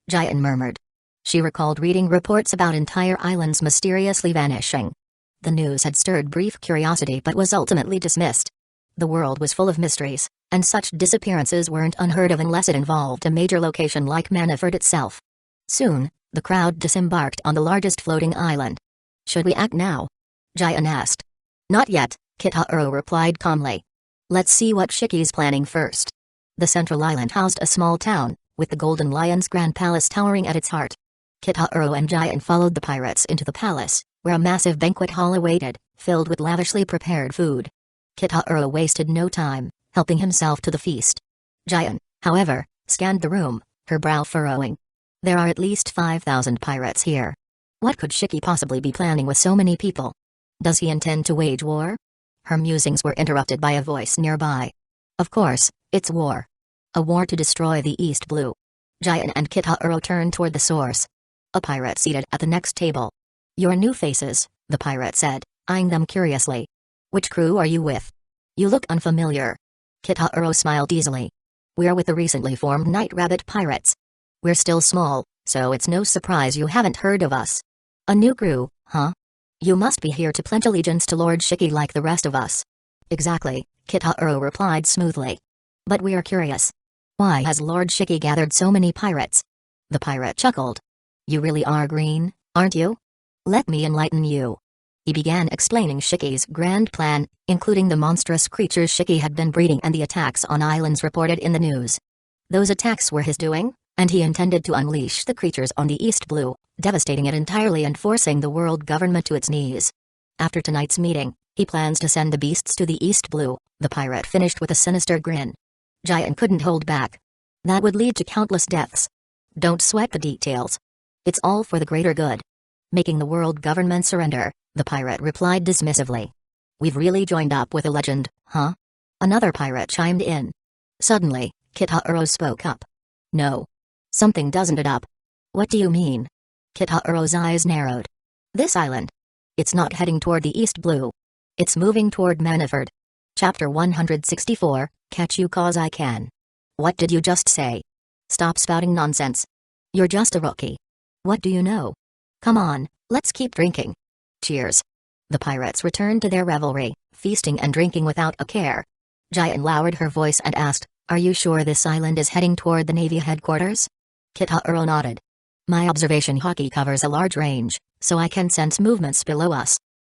Jian murmured. She recalled reading reports about entire islands mysteriously vanishing. The news had stirred brief curiosity but was ultimately dismissed. The world was full of mysteries, and such disappearances weren't unheard of unless it involved a major location like Maniford itself. Soon, the crowd disembarked on the largest floating island. Should we act now? Jian asked. Not yet, Kitahiro replied calmly. Let's see what Shiki's planning first. The central island housed a small town, with the Golden Lion's Grand Palace towering at its heart. Kitahuro and Giant followed the pirates into the palace, where a massive banquet hall awaited, filled with lavishly prepared food. Kitahuro wasted no time, helping himself to the feast. Giant, however, scanned the room, her brow furrowing. There are at least 5,000 pirates here. What could Shiki possibly be planning with so many people? Does he intend to wage war? Her musings were interrupted by a voice nearby. Of course, it's war. A war to destroy the East Blue. Giant and Kitahuro turned toward the source. A pirate seated at the next table. Your new faces, the pirate said, eyeing them curiously. Which crew are you with? You look unfamiliar. Kitahuro smiled easily. We're with the recently formed Night Rabbit Pirates. We're still small, so it's no surprise you haven't heard of us. A new crew, huh? You must be here to pledge allegiance to Lord Shiki like the rest of us. Exactly, Kitahuro replied smoothly. But we are curious. Why has Lord Shiki gathered so many pirates? The pirate chuckled. You really are green, aren't you? Let me enlighten you. He began explaining Shiki's grand plan, including the monstrous creatures Shiki had been breeding and the attacks on islands reported in the news. Those attacks were his doing, and he intended to unleash the creatures on the East Blue, devastating it entirely and forcing the world government to its knees. After tonight's meeting, he plans to send the beasts to the East Blue, the pirate finished with a sinister grin. Giant couldn't hold back. That would lead to countless deaths. Don't sweat the details. It's all for the greater good. Making the world government surrender, the pirate replied dismissively. We've really joined up with a legend, huh? Another pirate chimed in. Suddenly, Kitahuro spoke up. No. Something doesn't add up. What do you mean? Kitahuro's eyes narrowed. This island. It's not heading toward the East Blue. It's moving toward Maniford. Chapter 164, Catch You Cause I Can. What did you just say? Stop spouting nonsense. You're just a rookie. What do you know? Come on, let's keep drinking. Cheers. The pirates returned to their revelry, feasting and drinking without a care. Giant lowered her voice and asked, Are you sure this island is heading toward the Navy headquarters? Kitahuro nodded. My observation hockey covers a large range, so I can sense movements below us.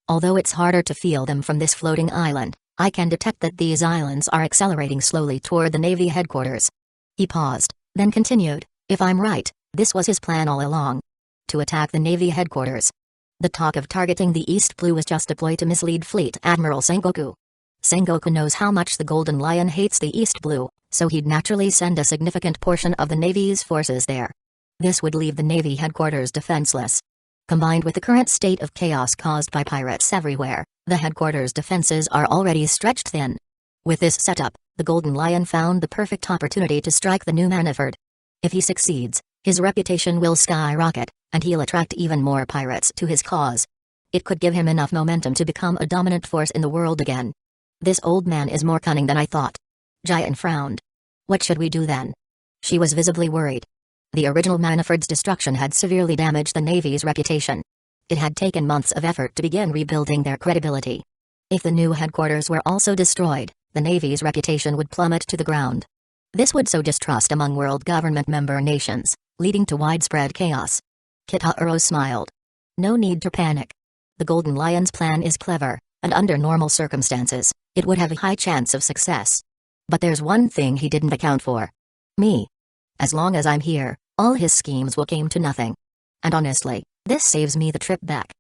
Although it's harder to feel them from this floating island, I can detect that these islands are accelerating slowly toward the Navy headquarters. He paused, then continued, If I'm right, this was his plan all along. To attack the Navy headquarters. The talk of targeting the East Blue was just a ploy to mislead Fleet Admiral Sengoku. Sengoku knows how much the Golden Lion hates the East Blue, so he'd naturally send a significant portion of the Navy's forces there. This would leave the Navy headquarters defenseless. Combined with the current state of chaos caused by pirates everywhere, the headquarters' defenses are already stretched thin. With this setup, the Golden Lion found the perfect opportunity to strike the new Maniford. If he succeeds, his reputation will skyrocket, and he'll attract even more pirates to his cause. It could give him enough momentum to become a dominant force in the world again. This old man is more cunning than I thought. Giant frowned. What should we do then? She was visibly worried. The original Maniford's destruction had severely damaged the Navy's reputation. It had taken months of effort to begin rebuilding their credibility. If the new headquarters were also destroyed, the Navy's reputation would plummet to the ground. This would sow distrust among world government member nations, leading to widespread chaos. Kitahuro smiled. No need to panic. The Golden Lion's plan is clever, and under normal circumstances, it would have a high chance of success. But there's one thing he didn't account for. Me. As long as I'm here, all his schemes will come to nothing. And honestly, this saves me the trip back.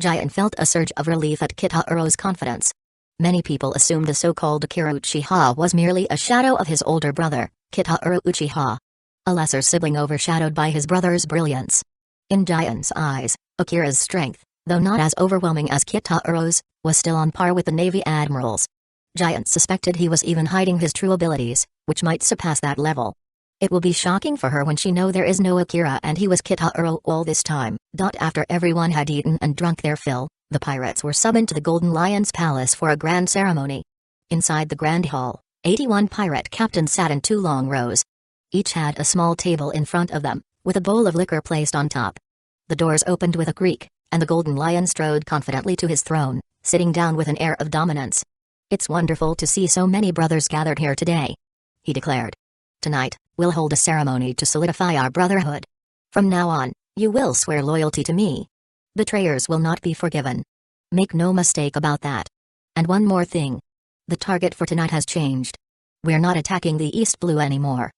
Giant felt a surge of relief at Kitahuro's confidence. Many people assumed the so-called Akira Uchiha was merely a shadow of his older brother, Kitahuro Uchiha. A lesser sibling overshadowed by his brother's brilliance. In Giant's eyes, Akira's strength, though not as overwhelming as Kitahuro's, was still on par with the Navy admirals. Giant suspected he was even hiding his true abilities, which might surpass that level. It will be shocking for her when she knows there is no Akira and he was Kitahuro all this time. After everyone had eaten and drunk their fill, the pirates were summoned to the Golden Lion's palace for a grand ceremony. Inside the grand hall, 81 pirate captains sat in 2 long rows. Each had a small table in front of them, with a bowl of liquor placed on top. The doors opened with a creak, and the Golden Lion strode confidently to his throne, sitting down with an air of dominance. It's wonderful to see so many brothers gathered here today, he declared. Tonight, we'll hold a ceremony to solidify our brotherhood. From now on, you will swear loyalty to me. Betrayers will not be forgiven. Make no mistake about that. And one more thing. The target for tonight has changed. We're not attacking the East Blue anymore.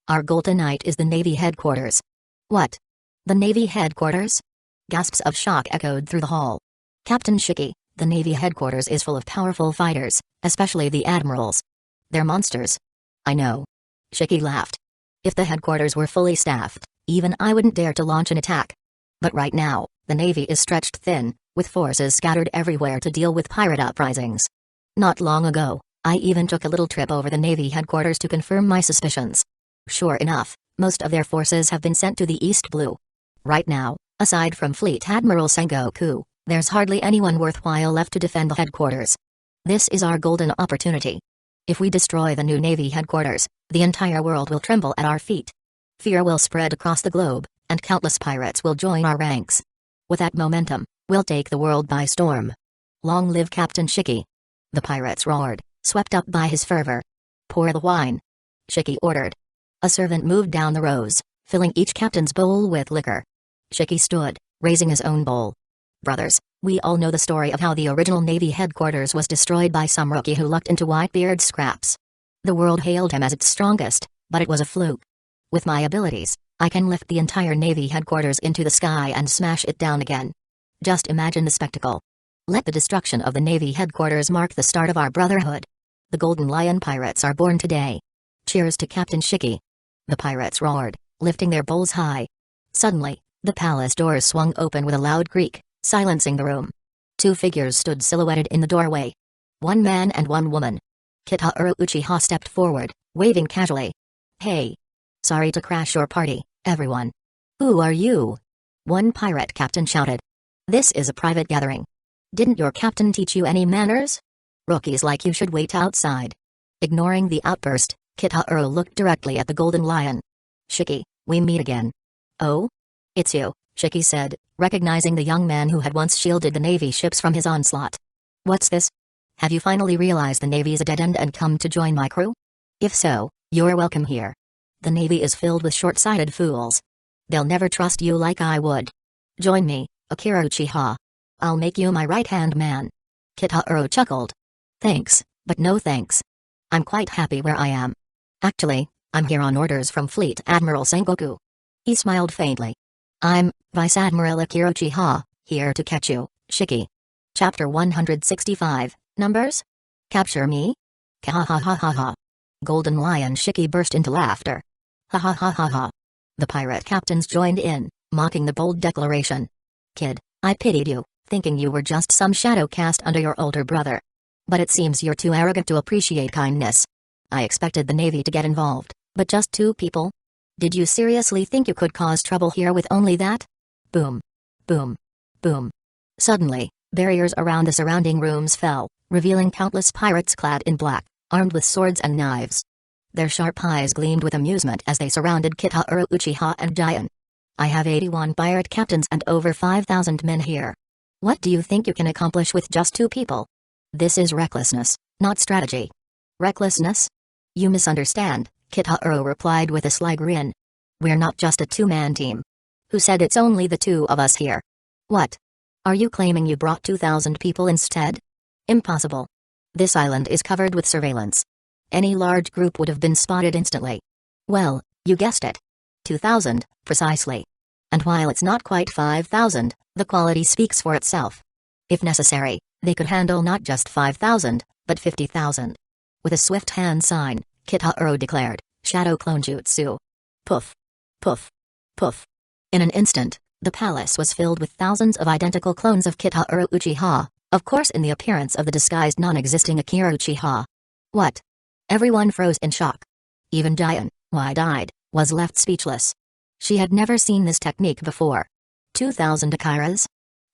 Our goal tonight is the Navy headquarters. What? The Navy headquarters? Gasps of shock echoed through the hall. Captain Shiki, the Navy headquarters is full of powerful fighters, especially the admirals. They're monsters. I know. Shiki laughed. If the headquarters were fully staffed, even I wouldn't dare to launch an attack. But right now, the Navy is stretched thin, with forces scattered everywhere to deal with pirate uprisings. Not long ago, I even took a little trip over the Navy headquarters to confirm my suspicions. Sure enough, most of their forces have been sent to the East Blue. Right now, aside from Fleet Admiral Sengoku, there's hardly anyone worthwhile left to defend the headquarters. This is our golden opportunity. If we destroy the new Navy headquarters, the entire world will tremble at our feet. Fear will spread across the globe, and countless pirates will join our ranks. With that momentum, we'll take the world by storm. Long live Captain Shiki! The pirates roared, swept up by his fervor. Pour the wine. Shiki ordered. A servant moved down the rows, filling each captain's bowl with liquor. Shiki stood, raising his own bowl. Brothers, we all know the story of how the original Navy headquarters was destroyed by some rookie who lucked into Whitebeard's scraps. The world hailed him as its strongest, but it was a fluke. With my abilities, I can lift the entire Navy headquarters into the sky and smash it down again. Just imagine the spectacle. Let the destruction of the Navy headquarters mark the start of our brotherhood. The Golden Lion Pirates are born today. Cheers to Captain Shiki! The pirates roared, lifting their bowls high. Suddenly, the palace doors swung open with a loud creak, silencing the room. Two figures stood silhouetted in the doorway. One man and one woman. Kitahiro Uchiha stepped forward, waving casually. Hey! Sorry to crash your party, everyone. Who are you? One pirate captain shouted. This is a private gathering. Didn't your captain teach you any manners? Rookies like you should wait outside. Ignoring the outburst, Kitahiro looked directly at the Golden Lion. Shiki, we meet again. Oh? It's you, Shiki said, recognizing the young man who had once shielded the Navy ships from his onslaught. What's this? Have you finally realized the Navy's a dead end and come to join my crew? If so, you're welcome here. The Navy is filled with short-sighted fools. They'll never trust you like I would. Join me, Akira Uchiha. I'll make you my right-hand man. Kitahiro chuckled. Thanks, but no thanks. I'm quite happy where I am. Actually, I'm here on orders from Fleet Admiral Sengoku. He smiled faintly. I'm Vice Admiral Akira Uchiha, here to catch you, Shiki. Chapter 165, Numbers? Capture me? Ka-ha-ha-ha-ha-ha. Golden Lion Shiki burst into laughter. Ha-ha-ha-ha-ha. The pirate captains joined in, mocking the bold declaration. Kid, I pitied you, thinking you were just some shadow cast under your older brother. But it seems you're too arrogant to appreciate kindness. I expected the Navy to get involved, but just two people? Did you seriously think you could cause trouble here with only that? Boom. Boom. Boom. Suddenly, barriers around the surrounding rooms fell, revealing countless pirates clad in black, armed with swords and knives. Their sharp eyes gleamed with amusement as they surrounded Kitahiro Uchiha and Giant. I have 81 pirate captains and over 5,000 men here. What do you think you can accomplish with just two people? This is recklessness, not strategy. Recklessness? You misunderstand, Kitahiro replied with a sly grin. We're not just a two-man team. Who said it's only the two of us here? What? Are you claiming you brought 2,000 people instead? Impossible. This island is covered with surveillance. Any large group would have been spotted instantly. Well, you guessed it. 2,000, precisely. And while it's not quite 5,000, the quality speaks for itself. If necessary, they could handle not just 5,000, but 50,000. With a swift hand sign, Kitahiro declared, Shadow Clone Jutsu. Poof. Poof. Poof. In an instant, the palace was filled with thousands of identical clones of Kitahiro Uchiha, of course in the appearance of the disguised non-existing Akira Uchiha. What? Everyone froze in shock. Even Giant, wide-eyed, was left speechless. She had never seen this technique before. 2,000 Akiras?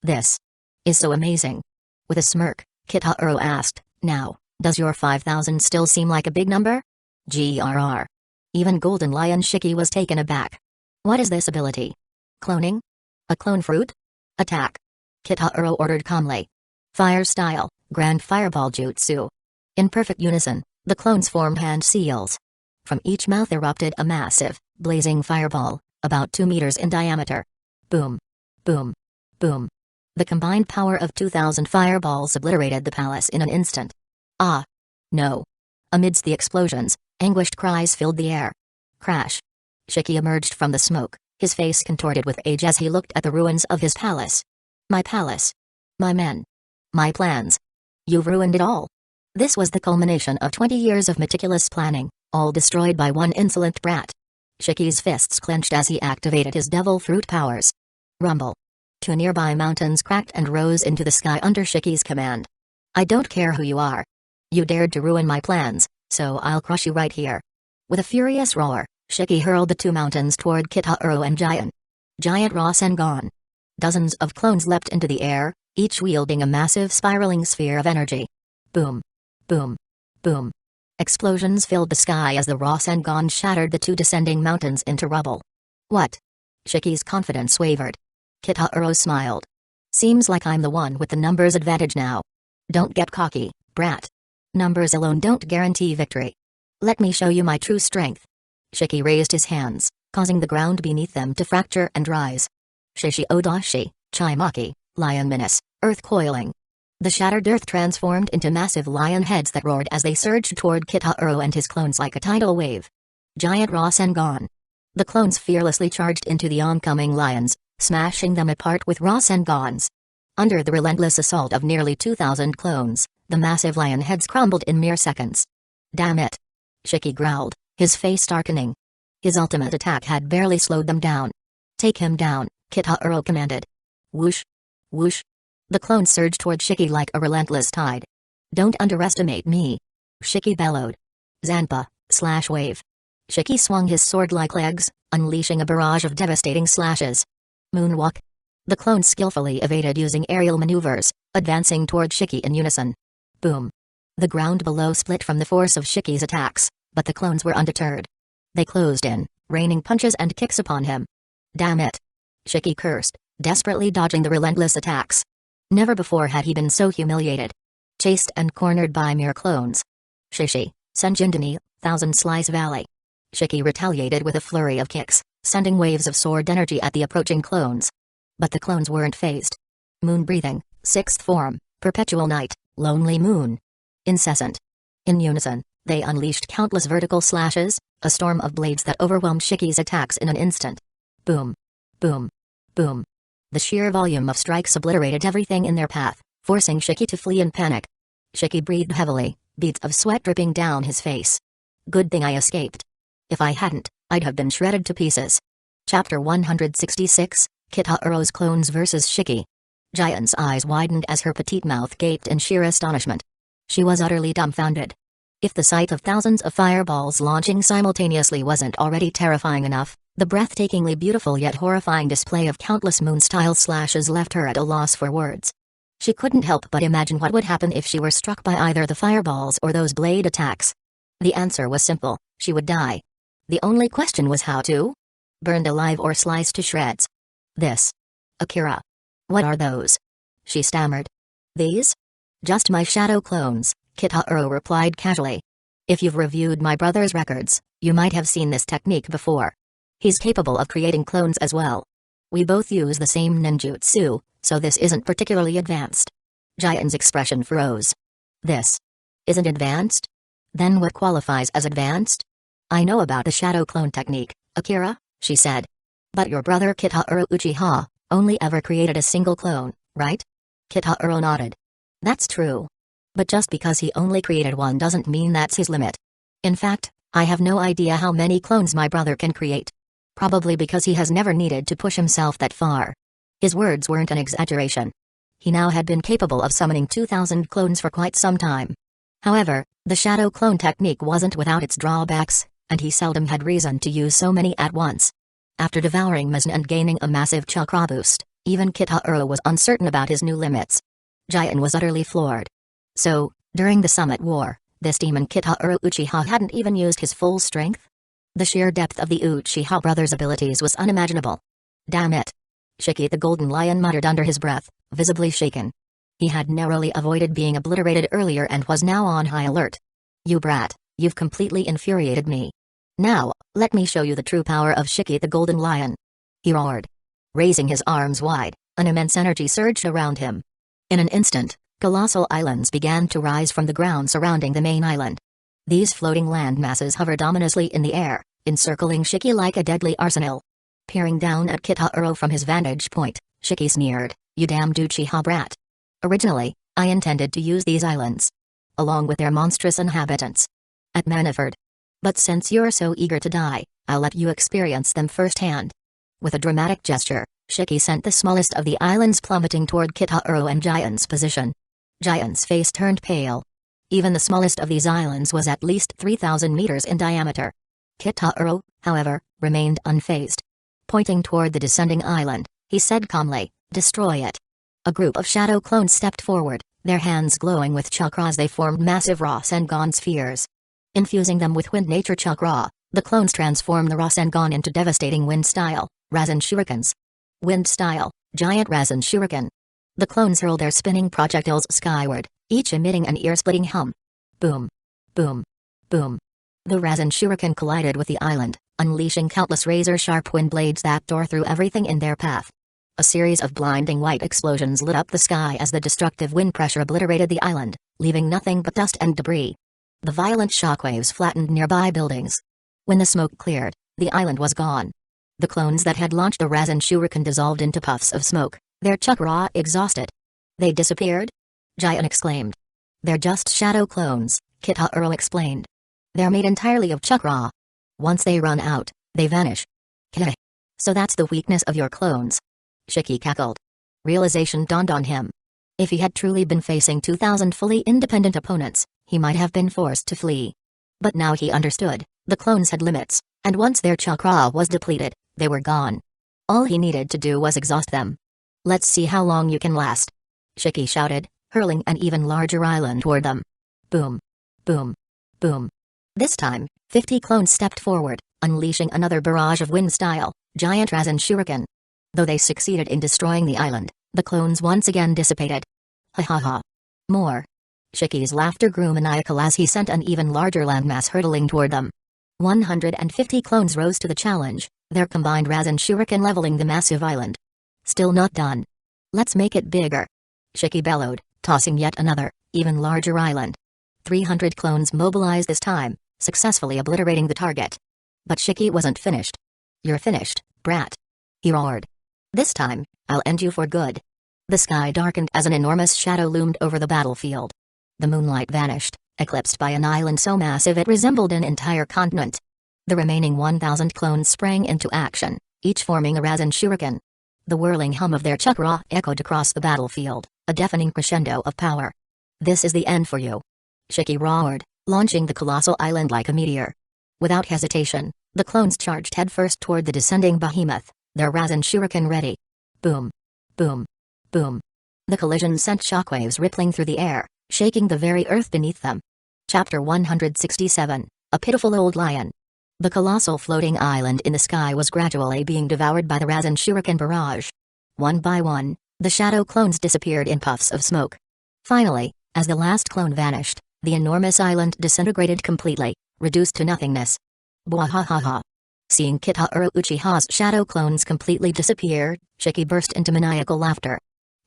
This is so amazing. With a smirk, Kitahiro asked, Now, does your 5,000 still seem like a big number? GRR. Even Golden Lion Shiki was taken aback. What is this ability? Cloning? A clone fruit? Attack. Kitahiro ordered calmly. Fire style, Grand Fireball Jutsu. In perfect unison, the clones formed hand seals. From each mouth erupted a massive, blazing fireball, about 2 meters in diameter. Boom. Boom. Boom. The combined power of 2,000 fireballs obliterated the palace in an instant. Ah! No. Amidst the explosions, anguished cries filled the air. Crash. Shiki emerged from the smoke, his face contorted with rage as he looked at the ruins of his palace. My palace. My men. My plans. You've ruined it all. This was the culmination of 20 years of meticulous planning, all destroyed by one insolent brat. Shiki's fists clenched as he activated his devil fruit powers. Rumble. Two nearby mountains cracked and rose into the sky under Shiki's command. I don't care who you are. You dared to ruin my plans, so I'll crush you right here. With a furious roar, Shiki hurled the two mountains toward Kitahuro and Giant. Giant Rasengan. Dozens of clones leapt into the air, each wielding a massive spiraling sphere of energy. Boom. Boom. Boom. Explosions filled the sky as the Rasengan shattered the two descending mountains into rubble. What? Shiki's confidence wavered. Kitahuro smiled. Seems like I'm the one with the numbers advantage now. Don't get cocky, brat. Numbers alone don't guarantee victory. Let me show you my true strength. Shiki raised his hands, causing the ground beneath them to fracture and rise. Shishi Odashi, Chaimaki, Lion Menace, Earth Coiling. The shattered earth transformed into massive lion heads that roared as they surged toward Kitahuro and his clones like a tidal wave. Giant Rasengan. The clones fearlessly charged into the oncoming lions, smashing them apart with Rasengans. Under the relentless assault of nearly 2,000 clones, the massive lion heads crumbled in mere seconds. Damn it! Shiki growled, his face darkening. His ultimate attack had barely slowed them down. Take him down, Kitahuro commanded. Whoosh! Whoosh! The clones surged toward Shiki like a relentless tide. Don't underestimate me. Shiki bellowed. Zanpa, slash wave. Shiki swung his sword-like legs, unleashing a barrage of devastating slashes. Moonwalk. The clones skillfully evaded using aerial maneuvers, advancing toward Shiki in unison. Boom. The ground below split from the force of Shiki's attacks, but the clones were undeterred. They closed in, raining punches and kicks upon him. Damn it! Shiki cursed, desperately dodging the relentless attacks. Never before had he been so humiliated. Chased and cornered by mere clones. Shishi, Senjindani, Thousand Slice Valley. Shiki retaliated with a flurry of kicks, sending waves of sword energy at the approaching clones. But the clones weren't phased. Moon breathing, sixth form, perpetual night, lonely moon. Incessant. In unison, they unleashed countless vertical slashes, a storm of blades that overwhelmed Shiki's attacks in an instant. Boom. Boom. Boom. The sheer volume of strikes obliterated everything in their path, forcing Shiki to flee in panic. Shiki breathed heavily, beads of sweat dripping down his face. Good thing I escaped. If I hadn't, I'd have been shredded to pieces. Chapter 166, Kitahuro's Clones vs. Shiki. Giant's eyes widened as her petite mouth gaped in sheer astonishment. She was utterly dumbfounded. If the sight of thousands of fireballs launching simultaneously wasn't already terrifying enough, the breathtakingly beautiful yet horrifying display of countless moon-style slashes left her at a loss for words. She couldn't help but imagine what would happen if she were struck by either the fireballs or those blade attacks. The answer was simple: she would die. The only question was how to? Burned alive or sliced to shreds. This. Akira. What are those? She stammered. These? Just my shadow clones, Kitahuro replied casually. If you've reviewed my brother's records, you might have seen this technique before. He's capable of creating clones as well. We both use the same ninjutsu, so this isn't particularly advanced. Giant's expression froze. This isn't advanced? Then what qualifies as advanced? I know about the shadow clone technique, Akira, she said. But your brother Kitahuro Uchiha only ever created a single clone, right? Kitahuro nodded. That's true. But just because he only created one doesn't mean that's his limit. In fact, I have no idea how many clones my brother can create. Probably because he has never needed to push himself that far. His words weren't an exaggeration. He now had been capable of summoning 2,000 clones for quite some time. However, the shadow clone technique wasn't without its drawbacks, and he seldom had reason to use so many at once. After devouring Mizn and gaining a massive chakra boost, even Kitahuro was uncertain about his new limits. Giant was utterly floored. So, during the Summit War, this demon Kitahuro Uchiha hadn't even used his full strength? The sheer depth of the Uchiha brothers' abilities was unimaginable. Damn it. Shiki the Golden Lion muttered under his breath, visibly shaken. He had narrowly avoided being obliterated earlier and was now on high alert. You brat, you've completely infuriated me. Now, let me show you the true power of Shiki the Golden Lion. He roared. Raising his arms wide, an immense energy surged around him. In an instant, colossal islands began to rise from the ground surrounding the main island. These floating land masses hovered ominously in the air, encircling Shiki like a deadly arsenal. Peering down at Kitahuro from his vantage point, Shiki sneered, "You damned Uchiha brat. Originally, I intended to use these islands, along with their monstrous inhabitants, at Maniford. But since you're so eager to die, I'll let you experience them firsthand." With a dramatic gesture, Shiki sent the smallest of the islands plummeting toward Kitahuro and Giant's position. Giant's face turned pale. Even the smallest of these islands was at least 3,000 meters in diameter. Kitahuro, however, remained unfazed. Pointing toward the descending island, he said calmly, "Destroy it." A group of shadow clones stepped forward, their hands glowing with chakra as they formed massive Rasengan spheres. Infusing them with wind nature chakra, the clones transformed the Rasengan into devastating wind-style Rasen shurikens. Wind-style, giant Rasen shuriken. The clones hurled their spinning projectiles skyward, each emitting an ear-splitting hum. Boom. Boom. Boom. The Rasen shuriken collided with the island, unleashing countless razor-sharp wind blades that tore through everything in their path. A series of blinding white explosions lit up the sky as the destructive wind pressure obliterated the island, leaving nothing but dust and debris. The violent shockwaves flattened nearby buildings. When the smoke cleared, the island was gone. The clones that had launched the Rasen shuriken dissolved into puffs of smoke, their chakra exhausted. "They disappeared?" Giant exclaimed. "They're just shadow clones," Kitahuro explained. "They're made entirely of chakra. Once they run out, they vanish." "Keh. So that's the weakness of your clones." Shiki cackled. Realization dawned on him. If he had truly been facing 2,000 fully independent opponents, he might have been forced to flee. But now he understood, the clones had limits, and once their chakra was depleted, they were gone. All he needed to do was exhaust them. "Let's see how long you can last," Shiki shouted, hurling an even larger island toward them. Boom. Boom. Boom. This time, 50 clones stepped forward, unleashing another barrage of wind-style, giant Rasen shuriken. Though they succeeded in destroying the island, the clones once again dissipated. "Ha ha ha. More." Shiki's laughter grew maniacal as he sent an even larger landmass hurtling toward them. 150 clones rose to the challenge, their combined Rasen shuriken leveling the massive island. "Still not done. Let's make it bigger," Shiki bellowed, tossing yet another, even larger island. 300 clones mobilized this time, successfully obliterating the target. But Shiki wasn't finished. "You're finished, brat," he roared. "This time, I'll end you for good." The sky darkened as an enormous shadow loomed over the battlefield. The moonlight vanished, eclipsed by an island so massive it resembled an entire continent. The remaining 1,000 clones sprang into action, each forming a Rasen shuriken. The whirling hum of their chakra echoed across the battlefield, a deafening crescendo of power. "This is the end for you," Shiki roared, launching the colossal island like a meteor. Without hesitation, the clones charged headfirst toward the descending behemoth, their Rasen shuriken ready. Boom. Boom. Boom. The collision sent shockwaves rippling through the air, shaking the very earth beneath them. Chapter 167, A Pitiful Old Lion. The colossal floating island in the sky was gradually being devoured by the Rasen shuriken barrage. One by one, the shadow clones disappeared in puffs of smoke. Finally, as the last clone vanished, the enormous island disintegrated completely, reduced to nothingness. Bwahahaha. Seeing Kitahuro Uchiha's shadow clones completely disappear, Shiki burst into maniacal laughter.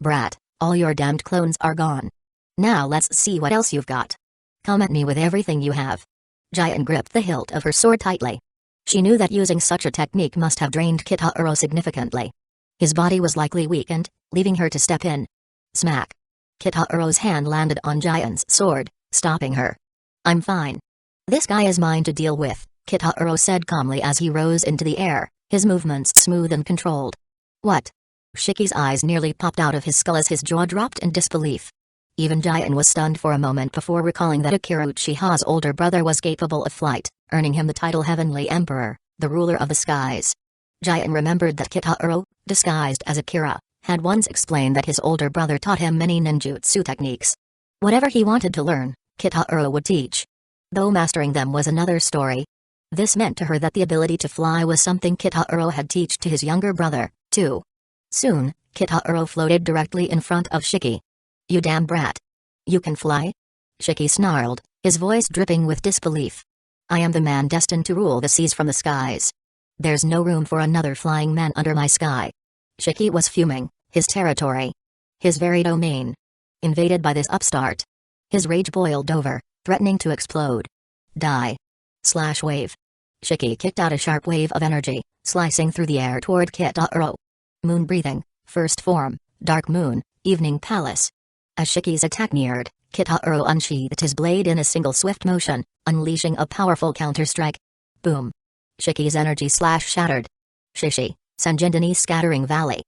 "Brat, all your damned clones are gone. Now let's see what else you've got. Come at me with everything you have." Giant gripped the hilt of her sword tightly. She knew that using such a technique must have drained Kitahuro significantly. His body was likely weakened, leaving her to step in. Smack. Kitahuro's hand landed on Giant's sword, stopping her. "I'm fine. This guy is mine to deal with," Kitahuro said calmly as he rose into the air, his movements smooth and controlled. "What?" Shiki's eyes nearly popped out of his skull as his jaw dropped in disbelief. Even Giant was stunned for a moment before recalling that Akira Uchiha's older brother was capable of flight, earning him the title Heavenly Emperor, the ruler of the skies. Giant remembered that Kitahuro, disguised as Akira, had once explained that his older brother taught him many ninjutsu techniques. Whatever he wanted to learn, Kitahuro would teach. Though mastering them was another story. This meant to her that the ability to fly was something Kitahuro had taught to his younger brother, too. Soon, Kitahuro floated directly in front of Shiki. "You damn brat. You can fly?" Shiki snarled, his voice dripping with disbelief. "I am the man destined to rule the seas from the skies. There's no room for another flying man under my sky." Shiki was fuming, his territory, his very domain, invaded by this upstart. His rage boiled over, threatening to explode. Die. Slash wave. Shiki kicked out a sharp wave of energy, slicing through the air toward Kitaro. Moon breathing, first form, dark moon, evening palace. As Shiki's attack neared, Kitaro unsheathed his blade in a single swift motion, unleashing a powerful counter-strike. Boom. Shiki's energy slash shattered. Shishi, Sanjindani scattering valley.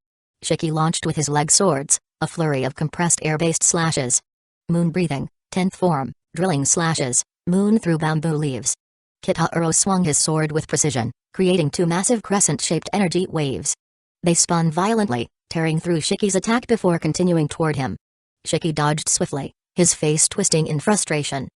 Shiki launched with his leg swords, a flurry of compressed air-based slashes. Moon breathing, 10th form, drilling slashes, moon through bamboo leaves. Kitaro swung his sword with precision, creating two massive crescent-shaped energy waves. They spun violently, tearing through Shiki's attack before continuing toward him. Shiki dodged swiftly, his face twisting in frustration.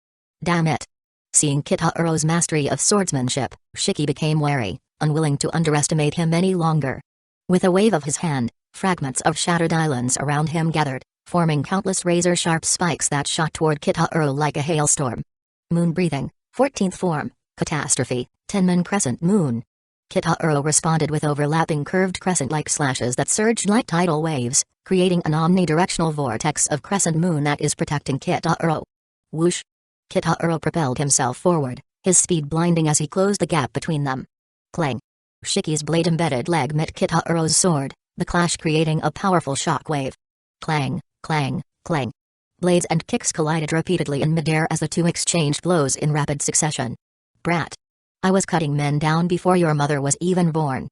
Damn it. Seeing Kitaro's mastery of swordsmanship, Shiki became wary, unwilling to underestimate him any longer. With a wave of his hand, fragments of shattered islands around him gathered, forming countless razor-sharp spikes that shot toward Kitaro like a hailstorm. Moon breathing, 14th form, catastrophe, 10-man crescent moon. Kitaro responded with overlapping curved crescent-like slashes that surged like tidal waves, creating an omnidirectional vortex of crescent moon that is protecting Kitaro. Whoosh! Kitaro propelled himself forward, his speed blinding as he closed the gap between them. Clang! Shiki's blade-embedded leg met Kitaro's sword, the clash creating a powerful shockwave. Clang, clang, clang. Blades and kicks collided repeatedly in midair as the two exchanged blows in rapid succession. Brat! I was cutting men down before your mother was even born.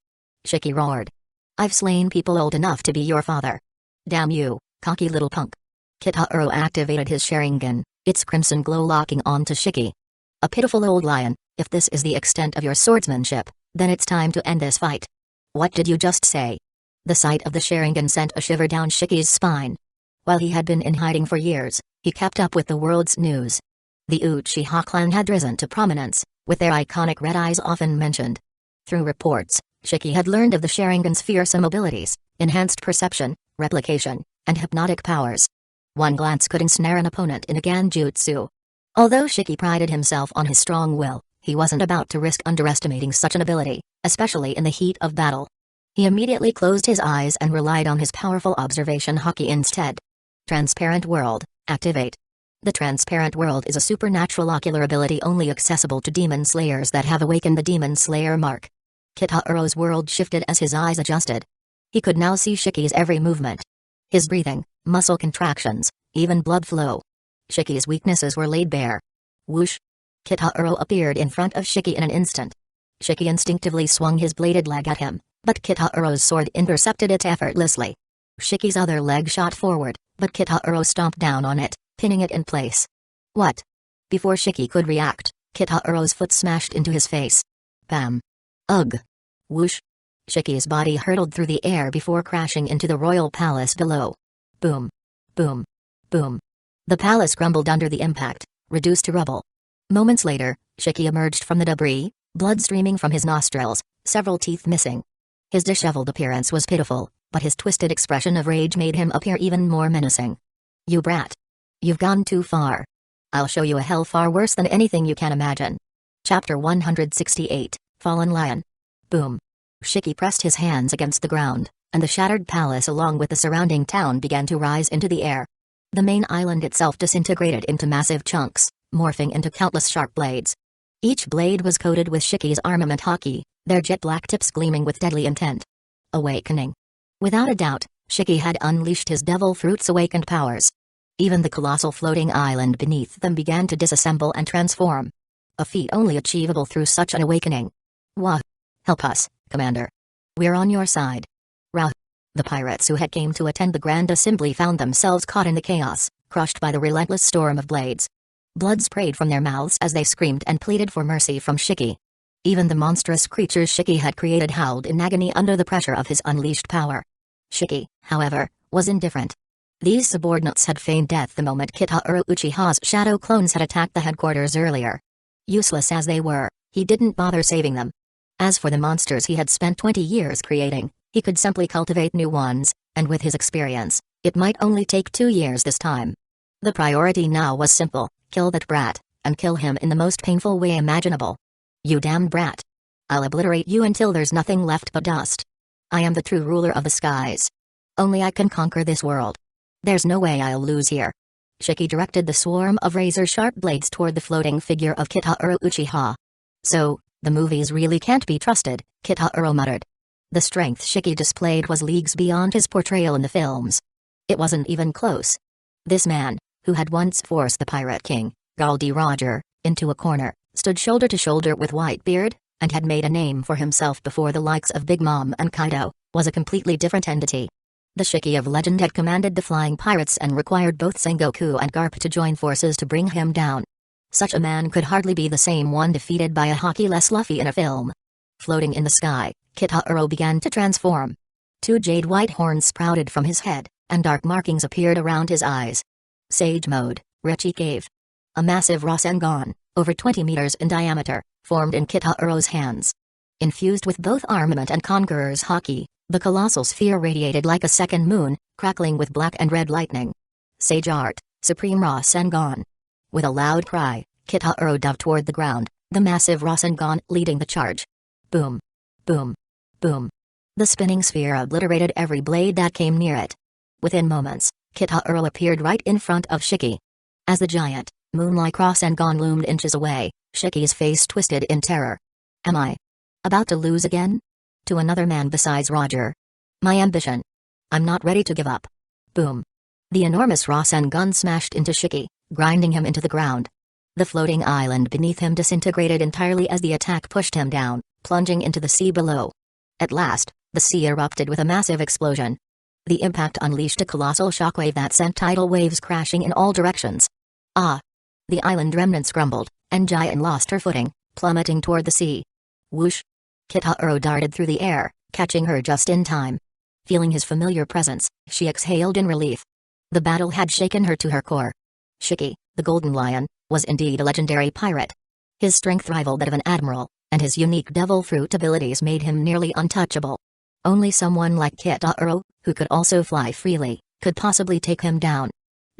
Shiki roared. I've slain people old enough to be your father. Damn you, cocky little punk. Kitaro activated his Sharingan, its crimson glow locking onto Shiki. A pitiful old lion, if this is the extent of your swordsmanship, then it's time to end this fight. What did you just say? The sight of the Sharingan sent a shiver down Shiki's spine. While he had been in hiding for years, he kept up with the world's news. The Uchiha clan had risen to prominence, with their iconic red eyes often mentioned. Through reports, Shiki had learned of the Sharingan's fearsome abilities, enhanced perception, replication, and hypnotic powers. One glance could ensnare an opponent in a Ganjutsu. Although Shiki prided himself on his strong will, he wasn't about to risk underestimating such an ability, especially in the heat of battle. He immediately closed his eyes and relied on his powerful observation haki instead. Transparent World, activate. The Transparent World is a supernatural ocular ability only accessible to demon slayers that have awakened the Demon Slayer mark. Kitaro's world shifted as his eyes adjusted. He could now see Shiki's every movement. His breathing, muscle contractions, even blood flow. Shiki's weaknesses were laid bare. Whoosh! Kitaro appeared in front of Shiki in an instant. Shiki instinctively swung his bladed leg at him, but Kitaro's sword intercepted it effortlessly. Shiki's other leg shot forward, but Kitaro stomped down on it, pinning it in place. What? Before Shiki could react, Kitaro's foot smashed into his face. Bam! Ugh! Whoosh! Shiki's body hurtled through the air before crashing into the royal palace below. Boom! Boom! Boom! The palace crumbled under the impact, reduced to rubble. Moments later, Shiki emerged from the debris, blood streaming from his nostrils, several teeth missing. His disheveled appearance was pitiful, but his twisted expression of rage made him appear even more menacing. You brat! You've gone too far. I'll show you a hell far worse than anything you can imagine. Chapter 168, Fallen Lion. Boom. Shiki pressed his hands against the ground, and the shattered palace along with the surrounding town began to rise into the air. The main island itself disintegrated into massive chunks, morphing into countless sharp blades. Each blade was coated with Shiki's armament haki, their jet-black tips gleaming with deadly intent. Awakening. Without a doubt, Shiki had unleashed his devil fruit's awakened powers. Even the colossal floating island beneath them began to disassemble and transform. A feat only achievable through such an awakening. Wah! Help us, Commander. We're on your side. Rah! The pirates who had came to attend the grand assembly found themselves caught in the chaos, crushed by the relentless storm of blades. Blood sprayed from their mouths as they screamed and pleaded for mercy from Shiki. Even the monstrous creatures Shiki had created howled in agony under the pressure of his unleashed power. Shiki, however, was indifferent. These subordinates had feigned death the moment Kitaro Uchiha's shadow clones had attacked the headquarters earlier. Useless as they were, he didn't bother saving them. As for the monsters he had spent 20 years creating, he could simply cultivate new ones, and with his experience, it might only take 2 years this time. The priority now was simple: kill that brat, and kill him in the most painful way imaginable. You damned brat. I'll obliterate you until there's nothing left but dust. I am the true ruler of the skies. Only I can conquer this world. There's no way I'll lose here. Shiki directed the swarm of razor-sharp blades toward the floating figure of Kitaro Uchiha. So, The movies really can't be trusted, Kitahiro muttered. The strength Shiki displayed was leagues beyond his portrayal in the films. It wasn't even close. This man, who had once forced the Pirate King, Goldie Roger, into a corner, stood shoulder to shoulder with Whitebeard, and had made a name for himself before the likes of Big Mom and Kaido, was a completely different entity. The Shiki of legend had commanded the Flying Pirates and required both Sengoku and Garp to join forces to bring him down. Such a man could hardly be the same one defeated by a hockey-less Luffy in a film. Floating in the sky, Kitahiro began to transform. 2 jade-white horns sprouted from his head, and dark markings appeared around his eyes. Sage Mode, Richie Cave. A massive Rasengan, over 20 meters in diameter, formed in Kitahiro's hands. Infused with both armament and Conqueror's haki, the colossal sphere radiated like a second moon, crackling with black and red lightning. Sage Art, Supreme Rasengan. With a loud cry, Kitahiro dove toward the ground, the massive Rasengan leading the charge. Boom. Boom. Boom. The spinning sphere obliterated every blade that came near it. Within moments, Kitahiro appeared right in front of Shiki. As the giant, moon-like Rasengan loomed inches away, Shiki's face twisted in terror. Am I about to lose again? To another man besides Roger. My ambition. I'm not ready to give up. Boom. The enormous Rasengan smashed into Shiki, grinding him into the ground. The floating island beneath him disintegrated entirely as the attack pushed him down, plunging into the sea below. At last, the sea erupted with a massive explosion. The impact unleashed a colossal shockwave that sent tidal waves crashing in all directions. Ah! The island remnants grumbled, and Giant lost her footing, plummeting toward the sea. Whoosh! Kitahiro darted through the air, catching her just in time. Feeling his familiar presence, she exhaled in relief. The battle had shaken her to her core. Shiki, the Golden Lion, was indeed a legendary pirate. His strength rivaled that of an admiral, and his unique devil fruit abilities made him nearly untouchable. Only someone like Kitahiro, who could also fly freely, could possibly take him down.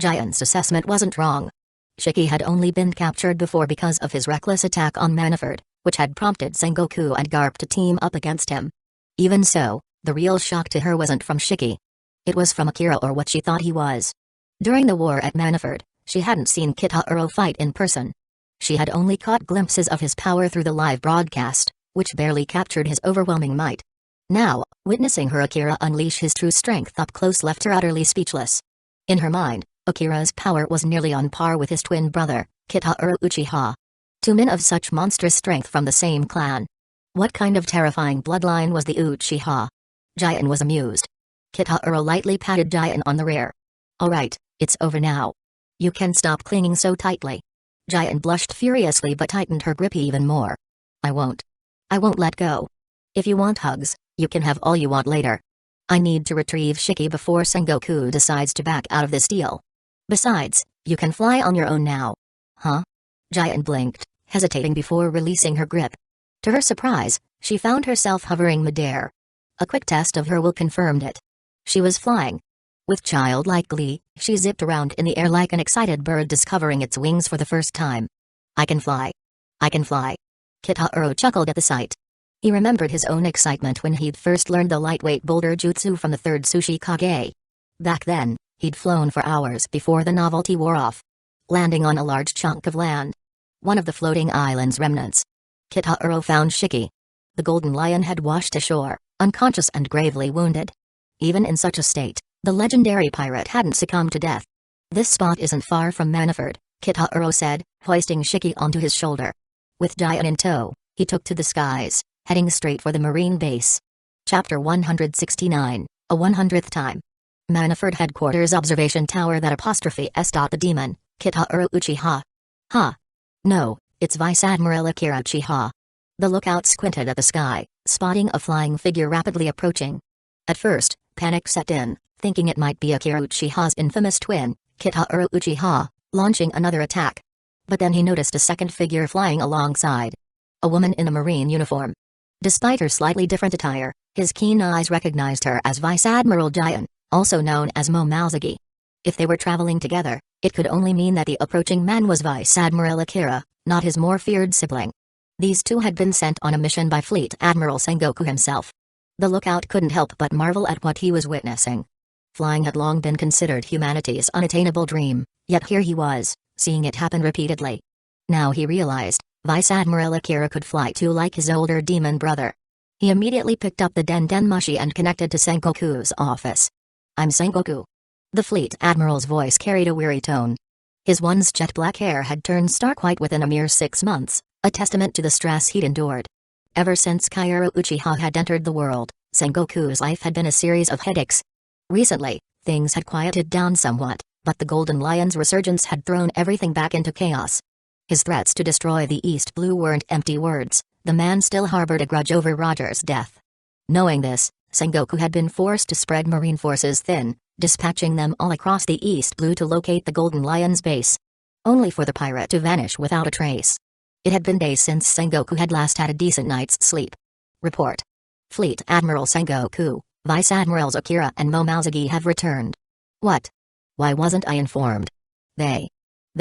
Giant's assessment wasn't wrong. Shiki had only been captured before because of his reckless attack on Manafort, which had prompted Sengoku and Garp to team up against him. Even so, the real shock to her wasn't from Shiki. It was from Akira, or what she thought he was. During the war at Manafort, she hadn't seen Kitahiro fight in person. She had only caught glimpses of his power through the live broadcast, which barely captured his overwhelming might. Now, witnessing her Akira unleash his true strength up close left her utterly speechless. In her mind, Akira's power was nearly on par with his twin brother, Kitahiro Uchiha. 2 men of such monstrous strength from the same clan. What kind of terrifying bloodline was the Uchiha? Giant was amused. Kitahiro lightly patted Giant on the rear. All right, it's over now. You can stop clinging so tightly. Giant blushed furiously but tightened her grip even more. I won't let go. If you want hugs, you can have all you want later. I need to retrieve Shiki before Sengoku decides to back out of this deal. Besides, you can fly on your own now. Huh? Giant blinked, hesitating before releasing her grip. To her surprise, she found herself hovering midair. A quick test of her will confirmed it. She was flying. With childlike glee, she zipped around in the air like an excited bird discovering its wings for the first time. I can fly. I can fly. Kitahiro chuckled at the sight. He remembered his own excitement when he'd first learned the lightweight boulder jutsu from the 3rd Sushi Kage. Back then, he'd flown for hours before the novelty wore off. Landing on a large chunk of land. One of the floating island's remnants. Kitahiro found Shiki. The Golden Lion had washed ashore, unconscious and gravely wounded. Even in such a state, the legendary pirate hadn't succumbed to death. This spot isn't far from Manafort, Kitahiro said, hoisting Shiki onto his shoulder. With Giant in tow, he took to the skies, heading straight for the marine base. Chapter 169, a 100th time. Manafort Headquarters Observation Tower. That apostrophe S. The demon, Kitahiro Uchiha. Ha! No, it's Vice Admiral Akira Uchiha. The lookout squinted at the sky, spotting a flying figure rapidly approaching. At first, panic set in, thinking it might be Akira Uchiha's infamous twin, Kitahiro Uchiha, launching another attack. But then he noticed a second figure flying alongside. A woman in a marine uniform. Despite her slightly different attire, his keen eyes recognized her as Vice Admiral Giant, also known as Momouzagi. If they were traveling together, it could only mean that the approaching man was Vice Admiral Akira, not his more feared sibling. These two had been sent on a mission by Fleet Admiral Sengoku himself. The lookout couldn't help but marvel at what he was witnessing. Flying had long been considered humanity's unattainable dream, yet here he was, seeing it happen repeatedly. Now he realized, Vice Admiral Akira could fly too, like his older demon brother. He immediately picked up the Dendenmushi and connected to Sengoku's office. "I'm Sengoku." The fleet admiral's voice carried a weary tone. His once jet black hair had turned stark white within a mere 6 months, a testament to the stress he'd endured. Ever since Kaoru Uchiha had entered the world, Sengoku's life had been a series of headaches. Recently, things had quieted down somewhat, but the Golden Lion's resurgence had thrown everything back into chaos. His threats to destroy the East Blue weren't empty words. The man still harbored a grudge over Roger's death. Knowing this, Sengoku had been forced to spread marine forces thin, dispatching them all across the East Blue to locate the Golden Lion's base. Only for the pirate to vanish without a trace. It had been days since Sengoku had last had a decent night's sleep. Report. Fleet Admiral Sengoku, Vice Admirals Akira and Momouzagi have returned. What? Why wasn't I informed? They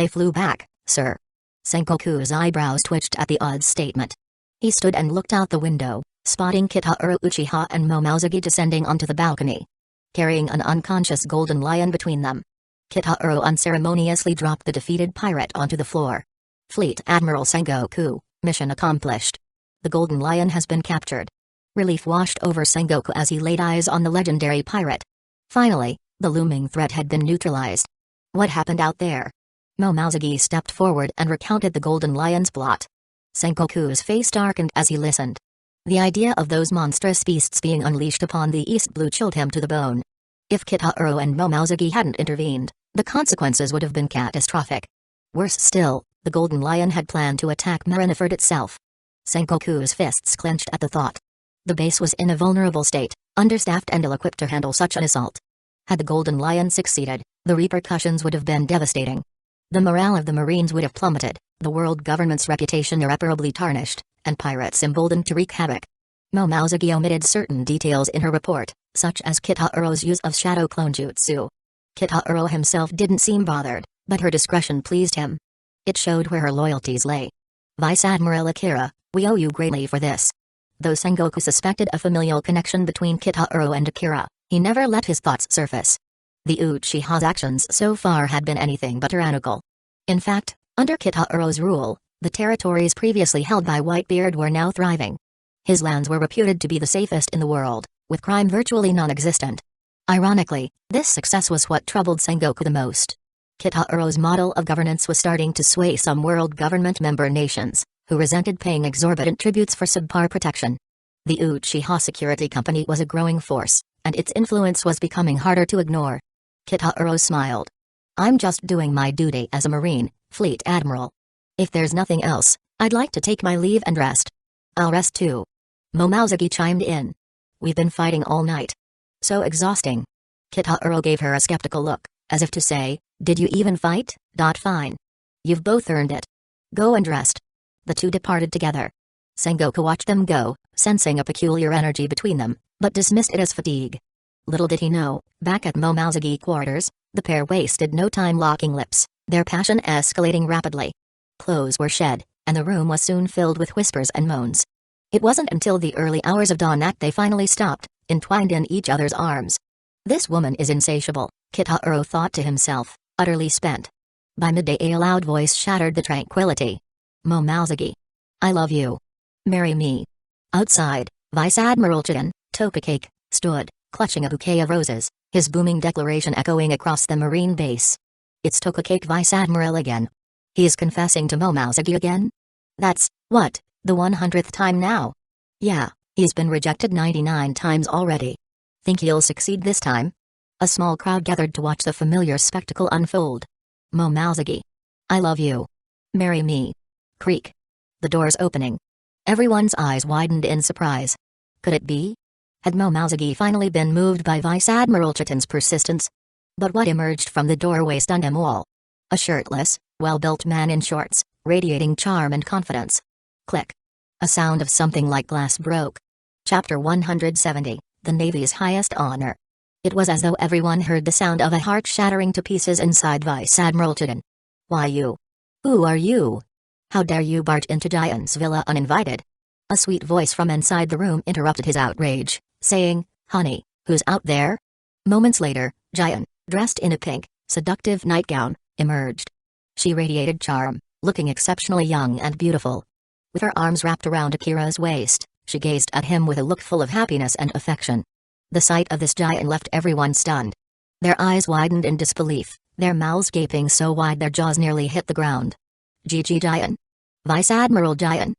flew back, sir. Sengoku's eyebrows twitched at the odd statement. He stood and looked out the window, spotting Kaoru Uchiha and Momouzagi descending onto the balcony, carrying an unconscious Golden Lion between them. Kaoru unceremoniously dropped the defeated pirate onto the floor. Fleet Admiral Sengoku, mission accomplished. The Golden Lion has been captured. Relief washed over Sengoku as he laid eyes on the legendary pirate. Finally, the looming threat had been neutralized. What happened out there? Momouzagi stepped forward and recounted the Golden Lion's plot. Sengoku's face darkened as he listened. The idea of those monstrous beasts being unleashed upon the East Blue chilled him to the bone. If Kaoru and Momouzagi hadn't intervened, the consequences would have been catastrophic. Worse still, the Golden Lion had planned to attack Marineford itself. Sengoku's fists clenched at the thought. The base was in a vulnerable state, understaffed and ill-equipped to handle such an assault. Had the Golden Lion succeeded, the repercussions would have been devastating. The morale of the Marines would have plummeted, the world government's reputation irreparably tarnished, and pirates emboldened to wreak havoc. Momouzagi omitted certain details in her report, such as Kitaro's use of shadow clone jutsu. Kitaro himself didn't seem bothered, but her discretion pleased him. It showed where her loyalties lay. Vice Admiral Akira, we owe you greatly for this. Though Sengoku suspected a familial connection between Kitaro and Akira, he never let his thoughts surface. The Uchiha's actions so far had been anything but tyrannical. In fact, under Kitaro's rule, the territories previously held by Whitebeard were now thriving. His lands were reputed to be the safest in the world, with crime virtually non-existent. Ironically, this success was what troubled Sengoku the most. Kitaro's model of governance was starting to sway some world government member nations, who resented paying exorbitant tributes for subpar protection. The Uchiha Security Company was a growing force, and its influence was becoming harder to ignore. Kitaro smiled. I'm just doing my duty as a Marine, Fleet Admiral. If there's nothing else, I'd like to take my leave and rest. I'll rest too. Momouzagi chimed in. We've been fighting all night. So exhausting. Kitaro gave her a skeptical look, as if to say, did you even fight? Fine. You've both earned it. Go and rest. The two departed together. Sengoku watched them go, sensing a peculiar energy between them, but dismissed it as fatigue. Little did he know, back at Momouzagi quarters, the pair wasted no time locking lips, their passion escalating rapidly. Clothes were shed, and the room was soon filled with whispers and moans. It wasn't until the early hours of dawn that they finally stopped, entwined in each other's arms. This woman is insatiable, Kitaro thought to himself, utterly spent. By midday a loud voice shattered the tranquility. Momouzagi. I love you. Marry me. Outside, Vice Admiral Chitin, Tokakake, stood, clutching a bouquet of roses, his booming declaration echoing across the Marine base. It's Tokakake Vice Admiral again. He's confessing to Momouzagi again? That's, what, the 100th time now? Yeah, he's been rejected 99 times already. Think he'll succeed this time? A small crowd gathered to watch the familiar spectacle unfold. Momouzagi. I love you. Marry me. Creak. The doors opening. Everyone's eyes widened in surprise. Could it be? Had Momouzagi finally been moved by Vice Admiral Chitin's persistence? But what emerged from the doorway stunned them all. A shirtless, well-built man in shorts, radiating charm and confidence. Click. A sound of something like glass broke. Chapter 170, The Navy's Highest Honor. It was as though everyone heard the sound of a heart shattering to pieces inside Vice Admiral Chitin. Why you? Who are you? How dare you barge into Giant's villa uninvited? A sweet voice from inside the room interrupted his outrage, saying, Honey, who's out there? Moments later, Giant, dressed in a pink, seductive nightgown, emerged. She radiated charm, looking exceptionally young and beautiful, With her arms wrapped around Akira's waist, she gazed at him with a look full of happiness and affection. The sight of this giant left everyone stunned. Their eyes widened in disbelief, their mouths gaping so wide their jaws nearly hit the ground. GG Giant? Vice Admiral Giant?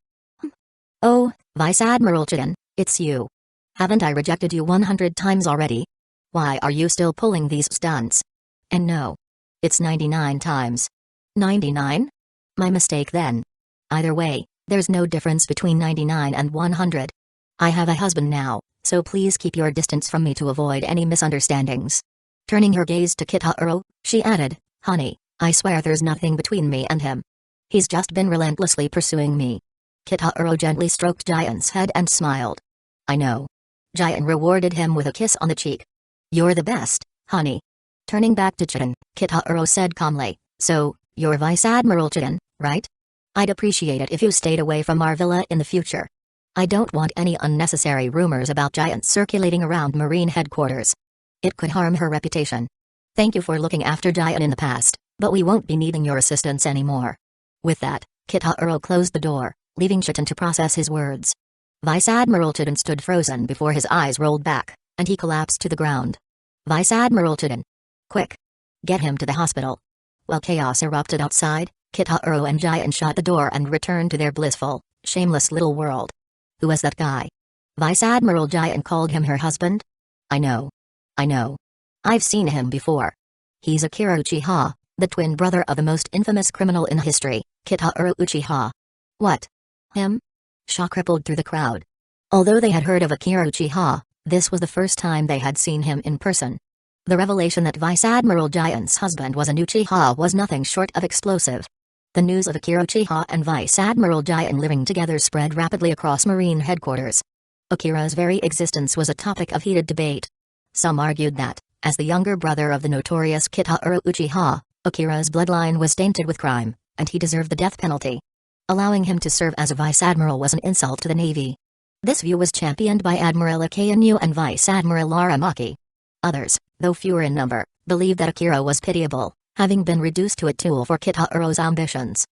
Oh, Vice Admiral Giant, it's you. Haven't I rejected you 100 times already? Why are you still pulling these stunts? And no. It's 99 times. 99? My mistake then. Either way, there's no difference between 99 and 100. I have a husband now, so please keep your distance from me to avoid any misunderstandings. Turning her gaze to Kitahiro, she added, honey, I swear there's nothing between me and him. He's just been relentlessly pursuing me. Kitahiro gently stroked Giant's head and smiled. I know. Giant rewarded him with a kiss on the cheek. You're the best, honey. Turning back to Chitin, Kitahiro said calmly, so, you're Vice Admiral Chitin, right? I'd appreciate it if you stayed away from our villa in the future. I don't want any unnecessary rumors about Giant circulating around Marine headquarters. It could harm her reputation. Thank you for looking after Giant in the past, but we won't be needing your assistance anymore. With that, Kitahiro closed the door, leaving Chitin to process his words. Vice Admiral Chitin stood frozen before his eyes rolled back, and he collapsed to the ground. Vice Admiral Chitin. Quick! Get him to the hospital. While chaos erupted outside, Kitahiro and Giant shut the door and returned to their blissful, shameless little world. Who was that guy? Vice Admiral Giant called him her husband? I know. I've seen him before. He's Akira Uchiha, the twin brother of the most infamous criminal in history, Kitahiro Uchiha. What? Him? Shock rippled through the crowd. Although they had heard of Akira Uchiha, this was the first time they had seen him in person. The revelation that Vice Admiral Giant's husband was an Uchiha was nothing short of explosive. The news of Akira Uchiha and Vice Admiral Giant living together spread rapidly across Marine headquarters. Akira's very existence was a topic of heated debate. Some argued that, as the younger brother of the notorious Kitahiro Uchiha, Akira's bloodline was tainted with crime, and he deserved the death penalty. Allowing him to serve as a vice admiral was an insult to the Navy. This view was championed by Admiral Akainu and Vice Admiral Aramaki. Others, though fewer in number, believed that Akira was pitiable, having been reduced to a tool for Kitahiro's ambitions.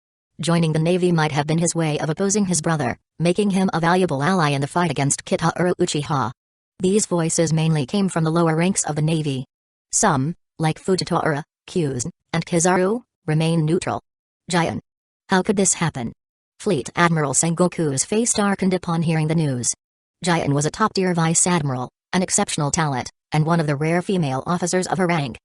Joining the Navy might have been his way of opposing his brother, making him a valuable ally in the fight against Kitahiro Uchiha. These voices mainly came from the lower ranks of the Navy. Some, like Fujitora, Kyuzen, and Kizaru, remained neutral. Giant. How could this happen? Fleet Admiral Sengoku's face darkened upon hearing the news. Giant was a top-tier vice admiral, an exceptional talent, and one of the rare female officers of her rank.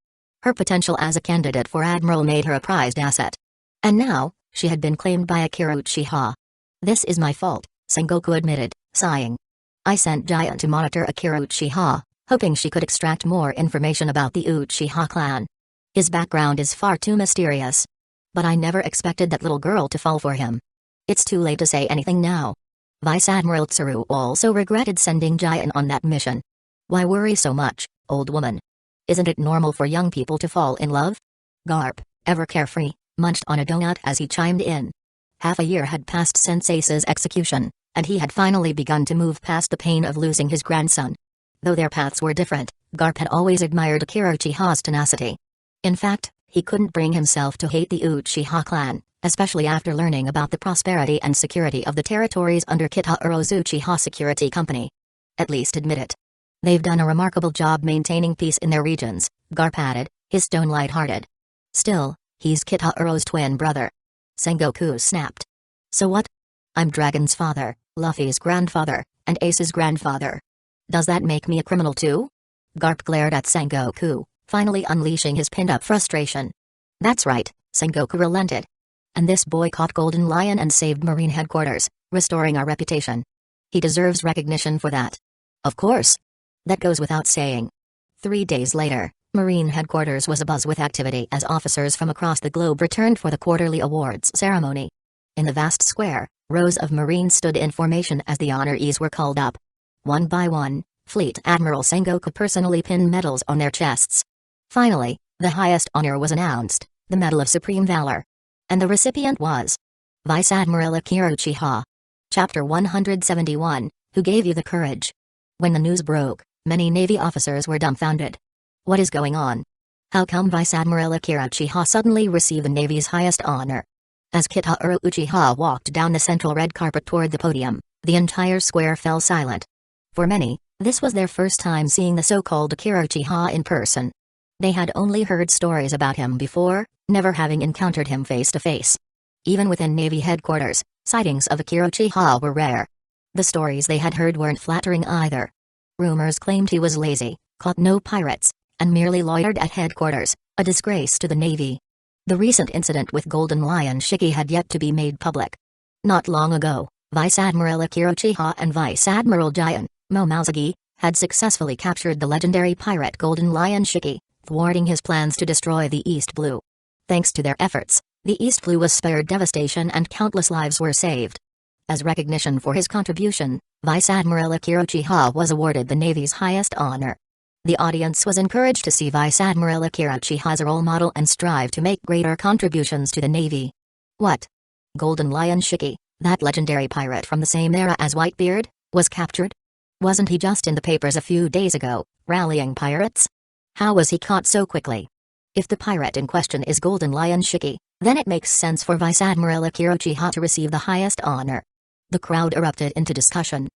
Her potential as a candidate for admiral made her a prized asset. And now, she had been claimed by Akira Uchiha. This is my fault, Sengoku admitted, sighing. I sent Giant to monitor Akira Uchiha, hoping she could extract more information about the Uchiha clan. His background is far too mysterious. But I never expected that little girl to fall for him. It's too late to say anything now. Vice Admiral Tsuru also regretted sending Giant on that mission. Why worry so much, old woman? Isn't it normal for young people to fall in love? Garp, ever carefree, munched on a donut as he chimed in. Half a year had passed since Ace's execution, and he had finally begun to move past the pain of losing his grandson. Though their paths were different, Garp had always admired Akira Uchiha's tenacity. In fact, he couldn't bring himself to hate the Uchiha clan, especially after learning about the prosperity and security of the territories under Kitahiro's Uchiha Security Company. At least admit it. They've done a remarkable job maintaining peace in their regions, Garp added, his tone light-hearted. Still, he's Kitahiro's twin brother. Sengoku snapped. So what? I'm Dragon's father, Luffy's grandfather, and Ace's grandfather. Does that make me a criminal too? Garp glared at Sengoku, finally unleashing his pinned-up frustration. That's right, Sengoku relented. And this boy caught Golden Lion and saved Marine headquarters, restoring our reputation. He deserves recognition for that. Of course. That goes without saying. 3 days later, Marine headquarters was abuzz with activity as officers from across the globe returned for the quarterly awards ceremony. In the vast square, rows of Marines stood in formation as the honorees were called up. One by one, Fleet Admiral Sengoku personally pinned medals on their chests. Finally, the highest honor was announced, the Medal of Supreme Valor. And the recipient was Vice Admiral Akira Uchiha. Chapter 171, Who Gave You the Courage? When the news broke, many Navy officers were dumbfounded. What is going on? How come Vice Admiral Akira Uchiha suddenly received the Navy's highest honor? As Kitahiro Uchiha walked down the central red carpet toward the podium, the entire square fell silent. For many, this was their first time seeing the so-called Akira Uchiha in person. They had only heard stories about him before, never having encountered him face to face. Even within Navy headquarters, sightings of Akira Uchiha were rare. The stories they had heard weren't flattering either. Rumors claimed he was lazy, caught no pirates, and merely loitered at headquarters, a disgrace to the Navy. The recent incident with Golden Lion Shiki had yet to be made public. Not long ago, Vice Admiral Akira Uchiha and Vice Admiral Giant Momousagi had successfully captured the legendary pirate Golden Lion Shiki, thwarting his plans to destroy the East Blue. Thanks to their efforts, the East Blue was spared devastation and countless lives were saved. As recognition for his contribution, Vice Admiral Akira Uchiha was awarded the Navy's highest honor. The audience was encouraged to see Vice Admiral Akira Uchiha as a role model and strive to make greater contributions to the Navy. What? Golden Lion Shiki, that legendary pirate from the same era as Whitebeard, was captured? Wasn't he just in the papers a few days ago, rallying pirates? How was he caught so quickly? If the pirate in question is Golden Lion Shiki, then it makes sense for Vice Admiral Akira Uchiha to receive the highest honor. The crowd erupted into discussion.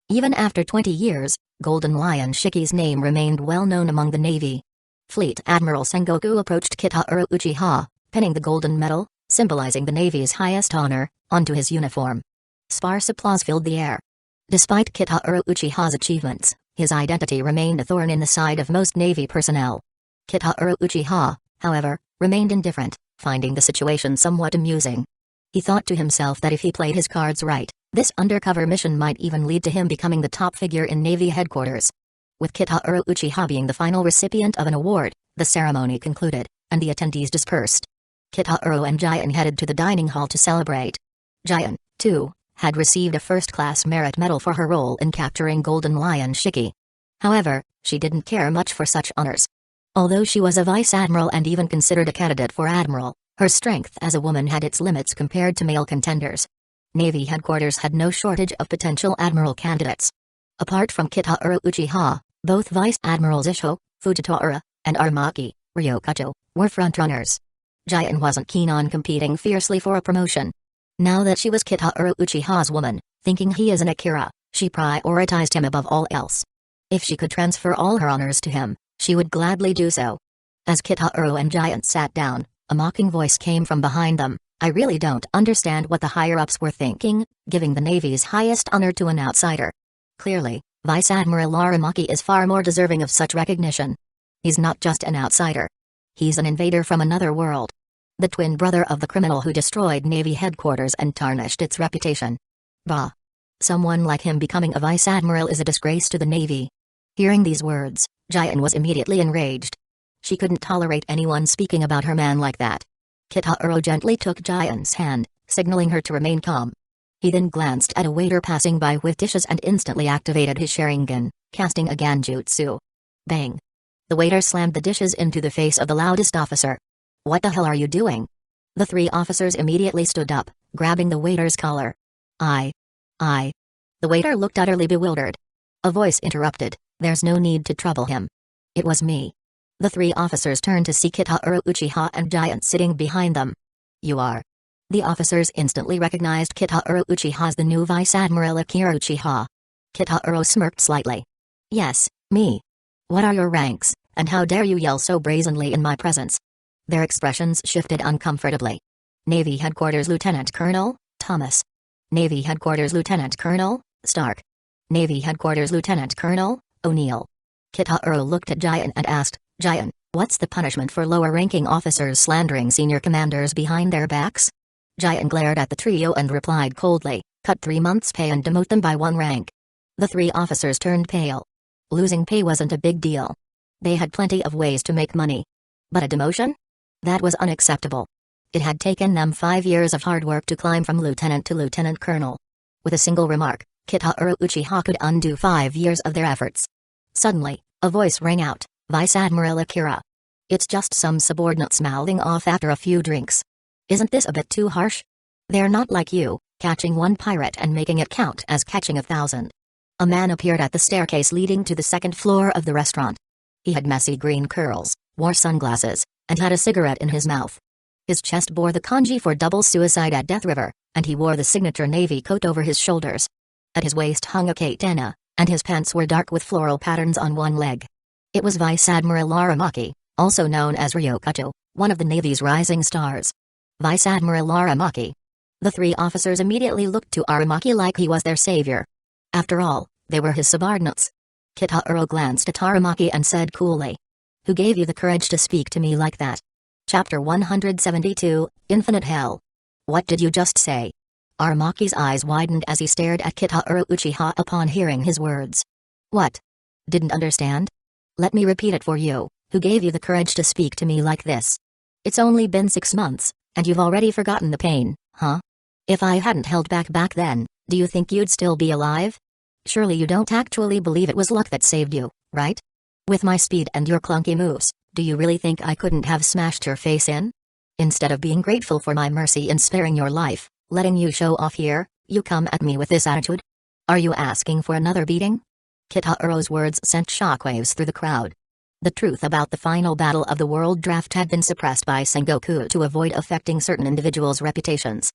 Even after 20 years, Golden Lion Shiki's name remained well known among the Navy. Fleet Admiral Sengoku approached Kitahiro Uchiha, pinning the golden medal, symbolizing the Navy's highest honor, onto his uniform. Sparse applause filled the air. Despite Kitahiro Uchiha's achievements, his identity remained a thorn in the side of most Navy personnel. Kitahiro Uchiha, however, remained indifferent, finding the situation somewhat amusing. He thought to himself that if he played his cards right, this undercover mission might even lead to him becoming the top figure in Navy headquarters. With Kitahiro Uchiha being the final recipient of an award, the ceremony concluded, and the attendees dispersed. Kitahiro and Giant headed to the dining hall to celebrate. Giant, too, had received a first-class merit medal for her role in capturing Golden Lion Shiki. However, she didn't care much for such honors. Although she was a vice admiral and even considered a candidate for admiral, her strength as a woman had its limits compared to male contenders. Navy headquarters had no shortage of potential admiral candidates. Apart from Kitahiro Uchiha, both Vice Admirals Isho, Fujitora, and Armaki, Ryokacho, were frontrunners. Giant wasn't keen on competing fiercely for a promotion. Now that she was Kitahiro Uchiha's woman, thinking he is an Akira, she prioritized him above all else. If she could transfer all her honors to him, she would gladly do so. As Kitahiro and Giant sat down, a mocking voice came from behind them. I really don't understand what the higher-ups were thinking, giving the Navy's highest honor to an outsider. Clearly, Vice Admiral Aramaki is far more deserving of such recognition. He's not just an outsider. He's an invader from another world. The twin brother of the criminal who destroyed Navy headquarters and tarnished its reputation. Bah! Someone like him becoming a Vice Admiral is a disgrace to the Navy. Hearing these words, Giant was immediately enraged. She couldn't tolerate anyone speaking about her man like that. Kitahiro gently took Giant's hand, signaling her to remain calm. He then glanced at a waiter passing by with dishes and instantly activated his Sharingan, casting a Genjutsu. Bang! The waiter slammed the dishes into the face of the loudest officer. What the hell are you doing? The three officers immediately stood up, grabbing the waiter's collar. I. The waiter looked utterly bewildered. A voice interrupted, there's no need to trouble him. It was me. The three officers turned to see Kitahiro Uchiha and Giant sitting behind them. You are. The officers instantly recognized Kitahiro Uchiha as the new Vice Admiral Akira Uchiha. Kitahiro smirked slightly. Yes, me. What are your ranks, and how dare you yell so brazenly in my presence? Their expressions shifted uncomfortably. Navy Headquarters Lieutenant Colonel, Thomas. Navy Headquarters Lieutenant Colonel, Stark. Navy Headquarters Lieutenant Colonel, O'Neill. Kitahiro looked at Giant and asked, Giant, what's the punishment for lower-ranking officers slandering senior commanders behind their backs? Giant glared at the trio and replied coldly, cut 3 months' pay and demote them by 1 rank. The 3 officers turned pale. Losing pay wasn't a big deal. They had plenty of ways to make money. But a demotion? That was unacceptable. It had taken them 5 years of hard work to climb from lieutenant to lieutenant colonel. With a single remark, Kitahiro Uchiha could undo 5 years of their efforts. Suddenly, a voice rang out. Vice Admiral Akira. It's just some subordinates mouthing off after a few drinks. Isn't this a bit too harsh? They're not like you, catching 1 pirate and making it count as catching 1,000. A man appeared at the staircase leading to the 2nd floor of the restaurant. He had messy green curls, wore sunglasses, and had a cigarette in his mouth. His chest bore the kanji for double suicide at Death River, and he wore the signature navy coat over his shoulders. At his waist hung a katana, and his pants were dark with floral patterns on one leg. It was Vice Admiral Aramaki, also known as Ryokucho, one of the Navy's rising stars. Vice Admiral Aramaki. The three officers immediately looked to Aramaki like he was their savior. After all, they were his subordinates. Kitaro glanced at Aramaki and said coolly, "Who gave you the courage to speak to me like that?" Chapter 172, Infinite Hell. What did you just say? Aramaki's eyes widened as he stared at Kitaro Uchiha upon hearing his words. What? Didn't understand? Let me repeat it for you. Who gave you the courage to speak to me like this? It's only been 6 months, and you've already forgotten the pain, huh? If I hadn't held back then, do you think you'd still be alive? Surely you don't actually believe it was luck that saved you, right? With my speed and your clunky moves, do you really think I couldn't have smashed your face in? Instead of being grateful for my mercy in sparing your life, letting you show off here, you come at me with this attitude? Are you asking for another beating? Kitaro's words sent shockwaves through the crowd. The truth about the final battle of the world draft had been suppressed by Sengoku to avoid affecting certain individuals' reputations.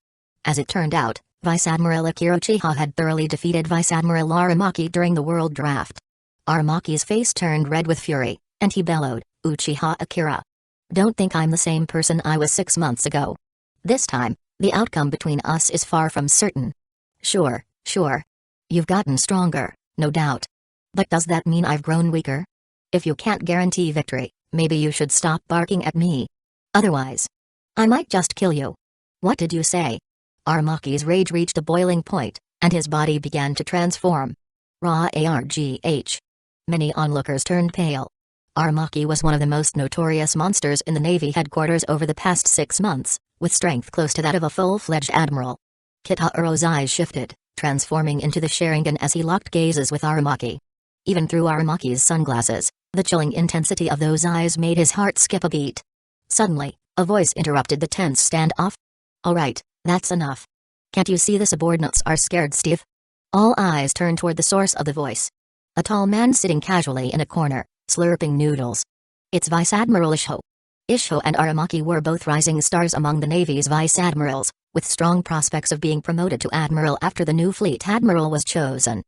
As it turned out, Vice Admiral Akira Uchiha had thoroughly defeated Vice Admiral Aramaki during the world draft. Aramaki's face turned red with fury, and he bellowed, "Uchiha Akira. Don't think I'm the same person I was 6 months ago. This time, the outcome between us is far from certain. Sure. You've gotten stronger, no doubt. But does that mean I've grown weaker? If you can't guarantee victory, maybe you should stop barking at me. Otherwise, I might just kill you." What did you say? Aramaki's rage reached a boiling point, and his body began to transform. Raw argh. Many onlookers turned pale. Aramaki was one of the most notorious monsters in the Navy headquarters over the past 6 months, with strength close to that of a full-fledged admiral. Kitaro's eyes shifted, transforming into the Sharingan as he locked gazes with Aramaki. Even through Aramaki's sunglasses, the chilling intensity of those eyes made his heart skip a beat. Suddenly, a voice interrupted the tense standoff. "All right, that's enough. Can't you see the subordinates are scared, Steve?" All eyes turned toward the source of the voice. A tall man sitting casually in a corner, slurping noodles. It's Vice Admiral Isho. Isho and Aramaki were both rising stars among the Navy's vice admirals, with strong prospects of being promoted to admiral after the new fleet admiral was chosen.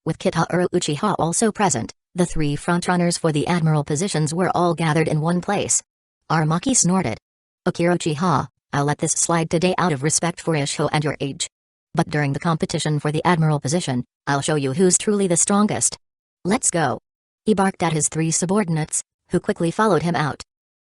With Kitaro Uchiha also present, the 3 frontrunners for the admiral positions were all gathered in one place. Aramaki snorted. "Akira Uchiha, I'll let this slide today out of respect for Isho and your age. But during the competition for the admiral position, I'll show you who's truly the strongest. Let's go." He barked at his 3 subordinates, who quickly followed him out.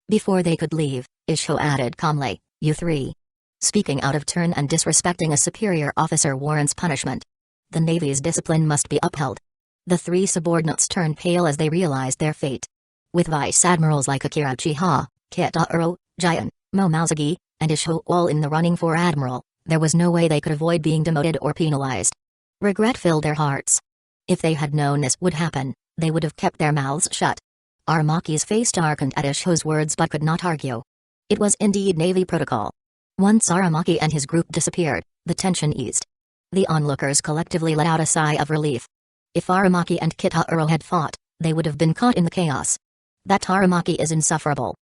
Before they could leave, Isho added calmly, "You 3. Speaking out of turn and disrespecting a superior officer warrants punishment. The Navy's discipline must be upheld." The 3 subordinates turned pale as they realized their fate. With vice admirals like Akira Uchiha, Kitaro, Jian, Momozagi, and Isho all in the running for admiral, there was no way they could avoid being demoted or penalized. Regret filled their hearts. If they had known this would happen, they would have kept their mouths shut. Aramaki's face darkened at Isho's words but could not argue. It was indeed Navy protocol. Once Aramaki and his group disappeared, the tension eased. The onlookers collectively let out a sigh of relief. If Aramaki and Kitaro had fought, they would have been caught in the chaos. That Aramaki is insufferable.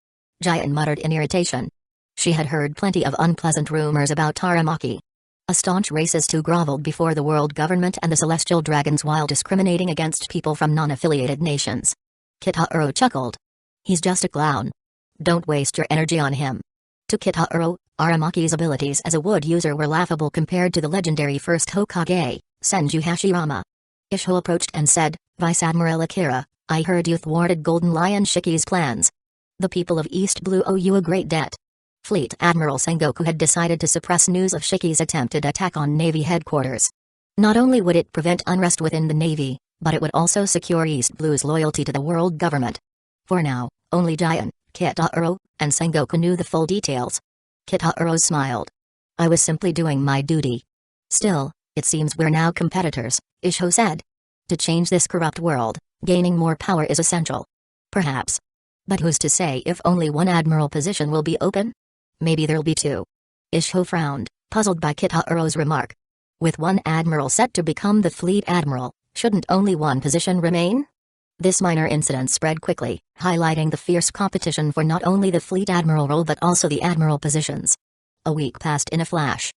Jian muttered in irritation. She had heard plenty of unpleasant rumors about Aramaki. A staunch racist who groveled before the world government and the celestial dragons while discriminating against people from non-affiliated nations. Kitaro chuckled. "He's just a clown. Don't waste your energy on him." To Kitaro, Aramaki's abilities as a wood user were laughable compared to the legendary first Hokage, Senju Hashirama. Isho approached and said, "Vice Admiral Akira, I heard you thwarted Golden Lion Shiki's plans. The people of East Blue owe you a great debt." Fleet Admiral Sengoku had decided to suppress news of Shiki's attempted attack on Navy headquarters. Not only would it prevent unrest within the Navy, but it would also secure East Blue's loyalty to the world government. For now, only Jian, Kitaro, and Sengoku knew the full details. Kitaro smiled. "I was simply doing my duty." "Still, it seems we're now competitors," Isho said. "To change this corrupt world, gaining more power is essential." "Perhaps. But who's to say if only one admiral position will be open? Maybe there'll be 2. Isho frowned, puzzled by Kitaro's remark. With one admiral set to become the fleet admiral, shouldn't only one position remain? This minor incident spread quickly, highlighting the fierce competition for not only the fleet admiral role but also the admiral positions. A week passed in a flash.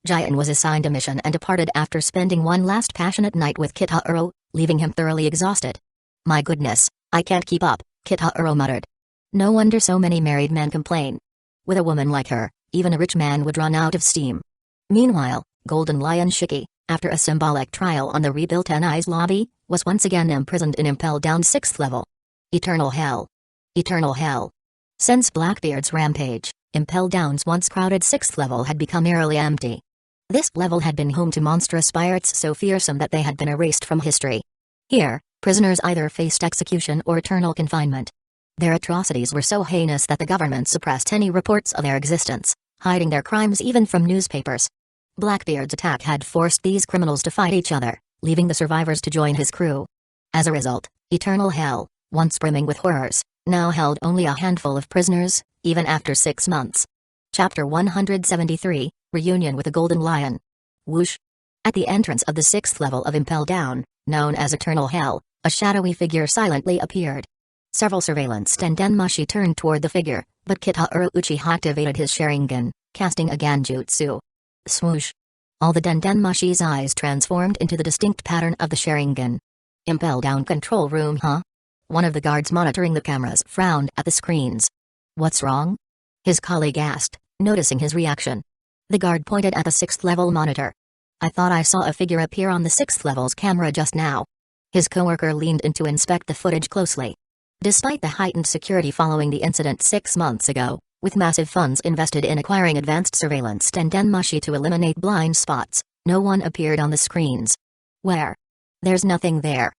Jian was assigned a mission and departed after spending one last passionate night with Kitaro, leaving him thoroughly exhausted. "My goodness, I can't keep up," Kitaro muttered. No wonder so many married men complain. With a woman like her, even a rich man would run out of steam. Meanwhile, Golden Lion Shiki, after a symbolic trial on the rebuilt NI's lobby, was once again imprisoned in Impel Down 6th level. Eternal hell. Eternal hell. Since Blackbeard's rampage, Impel Down's once crowded 6th level had become eerily empty. This level had been home to monstrous pirates so fearsome that they had been erased from history. Here, prisoners either faced execution or eternal confinement. Their atrocities were so heinous that the government suppressed any reports of their existence, hiding their crimes even from newspapers. Blackbeard's attack had forced these criminals to fight each other, leaving the survivors to join his crew. As a result, Eternal Hell, once brimming with horrors, now held only a handful of prisoners, even after 6 months. Chapter 173, Reunion with the Golden Lion. Whoosh! At the entrance of the 6th level of Impel Down, known as Eternal Hell, a shadowy figure silently appeared. Several surveillance Dendenmushi turned toward the figure, but Kitaro Uchiha activated his Sharingan, casting a Genjutsu. Swoosh! All the Dendenmushi's eyes transformed into the distinct pattern of the Sharingan. Impel Down control room, huh? One of the guards monitoring the cameras frowned at the screens. "What's wrong?" his colleague asked, noticing his reaction. The guard pointed at the 6th level monitor. "I thought I saw a figure appear on the 6th level's camera just now." His coworker leaned in to inspect the footage closely. Despite the heightened security following the incident 6 months ago, with massive funds invested in acquiring advanced surveillance Dendenmushi to eliminate blind spots, no one appeared on the screens. "Where? There's nothing there.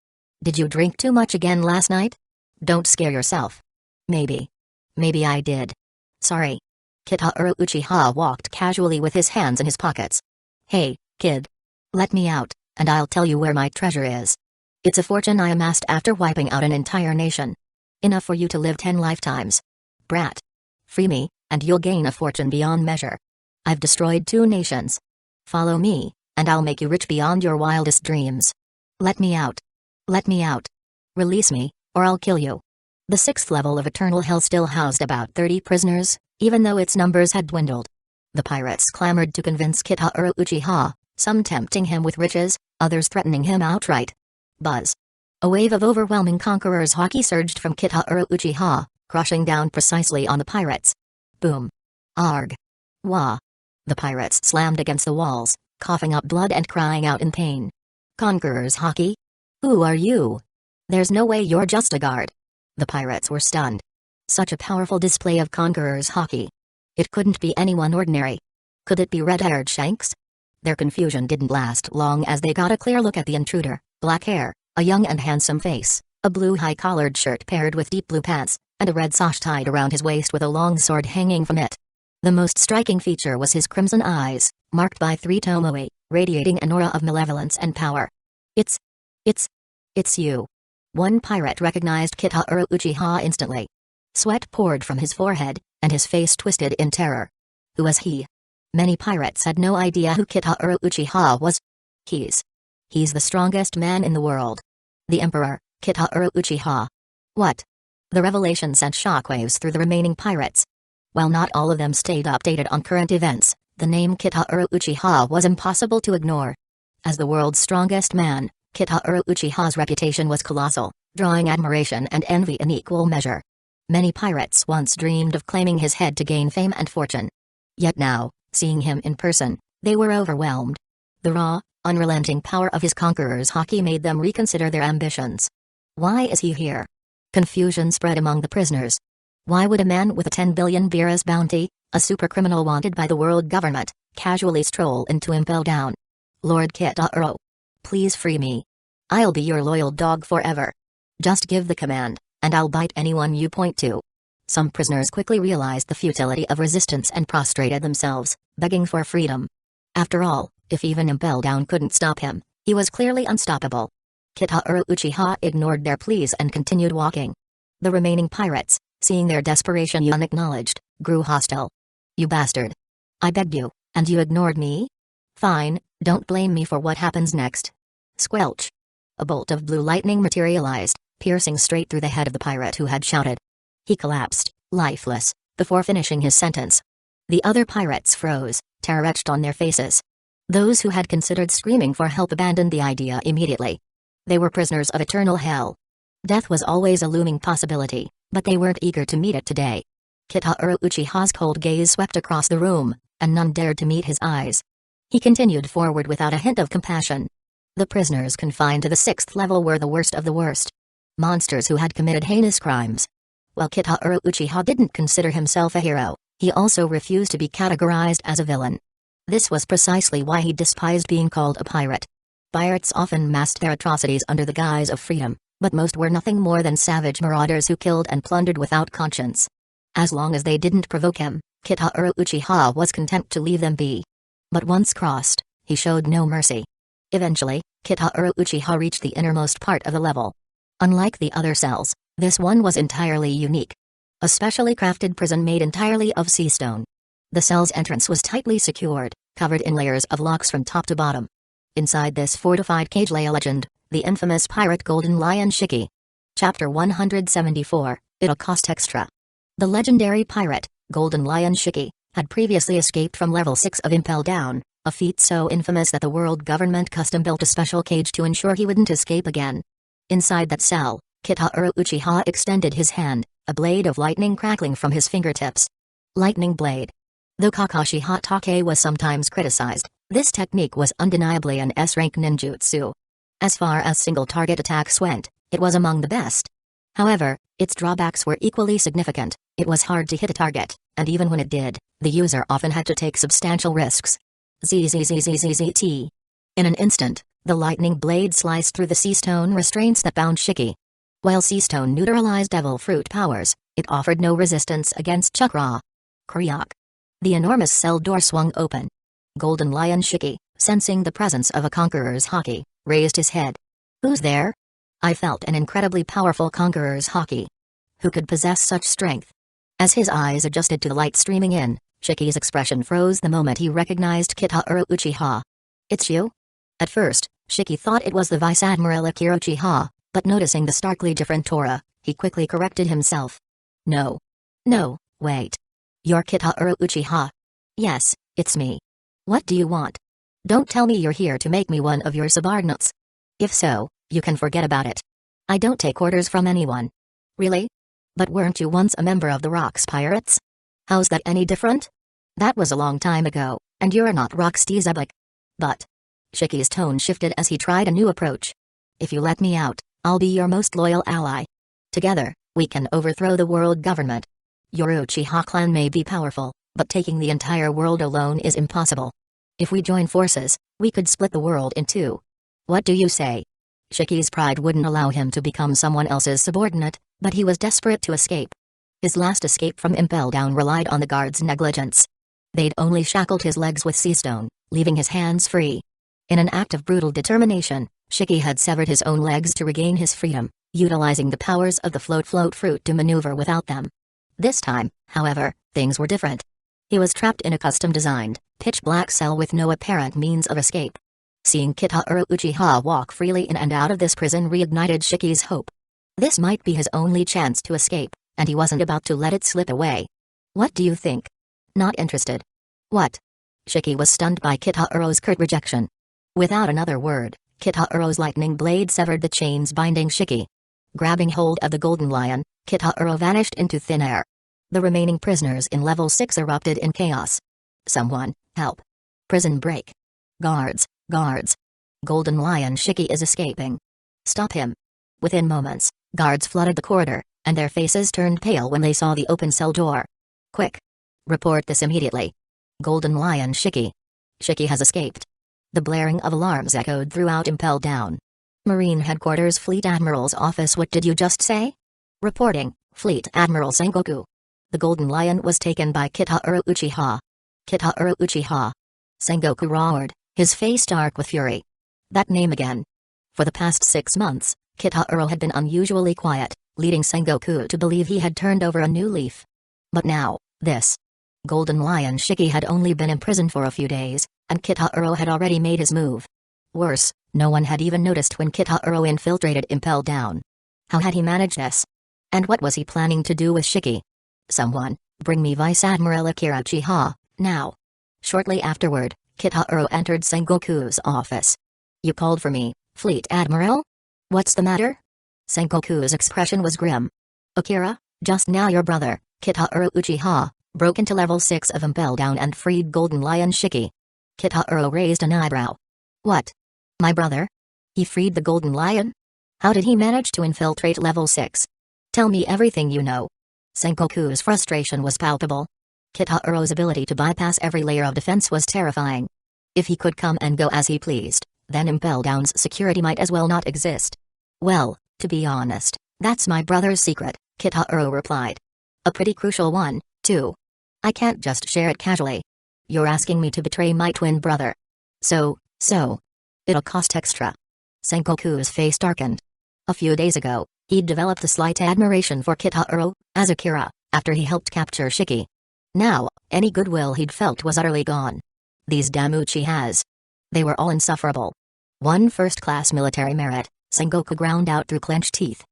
Did you drink too much again last night? Don't scare yourself." Maybe I did. Sorry." Kitaro Uchiha walked casually with his hands in his pockets. "Hey, kid. Let me out, and I'll tell you where my treasure is. It's a fortune I amassed after wiping out an entire nation. Enough for you to live 10 lifetimes. Brat. Free me, and you'll gain a fortune beyond measure. I've destroyed 2 nations. Follow me, and I'll make you rich beyond your wildest dreams. Let me out. Let me out. Release me, or I'll kill you." The 6th level of Eternal Hell still housed about 30 prisoners, even though its numbers had dwindled. The pirates clamored to convince Kitaro Uchiha, some tempting him with riches, others threatening him outright. Buzz. A wave of overwhelming conqueror's haki surged from Kitaro Uchiha, crushing down precisely on the pirates. Boom. Arg. Wah. The pirates slammed against the walls, coughing up blood and crying out in pain. "Conqueror's haki? Who are you? There's no way you're just a guard." The pirates were stunned. Such a powerful display of Conqueror's haki. It couldn't be anyone ordinary. Could it be red-haired Shanks? Their confusion didn't last long as they got a clear look at the intruder: black hair, a young and handsome face, a blue high-collared shirt paired with deep blue pants, and a red sash tied around his waist with a long sword hanging from it. The most striking feature was his crimson eyes, marked by 3 tomoe, radiating an aura of malevolence and power. It's you." One pirate recognized Kitaro Uchiha instantly. Sweat poured from his forehead, and his face twisted in terror. Who was he? Many pirates had no idea who Kitaro Uchiha was. He's the strongest man in the world. The Emperor, Kitaro Uchiha. What? The revelation sent shockwaves through the remaining pirates. While not all of them stayed updated on current events, the name Kitaro Uchiha was impossible to ignore. As the world's strongest man, Kitaro Uchiha's reputation was colossal, drawing admiration and envy in equal measure. Many pirates once dreamed of claiming his head to gain fame and fortune. Yet now, seeing him in person, they were overwhelmed. The raw, unrelenting power of his conqueror's haki made them reconsider their ambitions. Why is he here? Confusion spread among the prisoners. Why would a man with a 10 billion beras bounty, a supercriminal wanted by the world government, casually stroll into Impel Down? "Lord Kitaro. Please free me. I'll be your loyal dog forever. Just give the command, and I'll bite anyone you point to." Some prisoners quickly realized the futility of resistance and prostrated themselves, begging for freedom. After all, if even Impel Down couldn't stop him, he was clearly unstoppable. Kitaro Uchiha ignored their pleas and continued walking. The remaining pirates, seeing their desperation unacknowledged, grew hostile. "You bastard. I begged you, and you ignored me? Fine, don't blame me for what happens next." Squelch. A bolt of blue lightning materialized, piercing straight through the head of the pirate who had shouted. He collapsed, lifeless, before finishing his sentence. The other pirates froze, terror etched on their faces. Those who had considered screaming for help abandoned the idea immediately. They were prisoners of eternal hell. Death was always a looming possibility, but they weren't eager to meet it today. Kitahiro Uchiha's cold gaze swept across the room, and none dared to meet his eyes. He continued forward without a hint of compassion. The prisoners confined to the 6th level were the worst of the worst. Monsters who had committed heinous crimes. While Kitahiro Uchiha didn't consider himself a hero, he also refused to be categorized as a villain. This was precisely why he despised being called a pirate. Pirates often masked their atrocities under the guise of freedom, but most were nothing more than savage marauders who killed and plundered without conscience. As long as they didn't provoke him, Kitahiro Uchiha was content to leave them be. But once crossed, he showed no mercy. Eventually, Kitahiro Uchiha reached the innermost part of the level. Unlike the other cells, this one was entirely unique. A specially crafted prison made entirely of sea stone. The cell's entrance was tightly secured, covered in layers of locks from top to bottom. Inside this fortified cage lay a legend, the infamous pirate Golden Lion Shiki. Chapter 174, It'll Cost Extra. The legendary pirate, Golden Lion Shiki, had previously escaped from level 6 of Impel Down, a feat so infamous that the world government custom-built a special cage to ensure he wouldn't escape again. Inside that cell, Kitahiro Uchiha extended his hand, a blade of lightning crackling from his fingertips. Lightning blade. Though Kakashi Hatake was sometimes criticized, this technique was undeniably an S-rank ninjutsu. As far as single-target attacks went, it was among the best. However, its drawbacks were equally significant. It was hard to hit a target, and even when it did, the user often had to take substantial risks. ZZZZZZT. In an instant, the lightning blade sliced through the sea stone restraints that bound Shiki. While sea stone neutralized devil fruit powers, it offered no resistance against chakra. Kriak. The enormous cell door swung open. Golden Lion Shiki, sensing the presence of a conqueror's haki, raised his head. Who's there? I felt an incredibly powerful conqueror's haki. Who could possess such strength? As his eyes adjusted to the light streaming in, Shiki's expression froze the moment he recognized Kitahiro Uchiha. It's you? At first, Shiki thought it was the Vice Admiral Akira Uchiha, but noticing the starkly different aura, he quickly corrected himself. No, wait. You're Kitahiro Uchiha? Yes, it's me. What do you want? Don't tell me you're here to make me one of your subordinates. If so, you can forget about it. I don't take orders from anyone. Really? But weren't you once a member of the Rocks Pirates? How's that any different? That was a long time ago, and you're not Roxy Zebek. But... Shiki's tone shifted as he tried a new approach. If you let me out, I'll be your most loyal ally. Together, we can overthrow the world government. Your Uchiha clan may be powerful, but taking the entire world alone is impossible. If we join forces, we could split the world in two. What do you say? Shiki's pride wouldn't allow him to become someone else's subordinate, but he was desperate to escape. His last escape from Impel Down relied on the guards' negligence. They'd only shackled his legs with sea stone, leaving his hands free. In an act of brutal determination, Shiki had severed his own legs to regain his freedom, utilizing the powers of the float fruit to maneuver without them. This time, however, things were different. He was trapped in a custom-designed, pitch-black cell with no apparent means of escape. Seeing Kitahiro Uchiha walk freely in and out of this prison reignited Shiki's hope. This might be his only chance to escape, and he wasn't about to let it slip away. What do you think? Not interested. What? Shiki was stunned by Kitahiro's curt rejection. Without another word, Kitahiro's lightning blade severed the chains binding Shiki. Grabbing hold of the Golden Lion, Kitahiro vanished into thin air. The remaining prisoners in level 6 erupted in chaos. Someone, help. Prison break. Guards. Golden Lion Shiki is escaping. Stop him. Within moments, guards flooded the corridor, and their faces turned pale when they saw the open cell door. Quick. Report this immediately. Golden Lion Shiki. Shiki has escaped. The blaring of alarms echoed throughout Impel Down. Marine Headquarters Fleet Admiral's office. What did you just say? Reporting, Fleet Admiral Sengoku. The Golden Lion was taken by Kitahiro Uchiha. Kitahiro Uchiha. Sengoku roared, his face dark with fury. That name again. For the past 6 months, Kitahiro had been unusually quiet, leading Sengoku to believe he had turned over a new leaf. But now, this. Golden Lion Shiki had only been imprisoned for a few days, and Kitahiro had already made his move. Worse, no one had even noticed when Kitahiro infiltrated Impel Down. How had he managed this? And what was he planning to do with Shiki? Someone, bring me Vice Admiral Akira Uchiha, now. Shortly afterward, Kitahiro entered Sengoku's office. You called for me, Fleet Admiral? What's the matter? Sengoku's expression was grim. Akira, just now your brother, Kitahiro Uchiha, broke into level 6 of Impel Down and freed Golden Lion Shiki. Kitahiro raised an eyebrow. What? My brother? He freed the Golden Lion? How did he manage to infiltrate level 6? Tell me everything you know. Sengoku's frustration was palpable. Kitahiro's ability to bypass every layer of defense was terrifying. If he could come and go as he pleased, then Impel Down's security might as well not exist. Well, to be honest, that's my brother's secret, Kitahiro replied. A pretty crucial one, too. I can't just share it casually. You're asking me to betray my twin brother. So, it'll cost extra. Sengoku's face darkened. A few days ago, he'd developed a slight admiration for Kitahiro, as Akira, after he helped capture Shiki. Now, any goodwill he'd felt was utterly gone. These damn Uchihas. They were all insufferable. One first-class military merit, Sengoku ground out through clenched teeth.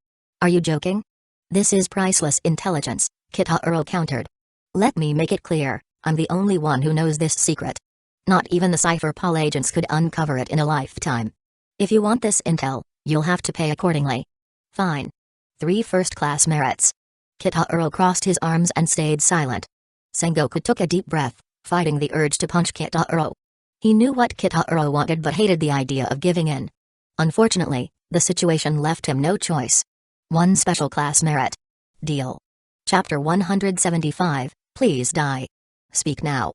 Are you joking? This is priceless intelligence, Kitahiro countered. Let me make it clear, I'm the only one who knows this secret. Not even the Cypher Pol agents could uncover it in a lifetime. If you want this intel, you'll have to pay accordingly. Fine. 3 first-class merits. Kitahiro crossed his arms and stayed silent. Sengoku took a deep breath, fighting the urge to punch Kitahiro. He knew what Kitahiro wanted but hated the idea of giving in. Unfortunately, the situation left him no choice. 1 special class merit. Deal. Chapter 175, Please Die. Speak now.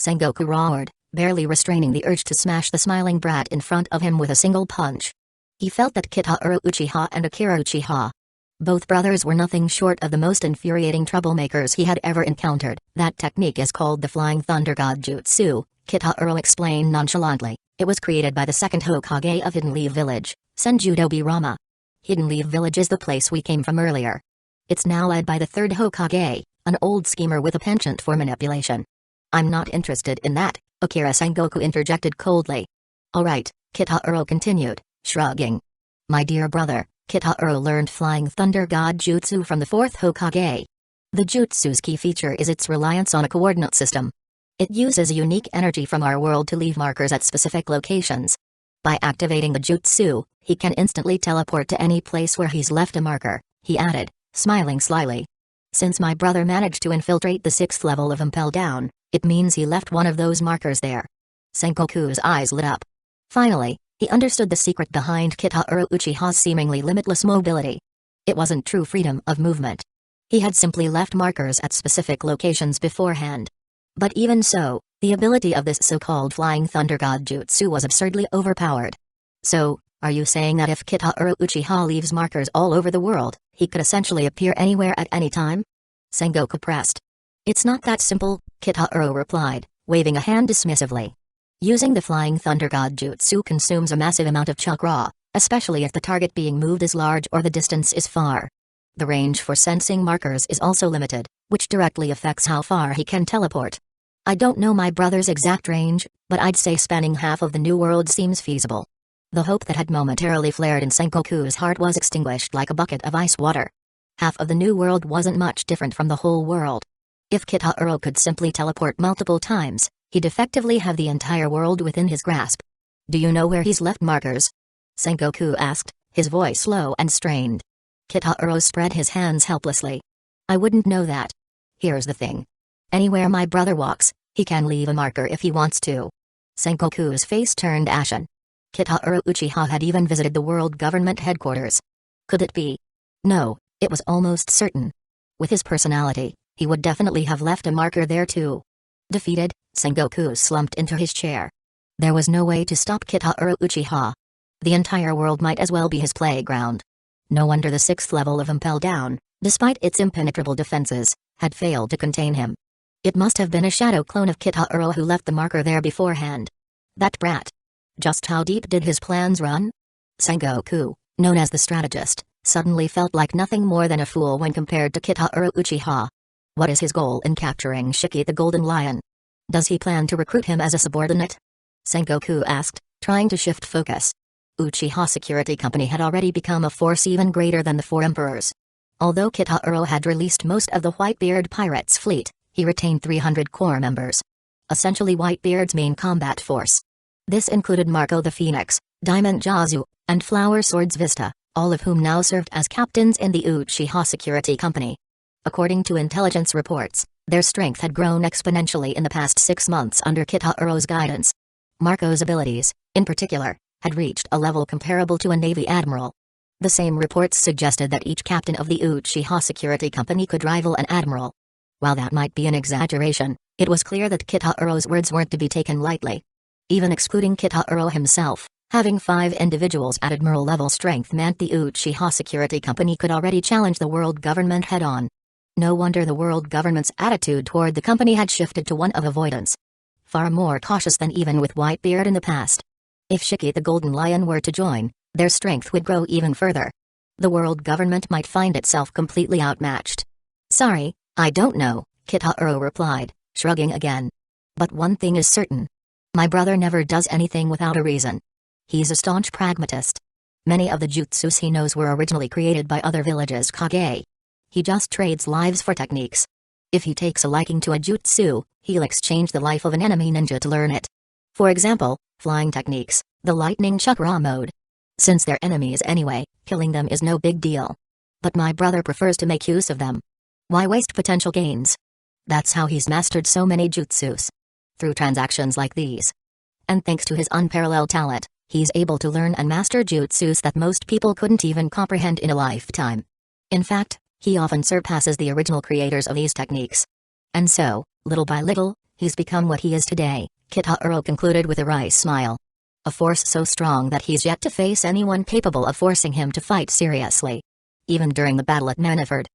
Sengoku roared, barely restraining the urge to smash the smiling brat in front of him with a single punch. He felt that Kitahiro Uchiha and Akira Uchiha, both brothers, were nothing short of the most infuriating troublemakers he had ever encountered. That technique is called the Flying Thunder God Jutsu, Kitahiro explained nonchalantly. It was created by the second Hokage of Hidden Leaf Village, Senjudobi Rama. Hidden Leaf Village is the place we came from earlier. It's now led by the third Hokage, an old schemer with a penchant for manipulation. I'm not interested in that, Akira Sengoku interjected coldly. Alright, Kitahiro continued, shrugging. My dear brother, Kitahiro learned Flying Thunder God Jutsu from the 4th Hokage. The jutsu's key feature is its reliance on a coordinate system. It uses a unique energy from our world to leave markers at specific locations. By activating the jutsu, he can instantly teleport to any place where he's left a marker, he added, smiling slyly. Since my brother managed to infiltrate the 6th level of Impel Down, it means he left one of those markers there. Sengoku's eyes lit up. Finally, he understood the secret behind Kitahiro Uchiha's seemingly limitless mobility. It wasn't true freedom of movement. He had simply left markers at specific locations beforehand. But even so, the ability of this so-called Flying Thunder God Jutsu was absurdly overpowered. So, are you saying that if Kitahiro Uchiha leaves markers all over the world, he could essentially appear anywhere at any time? Sengoku pressed. It's not that simple, Kitahiro replied, waving a hand dismissively. Using the Flying Thunder God Jutsu consumes a massive amount of chakra, especially if the target being moved is large or the distance is far. The range for sensing markers is also limited, which directly affects how far he can teleport. I don't know my brother's exact range, but I'd say spanning half of the New World seems feasible. The hope that had momentarily flared in Sengoku's heart was extinguished like a bucket of ice water. Half of the New World wasn't much different from the whole world. If Kitahiro could simply teleport multiple times, he'd effectively have the entire world within his grasp. Do you know where he's left markers? Sengoku asked, his voice low and strained. Kitahiro spread his hands helplessly. I wouldn't know that. Here's the thing. Anywhere my brother walks, he can leave a marker if he wants to. Sengoku's face turned ashen. Kitahiro Uchiha had even visited the world government headquarters. Could it be? No, it was almost certain. With his personality, he would definitely have left a marker there too. Defeated, Sengoku slumped into his chair. There was no way to stop Kitahiro Uchiha. The entire world might as well be his playground. No wonder the 6th level of Impel Down, despite its impenetrable defenses, had failed to contain him. It must have been a shadow clone of Kitahiro who left the marker there beforehand. That brat. Just how deep did his plans run? Sengoku, known as the strategist, suddenly felt like nothing more than a fool when compared to Kitahiro Uchiha. What is his goal in capturing Shiki the Golden Lion? Does he plan to recruit him as a subordinate? Sengoku asked, trying to shift focus. Uchiha Security Company had already become a force even greater than the four emperors. Although Kitahuro had released most of the Whitebeard pirates' fleet, he retained 300 core members. Essentially Whitebeard's main combat force. This included Marco the Phoenix, Diamond Jazu, and Flower Swords Vista, all of whom now served as captains in the Uchiha Security Company. According to intelligence reports, their strength had grown exponentially in the past 6 months under Kitahuro's guidance. Marco's abilities, in particular, had reached a level comparable to a Navy admiral. The same reports suggested that each captain of the Uchiha Security Company could rival an admiral. While that might be an exaggeration, it was clear that Kitahuro's words weren't to be taken lightly. Even excluding Kitahuro himself, having 5 individuals at admiral-level strength meant the Uchiha Security Company could already challenge the world government head-on. No wonder the world government's attitude toward the company had shifted to one of avoidance. Far more cautious than even with Whitebeard in the past. If Shiki the Golden Lion were to join, their strength would grow even further. The world government might find itself completely outmatched. "Sorry, I don't know," Kitahuro replied, shrugging again. "But one thing is certain. My brother never does anything without a reason. He's a staunch pragmatist. Many of the jutsus he knows were originally created by other villages Kage. He just trades lives for techniques. If he takes a liking to a jutsu, he'll exchange the life of an enemy ninja to learn it. For example, flying techniques, the lightning chakra mode. Since they're enemies anyway, killing them is no big deal. But my brother prefers to make use of them. Why waste potential gains? That's how he's mastered so many jutsus. Through transactions like these. And thanks to his unparalleled talent, he's able to learn and master jutsus that most people couldn't even comprehend in a lifetime. In fact, he often surpasses the original creators of these techniques. And so, little by little, he's become what he is today," Kitahuro concluded with a wry smile. "A force so strong that he's yet to face anyone capable of forcing him to fight seriously. Even during the battle at Maniford.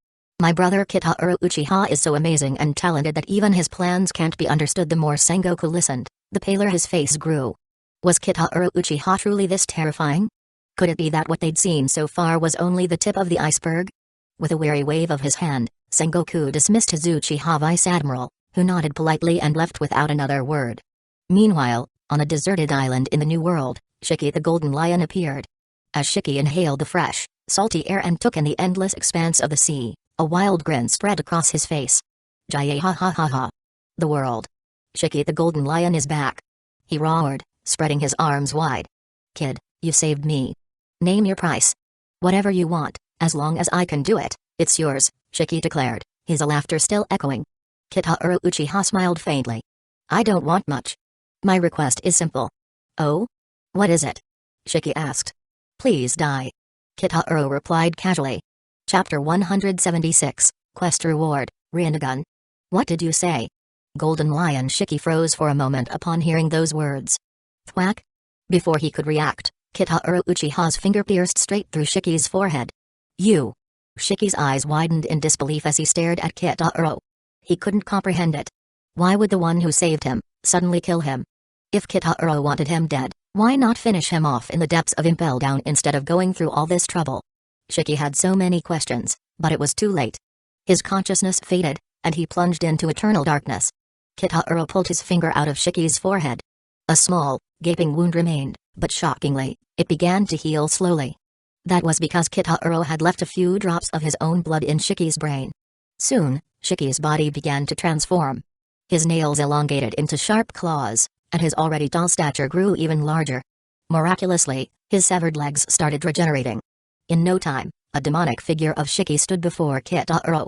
My brother Kitahuro Uchiha is so amazing and talented that even his plans can't be understood." The more Sengoku listened, the paler his face grew. Was Kitahuro Uchiha truly this terrifying? Could it be that what they'd seen so far was only the tip of the iceberg? With a weary wave of his hand, Sengoku dismissed his Uchiha Vice Admiral, who nodded politely and left without another word. Meanwhile, on a deserted island in the New World, Shiki the Golden Lion appeared. As Shiki inhaled the fresh, salty air and took in the endless expanse of the sea, a wild grin spread across his face. "Jaya ha ha ha ha. The world. Shiki the Golden Lion is back," he roared, spreading his arms wide. "Kid, you saved me. Name your price. Whatever you want, as long as I can do it, it's yours," Shiki declared, his laughter still echoing. Kitahuro Uchiha smiled faintly. "I don't want much. My request is simple." "Oh? What is it?" Shiki asked. "Please die," Kitahuro replied casually. Chapter 176, Quest Reward, Rinnegan. "What did you say?" Golden Lion Shiki froze for a moment upon hearing those words. Thwack! Before he could react, Kitahuro Uchiha's finger pierced straight through Shiki's forehead. "You!" Shiki's eyes widened in disbelief as he stared at Kitahuro. He couldn't comprehend it. Why would the one who saved him suddenly kill him? If Kitahuro wanted him dead, why not finish him off in the depths of Impel Down instead of going through all this trouble? Shiki had so many questions, but it was too late. His consciousness faded, and he plunged into eternal darkness. Kitahuro pulled his finger out of Shiki's forehead. A small, gaping wound remained, but shockingly, it began to heal slowly. That was because Kitahuro had left a few drops of his own blood in Shiki's brain. Soon, Shiki's body began to transform. His nails elongated into sharp claws, and his already tall stature grew even larger. Miraculously, his severed legs started regenerating. In no time, a demonic figure of Shiki stood before Kitahuro.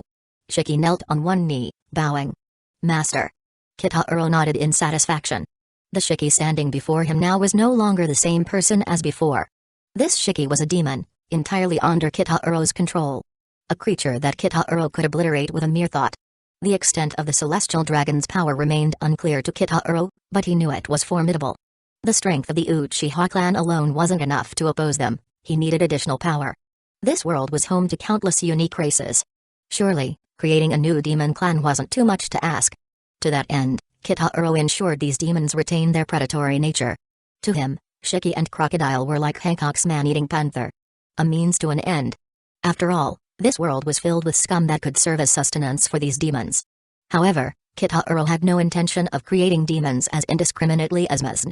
Shiki knelt on one knee, bowing. "Master." Kitahuro nodded in satisfaction. The Shiki standing before him now was no longer the same person as before. This Shiki was a demon, entirely under Kitahuro's control. A creature that Kitahuro could obliterate with a mere thought. The extent of the celestial dragon's power remained unclear to Kitahuro, but he knew it was formidable. The strength of the Uchiha clan alone wasn't enough to oppose them, he needed additional power. This world was home to countless unique races. Surely, creating a new demon clan wasn't too much to ask. To that end, Kitahuro ensured these demons retain their predatory nature. To him, Shiki and Crocodile were like Hancock's man-eating panther. A means to an end. After all, this world was filled with scum that could serve as sustenance for these demons. However, Kitahuro had no intention of creating demons as indiscriminately as Mage.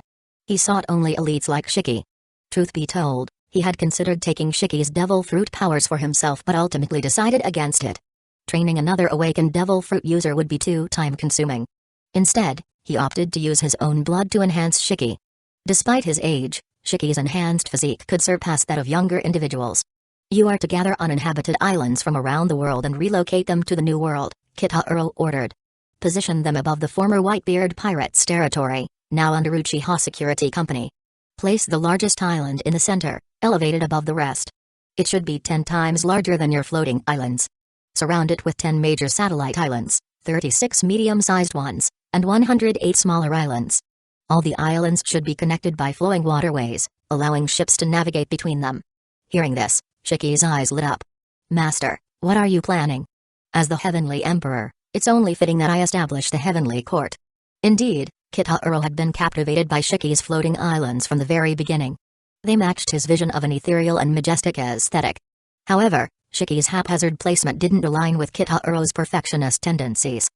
He sought only elites like Shiki. Truth be told, he had considered taking Shiki's devil fruit powers for himself but ultimately decided against it. Training another awakened devil fruit user would be too time-consuming. Instead, he opted to use his own blood to enhance Shiki. Despite his age, Shiki's enhanced physique could surpass that of younger individuals. You are to gather uninhabited islands from around the world and relocate them to the new world, Kitahuro ordered. Position them above the former Whitebeard pirates' territory, now under Uchiha Security Company. Place the largest island in the center, elevated above the rest. It should be 10 times larger than your floating islands. Surround it with 10 major satellite islands, 36 medium-sized ones, and 108 smaller islands. All the islands should be connected by flowing waterways, allowing ships to navigate between them. Hearing this, Shiki's eyes lit up. Master, what are you planning? As the Heavenly Emperor, it's only fitting that I establish the Heavenly Court. Indeed, Kitahuro had been captivated by Shiki's floating islands from the very beginning. They matched his vision of an ethereal and majestic aesthetic. However, Shiki's haphazard placement didn't align with Kitahuro's perfectionist tendencies.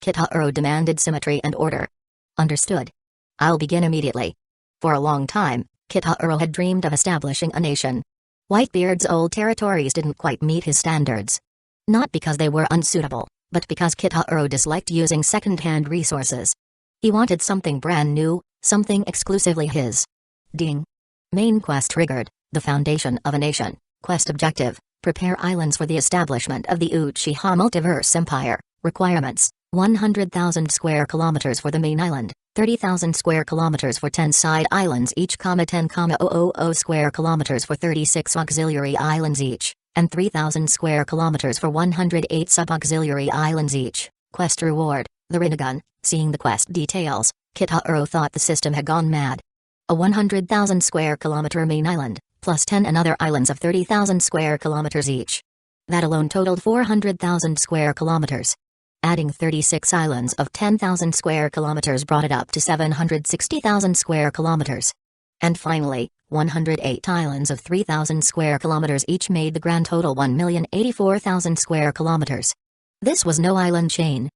Kitahuro demanded symmetry and order. Understood. I'll begin immediately. For a long time, Kitahuro had dreamed of establishing a nation. Whitebeard's old territories didn't quite meet his standards. Not because they were unsuitable, but because Kitahuro disliked using second-hand resources. He wanted something brand new, something exclusively his. Ding. Main quest triggered, the foundation of a nation. Quest objective, prepare islands for the establishment of the Uchiha Multiverse Empire. Requirements, 100,000 square kilometers for the main island, 30,000 square kilometers for 10 side islands each, 10,000 square kilometers for 36 auxiliary islands each, and 3,000 square kilometers for 108 sub-auxiliary islands each. Quest reward, the Rinnegan. Seeing the quest details, Kitahuro thought the system had gone mad. A 100,000 square kilometer main island, plus 10 another islands of 30,000 square kilometers each. That alone totaled 400,000 square kilometers. Adding 36 islands of 10,000 square kilometers brought it up to 760,000 square kilometers. And finally, 108 islands of 3,000 square kilometers each made the grand total 1,084,000 square kilometers. This was no island chain.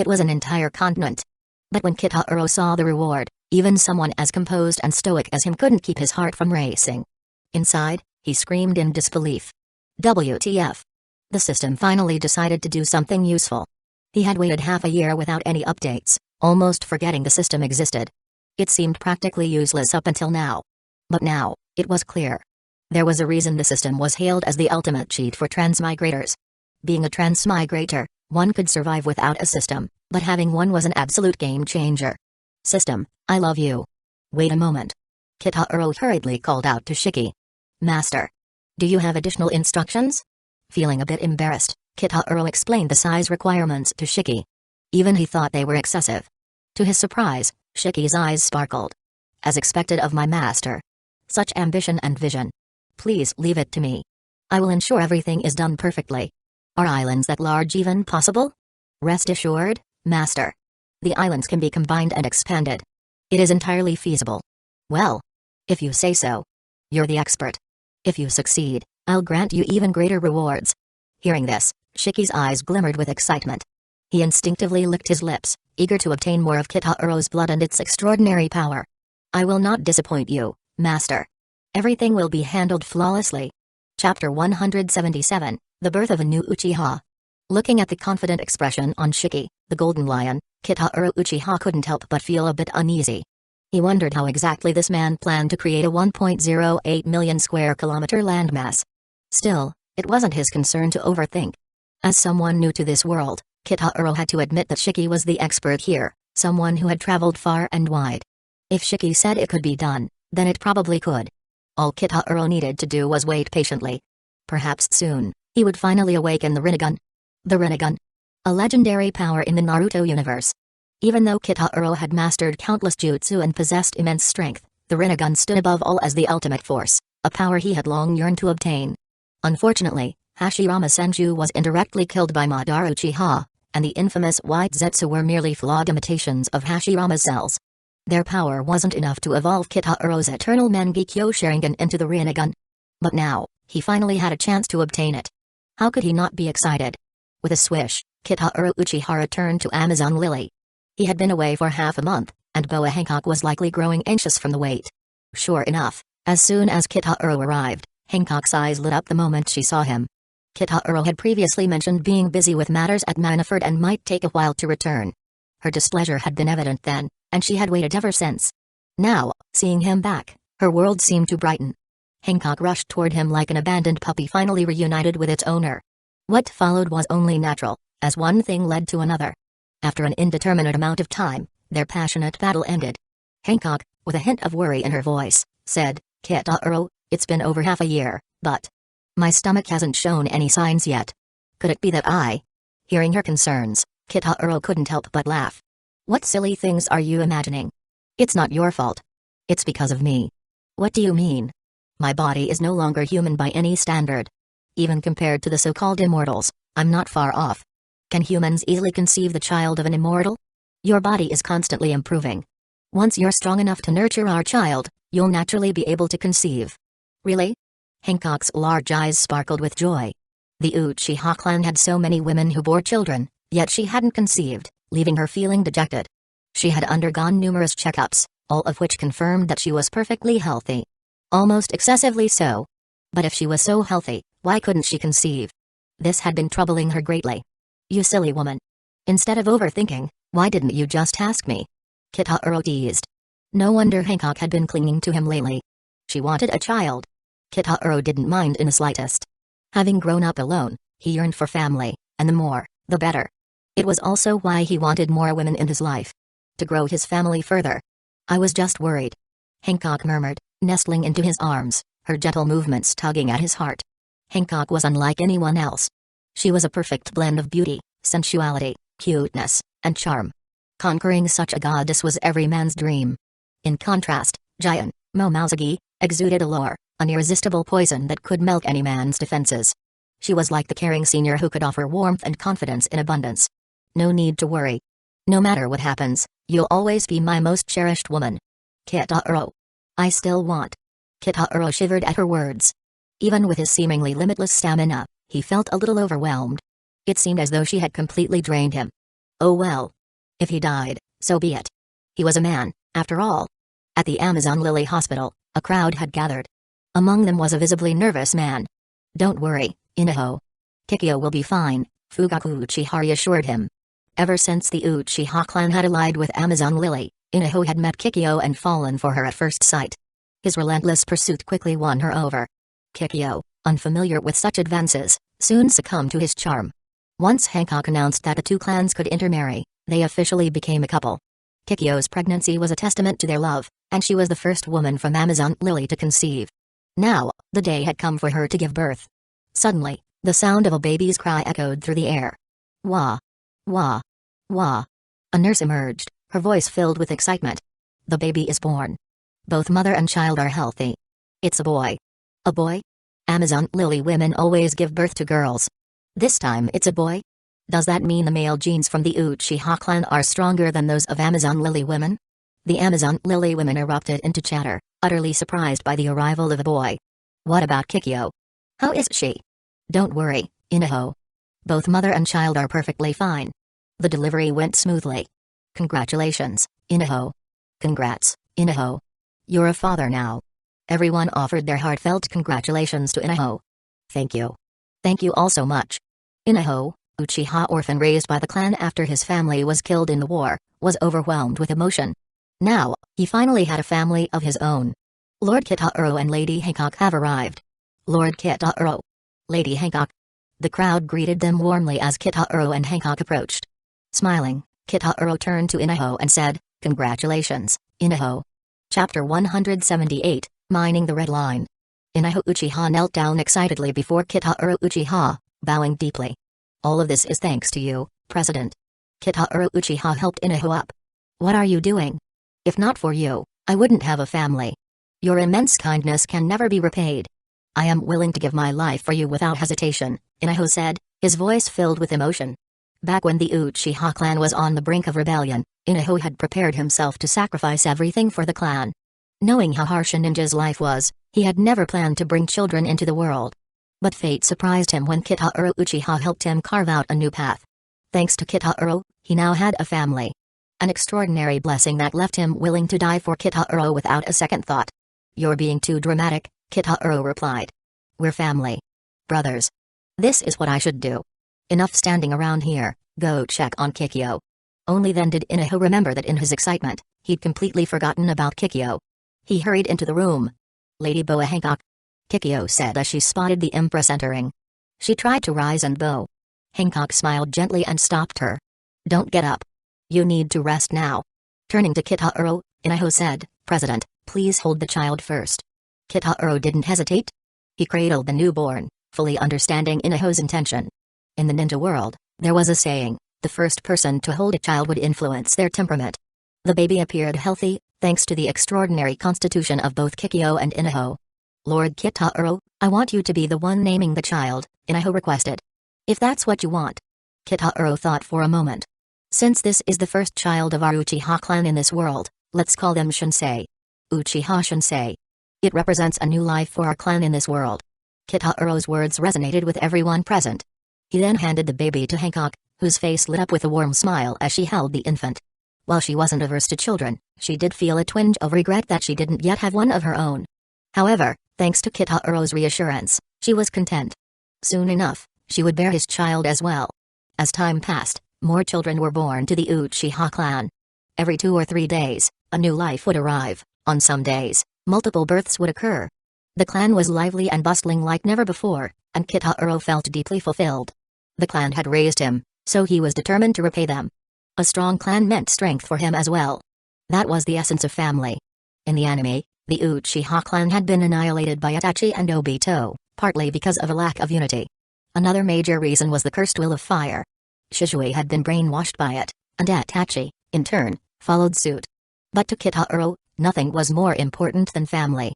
It was an entire continent. But when Kitahuro saw the reward, even someone as composed and stoic as him couldn't keep his heart from racing. Inside, he screamed in disbelief. WTF. The system finally decided to do something useful. He had waited half a year without any updates, almost forgetting the system existed. It seemed practically useless up until now. But now, it was clear. There was a reason the system was hailed as the ultimate cheat for transmigrators. Being a transmigrator, one could survive without a system, but having one was an absolute game changer. System, I love you. Wait a moment. Kitahuro hurriedly called out to Shiki. Master. Do you have additional instructions? Feeling a bit embarrassed, Kitahuro explained the size requirements to Shiki. Even he thought they were excessive. To his surprise, Shiki's eyes sparkled. As expected of my master. Such ambition and vision. Please leave it to me. I will ensure everything is done perfectly. Are islands that large even possible? Rest assured, Master. The islands can be combined and expanded. It is entirely feasible. Well, if you say so. You're the expert. If you succeed, I'll grant you even greater rewards. Hearing this, Shiki's eyes glimmered with excitement. He instinctively licked his lips, eager to obtain more of Kitahuro's blood and its extraordinary power. I will not disappoint you, Master. Everything will be handled flawlessly. Chapter 177, The Birth of a New Uchiha. Looking at the confident expression on Shiki, the Golden Lion, Kitahuro Uchiha couldn't help but feel a bit uneasy. He wondered how exactly this man planned to create a 1.08 million square kilometer landmass. Still, it wasn't his concern to overthink. As someone new to this world, Kitahuro had to admit that Shiki was the expert here, someone who had traveled far and wide. If Shiki said it could be done, then it probably could. All Kitahuro needed to do was wait patiently. Perhaps soon, he would finally awaken the Rinnegan. The Rinnegan. A legendary power in the Naruto universe. Even though Kitahuro had mastered countless jutsu and possessed immense strength, the Rinnegan stood above all as the ultimate force, a power he had long yearned to obtain. Unfortunately, Hashirama Senju was indirectly killed by Madara Uchiha, and the infamous White Zetsu were merely flawed imitations of Hashirama's cells. Their power wasn't enough to evolve Kitahuro's eternal Mangekyo Sharingan into the Rinnegan. But now, he finally had a chance to obtain it. How could he not be excited? With a swish, Kitahuro Uchiha returned to Amazon Lily. He had been away for half a month, and Boa Hancock was likely growing anxious from the wait. Sure enough, As soon as Kitaro arrived, Hancock's eyes lit up the moment she saw him. Kitaro had previously mentioned being busy with matters at Manafort and might take a while to return. Her displeasure had been evident then, and she had waited ever since. Now, seeing him back, her world seemed to brighten. Hancock rushed toward him like an abandoned puppy finally reunited with its owner. What followed was only natural, as one thing led to another. After an indeterminate amount of time, their passionate battle ended. Hancock, with a hint of worry in her voice, said, "Kitaro, it's been over half a year, but my stomach hasn't shown any signs yet. Could it be that I—" Hearing her concerns, Kitaro couldn't help but laugh. "What silly things are you imagining? It's not your fault. It's because of me." "What do you mean?" "My body is no longer human by any standard. Even compared to the so-called immortals, I'm not far off. Can humans easily conceive the child of an immortal? Your body is constantly improving. Once you're strong enough to nurture our child, you'll naturally be able to conceive." "Really?" Hancock's large eyes sparkled with joy. The Uchiha clan had so many women who bore children, yet she hadn't conceived, leaving her feeling dejected. She had undergone numerous checkups, all of which confirmed that she was perfectly healthy. Almost excessively so. But if she was so healthy, why couldn't she conceive? This had been troubling her greatly. "You silly woman. Instead of overthinking, why didn't you just ask me?" Kitaro teased. No wonder Hancock had been clinging to him lately. She wanted a child. Kitaro didn't mind in the slightest. Having grown up alone, he yearned for family, and the more, the better. It was also why he wanted more women in his life. To grow his family further. "I was just worried," Hancock murmured, nestling into his arms, her gentle movements tugging at his heart. Hancock was unlike anyone else. She was a perfect blend of beauty, sensuality, cuteness, and charm. Conquering such a goddess was every man's dream. In contrast, Jian, Momousagi, exuded allure, an irresistible poison that could melt any man's defenses. She was like the caring senior who could offer warmth and confidence in abundance. "No need to worry. No matter what happens, you'll always be my most cherished woman. Kitaro." "I still want." Kitaro shivered at her words. Even with his seemingly limitless stamina, he felt a little overwhelmed. It seemed as though she had completely drained him. Oh well. If he died, so be it. He was a man, after all. At the Amazon Lily Hospital, a crowd had gathered. Among them was a visibly nervous man. "Don't worry, Inaho. Kikyo will be fine," Fugaku Uchiha assured him. Ever since the Uchiha clan had allied with Amazon Lily, Inaho had met Kikyo and fallen for her at first sight. His relentless pursuit quickly won her over. Kikyo, unfamiliar with such advances, soon succumbed to his charm. Once Hancock announced that the two clans could intermarry, they officially became a couple. Kikyo's pregnancy was a testament to their love, and she was the first woman from Amazon Lily to conceive. Now, the day had come for her to give birth. Suddenly, the sound of a baby's cry echoed through the air. "Wah! Wah! Wah!" A nurse emerged, her voice filled with excitement. "The baby is born. Both mother and child are healthy. It's a boy." "A boy?" Amazon Lily women always give birth to girls. This time it's a boy? Does that mean the male genes from the Uchiha clan are stronger than those of Amazon Lily women? The Amazon Lily women erupted into chatter, utterly surprised by the arrival of a boy. "What about Kikyo? How is she?" "Don't worry, Inaho. Both mother and child are perfectly fine. The delivery went smoothly. Congratulations, Inaho." "Congrats, Inaho. You're a father now." Everyone offered their heartfelt congratulations to Inaho. "Thank you. Thank you all so much." Inaho, Uchiha orphan raised by the clan after his family was killed in the war, was overwhelmed with emotion. Now, he finally had a family of his own. Lord Kitaro and Lady Hancock have arrived. "Lord Kitaro. Lady Hancock." The crowd greeted them warmly as Kitaro and Hancock approached. Smiling, Kitaro turned to Inaho and said, "Congratulations, Inaho." Chapter 178, Mining the Red Line. Inaho Uchiha knelt down excitedly before Kitaro Uchiha, bowing deeply. "All of this is thanks to you, President." Kitaro Uchiha helped Inaho up. "What are you doing? If not for you, I wouldn't have a family. Your immense kindness can never be repaid. I am willing to give my life for you without hesitation," Inaho said, his voice filled with emotion. Back when the Uchiha clan was on the brink of rebellion, Inaho had prepared himself to sacrifice everything for the clan. Knowing how harsh a ninja's life was, he had never planned to bring children into the world. But fate surprised him when Kitaro Uchiha helped him carve out a new path. Thanks to Kitaro, he now had a family. An extraordinary blessing that left him willing to die for Kitaro without a second thought. You're being too dramatic, Kitaro replied. We're family. Brothers. This is what I should do. Enough standing around here, go check on Kikyo. Only then did Inoho remember that in his excitement, he'd completely forgotten about Kikyo. He hurried into the room. Lady Boa Hancock. Kikyo said as she spotted the Empress entering. She tried to rise and bow. Hancock smiled gently and stopped her. Don't get up. You need to rest now. Turning to Kitaro, Inoho said, President, please hold the child first. Kitaro didn't hesitate. He cradled the newborn, fully understanding Inoho's intention. In the ninja world, there was a saying, the first person to hold a child would influence their temperament. The baby appeared healthy, thanks to the extraordinary constitution of both Kikyo and Inoho. Lord Kitaro, I want you to be the one naming the child, Inoho requested. If that's what you want. Kitaro thought for a moment. Since this is the first child of our Uchiha clan in this world, let's call them Shinsei. Uchiha Shinsei. It represents a new life for our clan in this world. Kitaro's words resonated with everyone present. He then handed the baby to Hancock, whose face lit up with a warm smile as she held the infant. While she wasn't averse to children, she did feel a twinge of regret that she didn't yet have one of her own. However, thanks to Kitaro's reassurance, she was content. Soon enough, she would bear his child as well. As time passed, more children were born to the Uchiha clan. Every 2 or 3 days, a new life would arrive. On some days, multiple births would occur. The clan was lively and bustling like never before, and Kitaro felt deeply fulfilled. The clan had raised him, so he was determined to repay them. A strong clan meant strength for him as well. That was the essence of family. In the anime, the Uchiha clan had been annihilated by Itachi and Obito, partly because of a lack of unity. Another major reason was the cursed will of fire. Shisui had been brainwashed by it, and Itachi, in turn, followed suit. But to Kitaro, nothing was more important than family.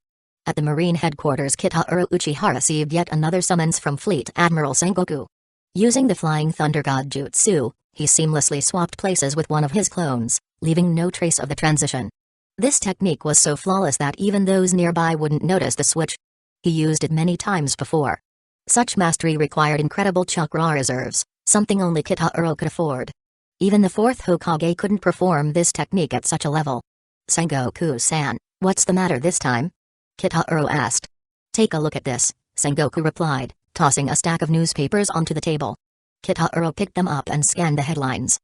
At the Marine headquarters, Kitaro Uchiha received yet another summons from Fleet Admiral Sengoku. Using the Flying Thunder God Jutsu, he seamlessly swapped places with one of his clones, leaving no trace of the transition. This technique was so flawless that even those nearby wouldn't notice the switch. He used it many times before. Such mastery required incredible chakra reserves, something only Kitaro could afford. Even the 4th Hokage couldn't perform this technique at such a level. Sengoku-san, what's the matter this time? Kitaro asked. Take a look at this, Sengoku replied, tossing a stack of newspapers onto the table. Kitaro picked them up and scanned the headlines.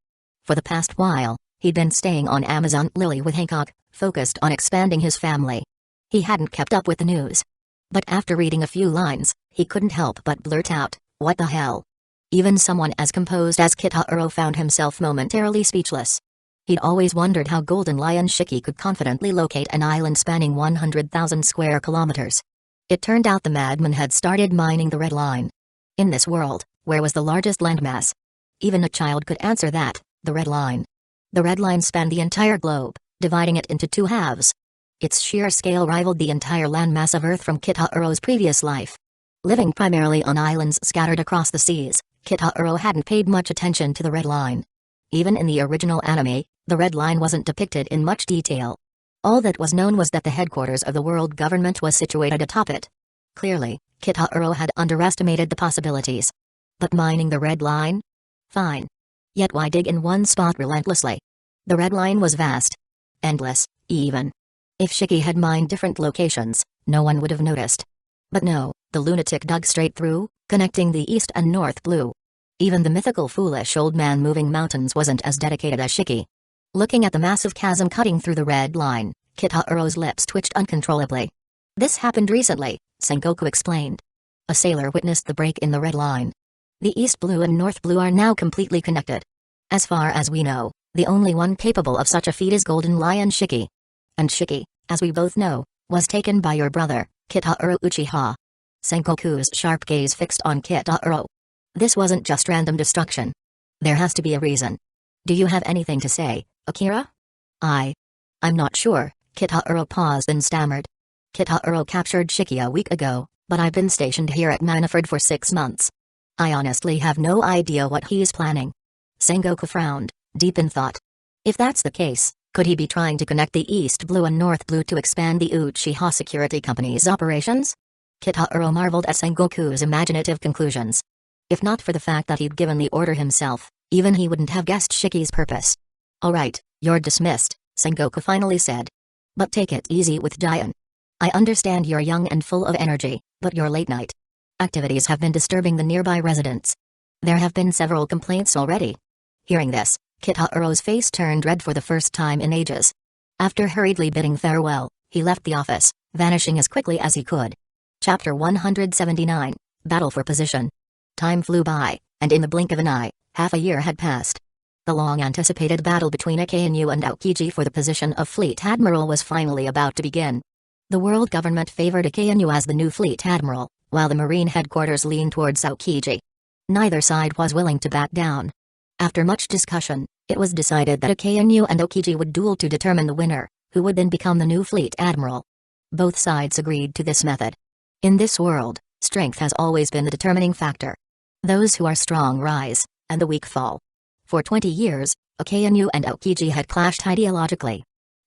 For the past while, he'd been staying on Amazon Lily with Hancock, focused on expanding his family. He hadn't kept up with the news. But after reading a few lines, he couldn't help but blurt out, what the hell? Even someone as composed as Kitaro found himself momentarily speechless. He'd always wondered how Golden Lion Shiki could confidently locate an island spanning 100,000 square kilometers. It turned out the madman had started mining the Red Line. In this world, where was the largest landmass? Even a child could answer that, the Red Line. The Red Line spanned the entire globe, dividing it into 2 halves. Its sheer scale rivaled the entire landmass of Earth from Kitaro's previous life. Living primarily on islands scattered across the seas, Kitaro hadn't paid much attention to the Red Line. Even in the original anime, the Red Line wasn't depicted in much detail. All that was known was that the headquarters of the world government was situated atop it. Clearly, Kitaro had underestimated the possibilities. But mining the Red Line? Fine. Yet why dig in one spot relentlessly? The Red Line was vast. Endless, even. If Shiki had mined different locations, no one would have noticed. But no, the lunatic dug straight through, connecting the East and North Blue. Even the mythical foolish old man moving mountains wasn't as dedicated as Shiki. Looking at the massive chasm cutting through the Red Line, Kitaro's lips twitched uncontrollably. This happened recently, Sengoku explained. A sailor witnessed the break in the Red Line. The East Blue and North Blue are now completely connected. As far as we know, the only one capable of such a feat is Golden Lion Shiki. And Shiki, as we both know, was taken by your brother, Kitaro Uchiha. Sengoku's sharp gaze fixed on Kitaro. This wasn't just random destruction. There has to be a reason. Do you have anything to say, Akira? I'm not sure, Kitaro paused and stammered. Kitaro captured Shiki a week ago, but I've been stationed here at Manaford for 6 months. I honestly have no idea what he's planning. Sengoku frowned, deep in thought. If that's the case, could he be trying to connect the East Blue and North Blue to expand the Uchiha Security Company's operations? Kitaro marveled at Sengoku's imaginative conclusions. If not for the fact that he'd given the order himself, even he wouldn't have guessed Shiki's purpose. All right, you're dismissed, Sengoku finally said. But take it easy with Dian. I understand you're young and full of energy, but your late-night activities have been disturbing the nearby residents. There have been several complaints already. Hearing this, Kitaro's face turned red for the first time in ages. After hurriedly bidding farewell, he left the office, vanishing as quickly as he could. Chapter 179, Battle for Position. Time flew by, and in the blink of an eye, half a year had passed. The long-anticipated battle between Akainu and Aokiji for the position of Fleet Admiral was finally about to begin. The world government favored Akainu as the new Fleet Admiral, while the Marine headquarters leaned towards Aokiji. Neither side was willing to back down. After much discussion, it was decided that Akainu and Aokiji would duel to determine the winner, who would then become the new Fleet Admiral. Both sides agreed to this method. In this world, strength has always been the determining factor. Those who are strong rise, and the weak fall. For 20 years, Akainu and Aokiji had clashed ideologically.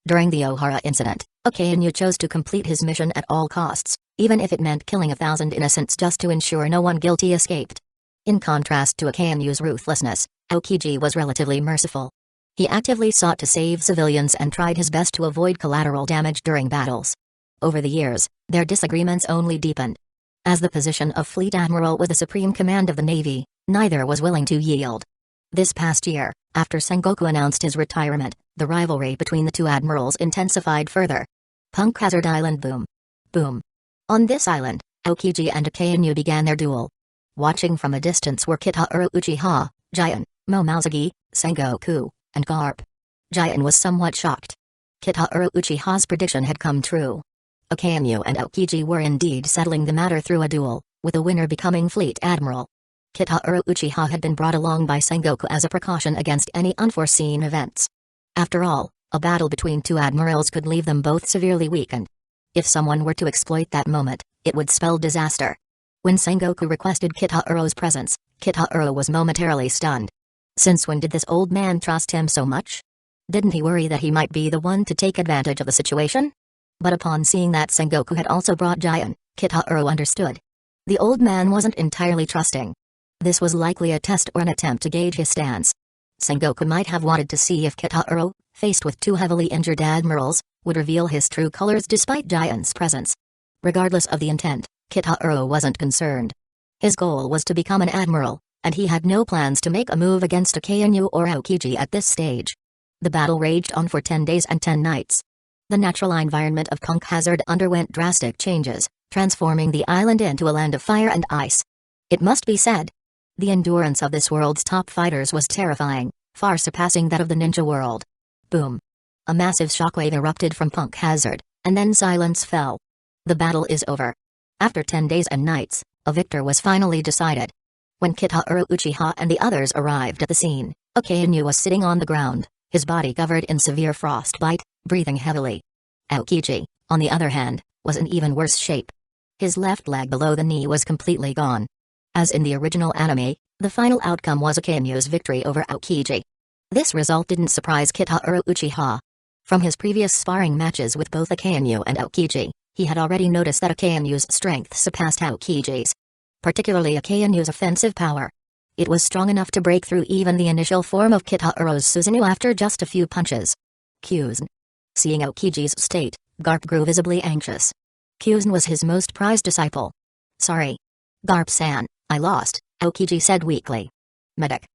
During the Ohara incident, Akainu chose to complete his mission at all costs, even if it meant killing 1,000 innocents just to ensure no one guilty escaped. In contrast to Akainu's ruthlessness, Aokiji was relatively merciful. He actively sought to save civilians and tried his best to avoid collateral damage during battles. Over the years, their disagreements only deepened. As the position of Fleet Admiral with the supreme command of the Navy, neither was willing to yield. This past year, after Sengoku announced his retirement, the rivalry between the two admirals intensified further. Punk Hazard Island boom. Boom. On this island, Aokiji and Akainu began their duel. Watching from a distance were Kitaro Uchiha, Giant, Momouzagi, Sengoku, and Garp. Giant was somewhat shocked. Kitaro Uchiha's prediction had come true. Akainu and Aokiji were indeed settling the matter through a duel, with the winner becoming Fleet Admiral. Kitaro Uchiha had been brought along by Sengoku as a precaution against any unforeseen events. After all, a battle between two admirals could leave them both severely weakened. If someone were to exploit that moment, it would spell disaster. When Sengoku requested Kitaro's presence, Kitaro was momentarily stunned. Since when did this old man trust him so much? Didn't he worry that he might be the one to take advantage of the situation? But upon seeing that Sengoku had also brought Giant, Kitaro understood. The old man wasn't entirely trusting. This was likely a test or an attempt to gauge his stance. Sengoku might have wanted to see if Kitaro, faced with two heavily injured admirals, would reveal his true colors despite Giant's presence. Regardless of the intent, Kitaro wasn't concerned. His goal was to become an admiral, and he had no plans to make a move against Akainu or Aokiji at this stage. The battle raged on for 10 days and 10 nights. The natural environment of Punk Hazard underwent drastic changes, transforming the island into a land of fire and ice. It must be said, the endurance of this world's top fighters was terrifying, far surpassing that of the ninja world. Boom. A massive shockwave erupted from Punk Hazard, and then silence fell. The battle is over. After 10 days and nights, a victor was finally decided. When Kitaro Uchiha and the others arrived at the scene, Akainu was sitting on the ground, his body covered in severe frostbite, breathing heavily. Aokiji, on the other hand, was in even worse shape. His left leg below the knee was completely gone. As in the original anime, the final outcome was Akainu's victory over Aokiji. This result didn't surprise Kitaro Uchiha. From his previous sparring matches with both Akainu and Aokiji, he had already noticed that Akainu's strength surpassed Aokiji's. Particularly Akainu's offensive power. It was strong enough to break through even the initial form of Kitaro's Susanoo after just a few punches. Kyuzen. Seeing Aokiji's state, Garp grew visibly anxious. Kyuzen was his most prized disciple. Sorry. Garp-san, I lost, Aokiji said weakly. Medic.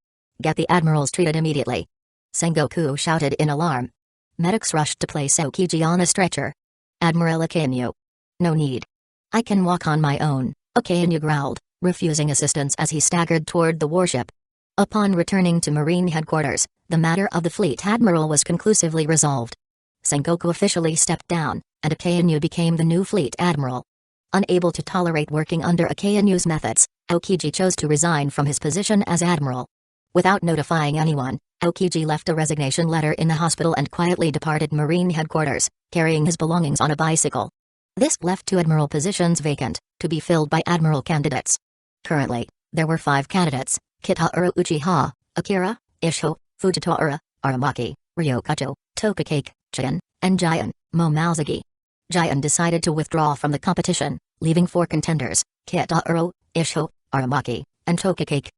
Get the admirals treated immediately. Sengoku shouted in alarm. Medics rushed to place Aokiji on a stretcher. Admiral Akainu. No need. I can walk on my own, Akainu growled, refusing assistance as he staggered toward the warship. Upon returning to Marine headquarters, the matter of the Fleet Admiral was conclusively resolved. Sengoku officially stepped down, and Akainu became the new Fleet Admiral. Unable to tolerate working under Akainu's methods, Aokiji chose to resign from his position as Admiral. Without notifying anyone, Aokiji left a resignation letter in the hospital and quietly departed Marine headquarters, carrying his belongings on a bicycle. This left two admiral positions vacant, to be filled by admiral candidates. Currently, there were 5 candidates: Kitaro Uchiha, Akira, Isho, Fujitora, Aramaki, Ryokacho, Tokakake, Chien, and Giant, Momouzagi. Giant decided to withdraw from the competition, leaving 4 contenders: Kitaro, Isho, Aramaki, and Tokakake.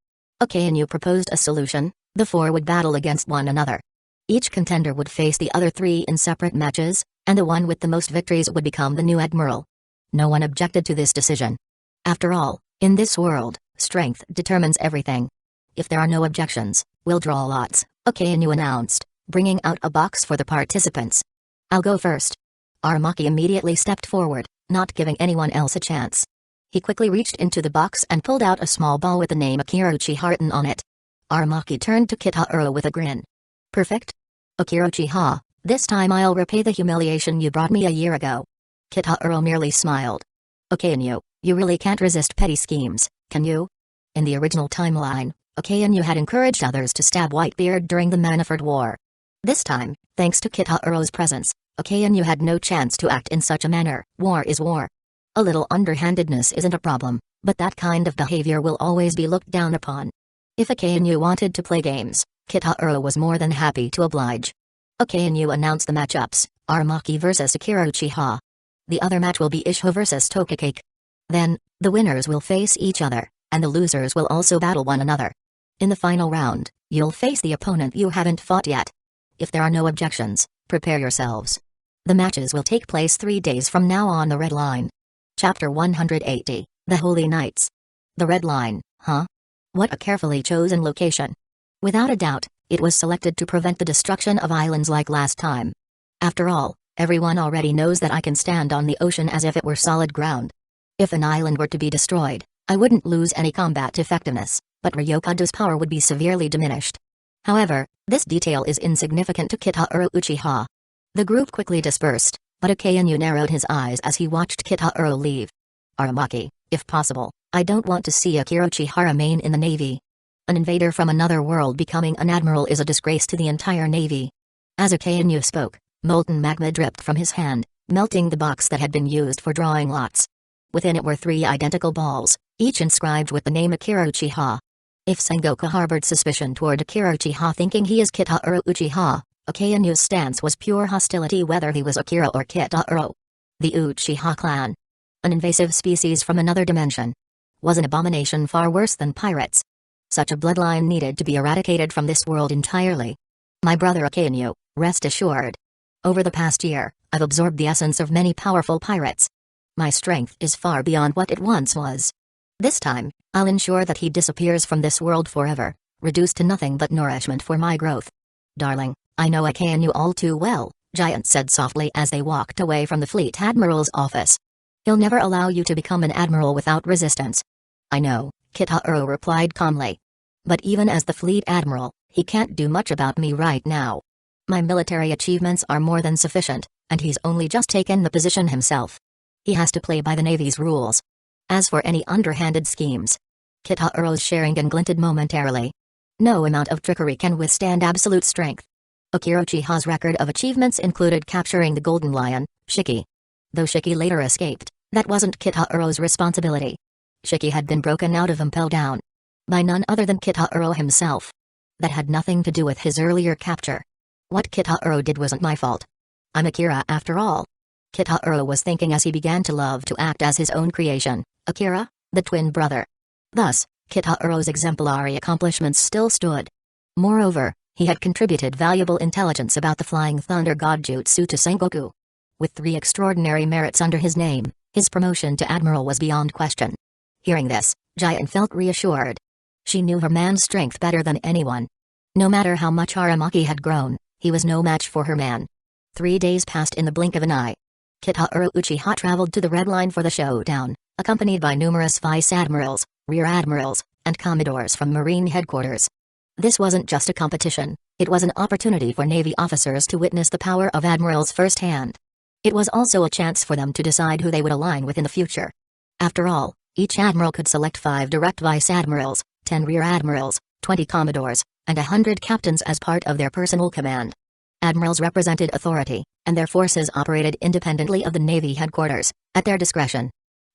Akainu proposed a solution: the 4 would battle against one another. Each contender would face the other three in separate matches, and the one with the most victories would become the new admiral. No one objected to this decision. After all, in this world, strength determines everything. If there are no objections, we'll draw lots, Akainu announced, bringing out a box for the participants. I'll go first. Aramaki immediately stepped forward, not giving anyone else a chance. He quickly reached into the box and pulled out a small ball with the name Akira Uchiha written on it. Aramaki turned to Kitahuro with a grin. Perfect? Akira Uchiha, this time I'll repay the humiliation you brought me a year ago. Kitahuro merely smiled. Akainu, you really can't resist petty schemes, can you? In the original timeline, Akainu had encouraged others to stab Whitebeard during the Manafort War. This time, thanks to Kitahuro's presence, Akainu had no chance to act in such a manner. War is war. A little underhandedness isn't a problem, but that kind of behavior will always be looked down upon. If Akainu wanted to play games, Kitahuro was more than happy to oblige. Akainu announced the matchups, Aramaki vs Akira Uchiha. The other match will be Uchiha vs Tokakake. Then, the winners will face each other, and the losers will also battle one another. In the final round, you'll face the opponent you haven't fought yet. If there are no objections, prepare yourselves. The matches will take place 3 days from now on the Red Line. Chapter 180, The Holy Knights. The Red Line, huh? What a carefully chosen location. Without a doubt, it was selected to prevent the destruction of islands like last time. After all, everyone already knows that I can stand on the ocean as if it were solid ground. If an island were to be destroyed, I wouldn't lose any combat effectiveness, but Ryokado's power would be severely diminished. However, this detail is insignificant to Kitahuro Uchiha. The group quickly dispersed, but Akainu narrowed his eyes as he watched Kitahuro leave. Aramaki, if possible, I don't want to see Akira Uchiha remain in the Navy. An invader from another world becoming an admiral is a disgrace to the entire Navy. As Akainu spoke, molten magma dripped from his hand, melting the box that had been used for drawing lots. Within it were 3 identical balls, each inscribed with the name Akira Uchiha. If Sengoku harbored suspicion toward Akira Uchiha thinking he is Kitahuro Uchiha, Akainu's stance was pure hostility whether he was Akira or Kitahuro. The Uchiha clan, an invasive species from another dimension, was an abomination far worse than pirates. Such a bloodline needed to be eradicated from this world entirely. My brother Akainu, rest assured. Over the past year, I've absorbed the essence of many powerful pirates. My strength is far beyond what it once was. This time, I'll ensure that he disappears from this world forever, reduced to nothing but nourishment for my growth. Darling, I know Akainu all too well, Giant said softly as they walked away from the Fleet Admiral's office. He'll never allow you to become an admiral without resistance. I know, Kitahuro replied calmly. But even as the Fleet Admiral, he can't do much about me right now. My military achievements are more than sufficient, and he's only just taken the position himself. He has to play by the Navy's rules. As for any underhanded schemes, Kitahuro's Sharingan glinted momentarily. No amount of trickery can withstand absolute strength. Akira Uchiha's record of achievements included capturing the Golden Lion, Shiki. Though Shiki later escaped, that wasn't Kitahuro's responsibility. Shiki had been broken out of Impel Down by none other than Kitahuro himself. That had nothing to do with his earlier capture. What Kitahuro did wasn't my fault. I'm Akira after all. Kitahuro was thinking as he began to love to act as his own creation, Akira, the twin brother. Thus, Kitahuro's exemplary accomplishments still stood. Moreover, he had contributed valuable intelligence about the Flying Thunder God Jutsu to Sengoku. With 3 extraordinary merits under his name, his promotion to admiral was beyond question. Hearing this, Giant felt reassured. She knew her man's strength better than anyone. No matter how much Aramaki had grown, he was no match for her man. 3 days passed in the blink of an eye. Kitahuro Uchiha traveled to the Red Line for the showdown, accompanied by numerous vice admirals, rear admirals, and commodores from Marine headquarters. This wasn't just a competition, it was an opportunity for Navy officers to witness the power of admirals firsthand. It was also a chance for them to decide who they would align with in the future. After all, each admiral could select 5 direct vice admirals, 10 rear admirals, 20 commodores, and 100 captains as part of their personal command. Admirals represented authority, and their forces operated independently of the Navy headquarters, at their discretion.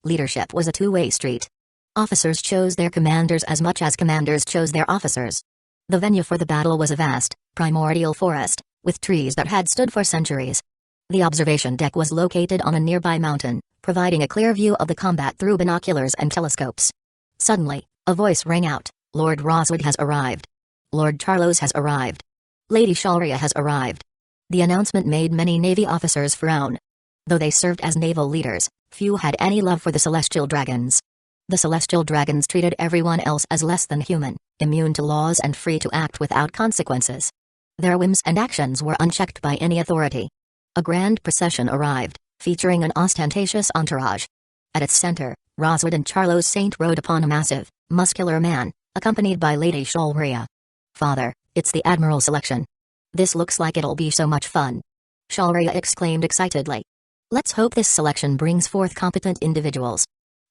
Leadership was a two-way street. Officers chose their commanders as much as commanders chose their officers. The venue for the battle was a vast, primordial forest, with trees that had stood for centuries. The observation deck was located on a nearby mountain, providing a clear view of the combat through binoculars and telescopes. Suddenly, a voice rang out, "Lord Roswood has arrived. Lord Charlos has arrived." Lady Sharia has arrived. The announcement made many Navy officers frown. Though they served as naval leaders, few had any love for the Celestial Dragons. The Celestial Dragons treated everyone else as less than human, immune to laws and free to act without consequences. Their whims and actions were unchecked by any authority. A grand procession arrived, featuring an ostentatious entourage. At its center, Roswood and Charlos Saint rode upon a massive, muscular man, accompanied by Lady Sharia. "Father, it's the Admiral selection. This looks like it'll be so much fun," Sharia exclaimed excitedly. "Let's hope this selection brings forth competent individuals.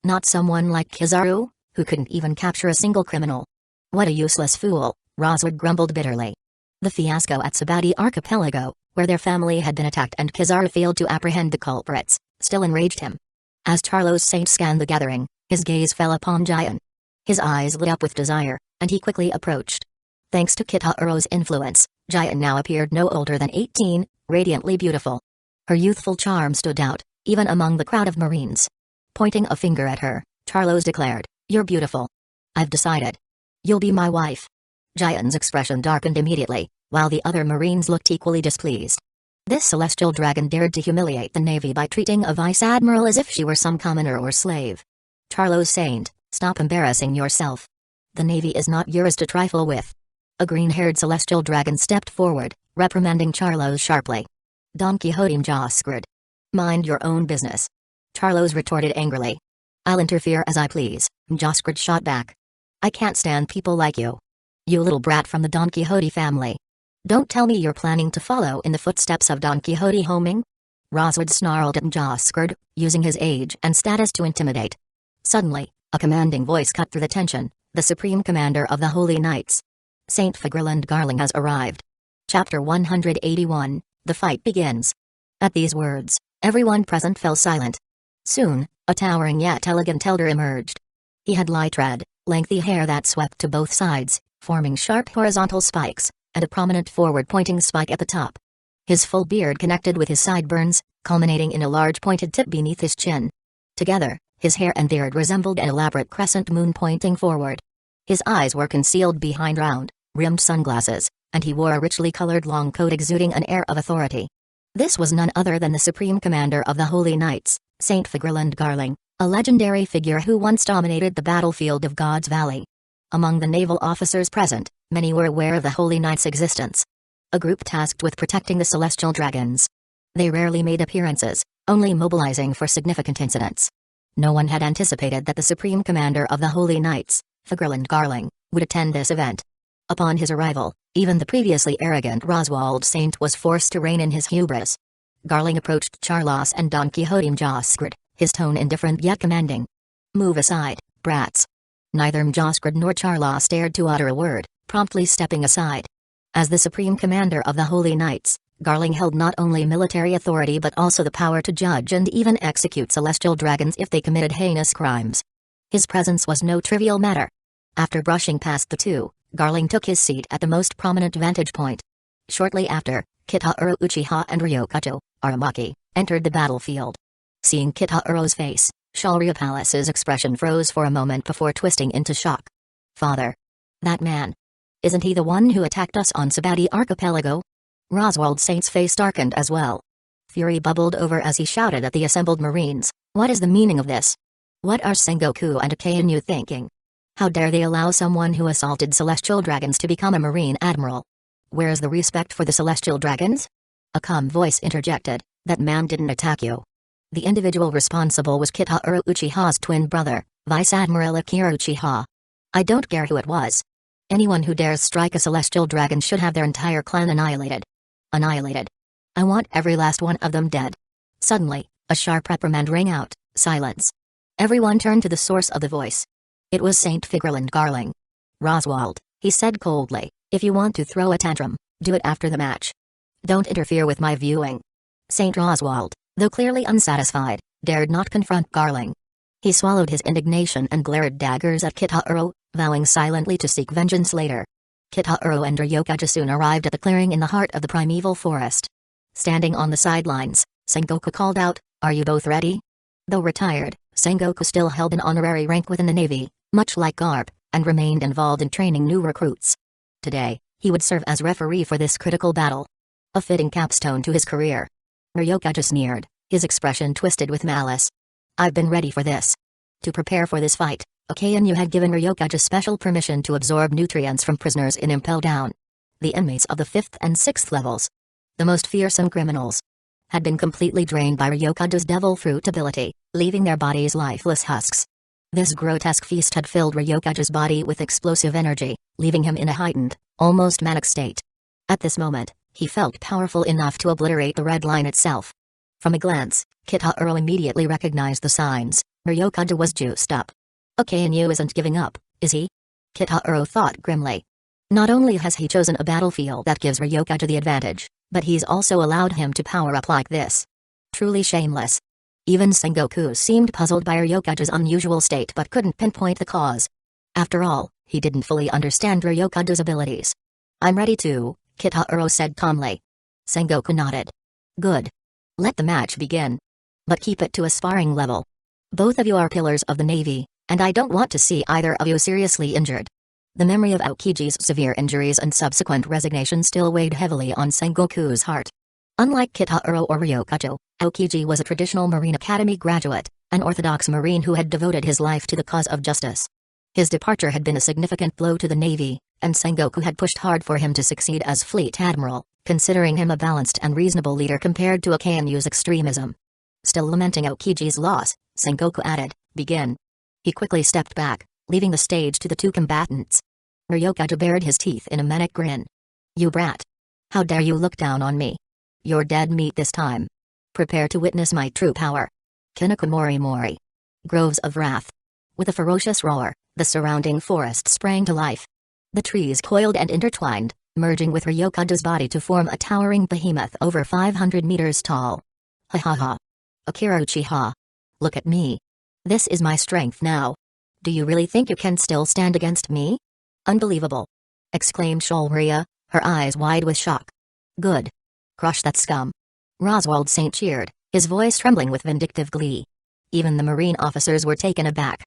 Not someone like Kizaru, who couldn't even capture a single criminal." "What a useless fool," Roswood grumbled bitterly. The fiasco at Sabati Archipelago, where their family had been attacked and Kizaru failed to apprehend the culprits, still enraged him. As Charlos Saint scanned the gathering, his gaze fell upon Jian. His eyes lit up with desire, and he quickly approached. Thanks to Kitaro's influence, Jian now appeared no older than 18, radiantly beautiful. Her youthful charm stood out, even among the crowd of Marines. Pointing a finger at her, Charlos declared, "You're beautiful. I've decided. You'll be my wife." Jian's expression darkened immediately, while the other Marines looked equally displeased. This celestial dragon dared to humiliate the Navy by treating a vice admiral as if she were some commoner or slave. "Charlos Saint, stop embarrassing yourself. The Navy is not yours to trifle with." A green-haired celestial dragon stepped forward, reprimanding Charlos sharply. Don Quixote Mjascred. "Mind your own business." Charlos retorted angrily. "I'll interfere as I please," Mjascred shot back. "I can't stand people like you. You little brat from the Don Quixote family. Don't tell me you're planning to follow in the footsteps of Don Quixote homing?" Roswood snarled at Mjascred, using his age and status to intimidate. Suddenly, a commanding voice cut through the tension, the Supreme Commander of the Holy Knights. "Saint Figurland Garling has arrived." Chapter 181, The Fight Begins. At these words, everyone present fell silent. Soon, a towering yet elegant elder emerged. He had light red, lengthy hair that swept to both sides, forming sharp horizontal spikes, and a prominent forward-pointing spike at the top. His full beard connected with his sideburns, culminating in a large pointed tip beneath his chin. Together, his hair and beard resembled an elaborate crescent moon pointing forward. His eyes were concealed behind round, rimmed sunglasses, and he wore a richly colored long coat exuding an air of authority. This was none other than the Supreme Commander of the Holy Knights, Saint Figurland Garling, a legendary figure who once dominated the battlefield of God's Valley. Among the naval officers present, many were aware of the Holy Knight's existence. A group tasked with protecting the Celestial Dragons. They rarely made appearances, only mobilizing for significant incidents. No one had anticipated that the Supreme Commander of the Holy Knights, Figurland Garling, would attend this event. Upon his arrival, even the previously arrogant Roswold Saint was forced to rein in his hubris. Garling approached Charlos and Don Quixote Mjascred, his tone indifferent yet commanding. "Move aside, brats." Neither Mjascred nor Charlos dared to utter a word, promptly stepping aside. As the Supreme Commander of the Holy Knights, Garling held not only military authority but also the power to judge and even execute celestial dragons if they committed heinous crimes. His presence was no trivial matter. After brushing past the two, Garling took his seat at the most prominent vantage point. Shortly after, Kitauro Uchiha and Ryokato Aramaki entered the battlefield. Seeing Kitauro's face, Sharia Palace's expression froze for a moment before twisting into shock. "Father. That man. Isn't he the one who attacked us on Sabati Archipelago?" Roswold Saint's face darkened as well. Fury bubbled over as he shouted at the assembled Marines, "What is the meaning of this? What are Sengoku and Akainu thinking? How dare they allow someone who assaulted celestial dragons to become a Marine Admiral? Where's the respect for the celestial dragons?" A calm voice interjected, "That man didn't attack you." The individual responsible was Kitauro Uchiha's twin brother, Vice Admiral Akira Uchiha. "I don't care who it was. Anyone who dares strike a celestial dragon should have their entire clan annihilated. Annihilated. I want every last one of them dead." Suddenly, a sharp reprimand rang out. Silence. Everyone turned to the source of the voice. It was Saint Figurland Garling. "Roswold," he said coldly, "if you want to throw a tantrum, do it after the match. Don't interfere with my viewing." Saint Roswold, though clearly unsatisfied, dared not confront Garling. He swallowed his indignation and glared daggers at Kitauro, vowing silently to seek vengeance later. Kitauro and Ryokaja soon arrived at the clearing in the heart of the primeval forest. Standing on the sidelines, Sengoku called out, "Are you both ready?" Though retired, Sengoku still held an honorary rank within the Navy, much like Garp, and remained involved in training new recruits. Today, He would serve as referee for this critical battle. A fitting capstone to his career. Ryokazu sneered, his expression twisted with malice. I've been ready for this. To prepare for this fight, Akainu had given Ryokazu special permission to absorb nutrients from prisoners in Impel Down. The inmates of the 5th and 6th levels, the most fearsome criminals, had been completely drained by Ryokazu's devil fruit ability, leaving their bodies lifeless husks. This grotesque feast had filled Ryokazu's body with explosive energy, leaving him in a heightened, almost manic state. At this moment, he felt powerful enough to obliterate the red line itself. From a glance, Kitahiro immediately recognized the signs. Ryokazu was juiced up. Akainu isn't giving up, is he? Kitahiro thought grimly. Not only has he chosen a battlefield that gives Ryokazu the advantage, but he's also allowed him to power up like this. Truly shameless. Even Sengoku seemed puzzled by Ryokazu's unusual state but couldn't pinpoint the cause. After all, he didn't fully understand Ryokazu's abilities. I'm ready to, Kitahiro said calmly. Sengoku nodded. Good. Let the match begin. But keep it to a sparring level. Both of you are pillars of the Navy, and I don't want to see either of you seriously injured. The memory of Aokiji's severe injuries and subsequent resignation still weighed heavily on Sengoku's heart. Unlike Kitahiro or Ryokazu, Aokiji was a traditional Marine Academy graduate, an orthodox Marine who had devoted his life to the cause of justice. His departure had been a significant blow to the Navy, and Sengoku had pushed hard for him to succeed as Fleet Admiral, considering him a balanced and reasonable leader compared to Akainu's extremism. Still lamenting Aokiji's loss, Sengoku added, begin. He quickly stepped back, leaving the stage to the two combatants. Ryokazu bared his teeth in a manic grin. You brat. How dare you look down on me? You're dead meat this time. Prepare to witness my true power. Kinoko Mori Mori. Groves of Wrath. With a ferocious roar, the surrounding forest sprang to life. The trees coiled and intertwined, merging with Ryokazu's body to form a towering behemoth over 500 meters tall. Ha ha ha. Akira Uchiha. Look at me. This is my strength now. Do you really think you can still stand against me? Unbelievable. Exclaimed Sholria, her eyes wide with shock. Good. Crush that scum. Roswald St. cheered, his voice trembling with vindictive glee. Even the Marine officers were taken aback.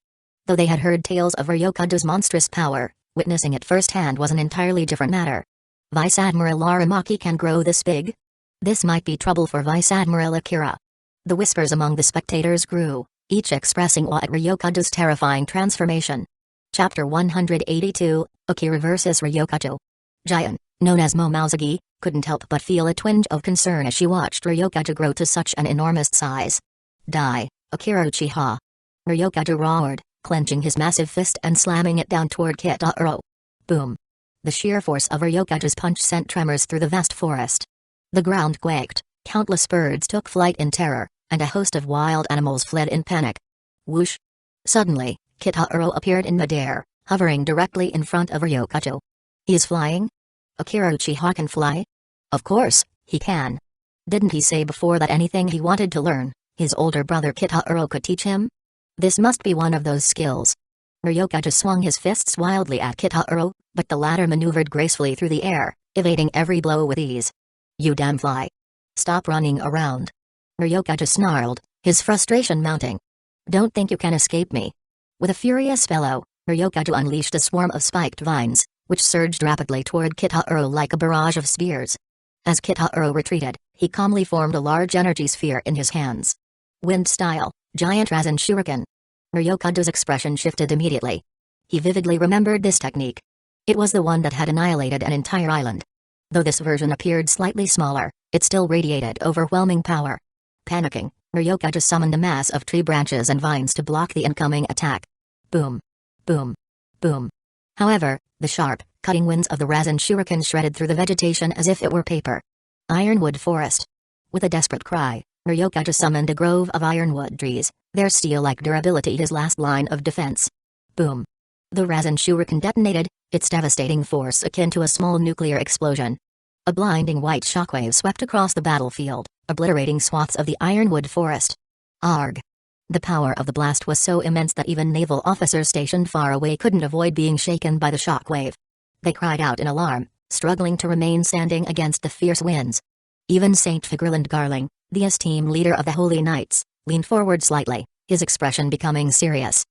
Though they had heard tales of Ryokazu's monstrous power, witnessing it firsthand was an entirely different matter. Vice Admiral Aramaki can grow this big? This might be trouble for Vice Admiral Akira. The whispers among the spectators grew, each expressing awe at Ryokazu's terrifying transformation. Chapter 182, Akira vs. Ryokazu. Jian, known as Momouzagi, couldn't help but feel a twinge of concern as she watched Ryokazu grow to such an enormous size. Die, Akira Uchiha. Ryokazu roared, clenching his massive fist and slamming it down toward Kitahiro. Boom. The sheer force of Ryokazu's punch sent tremors through the vast forest. The ground quaked, countless birds took flight in terror, and a host of wild animals fled in panic. Whoosh. Suddenly, Kitahiro appeared in midair, hovering directly in front of Ryokazu. He is flying? Akira Uchiha can fly? Of course, he can. Didn't he say before that anything he wanted to learn, his older brother Kitahiro could teach him? This must be one of those skills. Ryokazu swung his fists wildly at Kitahiro, but the latter maneuvered gracefully through the air, evading every blow with ease. You damn fly. Stop running around. Ryokazu snarled, his frustration mounting. Don't think you can escape me. With a furious bellow, Ryokazu unleashed a swarm of spiked vines, which surged rapidly toward Kitahiro like a barrage of spears. As Kitahiro retreated, he calmly formed a large energy sphere in his hands. Wind style, giant Rasen Shuriken. Ryokazu's expression shifted immediately. He vividly remembered this technique. It was the one that had annihilated an entire island. Though this version appeared slightly smaller, it still radiated overwhelming power. Panicking, Ryokazu summoned a mass of tree branches and vines to block the incoming attack. Boom. Boom. Boom. However, the sharp, cutting winds of the Rasen Shuriken shredded through the vegetation as if it were paper. Ironwood forest. With a desperate cry, Ryokazu summoned a grove of ironwood trees, their steel-like durability his last line of defense. Boom. The Rasen Shuriken detonated, its devastating force akin to a small nuclear explosion. A blinding white shockwave swept across the battlefield, obliterating swaths of the ironwood forest. Arg. The power of the blast was so immense that even naval officers stationed far away couldn't avoid being shaken by the shockwave. They cried out in alarm, struggling to remain standing against the fierce winds. Even Saint Figurland Garling, the esteemed leader of the Holy Knights, leaned forward slightly, his expression becoming serious.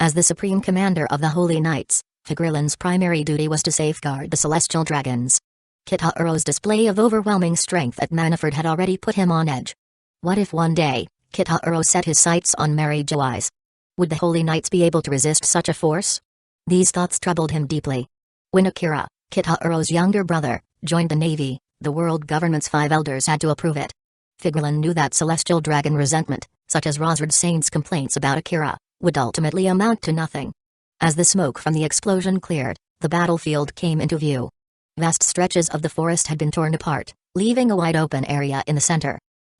As the supreme commander of the Holy Knights, Figurlin's primary duty was to safeguard the celestial dragons. Kitaro's display of overwhelming strength at Manafort had already put him on edge. What if one day, Kitaro set his sights on Mary Joyce? Would the Holy Knights be able to resist such a force? These thoughts troubled him deeply. When Akira, Kitaro's younger brother, joined the Navy, the world government's 5 elders had to approve it. Figurlin knew that celestial dragon resentment, such as Rosard Saint's complaints about Akira, would ultimately amount to nothing. As the smoke from the explosion cleared, the battlefield came into view. Vast stretches of the forest had been torn apart, leaving a wide open area in the center.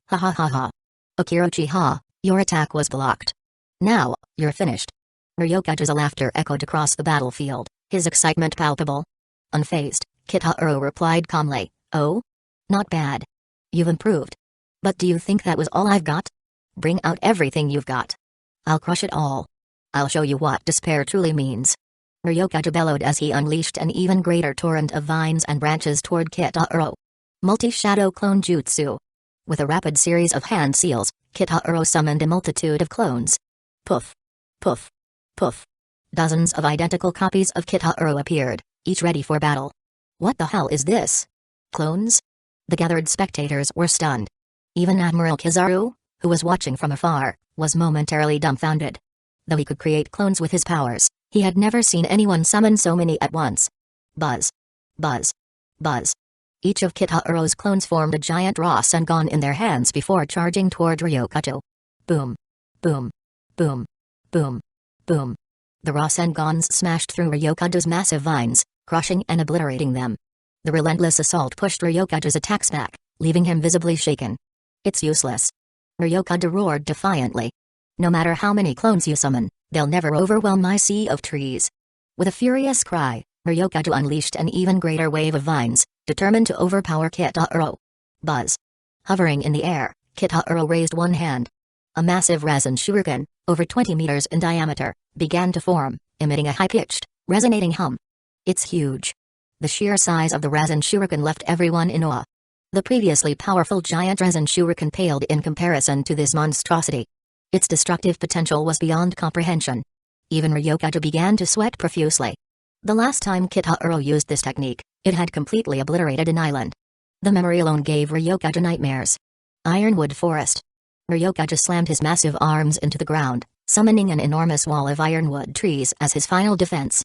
Ha ha ha ha. Akira Uchiha, your attack was blocked. Now, you're finished. Ryokage's laughter echoed across the battlefield, his excitement palpable. Unfazed, Kitaro replied calmly, "Oh? Not bad. You've improved. But do you think that was all I've got? Bring out everything you've got. I'll crush it all. I'll show you what despair truly means." Ryokage bellowed as he unleashed an even greater torrent of vines and branches toward Kitaro. Multi-shadow clone jutsu. With a rapid series of hand seals, Kitaro summoned a multitude of clones. Poof. Poof. Poof. Dozens of identical copies of Kitaro appeared, each ready for battle. What the hell is this? Clones? The gathered spectators were stunned. Even Admiral Kizaru, who was watching from afar, was momentarily dumbfounded. Though he could create clones with his powers, he had never seen anyone summon so many at once. Buzz. Buzz. Buzz. Each of Kitaro's clones formed a giant Rasengan in their hands before charging toward Ryokage. Boom. Boom. Boom. Boom. Boom. The Rasengans smashed through Ryokage's massive vines, crushing and obliterating them. The relentless assault pushed Ryokage's attacks back, leaving him visibly shaken. It's useless. Ryokage roared defiantly. No matter how many clones you summon, they'll never overwhelm my sea of trees. With a furious cry, Ryokage unleashed an even greater wave of vines, determined to overpower Kitaro. Buzz. Hovering in the air, Kitaro raised one hand. A massive Rasen shuriken, over 20 meters in diameter, began to form, emitting a high-pitched, resonating hum. It's huge. The sheer size of the Rasen shuriken left everyone in awe. The previously powerful giant Rasen shuriken paled in comparison to this monstrosity. Its destructive potential was beyond comprehension. Even Ryokage began to sweat profusely. The last time Kitaro used this technique, it had completely obliterated an island. The memory alone gave Ryokage nightmares. Ironwood Forest. Ryokage slammed his massive arms into the ground, summoning an enormous wall of ironwood trees as his final defense.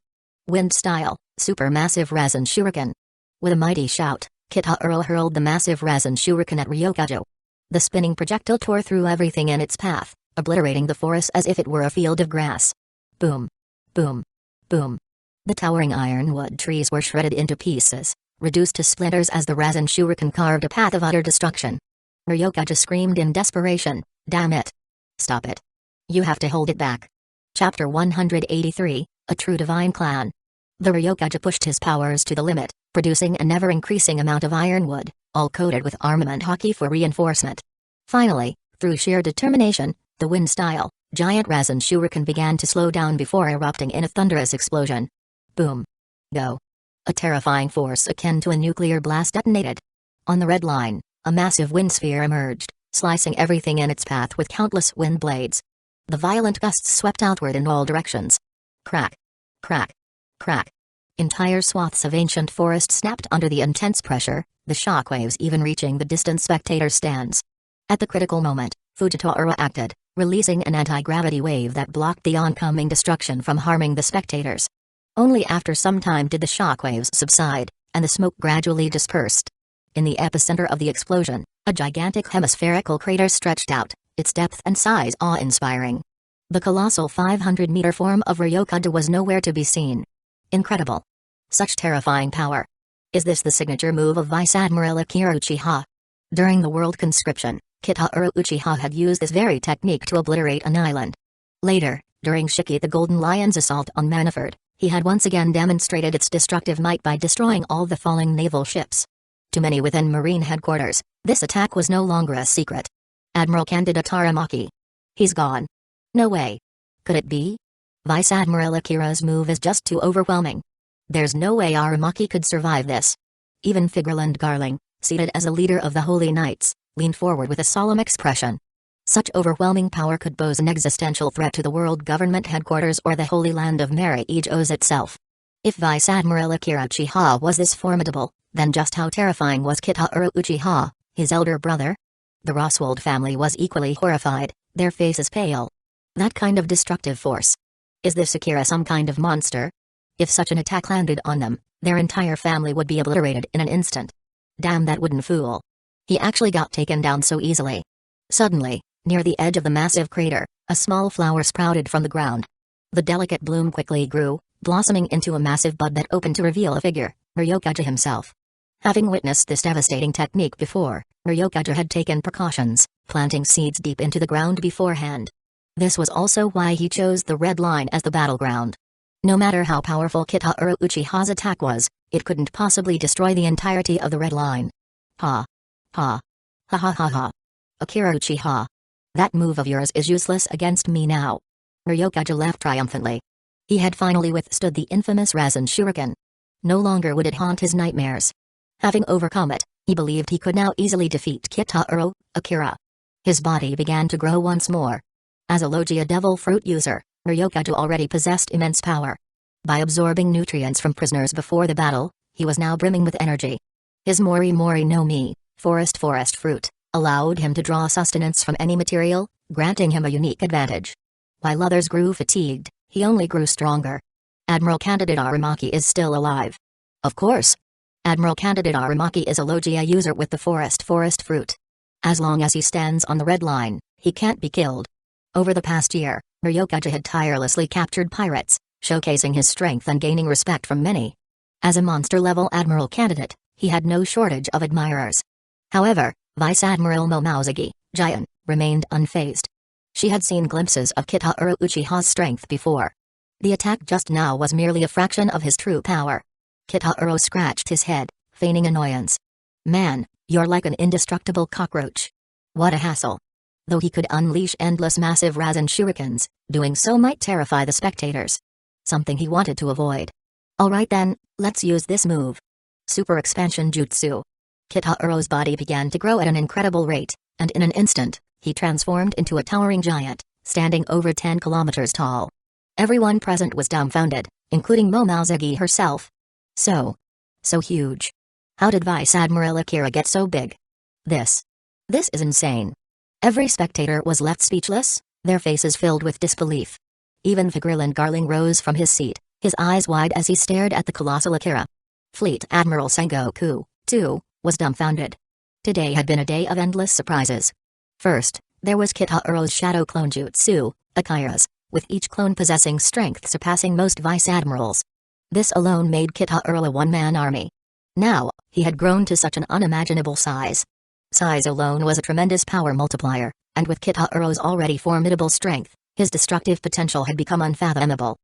Wind style, supermassive Rasen shuriken. With a mighty shout, Kitaro hurled the massive Rasen shuriken at Ryokage. The spinning projectile tore through everything in its path, obliterating the forest as if it were a field of grass. Boom. Boom. Boom. The towering ironwood trees were shredded into pieces, reduced to splinters as the Rasen shuriken carved a path of utter destruction. Ryokage screamed in desperation, "Damn it! Stop it! You have to hold it back." Chapter 183, A True Divine Clan. The Ryokage pushed his powers to the limit, producing an ever-increasing amount of ironwood, all coated with armament hockey for reinforcement. Finally, through sheer determination, the wind-style, giant Rasen shuriken began to slow down before erupting in a thunderous explosion. Boom. Go. A terrifying force akin to a nuclear blast detonated. On the red line, a massive wind sphere emerged, slicing everything in its path with countless wind blades. The violent gusts swept outward in all directions. Crack. Crack. Crack. Entire swaths of ancient forest snapped under the intense pressure, the shockwaves even reaching the distant spectator stands. At the critical moment, Fujitora acted, releasing an anti-gravity wave that blocked the oncoming destruction from harming the spectators. Only after some time did the shockwaves subside, and the smoke gradually dispersed. In the epicenter of the explosion, a gigantic hemispherical crater stretched out, its depth and size awe-inspiring. The colossal 500-meter form of Ryokage was nowhere to be seen. Incredible. Such terrifying power. Is this the signature move of Vice Admiral Akira Uchiha? During the world conscription, Kitaro Uchiha had used this very technique to obliterate an island. Later, during Shiki the Golden Lion's assault on Manafort, he had once again demonstrated its destructive might by destroying all the falling naval ships. To many within Marine headquarters, this attack was no longer a secret. Admiral Candida Taramaki. He's gone. No way. Could it be? Vice Admiral Akira's move is just too overwhelming. There's no way Aramaki could survive this. Even Figurland Garling, seated as a leader of the Holy Knights, leaned forward with a solemn expression. Such overwhelming power could pose an existential threat to the world government headquarters or the Holy Land of Mage itself. If Vice Admiral Akira Uchiha was this formidable, then just how terrifying was Kitahiro Uchiha, his elder brother? The Roswald family was equally horrified, their faces pale. That kind of destructive force. Is this Akira some kind of monster? If such an attack landed on them, their entire family would be obliterated in an instant. Damn that wooden fool. He actually got taken down so easily. Suddenly, near the edge of the massive crater, a small flower sprouted from the ground. The delicate bloom quickly grew, blossoming into a massive bud that opened to reveal a figure, Ryokaja himself. Having witnessed this devastating technique before, Ryokaja had taken precautions, planting seeds deep into the ground beforehand. This was also why he chose the Red Line as the battleground. No matter how powerful Kitahiro Uchiha's attack was, it couldn't possibly destroy the entirety of the Red Line. Ha. Ha. Ha ha ha ha. Akira Uchiha. That move of yours is useless against me now. Ryokaja laughed triumphantly. He had finally withstood the infamous Rasen Shuriken. No longer would it haunt his nightmares. Having overcome it, he believed he could now easily defeat Kitahiro, Akira. His body began to grow once more. As a Logia Devil Fruit user, Ryokaja already possessed immense power. By absorbing nutrients from prisoners before the battle, he was now brimming with energy. His Mori Mori no Mi, forest fruit, allowed him to draw sustenance from any material, granting him a unique advantage. While others grew fatigued, he only grew stronger. Admiral Candidate Aramaki is still alive. Of course. Admiral Candidate Aramaki is a Logia user with the forest fruit. As long as he stands on the Red Line, he can't be killed. Over the past year, Ryokaja had tirelessly captured pirates, showcasing his strength and gaining respect from many. As a monster-level Admiral Candidate, he had no shortage of admirers. However, Vice Admiral Momouzagi, Giant, remained unfazed. She had seen glimpses of Kitahiro Uchiha's strength before. The attack just now was merely a fraction of his true power. Kitahiro scratched his head, feigning annoyance. Man, you're like an indestructible cockroach. What a hassle. Though he could unleash endless massive Rasen shurikens, doing so might terrify the spectators. Something he wanted to avoid. Alright then, let's use this move. Super Expansion Jutsu. Kitahiro's body began to grow at an incredible rate, and in an instant, he transformed into a towering giant, standing over 10 kilometers tall. Everyone present was dumbfounded, including Momouzagi herself. So huge. How did Vice Admiral Akira get so big? This is insane. Every spectator was left speechless, their faces filled with disbelief. Even Vigriland Garling rose from his seat, his eyes wide as he stared at the colossal Akira. Fleet Admiral Sengoku, too, was dumbfounded. Today had been a day of endless surprises. First, there was Kitahiro's shadow clone jutsu, Akira's, with each clone possessing strength surpassing most vice admirals. This alone made Kitahiro a one-man army. Now, he had grown to such an unimaginable size. Size alone was a tremendous power multiplier, and with Kitahiro's already formidable strength, his destructive potential had become unfathomable.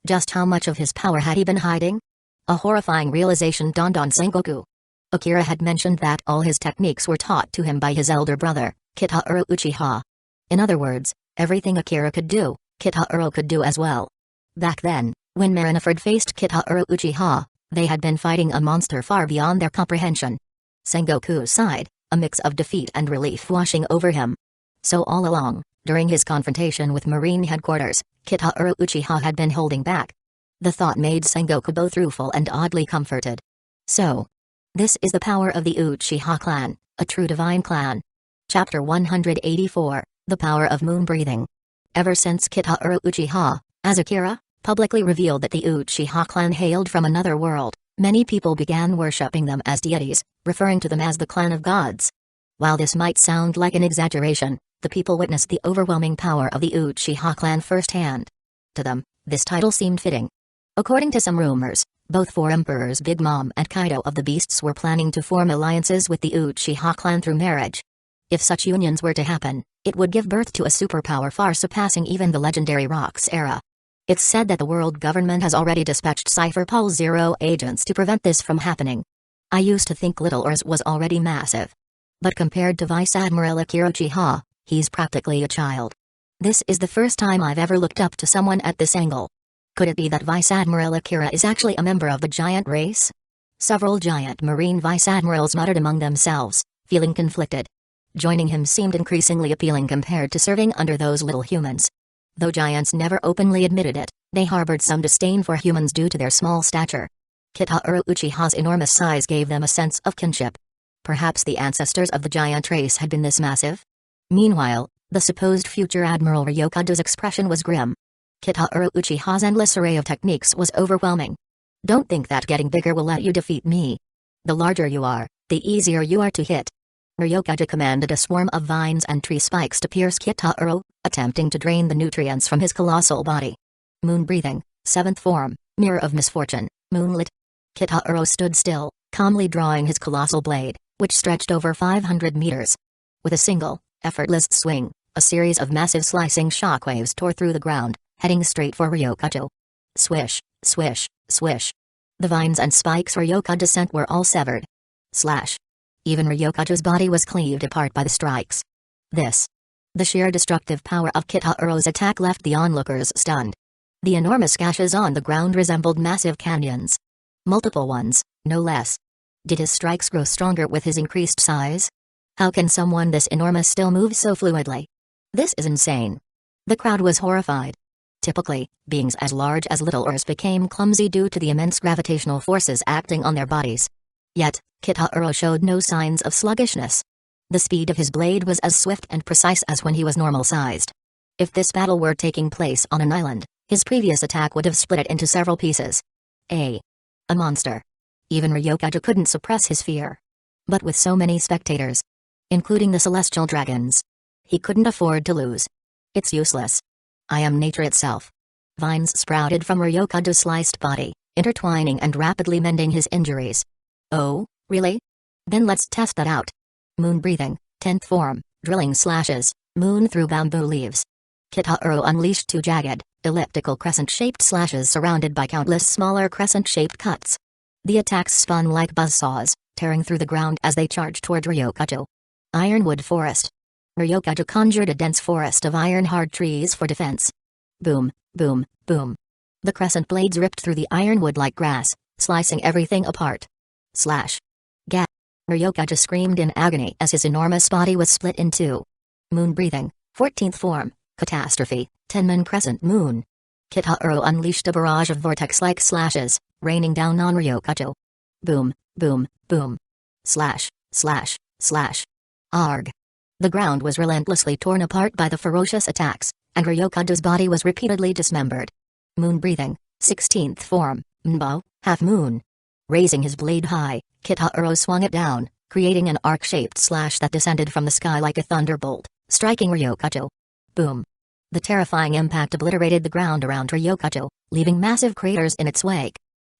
Just how much of his power had he been hiding? A horrifying realization dawned on Sengoku. Akira had mentioned that all his techniques were taught to him by his elder brother, Kitahiro Uchiha. In other words, everything Akira could do, Kitahiro could do as well. Back then, when Marineford faced Kitahiro Uchiha, they had been fighting a monster far beyond their comprehension. Sengoku sighed, a mix of defeat and relief washing over him. So all along, during his confrontation with Marine Headquarters, Kitahiro Uchiha had been holding back. The thought made Sengoku both rueful and oddly comforted. So, this is the power of the Uchiha clan, a true divine clan. Chapter 184, The Power of Moon Breathing. Ever since Kitahiro Uchiha, as Akira, publicly revealed that the Uchiha clan hailed from another world, many people began worshipping them as deities, referring to them as the clan of gods. While this might sound like an exaggeration, the people witnessed the overwhelming power of the Uchiha clan firsthand. To them, this title seemed fitting. According to some rumors, both four emperors Big Mom and Kaido of the Beasts were planning to form alliances with the Uchiha clan through marriage. If such unions were to happen, it would give birth to a superpower far surpassing even the legendary Rocks era. It's said that the world government has already dispatched Cypher Pol Zero agents to prevent this from happening. I used to think Little Urs was already massive. But compared to Vice Admiral Akira Uchiha, he's practically a child. This is the first time I've ever looked up to someone at this angle. Could it be that Vice Admiral Akira is actually a member of the giant race? Several giant marine vice admirals muttered among themselves, feeling conflicted. Joining him seemed increasingly appealing compared to serving under those little humans. Though giants never openly admitted it, they harbored some disdain for humans due to their small stature. Kitahuro Uchiha's enormous size gave them a sense of kinship. Perhaps the ancestors of the giant race had been this massive? Meanwhile, the supposed future Admiral Ryokado's expression was grim. Kitahuro Uchiha's endless array of techniques was overwhelming. Don't think that getting bigger will let you defeat me. The larger you are, the easier you are to hit. Ryokado commanded a swarm of vines and tree spikes to pierce Kitahuro, attempting to drain the nutrients from his colossal body. Moon breathing, 7th form, mirror of misfortune, moonlit. Kitahuro stood still, calmly drawing his colossal blade, which stretched over 500 meters. With a single, effortless swing, a series of massive slicing shockwaves tore through the ground, heading straight for Ryokado. Swish, swish, swish. The vines and spikes Ryokado sent were all severed. Slash. Even Ryokado's body was cleaved apart by the strikes. The sheer destructive power of Kitahuro's attack left the onlookers stunned. The enormous gashes on the ground resembled massive canyons. Multiple ones, no less. Did his strikes grow stronger with his increased size? How can someone this enormous still move so fluidly? This is insane. The crowd was horrified. Typically, beings as large as Little Earths became clumsy due to the immense gravitational forces acting on their bodies. Yet, Kitahuro showed no signs of sluggishness. The speed of his blade was as swift and precise as when he was normal-sized. If this battle were taking place on an island, his previous attack would have split it into several pieces. A monster. Even Ryokado couldn't suppress his fear. But with so many spectators, including the celestial dragons, he couldn't afford to lose. It's useless. I am nature itself. Vines sprouted from Ryokado's sliced body, intertwining and rapidly mending his injuries. Oh, really? Then let's test that out. Moon breathing, 10th form, drilling slashes, moon through bamboo leaves. Kitahuro unleashed 2 jagged, elliptical crescent-shaped slashes surrounded by countless smaller crescent-shaped cuts. The attacks spun like buzzsaws, tearing through the ground as they charged toward Ryokado. Ironwood forest. Ryokado conjured a dense forest of iron-hard trees for defense. Boom, boom, boom. The crescent blades ripped through the ironwood like grass, slicing everything apart. Slash. Gah. Ryokado screamed in agony as his enormous body was split in 2. Moon breathing, 14th form, catastrophe, 10-man crescent moon. Kitahuro unleashed a barrage of vortex-like slashes, raining down on Ryokado. Boom, boom, boom. Slash, slash, slash. Arg. The ground was relentlessly torn apart by the ferocious attacks, and Ryokado's body was repeatedly dismembered. Moon breathing, 16th form, Mbo, half moon. Raising his blade high, Kitahuro swung it down, creating an arc-shaped slash that descended from the sky like a thunderbolt, striking Ryokado. Boom. The terrifying impact obliterated the ground around Ryokado, leaving massive craters in its wake.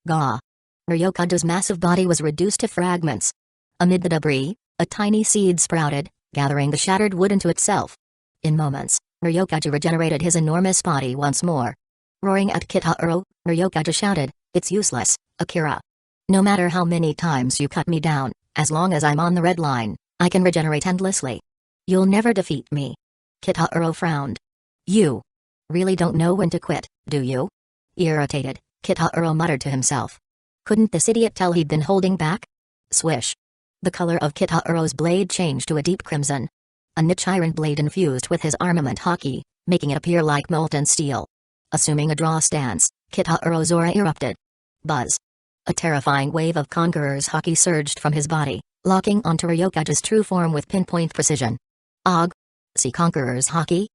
Gah. Ryokado's massive body was reduced to fragments. Amid the debris, a tiny seed sprouted, gathering the shattered wood into itself. In moments, Ryokado regenerated his enormous body once more. Roaring at Kitahuro, Ryokado shouted, "It's useless, Akira. No matter how many times you cut me down, as long as I'm on the red line, I can regenerate endlessly. You'll never defeat me." Kitahuro frowned. "You really don't know when to quit, do you?" Irritated, Kitahuro muttered to himself. Couldn't this idiot tell he'd been holding back? Swish. The color of Kitahuro's blade changed to a deep crimson. A niche iron blade infused with his armament haki, making it appear like molten steel. Assuming a draw stance, Kitahuro's aura erupted. Buzz. A terrifying wave of Conqueror's haki surged from his body, locking onto Ryokado's true form with pinpoint precision. Og. See Conqueror's haki?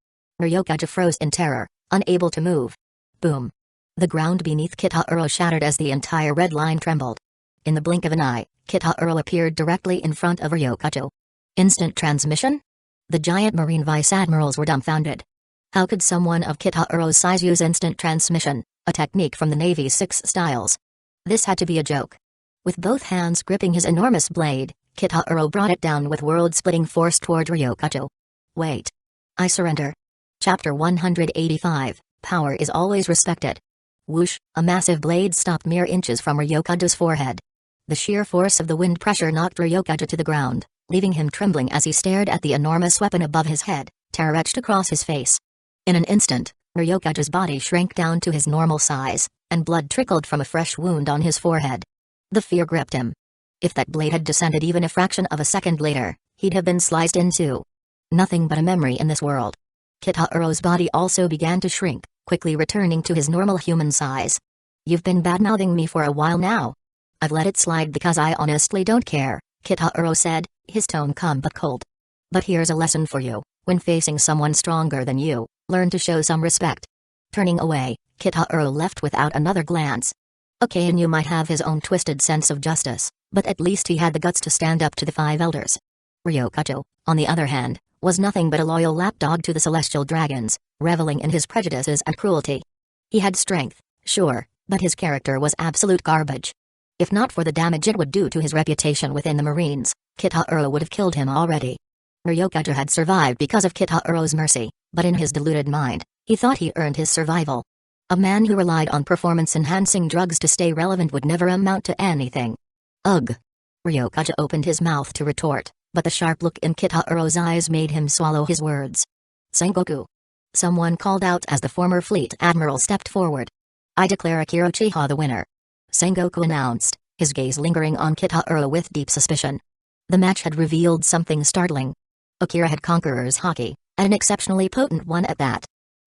Ryokado froze in terror, unable to move. Boom. The ground beneath Kitahuro shattered as the entire red line trembled. In the blink of an eye, Kitahuro appeared directly in front of Ryokado. Instant transmission? The giant marine vice-admirals were dumbfounded. How could someone of Kitahuro's size use instant transmission, a technique from the Navy's 6 styles? This had to be a joke. With both hands gripping his enormous blade, Kitahuro brought it down with world-splitting force toward Ryokado. Wait. I surrender. Chapter 185, Power is Always Respected. Whoosh, a massive blade stopped mere inches from Ryokado's forehead. The sheer force of the wind pressure knocked Ryokado to the ground, leaving him trembling as he stared at the enormous weapon above his head, terror etched across his face. In an instant, Ryokado's body shrank down to his normal size, and blood trickled from a fresh wound on his forehead. The fear gripped him. If that blade had descended even a fraction of a second later, he'd have been sliced in two. Nothing but a memory in this world. Kitaro's body also began to shrink, quickly returning to his normal human size. "You've been badmouthing me for a while now. I've let it slide because I honestly don't care," Kitaro said, his tone calm but cold. "But here's a lesson for you: when facing someone stronger than you, learn to show some respect." Turning away, Kitaro left without another glance. Okainu might have his own twisted sense of justice, but at least he had the guts to stand up to the five elders. Ryokato, on the other hand, was nothing but a loyal lapdog to the celestial dragons, reveling in his prejudices and cruelty. He had strength, sure, but his character was absolute garbage. If not for the damage it would do to his reputation within the Marines, Kitaro would have killed him already. Ryokato had survived because of Kitaro's mercy, but in his deluded mind, he thought he earned his survival. A man who relied on performance-enhancing drugs to stay relevant would never amount to anything. Ugh! Ryokato opened his mouth to retort, but the sharp look in Kitaro's eyes made him swallow his words. "Sengoku!" Someone called out as the former fleet admiral stepped forward. "I declare Akira Uchiha the winner," Sengoku announced, his gaze lingering on Kitaro with deep suspicion. The match had revealed something startling. Akira had Conqueror's Haki, and an exceptionally potent one at that.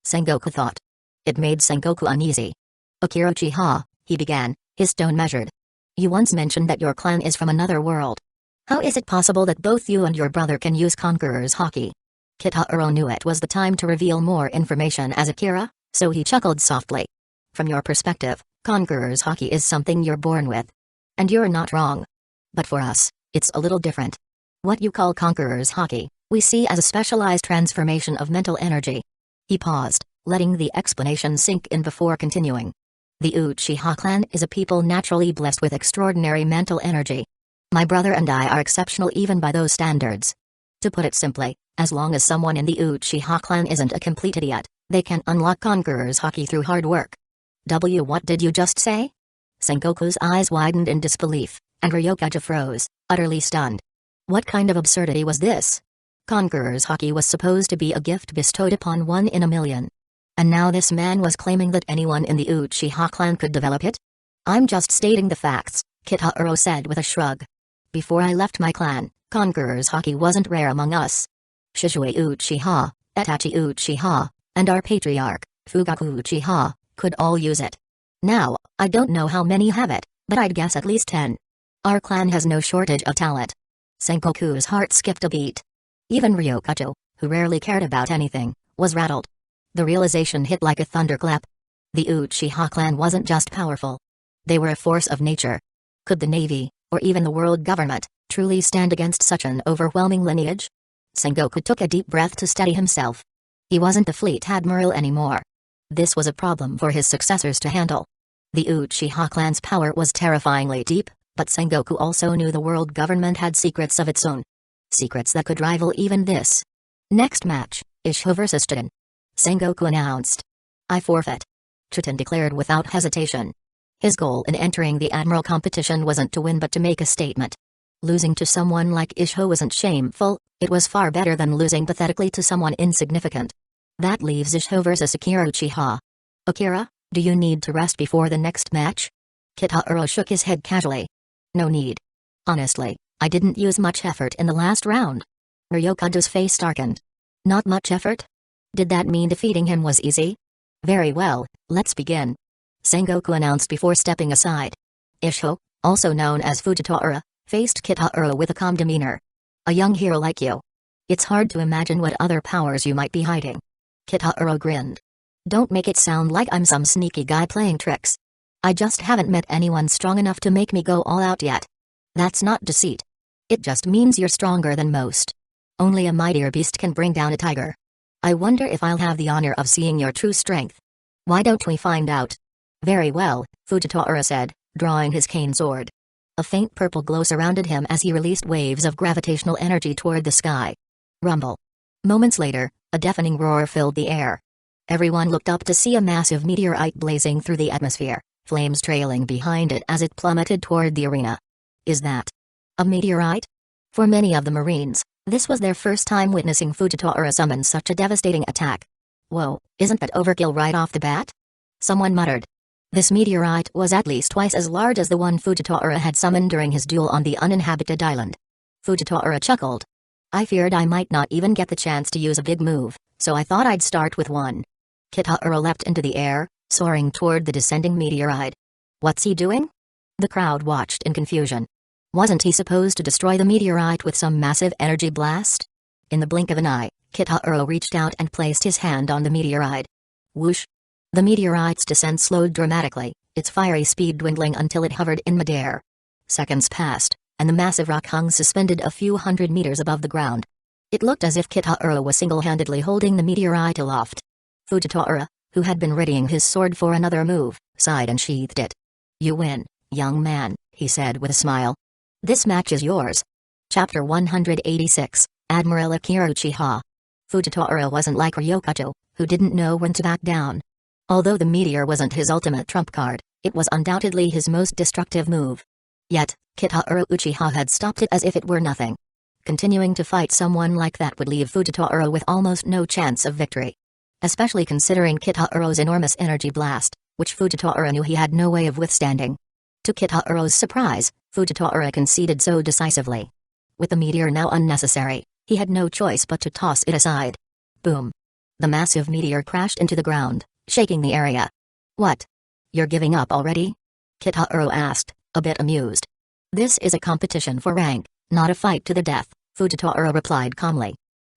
Sengoku thought. It made Sengoku uneasy. "Akira Uchiha," he began, his tone measured. "You once mentioned that your clan is from another world. How is it possible that both you and your brother can use Conqueror's Haki?" Kitaro knew it was the time to reveal more information as Akira, so he chuckled softly. "From your perspective, Conqueror's Haki is something you're born with. And you're not wrong. But for us, it's a little different. What you call Conqueror's Haki, we see as a specialized transformation of mental energy." He paused, letting the explanation sink in before continuing. "The Uchiha clan is a people naturally blessed with extraordinary mental energy. My brother and I are exceptional even by those standards. To put it simply, as long as someone in the Uchiha clan isn't a complete idiot, they can unlock Conqueror's Haki through hard work." What did you just say?" Sengoku's eyes widened in disbelief, and Ryokato froze, utterly stunned. What kind of absurdity was this? Conqueror's Haki was supposed to be a gift bestowed upon one in a million. And now this man was claiming that anyone in the Uchiha clan could develop it? "I'm just stating the facts," Kitaro said with a shrug. "Before I left my clan, Conqueror's Haki wasn't rare among us. Shizue Uchiha, Itachi Uchiha, and our patriarch, Fugaku Uchiha, could all use it. Now, I don't know how many have it, but I'd guess at least 10. Our clan has no shortage of talent." Sengoku's heart skipped a beat. Even Ryokato, who rarely cared about anything, was rattled. The realization hit like a thunderclap. The Uchiha clan wasn't just powerful. They were a force of nature. Could the Navy, or even the world government, truly stand against such an overwhelming lineage? Sengoku took a deep breath to steady himself. He wasn't the fleet admiral anymore. This was a problem for his successors to handle. The Uchiha clan's power was terrifyingly deep, but Sengoku also knew the world government had secrets of its own. Secrets that could rival even this. "Next match, Uchiha vs. Chitin," Sengoku announced. "I forfeit," Chitin declared without hesitation. His goal in entering the admiral competition wasn't to win but to make a statement. Losing to someone like Uchiha wasn't shameful, it was far better than losing pathetically to someone insignificant. That leaves Uchiha vs. Akira Uchiha. "Akira, do you need to rest before the next match?" Kitaro shook his head casually. "No need. Honestly, I didn't use much effort in the last round." Ryokato's face darkened. "Not much effort? Did that mean defeating him was easy?" "Very well, let's begin," Sengoku announced before stepping aside. Uchiha, also known as Fujitora, faced Kitaro with a calm demeanor. "A young hero like you. It's hard to imagine what other powers you might be hiding." Kitaro grinned. "Don't make it sound like I'm some sneaky guy playing tricks. I just haven't met anyone strong enough to make me go all out yet. That's not deceit. It just means you're stronger than most. Only a mightier beast can bring down a tiger. I wonder if I'll have the honor of seeing your true strength. Why don't we find out?" "Very well," Fujitora said, drawing his cane sword. A faint purple glow surrounded him as he released waves of gravitational energy toward the sky. Rumble. Moments later, a deafening roar filled the air. Everyone looked up to see a massive meteorite blazing through the atmosphere, flames trailing behind it as it plummeted toward the arena. Is that a meteorite? For many of the Marines, this was their first time witnessing Fujitora summon such a devastating attack. "Whoa, isn't that overkill right off the bat?" someone muttered. This meteorite was at least twice as large as the one Fujitora had summoned during his duel on the uninhabited island. Fujitora chuckled. I feared I might not even get the chance to use a big move, so I thought I'd start with one. Kitaro leapt into the air, soaring toward the descending meteorite. What's he doing? The crowd watched in confusion. Wasn't he supposed to destroy the meteorite with some massive energy blast? In the blink of an eye, Kitaro reached out and placed his hand on the meteorite. Whoosh! The meteorite's descent slowed dramatically, its fiery speed dwindling until it hovered in midair. Seconds passed, and the massive rock hung suspended a few hundred meters above the ground. It looked as if Kitaro was single-handedly holding the meteorite aloft. Fujitora, who had been readying his sword for another move, sighed and sheathed it. You win, young man, he said with a smile. This match is yours. Chapter 186, Admiral Akira Uchiha. Fujitora wasn't like Ryokato, who didn't know when to back down. Although the meteor wasn't his ultimate trump card, it was undoubtedly his most destructive move. Yet, Kitaro Uchiha had stopped it as if it were nothing. Continuing to fight someone like that would leave Fujitora with almost no chance of victory. Especially considering Kitaro's enormous energy blast, which Fujitora knew he had no way of withstanding. To Kitaro's surprise, Fujitora conceded so decisively. With the meteor now unnecessary, he had no choice but to toss it aside. Boom! The massive meteor crashed into the ground, shaking the area. What? You're giving up already? Kitaro asked, a bit amused. This is a competition for rank, not a fight to the death, Fujitora replied calmly.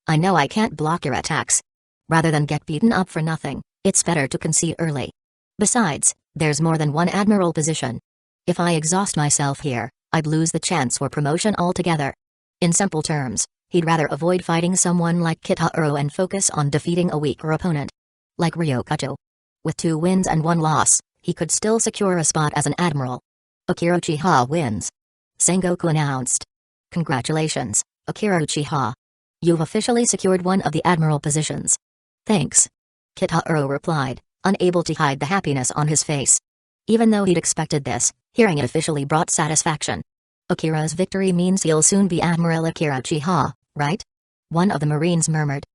I know I can't block your attacks. Rather than get beaten up for nothing, it's better to concede early. Besides, there's more than one admiral position. If I exhaust myself here, I'd lose the chance for promotion altogether. In simple terms, he'd rather avoid fighting someone like Kitaro and focus on defeating a weaker opponent. Like Ryokato. With 2 wins and 1 loss, he could still secure a spot as an admiral. Akira Uchiha wins. Sengoku announced. Congratulations, Akira Uchiha. You've officially secured one of the admiral positions. Thanks. Kitaro replied, unable to hide the happiness on his face. Even though he'd expected this, hearing it officially brought satisfaction. Akira's victory means he'll soon be Admiral Akira Uchiha, right? One of the Marines murmured.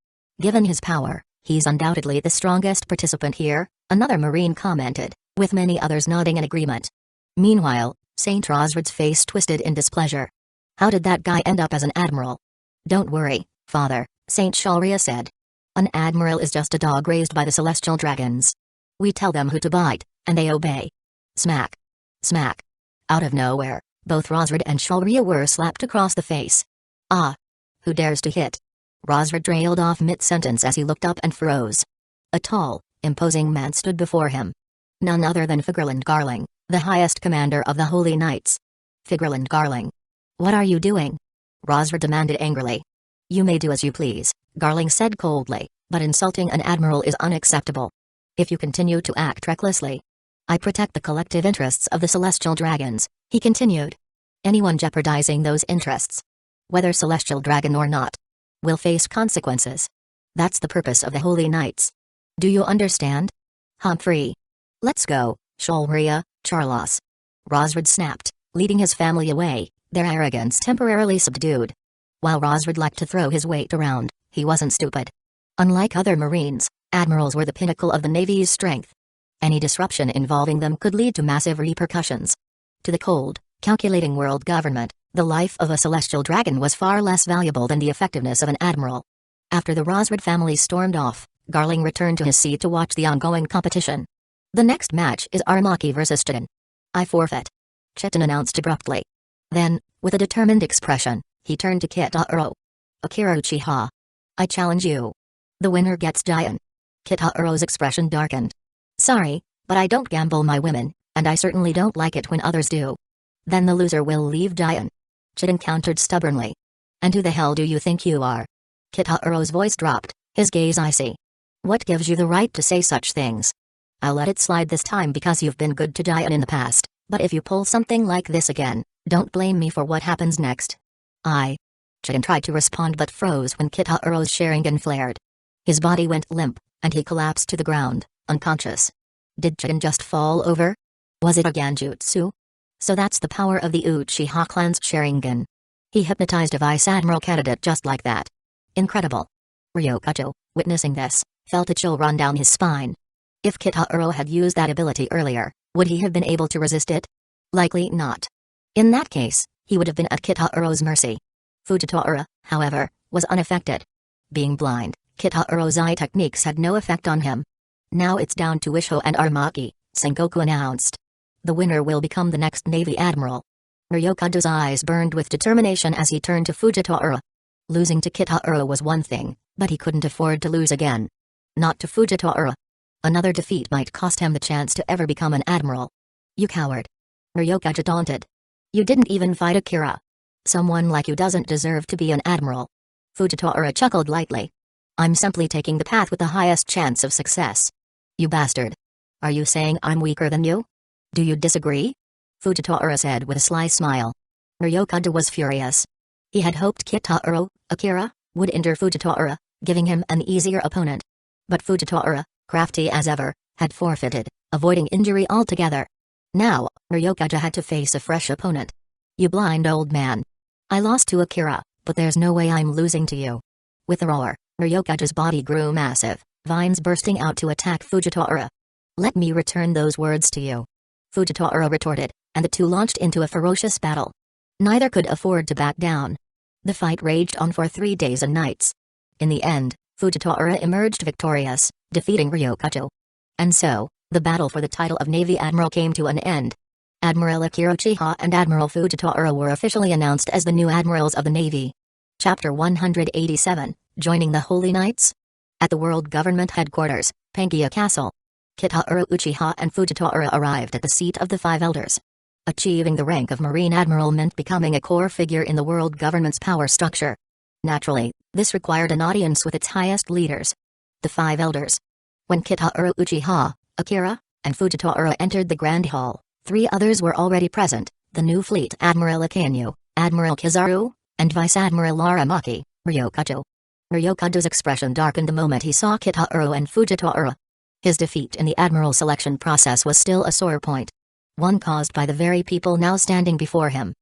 Given his power, he's undoubtedly the strongest participant here, another Marine commented, with many others nodding in agreement. Meanwhile, Saint Rosred's face twisted in displeasure. How did that guy end up as an admiral? Don't worry, father, Saint Shalria said. An admiral is just a dog raised by the celestial dragons. We tell them who to bite, and they obey. Smack. Smack. Out of nowhere, both Rosred and Shalria were slapped across the face. Ah! Who dares to hit? Rosred trailed off mid-sentence as he looked up and froze. A tall, imposing man stood before him. None other than Figerland Garling, the highest commander of the Holy Knights. Figerland Garling. What are you doing? Rosred demanded angrily. You may do as you please, Garling said coldly, but insulting an admiral is unacceptable. If you continue to act recklessly. I protect the collective interests of the celestial dragons, he continued. Anyone jeopardizing those interests, whether celestial dragon or not, will face consequences. That's the purpose of the Holy Knights. Do you understand? Humphrey. Let's go, Shalria, Charlos. Rosred snapped, leading his family away, their arrogance temporarily subdued. While Rosred liked to throw his weight around, he wasn't stupid. Unlike other Marines, admirals were the pinnacle of the Navy's strength. Any disruption involving them could lead to massive repercussions. To the cold, calculating world government, the life of a celestial dragon was far less valuable than the effectiveness of an admiral. After the Rosred family stormed off, Garling returned to his seat to watch the ongoing competition. The next match is Aramaki versus Chitin. I forfeit. Chitin announced abruptly. Then, with a determined expression, he turned to Kitaro. Akira Uchiha. I challenge you. The winner gets Giant. Kitaro's expression darkened. Sorry, but I don't gamble my women, and I certainly don't like it when others do. Then the loser will leave Giant. Chitin countered stubbornly. And who the hell do you think you are? Kitaro's voice dropped, his gaze icy. What gives you the right to say such things? I'll let it slide this time because you've been good to Giant in the past, but if you pull something like this again, don't blame me for what happens next. Chitin tried to respond but froze when Kitaro's Sharingan flared. His body went limp, and he collapsed to the ground, unconscious. Did Chitin just fall over? Was it a Genjutsu? So that's the power of the Uchiha clan's Sharingan. He hypnotized a vice admiral candidate just like that. Incredible. Ryokato, witnessing this, felt a chill run down his spine. If Kitaro had used that ability earlier, would he have been able to resist it? Likely not. In that case, he would have been at Kitaro's mercy. Fujitora, however, was unaffected. Being blind, Kitaro's eye techniques had no effect on him. Now it's down to Uchiha and Aramaki, Sengoku announced. The winner will become the next Navy Admiral. Ryokado's eyes burned with determination as he turned to Fujitora. Losing to Kitaro was one thing, but he couldn't afford to lose again. Not to Fujitora. Another defeat might cost him the chance to ever become an admiral. You coward. Ryokado taunted. You didn't even fight Akira. Someone like you doesn't deserve to be an admiral. Fujitora chuckled lightly. I'm simply taking the path with the highest chance of success. You bastard. Are you saying I'm weaker than you? Do you disagree? Fujitora said with a sly smile. Ryokado was furious. He had hoped Kitaro, Akira, would injure Fujitora, giving him an easier opponent. But Fujitora, crafty as ever, had forfeited, avoiding injury altogether. Now, Ryokado had to face a fresh opponent. You blind old man. I lost to Akira, but there's no way I'm losing to you. With a roar, Ryokado's body grew massive, vines bursting out to attack Fujitora. Let me return those words to you. Fujitora retorted, and the two launched into a ferocious battle. Neither could afford to back down. The fight raged on for 3 days and nights. In the end, Fujitora emerged victorious, defeating Ryokado. And so, the battle for the title of Navy Admiral came to an end. Admiral Akira Uchiha and Admiral Fujitora were officially announced as the new admirals of the Navy. Chapter 187, Joining the Holy Knights? At the World Government Headquarters, Pangaea Castle. Kitaro Uchiha and Fujitora arrived at the seat of the Five Elders. Achieving the rank of Marine Admiral meant becoming a core figure in the world government's power structure. Naturally, this required an audience with its highest leaders. The Five Elders. When Kitaro Uchiha, Akira, and Fujitora entered the Grand Hall, 3 others were already present, the new Fleet Admiral Akainu, Admiral Kizaru, and Vice Admiral Aramaki, Ryokado. Ryokado's expression darkened the moment he saw Kitaro and Fujitora. His defeat in the admiral selection process was still a sore point. One caused by the very people now standing before him.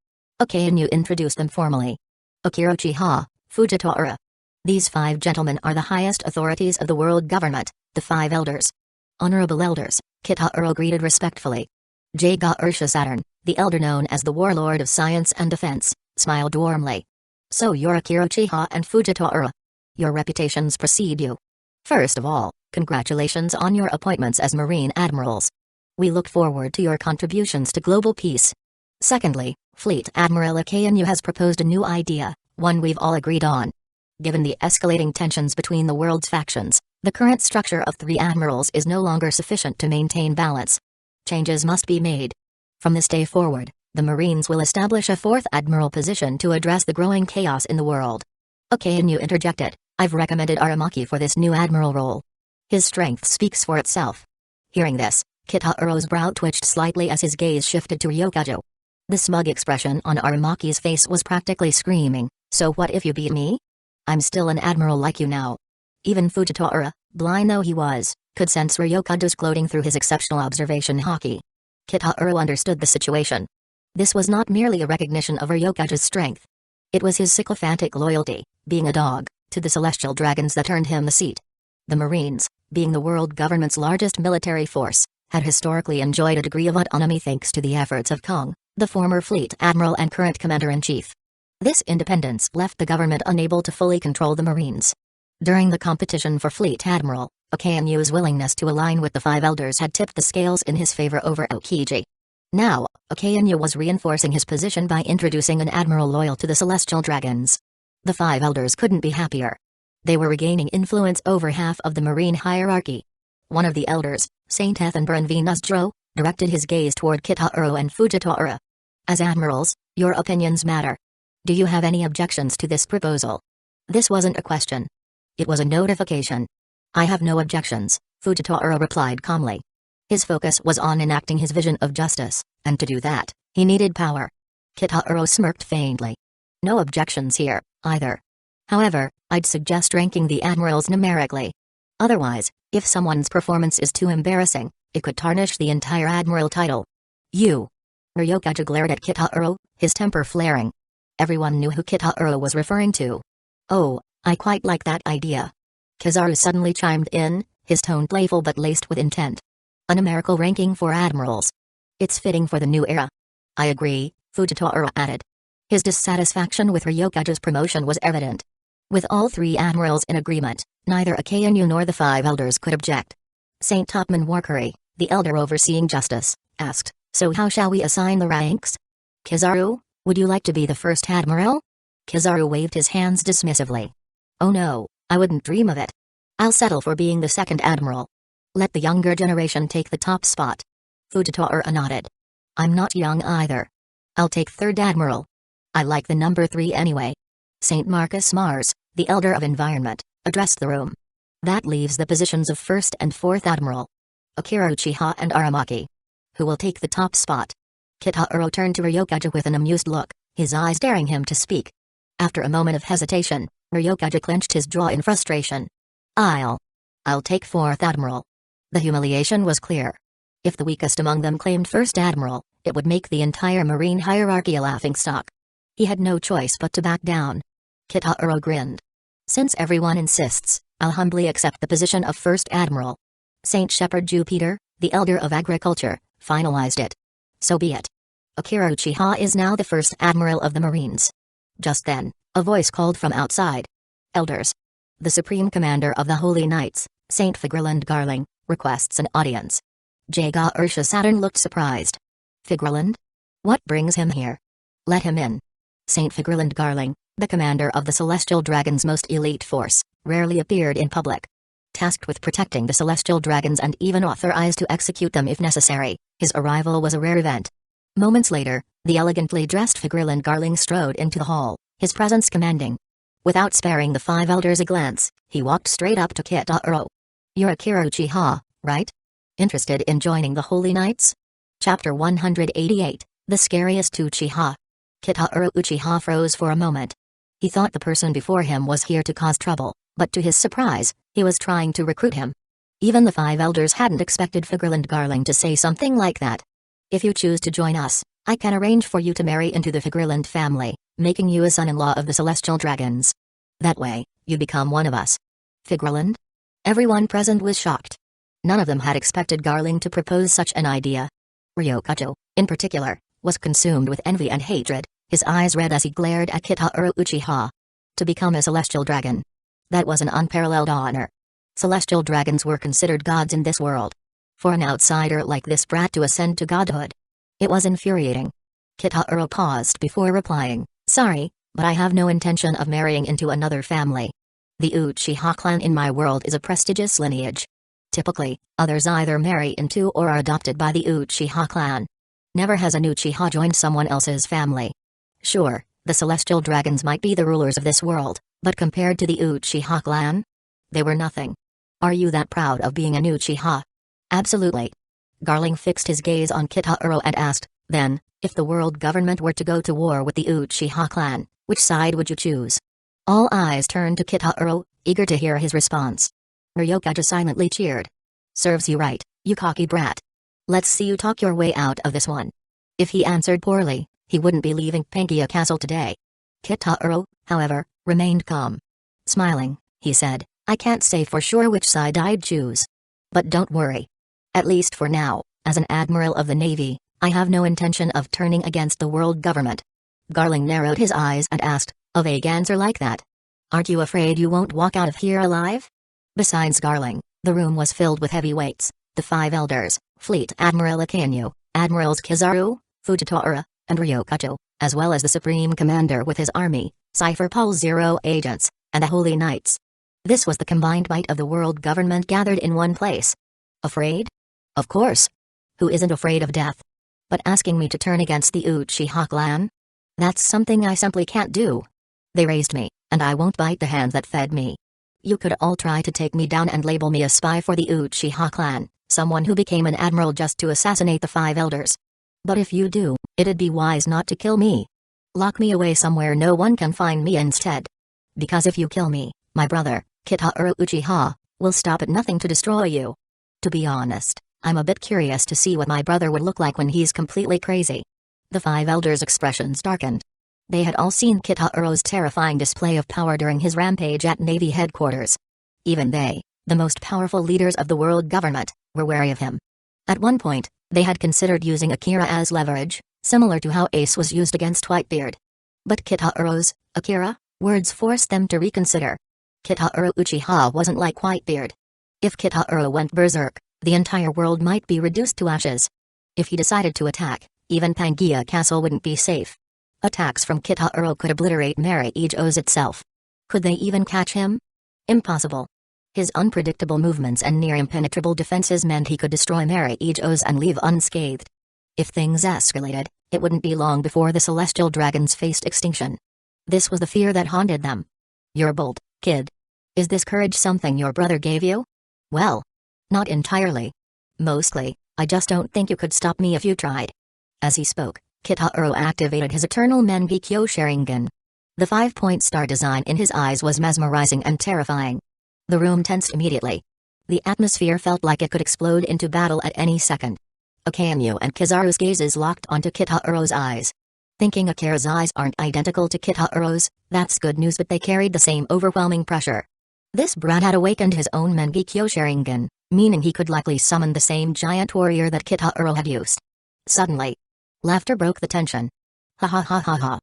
Akainu introduced them formally. Akira Uchiha, Fujitora. These 5 gentlemen are the highest authorities of the world government, the 5 elders. Honorable elders, Kitaro greeted respectfully. Jaga Ursha Saturn, the elder known as the warlord of science and defense, smiled warmly. So you're Akira Uchiha and Fujitora. Your reputations precede you. First of all, congratulations on your appointments as Marine Admirals. We look forward to your contributions to global peace. Secondly, Fleet Admiral Akainu has proposed a new idea, one we've all agreed on. Given the escalating tensions between the world's factions, the current structure of 3 admirals is no longer sufficient to maintain balance. Changes must be made. From this day forward, the Marines will establish a 4th admiral position to address the growing chaos in the world. Akainu interjected, I've recommended Aramaki for this new admiral role. His strength speaks for itself. Hearing this, Kitaro's brow twitched slightly as his gaze shifted to Ryokado. The smug expression on Aramaki's face was practically screaming, so what if you beat me? I'm still an admiral like you now. Even Fujitora, blind though he was, could sense Ryokado's gloating through his exceptional observation haki. Kitaro understood the situation. This was not merely a recognition of Ryokado's strength. It was his sycophantic loyalty, being a dog, to the celestial dragons that earned him the seat. The Marines, being the world government's largest military force, had historically enjoyed a degree of autonomy thanks to the efforts of Kong, the former fleet admiral and current commander-in-chief. This independence left the government unable to fully control the Marines. During the competition for fleet admiral, Akainu's willingness to align with the 5 elders had tipped the scales in his favor over Okiji. Now, Akainu was reinforcing his position by introducing an admiral loyal to the celestial dragons. The 5 elders couldn't be happier. They were regaining influence over half of the marine hierarchy. One of the elders, Saint Ethanbron Venusdro, directed his gaze toward Kitaro and Fujitora. As admirals, your opinions matter. Do you have any objections to this proposal? This wasn't a question. It was a notification. I have no objections, Fujitora replied calmly. His focus was on enacting his vision of justice, and to do that, he needed power. Kitaro smirked faintly. No objections here, either. However, I'd suggest ranking the admirals numerically. Otherwise, if someone's performance is too embarrassing, it could tarnish the entire admiral title. You. Ryokado glared at Kitaro, his temper flaring. Everyone knew who Kitaro was referring to. Oh, I quite like that idea. Kizaru suddenly chimed in, his tone playful but laced with intent. A numerical ranking for admirals. It's fitting for the new era. I agree, Fujitora added. His dissatisfaction with Ryokado's promotion was evident. With all three admirals in agreement, neither Akainu nor the five elders could object. Saint Topman Warkari, the elder overseeing justice, asked, "So how shall we assign the ranks? Kizaru, would you like to be the first admiral?" Kizaru waved his hands dismissively. "Oh no, I wouldn't dream of it. I'll settle for being the second admiral. Let the younger generation take the top spot." Fujitora nodded. "I'm not young either. I'll take third admiral. I like the number 3 anyway." St. Marcus Mars, the elder of environment, addressed the room. "That leaves the positions of first and fourth admiral. Akira Uchiha and Aramaki. Who will take the top spot?" Kitaro turned to Ryokaja with an amused look, his eyes daring him to speak. After a moment of hesitation, Ryokaja clenched his jaw in frustration. I'll take fourth admiral." The humiliation was clear. If the weakest among them claimed first admiral, it would make the entire marine hierarchy a laughingstock. He had no choice but to back down. Kitaro grinned. "Since everyone insists, I'll humbly accept the position of first admiral." Saint Shepherd Jupiter, the elder of agriculture, finalized it. "So be it. Akira Uchiha is now the first admiral of the Marines." Just then, a voice called from outside. "Elders. The Supreme Commander of the Holy Knights, Saint Figurland Garling, requests an audience." Jaga Ursha Saturn looked surprised. "Figurland? What brings him here? Let him in." Saint Figurland Garling, the commander of the Celestial Dragon's most elite force, rarely appeared in public. Tasked with protecting the Celestial Dragons and even authorized to execute them if necessary, his arrival was a rare event. Moments later, the elegantly dressed Figurland Garling strode into the hall, his presence commanding. Without sparing the five elders a glance, he walked straight up to Kitaro. "You're Akira Uchiha, right? Interested in joining the Holy Knights?" Chapter 188, The Scariest Uchiha. Kitaro Uchiha froze for a moment. He thought the person before him was here to cause trouble, but to his surprise, he was trying to recruit him. Even the five elders hadn't expected Figurland Garling to say something like that. "If you choose to join us, I can arrange for you to marry into the Figurland family, making you a son-in-law of the Celestial Dragons. That way, you become one of us." Figurland? Everyone present was shocked. None of them had expected Garling to propose such an idea. Ryokajo, in particular, was consumed with envy and hatred, his eyes red as he glared at Kitaro Uchiha. To become a Celestial Dragon. That was an unparalleled honor. Celestial Dragons were considered gods in this world. For an outsider like this brat to ascend to godhood. It was infuriating. Kitaro paused before replying, "Sorry, but I have no intention of marrying into another family. The Uchiha clan in my world is a prestigious lineage. Typically, others either marry into or are adopted by the Uchiha clan. Never has an Uchiha joined someone else's family. Sure, the Celestial Dragons might be the rulers of this world, but compared to the Uchiha clan? They were nothing. Are you that proud of being an Uchiha?" "Absolutely." Garling fixed his gaze on Kitaro and asked, "Then, if the world government were to go to war with the Uchiha clan, which side would you choose?" All eyes turned to Kitaro, eager to hear his response. Ryokaja silently cheered. "Serves you right, you cocky brat. Let's see you talk your way out of this one." If he answered poorly, he wouldn't be leaving Pankia Castle today. Kitaro, however, remained calm. Smiling, he said, "I can't say for sure which side I'd choose. But don't worry. At least for now, as an admiral of the Navy, I have no intention of turning against the world government." Garling narrowed his eyes and asked, "A vague answer like that? Aren't you afraid you won't walk out of here alive?" Besides Garling, the room was filled with heavyweights, the five elders, Fleet Admiral Akainu, Admirals Kizaru, Fujitora, and Ryokajo, as well as the Supreme Commander with his army, Cypher Pol Zero agents, and the Holy Knights. This was the combined might of the world government gathered in one place. Afraid? Of course. Who isn't afraid of death? But asking me to turn against the Uchiha clan? That's something I simply can't do. They raised me, and I won't bite the hand that fed me. You could all try to take me down and label me a spy for the Uchiha clan, someone who became an admiral just to assassinate the five elders. But if you do, it'd be wise not to kill me. Lock me away somewhere no one can find me instead. Because if you kill me, my brother, Kitaro Uchiha, will stop at nothing to destroy you. To be honest, I'm a bit curious to see what my brother would look like when he's completely crazy." The five elders' expressions darkened. They had all seen Kitaro's terrifying display of power during his rampage at Navy headquarters. Even they, the most powerful leaders of the world government, were wary of him. At one point, they had considered using Akira as leverage, similar to how Ace was used against Whitebeard. But Akira, Words forced them to reconsider. Kitahuro Uchiha wasn't like Whitebeard. If Kitahuro went berserk, the entire world might be reduced to ashes. If he decided to attack, even Pangaea Castle wouldn't be safe. Attacks from Kitahuro could obliterate Mage Oz itself. Could they even catch him? Impossible. His unpredictable movements and near impenetrable defenses meant he could destroy Mage Oz and leave unscathed. If things escalated, it wouldn't be long before the celestial dragons faced extinction. This was the fear that haunted them. You're bold, kid. Is this courage something your brother gave you? Well, not entirely. Mostly, I just don't think you could stop me if you tried. As he spoke, Kitahuro activated his eternal Mangekyo Sharingan. The 5-point star design in his eyes was mesmerizing and terrifying. The room tensed immediately. The atmosphere felt like it could explode into battle at any second. Akainu and Kizaru's gazes locked onto Kitahuro's eyes. Thinking Akira's eyes aren't identical to Kitahuro's, that's good news, but they carried the same overwhelming pressure. This brat had awakened his own Mangekyo Sharingan, meaning he could likely summon the same giant warrior that Kitahuro had used. Suddenly, laughter broke the tension. Ha ha ha ha ha.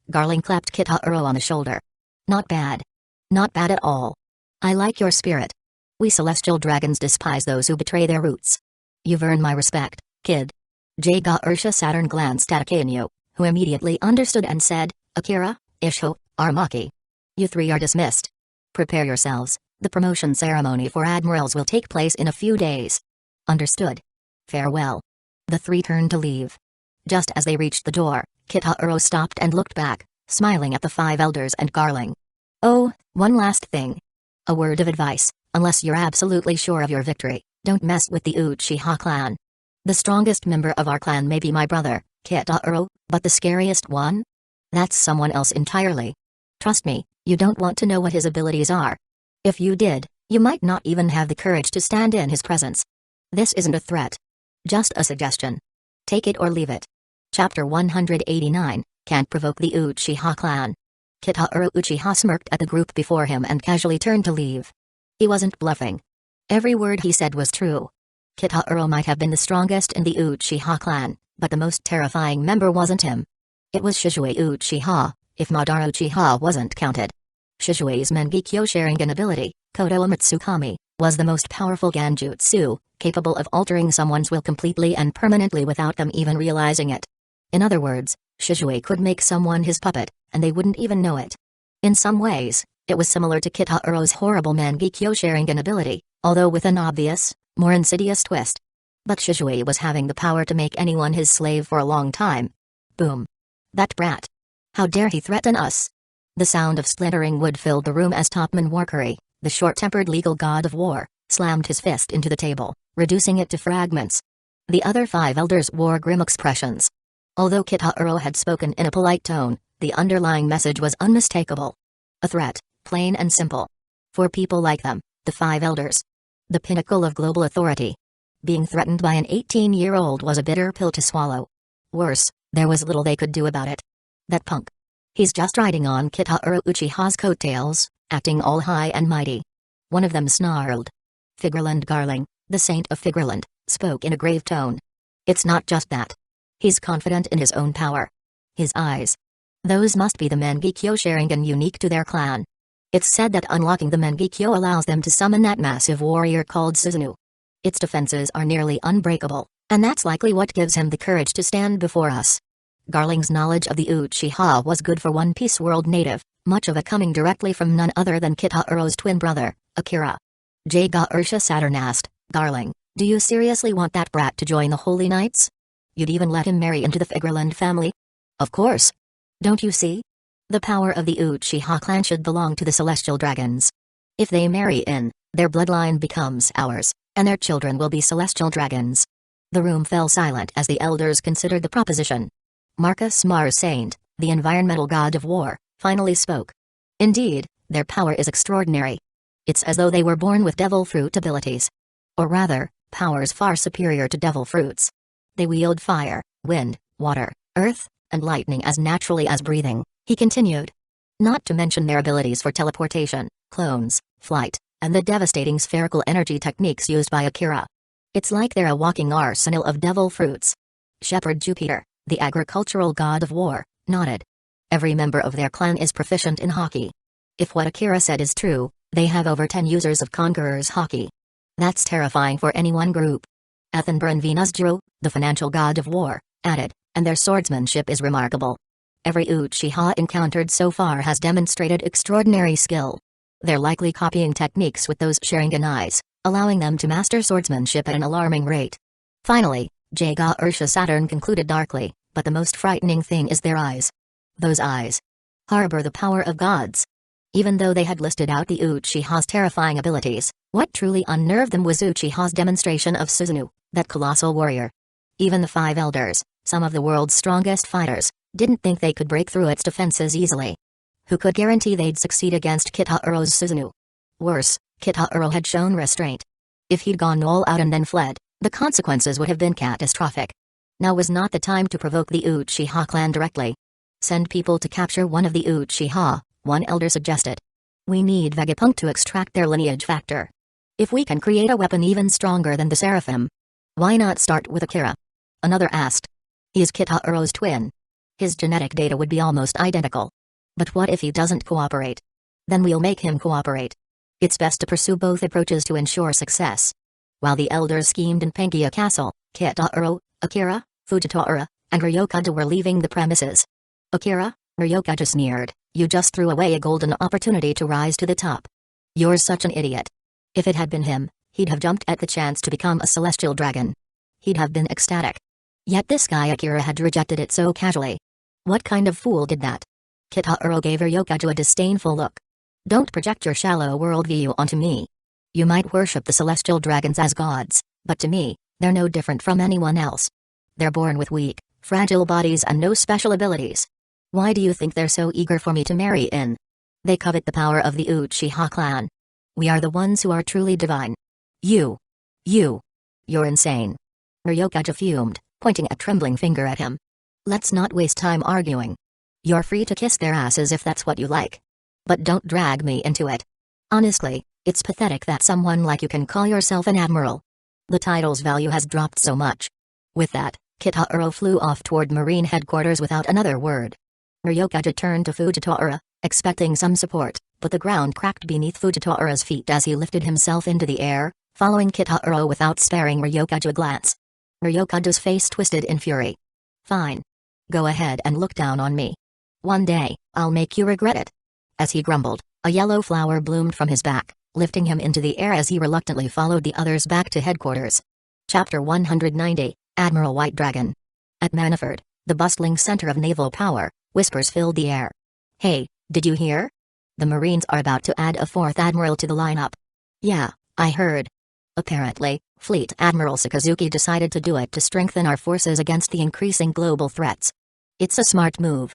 Garling clapped Kitahuro on the shoulder. Not bad. Not bad at all. I like your spirit. We celestial dragons despise those who betray their roots. You've earned my respect, kid. Jaga Ursha Saturn glanced at Akainu, who immediately understood and said, Akira, Isho, Armaki. You three are dismissed. Prepare yourselves, the promotion ceremony for admirals will take place in a few days. Understood. Farewell. The three turned to leave. Just as they reached the door, Kitahuro stopped and looked back, smiling at the 5 elders and Garling. Oh, one last thing. A word of advice, unless you're absolutely sure of your victory, don't mess with the Uchiha clan. The strongest member of our clan may be my brother, Kitahuro, but the scariest one? That's someone else entirely. Trust me, you don't want to know what his abilities are. If you did, you might not even have the courage to stand in his presence. This isn't a threat. Just a suggestion. Take it or leave it. Chapter 189, Can't Provoke the Uchiha Clan. Kitahuro Uchiha smirked at the group before him and casually turned to leave. He wasn't bluffing. Every word he said was true. Kitahuro might have been the strongest in the Uchiha clan, but the most terrifying member wasn't him. It was Shizue Uchiha, if Madara Uchiha wasn't counted. Shizue's Mangekyo Sharingan ability, Kodo Amatsukami, was the most powerful Genjutsu, capable of altering someone's will completely and permanently without them even realizing it. In other words, Shizue could make someone his puppet, and they wouldn't even know it. In some ways, it was similar to Kitahuro's horrible Mangekyo Sharingan ability, although with an obvious, more insidious twist. But Shizue was having the power to make anyone his slave for a long time. Boom. That brat. How dare he threaten us? The sound of splintering wood filled the room as Topman Warkari, the short-tempered legal god of war, slammed his fist into the table, reducing it to fragments. The other 5 elders wore grim expressions. Although Kitahuro had spoken in a polite tone, the underlying message was unmistakable. A threat, plain and simple. For people like them, the 5 elders. The pinnacle of global authority. Being threatened by an 18-year-old was a bitter pill to swallow. Worse, there was little they could do about it. That punk. He's just riding on Kitahuro Uchiha's coattails, acting all high and mighty. One of them snarled. Figurland Garling, the saint of Figurland, spoke in a grave tone. It's not just that. He's confident in his own power. His eyes. Those must be the Mangekyo Sharingan unique to their clan. It's said that unlocking the Mangekyo allows them to summon that massive warrior called Susanoo. Its defenses are nearly unbreakable, and that's likely what gives him the courage to stand before us. Garling's knowledge of the Uchiha was good for One Piece world native, much of it coming directly from none other than Kitahuro's twin brother, Akira. Jaga Ursha Saturn asked, Garling, do you seriously want that brat to join the Holy Knights? You'd even let him marry into the Figurland family? Of course. Don't you see? The power of the Uchiha clan should belong to the celestial dragons. If they marry in, their bloodline becomes ours, and their children will be celestial dragons. The room fell silent as the elders considered the proposition. Marcus Marsaint, the environmental god of war, finally spoke. Indeed, their power is extraordinary. It's as though they were born with devil fruit abilities. Or rather, powers far superior to devil fruits. They wield fire, wind, water, earth, and lightning as naturally as breathing, he continued. Not to mention their abilities for teleportation, clones, flight, and the devastating spherical energy techniques used by Akira. It's like they're a walking arsenal of devil fruits. Shepherd Jupiter, the agricultural god of war, nodded. Every member of their clan is proficient in hockey. If what Akira said is true, they have over 10 users of Conqueror's hockey. That's terrifying for any one group. Ethenbr and Venusjiro, the financial god of war, added, and their swordsmanship is remarkable. Every Uchiha encountered so far has demonstrated extraordinary skill. They're likely copying techniques with those Sharingan eyes, allowing them to master swordsmanship at an alarming rate. Finally, Jaga Ursha Saturn concluded darkly, but the most frightening thing is their eyes. Those eyes harbor the power of gods. Even though they had listed out the Uchiha's terrifying abilities, what truly unnerved them was Uchiha's demonstration of Susanoo, that colossal warrior. Even the 5 elders, some of the world's strongest fighters, didn't think they could break through its defenses easily. Who could guarantee they'd succeed against Kitaro's Susanoo? Worse, Kitaro had shown restraint. If he'd gone all out and then fled, the consequences would have been catastrophic. Now was not the time to provoke the Uchiha clan directly. Send people to capture one of the Uchiha, one elder suggested. We need Vegapunk to extract their lineage factor. If we can create a weapon even stronger than the Seraphim, why not start with Akira? Another asked. He's Kitaro's twin. His genetic data would be almost identical. But what if he doesn't cooperate? Then we'll make him cooperate. It's best to pursue both approaches to ensure success. While the elders schemed in Pangaea Castle, Kitaro, Akira, Fujitora, and Ryokaja were leaving the premises. Akira, Ryokaja sneered, you just threw away a golden opportunity to rise to the top. You're such an idiot. If it had been him, he'd have jumped at the chance to become a celestial dragon. He'd have been ecstatic. Yet this guy Akira had rejected it so casually. What kind of fool did that? Kitaro gave Ryokaja a disdainful look. Don't project your shallow worldview onto me. You might worship the celestial dragons as gods, but to me, they're no different from anyone else. They're born with weak, fragile bodies and no special abilities. Why do you think they're so eager for me to marry in? They covet the power of the Uchiha clan. We are the ones who are truly divine. You're insane. Ryokaja fumed, pointing a trembling finger at him. Let's not waste time arguing. You're free to kiss their asses if that's what you like. But don't drag me into it. Honestly, it's pathetic that someone like you can call yourself an admiral. The title's value has dropped so much. With that, Kitaro flew off toward Marine headquarters without another word. Ryokaja turned to Fujitora, expecting some support, but the ground cracked beneath Fujitora's feet as he lifted himself into the air, following Kitaro without sparing Ryokaja a glance. Ryokaja's face twisted in fury. Fine. Go ahead and look down on me. One day, I'll make you regret it. As he grumbled, a yellow flower bloomed from his back, lifting him into the air as he reluctantly followed the others back to headquarters. Chapter 190, Admiral White Dragon. At Maniford, the bustling center of naval power, whispers filled the air. Hey, did you hear? The Marines are about to add a 4th admiral to the lineup. Yeah, I heard. Apparently, Fleet Admiral Sakazuki decided to do it to strengthen our forces against the increasing global threats. It's a smart move.